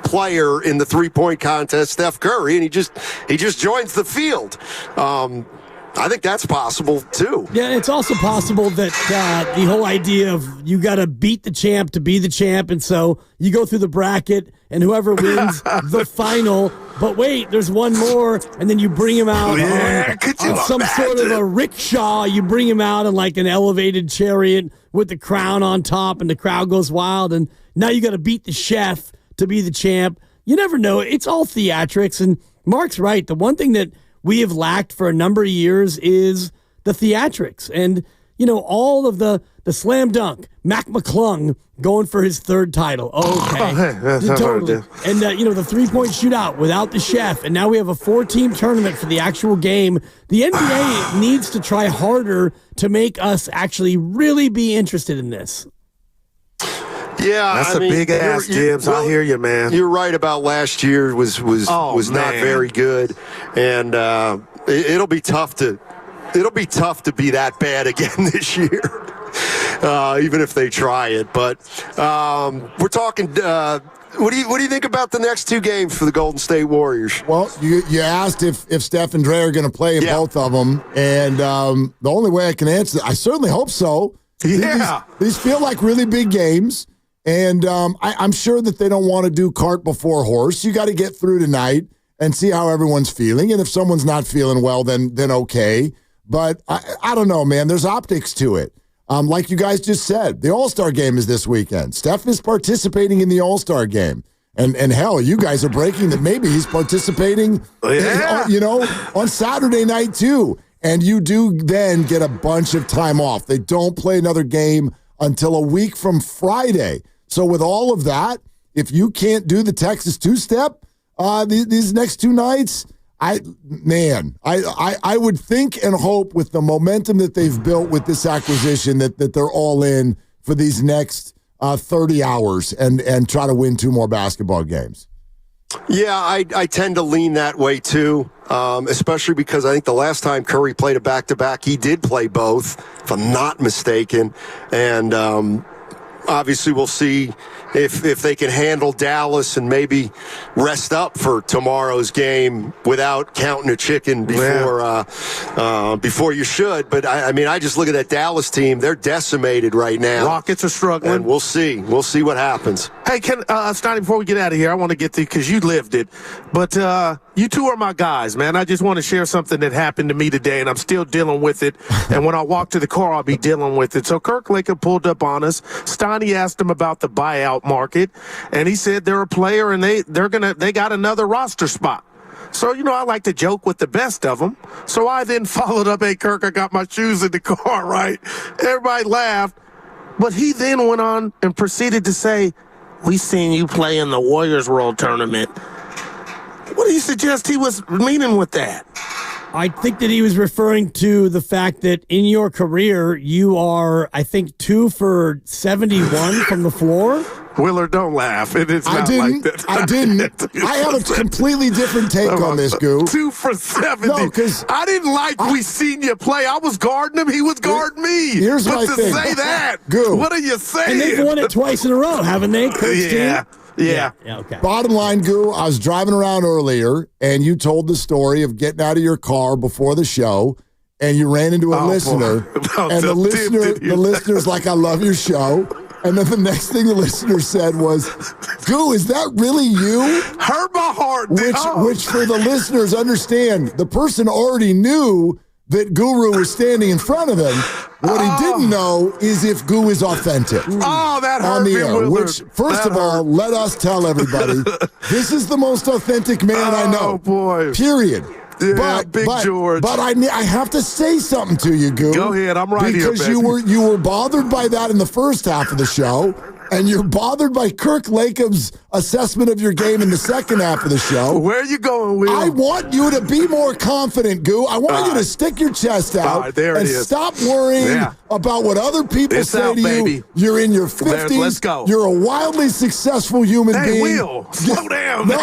player in the three-point contest, Steph Curry, and he just joins the field. I think that's possible, too. Yeah, it's also possible that the whole idea of you got to beat the champ to be the champ, and so you go through the bracket, and whoever wins the final. But wait, there's one more, and then you bring him out on some sort of a rickshaw. You bring him out in like an elevated chariot with the crown on top, and the crowd goes wild, and now you got to beat the chef to be the champ. You never know. It's all theatrics, and Mark's right. The one thing that we have lacked for a number of years is the theatrics. And, all of the slam dunk, Mac McClung going for his third title. Okay. Totally. And, the three-point shootout without the chef. And now we have a 4-team tournament for the actual game. The NBA needs to try harder to make us actually really be interested in this. Yeah, that's a big ass, Gibbs. I hear you, man. You're right about last year was not very good, and it'll be tough to be that bad again this year, even if they try it. But we're talking. What do you think about the next two games for the Golden State Warriors? Well, you asked if Steph and Dre are going to play in both of them, and the only way I can answer, I certainly hope so. Yeah, these feel like really big games. And I'm sure that they don't want to do cart before horse. You got to get through tonight and see how everyone's feeling. And if someone's not feeling well, then okay. But I don't know, man. There's optics to it. Like you guys just said, the All-Star game is this weekend. Steph is participating in the All-Star game. And hell, you guys are breaking that maybe he's participating, on Saturday night too. And you do then get a bunch of time off. They don't play another game until a week from Friday. So with all of that, if you can't do the Texas two-step these next two nights, I would think and hope with the momentum that they've built with this acquisition that they're all in for these next 30 hours and try to win 2 more basketball games. Yeah, I tend to lean that way too, especially because I think the last time Curry played a back-to-back, he did play both, if I'm not mistaken. And obviously we'll see if they can handle Dallas and maybe rest up for tomorrow's game without counting a chicken before you should. But I just look at that Dallas team; they're decimated right now. Rockets are struggling, and we'll see what happens. Hey, Stoney, before we get out of here, I want to get to because you lived it, but you two are my guys, man. I just want to share something that happened to me today, and I'm still dealing with it. And when I walk to the car, I'll be dealing with it. So Kirk Laker pulled up on us. Stoney asked him about the buyout market, and he said they're a player and they got another roster spot. So, I like to joke with the best of them. So I then followed up, hey, Kirk, I got my shoes in the car, right? Everybody laughed. But he then went on and proceeded to say, we seen you play in the Warriors World Tournament. What do you suggest he was meaning with that? I think that he was referring to the fact that in your career, you are, I think, 2 for 71 from the floor. Willard, don't laugh. It is not like that. I didn't. I have a completely different take on this, Goo. 2 for 70. No, because I didn't we seen you play. I was guarding him. He was guarding me. Here's but my to thing. say that, Goo. What are you saying? And they've won it twice in a row, haven't they? Yeah. Okay. Bottom line, Goo, I was driving around earlier, and you told the story of getting out of your car before the show, and you ran into a listener, and the listener's like, I love your show. And then the next thing the listener said was, Goo, is that really you? Hurt my heart. Which for the listeners, understand, the person already knew that Guru was standing in front of him. What he didn't know is if Goo is authentic. Oh, that hurt on the me, air. Willard. Which, first of all, let us tell everybody, this is the most authentic man I know. Oh, boy. Period. Yeah, Big George. But I have to say something to you, Goo. Go ahead, I'm right here, because you were bothered by that in the first half of the show, and you're bothered by Kirk Lakem's assessment of your game in the second half of the show. Where are you going, Will? I want you to be more confident, Goo. I want you to stick your chest out and stop worrying about what other people say to you. You're in your 50s. Let's go. You're a wildly successful human being. Will, slow down. No,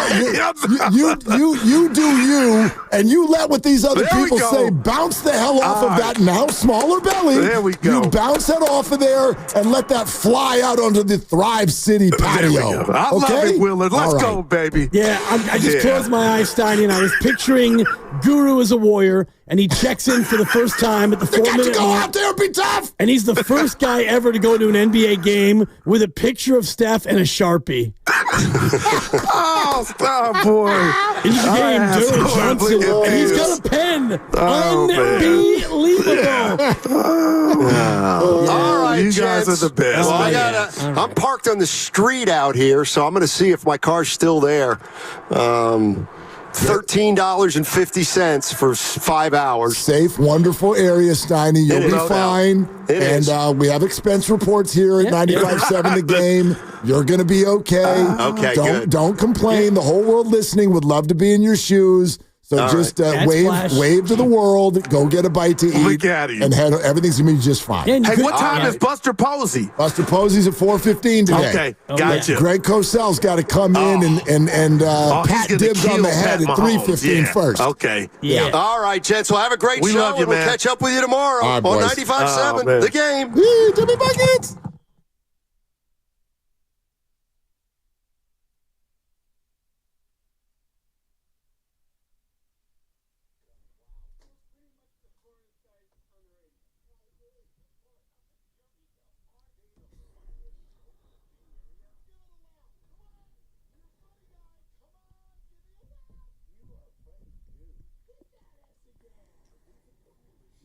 you do you, and you let what these other people say bounce the hell off of that now smaller belly. There we go. You bounce that off of there and let that fly out onto the Thrive City patio. I love love it, Willard. Let's go, baby. Yeah, I just closed my eyes, Steiny, and I was picturing Guru as a Warrior, and he checks in for the first time at the 4-minute go mark. out there and be tough. And he's the first guy ever to go to an NBA game with a picture of Steph and a Sharpie. Oh, stop, boy. He's game, Derrick Johnson, and he's got a pen. Unbelievable. All right, you guys are the best. Well, I'm parked on the street out here, so I'm going to see if my car's still there. $13.50 for 5 hours. Safe, wonderful area, Steiny. You'll be fine. We have expense reports here at 95.7 The Game. You're going to be okay. Okay, good. Don't complain. The whole world listening would love to be in your shoes. So just wave to the world, go get a bite to eat, Look at you. and everything's going to be just fine. Hey, what time is Buster Posey? Buster Posey's at 4:15 today. Okay, gotcha. Greg Cosell's got to come in and pat dibs on the head at 3:15 first. Okay. Yeah. All right, gents. Well, have a great show, love you, and we'll man. catch up with you tomorrow on 95.7 The Game. Jimmy Buckets.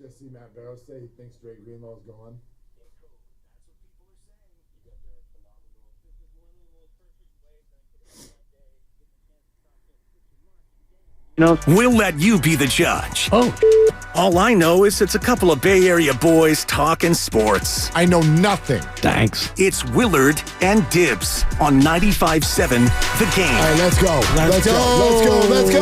Just see Matt Barrow say he thinks Drake Greenlaw's gone. We'll let you be the judge. All I know is it's a couple of Bay Area boys talking sports. I know nothing. Thanks. It's Willard and Dibs on 95.7 The Game. All right, let's go.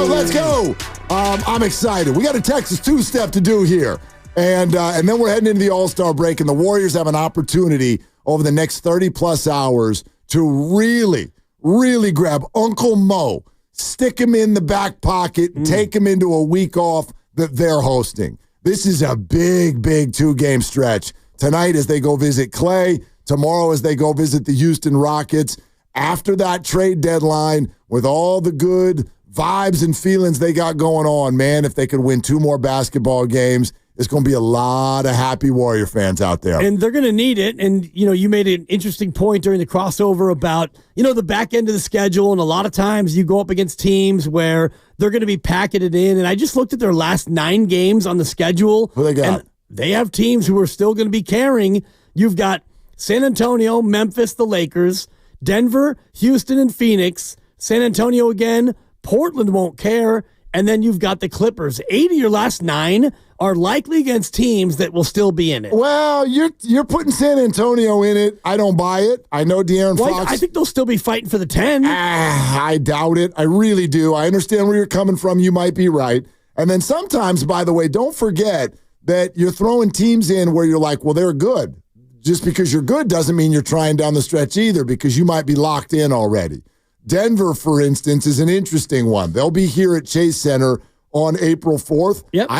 Let's go. I'm excited. We got a Texas two-step to do here. And then we're heading into the All-Star break, and the Warriors have an opportunity over the next 30-plus hours to really, really grab Uncle Mo, stick him in the back pocket, and take him into a week off that they're hosting. This is a big, big two-game stretch. Tonight as they go visit Clay, tomorrow as they go visit the Houston Rockets. After that trade deadline, with all the good vibes and feelings they got going on, man, if they could win 2 more basketball games, there's going to be a lot of happy Warrior fans out there. And they're going to need it. And, you made an interesting point during the crossover about, the back end of the schedule. And a lot of times you go up against teams where they're going to be packeted in. And I just looked at their last 9 games on the schedule. Who they got? And they have teams who are still going to be carrying. You've got San Antonio, Memphis, the Lakers, Denver, Houston, and Phoenix, San Antonio again, Portland won't care. And then you've got the Clippers. 8 of your last 9 are likely against teams that will still be in it. Well, you're putting San Antonio in it. I don't buy it. I know De'Aaron Fox. I think they'll still be fighting for the 10. I doubt it. I really do. I understand where you're coming from. You might be right. And then sometimes, by the way, don't forget that you're throwing teams in where you're like, well, they're good. Just because you're good doesn't mean you're trying down the stretch either, because you might be locked in already. Denver, for instance, is an interesting one. They'll be here at Chase Center on April 4th. Yep.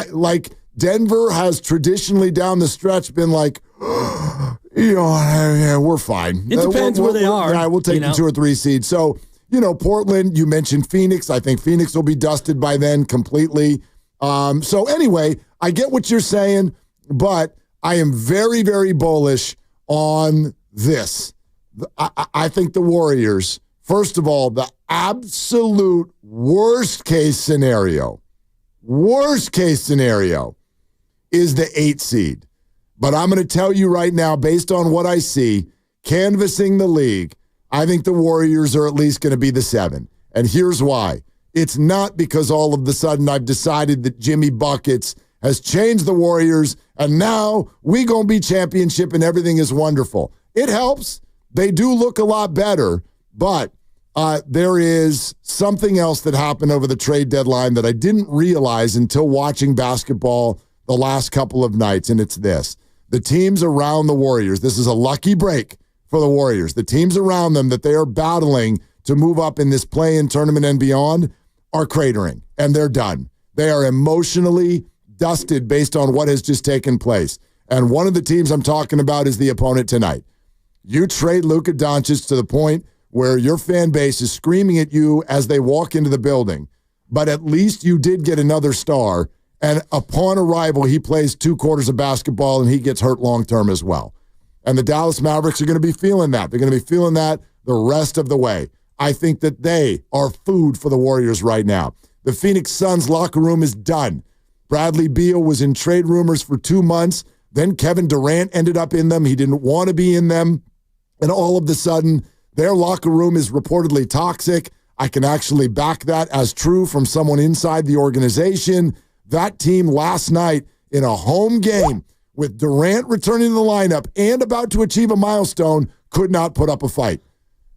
Denver has traditionally down the stretch been like, we're fine. It depends where they are. Yeah, we'll take the 2 or 3 seeds. So, Portland, you mentioned Phoenix. I think Phoenix will be dusted by then completely. So anyway, I get what you're saying, but I am very, very bullish on this. I think the Warriors, first of all, the absolute worst case scenario is the 8 seed. But I'm going to tell you right now, based on what I see, canvassing the league, I think the Warriors are at least going to be the 7. And here's why. It's not because all of a sudden I've decided that Jimmy Buckets has changed the Warriors and now we going to be championship and everything is wonderful. It helps. They do look a lot better, but there is something else that happened over the trade deadline that I didn't realize until watching basketball the last couple of nights, and it's this. The teams around the Warriors, this is a lucky break for the Warriors. The teams around them that they are battling to move up in this play-in tournament and beyond are cratering, and they're done. They are emotionally dusted based on what has just taken place. And one of the teams I'm talking about is the opponent tonight. You trade Luka Doncic to the point where your fan base is screaming at you as they walk into the building, but at least you did get another star, and upon arrival, he plays 2 quarters of basketball and he gets hurt long-term as well. And the Dallas Mavericks are going to be feeling that. They're going to be feeling that the rest of the way. I think that they are food for the Warriors right now. The Phoenix Suns locker room is done. Bradley Beal was in trade rumors for 2 months. Then Kevin Durant ended up in them. He didn't want to be in them. And all of a sudden, their locker room is reportedly toxic. I can actually back that as true from someone inside the organization. That team last night in a home game with Durant returning to the lineup and about to achieve a milestone could not put up a fight.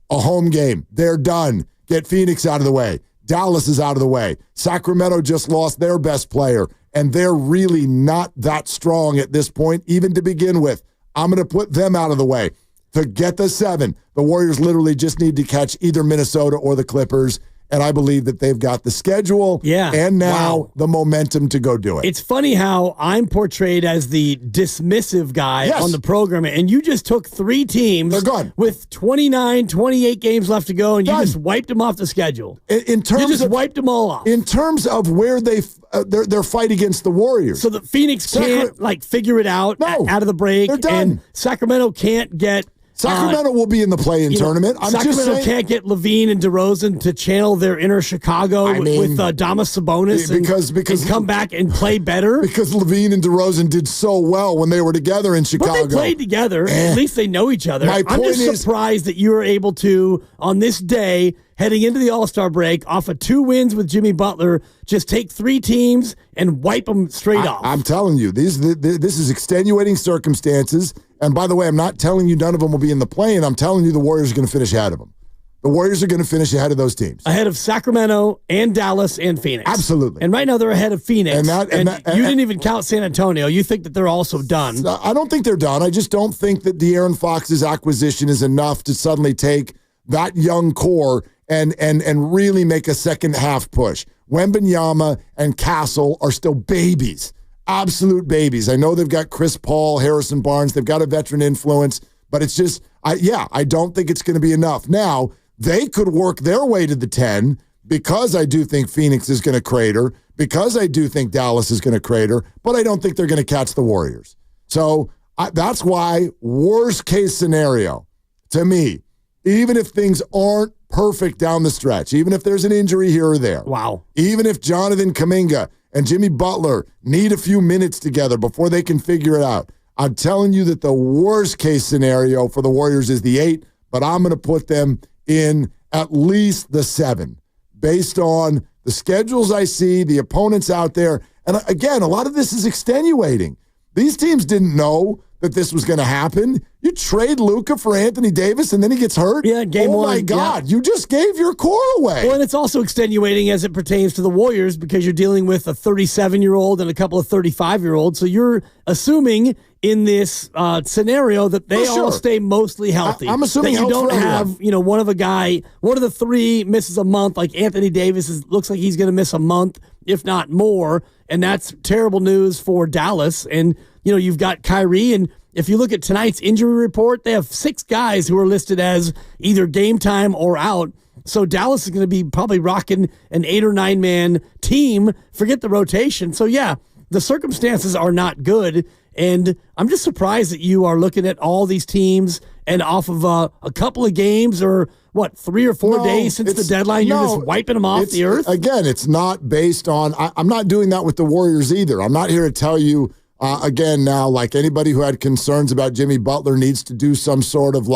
A home game. They're done. Get Phoenix out of the way. Dallas is out of the way. Sacramento just lost their best player, and they're really not that strong at this point, even to begin with. I'm going to put them out of the way. To get the 7, the Warriors literally just need to catch either Minnesota or the Clippers, and I believe that they've got the schedule and now the momentum to go do it. It's funny how I'm portrayed as the dismissive guy on the program, and you just took 3 teams with 29, 28 games left to go, and you just wiped them off the schedule. In terms you just wiped them all off. In terms of where their fight against the Warriors. So the Phoenix can't figure it out out of the break, they're done. And Sacramento can't get... Sacramento will be in the play-in tournament. Sacramento can't get Levine and DeRozan to channel their inner Chicago with Damas Sabonis and come back and play better. Because Levine and DeRozan did so well when they were together in Chicago. But they played together. At least they know each other. I'm just surprised that you were able to, on this day, heading into the All-Star break, off of 2 wins with Jimmy Butler, just take 3 teams and wipe them straight off. I'm telling you, this is extenuating circumstances. And by the way, I'm not telling you none of them will be in the play-in. I'm telling you the Warriors are going to finish ahead of them. The Warriors are going to finish ahead of those teams. Ahead of Sacramento and Dallas and Phoenix. Absolutely. And right now they're ahead of Phoenix. And you didn't even count San Antonio. You think that they're also done. I don't think they're done. I just don't think that De'Aaron Fox's acquisition is enough to suddenly take that young core and really make a second half push. Wembanyama and Castle are still babies. Absolute babies. I know they've got Chris Paul, Harrison Barnes. They've got a veteran influence, but it's just, I don't think it's going to be enough. Now, they could work their way to the 10 because I do think Phoenix is going to crater, because I do think Dallas is going to crater, but I don't think they're going to catch the Warriors. So that's why worst case scenario, to me, even if things aren't perfect down the stretch, even if there's an injury here or there. Wow. Even if Jonathan Kuminga and Jimmy Butler need a few minutes together before they can figure it out. I'm telling you that the worst case scenario for the Warriors is the 8, but I'm going to put them in at least the 7 based on the schedules I see, the opponents out there. And again, a lot of this is extenuating. These teams didn't know that this was going to happen. You trade Luka for Anthony Davis and then he gets hurt? Yeah, game 1. Oh, my God. Yeah. You just gave your core away. Well, and it's also extenuating as it pertains to the Warriors because you're dealing with a 37-year-old and a couple of 35-year-olds. So you're assuming in this scenario that they all stay mostly healthy. I'm assuming that you don't have, one of the 3 misses a month, like Anthony Davis looks like he's going to miss a month, if not more. And that's terrible news for Dallas. And, you've got Kyrie, and if you look at tonight's injury report, they have 6 guys who are listed as either game time or out. So Dallas is going to be probably rocking an 8 or 9 man team. Forget the rotation. So yeah, the circumstances are not good. And I'm just surprised that you are looking at all these teams and off of a couple of games or 3 or 4 days since the deadline, you're just wiping them off the earth? Again, it's not based on, I'm not doing that with the Warriors either. I'm not here to tell you, again, now, like anybody who had concerns about Jimmy Butler needs to do some sort of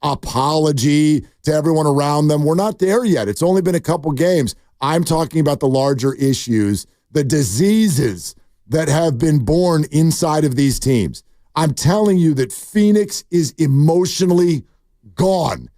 apology to everyone around them. We're not there yet. It's only been a couple games. I'm talking about the larger issues, the diseases that have been born inside of these teams. I'm telling you that Phoenix is emotionally gone,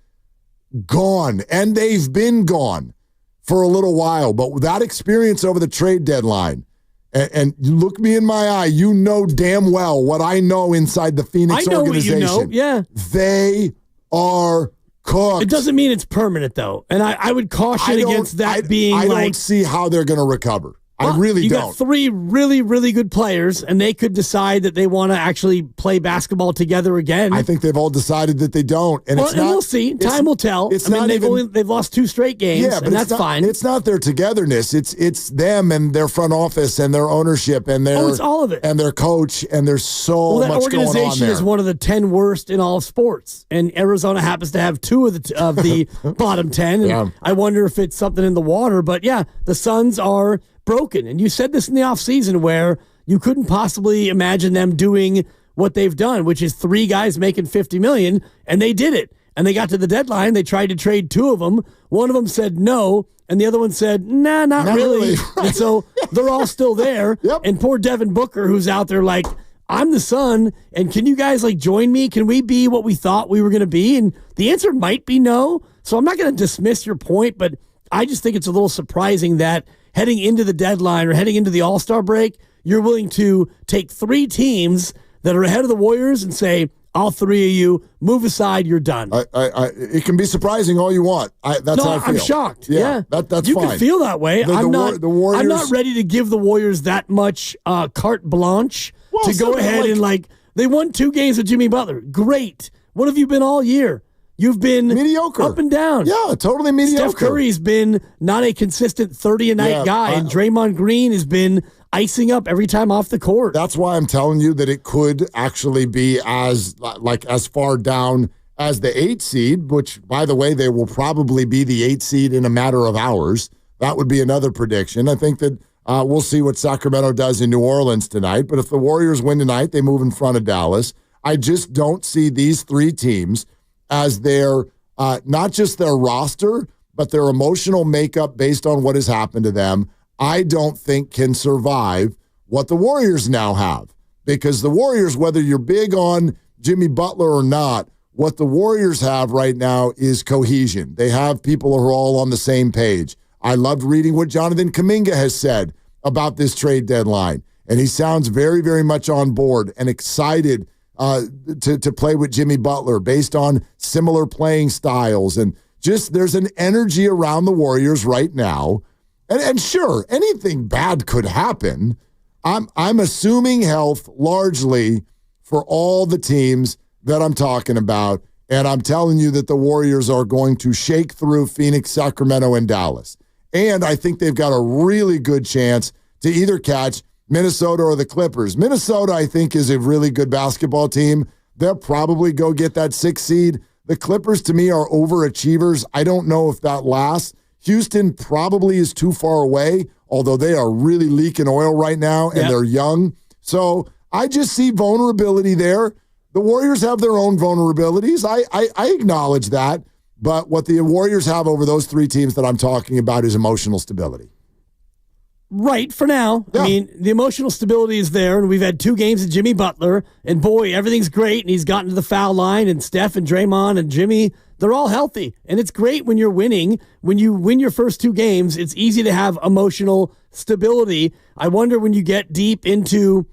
and they've been gone for a little while. But that experience over the trade deadline, and you look me in my eye, you know damn well what I know inside the Phoenix organization. What you know, yeah. They are cooked. It doesn't mean it's permanent, though. And I would caution against that being I don't see how they're going to recover. I really you don't. got three really, really good players, and they could decide that they want to actually play basketball together again. I think they've all decided that they don't, and we'll see. Time will tell. They've lost 2 straight games, but that's fine. It's not their togetherness. It's them and their front office and their ownership and their it's all of it, and their coach, and there's so much going on there. That organization is one of the 10 worst in all of sports, and Arizona happens to have 2 of the bottom 10. And I wonder if it's something in the water, but yeah, the Suns are broken. And you said this in the offseason where you couldn't possibly imagine them doing what they've done, which is 3 guys making $50 million, and they did it. And they got to the deadline. They tried to trade 2 of them. One of them said no, and the other one said, nah, not really. Right. And so they're all still there. And poor Devin Booker, who's out there like, I'm the Sun, and can you guys join me? Can we be what we thought we were going to be? And the answer might be no. So I'm not going to dismiss your point, but I just think it's a little surprising that heading into the deadline or heading into the All-Star break, you're willing to take 3 teams that are ahead of the Warriors and say, all 3 of you, move aside, you're done. It can be surprising all you want. That's how I feel. I'm shocked. Yeah. That's you fine. You can feel that way. The Warriors, I'm not ready to give the Warriors that much carte blanche to go ahead and they won 2 games with Jimmy Butler. Great. What have you been all year? You've been mediocre, up and down. Yeah, totally mediocre. Steph Curry's been not a consistent 30-a-night guy, and Draymond Green has been icing up every time off the court. That's why I'm telling you that it could actually be as far down as the 8 seed, which, by the way, they will probably be the 8 seed in a matter of hours. That would be another prediction. I think that we'll see what Sacramento does in New Orleans tonight, but if the Warriors win tonight, they move in front of Dallas. I just don't see these 3 teams as their, not just their roster, but their emotional makeup based on what has happened to them, I don't think can survive what the Warriors now have. Because the Warriors, whether you're big on Jimmy Butler or not, what the Warriors have right now is cohesion. They have people who are all on the same page. I loved reading what Jonathan Kuminga has said about this trade deadline, and he sounds very, very much on board and excited to play with Jimmy Butler based on similar playing styles. And just there's an energy around the Warriors right now. And sure, anything bad could happen. I'm assuming health largely for all the teams that I'm talking about. And I'm telling you that the Warriors are going to shake through Phoenix, Sacramento, and Dallas. And I think they've got a really good chance to either catch Minnesota or the Clippers. Minnesota, I think, is a really good basketball team. They'll probably go get that 6th seed. The Clippers, to me, are overachievers. I don't know if that lasts. Houston probably is too far away, although they are really leaking oil right now, and they're young. So I just see vulnerability there. The Warriors have their own vulnerabilities. I acknowledge that. But what the Warriors have over those 3 teams that I'm talking about is emotional stability. Right, for now. Yeah. I mean, the emotional stability is there, and we've had 2 games of Jimmy Butler, and boy, everything's great, and he's gotten to the foul line, and Steph and Draymond and Jimmy, they're all healthy. And it's great when you're winning. When you win your first 2 games, it's easy to have emotional stability. I wonder when you get deep into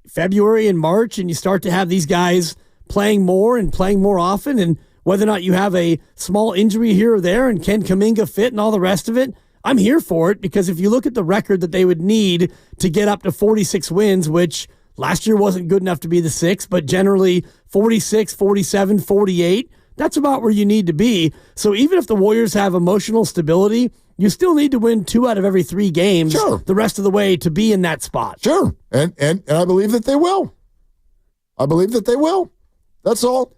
February and March, and you start to have these guys playing more and playing more often, and whether or not you have a small injury here or there, and can Kuminga fit and all the rest of it, I'm here for it, because if you look at the record that they would need to get up to 46 wins, which last year wasn't good enough to be the 6th, but generally 46, 47, 48, that's about where you need to be. So even if the Warriors have emotional stability, you still need to win 2 out of every 3 games the rest of the way to be in that spot. Sure. And I believe that they will. I believe that they will. That's all.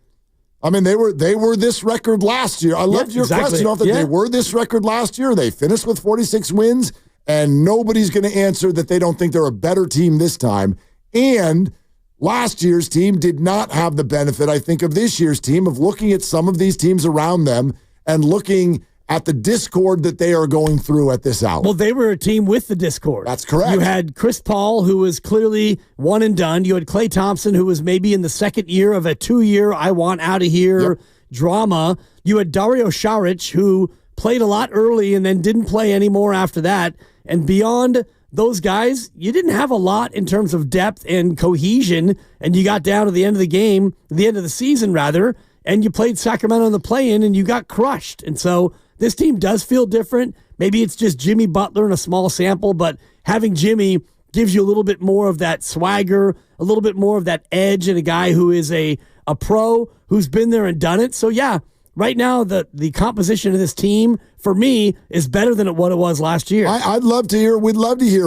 I mean, they were this record last year. I loved your question off that they were this record last year. They finished with 46 wins, and nobody's going to answer that they don't think they're a better team this time. And last year's team did not have the benefit, I think, of this year's team of looking at some of these teams around them and looking at the discord that they are going through at this hour. Well, they were a team with the discord. That's correct. You had Chris Paul, who was clearly one and done. You had Klay Thompson, who was maybe in the 2nd year of a 2-year I want out of here drama. You had Dario Saric, who played a lot early and then didn't play anymore after that. And beyond those guys, you didn't have a lot in terms of depth and cohesion. And you got down to the end of the game, the end of the season rather, and you played Sacramento in the play-in and you got crushed. And so this team does feel different. Maybe it's just Jimmy Butler in a small sample, but having Jimmy gives you a little bit more of that swagger, a little bit more of that edge, and a guy who is a pro who's been there and done it. So, yeah, right now the composition of this team, for me, is better than what it was last year. We'd love to hear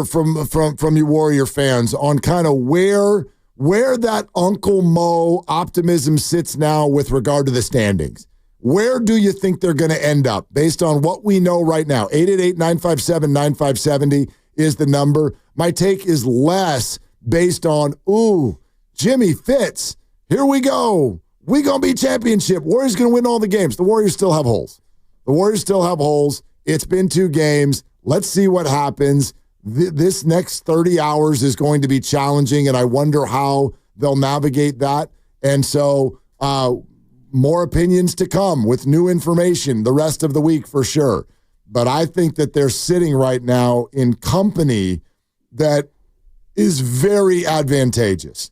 from you Warrior fans on kind of where that Uncle Mo optimism sits now with regard to the standings. Where do you think they're going to end up based on what we know right now? 888-957-9570 is the number. My take is less based on, Jimmy fits. Here we go. We going to be championship. Warriors going to win all the games. The Warriors still have holes. It's been 2 games. Let's see what happens. This next 30 hours is going to be challenging, and I wonder how they'll navigate that. And so more opinions to come with new information the rest of the week for sure. But I think that they're sitting right now in company that is very advantageous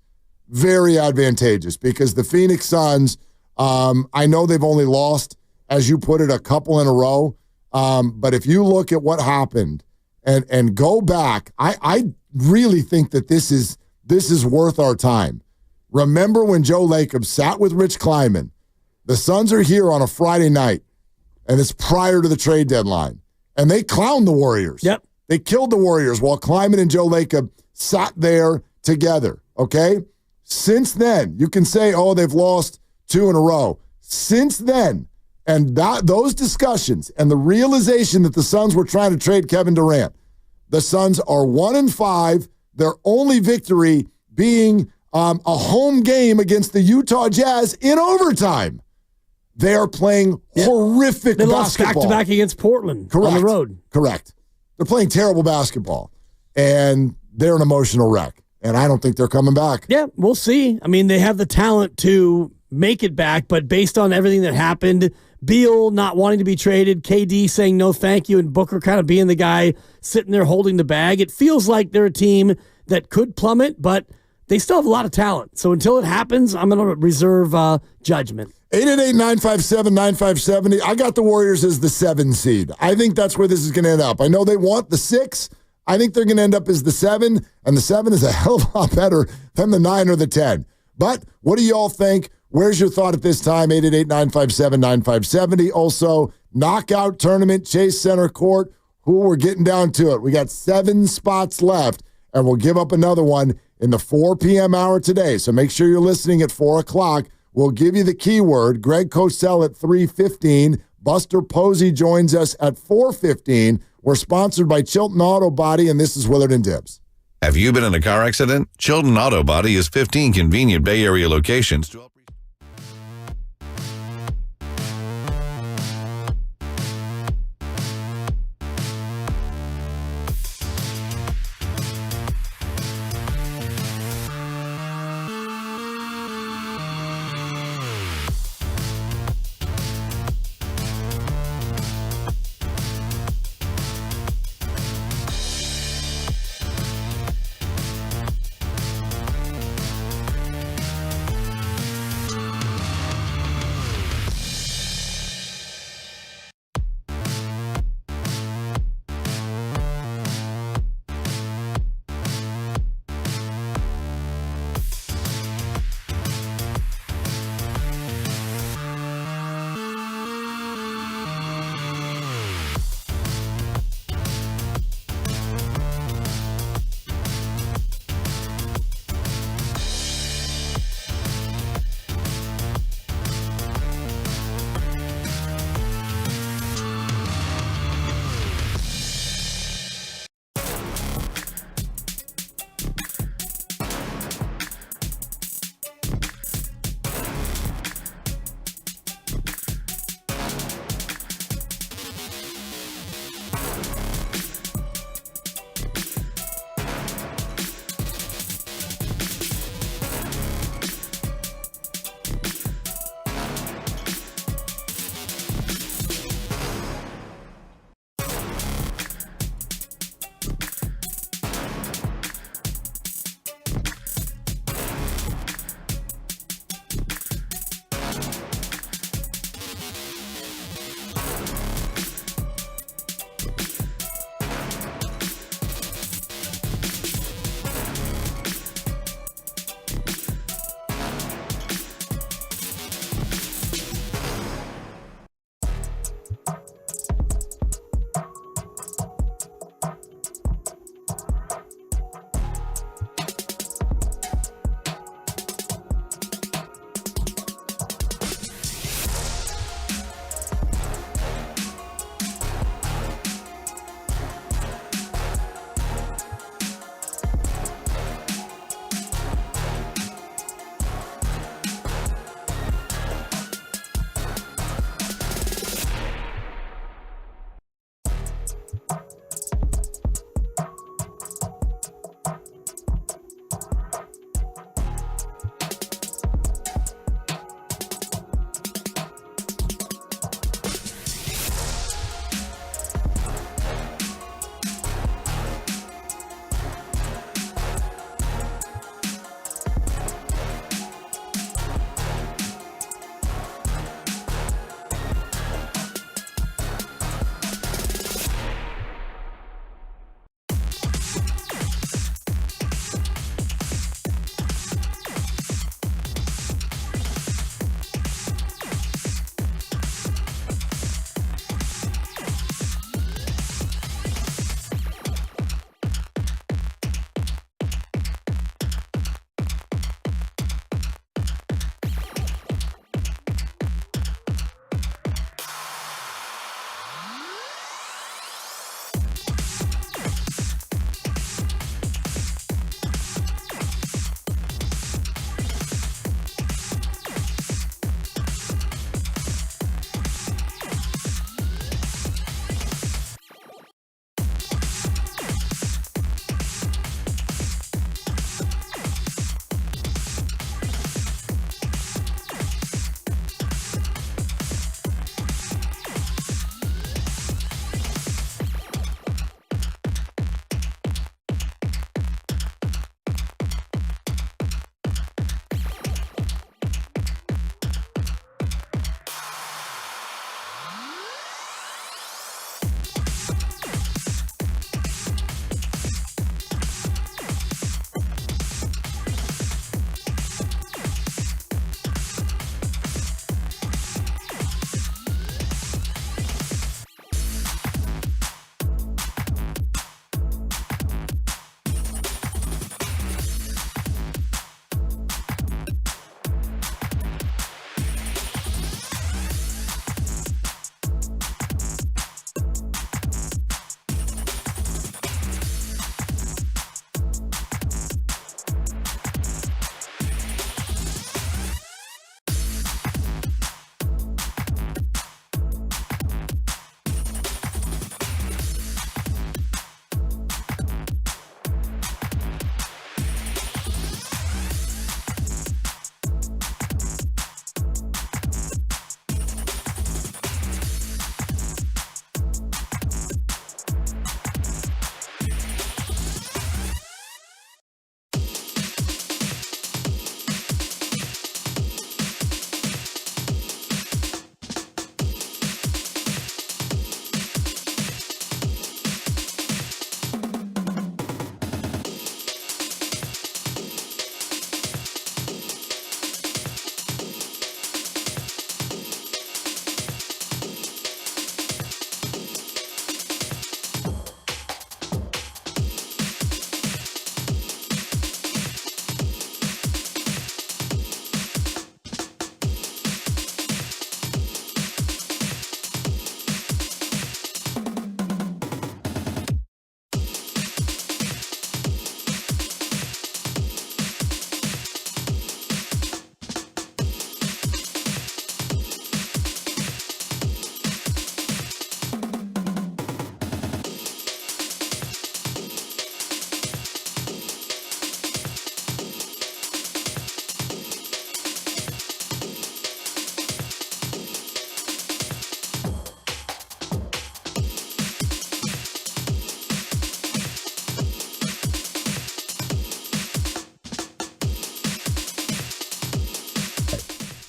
because the Phoenix Suns, I know they've only lost, as you put it, a couple in a row. But if you look at what happened and go back, I really think that this is worth our time. Remember when Joe Lacob sat with Rich Kleiman? The Suns are here on a Friday night, and it's prior to the trade deadline. And they clowned the Warriors. Yep. They killed the Warriors while Kleiman and Joe Lacob sat there together, okay? Since then, you can say, they've lost 2 in a row. Since then, and those discussions and the realization that the Suns were trying to trade Kevin Durant, the Suns are 1-5, their only victory being a home game against the Utah Jazz in overtime. They are playing horrific basketball. They lost back-to-back against Portland on the road. Correct. They're playing terrible basketball, and they're an emotional wreck, and I don't think they're coming back. Yeah, we'll see. I mean, they have the talent to make it back, but based on everything that happened, Beal not wanting to be traded, KD saying no thank you, and Booker kind of being the guy sitting there holding the bag, it feels like they're a team that could plummet, but they still have a lot of talent. So until it happens, I'm going to reserve judgment. 888-957-9570. I got the Warriors as the 7 seed. I think that's where this is going to end up. I know they want the 6. I think they're going to end up as the 7, and the 7 is a hell of a lot better than the 9 or the 10. But what do you all think? Where's your thought at this time? 888-957-9570. Also, knockout tournament, Chase Center Court. We're getting down to it. We got 7 spots left, and we'll give up another one in the 4 p.m. hour today. So make sure you're listening at 4 o'clock. We'll give you the keyword. Greg Cosell at 3:15. Buster Posey joins us at 4:15. We're sponsored by Chilton Auto Body, and this is Willard and Dibbs. Have you been in a car accident? Chilton Auto Body has 15 convenient Bay Area locations to help.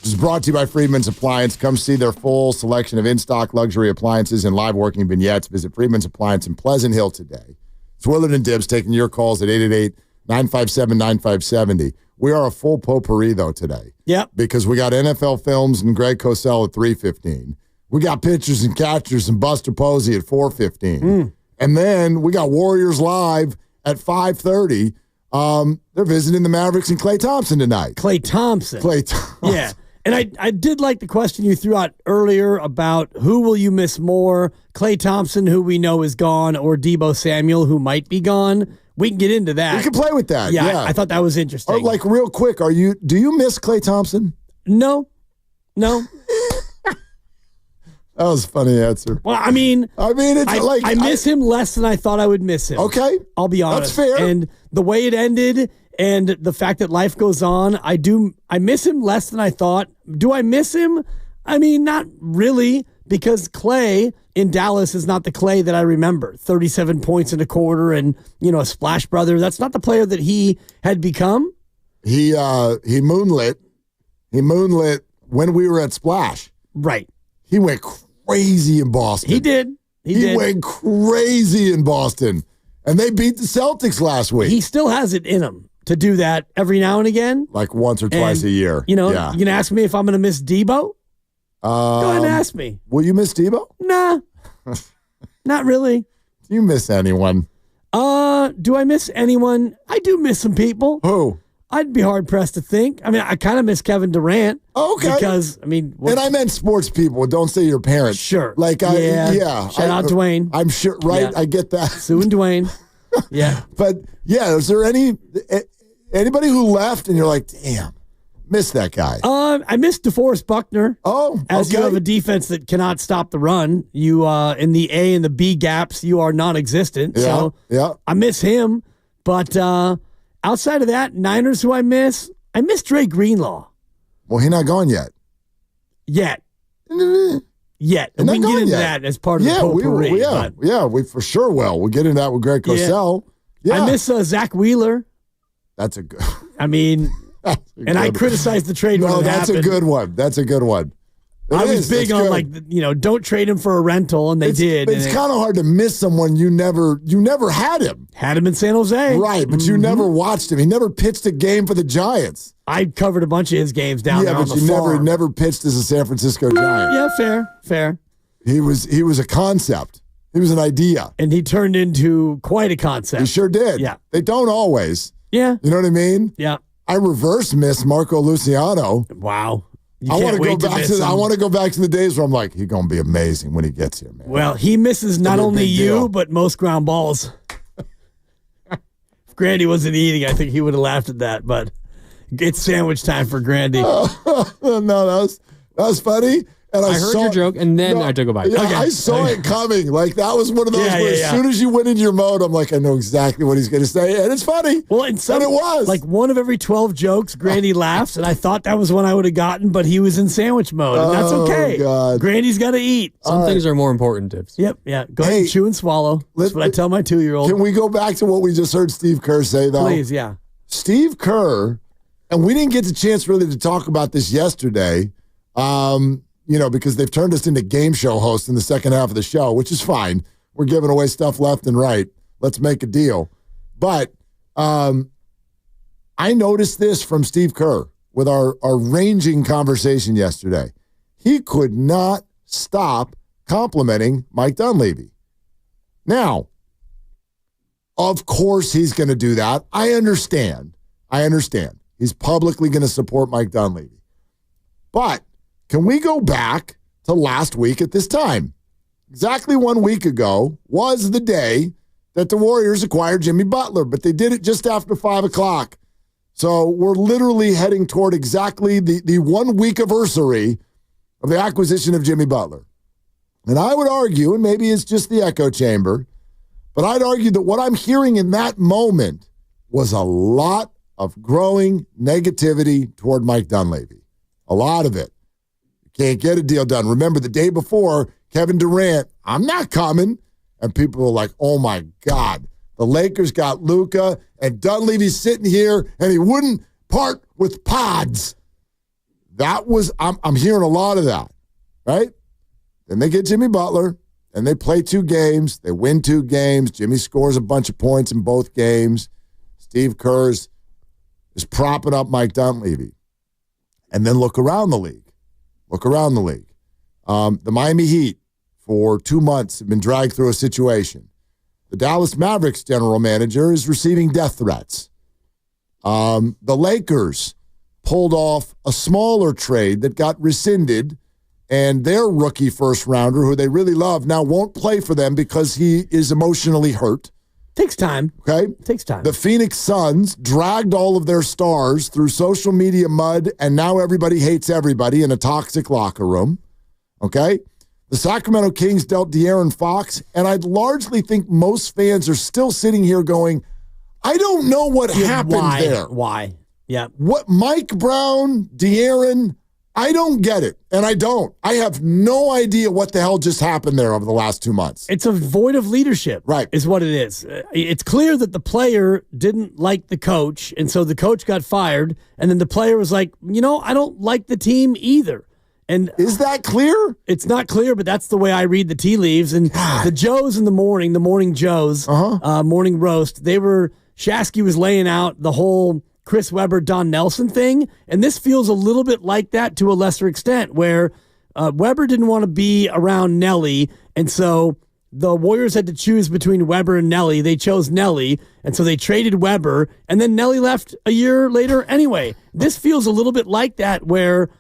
which is brought to you by Freedman's Appliance. Come see their full selection of in-stock luxury appliances and live working vignettes. Visit Freedman's Appliance in Pleasant Hill today. It's Willard and Dibbs taking your calls at 888-957-9570. We are a full potpourri, though, today. Yep. Because we got NFL Films and Greg Cosell at 3:15. We got pitchers and catchers and Buster Posey at 4:15. And then we got Warriors Live at 5:30. They're visiting the Mavericks and Klay Thompson tonight. Klay Thompson. Yeah. And I did like the question you threw out earlier about who will you miss more, Klay Thompson, who we know is gone, or Deebo Samuel, who might be gone. We can get into that. We can play with that. Yeah. I thought that was interesting. Or like real quick, do you miss Klay Thompson? No. That was a funny answer. Well, I mean, I miss him less than I thought I would miss him. Okay. I'll be honest. That's fair. And the way it ended and the fact that life goes on, I miss him less than I thought. Do I miss him? I mean, not really, because Klay in Dallas is not the Klay that I remember. 37 points in a quarter and, a splash brother. That's not the player that he had become. He moonlit. He moonlit when we were at Splash. Right. He went crazy in Boston. He did. He went crazy in Boston. And they beat the Celtics last week. He still has it in him to do that every now and again. Like once or twice a year. You can ask me if I'm going to miss Deebo? Go ahead and ask me. Will you miss Deebo? Nah. Not really. Do you miss anyone? Do I miss anyone? I do miss some people. Who? I'd be hard-pressed to think. I mean, I kind of miss Kevin Durant. Oh, okay. Because, and I meant sports people. Don't say your parents. Sure. Shout out Dwayne. I'm sure, right? Yeah. I get that. Sue and Dwayne. Yeah. But, is there anybody who left and you're like, damn, miss that guy? I miss DeForest Buckner. Oh, As you have a defense that cannot stop the run. You, in the A and the B gaps, you are non-existent. Yeah. So I miss him. But, outside of that, Niners who I miss Dre Greenlaw. Well, he's not gone yet. Yet. And we can get into that as part of the potpourri. We for sure will. We'll get into that with Greg Cosell. Yeah. I miss Zach Wheeler. That's a good. I mean, I criticized the trade when it happened. That's a good one. That's a good one. I was big on don't trade him for a rental, and they did. But it's kind of hard to miss someone you never had him. Had him in San Jose. Right, but you never watched him. He never pitched a game for the Giants. I covered a bunch of his games down there on the farm. Yeah, but you never pitched as a San Francisco Giant. Yeah, fair. He was a concept. He was an idea. And he turned into quite a concept. He sure did. Yeah. They don't always. Yeah. You know what I mean? Yeah. I reverse miss Marco Luciano. Wow. I want to go back to the days where I'm like, he's going to be amazing when he gets here, man. Well, he misses not only you, but most ground balls. If Grandy wasn't eating, I think he would have laughed at that, but it's sandwich time for Grandy. No, that was funny. And I heard your joke, and then I took a bite. Yeah, okay. I saw it coming. Like, that was one of those where as soon as you went into your mode, I'm like, I know exactly what he's going to say, and it's funny. Well, and it was. Like, one of every 12 jokes, Grandy laughs, and I thought that was one I would have gotten, but he was in sandwich mode, and that's okay. God. Grandy's got to eat. Some things are more important, Tips. Yep, yeah. Go ahead and chew and swallow. That's what I tell my 2-year-old. Can we go back to what we just heard Steve Kerr say, though? Please, yeah. Steve Kerr, and we didn't get the chance really to talk about this yesterday, because they've turned us into game show hosts in the second half of the show, which is fine. We're giving away stuff left and right. Let's make a deal. But I noticed this from Steve Kerr with our ranging conversation yesterday. He could not stop complimenting Mike Dunleavy. Now, of course he's going to do that. I understand. He's publicly going to support Mike Dunleavy. But can we go back to last week at this time? Exactly 1 week ago was the day that the Warriors acquired Jimmy Butler, but they did it just after 5 o'clock. So we're literally heading toward exactly the 1 week anniversary of the acquisition of Jimmy Butler. And I would argue, and maybe it's just the echo chamber, but I'd argue that what I'm hearing in that moment was a lot of growing negativity toward Mike Dunleavy. A lot of it. Can't get a deal done. Remember, the day before, Kevin Durant, I'm not coming. And people were like, oh, my God. The Lakers got Luka, and Dunleavy's sitting here, and he wouldn't part with pods. I'm hearing a lot of that, right? Then they get Jimmy Butler, and they play 2 games. They win 2 games. Jimmy scores a bunch of points in both games. Steve Kerr is propping up Mike Dunleavy. And then look around the league. The Miami Heat, for 2 months, have been dragged through a situation. The Dallas Mavericks general manager is receiving death threats. The Lakers pulled off a smaller trade that got rescinded, and their rookie first-rounder, who they really love, now won't play for them because he is emotionally hurt. Takes time. Okay? Takes time. The Phoenix Suns dragged all of their stars through social media mud, and now everybody hates everybody in a toxic locker room. Okay? The Sacramento Kings dealt De'Aaron Fox, and I'd largely think most fans are still sitting here going, I don't know what happened there. Why? Yeah. What Mike Brown, De'Aaron, I don't get it, and I don't. I have no idea what the hell just happened there over the last 2 months. It's a void of leadership, right? Is what it is. It's clear that the player didn't like the coach, and so the coach got fired, and then the player was like, I don't like the team either. And is that clear? It's not clear, but that's the way I read the tea leaves. And the Joes in the morning Joes, morning roast, Shasky was laying out the whole Chris Webber, Don Nelson thing, and this feels a little bit like that to a lesser extent, where Webber didn't want to be around Nelly, and so the Warriors had to choose between Webber and Nelly. They chose Nelly, and so they traded Webber, and then Nelly left a year later anyway. This feels a little bit like that, where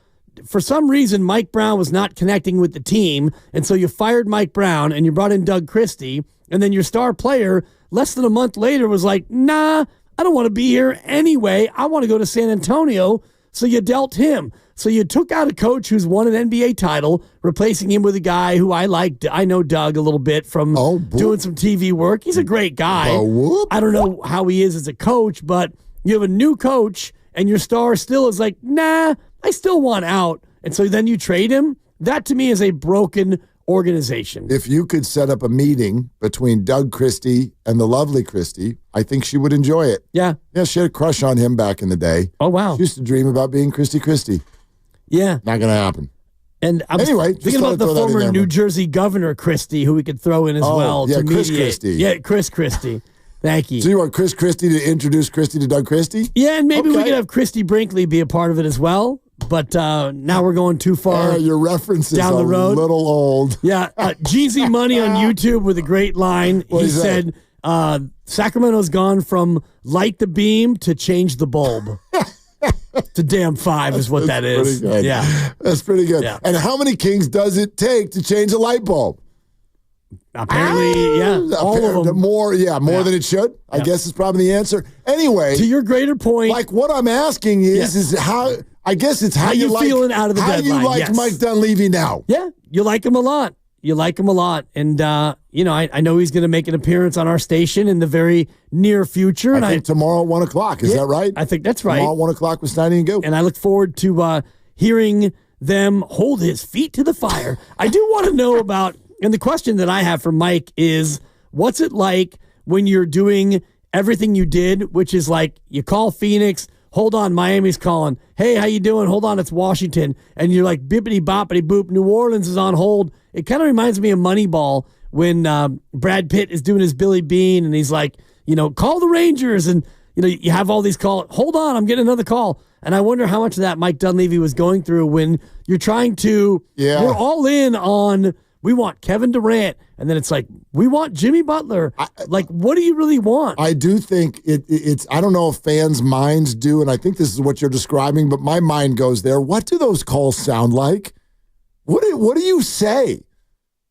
for some reason Mike Brown was not connecting with the team, and so you fired Mike Brown, and you brought in Doug Christie, and then your star player, less than a month later, was like, nah, I don't want to be here anyway. I want to go to San Antonio. So you dealt him. So you took out a coach who's won an NBA title, replacing him with a guy who I like. I know Doug a little bit from doing some TV work. He's a great guy. I don't know how he is as a coach, but you have a new coach and your star still is like, nah, I still want out. And so then you trade him. That to me is a broken organization. If you could set up a meeting between Doug Christie and the lovely Christie, I think she would enjoy it. Yeah. Yeah, she had a crush on him back in the day. Oh, wow. She used to dream about being Christie. Yeah. Not going to happen. And I'm thinking about the former New Jersey governor, Christie, who we could throw in as well. Yeah, to Chris mediate. Christie. Yeah, Chris Christie. Thank you. So you want Chris Christie to introduce Christie to Doug Christie? Yeah, and maybe we could have Christie Brinkley be a part of it as well. But now we're going too far. Your references down the road. A little old. Yeah, Jeezy Money on YouTube with a great line. He said, Sacramento's gone from light the beam to change the bulb. It's a damn 5 is what that is. Pretty good. Yeah. That's pretty good. Yeah. And how many Kings does it take to change a light bulb? Apparently, all of them. More than it should. I guess is probably the answer. Anyway. To your greater point. Like what I'm asking is how, I guess it's how you feeling out of the deadline. How you like Mike Dunleavy now. Yeah, you like him a lot. And, I know he's going to make an appearance on our station in the very near future. I think tomorrow at 1 o'clock. Is that right? I think that's right. Tomorrow at 1 o'clock with Steiny and Goop. And I look forward to hearing them hold his feet to the fire. I do want to know about, and the question that I have for Mike is, what's it like when you're doing everything you did, which is like you call Phoenix, hold on, Miami's calling. Hey, how you doing? Hold on, it's Washington. And you're like, bippity boppity boop, New Orleans is on hold. It kind of reminds me of Moneyball when Brad Pitt is doing his Billy Bean and he's like, call the Rangers. And, you have all these calls. Hold on, I'm getting another call. And I wonder how much of that Mike Dunleavy was going through when you're trying to, we're all in on, we want Kevin Durant. And then it's like, we want Jimmy Butler. What do you really want? I do think it's, I don't know if fans' minds do, and I think this is what you're describing, but my mind goes there. What do those calls sound like? What do you say?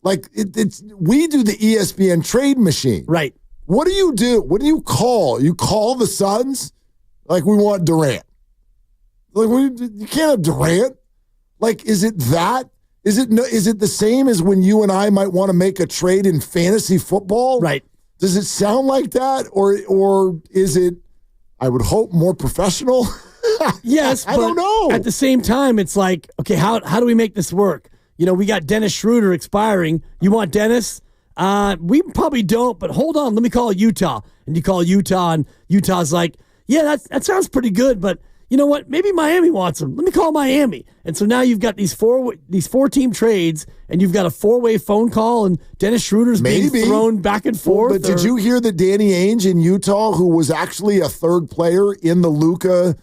Like, we do the ESPN trade machine. Right. What do you do? What do you call? You call the Suns? Like, we want Durant. Like, you can't have Durant. Like, is it that? Is it the same as when you and I might want to make a trade in fantasy football? Right. Does it sound like that? Or is it, I would hope, more professional? Yes, I don't know. At the same time, it's like, okay, how do we make this work? We got Dennis Schroeder expiring. You want Dennis? We probably don't, but hold on. Let me call Utah. And you call Utah, and Utah's like, yeah, that sounds pretty good, but you know what? Maybe Miami wants him. Let me call Miami. And so now you've got these four-team trades, and you've got a four-way phone call, and Dennis Schroeder's being thrown back and forth. But did you hear that Danny Ainge in Utah, who was actually a third player in the Luka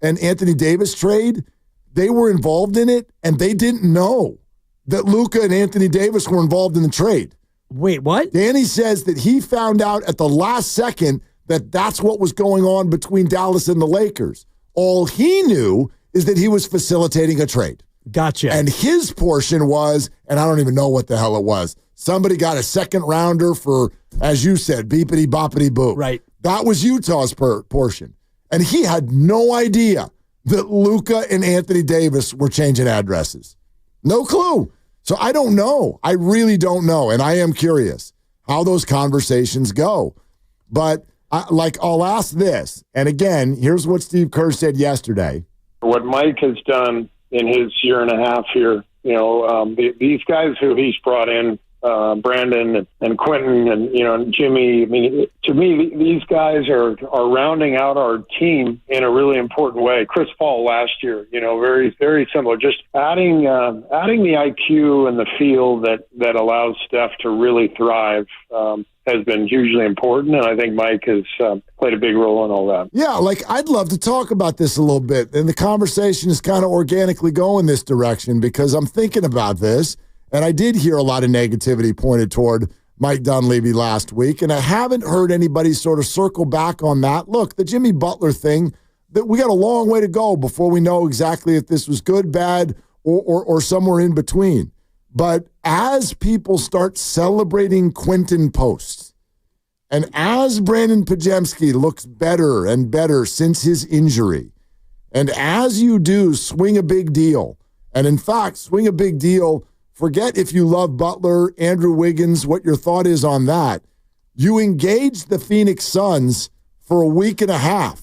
and Anthony Davis trade, they were involved in it, and they didn't know that Luka and Anthony Davis were involved in the trade. Wait, what? Danny says that he found out at the last second that that's what was going on between Dallas and the Lakers. All he knew is that he was facilitating a trade. Gotcha. And his portion was, and I don't even know what the hell it was, somebody got a second rounder for, as you said, beepity boppity boo. Right. That was Utah's portion. And he had no idea that Luka and Anthony Davis were changing addresses. No clue. So I don't know. I really don't know. And I am curious how those conversations go. But I'll ask this. And again, here's what Steve Kerr said yesterday. What Mike has done in his year and a half here, these guys who he's brought in, Brandon and Quentin and Jimmy. I mean, to me, these guys are rounding out our team in a really important way. Chris Paul last year, very, very similar. Just adding the IQ and the feel that allows Steph to really thrive has been hugely important, and I think Mike has played a big role in all that. Yeah, I'd love to talk about this a little bit, and the conversation is kind of organically going this direction because I'm thinking about this. And I did hear a lot of negativity pointed toward Mike Dunleavy last week, and I haven't heard anybody sort of circle back on that. Look, the Jimmy Butler thing, that we got a long way to go before we know exactly if this was good, bad, or somewhere in between. But as people start celebrating Quentin posts, and as Brandon Pajemski looks better and better since his injury, and as you do swing a big deal, and in fact, swing a big deal. Forget if you love Butler, Andrew Wiggins, what your thought is on that. You engaged the Phoenix Suns for a week and a half.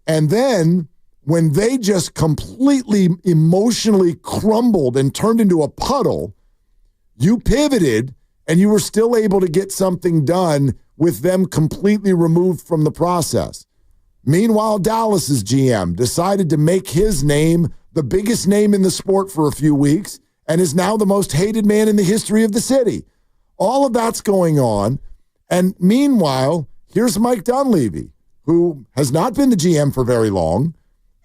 And then when they just completely emotionally crumbled and turned into a puddle, you pivoted and you were still able to get something done with them completely removed from the process. Meanwhile, Dallas's GM decided to make his name the biggest name in the sport for a few weeks and is now the most hated man in the history of the city. All of that's going on. And meanwhile, here's Mike Dunleavy, who has not been the GM for very long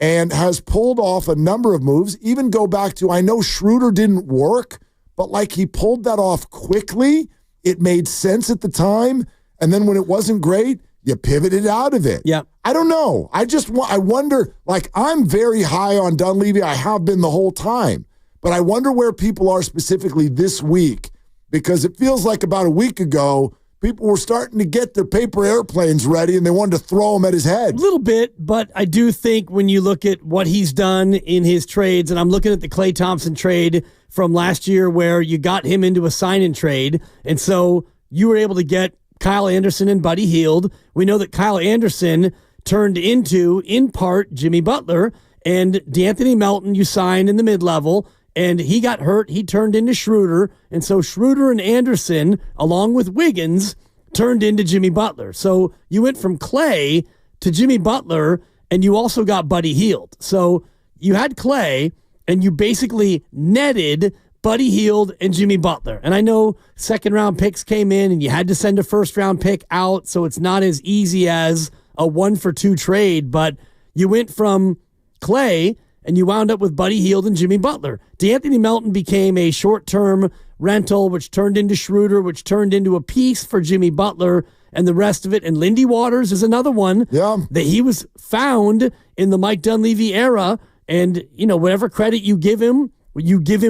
and has pulled off a number of moves, even go back to, I know Schroeder didn't work, but he pulled that off quickly. It made sense at the time. And then when it wasn't great, you pivoted out of it. Yeah. I don't know. I wonder, I'm very high on Dunleavy. I have been the whole time. But I wonder where people are specifically this week, because it feels like about a week ago, people were starting to get their paper airplanes ready and they wanted to throw them at his head. A little bit, but I do think when you look at what he's done in his trades, and I'm looking at the Klay Thompson trade from last year where you got him into a sign-in trade, and so you were able to get Kyle Anderson and Buddy Hield. We know that Kyle Anderson turned into, in part, Jimmy Butler, and DeAnthony Melton you signed in the mid-level, and he got hurt. He turned into Schroeder. And so Schroeder and Anderson, along with Wiggins, turned into Jimmy Butler. So you went from Klay to Jimmy Butler, and you also got Buddy Hield. So you had Klay, and you basically netted Buddy Hield and Jimmy Butler. And I know second-round picks came in, and you had to send a first-round pick out, so it's not as easy as a 1-for-2 trade. But you went from Klay, and you wound up with Buddy Hield and Jimmy Butler. DeAnthony Melton became a short-term rental, which turned into Schroeder, which turned into a piece for Jimmy Butler and the rest of it. And Lindy Waters is another one that he was found in the Mike Dunleavy era. And, whatever credit you give him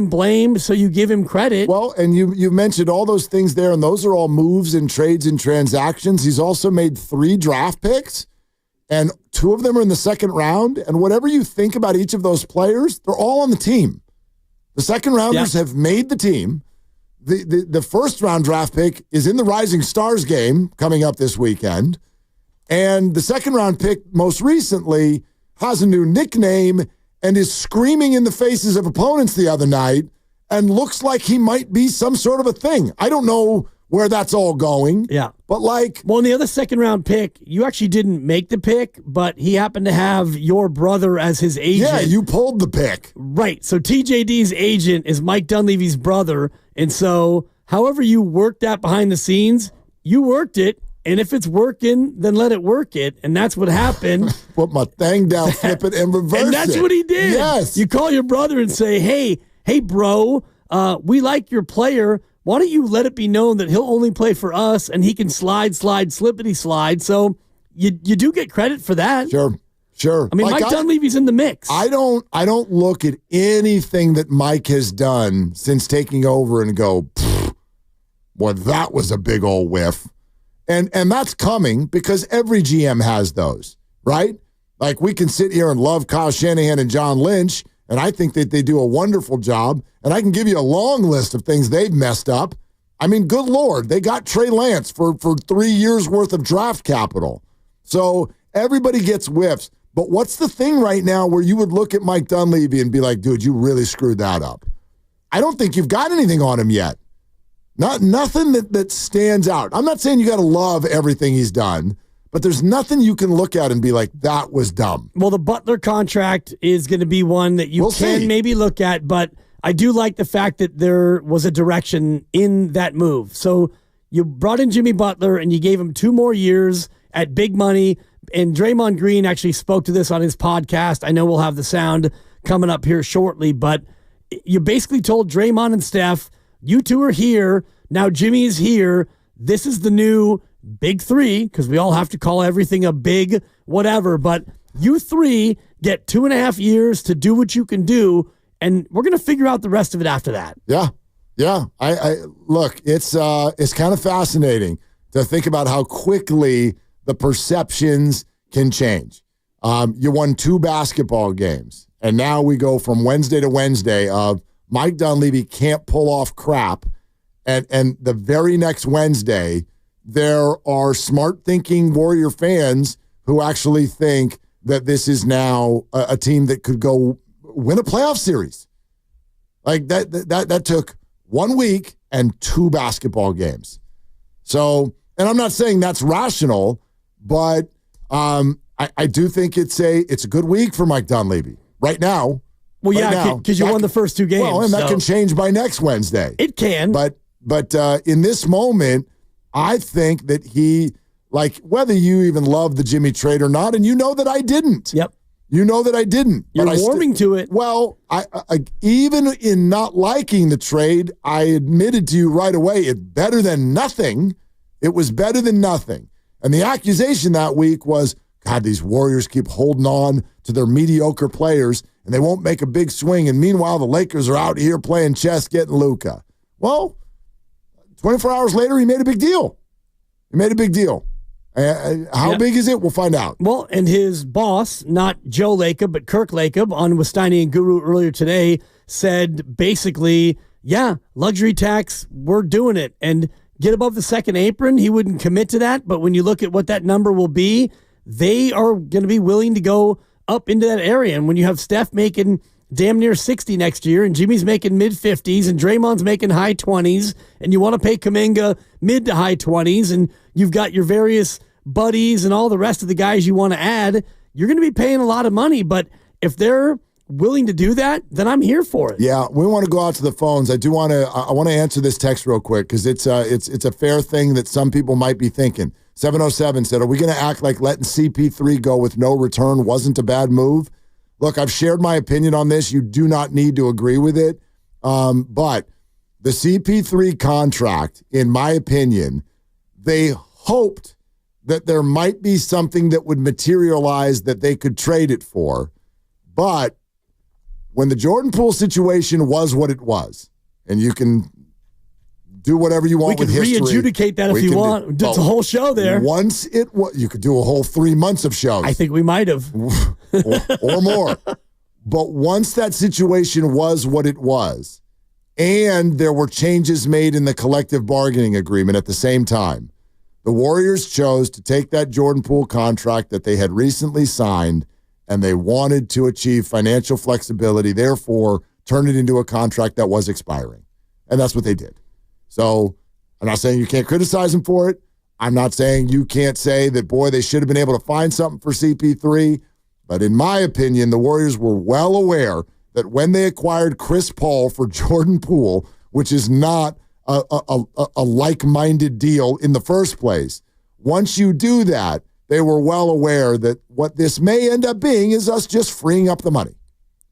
blame, so you give him credit. Well, and you mentioned all those things there, and those are all moves and trades and transactions. He's also made 3 draft picks. And 2 of them are in the second round. And whatever you think about each of those players, they're all on the team. The second rounders have made the team. The first round draft pick is in the Rising Stars game coming up this weekend. And the second round pick most recently has a new nickname and is screaming in the faces of opponents the other night and looks like he might be some sort of a thing. I don't know where that's all going. Yeah. But in the other second-round pick, you actually didn't make the pick, but he happened to have your brother as his agent. Yeah, you pulled the pick. Right. So TJD's agent is Mike Dunleavy's brother. And so however you worked that behind the scenes, you worked it. And if it's working, then let it work it. And that's what happened. Put my thing down, flip it, and reverse it. And that's what he did. Yes. You call your brother and say, hey, bro, we like your player. Why don't you let it be known that he'll only play for us and he can slide, slippity slide. So you do get credit for that. Sure. I mean, Mike Dunleavy's in the mix. I don't look at anything that Mike has done since taking over and go, well, that was a big old whiff. And that's coming because every GM has those, right? Like we can sit here and love Kyle Shanahan and John Lynch, and I think that they do a wonderful job. And I can give you a long list of things they've messed up. I mean, good Lord, they got Trey Lance for 3 years worth of draft capital. So everybody gets whiffs. But what's the thing right now where you would look at Mike Dunleavy and be like, dude, you really screwed that up? I don't think you've got anything on him yet. Nothing that stands out. I'm not saying you got to love everything he's done, but there's nothing you can look at and be like, that was dumb. Well, the Butler contract is going to be one that you can maybe look at, but I do like the fact that there was a direction in that move. So you brought in Jimmy Butler and you gave him 2 more years at big money. And Draymond Green actually spoke to this on his podcast. I know we'll have the sound coming up here shortly, but you basically told Draymond and Steph, you two are here. Now Jimmy is here. This is the new big 3, because we all have to call everything a big whatever. But you 3 get 2.5 years to do what you can do, and we're going to figure out the rest of it after that. Yeah. I look, it's kind of fascinating to think about how quickly the perceptions can change. You won 2 basketball games, and now we go from Wednesday to Wednesday of Mike Dunleavy can't pull off crap, and the very next Wednesday, there are smart-thinking Warrior fans who actually think that this is now a team that could go win a playoff series. Like that took 1 week and 2 basketball games. So, and I'm not saying that's rational, but I do think it's a good week for Mike Dunleavy right now. Well, yeah, because you won the first 2 games. Well, and that can change by next Wednesday. It can. But in this moment, I think that he, like, whether you even love the Jimmy trade or not, and you know that I didn't. Yep. You know that I didn't. You're warming to it. Well, I even in not liking the trade, I admitted to you right away, it's better than nothing. It was better than nothing. And the accusation that week was, God, these Warriors keep holding on to their mediocre players, and they won't make a big swing. And meanwhile, the Lakers are out here playing chess, getting Luka. Well, 24 hours later, he made a big deal. How big is it? We'll find out. Well, and his boss, not Joe Lacob, but Kirk Lacob, on with Steiny and Guru earlier today, said basically, yeah, luxury tax, we're doing it. And get above the second apron, he wouldn't commit to that. But when you look at what that number will be, they are going to be willing to go up into that area. And when you have Steph making damn near 60 next year, and Jimmy's making mid-50s, and Draymond's making high 20s, and you want to pay Kuminga mid to high 20s, and you've got your various buddies and all the rest of the guys you want to add, you're going to be paying a lot of money. But if they're willing to do that, then I'm here for it. Yeah, we want to go out to the phones. I want to answer this text real quick because it's a fair thing that some people might be thinking. 707 said, are we going to act like letting CP3 go with no return wasn't a bad move? Look, I've shared my opinion on this. You do not need to agree with it. But the CP3 contract, in my opinion, they hoped that there might be something that would materialize that they could trade it for. But when the Jordan Poole situation was what it was, and you can do whatever you want with history. We can re-adjudicate that if you want. It's a whole show there. Once it was, you could do a whole 3 months of shows. I think we might have. or more. But once that situation was what it was, and there were changes made in the collective bargaining agreement at the same time, the Warriors chose to take that Jordan Poole contract that they had recently signed, and they wanted to achieve financial flexibility, therefore turn it into a contract that was expiring. And that's what they did. So I'm not saying you can't criticize them for it. I'm not saying you can't say that, boy, they should have been able to find something for CP3. But in my opinion, the Warriors were well aware that when they acquired Chris Paul for Jordan Poole, which is not a like-minded deal in the first place, once you do that, they were well aware that what this may end up being is us just freeing up the money.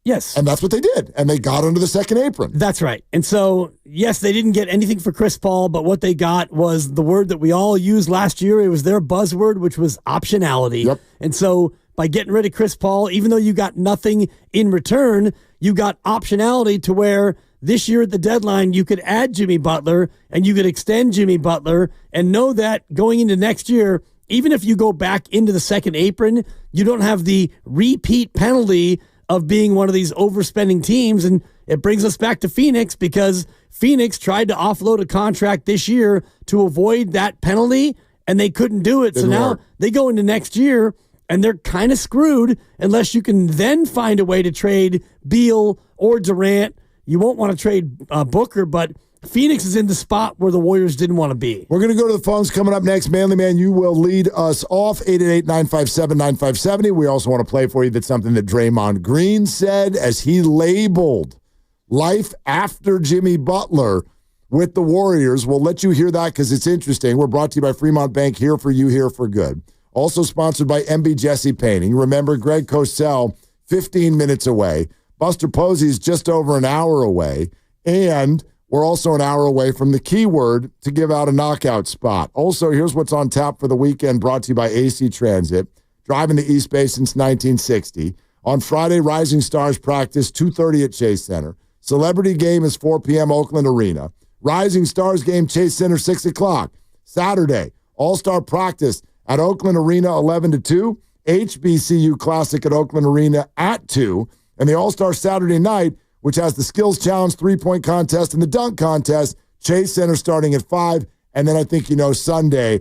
Yes. And that's what they did. And they got under the second apron. That's right. And so, yes, they didn't get anything for Chris Paul, but what they got was the word that we all used last year. It was their buzzword, which was optionality. Yep. And so by getting rid of Chris Paul, even though you got nothing in return, you got optionality to where this year at the deadline, you could add Jimmy Butler and you could extend Jimmy Butler and know that going into next year, even if you go back into the second apron, you don't have the repeat penalty of being one of these overspending teams. And it brings us back to Phoenix because Phoenix tried to offload a contract this year to avoid that penalty, and they couldn't do it. So now they go into next year, and they're kind of screwed unless you can then find a way to trade Beal or Durant. You won't want to trade Booker, but Phoenix is in the spot where the Warriors didn't want to be. We're going to go to the phones coming up next. Manly Man, you will lead us off, 888-957-9570. We also want to play for you that's something that Draymond Green said as he labeled life after Jimmy Butler with the Warriors. We'll let you hear that because it's interesting. We're brought to you by Fremont Bank, here for you, here for good. Also sponsored by MB Jesse Painting. Remember, Greg Cosell, 15 minutes away. Buster Posey's just over an hour away. And we're also an hour away from the keyword to give out a knockout spot. Also, here's what's on tap for the weekend, brought to you by AC Transit. Driving the East Bay since 1960. On Friday, Rising Stars practice, 2:30 at Chase Center. Celebrity game is 4 p.m. Oakland Arena. Rising Stars game, Chase Center, 6 o'clock. Saturday, All-Star practice at Oakland Arena, 11 to 2. HBCU Classic at Oakland Arena at 2. And the All-Star Saturday night, which has the Skills Challenge, three-point contest, and the dunk contest, Chase Center starting at 5. And then I think you know Sunday,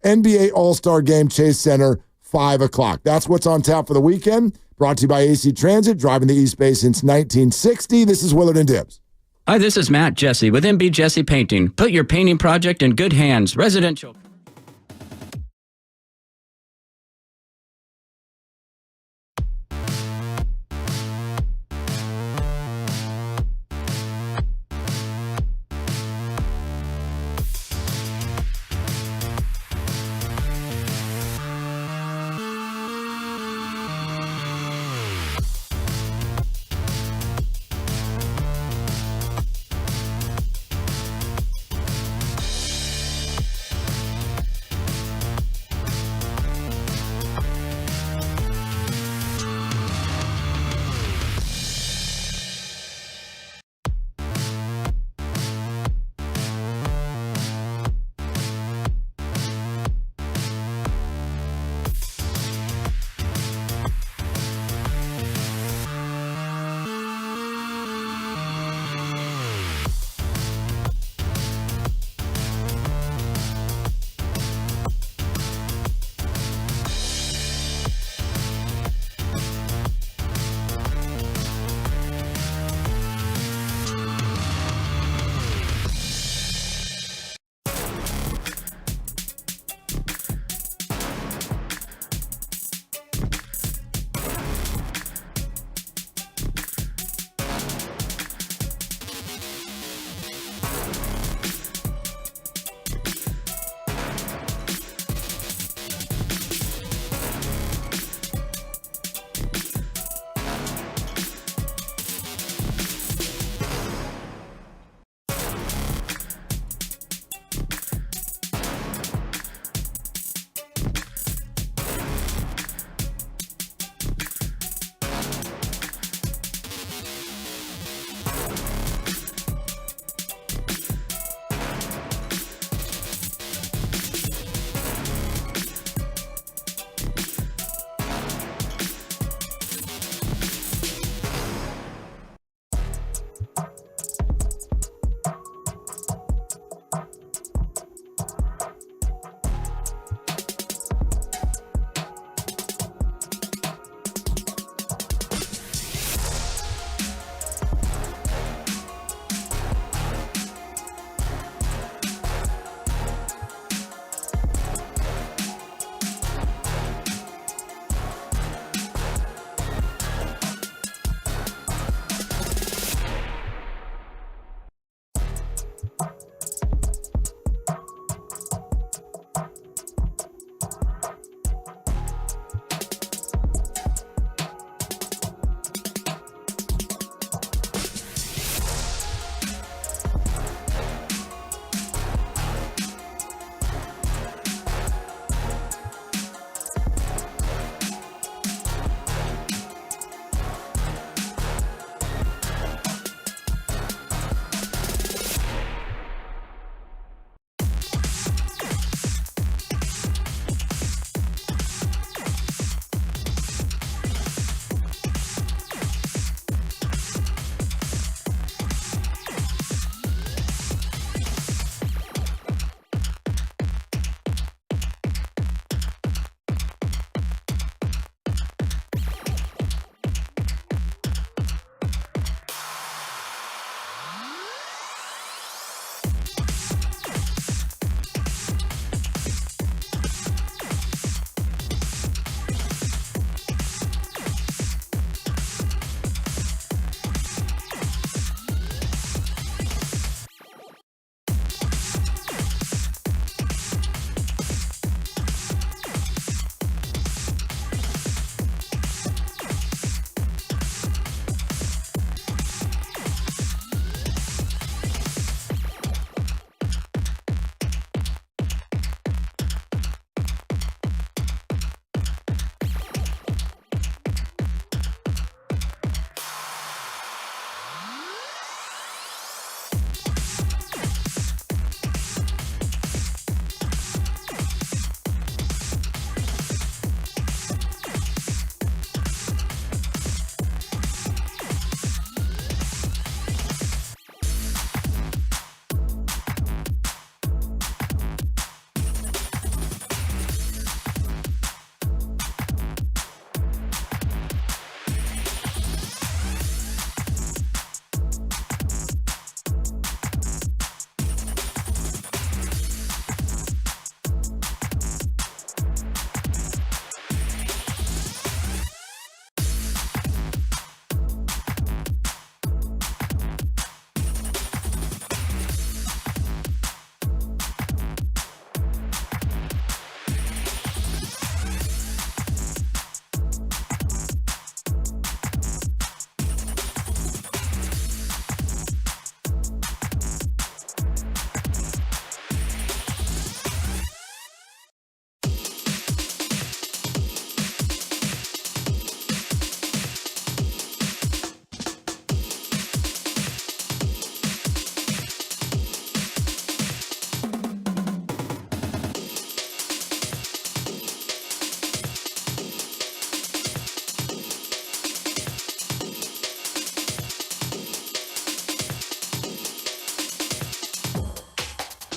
NBA All-Star Game, Chase Center, 5 o'clock. That's what's on tap for the weekend. Brought to you by AC Transit, driving the East Bay since 1960. This is Willard and Dibbs. Hi, this is Matt Jesse with MB Jesse Painting. Put your painting project in good hands. Residential.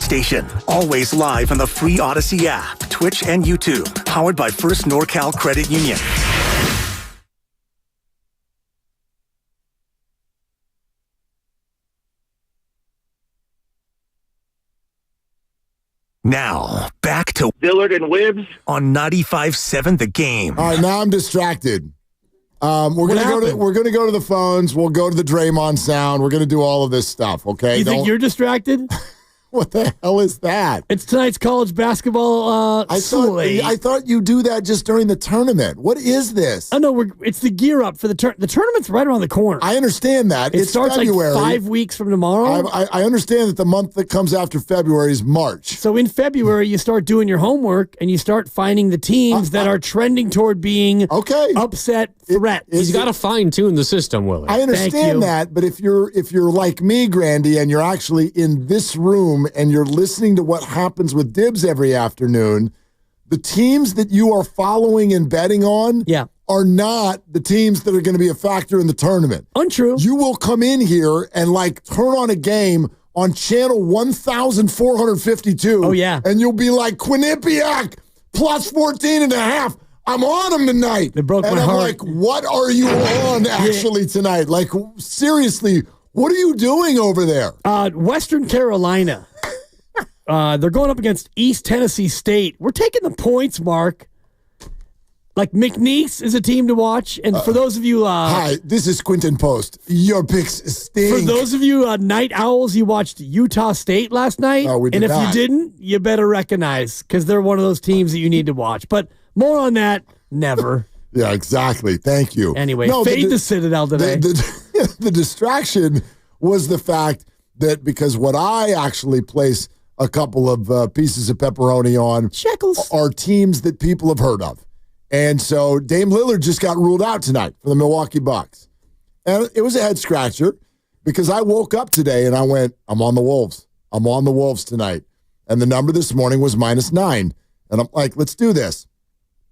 station. Always live on the free Odyssey app, Twitch, and YouTube. Powered by First NorCal Credit Union. Now, back to Dillard and Wibbs on 95.7 The Game. All right, now I'm distracted. We're gonna go to the phones. We'll go to the Draymond sound. We're gonna do all of this stuff. Okay? You think you're distracted? What the hell is that? It's tonight's college basketball slate. I thought you do that just during the tournament. What is this? Oh no, it's the gear up for the the tournament's right around the corner. I understand that. It starts February. like 5 weeks from tomorrow. I understand that the month that comes after February is March. So in February, you start doing your homework and you start finding the teams that are trending toward being upset threats. He's got to fine tune the system, Willie. I understand that, but if you're like me, Grandy, and you're actually in this room and you're listening to what happens with Dibs every afternoon, the teams that you are following and betting on are not the teams that are going to be a factor in the tournament. Untrue. You will come in here and turn on a game on channel 1452. Oh, yeah. And you'll be like, Quinnipiac, plus 14.5. I'm on them tonight. It broke and my I'm heart. like, what are you on actually tonight? Like, seriously, what are you doing over there? Western Carolina. They're going up against East Tennessee State. We're taking the points, Mark. Like McNeese is a team to watch. And for those of you... hi, this is Quinton Post. Your picks stink. For those of you night owls, you watched Utah State last night. No, we did and if not. you didn't, you better recognize because they're one of those teams that you need to watch. But more on that, never. Yeah, exactly. Thank you. Anyway, fade the Citadel today. The distraction was the fact that because what I actually place a couple of pieces of pepperoni on Shekels are teams that people have heard of. And so Dame Lillard just got ruled out tonight for the Milwaukee Bucks. And it was a head scratcher because I woke up today and I went, I'm on the Wolves. I'm on the Wolves tonight. And the number this morning was -9. And I'm like, let's do this.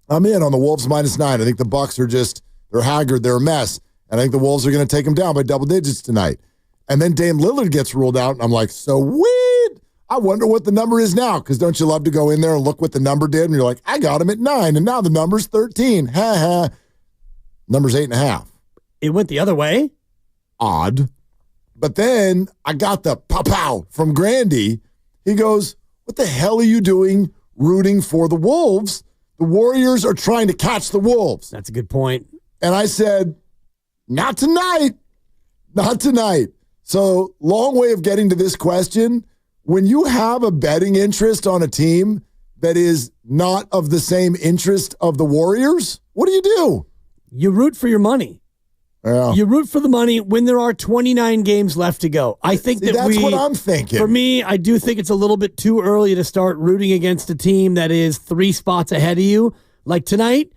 I'm in on the Wolves -9. I think the Bucks are they're haggard. They're a mess. And I think the Wolves are going to take them down by double digits tonight. And then Dame Lillard gets ruled out. And I'm like, so weird. I wonder what the number is now. Because don't you love to go in there and look what the number did? And you're like, I got him at 9. And now the number's 13. Ha ha. Number's 8.5. It went the other way. Odd. But then I got the pow-pow from Grandy. He goes, what the hell are you doing rooting for the Wolves? The Warriors are trying to catch the Wolves. That's a good point. And I said, not tonight. Not tonight. So, long way of getting to this question. When you have a betting interest on a team that is not of the same interest of the Warriors, what do? You root for your money. Yeah. You root for the money when there are 29 games left to go. I think that's what I'm thinking. For me, I do think it's a little bit too early to start rooting against a team that is 3 spots ahead of you. Like tonight,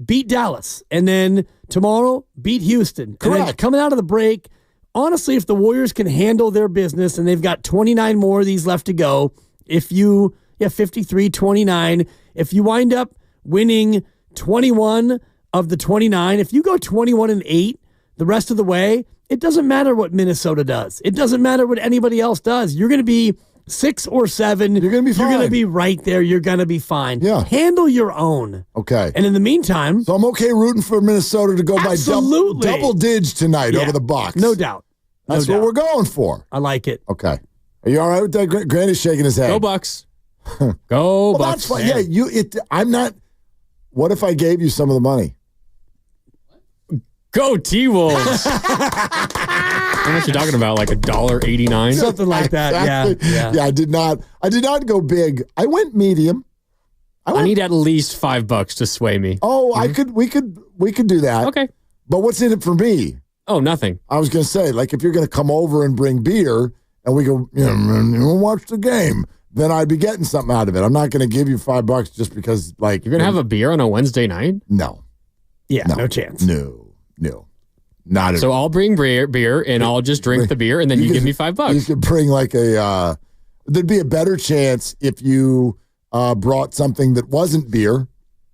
beat Dallas. And then tomorrow, beat Houston. Correct. And then coming out of the break, honestly, if the Warriors can handle their business and they've got 29 more of these left to go, 53-29, if you wind up winning 21 of the 29, if you go 21-8 the rest of the way, it doesn't matter what Minnesota does. It doesn't matter what anybody else does. You're going to be 6 or 7. You're going to be fine. You're going to be right there. You're going to be fine. Yeah. Handle your own. Okay. And in the meantime... So I'm okay rooting for Minnesota to go by double digits tonight over the Bucks. No doubt. That's what we're going for. I like it. Okay. Are you all right with that? Granny's shaking his head. Go Bucks. Go well, Bucks. That's fine. Yeah, I'm not... What if I gave you some of the money? Go T-Wolves. How much you talking about? Like $1.89? Something like that. Exactly. Yeah. I did not go big. I went medium. I need at least $5 to sway me. Oh, we could do that. Okay. But what's in it for me? Oh, nothing. I was going to say, like, if you're going to come over and bring beer and we go, watch the game, then I'd be getting something out of it. I'm not going to give you $5 just because, like, you're going to have a beer on a Wednesday night? No. Yeah, no chance. No. Not at all. So I'll bring beer and I'll just drink the beer and then you give me $5. You could bring like there'd be a better chance if you brought something that wasn't beer.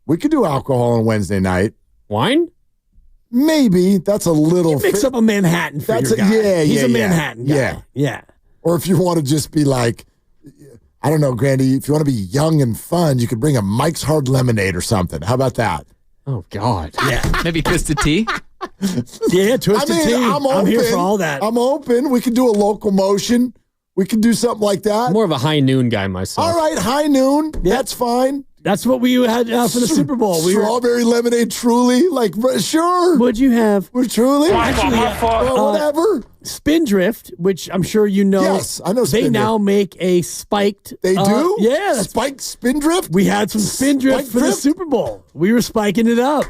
We could do alcohol on Wednesday night. Wine? Maybe. That's a little... Mix up a Manhattan for your guy. He's a Manhattan guy. Yeah. Or if you want to just be like... I don't know, Grandy, if you want to be young and fun, you could bring a Mike's Hard Lemonade or something. How about that? Oh, God. Yeah. Maybe Twisted Tea? Yeah, Twisted Tea. I'm here for all that. I'm open. We could do a local motion. We could do something like that. More of a high noon guy myself. All right, high noon. Yeah. That's fine. That's what we had for the Super Bowl. Strawberry lemonade, Truly. Like, sure. What'd you have? Truly? Actually, whatever. Spindrift, which I'm sure you know. Yes, I know Spindrift. They now make a spiked. They do? Yeah. Spiked Spindrift? We had some Spindrift for the Super Bowl. We were spiking it up.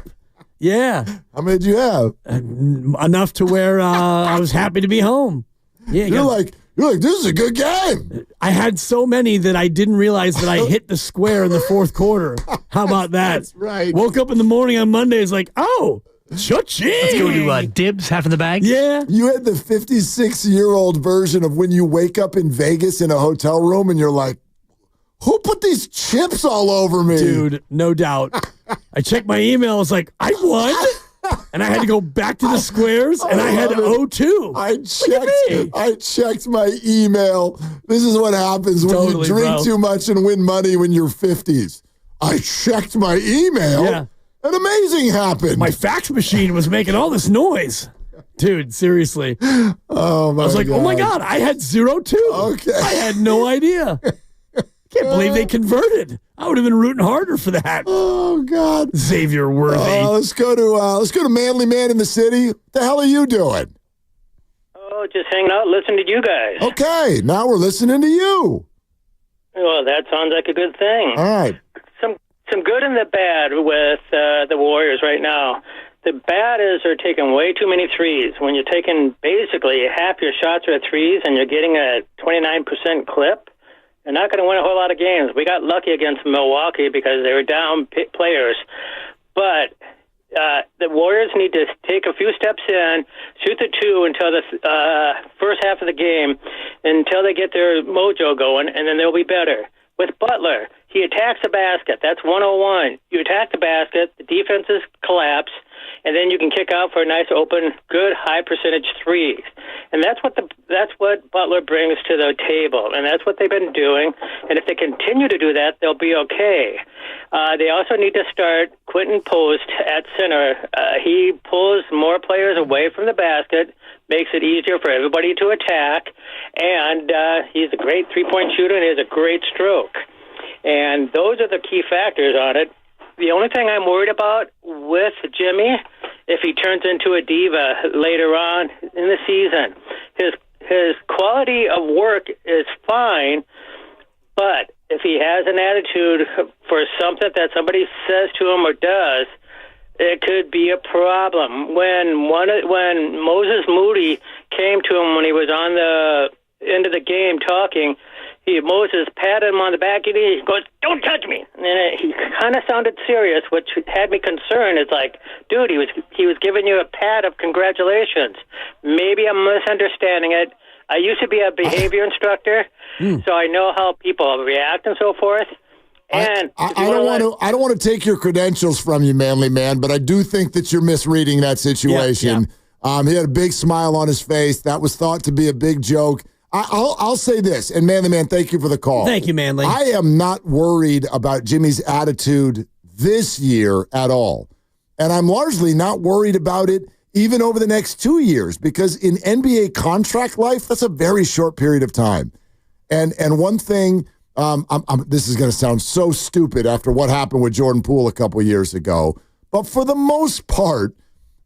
Yeah. How many did you have? Enough to where I was happy to be home. Yeah. You're like, this is a good game. I had so many that I didn't realize that I hit the square in the fourth quarter. How about that? That's right. Woke up in the morning on Monday. It's like, cha-ching. Let's go to dibs, half in the bag. Yeah. You had the 56-year-old version of when you wake up in Vegas in a hotel room and you're like, who put these chips all over me? Dude, no doubt. I checked my email. It's like, I won. And I had to go back to the squares, and I had 0-2. I checked my email. This is what happens when you drink too much and win money when you're 50s. I checked my email. Yeah. And amazing happened. My fax machine was making all this noise. Dude, seriously. Oh, my God. I was like, oh, my God, I had 0-2. Okay. I had no idea. Can't believe they converted. I would have been rooting harder for that. Oh God, Xavier Worthy. Let's go to Manly Man in the City. What the hell are you doing? Oh, just hanging out, listening to you guys. Okay, now we're listening to you. Well, that sounds like a good thing. All right. Some good and the bad with the Warriors right now. The bad is they're taking way too many threes. When you're taking basically half your shots are threes and you're getting a 29% clip, they're not going to win a whole lot of games. We got lucky against Milwaukee because they were down players. But the Warriors need to take a few steps in, shoot the two until the first half of the game, until they get their mojo going, and then they'll be better. With Butler, he attacks the basket. That's 101. You attack the basket, the defenses collapse, and then you can kick out for a nice open, good high percentage threes. And that's what Butler brings to the table, and that's what they've been doing. And if they continue to do that, they'll be okay. They also need to start Quentin Post at center. He pulls more players away from the basket, makes it easier for everybody to attack, and he's a great three-point shooter and he has a great stroke. And those are the key factors on it. The only thing I'm worried about with Jimmy, if he turns into a diva later on in the season, his quality of work is fine, but if he has an attitude for something that somebody says to him or does, it could be a problem. When Moses Moody came to him when he was on the end of the game talking, Moses patted him on the back and he goes, "Don't touch me." And he kind of sounded serious, which had me concerned. It's like, dude, he was giving you a pat of congratulations. Maybe I'm misunderstanding it. I used to be a behavior instructor, so I know how people react and so forth. And I don't want to take your credentials from you, Manly Man, but I do think that you're misreading that situation. Yeah. He had a big smile on his face. That was thought to be a big joke. I'll say this, and Manly Man, thank you for the call. Thank you, Manly. I am not worried about Jimmy's attitude this year at all. And I'm largely not worried about it even over the next 2 years, because in NBA contract life, that's a very short period of time. And one thing, this is going to sound so stupid after what happened with Jordan Poole a couple years ago, but for the most part,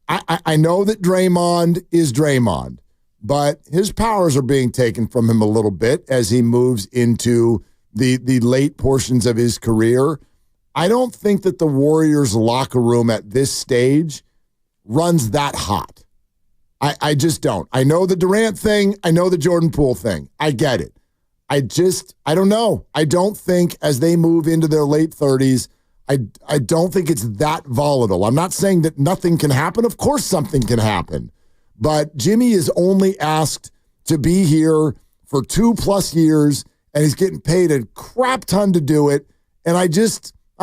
I know that Draymond is Draymond, but his powers are being taken from him a little bit as he moves into the late portions of his career. I don't think that the Warriors locker room at this stage runs that hot. I just don't. I know the Durant thing. I know the Jordan Poole thing. I get it. I don't know. I don't think as they move into their late 30s, I don't think it's that volatile. I'm not saying that nothing can happen. Of course something can happen. But Jimmy is only asked to be here for 2+ years, and he's getting paid a crap ton to do it. And I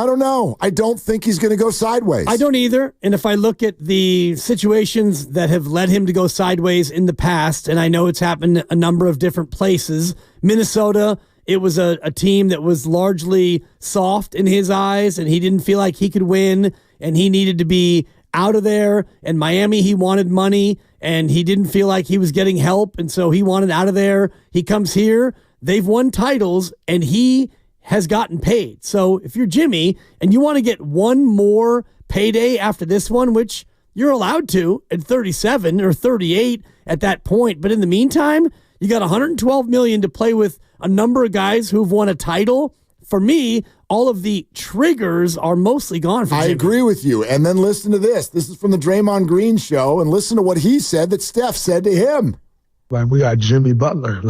don't know. I don't think he's going to go sideways. I don't either. And if I look at the situations that have led him to go sideways in the past, and I know it's happened a number of different places, Minnesota it was a team that was largely soft in his eyes, and he didn't feel like he could win, and he needed to be out of there. And Miami, he wanted money, and he didn't feel like he was getting help, and so he wanted out of there. He comes here, they've won titles, and he has gotten paid. So if you're Jimmy and you want to get one more payday after this one, which you're allowed to at 37 or 38 at that point, but in the meantime, you got $112 million to play with a number of guys who've won a title. For me, all of the triggers are mostly gone for Jimmy. I agree with you. And then listen to this. This is from the Draymond Green show, and listen to what he said that Steph said to him. Like, we got Jimmy Butler.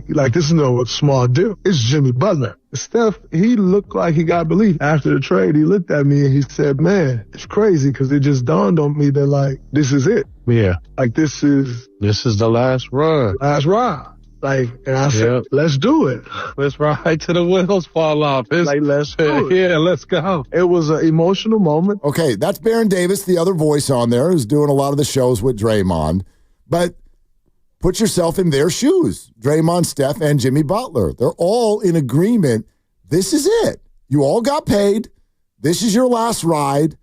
Like, this is no small deal. It's Jimmy Butler. Steph, he looked like he got belief. After the trade, he looked at me and he said, man, it's crazy because it just dawned on me that, like, this is it. Yeah. Like, this is the last run. Last ride. Like, and I said, let's do it. Let's ride till the wheels fall off. It's like, let's do it. Yeah, let's go. It was an emotional moment. Okay, that's Baron Davis, the other voice on there, who's doing a lot of the shows with Draymond. But put yourself in their shoes. Draymond, Steph, and Jimmy Butler. They're all in agreement. This is it. You all got paid. This is your last ride.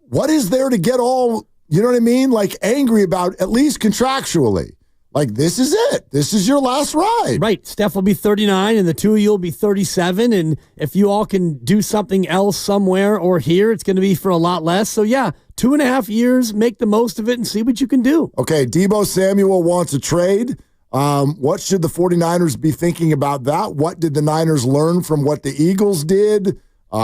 What is there to get all, you know what I mean, like angry about, at least contractually? Like, this is it. This is your last ride. Right. Steph will be 39, and the two of you will be 37. And if you all can do something else somewhere or here, it's going to be for a lot less. So, yeah, 2.5 years, make the most of it and see what you can do. Okay, Deebo Samuel wants a trade. What should the 49ers be thinking about that? What did the Niners learn from what the Eagles did?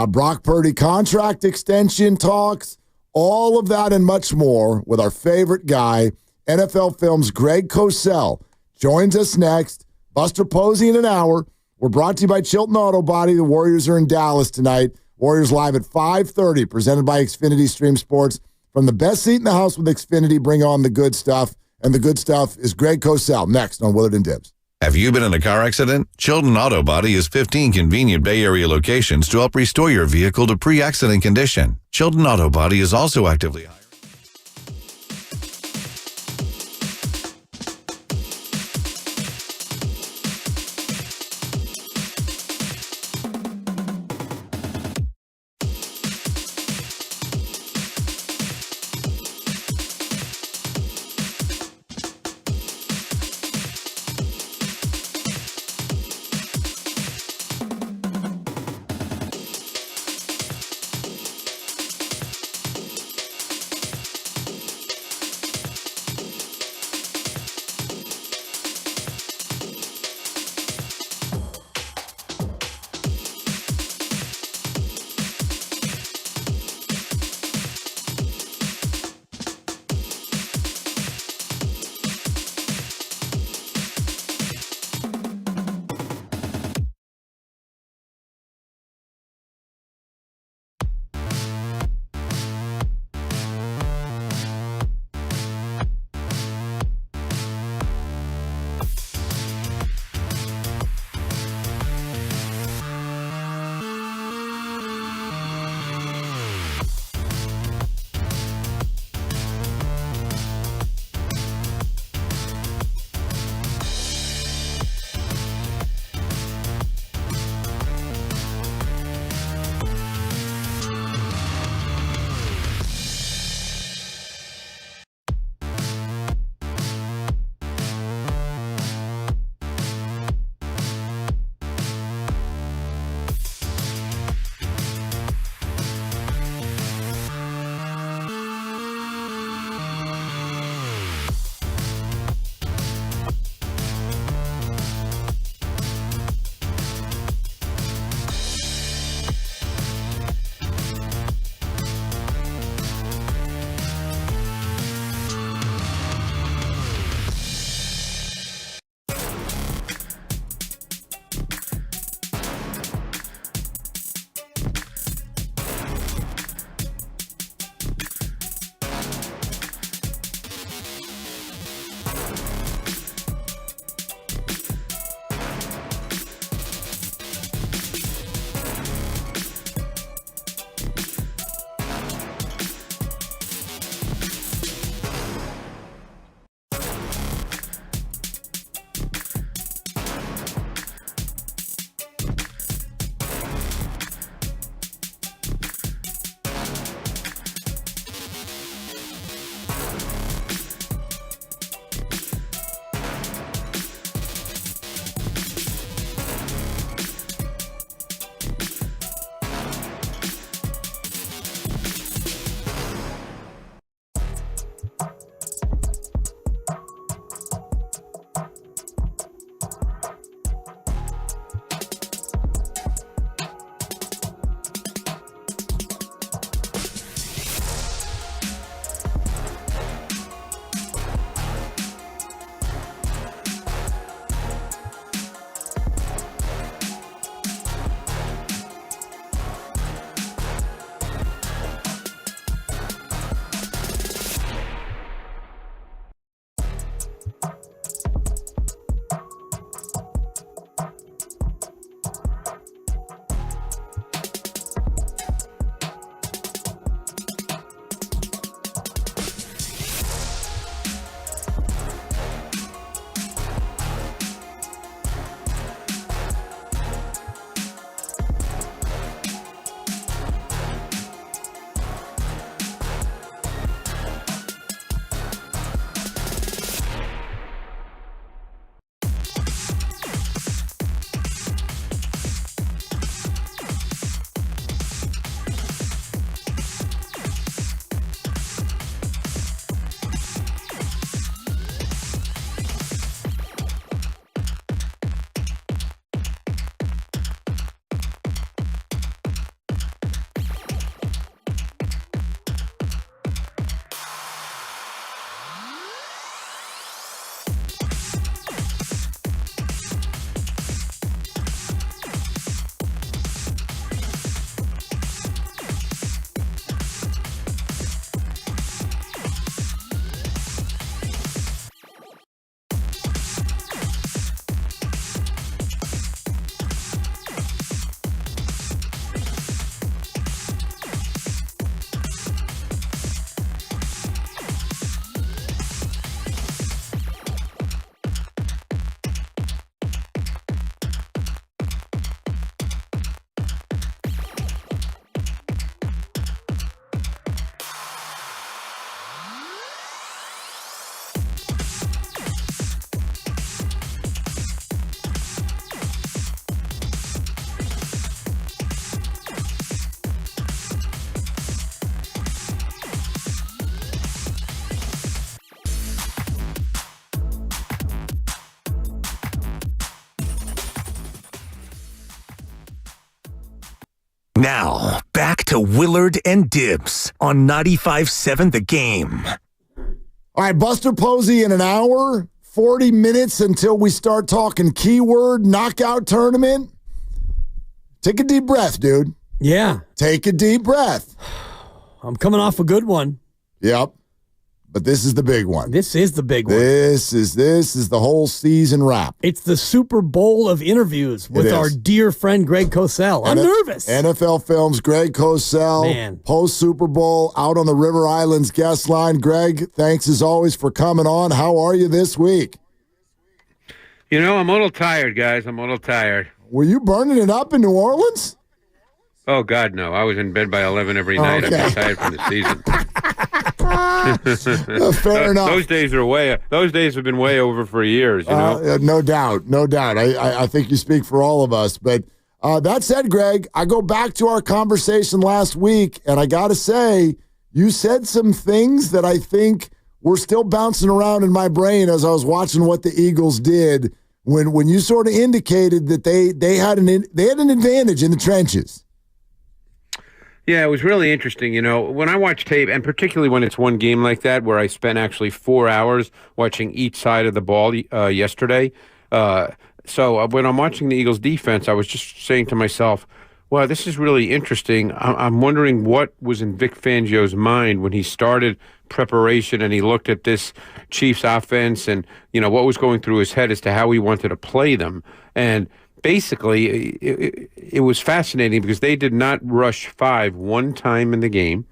Brock Purdy contract extension talks, all of that and much more with our favorite guy, NFL Films' Greg Cosell joins us next. Buster Posey in an hour. We're brought to you by Chilton Auto Body. The Warriors are in Dallas tonight. Warriors live at 5:30, presented by Xfinity Stream Sports. From the best seat in the house with Xfinity, bring on the good stuff. And the good stuff is Greg Cosell next on Willard and Dibs. Have you been in a car accident? Chilton Auto Body has 15 convenient Bay Area locations to help restore your vehicle to pre-accident condition. Chilton Auto Body is also actively hiring. Now, back to Willard and Dibs on 95.7 The Game. All right, Buster Posey in an hour, 40 minutes until we start talking keyword knockout tournament. Take a deep breath, dude. Yeah. Take a deep breath. I'm coming off a good one. Yep. But this is the big one. This is the big one. This is the whole season wrap. It's the Super Bowl of interviews with our dear friend Greg Cosell. I'm nervous. NFL Films, Greg Cosell, post Super Bowl, out on the River Islands guest line. Greg, thanks as always for coming on. How are you this week? You know, I'm a little tired, guys. I'm a little tired. Were you burning it up in New Orleans? Oh, God, no. I was in bed by 11 every night. Okay. I'm tired from the season. Fair enough. Those days have been way over for years, you know? No doubt. I think you speak for all of us. But that said, Greg, I go back to our conversation last week, and I got to say, you said some things that I think were still bouncing around in my brain as I was watching what the Eagles did when you sort of indicated that they had an advantage in the trenches. Yeah, it was really interesting. You know, when I watch tape, and particularly when it's one game like that, where I spent actually 4 hours watching each side of the ball yesterday. So when I'm watching the Eagles defense, I was just saying to myself, wow, this is really interesting. I'm wondering what was in Vic Fangio's mind when he started preparation and he looked at this Chiefs offense and, you know, what was going through his head as to how he wanted to play them. And basically, it was fascinating because they did not rush 5 one time in the game.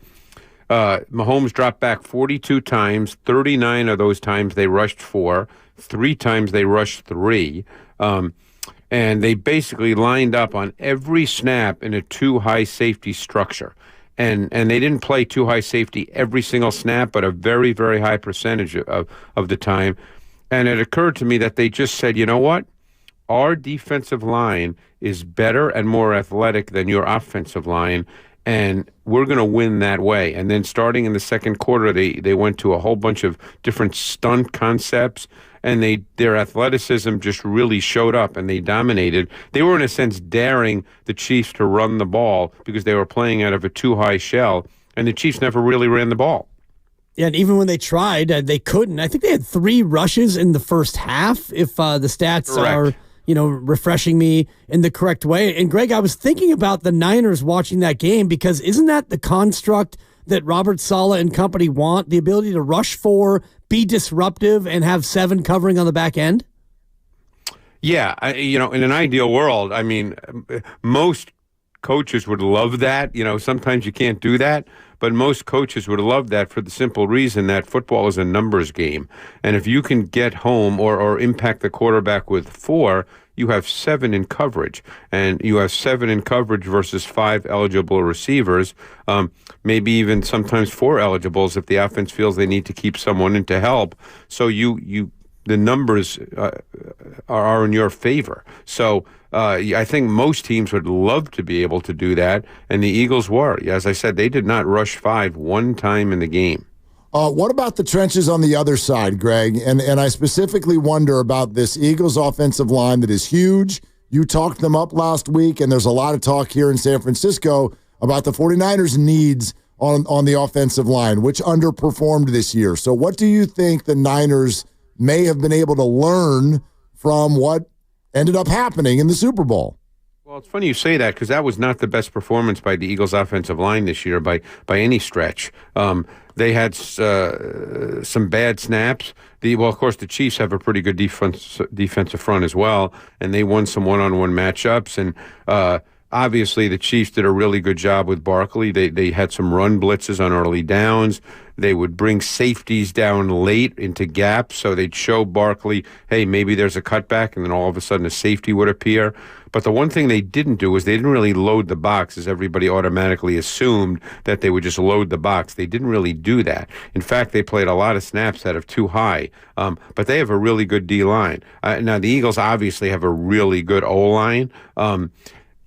Mahomes dropped back 42 times. 39 of those times they rushed 4. 3 times they rushed 3. And they basically lined up on every snap in a 2-high safety structure. And they didn't play 2-high safety every single snap, but a very, very high percentage of the time. And it occurred to me that they just said, you know what? Our defensive line is better and more athletic than your offensive line, and we're going to win that way. And then starting in the second quarter, they went to a whole bunch of different stunt concepts, and their athleticism just really showed up, and they dominated. They were, in a sense, daring the Chiefs to run the ball because they were playing out of a too-high shell, and the Chiefs never really ran the ball. Yeah, and even when they tried, they couldn't. I think they had 3 rushes in the first half, if the stats are refreshing me in the correct way. And Greg, I was thinking about the Niners watching that game because isn't that the construct that Robert Saleh and company want? The ability to rush 4, be disruptive, and have 7 covering on the back end? Yeah, in an ideal world, I mean, most coaches would love that. You know, sometimes you can't do that, but most coaches would love that for the simple reason that football is a numbers game. And if you can get home or impact the quarterback with 4, you have 7 in coverage. And you have 7 in coverage versus 5 eligible receivers, maybe even sometimes 4 eligibles if the offense feels they need to keep someone in to help. So the numbers are in your favor. So I think most teams would love to be able to do that, and the Eagles were. As I said, they did not rush 5 one time in the game. What about the trenches on the other side, Greg? And I specifically wonder about this Eagles offensive line that is huge. You talked them up last week, and there's a lot of talk here in San Francisco about the 49ers' needs on the offensive line, which underperformed this year. So what do you think the Niners may have been able to learn from what ended up happening in the Super Bowl? Well, it's funny you say that because that was not the best performance by the Eagles' offensive line this year by any stretch. They had some bad snaps. Of course, the Chiefs have a pretty good defensive front as well, and they won some one-on-one matchups. And obviously, the Chiefs did a really good job with Barkley. They had some run blitzes on early downs. They would bring safeties down late into gaps, so they'd show Barkley, hey, maybe there's a cutback, and then all of a sudden a safety would appear. But the one thing they didn't do is they didn't really load the box, as everybody automatically assumed that they would just load the box. They didn't really do that. In fact, they played a lot of snaps out of too high, but they have a really good D-line. Now, the Eagles obviously have a really good O-line.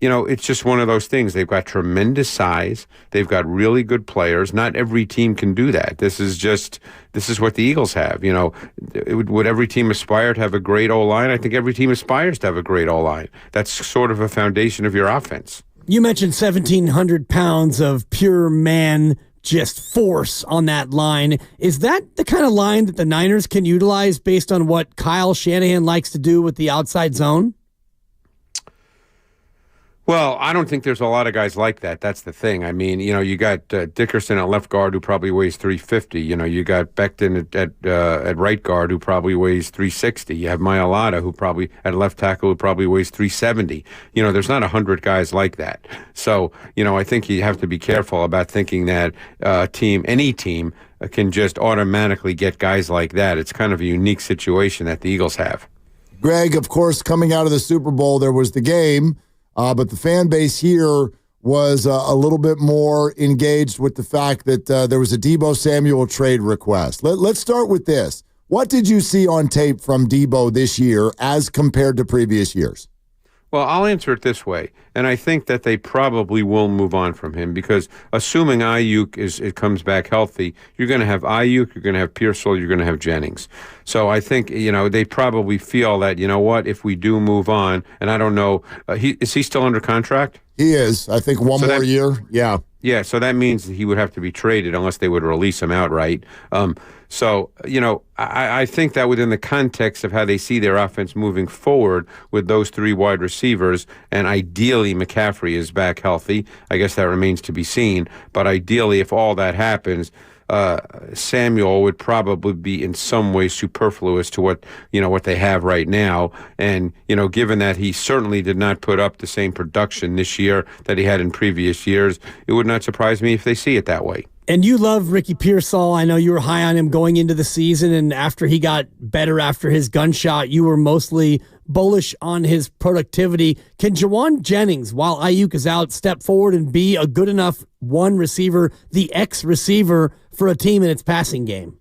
It's just one of those things. They've got tremendous size. They've got really good players. Not every team can do that. This is what the Eagles have. Would every team aspire to have a great O-line? I think every team aspires to have a great O-line. That's sort of a foundation of your offense. You mentioned 1,700 pounds of pure man, just force on that line. Is that the kind of line that the Niners can utilize based on what Kyle Shanahan likes to do with the outside zone? Well, I don't think there's a lot of guys like that. That's the thing. I mean, you got Dickerson at left guard who probably weighs 350. You got Becton at right guard who probably weighs 360. You have Mailata who probably at left tackle who probably weighs 370. There's not 100 guys like that. So, I think you have to be careful about thinking that any team can just automatically get guys like that. It's kind of a unique situation that the Eagles have. Greg, of course, coming out of the Super Bowl, there was the game. But the fan base here was a little bit more engaged with the fact that there was a Deebo Samuel trade request. Let's start with this. What did you see on tape from Deebo this year as compared to previous years? Well, I'll answer it this way, and I think that they probably will move on from him because assuming Ayuk comes back healthy, you're going to have Ayuk, you're going to have Pearsall, you're going to have Jennings. So I think, they probably feel that, if we do move on, and I don't know, is he still under contract? He is. I think one more year. Yeah. Yeah, so that means that he would have to be traded unless they would release him outright. So, I think that within the context of how they see their offense moving forward with those three wide receivers, and ideally McCaffrey is back healthy, I guess that remains to be seen. But ideally, if all that happens, Samuel would probably be in some way superfluous to what they have right now. And, given that he certainly did not put up the same production this year that he had in previous years, it would not surprise me if they see it that way. And you love Ricky Pearsall. I know you were high on him going into the season, and after he got better after his gunshot, you were mostly bullish on his productivity. Can Jawan Jennings, while Ayuk is out, step forward and be a good enough one receiver, the X receiver for a team in its passing game?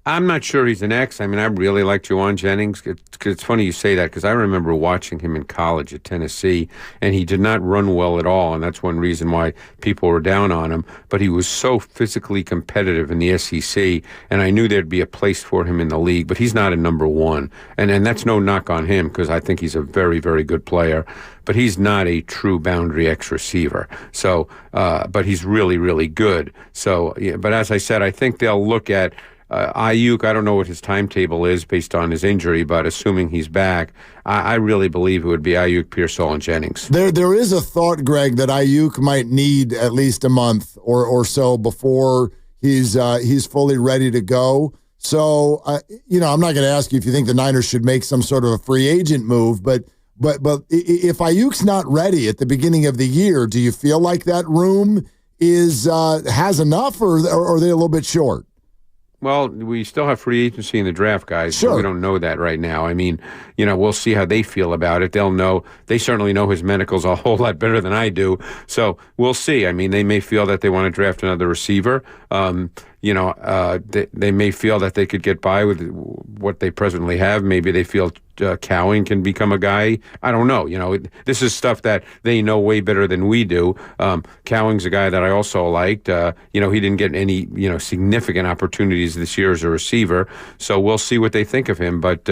I'm not sure he's an X. I mean, I really like Jawan Jennings. It's funny you say that because I remember watching him in college at Tennessee, and he did not run well at all, and that's one reason why people were down on him. But he was so physically competitive in the SEC, and I knew there'd be a place for him in the league, but he's not a number one. And that's no knock on him because I think he's a very, very good player. But he's not a true boundary X receiver. So, but he's really, really good. So, yeah, but as I said, I think they'll look at Ayuk. I don't know what his timetable is based on his injury, but assuming he's back, I really believe it would be Ayuk, Pearsall, and Jennings. There is a thought, Greg, that Ayuk might need at least a month or so before he's fully ready to go. So, I'm not going to ask you if you think the Niners should make some sort of a free agent move, but if Ayuk's not ready at the beginning of the year, do you feel like that room has enough, or are they a little bit short? Well, we still have free agency in the draft, guys. Sure. So we don't know that right now. I mean, we'll see how they feel about it. They'll know. They certainly know his medicals a whole lot better than I do. So we'll see. I mean, they may feel that they want to draft another receiver. They may feel that they could get by with what they presently have. Maybe they feel Cowing can become a guy. I don't know. This is stuff that they know way better than we do. Cowing's a guy that I also liked. He didn't get any, significant opportunities this year as a receiver. So we'll see what they think of him. But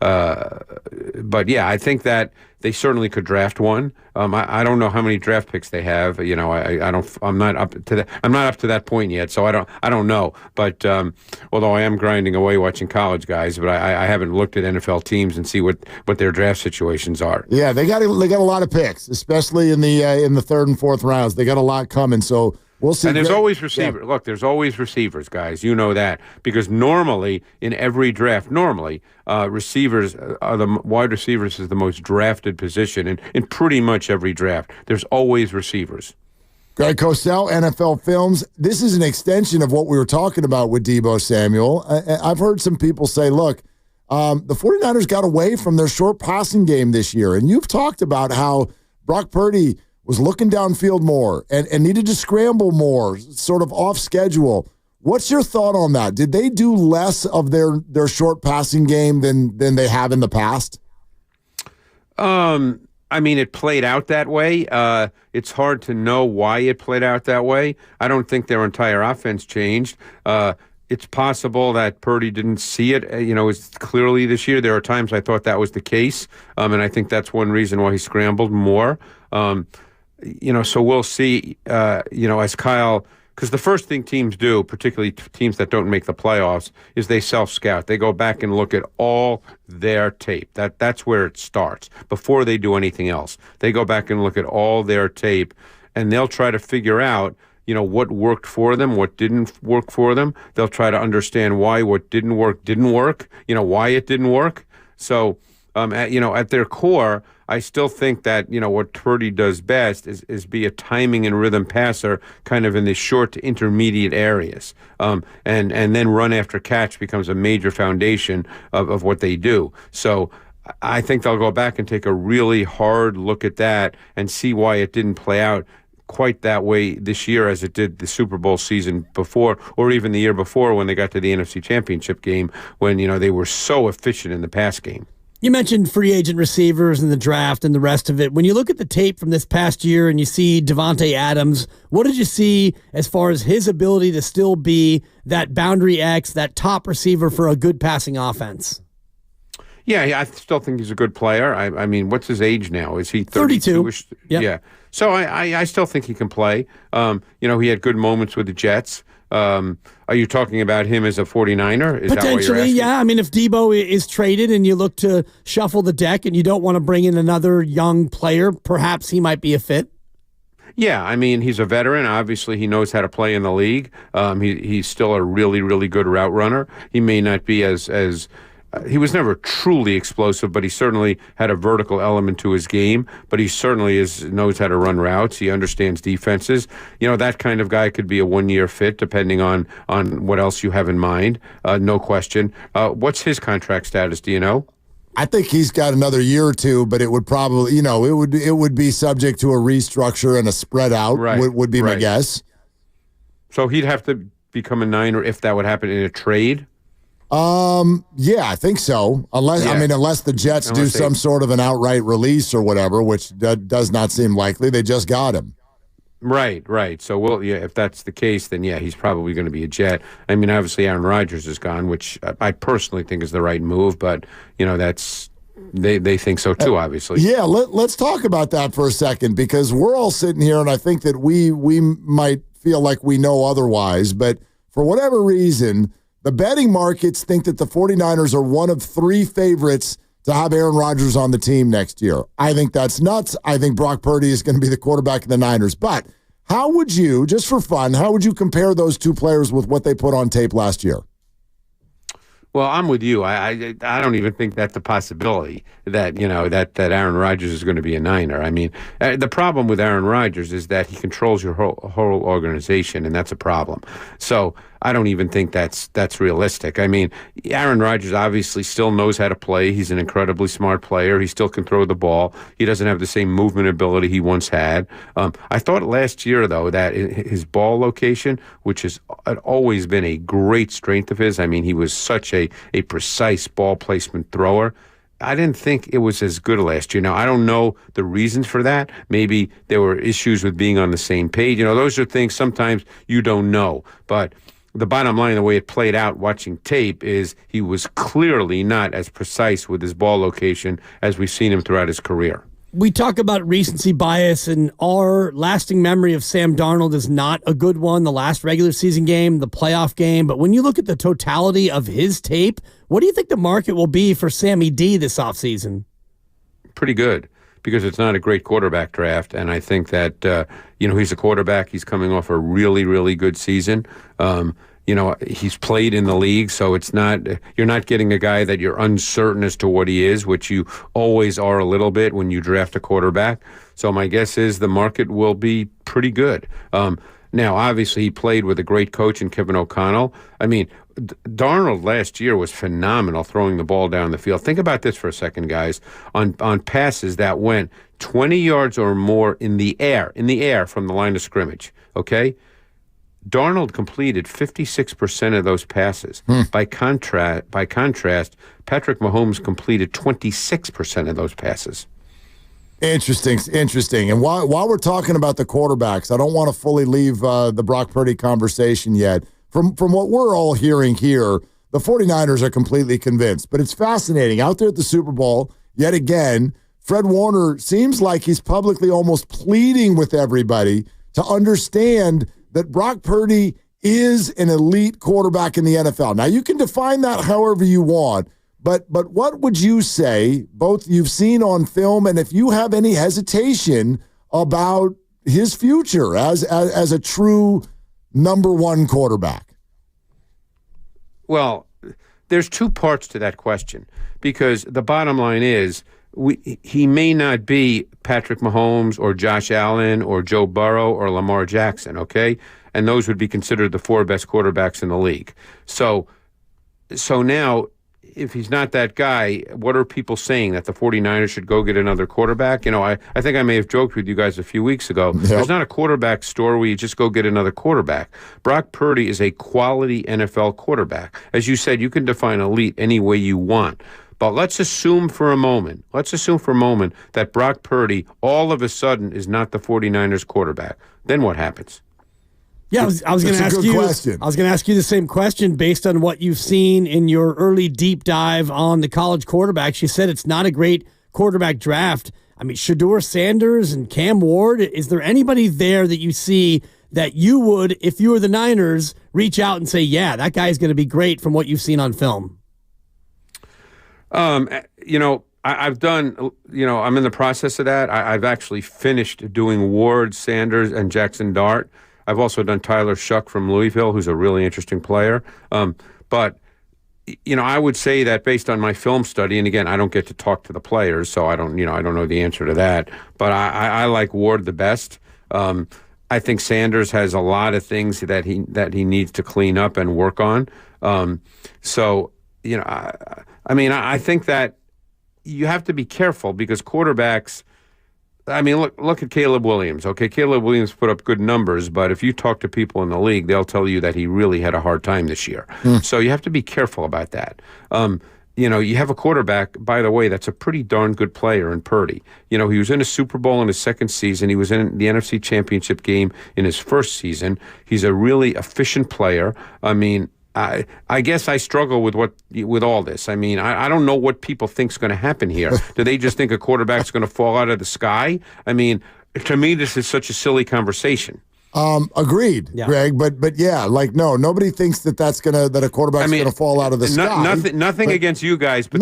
yeah, I think that they certainly could draft one. I don't know how many draft picks they have. I'm not up to that. I'm not up to that point yet, so I don't know. But although I am grinding away watching college guys, but I haven't looked at NFL teams and see what their draft situations are. Yeah, they got a lot of picks, especially in the third and fourth rounds. They got a lot coming, so we'll see. And there's always receivers. Yeah. Look, there's always receivers, guys. You know that because normally in every draft, receivers are the wide receivers is the most drafted position in pretty much every draft. There's always receivers. Greg Cosell, NFL Films. This is an extension of what we were talking about with Deebo Samuel. I've heard some people say, look, the 49ers got away from their short passing game this year, and you've talked about how Brock Purdy was looking downfield more and needed to scramble more, sort of off schedule. What's your thought on that? Did they do less of their short passing game than they have in the past? I mean, it played out that way. It's hard to know why it played out that way. I don't think their entire offense changed. It's possible that Purdy didn't see it, as clearly this year. There are times I thought that was the case, and I think that's one reason why he scrambled more. So we'll see, as Kyle, because the first thing teams do, particularly teams that don't make the playoffs, is they self-scout. They go back and look at all their tape. That's where it starts before they do anything else. They go back and look at all their tape, and they'll try to figure out, what worked for them, what didn't work for them. They'll try to understand why what didn't work, why it didn't work. So, at their core, I still think that, what Purdy does best is be a timing and rhythm passer kind of in the short to intermediate areas. And then run after catch becomes a major foundation of what they do. So I think they'll go back and take a really hard look at that and see why it didn't play out quite that way this year as it did the Super Bowl season before, or even the year before when they got to the NFC Championship game when, they were so efficient in the pass game. You mentioned free agent receivers and the draft and the rest of it. When you look at the tape from this past year and you see Devontae Adams, what did you see as far as his ability to still be that boundary X, that top receiver for a good passing offense? Yeah, I still think he's a good player. I mean, what's his age now? Is he 32? Yep. Yeah. So I still think he can play. He had good moments with the Jets. Are you talking about him as a 49er? Is Potentially, that what you're asking? yeah. I mean, if Debo is traded and you look to shuffle the deck and you don't want to bring in another young player, perhaps he might be a fit. Yeah, I mean, he's a veteran. Obviously, he knows how to play in the league. He's still a really, really good route runner. He may not be as he was never truly explosive, but he certainly had a vertical element to his game. But he certainly knows how to run routes. He understands defenses. That kind of guy could be a one-year fit, depending on what else you have in mind. No question. What's his contract status? Do you know? I think he's got another year or two, but it would probably, it would be subject to a restructure and a spread out. Right, would be my guess. So he'd have to become a Niner if that would happen in a trade. Yeah, I think so. Unless the Jets do some sort of an outright release or whatever, which does not seem likely. They just got him. Right. So if that's the case, then yeah, he's probably going to be a Jet. I mean, obviously Aaron Rodgers is gone, which I personally think is the right move, but that's they think so too, obviously. Yeah, let's talk about that for a second, because we're all sitting here and I think that we might feel like we know otherwise, but for whatever reason, the betting markets think that the 49ers are one of three favorites to have Aaron Rodgers on the team next year. I think that's nuts. I think Brock Purdy is going to be the quarterback of the Niners. But how would you, just for fun, compare those two players with what they put on tape last year? Well, I'm with you. I don't even think that's a possibility that that Aaron Rodgers is going to be a Niner. I mean, the problem with Aaron Rodgers is that he controls your whole organization, and that's a problem. So I don't even think that's realistic. I mean, Aaron Rodgers obviously still knows how to play. He's an incredibly smart player. He still can throw the ball. He doesn't have the same movement ability he once had. I thought last year, though, that his ball location, which has always been a great strength of his, I mean, he was such a precise ball placement thrower. I didn't think it was as good last year. Now, I don't know the reasons for that. Maybe there were issues with being on the same page. Those are things sometimes you don't know. But the bottom line, the way it played out watching tape, is he was clearly not as precise with his ball location as we've seen him throughout his career. We talk about recency bias, and our lasting memory of Sam Darnold is not a good one. The last regular season game, the playoff game. But when you look at the totality of his tape, what do you think the market will be for Sammy D this offseason? Pretty good, because it's not a great quarterback draft. And I think that, he's a quarterback. He's coming off a really, really good season. He's played in the league, so you're not getting a guy that you're uncertain as to what he is, which you always are a little bit when you draft a quarterback. So my guess is the market will be pretty good. Now, obviously, he played with a great coach in Kevin O'Connell. I mean, Darnold last year was phenomenal throwing the ball down the field. Think about this for a second, guys. On passes that went 20 yards or more in the air from the line of scrimmage, okay? Darnold completed 56% of those passes. By contrast, Patrick Mahomes completed 26% of those passes. Interesting. And while we're talking about the quarterbacks, I don't want to fully leave the Brock Purdy conversation yet. From what we're all hearing here, the 49ers are completely convinced. But it's fascinating. Out there at the Super Bowl, yet again, Fred Warner seems like he's publicly almost pleading with everybody to understand that Brock Purdy is an elite quarterback in the NFL. Now, you can define that however you want, but what would you say, both you've seen on film, and if you have any hesitation about his future as a true number one quarterback? Well, there's two parts to that question, because the bottom line is he may not be Patrick Mahomes or Josh Allen or Joe Burrow or Lamar Jackson, okay? And those would be considered the 4 best quarterbacks in the league. So now, if he's not that guy, what are people saying? That the 49ers should go get another quarterback? You know, I think I may have joked with you guys a few weeks ago. Yep. There's not a quarterback store where you just go get another quarterback. Brock Purdy is a quality NFL quarterback. As you said, you can define elite any way you want. But let's assume for a moment that Brock Purdy all of a sudden is not the 49ers quarterback. Then what happens? Yeah, I was going to ask you. Question. I was going to ask you the same question based on what you've seen in your early deep dive on the college quarterbacks. You said it's not a great quarterback draft. I mean, Shedeur Sanders and Cam Ward. Is there anybody there that you see that you would, if you were the Niners, reach out and say, "Yeah, that guy's going to be great" from what you've seen on film? You know, I've done. You know, I'm in the process of that. I've actually finished doing Ward, Sanders, and Jackson Dart. I've also done Tyler Shuck from Louisville, who's a really interesting player. But, you know, I would say that based on my film study, and again, I don't get to talk to the players, so I don't know the answer to that. But I like Ward the best. I think Sanders has a lot of things that he needs to clean up and work on. So, you know, I think that you have to be careful because quarterbacks. I mean, look at Caleb Williams. Okay, Caleb Williams put up good numbers, but if you talk to people in the league, they'll tell you that he really had a hard time this year. So you have to be careful about that. You know, you have a quarterback, by the way, that's a pretty darn good player in Purdy. You know, he was in a Super Bowl in his second season. He was in the NFC Championship game in his first season. He's a really efficient player. I mean, I guess I struggle with all this. I mean, I don't know what people think is going to happen here. Do they just think a quarterback's going to fall out of the sky? I mean, to me, this is such a silly conversation. Agreed, yeah. Greg. But yeah, like nobody thinks that a quarterback's gonna fall out of the sky. Nothing against you guys, but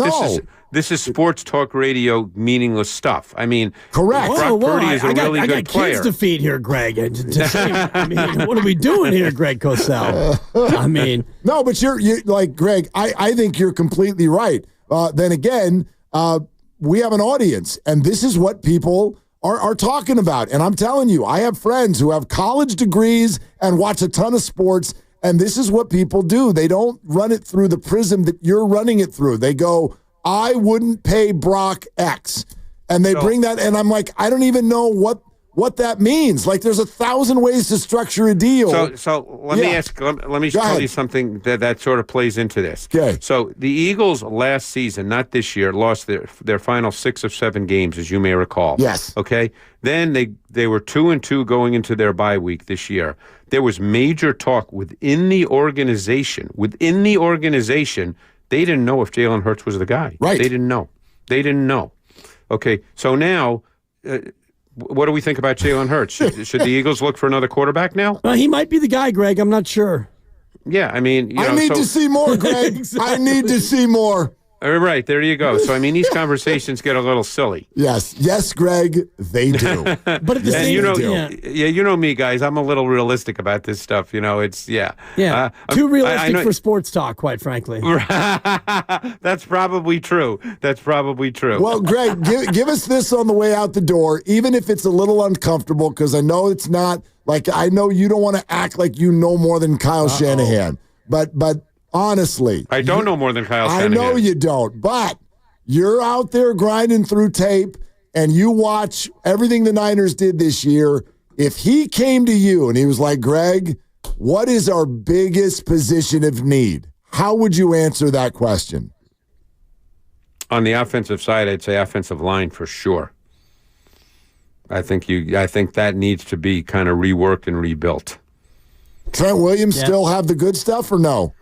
this is sports talk radio, meaningless stuff. I mean, correct. Brock Purdy is a really good player. I got kids to feed here, Greg. I mean, what are we doing here, Greg Cosell? I mean, no, but you're like Greg. I think you're completely right. Then again, we have an audience, and this is what people are talking about. And I'm telling you, I have friends who have college degrees and watch a ton of sports, and this is what people do. They don't run it through the prism that you're running it through. They go, I wouldn't pay Brock X. And they bring that, and I'm like, I don't even know what that means. Like, there's 1,000 ways to structure a deal. So let me tell you something that sort of plays into this. Okay. So the Eagles last season, not this year, lost their final 6 of 7 games, as you may recall. Yes. Okay. Then they were 2-2 going into their bye week this year. There was major talk within the organization. They didn't know if Jalen Hurts was the guy. Right. They didn't know. Okay. So now. What do we think about Jalen Hurts? Should the Eagles look for another quarterback now? He might be the guy, Greg. I'm not sure. Yeah, I mean, I need to see more, Greg. Exactly. I need to see more. All right, there you go. So, I mean, these conversations get a little silly. Yes, Greg, they do. But at the same time, you know me, guys. I'm a little realistic about this stuff. You know, it's too realistic for sports talk, quite frankly. That's probably true. Well, Greg, give us this on the way out the door, even if it's a little uncomfortable, because I know it's not like I know you don't want to act like you know more than Kyle Shanahan, but. Honestly, I don't know more than Kyle Shanahan. I know you don't, but you're out there grinding through tape and you watch everything the Niners did this year. If he came to you and he was like, Greg, what is our biggest position of need? How would you answer that question? On the offensive side, I'd say offensive line for sure. I think that needs to be kind of reworked and rebuilt. Trent Williams still have the good stuff or no?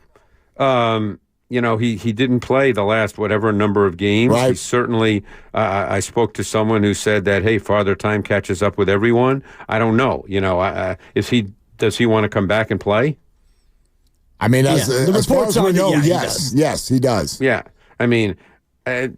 he didn't play the last whatever number of games. Right. He certainly, I spoke to someone who said that, hey, Father Time catches up with everyone. I don't know. Does he want to come back and play? I mean, as far as we know, yes, he does. Yeah. I mean,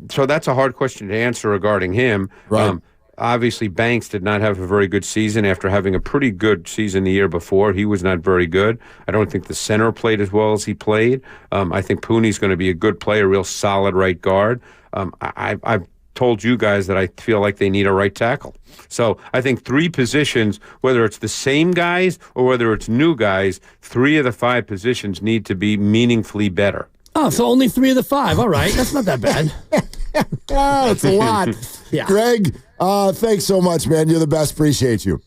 so that's a hard question to answer regarding him. Right. Obviously, Banks did not have a very good season after having a pretty good season the year before. He was not very good. I don't think the center played as well as he played. I think Pooney's going to be a good player, real solid right guard. I've told you guys that I feel like they need a right tackle. So I think 3 positions, whether it's the same guys or whether it's new guys, 3 of the 5 positions need to be meaningfully better. Oh, so only 3 of the 5. All right. That's not that bad. That's a lot. Yeah. Greg, thanks so much, man. You're the best. Appreciate you.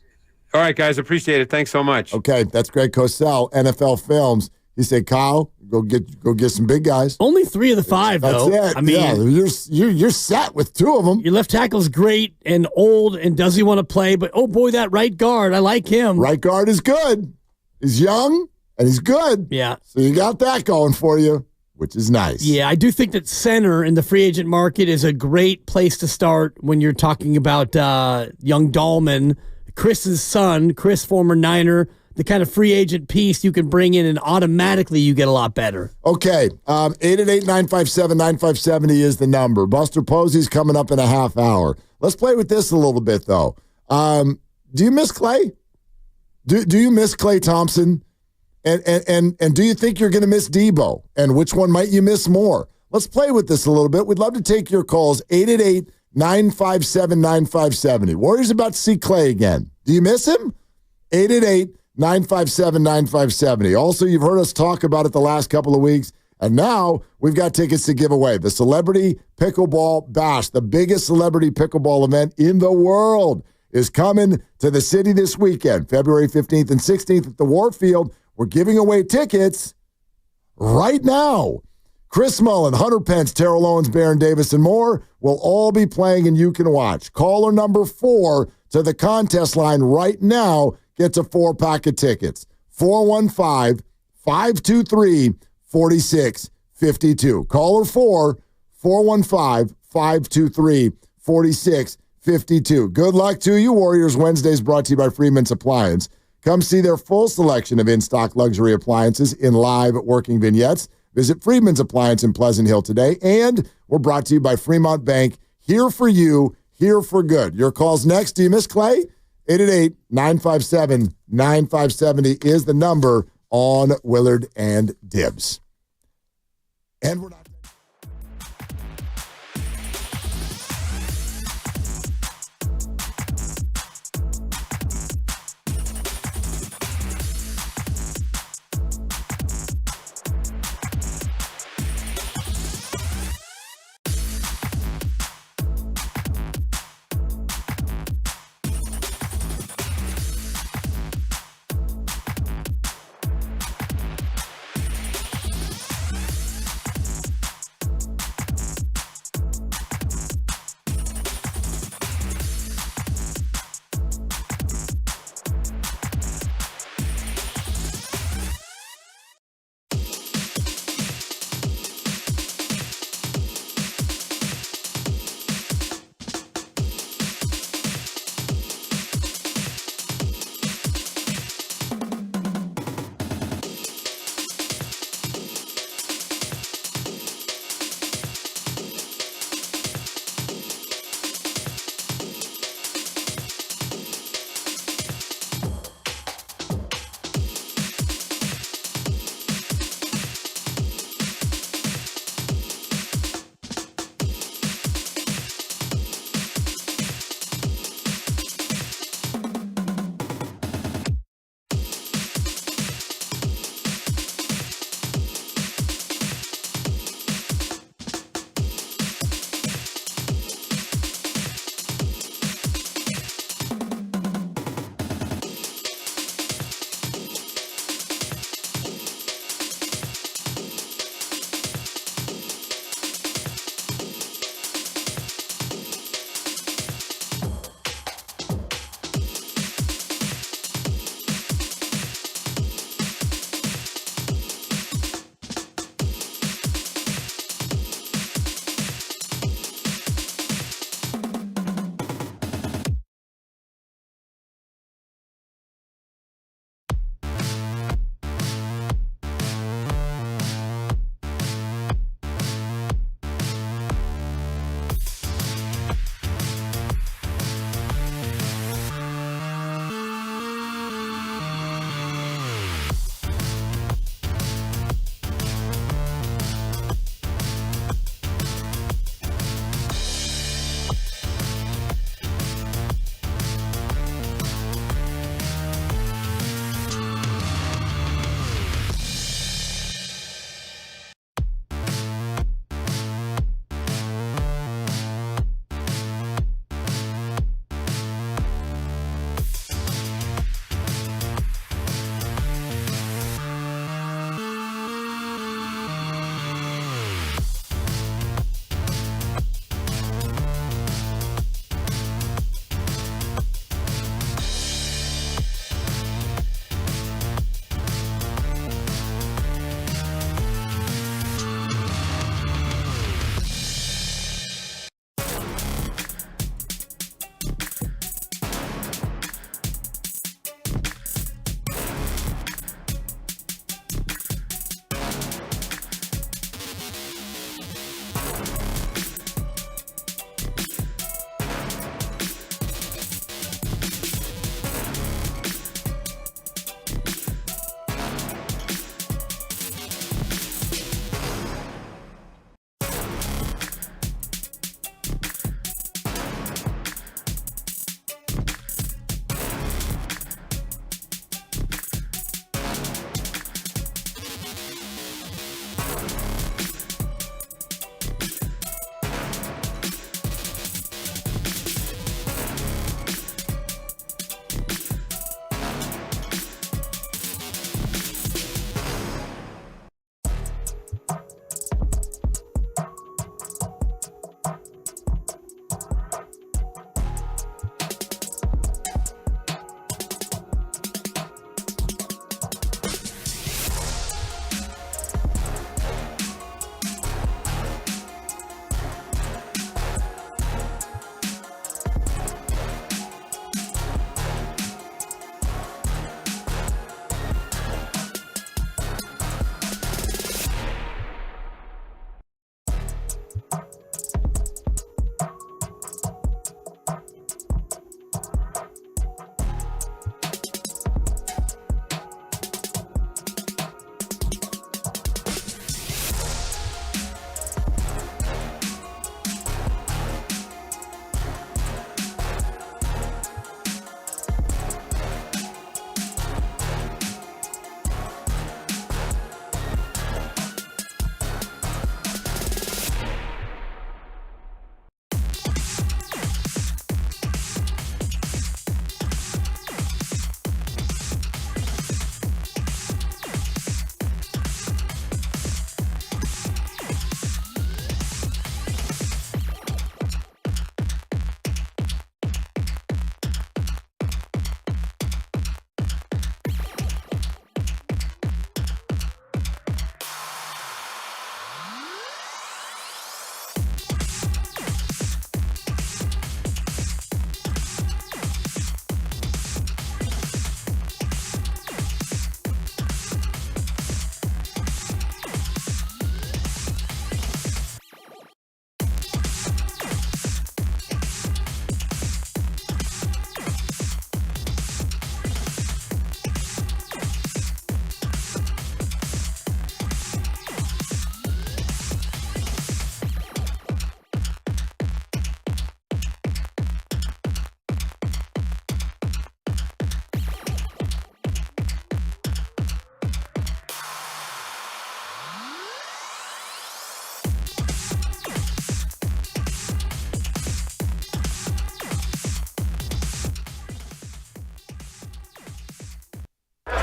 All right, guys. Appreciate it. Thanks so much. Okay, that's Greg Cosell, NFL Films. He said, Kyle, go get some big guys. Only 3 of the 5, That's though. it. I mean, you're set with 2 of them. Your left tackle's great and old, and does he want to play? But, oh, boy, that right guard, I like him. Right guard is good. He's young, and he's good. Yeah. So you got that going for you, which is nice. Yeah, I do think that center in the free agent market is a great place to start when you're talking about young Dahlman, Chris's son, Chris, former Niner, the kind of free agent piece you can bring in and automatically you get a lot better. Okay, 888-957-9570 is the number. Buster Posey's coming up in a half hour. Let's play with this a little bit, though. Do you miss Clay? Do you miss Clay Thompson? And do you think you're going to miss Debo? And which one might you miss more? Let's play with this a little bit. We'd love to take your calls, 888-957-9570. Warriors about to see Clay again. Do you miss him? 888-957-9570. Also, you've heard us talk about it the last couple of weeks, and now we've got tickets to give away. The Celebrity Pickleball Bash, the biggest celebrity pickleball event in the world, is coming to the city this weekend, February 15th and 16th at the Warfield. We're giving away tickets right now. Chris Mullen, Hunter Pence, Terrell Owens, Baron Davis, and more will all be playing, and you can watch. Caller number 4 to the contest line right now gets a 4-pack of tickets. 415-523-4652. Caller 4, 415-523-4652. Good luck to you. Warriors Wednesdays brought to you by Freeman's Appliance. Come see their full selection of in-stock luxury appliances in live working vignettes. Visit Freeman's Appliance in Pleasant Hill today. And we're brought to you by Fremont Bank. Here for you, here for good. Your call's next. Do you miss Clay? 888-957-9570 is the number on Willard and Dibs. And we're not.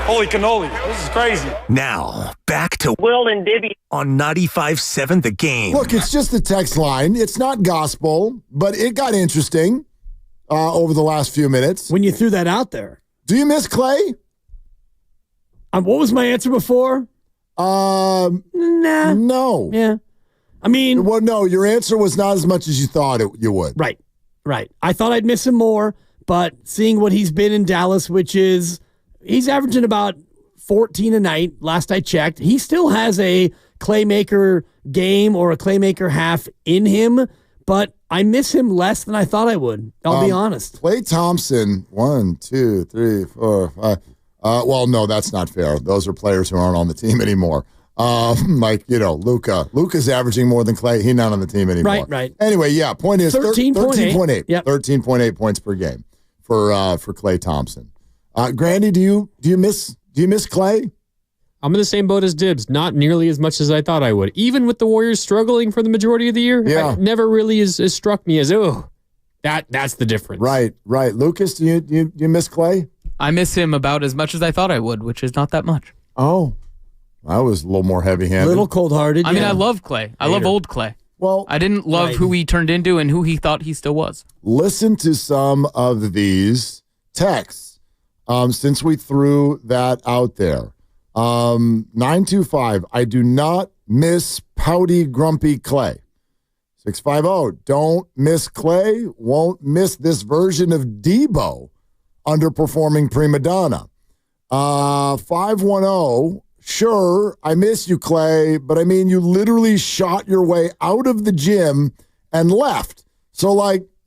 Holy cannoli. This is crazy. Now, back to Will and Dibby on 95.7 The Game. Look, it's just a text line. It's not gospel, but it got interesting over the last few minutes. When you threw that out there. Do you miss Clay? What was my answer before? Nah. No. Yeah. I mean. Well, no, your answer was not as much as you thought you would. Right. I thought I'd miss him more, but seeing what he's been in Dallas, which is he's averaging about 14 a night, last I checked. He still has a Claymaker game or a Claymaker half in him, but I miss him less than I thought I would. I'll be honest. Klay Thompson, 1, 2, 3, 4, 5. Well, no, that's not fair. Those are players who aren't on the team anymore. Luka. Luka's averaging more than Clay. He's not on the team anymore. Right. Anyway, yeah, point is 13.8. Yep. 13.8 points per game for Klay Thompson. Grandy, do you miss Clay? I'm in the same boat as Dibs, not nearly as much as I thought I would. Even with the Warriors struggling for the majority of the year, it never really has struck me as, that's the difference. Right. Lucas, do you miss Clay? I miss him about as much as I thought I would, which is not that much. Oh, I was a little more heavy-handed. A little cold-hearted. I mean, I love Clay. I love old Clay. Well, I didn't love who he turned into and who he thought he still was. Listen to some of these texts since we threw that out there. 925, I do not miss pouty, grumpy Clay. 650, don't miss Clay, won't miss this version of Debo underperforming prima donna. 510, sure, I miss you, Clay, but I mean, you literally shot your way out of the gym and left. So,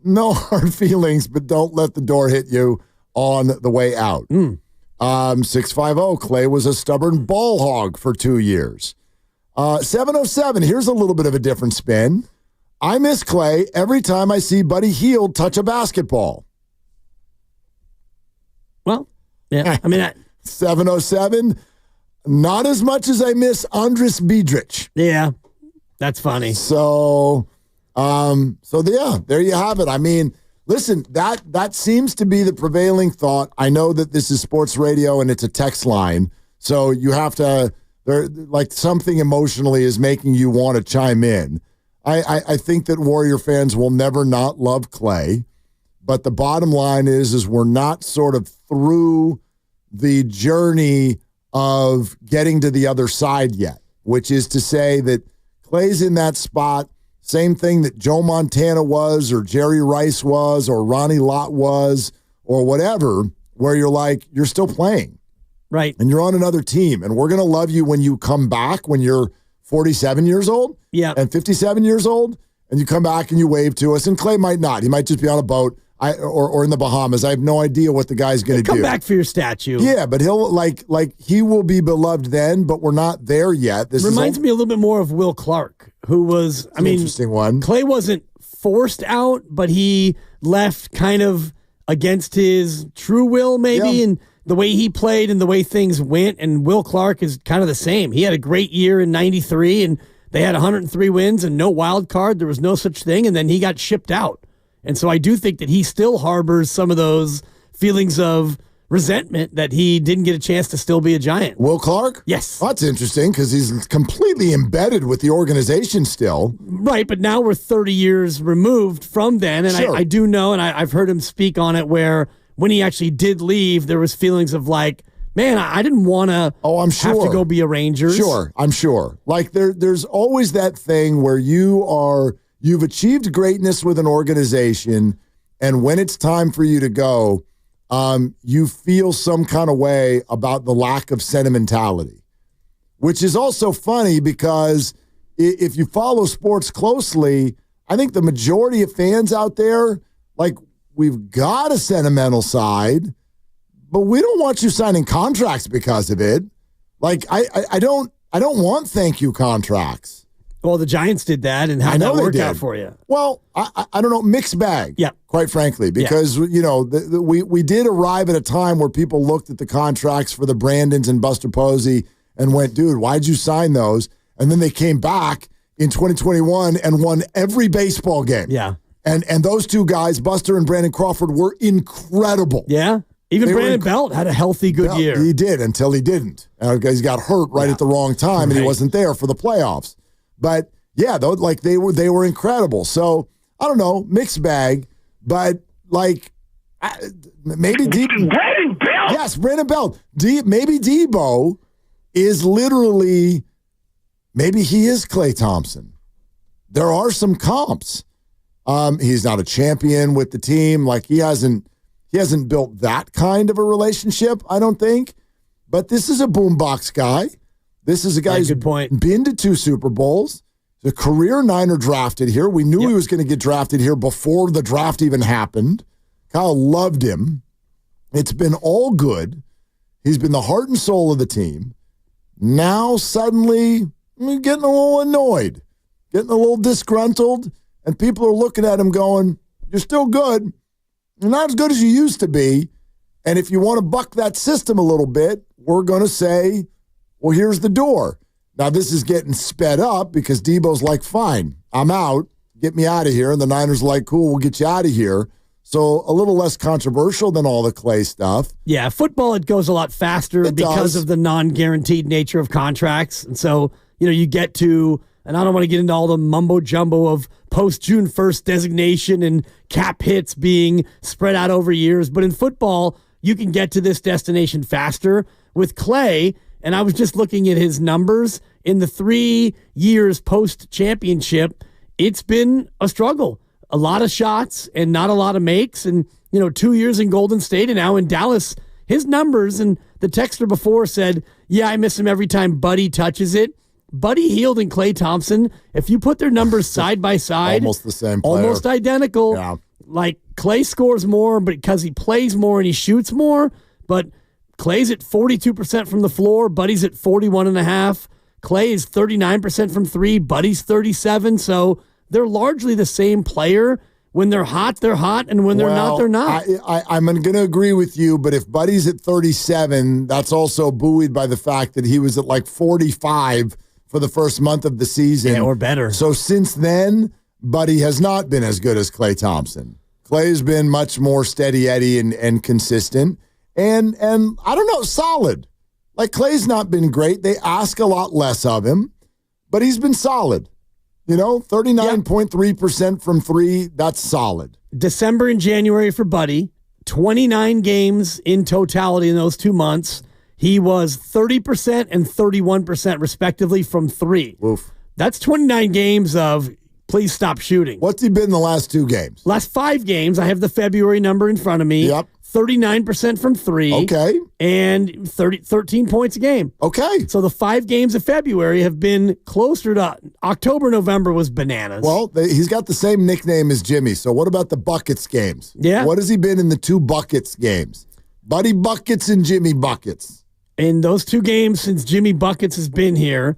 no hard feelings, but don't let the door hit you on the way out. 650, Clay was a stubborn ball hog for 2 years. 707, here's a little bit of a different spin. I miss Clay every time I see Buddy Hield touch a basketball. Well, yeah, I mean, 707, not as much as I miss Andris Biedrich. Yeah, that's funny. So yeah, there you have it. I mean, listen, that seems to be the prevailing thought. I know that this is sports radio and it's a text line, so you have to, something emotionally is making you want to chime in. I think that Warrior fans will never not love Clay, but the bottom line is we're not sort of through the journey of getting to the other side yet, which is to say that Clay's in that spot, same thing that Joe Montana was or Jerry Rice was or Ronnie Lott was or whatever, where you're still playing. Right. And you're on another team, and we're going to love you when you come back when you're 47 years old and 57 years old, and you come back and you wave to us. And Clay might not. He might just be on a boat or in the Bahamas. I have no idea what the guy's going to do. Come back for your statue. Yeah, but he'll he will be beloved then, but we're not there yet. This reminds me a little bit more of Will Clark, who was, interesting one. Clay wasn't forced out, but he left kind of against his true will, maybe, and the way he played and the way things went. And Will Clark is kind of the same. He had a great year in 93, and they had 103 wins and no wild card. There was no such thing, and then he got shipped out. And so I do think that he still harbors some of those feelings of resentment that he didn't get a chance to still be a Giant. Will Clark? Yes. Well, that's interesting because he's completely embedded with the organization still. Right, but now we're 30 years removed from then, and I do know, and I've heard him speak on it, where when he actually did leave, there was feelings of man, I didn't want to have to go be a Ranger. Sure, I'm sure. There's always that thing where you've achieved greatness with an organization, and when it's time for you to go, you feel some kind of way about the lack of sentimentality, which is also funny because if you follow sports closely, I think the majority of fans out there, we've got a sentimental side, but we don't want you signing contracts because of it. I don't want thank you contracts. Well, the Giants did that, and how did that work out for you? Well, I don't know, mixed bag. Yeah, quite frankly, because we did arrive at a time where people looked at the contracts for the Brandons and Buster Posey and went, "Dude, why'd you sign those?" And then they came back in 2021 and won every baseball game. Yeah, and those two guys, Buster and Brandon Crawford, were incredible. Yeah. Even Brandon Belt had a healthy, good year. He did until he didn't. He got hurt right at the wrong time, and he wasn't there for the playoffs. But yeah, though, like they were incredible. So I don't know, mixed bag, but like maybe Brandon Belt. Yes, Brandon Belt. Maybe Debo is literally. Maybe he is Klay Thompson. There are some comps. He's not a champion with the team. Like he hasn't built that kind of a relationship, I don't think. But this is a boombox guy. This is a guy who's been to 2 Super Bowls. The career Niner drafted here. We knew he was going to get drafted here before the draft even happened. Kyle loved him. It's been all good. He's been the heart and soul of the team. Now suddenly we're getting a little annoyed, getting a little disgruntled, and people are looking at him going, you're still good. You're not as good as you used to be. And if you want to buck that system a little bit, we're going to say, well, here's the door. Now, this is getting sped up because Debo's like, fine, I'm out. Get me out of here. And the Niners are like, cool, we'll get you out of here. So a little less controversial than all the Klay stuff. Yeah, football, it goes a lot faster because of the non-guaranteed nature of contracts. And so, you get to, and I don't want to get into all the mumbo-jumbo of post-June 1st designation and cap hits being spread out over years. But in football, you can get to this destination faster. With Klay, and I was just looking at his numbers, in the 3 years post-championship, it's been a struggle. A lot of shots and not a lot of makes. And, 2 years in Golden State and now in Dallas, his numbers, and the texter before said, yeah, I miss him every time Buddy touches it. Buddy Hield and Klay Thompson, if you put their numbers side by side, almost the same player. Almost identical. Yeah. Like Klay scores more because he plays more and he shoots more, but Klay's at 42% from the floor, Buddy's at 41.5%. Klay is 39% from 3, Buddy's 37%. So they're largely the same player. When they're hot, and when they're not, they're not. I'm going to agree with you, but if Buddy's at 37, that's also buoyed by the fact that he was at like 45 for the first month of the season. Yeah, or better. So since then, Buddy has not been as good as Klay Thompson. Klay's been much more steady Eddie and consistent. And I don't know, solid. Like Klay's not been great. They ask a lot less of him, but he's been solid. 39.3% from 3, that's solid. December and January for Buddy, 29 games in totality in those 2 months. He was 30% and 31% respectively from 3. Oof. That's 29 games of please stop shooting. What's he been in the last 2 games? Last 5 games, I have the February number in front of me. Yep. 39% from 3. Okay. And 13 points a game. Okay. So the 5 games of February have been closer to October, November was bananas. Well, he's got the same nickname as Jimmy. So what about the Buckets games? Yeah. What has he been in the 2 Buckets games? Buddy Buckets and Jimmy Buckets. In those 2 games since Jimmy Buckets has been here,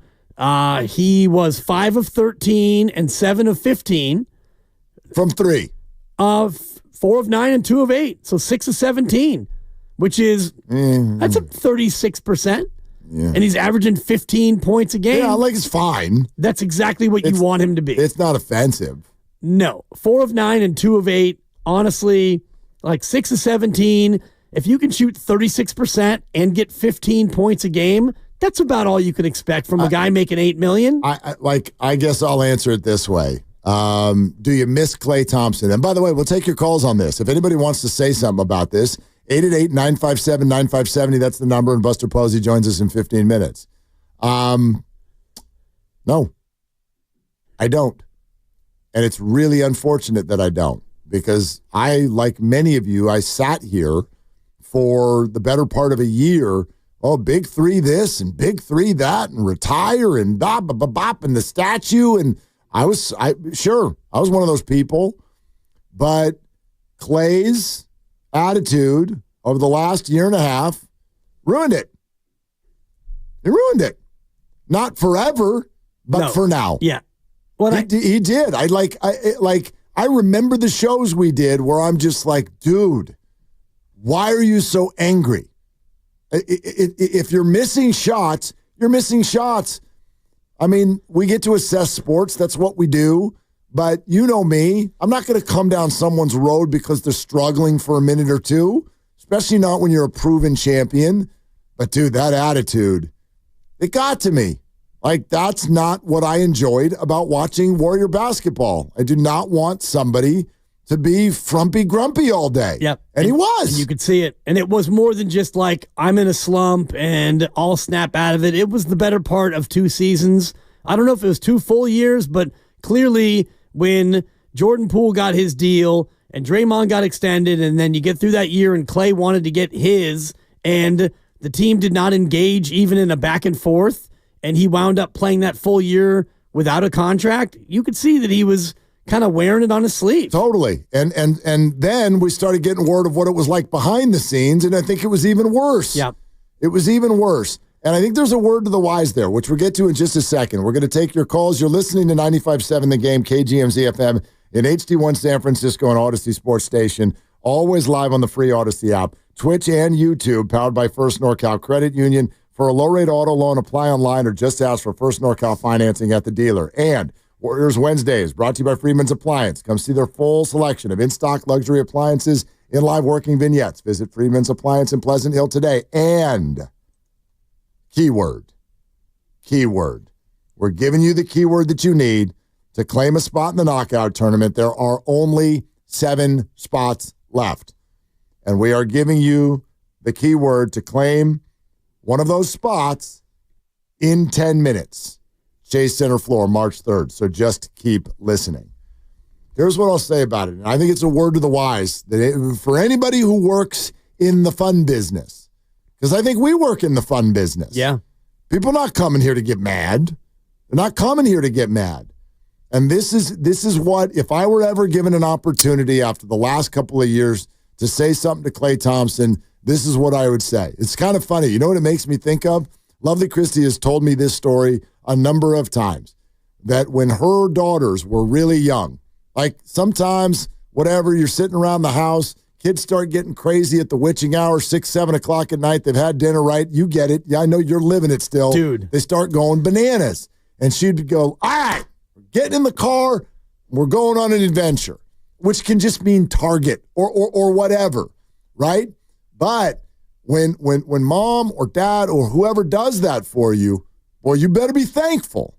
he was 5 of 13 and 7 of 15. From 3. 4 of 9 and 2 of 8. So 6 of 17, which is, that's a 36%. Yeah. And he's averaging 15 points a game. Yeah, like it's fine. That's exactly what you want him to be. It's not offensive. No. 4 of 9 and 2 of 8. Honestly, like 6 of 17. If you can shoot 36% and get 15 points a game, that's about all you can expect from a guy making $8 million. I guess I'll answer it this way. Do you miss Klay Thompson? And by the way, we'll take your calls on this. If anybody wants to say something about this, 888-957-9570, that's the number, and Buster Posey joins us in 15 minutes. No, I don't. And it's really unfortunate that I don't, because I, like many of you, I sat here for the better part of a year. Oh, big 3 this and big 3 that, and retire and bop, bop, bop, bop, and the statue. And I was one of those people. But Klay's attitude over the last year and a half ruined it. He ruined it. Not forever, but for now. Yeah. He did. I remember the shows we did where I'm just like, dude, why are you so angry? If you're missing shots, you're missing shots. I mean, we get to assess sports. That's what we do. But you know me. I'm not going to come down someone's road because they're struggling for a minute or 2. especially not when you're a proven champion. But, dude, that attitude, it got to me. Like, that's not what I enjoyed about watching Warrior basketball. I do not want somebody to be frumpy grumpy all day. Yep. And he was. And you could see it. And it was more than just like, I'm in a slump and I'll snap out of it. It was the better part of 2 seasons. I don't know if it was 2 full years, but clearly when Jordan Poole got his deal and Draymond got extended, and then you get through that year and Clay wanted to get his, and the team did not engage even in a back and forth, and he wound up playing that full year without a contract, you could see that he was kind of wearing it on his sleeve. Totally. And then we started getting word of what it was like behind the scenes, and I think it was even worse. Yep. It was even worse. And I think there's a word to the wise there, which we'll get to in just a second. We're going to take your calls. You're listening to 95.7 The Game, KGMZ FM, in HD1 San Francisco and Odyssey Sports Station, always live on the free Odyssey app, Twitch and YouTube, powered by First NorCal Credit Union. For a low-rate auto loan, apply online or just ask for First NorCal financing at the dealer. And Warriors Wednesdays, brought to you by Freeman's Appliance. Come see their full selection of in-stock luxury appliances in live working vignettes. Visit Freeman's Appliance in Pleasant Hill today. And keyword. We're giving you the keyword that you need to claim a spot in the knockout tournament. There are only 7 spots left. And we are giving you the keyword to claim one of those spots in 10 minutes. Chase Center Floor, March 3rd. So just keep listening. Here's what I'll say about it. And I think it's a word to the wise that for anybody who works in the fun business, because I think we work in the fun business. Yeah. People are not coming here to get mad. They're not coming here to get mad. And this is what, if I were ever given an opportunity after the last couple of years to say something to Klay Thompson, this is what I would say. It's kind of funny. You know what it makes me think of? Lovely Christie has told me this story a number of times, that when her daughters were really young, like sometimes, whatever, you're sitting around the house, kids start getting crazy at the witching hour, 6, 7 o'clock at night. They've had dinner, right? You get it. Yeah, I know you're living it still. Dude. They start going bananas. And she'd go, all right, getting in the car, we're going on an adventure, which can just mean Target or whatever, right? But when mom or dad or whoever does that for you, well, you better be thankful.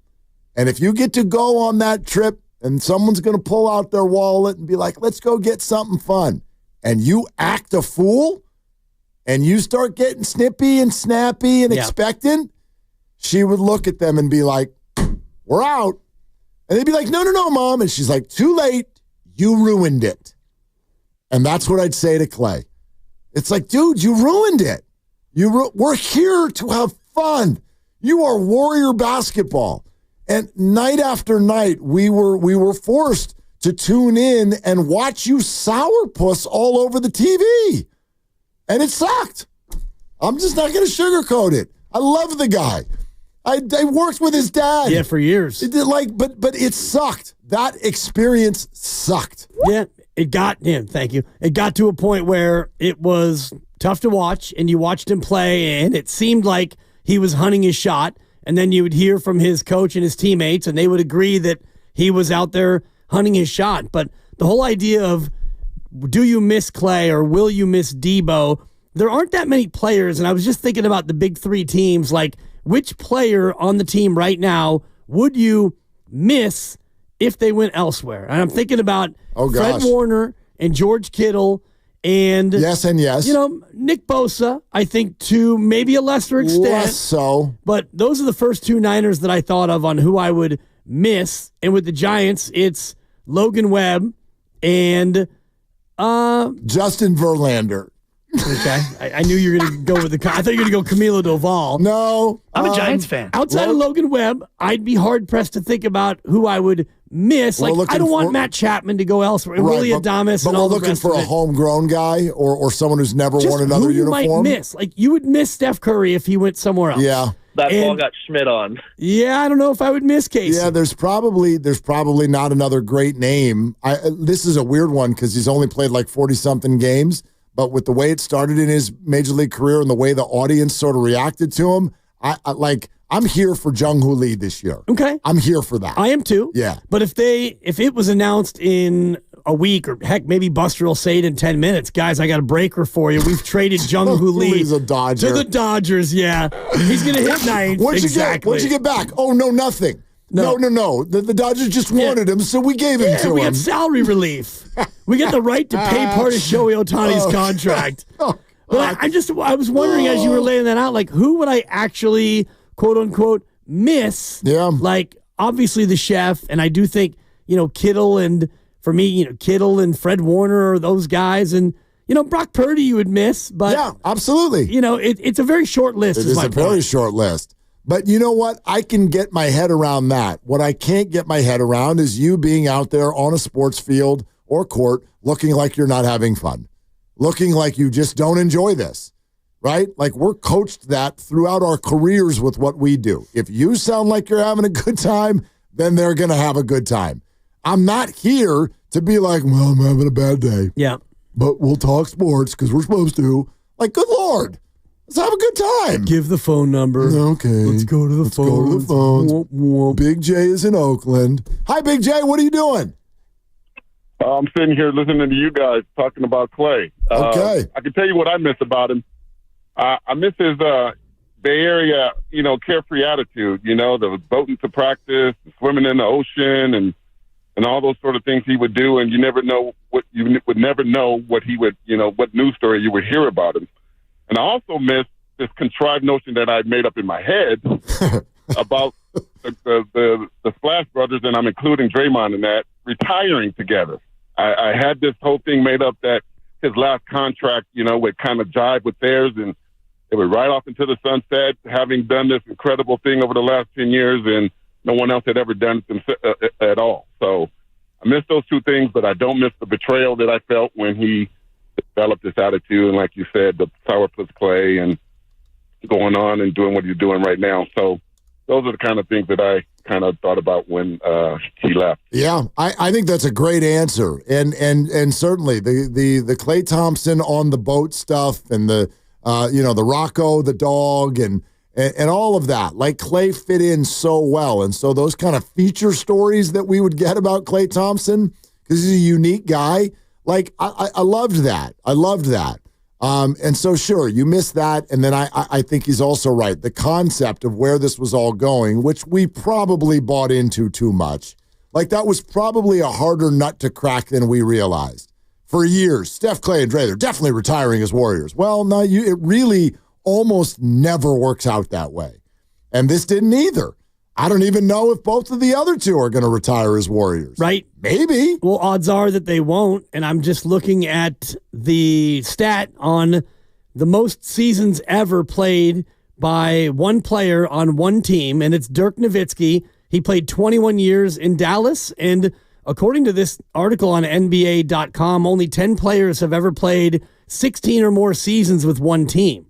And if you get to go on that trip and someone's going to pull out their wallet and be like, let's go get something fun, and you act a fool and you start getting snippy and snappy and expectant, she would look at them and be like, we're out. And they'd be like, no, Mom. And she's like, too late. You ruined it. And that's what I'd say to Clay. It's like, dude, you ruined it. We're here to have fun. You are Warrior basketball. And night after night, we were forced to tune in and watch you sourpuss all over the TV. And it sucked. I'm just not going to sugarcoat it. I love the guy. I worked with his dad. Yeah, for years. It did but it sucked. That experience sucked. Yeah, thank you. It got to a point where it was tough to watch, and you watched him play, and it seemed like he was hunting his shot, and then you would hear from his coach and his teammates, and they would agree that he was out there hunting his shot. But the whole idea of, do you miss Clay or will you miss Debo? There aren't that many players, and I was just thinking about the big 3 teams, like, which player on the team right now would you miss if they went elsewhere? And I'm thinking about Fred Warner and George Kittle and yes. Nick Bosa, I think, to maybe a lesser extent. Less so. But those are the first 2 Niners that I thought of on who I would miss. And with the Giants, it's Logan Webb and Justin Verlander. Okay. I knew you were going to go with I thought you were going to go Camilo Doval. No. I'm a Giants fan. Outside of Logan Webb, I'd be hard-pressed to think about who I would miss. Like, I don't want Matt Chapman to go elsewhere. And Willie Adames and all the rest But we're looking for a homegrown guy or someone who's never worn another uniform. Who you might miss. Like, you would miss Steph Curry if he went somewhere else. Yeah. That ball got Schmidt on. Yeah, I don't know if I would miss Casey. Yeah, there's probably not another great name. This is a weird one because he's only played like 40-something games. But with the way it started in his major league career and the way the audience sort of reacted to him, I'm here for Jung-Hoo Lee this year. Okay. I'm here for that. I am too. Yeah. But if it was announced in a week, or heck, maybe Buster will say it in 10 minutes. Guys, I got a breaker for you. We've traded Jung-Hoo Lee He's a Dodger. to the Dodgers, yeah. He's going to hit ninth. What'd you get back? Oh, no, nothing. No. The Dodgers just wanted him, so we gave him to him. We got salary relief. We got the right to pay part of Shohei Ohtani's contract. But I was wondering as you were laying that out, like, who would I actually, quote unquote, miss? Yeah. Like, obviously the chef, and I do think, Kittle, and for me, Kittle and Fred Warner are those guys, and Brock Purdy you would miss, but yeah, absolutely. It's a very short list. It is a very short list. But you know what? I can get my head around that. What I can't get my head around is you being out there on a sports field or court looking like you're not having fun, looking like you just don't enjoy this, right? Like, we're coached that throughout our careers with what we do. If you sound like you're having a good time, then they're going to have a good time. I'm not here to be like, well, I'm having a bad day. Yeah. But we'll talk sports because we're supposed to. Like, good Lord. Let's have a good time. Give the phone number. Okay. Let's go to the phone. Go to the phones. Big J is in Oakland. Hi, Big J. What are you doing? I'm sitting here listening to you guys talking about Clay. Okay. I can tell you what I miss about him. I miss his Bay Area, carefree attitude. The boating to practice, swimming in the ocean, and all those sort of things he would do. And you would never know what he would, what news story you would hear about him. And I also miss this contrived notion that I made up in my head about the Splash Brothers, and I'm including Draymond in that, retiring together. I had this whole thing made up that his last contract, would kind of jive with theirs, and it would ride off into the sunset, having done this incredible thing over the last 10 years, and no one else had ever done it at all. So I miss those two things, but I don't miss the betrayal that I felt when he developed this attitude, and like you said, the sour plus play and going on and doing what he's doing right now. So those are the kind of things that I kind of thought about when he left. Yeah, I think that's a great answer, and certainly the Klay Thompson on the boat stuff, and the the Rocco the dog, and all of that. Like, Klay fit in so well, and so those kind of feature stories that we would get about Klay Thompson, because he's a unique guy. Like, I loved that. I loved that. And so, sure, you missed that. And then I think he's also right. The concept of where this was all going, which we probably bought into too much. Like, that was probably a harder nut to crack than we realized. For years, Steph, Clay, and Dre, they're definitely retiring as Warriors. Well, no, it really almost never works out that way. And this didn't either. I don't even know if both of the other two are going to retire as Warriors. Right. Maybe. Well, odds are that they won't. And I'm just looking at the stat on the most seasons ever played by one player on one team, and it's Dirk Nowitzki. He played 21 years in Dallas, and according to this article on NBA.com, only 10 players have ever played 16 or more seasons with one team.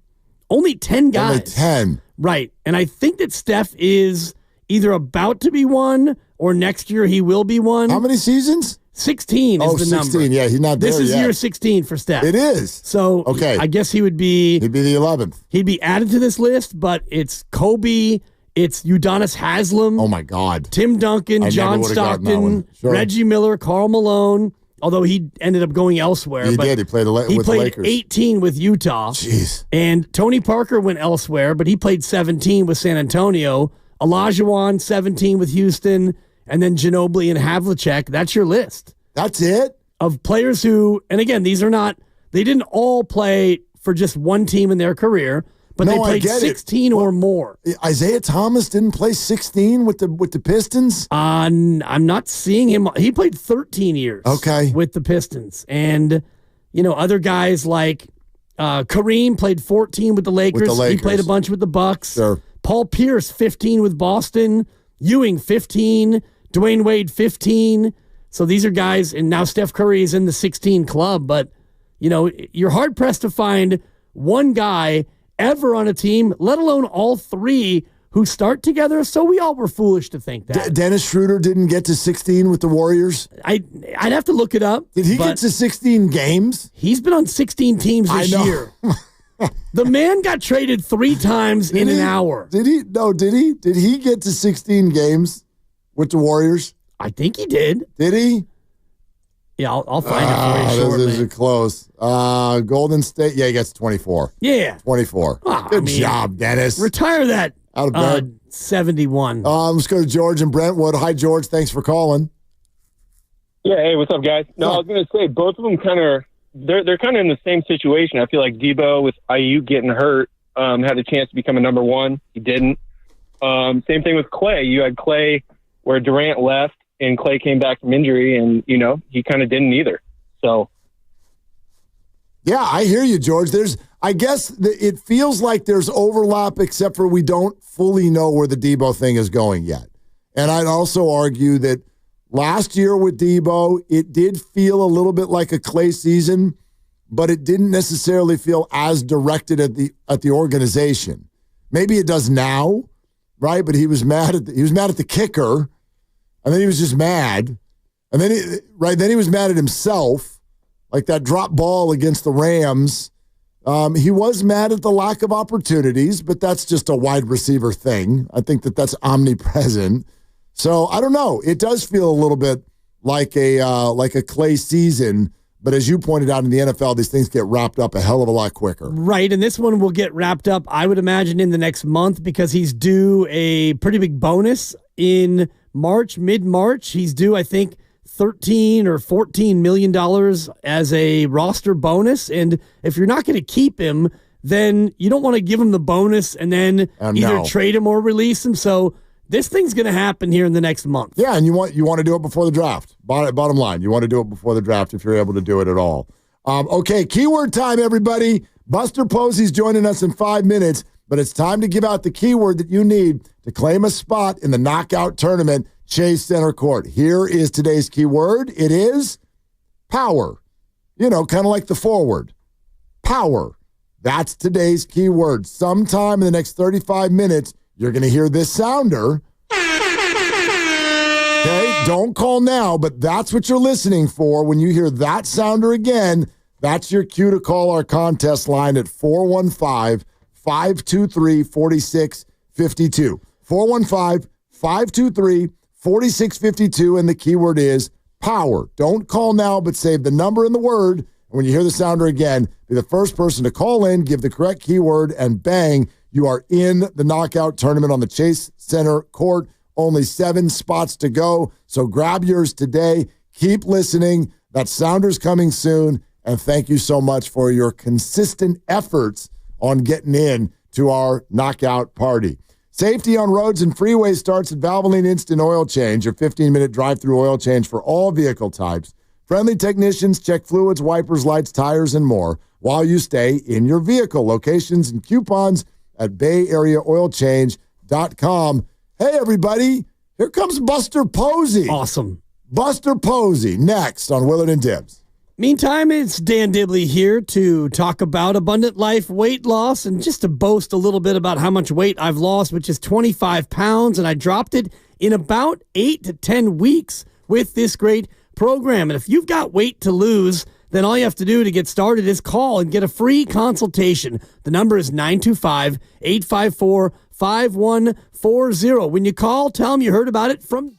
Only 10 guys. Only 10. Right. And I think that Steph is either about to be one, or next year he will be one. How many seasons? 16 is the 16. number. Yeah, he's not there This is yet. year 16 for Steph. It is. So Okay. I guess he'd be the 11th. He'd be added to this list, but it's Kobe, it's Udonis Haslem. Oh, my God. Tim Duncan, I John never would've gotten that Stockton, one. Sure. Reggie Miller, Karl Malone, although he ended up going elsewhere. He but did. He played with he the played Lakers. 18 with Utah. Jeez. And Tony Parker went elsewhere, but he played 17 with San Antonio. Olajuwon, 17 with Houston, and then Ginobili and Havlicek. That's your list. That's it? Of players who, and again, these are not, they didn't all play for just one team in their career, but they No, I played get it. 16 or more. Isaiah Thomas didn't play 16 with the Pistons? I'm not seeing him. He played 13 years with the Pistons. And, other guys like Kareem played 14 with the Lakers. He played a bunch with the Bucks. Sure. Paul Pierce, 15 with Boston. Ewing, 15. Dwayne Wade, 15. So these are guys, and now Steph Curry is in the 16 club. But, you're hard-pressed to find one guy ever on a team, let alone all three, who start together. So we all were foolish to think that. Dennis Schroeder didn't get to 16 with the Warriors? I'd have to look it up. Did he get to 16 games? He's been on 16 teams this year. The man got traded 3 times in an hour. Did he? No, did he? Did he get to 16 games with the Warriors? I think he did. Did he? Yeah, I'll find it for you shortly. This is close. Golden State, he gets 24. Yeah. 24. Good job, Dennis. Retire that. Out of bed. 71. Let's go to George in Brentwood. Hi, George. Thanks for calling. Yeah, hey, what's up, guys? No, I was going to say both of them they're kind of in the same situation. I feel like Debo with IU getting hurt had a chance to become a number one. He didn't. Same thing with Clay. You had Clay where Durant left and Clay came back from injury, and he kind of didn't either. So. Yeah, I hear you, George. I guess it feels like there's overlap, except for we don't fully know where the Debo thing is going yet. And I'd also argue that last year with Debo, it did feel a little bit like a Clay season, but it didn't necessarily feel as directed at the organization. Maybe it does now, right? But he was mad at the kicker, and then he was just mad, and then he was mad at himself, like that drop ball against the Rams. He was mad at the lack of opportunities, but that's just a wide receiver thing. I think that's omnipresent. So I don't know. It does feel a little bit like a Clay season, but as you pointed out in the NFL, these things get wrapped up a hell of a lot quicker. Right, and this one will get wrapped up, I would imagine, in the next month because he's due a pretty big bonus in March, mid-March. He's due, I think, $13 or $14 million as a roster bonus, and if you're not going to keep him, then you don't want to give him the bonus and then either trade him or release him. So this thing's going to happen here in the next month. Yeah, and you want to do it before the draft. Bottom line, you want to do it before the draft if you're able to do it at all. Okay, keyword time, everybody. Buster Posey's joining us in 5 minutes, but it's time to give out the keyword that you need to claim a spot in the knockout tournament, Chase Center Court. Here is today's keyword. It is power. Kind of like the forward. Power. That's today's keyword. Sometime in the next 35 minutes, you're going to hear this sounder. Okay, don't call now, but that's what you're listening for. When you hear that sounder again, that's your cue to call our contest line at 415-523-4652. 415-523-4652, and the keyword is power. Don't call now, but save the number and the word. And when you hear the sounder again, be the first person to call in, give the correct keyword, and bang, you are in the knockout tournament on the Chase Center Court. Only 7 spots to go, so grab yours today. Keep listening. That sounder's coming soon, and thank you so much for your consistent efforts on getting in to our knockout party. Safety on roads and freeways starts at Valvoline Instant Oil Change, your 15-minute drive-through oil change for all vehicle types. Friendly technicians check fluids, wipers, lights, tires, and more while you stay in your vehicle. Locations and coupons at BayAreaOilChange.com. Hey, everybody, here comes Buster Posey. Awesome. Buster Posey next on Willard and Dibbs. Meantime, it's Dan Dibley here to talk about Abundant Life weight loss and just to boast a little bit about how much weight I've lost, which is 25 pounds, and I dropped it in about 8 to 10 weeks with this great program. And if you've got weight to lose, then all you have to do to get started is call and get a free consultation. The number is 925-854-5140. When you call, tell them you heard about it from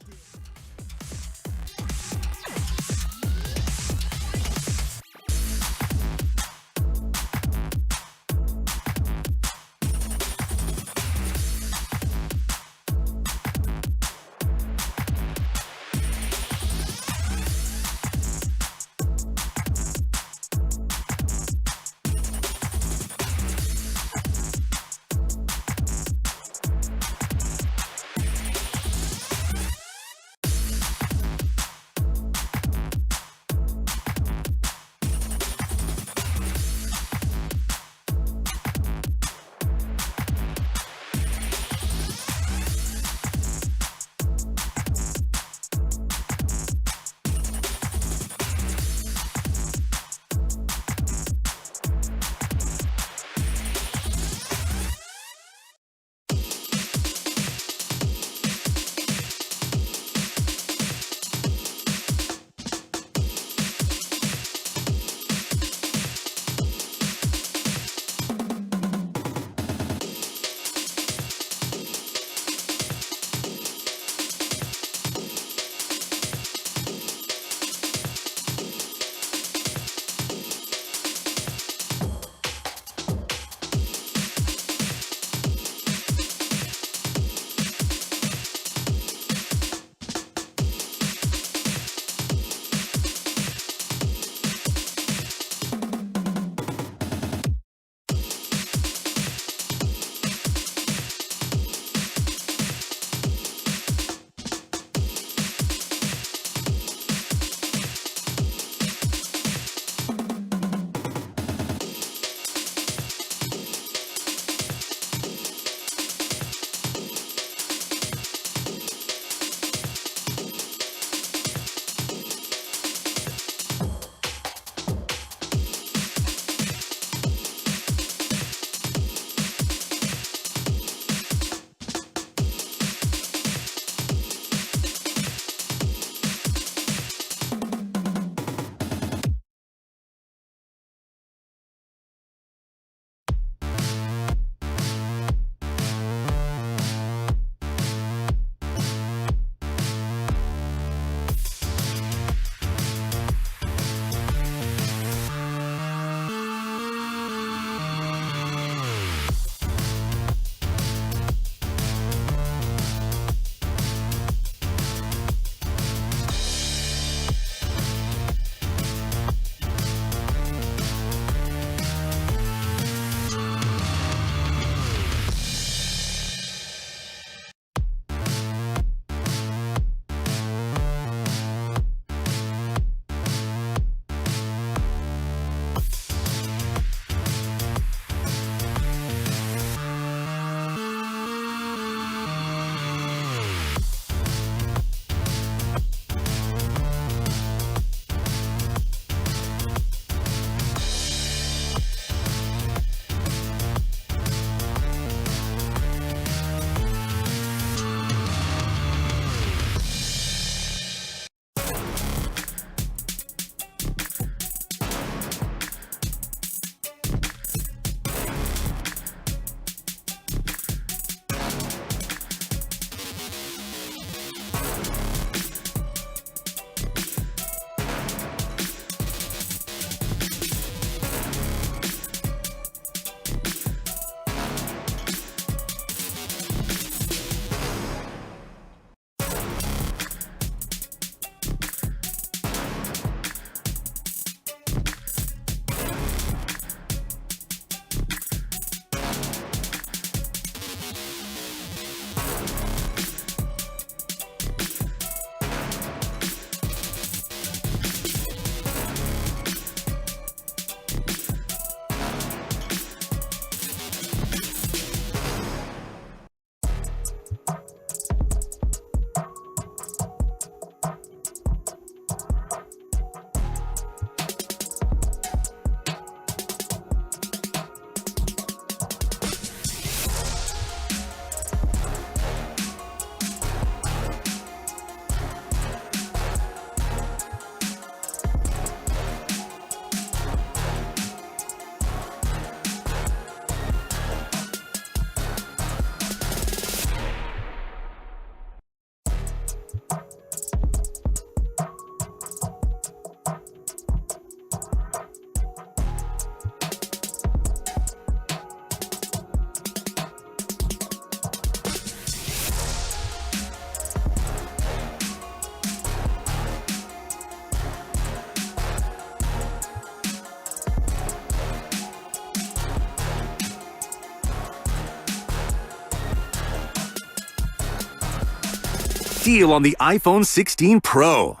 deal on the iPhone 16 Pro.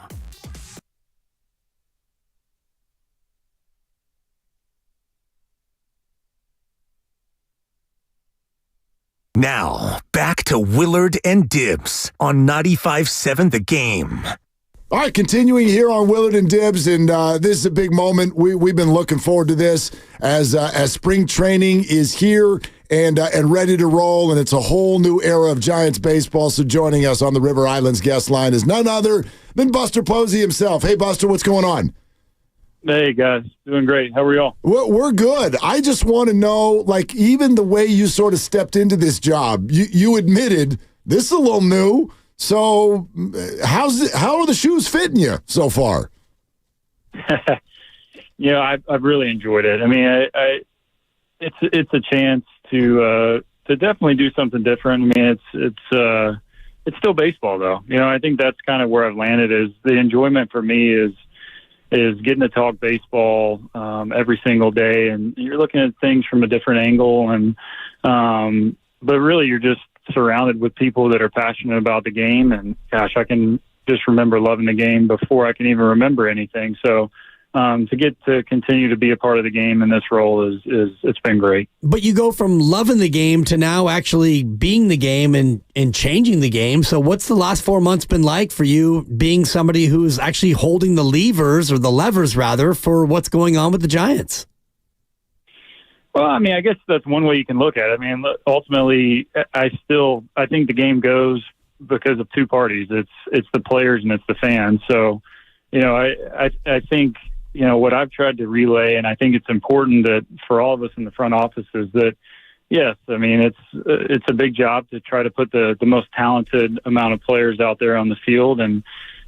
Now, back to Willard and Dibs on 95.7 The Game. All right, continuing here on Willard and Dibs, and this is a big moment. We've been looking forward to this as spring training is here and ready to roll, and it's a whole new era of Giants baseball. So joining us on the River Islands guest line is none other than Buster Posey himself. Hey, Buster, what's going on? Hey, guys. Doing great. How are y'all? We're good. I just want to know, like, even the way you sort of stepped into this job, you admitted this is a little new. So how are the shoes fitting you so far? I've really enjoyed it. I mean, it's a chance to definitely do something different. I mean, it's still baseball, though. I think that's kind of where I've landed. Is the enjoyment for me is getting to talk baseball every single day, and you're looking at things from a different angle, and but really you're just surrounded with people that are passionate about the game. And gosh, I can just remember loving the game before I can even remember anything. So to get to continue to be a part of the game in this role is it's been great. But you go from loving the game to now actually being the game and changing the game. So what's the last 4 months been like for you, being somebody who's actually holding the levers rather, for what's going on with the Giants? Well, I mean, I guess that's one way you can look at it. I mean, ultimately, I think the game goes because of two parties. It's the players and it's the fans. So, I think, what I've tried to relay, and I think it's important that for all of us in the front office, is that, yes, I mean, it's a big job to try to put the most talented amount of players out there on the field, and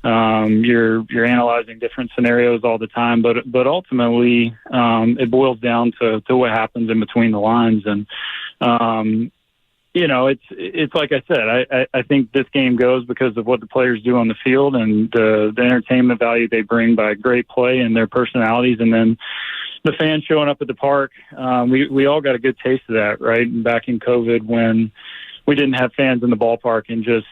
you're analyzing different scenarios all the time, but ultimately it boils down to what happens in between the lines. And it's like I said, I think this game goes because of what the players do on the field and the entertainment value they bring by great play and their personalities, and then the fans showing up at the park. We all got a good taste of that, right? Back in COVID, when we didn't have fans in the ballpark, and just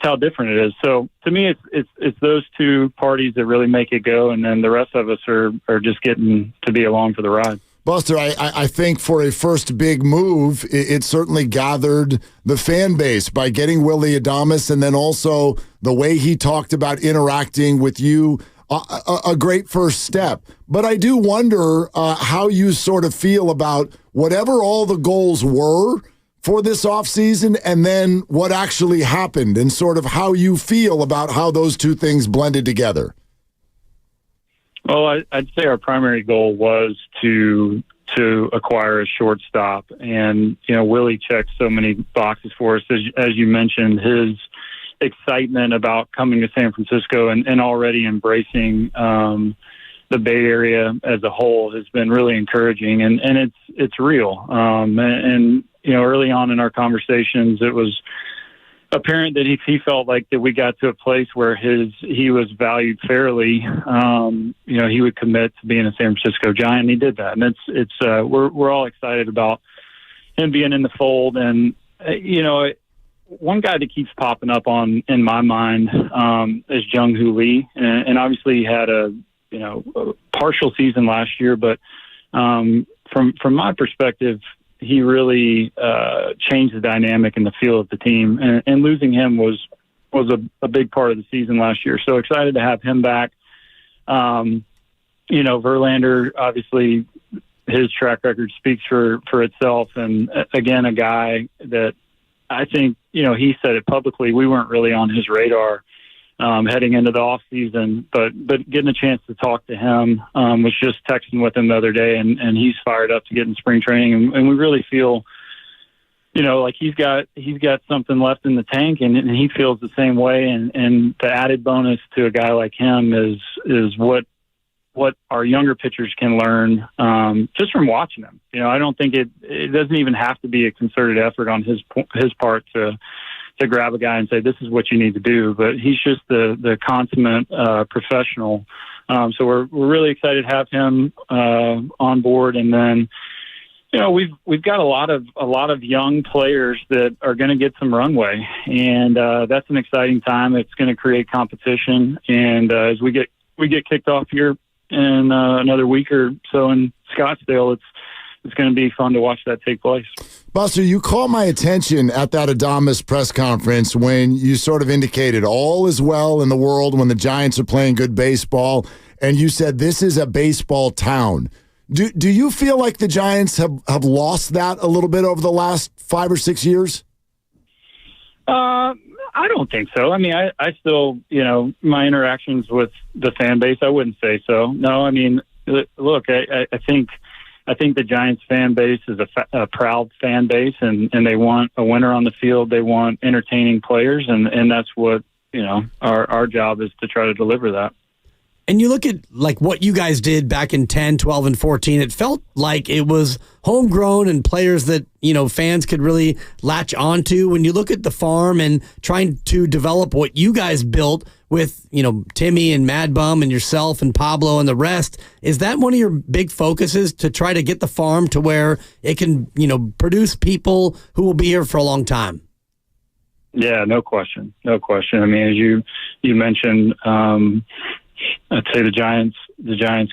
how different it is. So to me, it's those two parties that really make it go, and then the rest of us are just getting to be along for the ride. Buster, I think for a first big move, it certainly gathered the fan base by getting Willy Adames, and then also the way he talked about interacting with you. A great first step. But I do wonder how you sort of feel about whatever all the goals were for this offseason, and then what actually happened, and sort of how you feel about how those two things blended together. Well, I'd say our primary goal was to acquire a shortstop, and Willie checked so many boxes for us. As you mentioned, his excitement about coming to San Francisco and already embracing the Bay Area as a whole has been really encouraging, and it's real. And early on in our conversations, it was apparent that he felt like that we got to a place where he was valued fairly. He would commit to being a San Francisco Giant, and he did that. And we're all excited about him being in the fold. And one guy that keeps popping up in my mind is Jung-Hoo Lee, and obviously he had a partial season last year, but from my perspective, he really changed the dynamic in the feel of the team, and losing him was a big part of the season last year. So excited to have him back. Verlander, obviously his track record speaks for itself. And again, a guy that I think, he said it publicly, we weren't really on his radar heading into the off season, but getting a chance to talk to him, was just texting with him the other day, and he's fired up to get in spring training, and we really feel, like he's got something left in the tank, and he feels the same way. And the added bonus to a guy like him is what our younger pitchers can learn just from watching him. I don't think it doesn't even have to be a concerted effort on his part to grab a guy and say, this is what you need to do. But he's just the consummate professional. So we're really excited to have him on board. And then, we've got a lot of young players that are going to get some runway, and that's an exciting time. It's going to create competition, and as we get kicked off here in another week or so in Scottsdale, it's going to be fun to watch that take place. Buster, you caught my attention at that Adamas press conference when you sort of indicated all is well in the world when the Giants are playing good baseball, and you said this is a baseball town. Do you feel like the Giants have lost that a little bit over the last 5 or 6 years? I don't think so. I mean, I still, my interactions with the fan base, I wouldn't say so. No, I mean, look, I think the Giants fan base is a proud fan base, and they want a winner on the field. They want entertaining players, and that's what, our job is to try to deliver that. And you look at like what you guys did back in 10, 12, and 14, it felt like it was homegrown and players that, fans could really latch onto. When you look at the farm and trying to develop what you guys built with, Timmy and Mad Bum and yourself and Pablo and the rest, is that one of your big focuses to try to get the farm to where it can, produce people who will be here for a long time? Yeah, no question. No question. I mean, as you mentioned, I'd say the Giants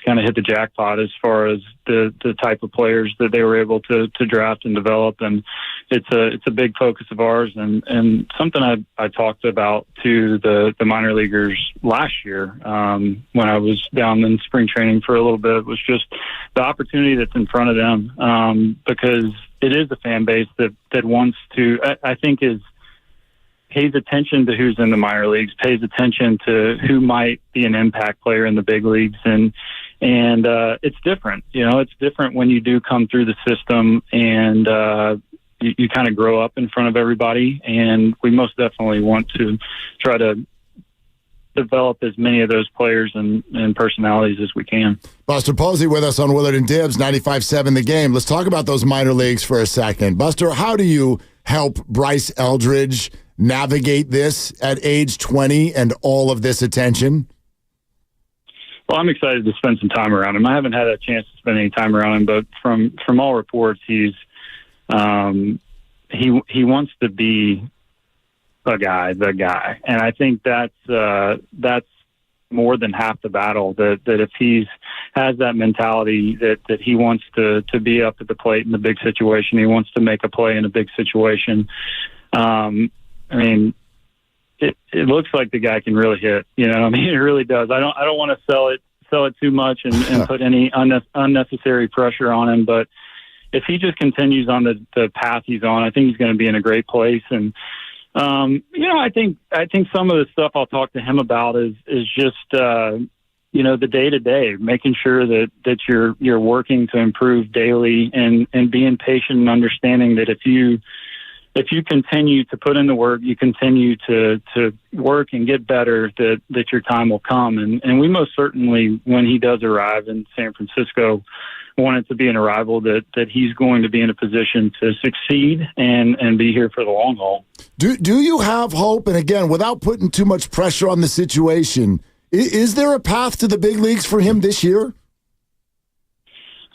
kind of hit the jackpot as far as the type of players that they were able to draft and develop, and it's a big focus of ours, and something I talked about to the minor leaguers last year when I was down in spring training for a little bit was just the opportunity that's in front of them, because it is a fan base that wants to, I think, pays attention to who's in the minor leagues, pays attention to who might be an impact player in the big leagues. And it's different. It's different when you do come through the system and you kind of grow up in front of everybody. And we most definitely want to try to develop as many of those players and personalities as we can. Buster Posey with us on Willard and Dibbs, 95.7 The Game. Let's talk about those minor leagues for a second. Buster, how do you help Bryce Eldridge navigate this at age 20 and all of this attention? Well, I'm excited to spend some time around him. I haven't had a chance to spend any time around him, but from all reports, he wants to be the guy. And I think that's more than half the battle, that if he has that mentality that he wants to be up at the plate in the big situation, he wants to make a play in a big situation. I mean, it looks like the guy can really hit. It really does. I don't want to sell it too much and put any unnecessary pressure on him. But if he just continues on the path he's on, I think he's going to be in a great place. And I think some of the stuff I'll talk to him about is just the day to day, making sure that you're working to improve daily and being patient and understanding that if you continue to put in the work, you continue to work and get better, that your time will come. And we most certainly, when he does arrive in San Francisco, want it to be an arrival that he's going to be in a position to succeed and be here for the long haul. Do you have hope? And again, without putting too much pressure on the situation, is there a path to the big leagues for him this year?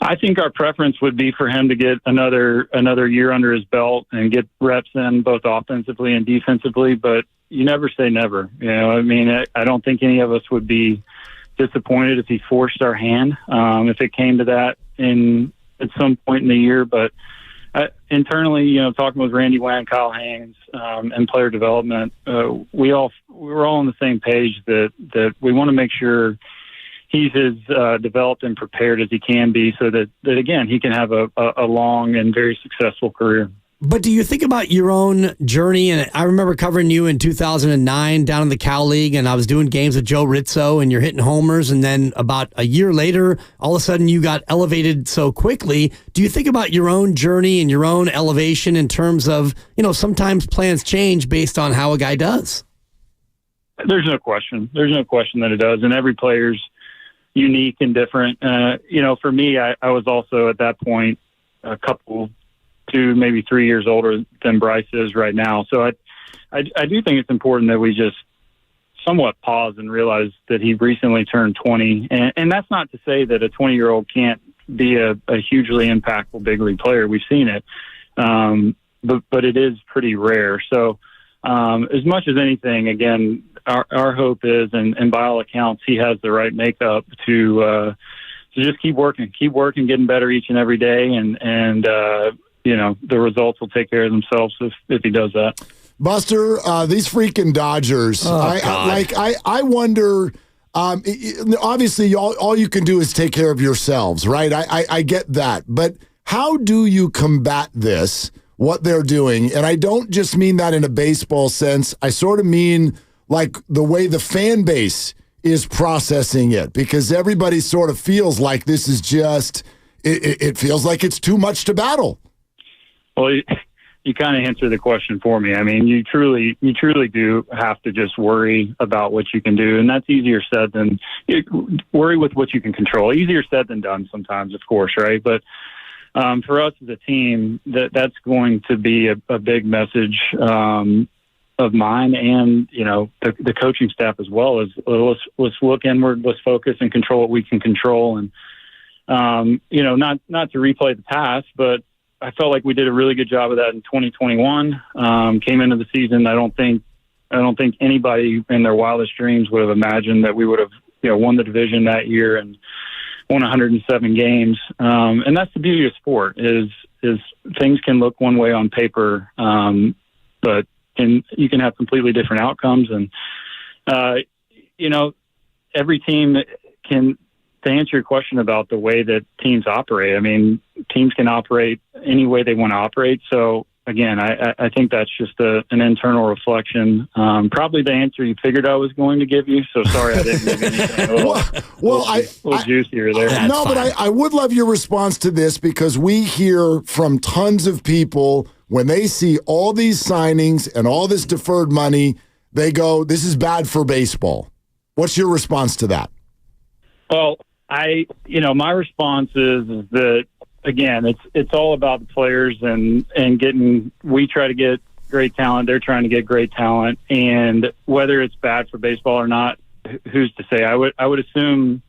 I think our preference would be for him to get another year under his belt and get reps in both offensively and defensively, but you never say never. I don't think any of us would be disappointed if he forced our hand, if it came to that at some point in the year. But internally, talking with Randy Wang, Kyle Haynes, and player development, we were all on the same page that we want to make sure he's as developed and prepared as he can be, so that again, he can have a long and very successful career. But do you think about your own journey? And I remember covering you in 2009 down in the Cal League, and I was doing games with Joe Rizzo, and you're hitting homers, and then about a year later, all of a sudden you got elevated so quickly. Do you think about your own journey and your own elevation in terms of, sometimes plans change based on how a guy does? There's no question. There's no question that it does, and every player's unique and different. For me, I was also at that point a couple, 2, maybe 3 years older than Bryce is right now. So I do think it's important that we just somewhat pause and realize that he recently turned 20. And that's not to say that a 20-year-old can't be a hugely impactful big league player. We've seen it, but it is pretty rare. So as much as anything, again, our hope is, and by all accounts, he has the right makeup to just keep working, getting better each and every day, and the results will take care of themselves if he does that. Buster, these freaking Dodgers. I wonder. Obviously, all you can do is take care of yourselves, right? I get that, but how do you combat this? What they're doing, and I don't just mean that in a baseball sense. I sort of mean like the way the fan base is processing it, because everybody sort of feels like this is just. It feels like it's too much to battle. Well, you kind of answered the question for me. I mean, you truly do have to just worry about what you can do, and that's easier said than worry with what you can control. Easier said than done sometimes, of course, right? But for us as a team, that's going to be a big message of mine, and the coaching staff as well. Is let's look inward, let's focus and control what we can control, and not to replay the past, but I felt like we did a really good job of that in 2021. Came into the season, I don't think anybody in their wildest dreams would have imagined that we would have won the division that year and won 107 games. And that's the beauty of sport is things can look one way on paper, but you can have completely different outcomes. And, every team can, to answer your question about the way that teams operate, I mean, teams can operate any way they want to operate. So, again, I think that's just an internal reflection. Probably the answer you figured I was going to give you. So sorry I didn't give anything a little juicier there. But I would love your response to this, because we hear from tons of people when they see all these signings and all this deferred money, they go, this is bad for baseball. What's your response to that? Well, my response is that, again, it's all about the players and we try to get great talent. They're trying to get great talent. And whether it's bad for baseball or not, who's to say? I would assume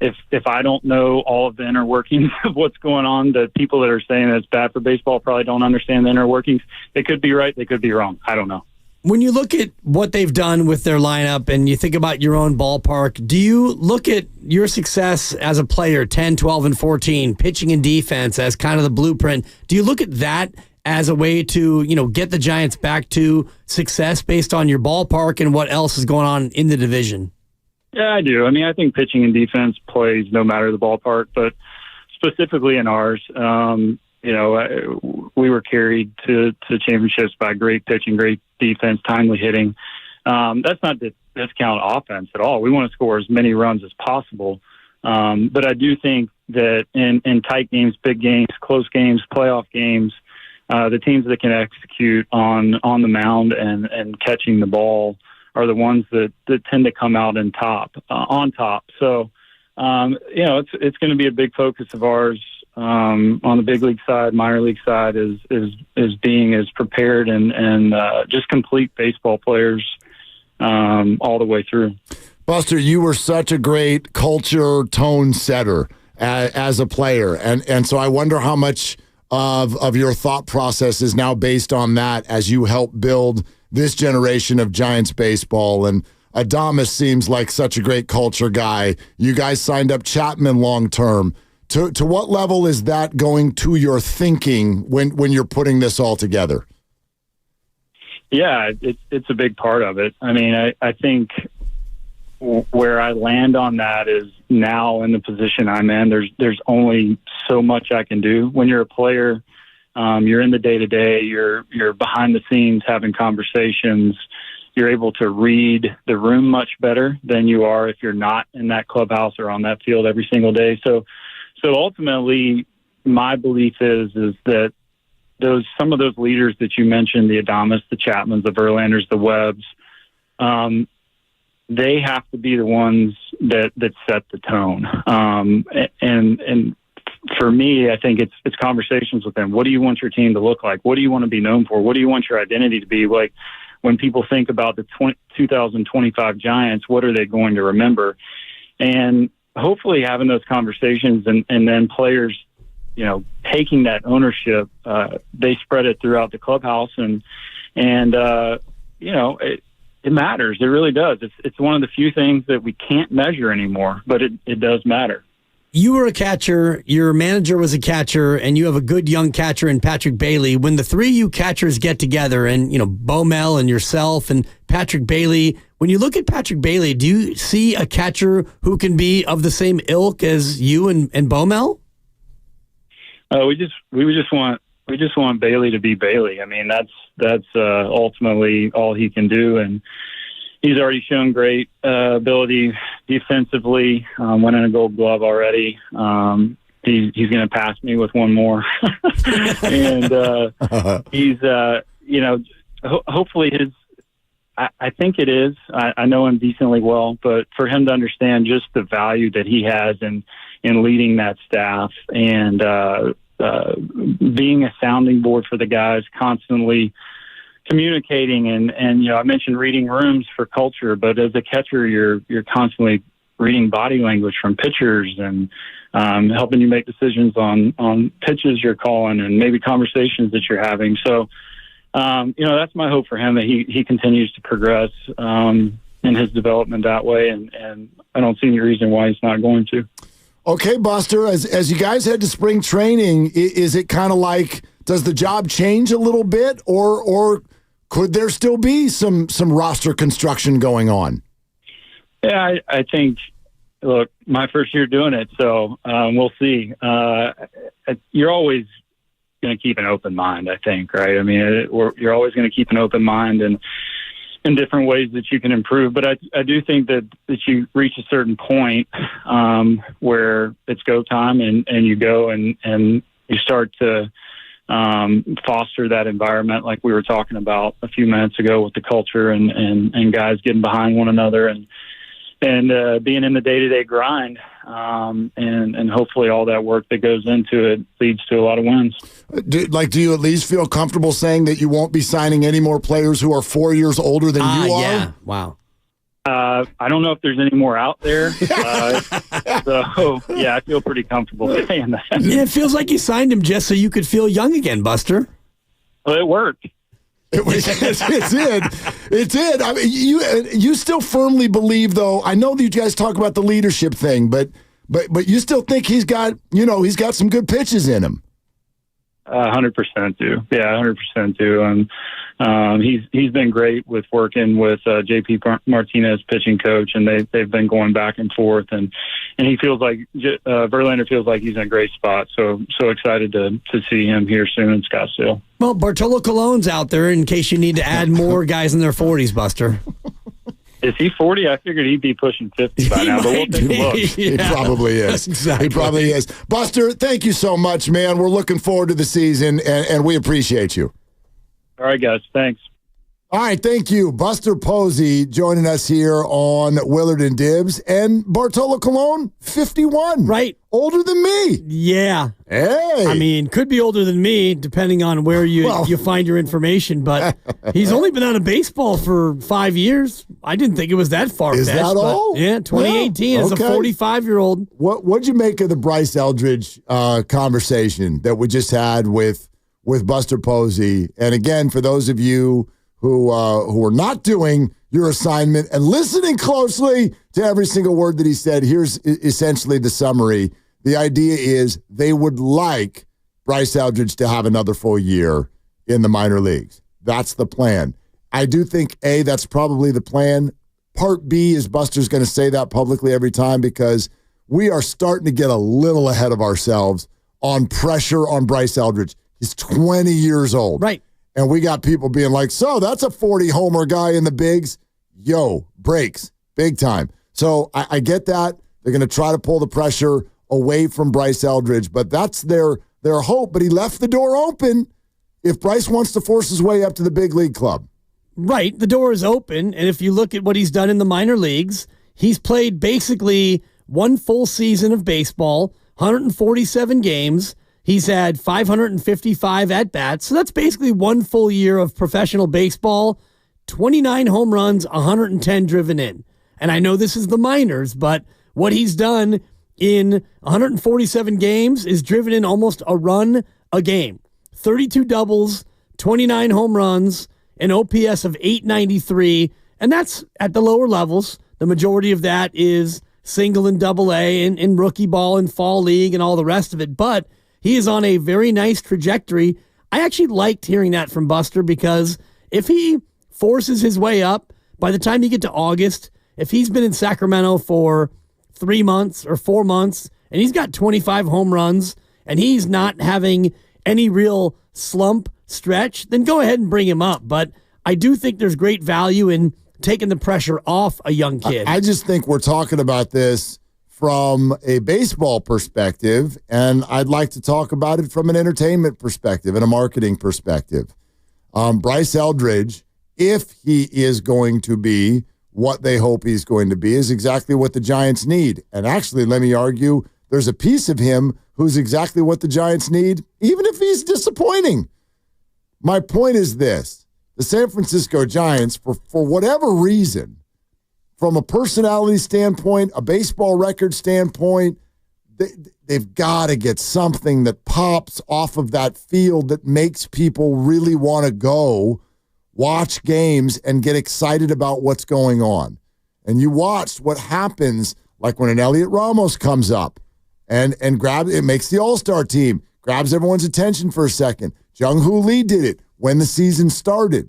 if I don't know all of the inner workings of what's going on, the people that are saying that it's bad for baseball probably don't understand the inner workings. They could be right. They could be wrong. I don't know. When you look at what they've done with their lineup and you think about your own ballpark, do you look at your success as a player, 10, 12, and 14, pitching and defense as kind of the blueprint? Do you look at that as a way to, get the Giants back to success based on your ballpark and what else is going on in the division? Yeah, I do. I mean, I think pitching and defense plays no matter the ballpark, but specifically in ours, we were carried to championships by great pitching, great defense, timely hitting. That's not to discount offense at all. We want to score as many runs as possible. But I do think that in tight games, big games, close games, playoff games, the teams that can execute on the mound and catching the ball are the ones that tend to come out on top. So, it's going to be a big focus of ours. On the big league side, minor league side is being as prepared and just complete baseball players all the way through. Buster, you were such a great culture tone setter as a player, and so I wonder how much of your thought process is now based on that as you help build this generation of Giants baseball. And Adames seems like such a great culture guy. You guys signed up Chapman long term. To what level is that going to your thinking when you're putting this all together? Yeah, it's a big part of it. I mean, I think where I land on that is now in the position I'm in. There's only so much I can do. When you're a player, you're in the day-to-day, you're behind the scenes having conversations. You're able to read the room much better than you are if you're not in that clubhouse or on that field every single day. So ultimately, my belief is that some of those leaders that you mentioned, the Adames, the Chapmans, the Verlanders, the Webbs, they have to be the ones that set the tone. And for me, I think it's conversations with them. What do you want your team to look like? What do you want to be known for? What do you want your identity to be? Like when people think about the 2025 Giants, what are they going to remember? And hopefully having those conversations and then players, taking that ownership, they spread it throughout the clubhouse and it matters. It really does. It's one of the few things that we can't measure anymore, but it does matter. You were a catcher, your manager was a catcher, and you have a good young catcher in Patrick Bailey. When the three of you catchers get together, and Bomel and yourself and Patrick Bailey, when you look at Patrick Bailey, do you see a catcher who can be of the same ilk as you and Bomel? We just want Bailey to be Bailey. I mean, that's ultimately all he can do, and he's already shown great ability defensively, winning a Gold Glove already. He's going to pass me with one more. And he's, hopefully I think it is. I know him decently well, but for him to understand just the value that he has in leading that staff and being a sounding board for the guys, constantly communicating and I mentioned reading rooms for culture, but as a catcher, you're constantly reading body language from pitchers and helping you make decisions on pitches you're calling and maybe conversations that you're having. So, that's my hope for him, that he continues to progress in his development that way, and I don't see any reason why he's not going to. Okay, Buster, as you guys head to spring training, is it kind of like, does the job change a little bit, or could there still be some roster construction going on? Yeah, I think, look, my first year doing it, so we'll see. You're always going to keep an open mind, I think, right? I mean, you're always going to keep an open mind and in different ways that you can improve. But I do think that you reach a certain point where it's go time and you go and you start to foster that environment like we were talking about a few minutes ago with the culture and guys getting behind one another and being in the day-to-day grind. And hopefully all that work that goes into it leads to a lot of wins. Do you at least feel comfortable saying that you won't be signing any more players who are 4 years older than you are? Yeah. Wow. I don't know if there's any more out there. So, yeah, I feel pretty comfortable saying that. Yeah, it feels like you signed him just so you could feel young again, Buster. Well, it worked. It did. I mean, you still firmly believe, though. I know that you guys talk about the leadership thing, but you still think he's got some good pitches in him. 100% do. Yeah, 100% do. And he's been great with working with JP Martinez, pitching coach, and they've been going back and forth. And he feels like Verlander feels like he's in a great spot. So excited to see him here soon in Scottsdale. Well, Bartolo Colon's out there in case you need to add more guys in their 40s, Buster. Is he 40? I figured he'd be pushing 50 by now, but we'll take a look. He probably is. Exactly. He probably is. Buster, thank you so much, man. We're looking forward to the season, and we appreciate you. All right, guys. Thanks. All right, thank you. Buster Posey joining us here on Willard and Dibs. And Bartolo Colon, 51. Right. Older than me. Yeah. Hey. I mean, could be older than me, depending on where you find your information. But he's only been out of baseball for 5 years. I didn't think it was that far-fetched. Is that all? Yeah, 2018 Yeah. as a 45-year-old. What'd you make of the Bryce Eldridge conversation that we just had with Buster Posey? And again, for those of you who are not doing your assignment and listening closely to every single word that he said, here's essentially the summary. The idea is they would like Bryce Eldridge to have another full year in the minor leagues. That's the plan. I do think, A, that's probably the plan. Part B is Buster's going to say that publicly every time because we are starting to get a little ahead of ourselves on pressure on Bryce Eldridge. He's 20 years old. Right. And we got people being like, so that's a 40-homer guy in the bigs. Yo, breaks, big time. So I get that. They're going to try to pull the pressure away from Bryce Eldridge, but that's their hope. But he left the door open if Bryce wants to force his way up to the big league club. Right. The door is open. And if you look at what he's done in the minor leagues, he's played basically one full season of baseball, 147 games. He's had 555 at-bats, so that's basically one full year of professional baseball, 29 home runs, 110 driven in. And I know this is the minors, but what he's done in 147 games is driven in almost a run a game. 32 doubles, 29 home runs, an OPS of 893, and that's at the lower levels. The majority of that is single and double A and in rookie ball and fall league and all the rest of it, but he is on a very nice trajectory. I actually liked hearing that from Buster because if he forces his way up, by the time you get to August, if he's been in Sacramento for 3 months or 4 months and he's got 25 home runs and he's not having any real slump stretch, then go ahead and bring him up. But I do think there's great value in taking the pressure off a young kid. I just think we're talking about this from a baseball perspective, and I'd like to talk about it from an entertainment perspective and a marketing perspective. Bryce Eldridge, if he is going to be what they hope he's going to be, is exactly what the Giants need. And actually, let me argue, there's a piece of him who's exactly what the Giants need, even if he's disappointing. My point is this. The San Francisco Giants, for whatever reason, from a personality standpoint, a baseball record standpoint, they've got to get something that pops off of that field that makes people really want to go watch games and get excited about what's going on. And you watched what happens, like when an Elliot Ramos comes up and grabs it, makes the All-Star team, grabs everyone's attention for a second. Jung-Hoo Lee did it when the season started.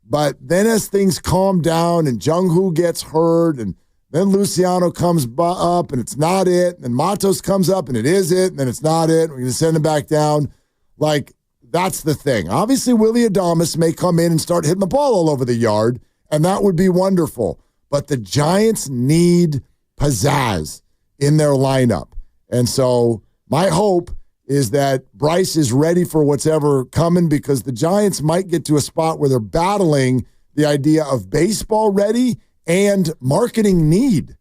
But then as things calm down and Jung-Hoo gets hurt and then Luciano comes up and it's not it, and Matos comes up and it is it, and then it's not it, we're going to send him back down. Like, that's the thing. Obviously, Willie Adames may come in and start hitting the ball all over the yard, and that would be wonderful. But the Giants need pizzazz in their lineup. And so my hope is that Bryce is ready for what's ever coming, because the Giants might get to a spot where they're battling the idea of baseball ready and marketing need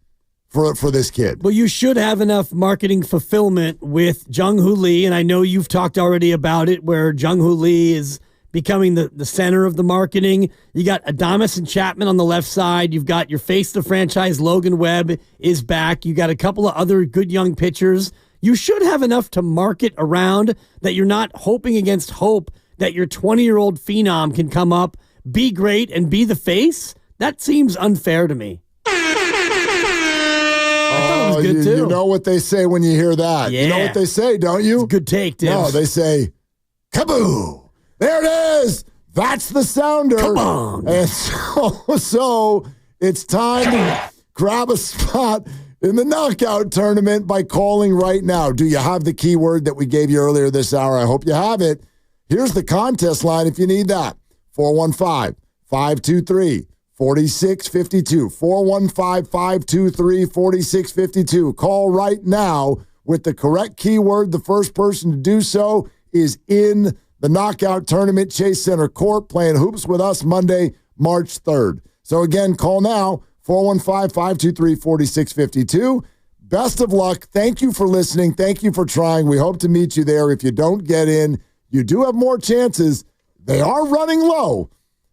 for this kid. Well, you should have enough marketing fulfillment with Jung-Hoo Lee, and I know you've talked already about it, where Jung-Hoo Lee is becoming the center of the marketing. You got Adames and Chapman on the left side. You've got your face of the franchise, Logan Webb, is back. You got a couple of other good young pitchers. You should have enough to market around that you're not hoping against hope that your 20-year-old phenom can come up, be great, and be the face. That seems unfair to me. Oh, you know what they say when you hear that. Yeah. You know what they say, don't you? It's a good take, Tim. No, they say, kaboo! There it is! That's the sounder. Come on. And so it's time to grab a spot in the knockout tournament by calling right now. Do you have the keyword that we gave you earlier this hour? I hope you have it. Here's the contest line if you need that. 415-523-4652. 415-523-4652. Call right now with the correct keyword. The first person to do so is in the knockout tournament, Chase Center Court, playing hoops with us Monday, March 3rd. So again, call now, 415-523-4652. Best of luck. Thank you for listening. Thank you for trying. We hope to meet you there. If you don't get in, you do have more chances. They are running low,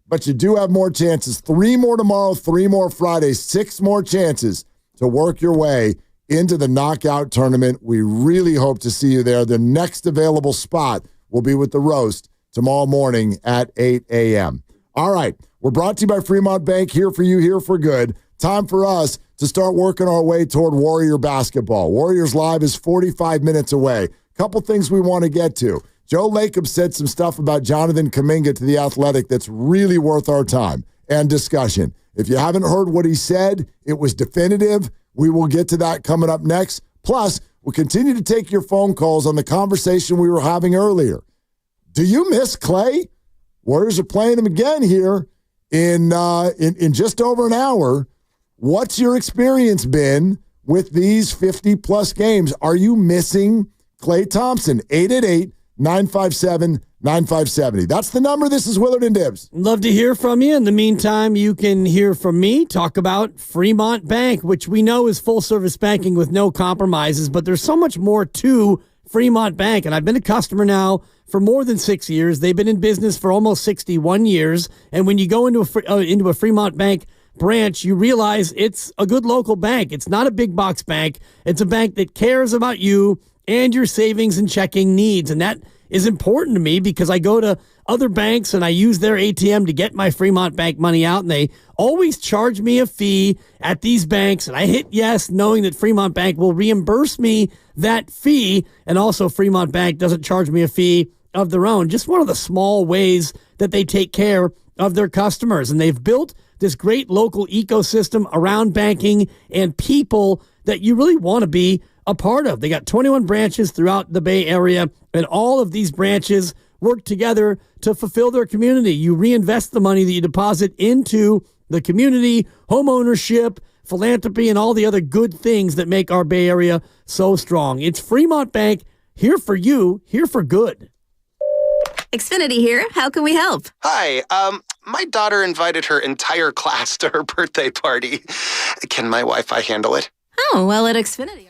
but you do have more chances. 3 more tomorrow, 3 more Friday, 6 more chances to work your way into the knockout tournament. We really hope to see you there. The next available spot will be with the roast tomorrow morning at 8 a.m. All right. We're brought to you by Fremont Bank, here for you, here for good. Time for us to start working our way toward Warrior basketball. Warriors Live is 45 minutes away. Couple things we want to get to. Joe Lacob said some stuff about Jonathan Kuminga to The Athletic that's really worth our time and discussion. If you haven't heard what he said, it was definitive. We will get to that coming up next. Plus, we'll continue to take your phone calls on the conversation we were having earlier. Do you miss Clay? Warriors are playing him again here in just over an hour. What's your experience been with these 50-plus games? Are you missing Klay Thompson? 888-957-9570. That's the number. This is Willard and Dibs. Love to hear from you. In the meantime, you can hear from me talk about Fremont Bank, which we know is full-service banking with no compromises, but there's so much more to Fremont Bank, and I've been a customer now for more than 6 years. They've been in business for almost 61 years, and when you go into a Fremont Bank branch, you realize it's a good local bank. It's not a big box bank. It's a bank that cares about you and your savings and checking needs. And that is important to me because I go to other banks and I use their ATM to get my Fremont Bank money out, and they always charge me a fee at these banks. And I hit yes, knowing that Fremont Bank will reimburse me that fee. And also Fremont Bank doesn't charge me a fee of their own. Just one of the small ways that they take care of their customers. And they've built this great local ecosystem around banking and people that you really want to be a part of. They got 21 branches throughout the Bay Area, and all of these branches work together to fulfill their community. You reinvest the money that you deposit into the community, home ownership, philanthropy, and all the other good things that make our Bay Area so strong. It's Fremont Bank, here for you, here for good. Xfinity here. How can we help? Hi. My daughter invited her entire class to her birthday party. Can my Wi-Fi handle it? Oh, well, at Xfinity.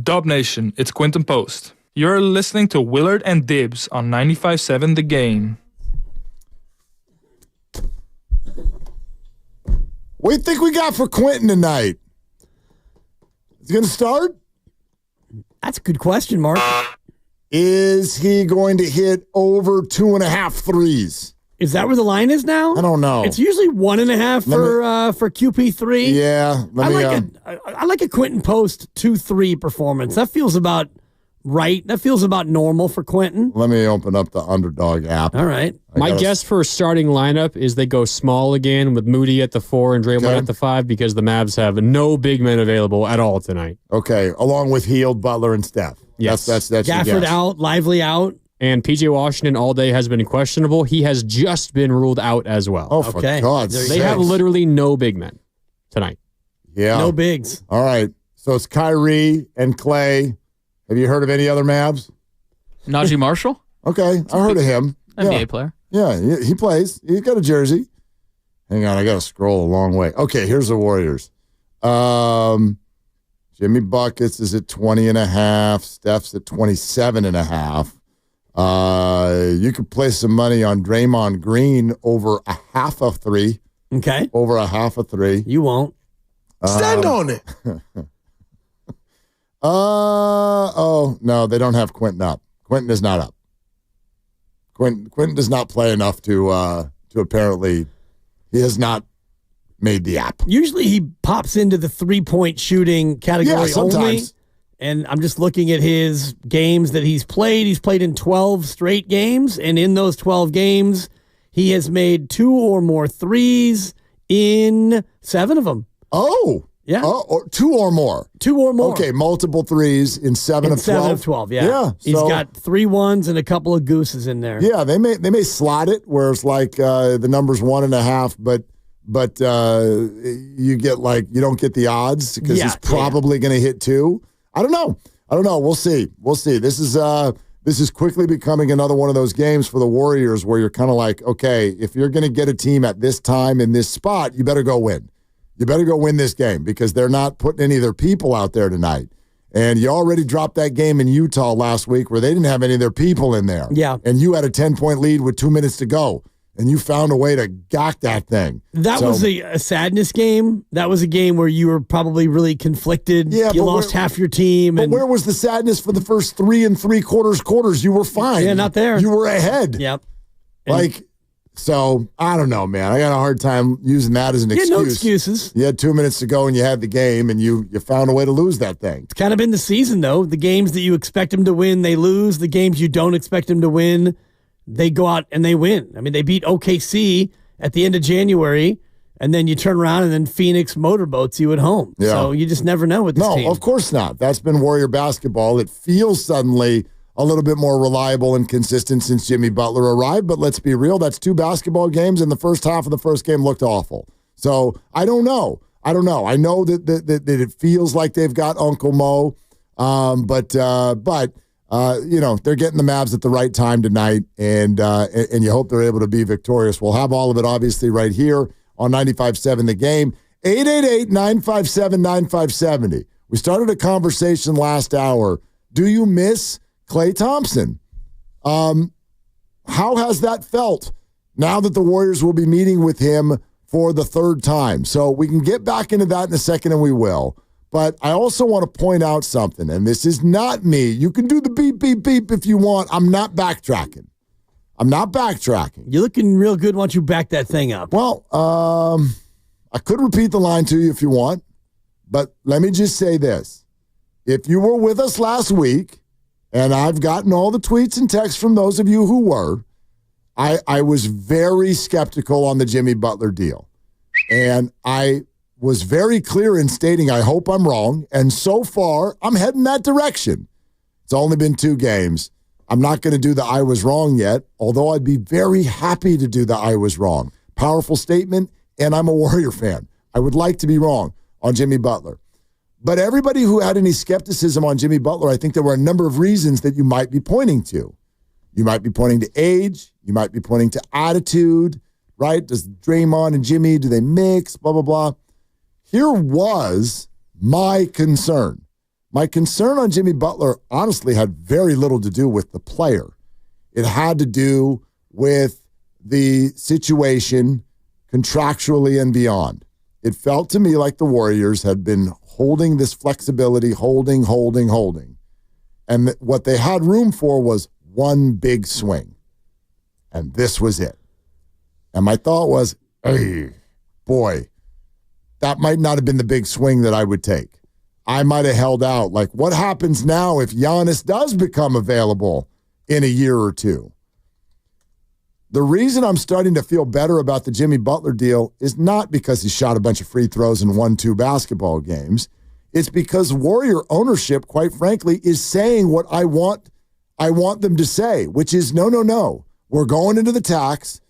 Dub Nation, it's Quinton Post. You're listening to Willard and Dibs on 95.7 The Game. What do you think we got for Quentin tonight? Is he going to start? That's a good question, Mark. Is he going to hit over 2.5 threes? Is that where the line is now? I don't know. It's usually 1.5 for QP3. Yeah. I like a Quentin Post 2-3 performance. That feels about right. That feels about normal for Quentin. Let me open up the Underdog app. All right. My guess for a starting lineup is they go small again with Moody at the 4 and Draymond at the 5 because the Mavs have no big men available at all tonight. Okay, along with Hield, Butler, and Steph. Yes. That's Gafford out, Lively out. And P.J. Washington all day has been questionable. He has just been ruled out as well. Oh, for God's sake. They have literally no big men tonight. Yeah. No bigs. All right. So it's Kyrie and Clay. Have you heard of any other Mavs? Najee Marshall? Okay, I heard of him. NBA player. Yeah, he plays. He's got a jersey. Hang on, I got to scroll a long way. Okay, here's the Warriors. Jimmy Buckets is at 20.5. Steph's at 27.5. You could place some money on Draymond Green over 0.5 3. Okay. Over 0.5 3. You won't. Stand on it. No, they don't have Quentin up. Quentin is not up. Quentin does not play enough to apparently he has not made the app. Usually he pops into the 3-point shooting category only. And I'm just looking at his games that he's played. He's played in 12 straight games, and in those 12 games, he has made 2 or more threes in 7 of them. Oh. Yeah. Or 2 or more. 2 or more. Okay, multiple threes in 7 of 12. 7 of 12, yeah. Yeah. He's got 3 ones and a couple of gooses in there. Yeah, they may slot it where it's like the number's 1.5, but you get you don't get the odds because he's probably going to hit 2. I don't know. We'll see. This is quickly becoming another one of those games for the Warriors where you're kind of like, okay, if you're going to get a team at this time in this spot, you better go win. You better go win this game because they're not putting any of their people out there tonight. And you already dropped that game in Utah last week where they didn't have any of their people in there. Yeah. And you had a 10-point lead with 2 minutes to go. And you found a way to gawk that thing. That was a sadness game. That was a game where you were probably really conflicted. Yeah, you lost half your team. But where was the sadness for the first 3 3/4 quarters? You were fine. Yeah, not there. You were ahead. Yep. So I don't know, man. I got a hard time using that as an excuse. No excuses. You had 2 minutes to go and you had the game and you found a way to lose that thing. It's kind of been the season, though. The games that you expect them to win, they lose. The games you don't expect them to win, they go out and they win. I mean, they beat OKC at the end of January, and then you turn around and then Phoenix motorboats you at home. Yeah. So you just never know with this team. No, of course not. That's been Warrior basketball. It feels suddenly a little bit more reliable and consistent since Jimmy Butler arrived, but let's be real. That's 2 basketball games, and the first half of the first game looked awful. So I don't know. I know that it feels like they've got Uncle Mo, but they're getting the Mavs at the right time tonight, and you hope they're able to be victorious. We'll have all of it, obviously, right here on 95.7 The Game. 888-957-9570. We started a conversation last hour. Do you miss Klay Thompson? How has that felt now that the Warriors will be meeting with him for the 3rd time? So we can get back into that in a second, and we will. But I also want to point out something, and this is not me. You can do the beep, beep, beep if you want. I'm not backtracking. You're looking real good once you back that thing up. Well, I could repeat the line to you if you want, but let me just say this. If you were with us last week, and I've gotten all the tweets and texts from those of you who were, I was very skeptical on the Jimmy Butler deal. And I was very clear in stating, I hope I'm wrong. And so far, I'm heading that direction. It's only been 2 games. I'm not going to do the I was wrong yet, although I'd be very happy to do the I was wrong. Powerful statement, and I'm a Warrior fan. I would like to be wrong on Jimmy Butler. But everybody who had any skepticism on Jimmy Butler, I think there were a number of reasons that you might be pointing to. You might be pointing to age. You might be pointing to attitude, right? Does Draymond and Jimmy, do they mix? Blah, blah, blah. Here was my concern. My concern on Jimmy Butler honestly had very little to do with the player. It had to do with the situation contractually and beyond. It felt to me like the Warriors had been holding this flexibility, holding. And what they had room for was one big swing. And this was it. And my thought was, hey, boy, that might not have been the big swing that I would take. I might have held out. Like, what happens now if Giannis does become available in a year or two? The reason I'm starting to feel better about the Jimmy Butler deal is not because he shot a bunch of free throws and won 2 basketball games. It's because Warrior ownership, quite frankly, is saying what I want them to say, which is no. We're going into the tax.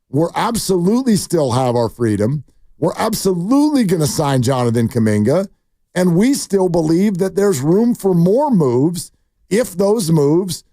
We're absolutely still have our freedom. We're absolutely going to sign Jonathan Kuminga. And we still believe that there's room for more moves if those moves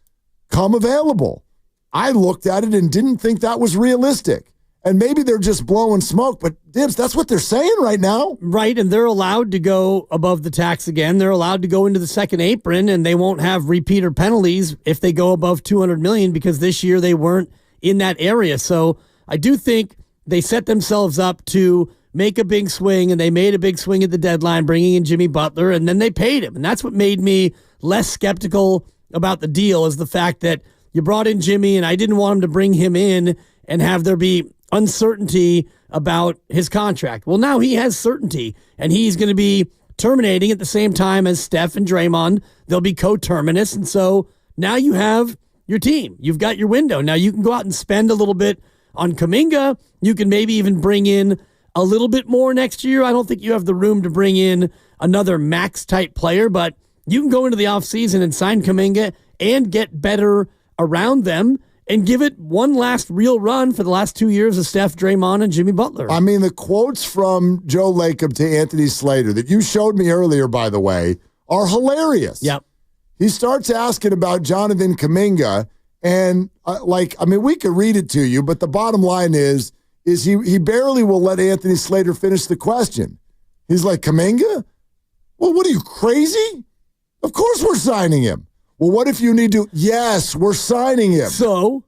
come available. I looked at it and didn't think that was realistic. And maybe they're just blowing smoke, but Dibs, that's what they're saying right now. Right, and they're allowed to go above the tax again. They're allowed to go into the second apron, and they won't have repeater penalties if they go above $200 million because this year they weren't in that area. So I do think they set themselves up to make a big swing, and they made a big swing at the deadline, bringing in Jimmy Butler, and then they paid him. And that's what made me less skeptical about the deal, is the fact that you brought in Jimmy, and I didn't want him to bring him in and have there be uncertainty about his contract. Well, now he has certainty, and he's going to be terminating at the same time as Steph and Draymond. They'll be coterminous, and so now you have your team. You've got your window. Now you can go out and spend a little bit on Kuminga. You can maybe even bring in a little bit more next year. I don't think you have the room to bring in another max-type player, but you can go into the offseason and sign Kuminga and get better around them and give it one last real run for the last 2 years of Steph, Draymond, and Jimmy Butler. I mean, the quotes from Joe Lacob to Anthony Slater that you showed me earlier, by the way, are hilarious. Yep. He starts asking about Jonathan Kuminga, and we could read it to you, but the bottom line is he barely will let Anthony Slater finish the question. He's like, Kuminga? Well, what are you, crazy? Of course we're signing him. Well, what if you need to? Yes, we're signing him. So?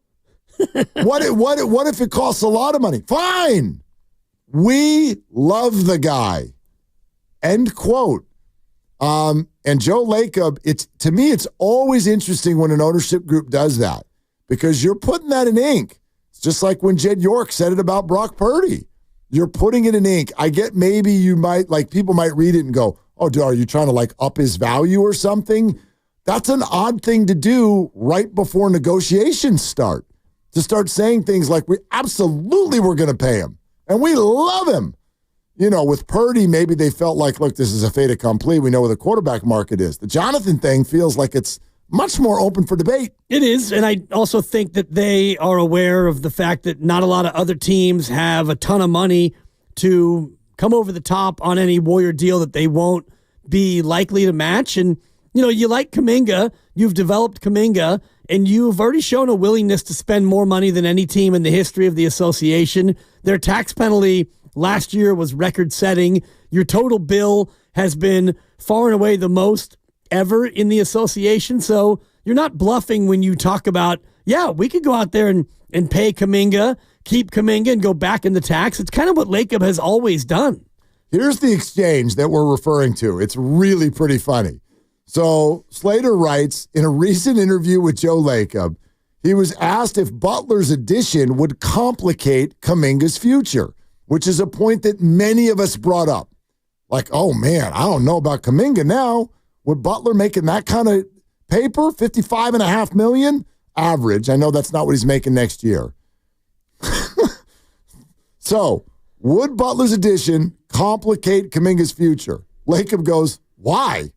What if it costs a lot of money? Fine. We love the guy. End quote. And Joe Lacob, to me, it's always interesting when an ownership group does that because you're putting that in ink. It's just like when Jed York said it about Brock Purdy. You're putting it in ink. I get maybe people might read it and go, oh, are you trying to up his value or something? That's an odd thing to do right before negotiations start, to start saying things like, we're going to pay him, and we love him. With Purdy, maybe they felt like, look, this is a fait accompli. We know where the quarterback market is. The Jonathan thing feels like it's much more open for debate. It is, and I also think that they are aware of the fact that not a lot of other teams have a ton of money to come over the top on any Warrior deal that they won't be likely to match. And you like Kuminga, you've developed Kuminga, and you've already shown a willingness to spend more money than any team in the history of the association. Their tax penalty last year was record-setting. Your total bill has been far and away the most ever in the association. So you're not bluffing when you talk about, we could go out there and pay Kuminga, keep Kuminga, and go back in the tax. It's kind of what Lacob has always done. Here's the exchange that we're referring to. It's really pretty funny. So Slater writes, in a recent interview with Joe Lacob, he was asked if Butler's addition would complicate Kuminga's future, which is a point that many of us brought up. Like, oh, man, I don't know about Kuminga now. With Butler making that kind of paper, $55.5 million average. I know that's not what he's making next year. So, would Butler's addition complicate Kuminga's future? Lacob goes, why?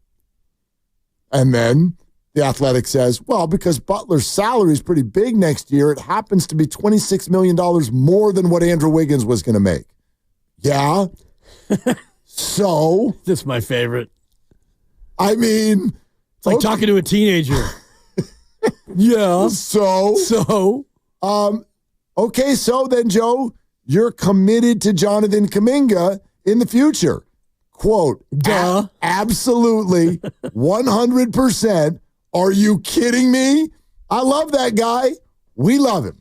And then the Athletic says, well, because Butler's salary is pretty big next year, it happens to be $26 million more than what Andrew Wiggins was going to make. Yeah. So. This is my favorite. I mean. It's like talking to a teenager. Yeah. So. Okay, so then, Joe, you're committed to Jonathan Kuminga in the future. quote, duh. Absolutely, 100%. Are you kidding me? I love that guy. We love him.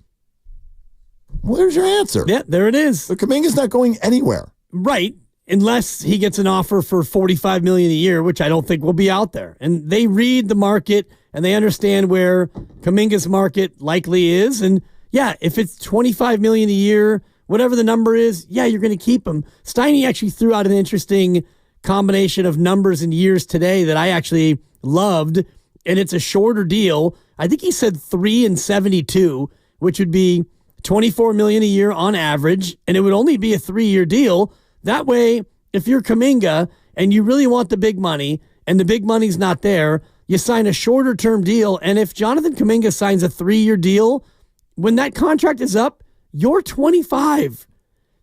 Well, there's your answer. Yeah, there it is. But Kuminga's not going anywhere. Right. Unless he gets an offer for $45 million a year, which I don't think will be out there. And they read the market and they understand where Kuminga's market likely is. And yeah, if it's $25 million a year, whatever the number is, yeah, you're going to keep him. Steiny actually threw out an interesting combination of numbers and years today that I actually loved, and it's a shorter deal. I think he said 3 and 72, which would be $24 million a year on average, and it would only be a 3-year deal. That way, if you're Kuminga and you really want the big money and the big money's not there, you sign a shorter term deal. And if Jonathan Kuminga signs a 3-year deal, when that contract is up, you're 25.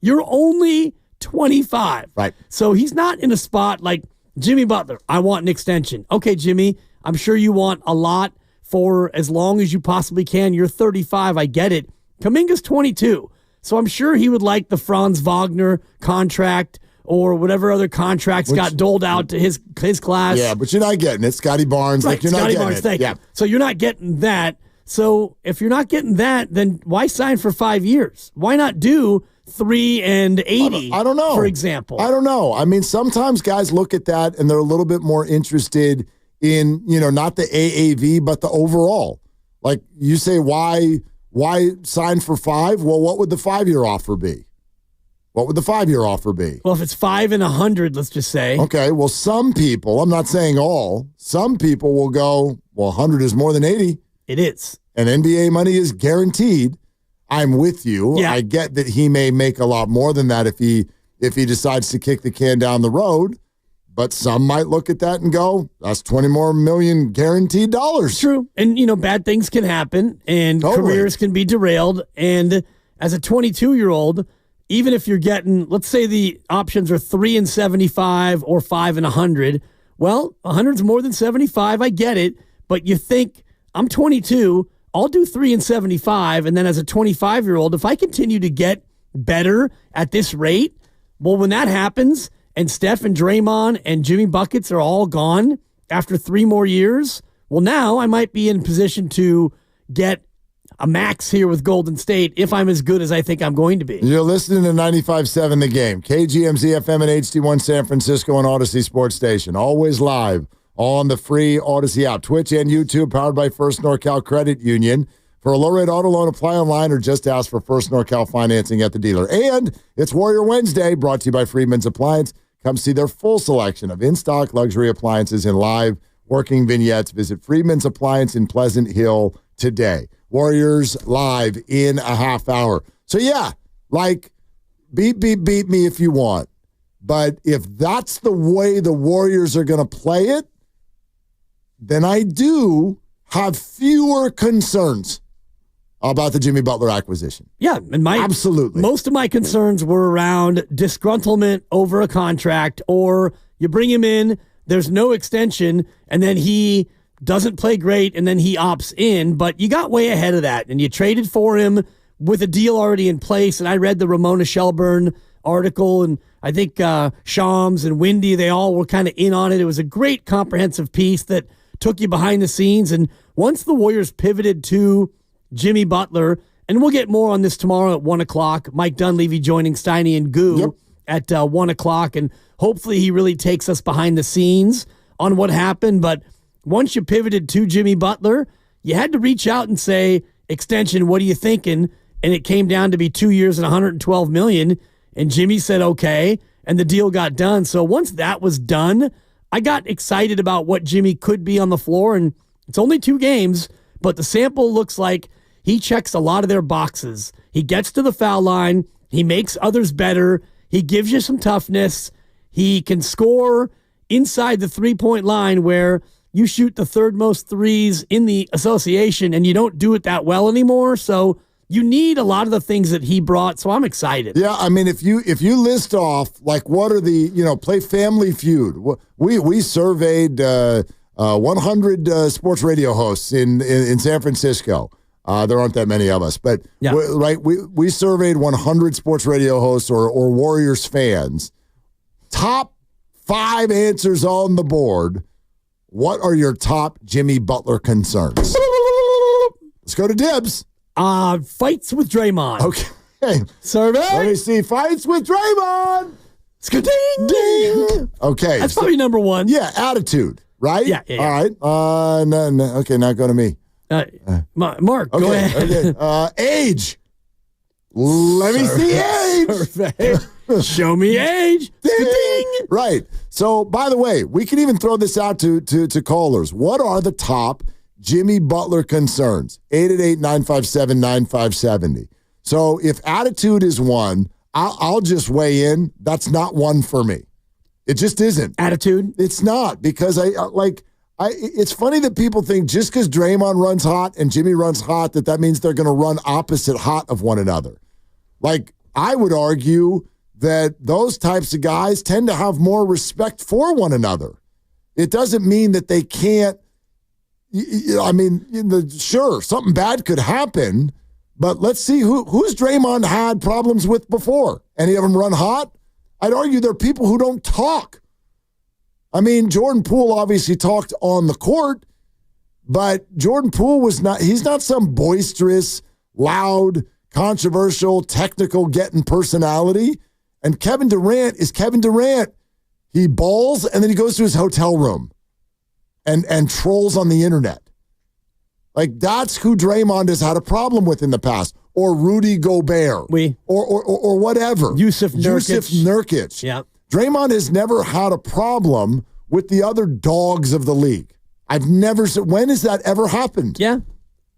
You're only 25. Right. So he's not in a spot like Jimmy Butler. I want an extension. Okay, Jimmy, I'm sure you want a lot for as long as you possibly can. You're 35. I get it. Kuminga's 22. So I'm sure he would like the Franz Wagner contract or whatever other contracts got doled out to his class. Yeah, but you're not getting it. Scotty Barnes. Right, Like you're Scotty not Barnes, getting it. thank you. So you're not getting that. So if you're not getting that, then why sign for 5 years? Why not do 3 and 80? I don't know. For example. I don't know. I mean, sometimes guys look at that and they're a little bit more interested in, not the AAV, but the overall. Like you say, why sign for 5? Well, what would the 5-year offer be? What would the 5-year offer be? Well, if it's 5 and 100, let's just say. Okay, well, some people, I'm not saying all, some people will go, well, 100 is more than 80. It is. And NBA money is guaranteed. I'm with you. Yeah. I get that he may make a lot more than that if he decides to kick the can down the road. But some might look at that and go, that's $20 more million guaranteed dollars. True. And, bad things can happen and careers can be derailed. And as a 22-year-old, even if you're getting, let's say the options are 3 and 75 or 5 and 100, well, 100 is more than 75. I get it. But you think, I'm 22, I'll do 3 and 75. And then as a 25-year-old, if I continue to get better at this rate, well, when that happens and Steph and Draymond and Jimmy Buckets are all gone after 3 more years, well, now I might be in position to get a max here with Golden State if I'm as good as I think I'm going to be. You're listening to 95.7 The Game, KGMZ FM and HD1 San Francisco and Odyssey Sports Station. Always live on the free Odyssey app, Twitch and YouTube, powered by First NorCal Credit Union. For a low-rate auto loan, apply online or just ask for First NorCal financing at the dealer. And it's Warrior Wednesday, brought to you by Freedman's Appliance. Come see their full selection of in-stock luxury appliances and live working vignettes. Visit Freedman's Appliance in Pleasant Hill today. Warriors live in a half hour. So, yeah, beat me if you want. But if that's the way the Warriors are going to play it, then I do have fewer concerns about the Jimmy Butler acquisition. Yeah, and absolutely. Most of my concerns were around disgruntlement over a contract, or you bring him in, there's no extension, and then he doesn't play great, and then he opts in. But you got way ahead of that, and you traded for him with a deal already in place. And I read the Ramona Shelburne article, and I think Shams and Wendy, they all were kind of in on it. It was a great comprehensive piece that took you behind the scenes. And once the Warriors pivoted to Jimmy Butler, and we'll get more on this tomorrow at 1 o'clock, Mike Dunleavy joining Steiny and Goo at 1 o'clock, and hopefully he really takes us behind the scenes on what happened. But once you pivoted to Jimmy Butler, you had to reach out and say, extension, what are you thinking? And it came down to be 2 years and $112 million. And Jimmy said, okay. And the deal got done. So once that was done, I got excited about what Jimmy could be on the floor. And it's only 2 games, but the sample looks like he checks a lot of their boxes. He gets to the foul line. He makes others better. He gives you some toughness. He can score inside the 3-point line where you shoot the 3rd most threes in the association, and you don't do it that well anymore. So you need a lot of the things that he brought. So I'm excited. Yeah, I mean, if you list off, what are the, play Family Feud. We surveyed 100 sports radio hosts in San Francisco. There aren't that many of us, but we surveyed 100 sports radio hosts or Warriors fans. Top 5 answers on the board. What are your top Jimmy Butler concerns? Let's go to Dibs. Fights with Draymond. Okay. Survey. Let me see. Fights with Draymond. Ding. Ding. Okay. That's probably number one. Yeah, attitude, right? Yeah. All right. No. Okay, now go to me. Mark, go ahead. Okay. Age. Let me see age. Survey. Show me age. Ding. Right. So, by the way, we can even throw this out to callers. What are the top Jimmy Butler concerns? 888-957-9570. So, if attitude is one, I'll just weigh in. That's not one for me. It just isn't. Attitude? It's not, because it's funny that people think just because Draymond runs hot and Jimmy runs hot that means they're going to run opposite hot of one another. Like, I would argue that those types of guys tend to have more respect for one another. It doesn't mean that they can't. I mean, sure, something bad could happen, but let's see who's Draymond had problems with before. Any of them run hot? I'd argue there are people who don't talk. I mean, Jordan Poole obviously talked on the court, but Jordan Poole he's not some boisterous, loud, controversial, technical getting personality. And Kevin Durant is Kevin Durant. He balls and then he goes to his hotel room and trolls on the internet. Like, that's who Draymond has had a problem with in the past. Or Rudy Gobert. Or whatever. Yusuf Nurkic. Yeah. Draymond has never had a problem with the other dogs of the league. I've never seen. When has that ever happened? Yeah.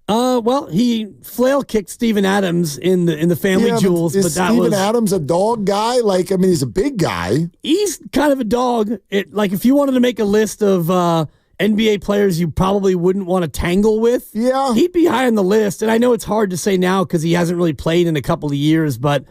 Well, he flail kicked Steven Adams in the Family Jewels, but that Steven Adams a dog guy? Like, I mean, he's a big guy. He's kind of a dog. If you wanted to make a list of NBA players you probably wouldn't want to tangle with, he'd be high on the list. And I know it's hard to say now because he hasn't really played in a couple of years, but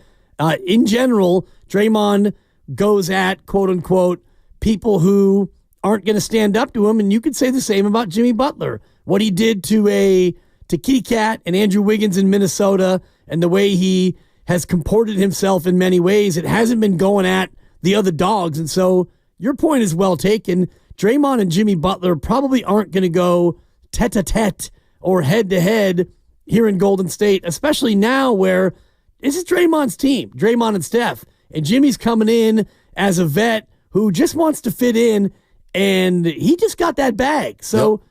in general, Draymond goes at, quote unquote, people who aren't going to stand up to him. And you could say the same about Jimmy Butler. What he did to Kitty Cat and Andrew Wiggins in Minnesota, and the way he has comported himself in many ways, it hasn't been going at the other dogs. And so your point is well taken. Draymond and Jimmy Butler probably aren't going to go tete-a-tete or head-to-head here in Golden State, especially now where this is Draymond's team, Draymond and Steph. And Jimmy's coming in as a vet who just wants to fit in, and he just got that bag. So,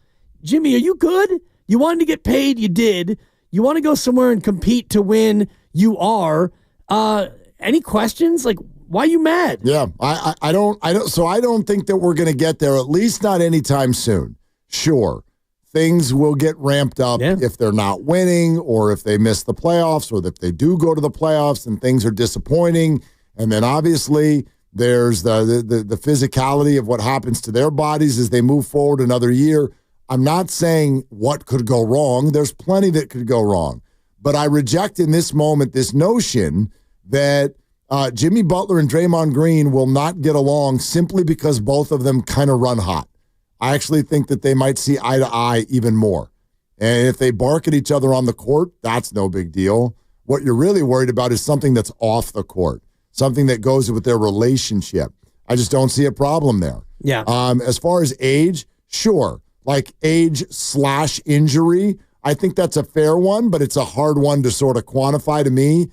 Jimmy, are you good? You wanted to get paid, you did. You want to go somewhere and compete to win, you are. Any questions? Like, why are you mad? Yeah, I don't think that we're going to get there, at least not anytime soon. Sure, things will get ramped up if they're not winning, or if they miss the playoffs, or if they do go to the playoffs and things are disappointing. And then obviously there's the physicality of what happens to their bodies as they move forward another year. I'm not saying what could go wrong. There's plenty that could go wrong. But I reject in this moment this notion that Jimmy Butler and Draymond Green will not get along simply because both of them kind of run hot. I actually think that they might see eye to eye even more. And if they bark at each other on the court, that's no big deal. What you're really worried about is something that's off the court, something that goes with their relationship. I just don't see a problem there. Yeah. As far as age, sure. Like age/injury, I think that's a fair one, but it's a hard one to sort of quantify to me.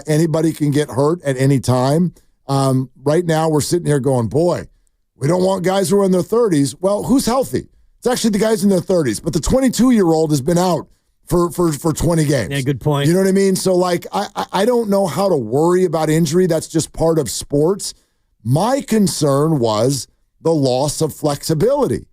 Anybody can get hurt at any time. Right now, we're sitting here going, boy, we don't want guys who are in their 30s. Well, who's healthy? It's actually the guys in their 30s, but the 22-year-old has been out for 20 games. Yeah, good point. You know what I mean? So, like, I don't know how to worry about injury. That's just part of sports. My concern was the loss of flexibility.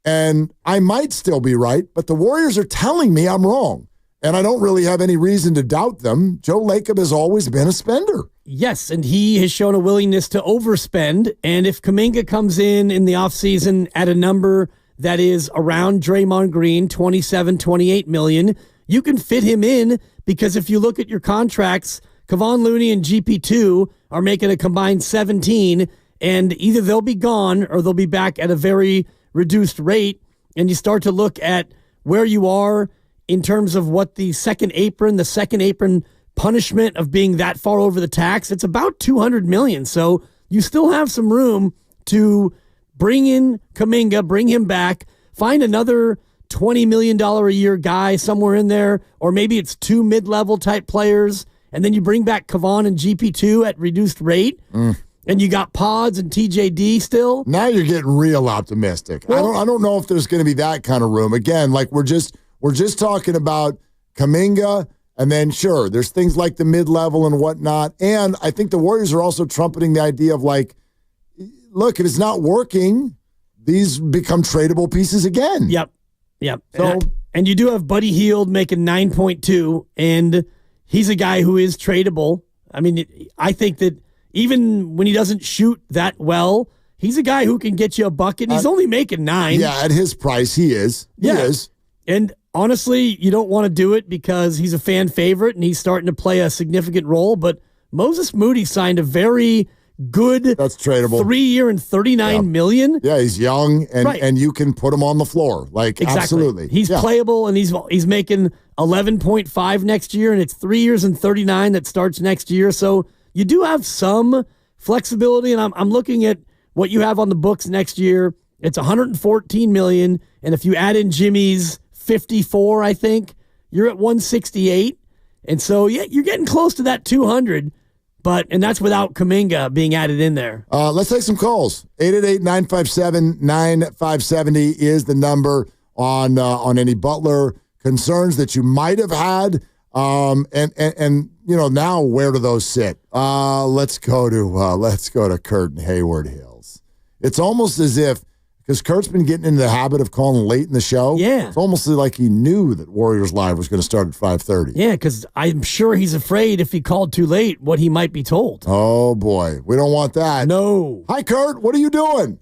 And I might still be right, but the Warriors are telling me I'm wrong. And I don't really have any reason to doubt them. Joe Lacob has always been a spender. Yes, and he has shown a willingness to overspend. And if Kuminga comes in the offseason at a number that is around Draymond Green, 27, 28 million, you can fit him in, because if you look at your contracts, Kevon Looney and GP2 are making a combined 17, and either they'll be gone or they'll be back at a very reduced rate. And you start to look at where you are in terms of what the second apron punishment of being that far over the tax, it's about $200 million. So you still have some room to bring in Kuminga, bring him back, find another $20 million a year guy somewhere in there, or maybe it's 2 mid-level type players, and then you bring back Kevon and GP2 at reduced rate, and you got Pods and TJD still. Now you're getting real optimistic. Well, I don't know if there's going to be that kind of room. Again, like we're just talking about Kuminga, and then sure, there's things like the mid-level and whatnot. And I think the Warriors are also trumpeting the idea of like, look, if it's not working, these become tradable pieces again. Yep. So, and you do have Buddy Hield making 9.2, and he's a guy who is tradable. I mean, I think that even when he doesn't shoot that well, he's a guy who can get you a bucket. He's only making 9. Yeah, at his price, he is. He is. And honestly, you don't want to do it because he's a fan favorite and he's starting to play a significant role. But Moses Moody signed a very good, that's tradable, 3-year and $39 million. Yeah, he's young and you can put him on the floor. Like exactly. Absolutely, he's playable and he's making 11.5 next year, and it's 3 years and 39 that starts next year. So you do have some flexibility, and I'm looking at what you have on the books next year. It's $114 million, and if you add in Jimmy's 54, I think you're at 168, and so yeah, you're getting close to that 200. And that's without Kuminga being added in there. Let's take some calls. 888-957-9570 is the number on any Butler concerns that you might have had. And you know, now where do those sit? Let's go to Kurt in Hayward Hills. It's almost as if, because Kurt's been getting into the habit of calling late in the show. Yeah. It's almost like he knew that Warriors Live was going to start at 5:30. Yeah, because I'm sure he's afraid if he called too late what he might be told. Oh, boy. We don't want that. No. Hi, Kurt. What are you doing?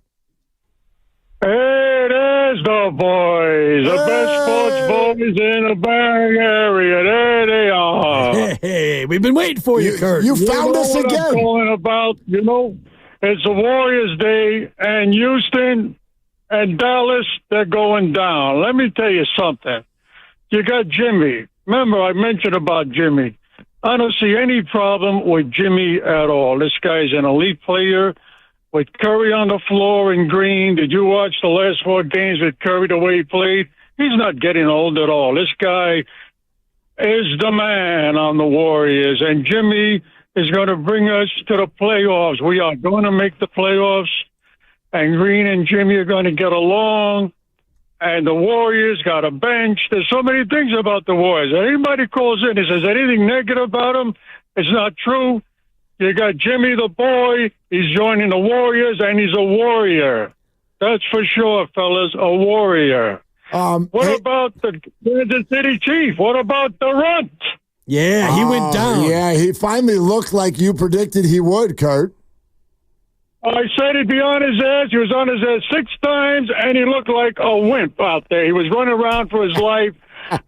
It is the boys, the best sports boys in the Bay Area. There they are. Hey, we've been waiting for you, Kurt. You found us what again. I'm calling about, it's a Warriors Day, and Houston and Dallas, they're going down. Let me tell you something. You got Jimmy. Remember, I mentioned about Jimmy. I don't see any problem with Jimmy at all. This guy's an elite player. With Curry on the floor and Green, did you watch the last 4 games with Curry, the way he played? He's not getting old at all. This guy is the man on the Warriors, and Jimmy is going to bring us to the playoffs. We are going to make the playoffs, and Green and Jimmy are going to get along, and the Warriors got a bench. There's so many things about the Warriors. Anybody calls in and says anything negative about them, it's not true. You got Jimmy the boy. He's joining the Warriors, and he's a warrior. That's for sure, fellas, a warrior. What about the Kansas City Chief? What about the Runt? Yeah, he went down. Yeah, he finally looked like you predicted he would, Kurt. I said he'd be on his ass. He was on his ass 6 times, and he looked like a wimp out there. He was running around for his life.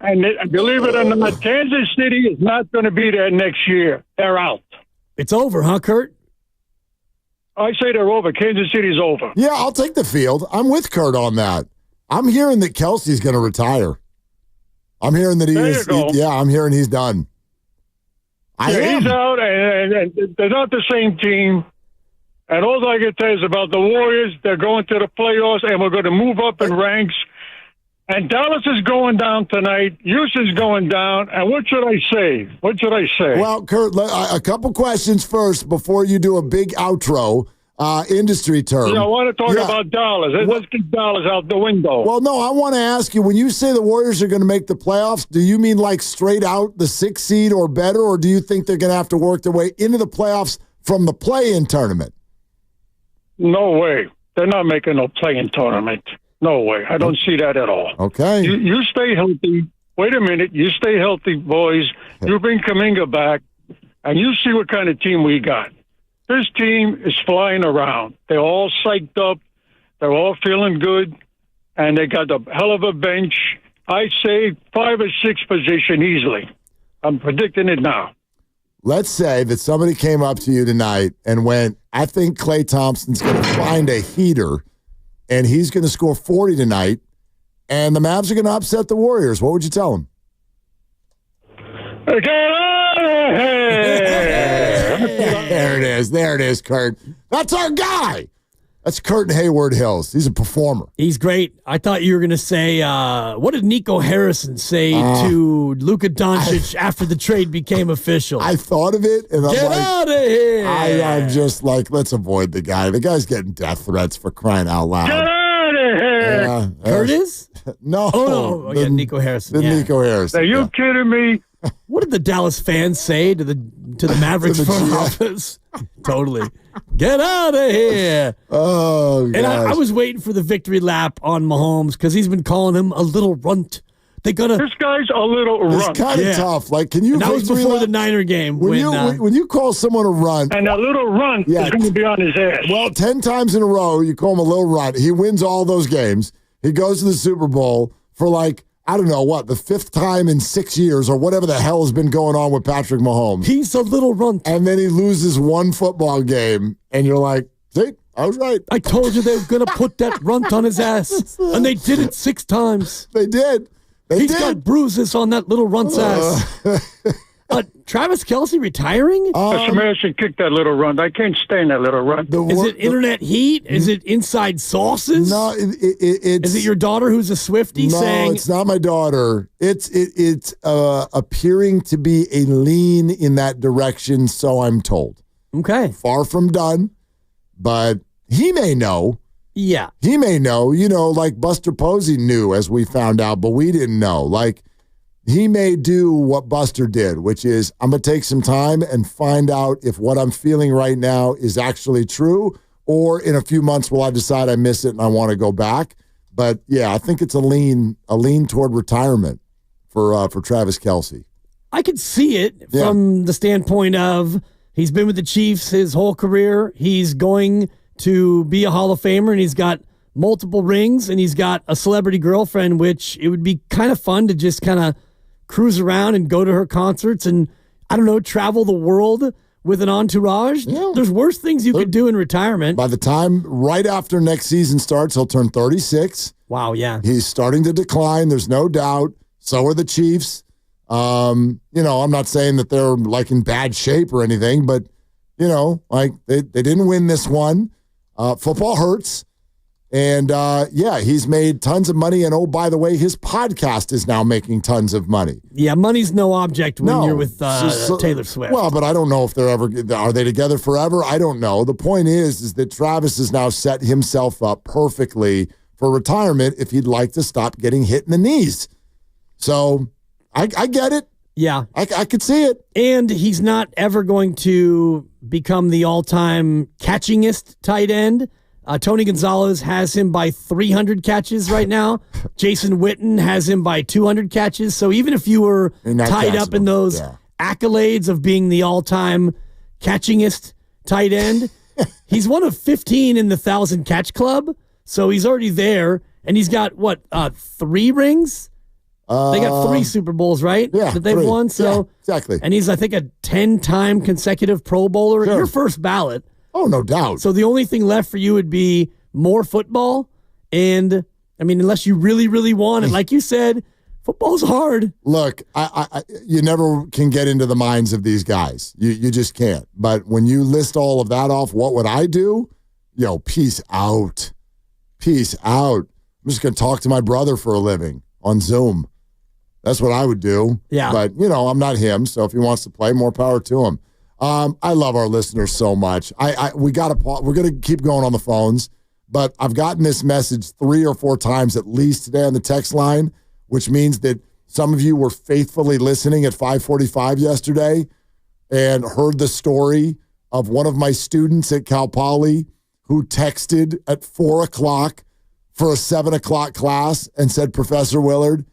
And believe it or not, Kansas City is not going to be there next year. They're out. It's over, huh, Kurt? I say they're over. Kansas City's over. Yeah, I'll take the field. I'm with Kurt on that. I'm hearing that Kelsey's going to retire. I'm hearing that I'm hearing he's done. He's out, and they're not the same team. And all I can tell you is about the Warriors. They're going to the playoffs, and we're going to move up in ranks. And Dallas is going down tonight. Houston's going down. And what should I say? Well, Kurt, a couple questions first before you do a big outro. Industry term. Yeah, I want to talk about Dallas. Let's get Dallas out the window. Well, no, I want to ask you, when you say the Warriors are going to make the playoffs, do you mean like straight out the 6th seed or better, or do you think they're going to have to work their way into the playoffs from the play-in tournament? No way. They're not making no play-in tournament. No way. I don't see that at all. Okay. You stay healthy. Wait a minute. You stay healthy, boys. You bring Kuminga back, and you see what kind of team we got. This team is flying around. They're all psyched up. They're all feeling good, and they got a hell of a bench. I say 5 or 6 position easily. I'm predicting it now. Let's say that somebody came up to you tonight and went, I think Klay Thompson's going to find a heater, and he's going to score 40 tonight, and the Mavs are going to upset the Warriors. What would you tell him? There it is, Kurt. That's our guy. That's Curtin Hayward Hills. He's a performer. He's great. I thought you were going to say, what did Nico Harrison say to Luka Doncic after the trade became official? I thought of it, and I'm Get like, out of here! I'm just like, let's avoid the guy. The guy's getting death threats for crying out loud. Get out of here! Yeah, Curtis? No. Oh, no. Nico Harrison. The Nico Harrison. Are you kidding me? What did the Dallas fans say to the Mavericks To the front GM. office? Totally. Get out of here. Oh, And I was waiting for the victory lap on Mahomes because he's been calling him a little runt. They gotta. This guy's a little It's runt. kind of tough. Like, can you? And that was victory before lap? the Niner game. When you call someone a runt, And that little runt is going to be on his ass. well, 10 times in a row, you call him a little runt. He wins all those games. He goes to the Super Bowl for like, I don't know what, the 5th time in 6 years or whatever the hell has been going on with Patrick Mahomes. He's a little runt. And then he loses one football game, and you're like, see, I was right. I told you they were going to put that runt on his ass. And they did it 6 times. They did. He's got bruises on that little runt's ass. Travis Kelce retiring? Somebody should kick that little runt. I can't stand that little runt. Is it internet heat? Is it inside sauces? No, it's. Is it your daughter who's a Swiftie No, saying? it's not my daughter. It's appearing to be a lean in that direction, so I'm told. Okay. Far from done, but he may know. Yeah. He may know, like Buster Posey knew, as we found out, but we didn't know. Like, he may do what Buster did, which is, I'm going to take some time and find out if what I'm feeling right now is actually true, or in a few months will I decide I miss it and I want to go back. But yeah, I think it's a lean toward retirement for Travis Kelce. I could see it from the standpoint of he's been with the Chiefs his whole career. He's going to be a Hall of Famer, and he's got multiple rings, and he's got a celebrity girlfriend, which it would be kind of fun to just kind of cruise around and go to her concerts and, I don't know, travel the world with an entourage. Yeah. There's worse things you could do in retirement. By the time right after next season starts, he'll turn 36. Wow, yeah. He's starting to decline, there's no doubt. So are the Chiefs. I'm not saying that they're like in bad shape or anything, but like they didn't win this one. Football hurts. And he's made tons of money. And oh, by the way, his podcast is now making tons of money. Yeah, money's no object when you're with Taylor Swift. Well, but I don't know if are they together forever? I don't know. The point is that Travis has now set himself up perfectly for retirement if he'd like to stop getting hit in the knees. So I get it. Yeah. I could see it. And he's not ever going to become the all-time catchingest tight end. Tony Gonzalez has him by 300 catches right now. Jason Witten has him by 200 catches. So even if you were tied up in those accolades of being the all-time catchingest tight end, he's one of 15 in the 1,000 catch club. So he's already there. And he's got, 3 rings? They got 3 Super Bowls, right? Yeah, that they've 3. won. So yeah, exactly. And he's, I think, a 10-time consecutive Pro Bowler. Sure. Your first ballot. Oh, no doubt. So the only thing left for you would be more football. And, I mean, unless you really, really want it. Like you said, football's hard. Look, you never can get into the minds of these guys. You just can't. But when you list all of that off, what would I do? Peace out. Peace out. I'm just going to talk to my brother for a living on Zoom. That's what I would do. Yeah. But, I'm not him, so if he wants to play, more power to him. I love our listeners so much. We're going to keep going on the phones, but I've gotten this message 3 or 4 times at least today on the text line, which means that some of you were faithfully listening at 5:45 yesterday and heard the story of one of my students at Cal Poly who texted at 4 o'clock for a 7 o'clock class and said, Professor Willard,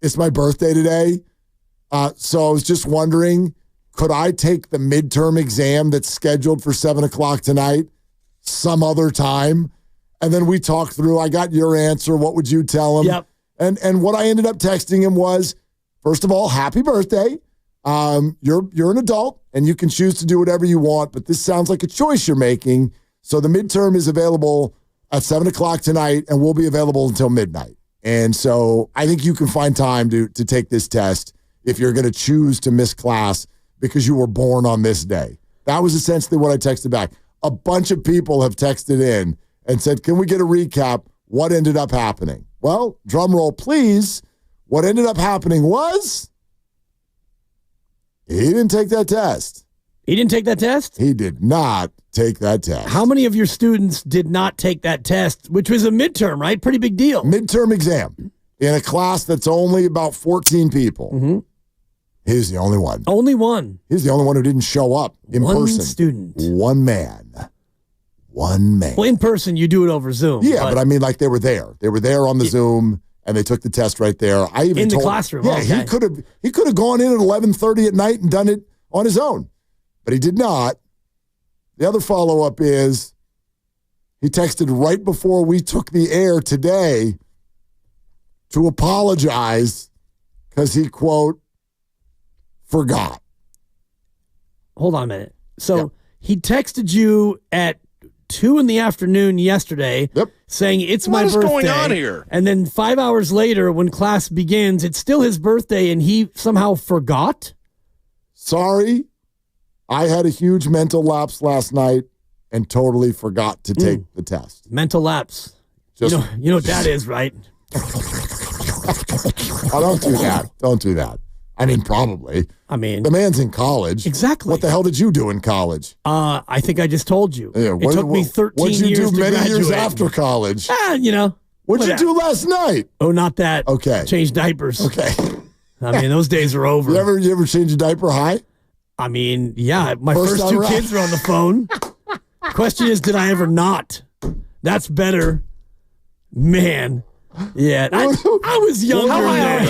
it's my birthday today. So I was just wondering, could I take the midterm exam that's scheduled for 7 o'clock tonight some other time? And then we talked through, I got your answer. What would you tell him? Yep. And what I ended up texting him was, first of all, happy birthday. You're an adult and you can choose to do whatever you want, but this sounds like a choice you're making. So the midterm is available at 7 o'clock tonight and will be available until midnight. And so I think you can find time to take this test if you're going to choose to miss class because you were born on this day. That was essentially what I texted back. A bunch of people have texted in and said, can we get a recap? What ended up happening? Well, drum roll, please. What ended up happening was he didn't take that test. He didn't take that test? He did not take that test. How many of your students did not take that test, which was a midterm, right? Pretty big deal. Midterm exam in a class that's only about 14 people. Mm-hmm. He's the only one. Only one. He's the only one who didn't show up in person. One student. One man. One man. Well, in person, you do it over Zoom. Yeah, but I mean, like, they were there. They were there on the Zoom, and they took the test right there. I even in the told, classroom. Yeah, okay. he could have gone in at 11:30 at night and done it on his own, but he did not. The other follow-up is he texted right before we took the air today to apologize because he, quote, forgot. Hold on a minute. So he texted you at 2 p.m. yesterday saying it's my birthday. What is going on here? And then 5 hours later when class begins, it's still his birthday and he somehow forgot? Sorry, I had a huge mental lapse last night and totally forgot to take the test. Mental lapse. You know what that is, right? Oh, don't do that. Don't do that. I mean, probably. I mean, the man's in college. Exactly. What the hell did you do in college? I think I just told you. Yeah, it took me 13 years to graduate. What'd you do many years after college? What'd you do last night? Oh, not that. Okay. Change diapers. Okay. I mean, those days are over. You ever change a diaper high? I mean, yeah. My first two kids are on the phone. Question is, did I ever not? That's better. Man. Yeah, I was younger then.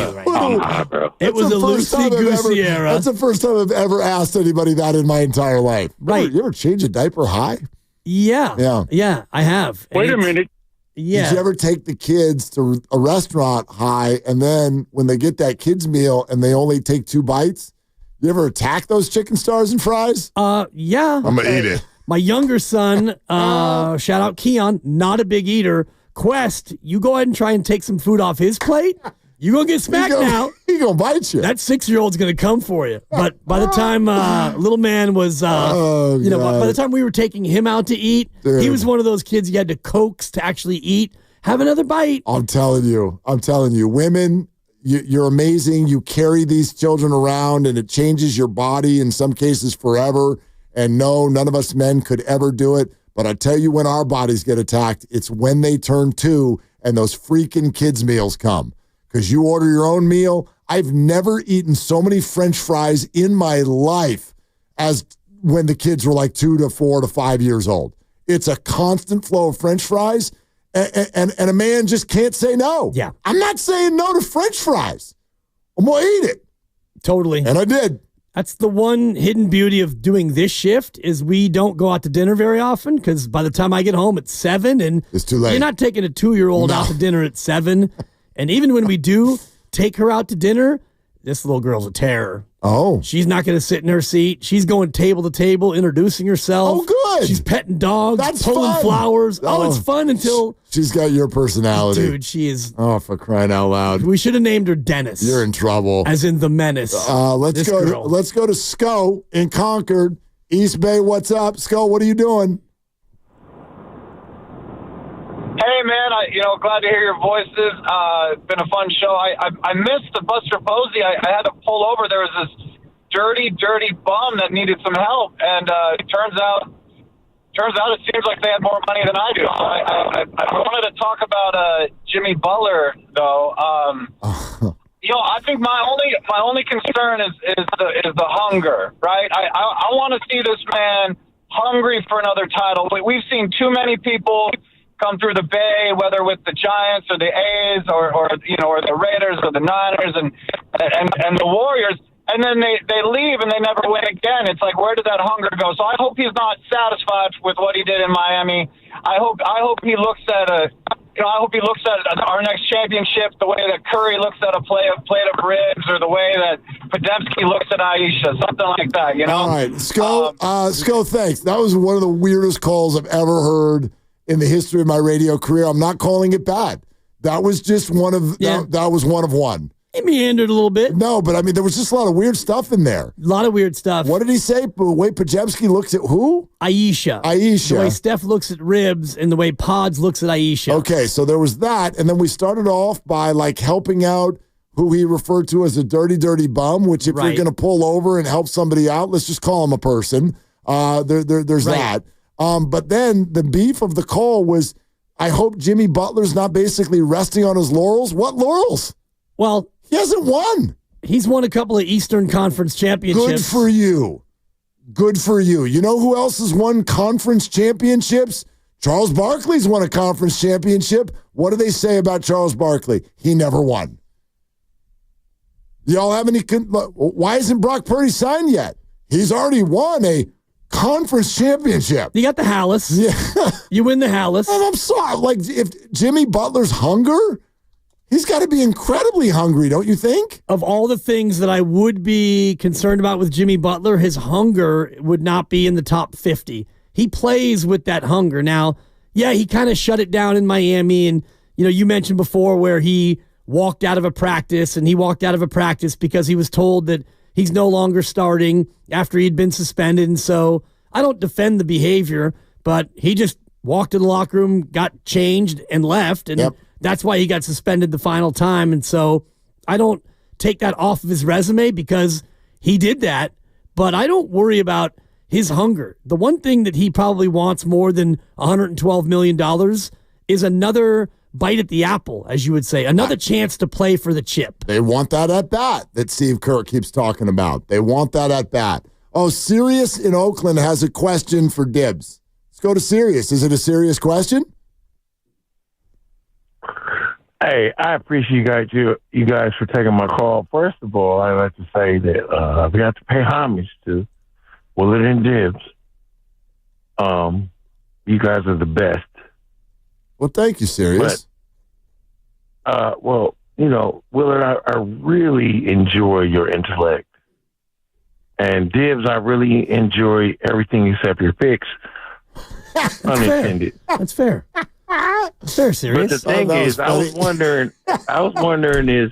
It was a loosey-goosey era. That's the first time I've ever asked anybody that in my entire life. Right. You ever change a diaper high? Yeah. Yeah, I have. Wait a minute. Yeah. Did you ever take the kids to a restaurant high, and then when they get that kids meal and they only take 2 bites, you ever attack those chicken stars and fries? Yeah. I'm going to eat it. My younger son, shout out Keon, not a big eater. Quest, you go ahead and try and take some food off his plate. You're going to get smacked now. He's going to bite you. That 6-year-old's going to come for you. But by the time little man was, by the time we were taking him out to eat, he was one of those kids you had to coax to actually eat. Have another bite. I'm telling you, women, you're amazing. You carry these children around, and it changes your body, in some cases forever. And no, none of us men could ever do it. But I tell you, when our bodies get attacked, it's when they turn 2 and those freaking kids' meals come. Because you order your own meal. I've never eaten so many French fries in my life as when the kids were like 2 to 4 to 5 years old. It's a constant flow of French fries, and a man just can't say no. Yeah. I'm not saying no to French fries. I'm going to eat it. Totally. And I did. That's the one hidden beauty of doing this shift is we don't go out to dinner very often because by the time I get home at 7 and it's too late. You're not taking a 2-year-old out to dinner at 7. And even when we do take her out to dinner, this little girl's a terror. Oh. She's not going to sit in her seat. She's going table to table, introducing herself. Oh, good. She's petting dogs, That's pulling fun. flowers. Oh, it's fun until... She's got your personality. Dude, she is... Oh, for crying out loud. We should have named her Dennis. You're in trouble. As in the menace. Let's go to Sco in Concord. East Bay, what's up? Sco, what are you doing? Hey, man, glad to hear your voices. It's been a fun show. I missed the Buster Posey. I had to pull over. There was this dirty bum that needed some help, and it turns out it seems like they had more money than I do. I wanted to talk about Jimmy Butler, though. I think my only concern is the hunger, right? I want to see this man hungry for another title. We've seen too many people come through the Bay, whether with the Giants or the A's or the Raiders or the Niners and the Warriors, and then they leave and they never win again. It's like, where did that hunger go? So I hope he's not satisfied with what he did in Miami. I hope he looks at our next championship the way that Curry looks at a plate of ribs, or the way that Podemski looks at Aisha, something like that. All right, Sco, thanks. That was one of the weirdest calls I've ever heard in the history of my radio career. I'm not calling it bad. That was just one of that was one of one. He meandered a little bit. No, but I mean, there was just a lot of weird stuff in there. A lot of weird stuff. What did he say? The way Pajemski looks at who? Aisha. Aisha. The way Steph looks at Ribs and the way Pods looks at Aisha. Okay, so there was that. And then we started off by like helping out who he referred to as a dirty, dirty bum, which if you're going to pull over and help somebody out, let's just call him a person. There's that. But then the beef of the call was, I hope Jimmy Butler's not basically resting on his laurels. What laurels? Well, he hasn't won. He's won a couple of Eastern Conference championships. Good for you. Good for you. You know who else has won conference championships? Charles Barkley's won a conference championship. What do they say about Charles Barkley? He never won. Y'all have any? Why isn't Brock Purdy signed yet? He's already won a conference championship. You got the Hallis. Yeah. You win the Hallis. And I'm sorry. Like, if Jimmy Butler's hunger, he's got to be incredibly hungry, don't you think? Of all the things that I would be concerned about with Jimmy Butler, his hunger would not be in the top 50. He plays with that hunger. Now, yeah, he kind of shut it down in Miami. And, you mentioned before where he walked out of a practice, and he walked out of a practice because he was told that he's no longer starting after he'd been suspended. And so I don't defend the behavior, but he just walked in the locker room, got changed, and left. And that's why he got suspended the final time. And so I don't take that off of his resume because he did that, but I don't worry about his hunger. The one thing that he probably wants more than $112 million is another bite at the apple, as you would say, another chance to play for the chip. They want that at bat that Steve Kerr keeps talking about. They want that at bat. Oh, Sirius in Oakland has a question for Dibs. Let's go to Sirius. Is it a serious question? Hey, I appreciate you guys for taking my call. First of all, I'd like to say that we have to pay homage to Willard and Dibs. You guys are the best. Well, thank you, Sirius. But, Willard, I really enjoy your intellect. And Dibs, I really enjoy everything except your picks. Unintended. That's fair. That's fair, Sirius. But the thing is, I was wondering is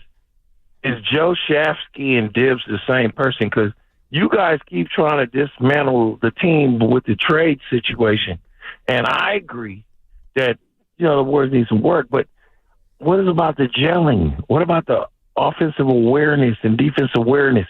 Joe Shasky and Dibs the same person? Because you guys keep trying to dismantle the team with the trade situation. And I agree that, the Warriors need some work, but what is about the gelling? What about the offensive awareness and defensive awareness?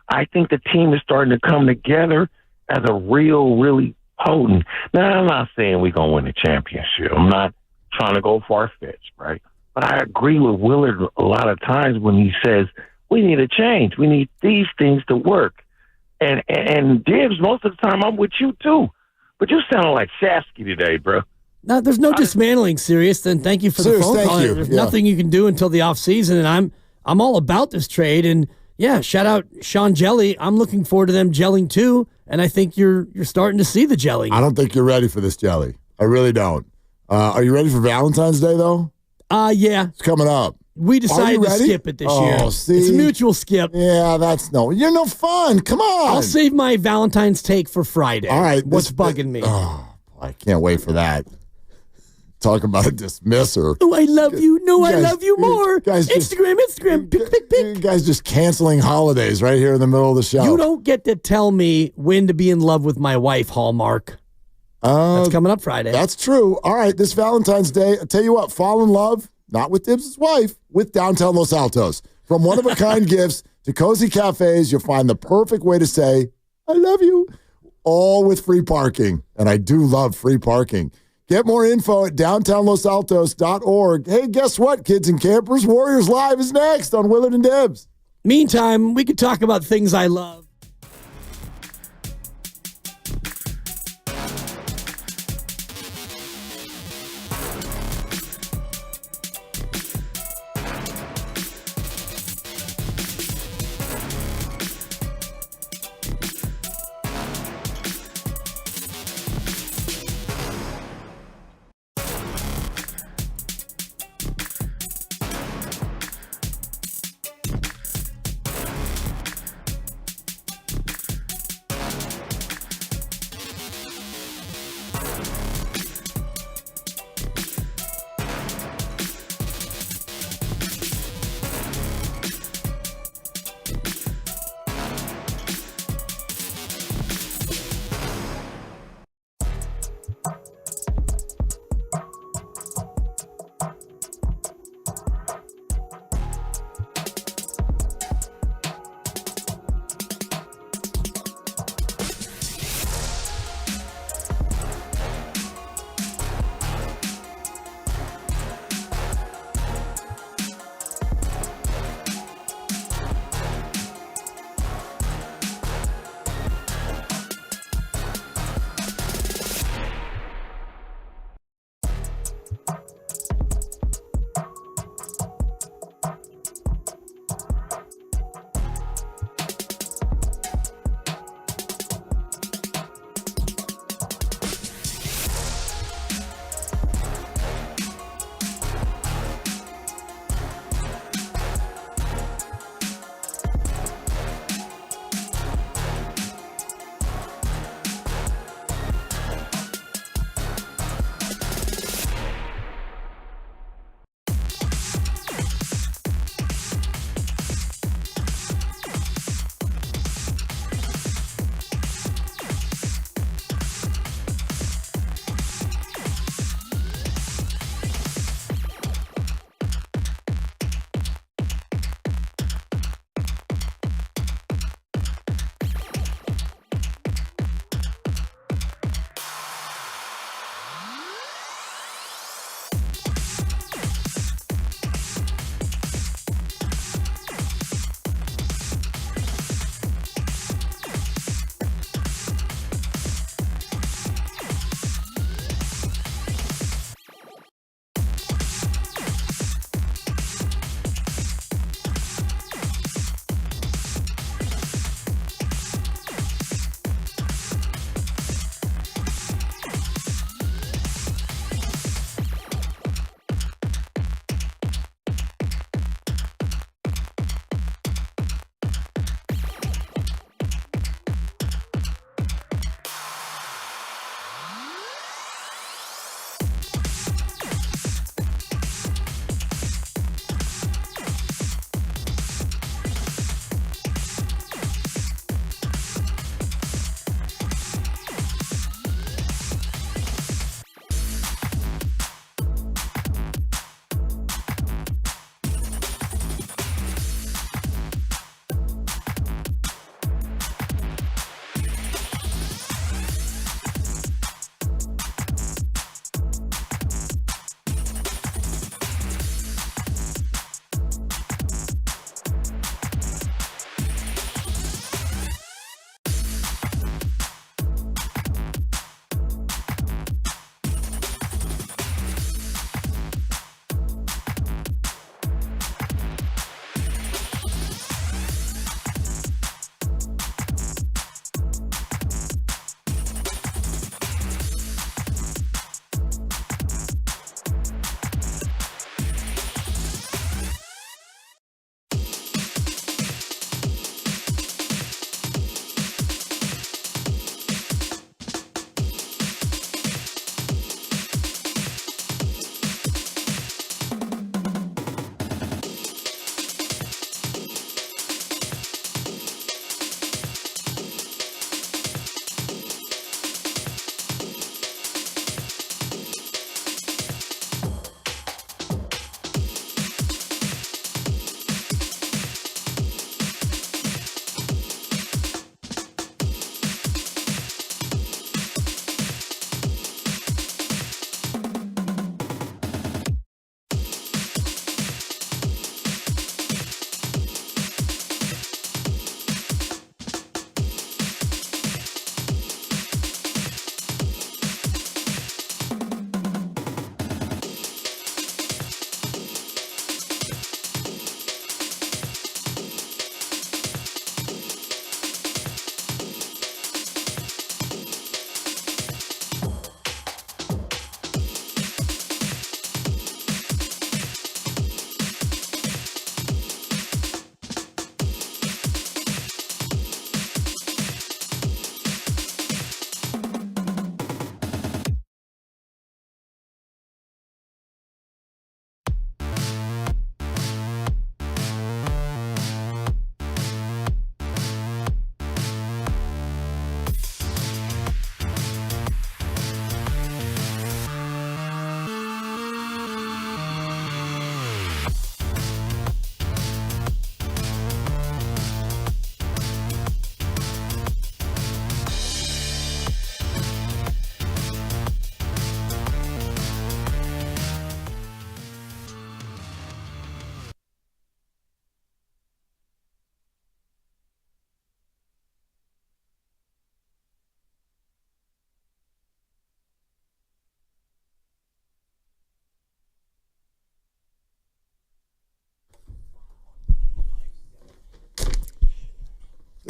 I think the team is starting to come together as a really potent. Now, I'm not saying we're going to win the championship. I'm not trying to go far-fetched, right? But I agree with Willard a lot of times when he says, we need a change. We need these things to work. And Dibs, most of the time, I'm with you, too. But you sound like Shasky today, bro. No, there's no dismantling, Sirius. Then thank you for the phone call. There's nothing you can do until the offseason, and I'm all about this trade. And yeah, shout out Sean Jelly. I'm looking forward to them gelling too, and I think you're starting to see the gelling. I don't think you're ready for this jelly. I really don't. Are you ready for Valentine's Day though? Yeah, it's coming up. We decided to skip it this year. See? It's a mutual skip. Yeah, you're no fun. Come on. I'll save my Valentine's take for Friday. All right. What's bugging me? Oh, I can't wait for that. Talk about a dismisser. Oh, I love you. No, I love you more. Guys Instagram. Pick. You guys just canceling holidays right here in the middle of the show. You don't get to tell me when to be in love with my wife, Hallmark. That's coming up Friday. That's true. All right, this Valentine's Day, I'll tell you what, fall in love, not with Dibs' wife, with Downtown Los Altos. From one-of-a-kind gifts to cozy cafes, you'll find the perfect way to say, I love you, all with free parking. And I do love free parking. Get more info at downtownlosaltos.org. Hey, guess what, kids and campers? Warriors Live is next on Willard and Dibs. Meantime, we could talk about things I love.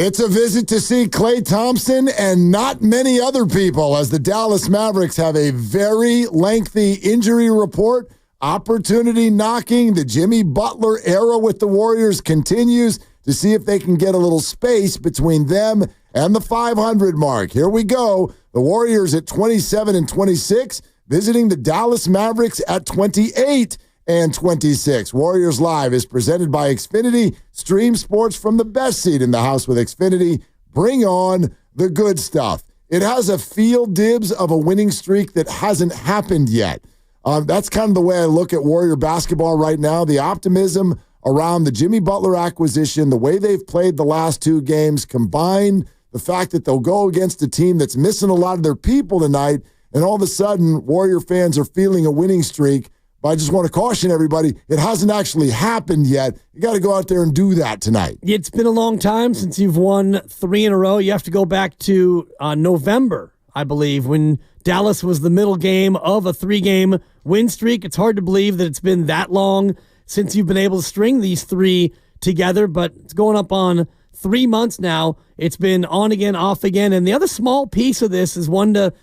It's a visit to see Klay Thompson and not many other people as the Dallas Mavericks have a very lengthy injury report. Opportunity knocking. The Jimmy Butler era with the Warriors continues to see if they can get a little space between them and the 500 mark. Here we go. The Warriors at 27-26, visiting the Dallas Mavericks at 28-26. Warriors Live is presented by Xfinity. Stream sports from the best seat in the house with Xfinity. Bring on the good stuff. It has a feel, Dibs, of a winning streak that hasn't happened yet. That's kind of the way I look at Warrior basketball right now. The optimism around the Jimmy Butler acquisition, the way they've played the last two games, combined the fact that they'll go against a team that's missing a lot of their people tonight, and all of a sudden, Warrior fans are feeling a winning streak. But I just want to caution everybody, it hasn't actually happened yet. You got to go out there and do that tonight. It's been a long time since you've won 3 in a row. You have to go back to November, I believe, when Dallas was the middle game of a 3-game win streak. It's hard to believe that it's been that long since you've been able to string these 3 together, but it's going up on 3 months now. It's been on again, off again. And the other small piece of this is one to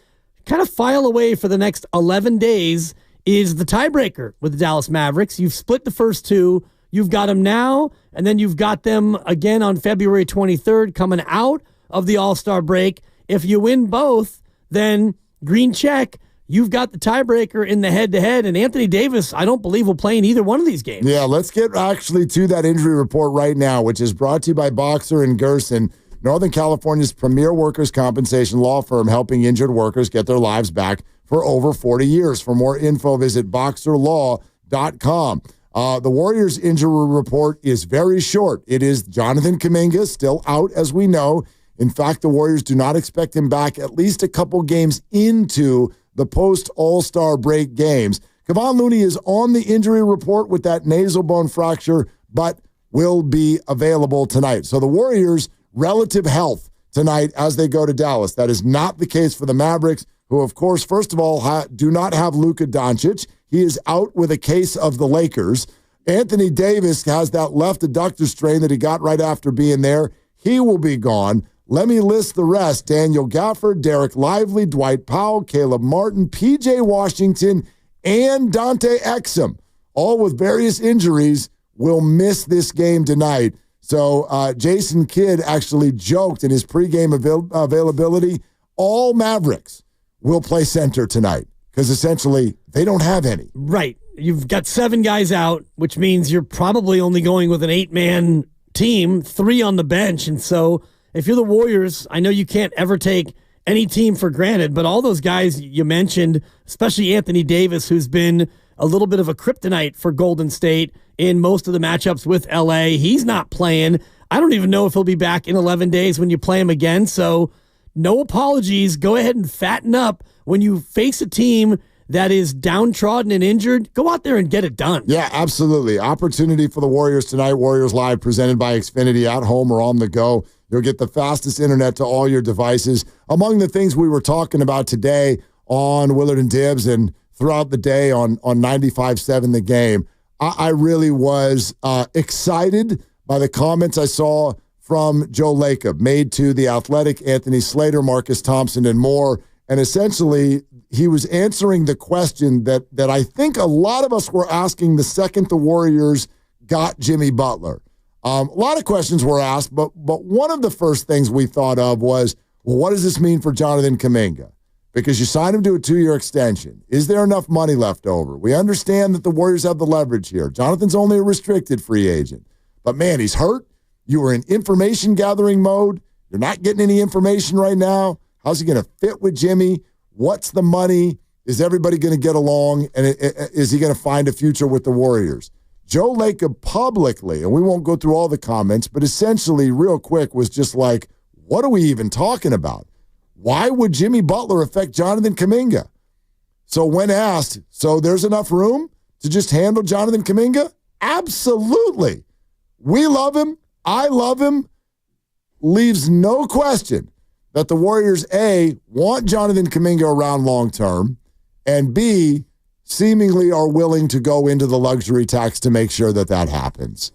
kind of file away for the next 11 days is the tiebreaker with the Dallas Mavericks. You've split the first 2. You've got them now, and then you've got them again on February 23rd coming out of the All-Star break. If you win both, then green check. You've got the tiebreaker in the head-to-head, and Anthony Davis, I don't believe, will play in either one of these games. Yeah, let's get actually to that injury report right now, which is brought to you by Boxer and Gerson, Northern California's premier workers' compensation law firm, helping injured workers get their lives back for over 40 years. For more info, visit boxerlaw.com. The Warriors' injury report is very short. It is Jonathan Kuminga, still out, as we know. In fact, the Warriors do not expect him back at least a couple games into the post-All-Star break games. Kevon Looney is on the injury report with that nasal bone fracture, but will be available tonight. So the Warriors' relative health tonight as they go to Dallas. That is not the case for the Mavericks, who, of course, first of all, do not have Luka Doncic. He is out with a case of the Lakers. Anthony Davis has that left adductor strain that he got right after being there. He will be gone. Let me list the rest. Daniel Gafford, Derek Lively, Dwight Powell, Caleb Martin, P.J. Washington, and Dante Exum, all with various injuries, will miss this game tonight. So Jason Kidd actually joked in his pregame availability, all Mavericks will play center tonight because essentially they don't have any. Right. You've got 7 guys out, which means you're probably only going with an 8-man team, 3 on the bench. And so if you're the Warriors, I know you can't ever take any team for granted, but all those guys you mentioned, especially Anthony Davis, who's been a little bit of a kryptonite for Golden State in most of the matchups with LA, he's not playing. I don't even know if he'll be back in 11 days when you play him again. So no apologies. Go ahead and fatten up when you face a team that is downtrodden and injured. Go out there and get it done. Yeah, absolutely. Opportunity for the Warriors tonight. Warriors Live presented by Xfinity, at home or on the go. You'll get the fastest internet to all your devices. Among the things we were talking about today on Willard and Dibs and throughout the day on 95.7 The Game, I really was excited by the comments I saw from Joe Lacob made to The Athletic, Anthony Slater, Marcus Thompson, and more. And essentially, he was answering the question that I think a lot of us were asking the second the Warriors got Jimmy Butler. A lot of questions were asked, but one of the first things we thought of was, well, what does this mean for Jonathan Kuminga? Because you signed him to a 2-year extension. Is there enough money left over? We understand that the Warriors have the leverage here. Jonathan's only a restricted free agent. But, man, he's hurt. You were in information gathering mode. You're not getting any information right now. How's he going to fit with Jimmy? What's the money? Is everybody going to get along? And is he going to find a future with the Warriors? Joe Lacob publicly, and we won't go through all the comments, but essentially real quick was just like, what are we even talking about? Why would Jimmy Butler affect Jonathan Kuminga? So when asked, so there's enough room to just handle Jonathan Kuminga? Absolutely. We love him. I love him. Leaves no question that the Warriors, A, want Jonathan Kuminga around long term, and B, seemingly are willing to go into the luxury tax to make sure that that happens.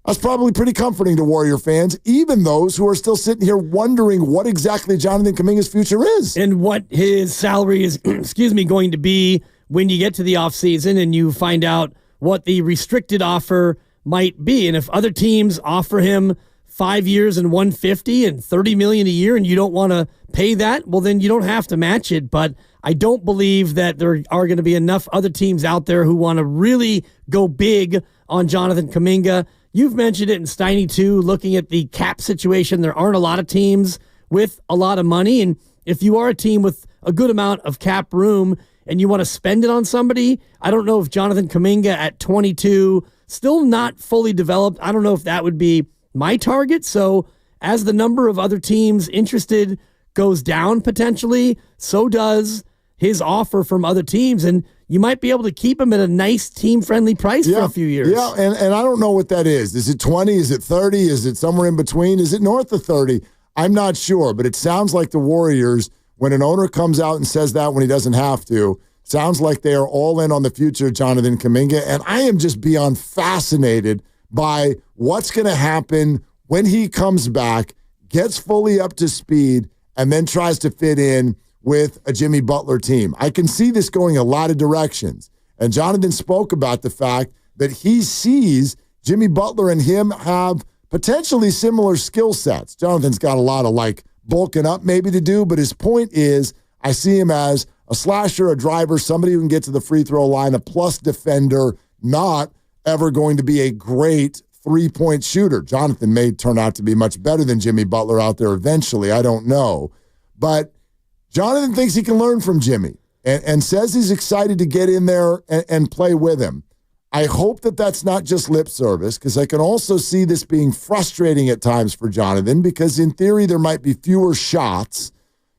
That's probably pretty comforting to Warrior fans, even those who are still sitting here wondering what exactly Jonathan Kuminga's future is. And what his salary is, going to be when you get to the offseason and you find out what the restricted offer might be. And if other teams offer him 5 years and $150 and $30 million a year and you don't want to pay that, well, then you don't have to match it. But I don't believe that there are going to be enough other teams out there who want to really go big on Jonathan Kuminga. You've mentioned it in Steiny, too, looking at the cap situation. There aren't a lot of teams with a lot of money. And if you are a team with a good amount of cap room and you want to spend it on somebody, I don't know if Jonathan Kuminga at 22, still not fully developed, I don't know if that would be my target. So as the number of other teams interested goes down potentially, so does his offer from other teams. And you might be able to keep him at a nice team-friendly price for a few years. Yeah, and I don't know what that is. Is it 20? Is it 30? Is it somewhere in between? Is it north of 30? I'm not sure, but it sounds like the Warriors, when an owner comes out and says that when he doesn't have to, sounds like they are all in on the future of Jonathan Kuminga. And I am just beyond fascinated by what's going to happen when he comes back, gets fully up to speed, and then tries to fit in with a Jimmy Butler team. I can see this going a lot of directions. And Jonathan spoke about the fact that he sees Jimmy Butler and him have potentially similar skill sets. Jonathan's got a lot of bulking up maybe to do, but his point is I see him as a slasher, a driver, somebody who can get to the free throw line, a plus defender, not ever going to be a great three-point shooter. Jonathan may turn out to be much better than Jimmy Butler out there eventually. I don't know. But Jonathan thinks he can learn from Jimmy and says he's excited to get in there and play with him. I hope that that's not just lip service, because I can also see this being frustrating at times for Jonathan, because in theory there might be fewer shots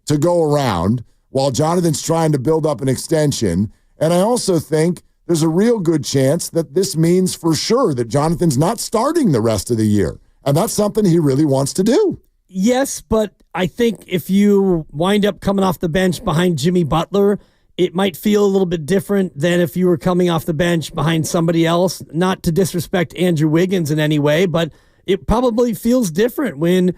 to go around while Jonathan's trying to build up an extension. And I also think there's a real good chance that this means for sure that Jonathan's not starting the rest of the year. And that's something he really wants to do. Yes, but I think if you wind up coming off the bench behind Jimmy Butler, it might feel a little bit different than if you were coming off the bench behind somebody else. Not to disrespect Andrew Wiggins in any way, but it probably feels different when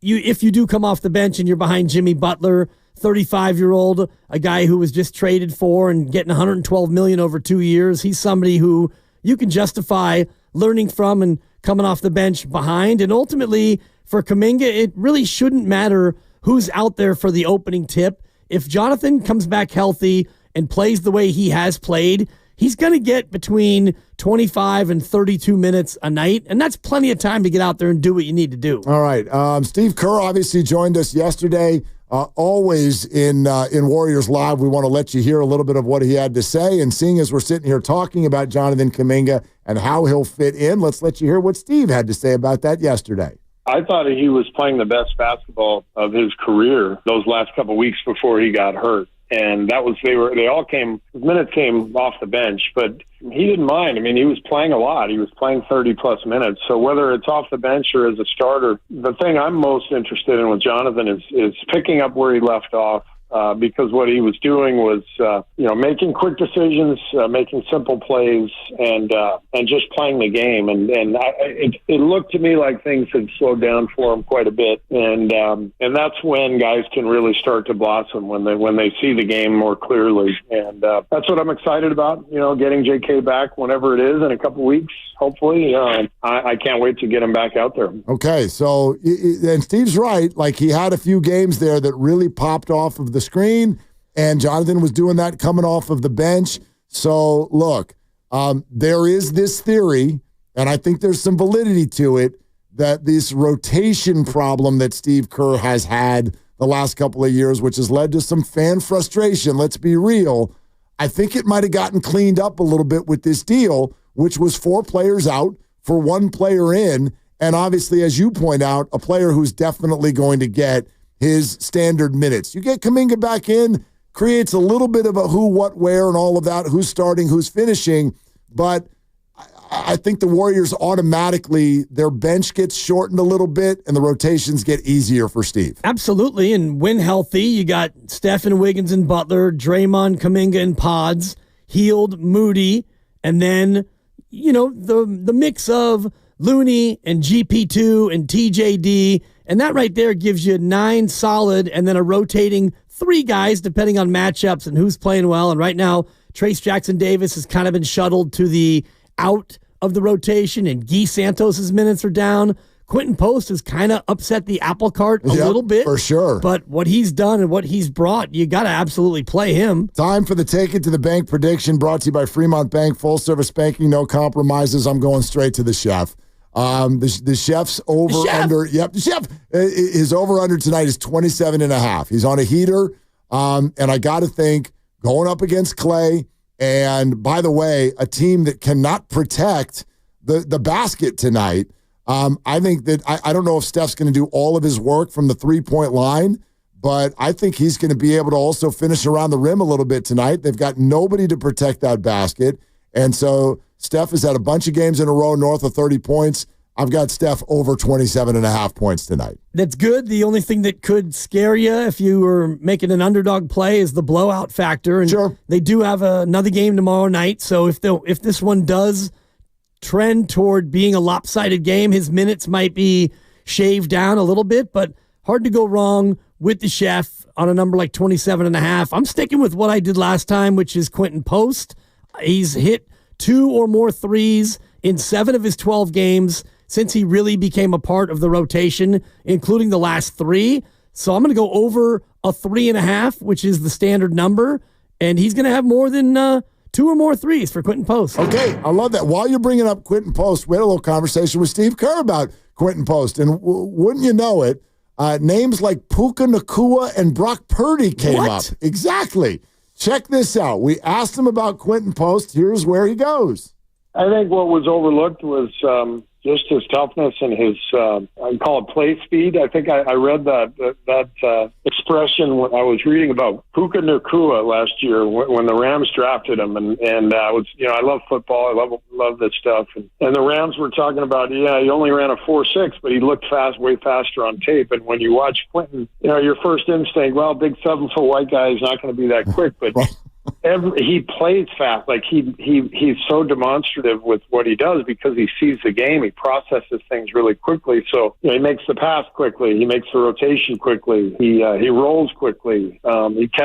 if you do come off the bench and you're behind Jimmy Butler, 35-year-old, a guy who was just traded for and getting $112 million over 2 years. He's somebody who you can justify learning from and coming off the bench behind. And ultimately, for Kuminga, it really shouldn't matter who's out there for the opening tip. If Jonathan comes back healthy and plays the way he has played, he's going to get between 25 and 32 minutes a night, and that's plenty of time to get out there and do what you need to do. All right. Steve Kerr obviously joined us yesterday. Always in Warriors Live, we want to let you hear a little bit of what he had to say. And seeing as we're sitting here talking about Jonathan Kuminga and how he'll fit in, let's let you hear what Steve had to say about that yesterday. I thought he was playing the best basketball of his career those last couple of weeks before he got hurt. And his minutes came off the bench, but he didn't mind. I mean, he was playing a lot. He was playing 30-plus minutes. So whether it's off the bench or as a starter, the thing I'm most interested in with Jonathan is picking up where he left off. Because what he was doing was, making quick decisions, making simple plays, and just playing the game. And it looked to me like things had slowed down for him quite a bit. And that's when guys can really start to blossom, when they see the game more clearly. And that's what I'm excited about. Getting JK back whenever it is in a couple weeks, hopefully. I can't wait to get him back out there. Okay, so and Steve's right. He had a few games there that really popped off of the screen, and Jonathan was doing that coming off of the bench. So look, there is this theory, and I think there's some validity to it, that this rotation problem that Steve Kerr has had the last couple of years, which has led to some fan frustration, let's be real, I think it might have gotten cleaned up a little bit with this deal, which was 4 players out for 1 player in, and obviously, as you point out, a player who's definitely going to get his standard minutes. You get Kuminga back in, creates a little bit of a who, what, where, and all of that, who's starting, who's finishing, but I think the Warriors automatically, their bench gets shortened a little bit, and the rotations get easier for Steve. Absolutely, and when healthy, you got Steph and Wiggins and Butler, Draymond, Kuminga, and Pods, Hield, Moody, and then, the mix of Looney and GP2 and TJD. And that right there gives you 9 solid and then a rotating 3 guys depending on matchups and who's playing well. And right now, Trace Jackson-Davis has kind of been shuttled to the out of the rotation, and Guy Santos' minutes are down. Quentin Post has kind of upset the apple cart a little bit. For sure. But what he's done and what he's brought, you got to absolutely play him. Time for the Take It to the Bank prediction, brought to you by Fremont Bank. Full service banking, no compromises. I'm going straight to the chef. The chef's over-under. Yep, the chef, his over-under tonight is 27.5. He's on a heater, and I got to think, going up against Clay, and by the way, a team that cannot protect the basket tonight, I think that I don't know if Steph's going to do all of his work from the three-point line, but I think he's going to be able to also finish around the rim a little bit tonight. They've got nobody to protect that basket, and so Steph has had a bunch of games in a row north of 30 points. I've got Steph over 27.5 points tonight. That's good. The only thing that could scare you if you were making an underdog play is the blowout factor. And sure. They do have another game tomorrow night, so if this one does trend toward being a lopsided game, his minutes might be shaved down a little bit, but hard to go wrong with the chef on a number like 27.5. I'm sticking with what I did last time, which is Quentin Post. He's hit 2 or more threes in 7 of his 12 games since he really became a part of the rotation, including the last 3. So I'm going to go over a 3.5, which is the standard number, and he's going to have more than 2 or more threes for Quentin Post. Okay, I love that. While you're bringing up Quentin Post, we had a little conversation with Steve Kerr about Quentin Post, and wouldn't you know it, names like Puka Nacua and Brock Purdy came up. Exactly. Check this out. We asked him about Quentin Post. Here's where he goes. I think what was overlooked was just his toughness and his, I call it play speed. I think I read that expression when I was reading about Puka Nacua last year when the Rams drafted him. And I was, I love football. I love this stuff. And the Rams were talking about, he only ran a 4.6, but he looked way faster on tape. And when you watch Quentin, your first instinct, well, big 7-foot white guy is not going to be that quick, but he plays fast. Like he's so demonstrative with what he does because he sees the game. He processes things really quickly. So he makes the pass quickly. He makes the rotation quickly. He rolls quickly. He catches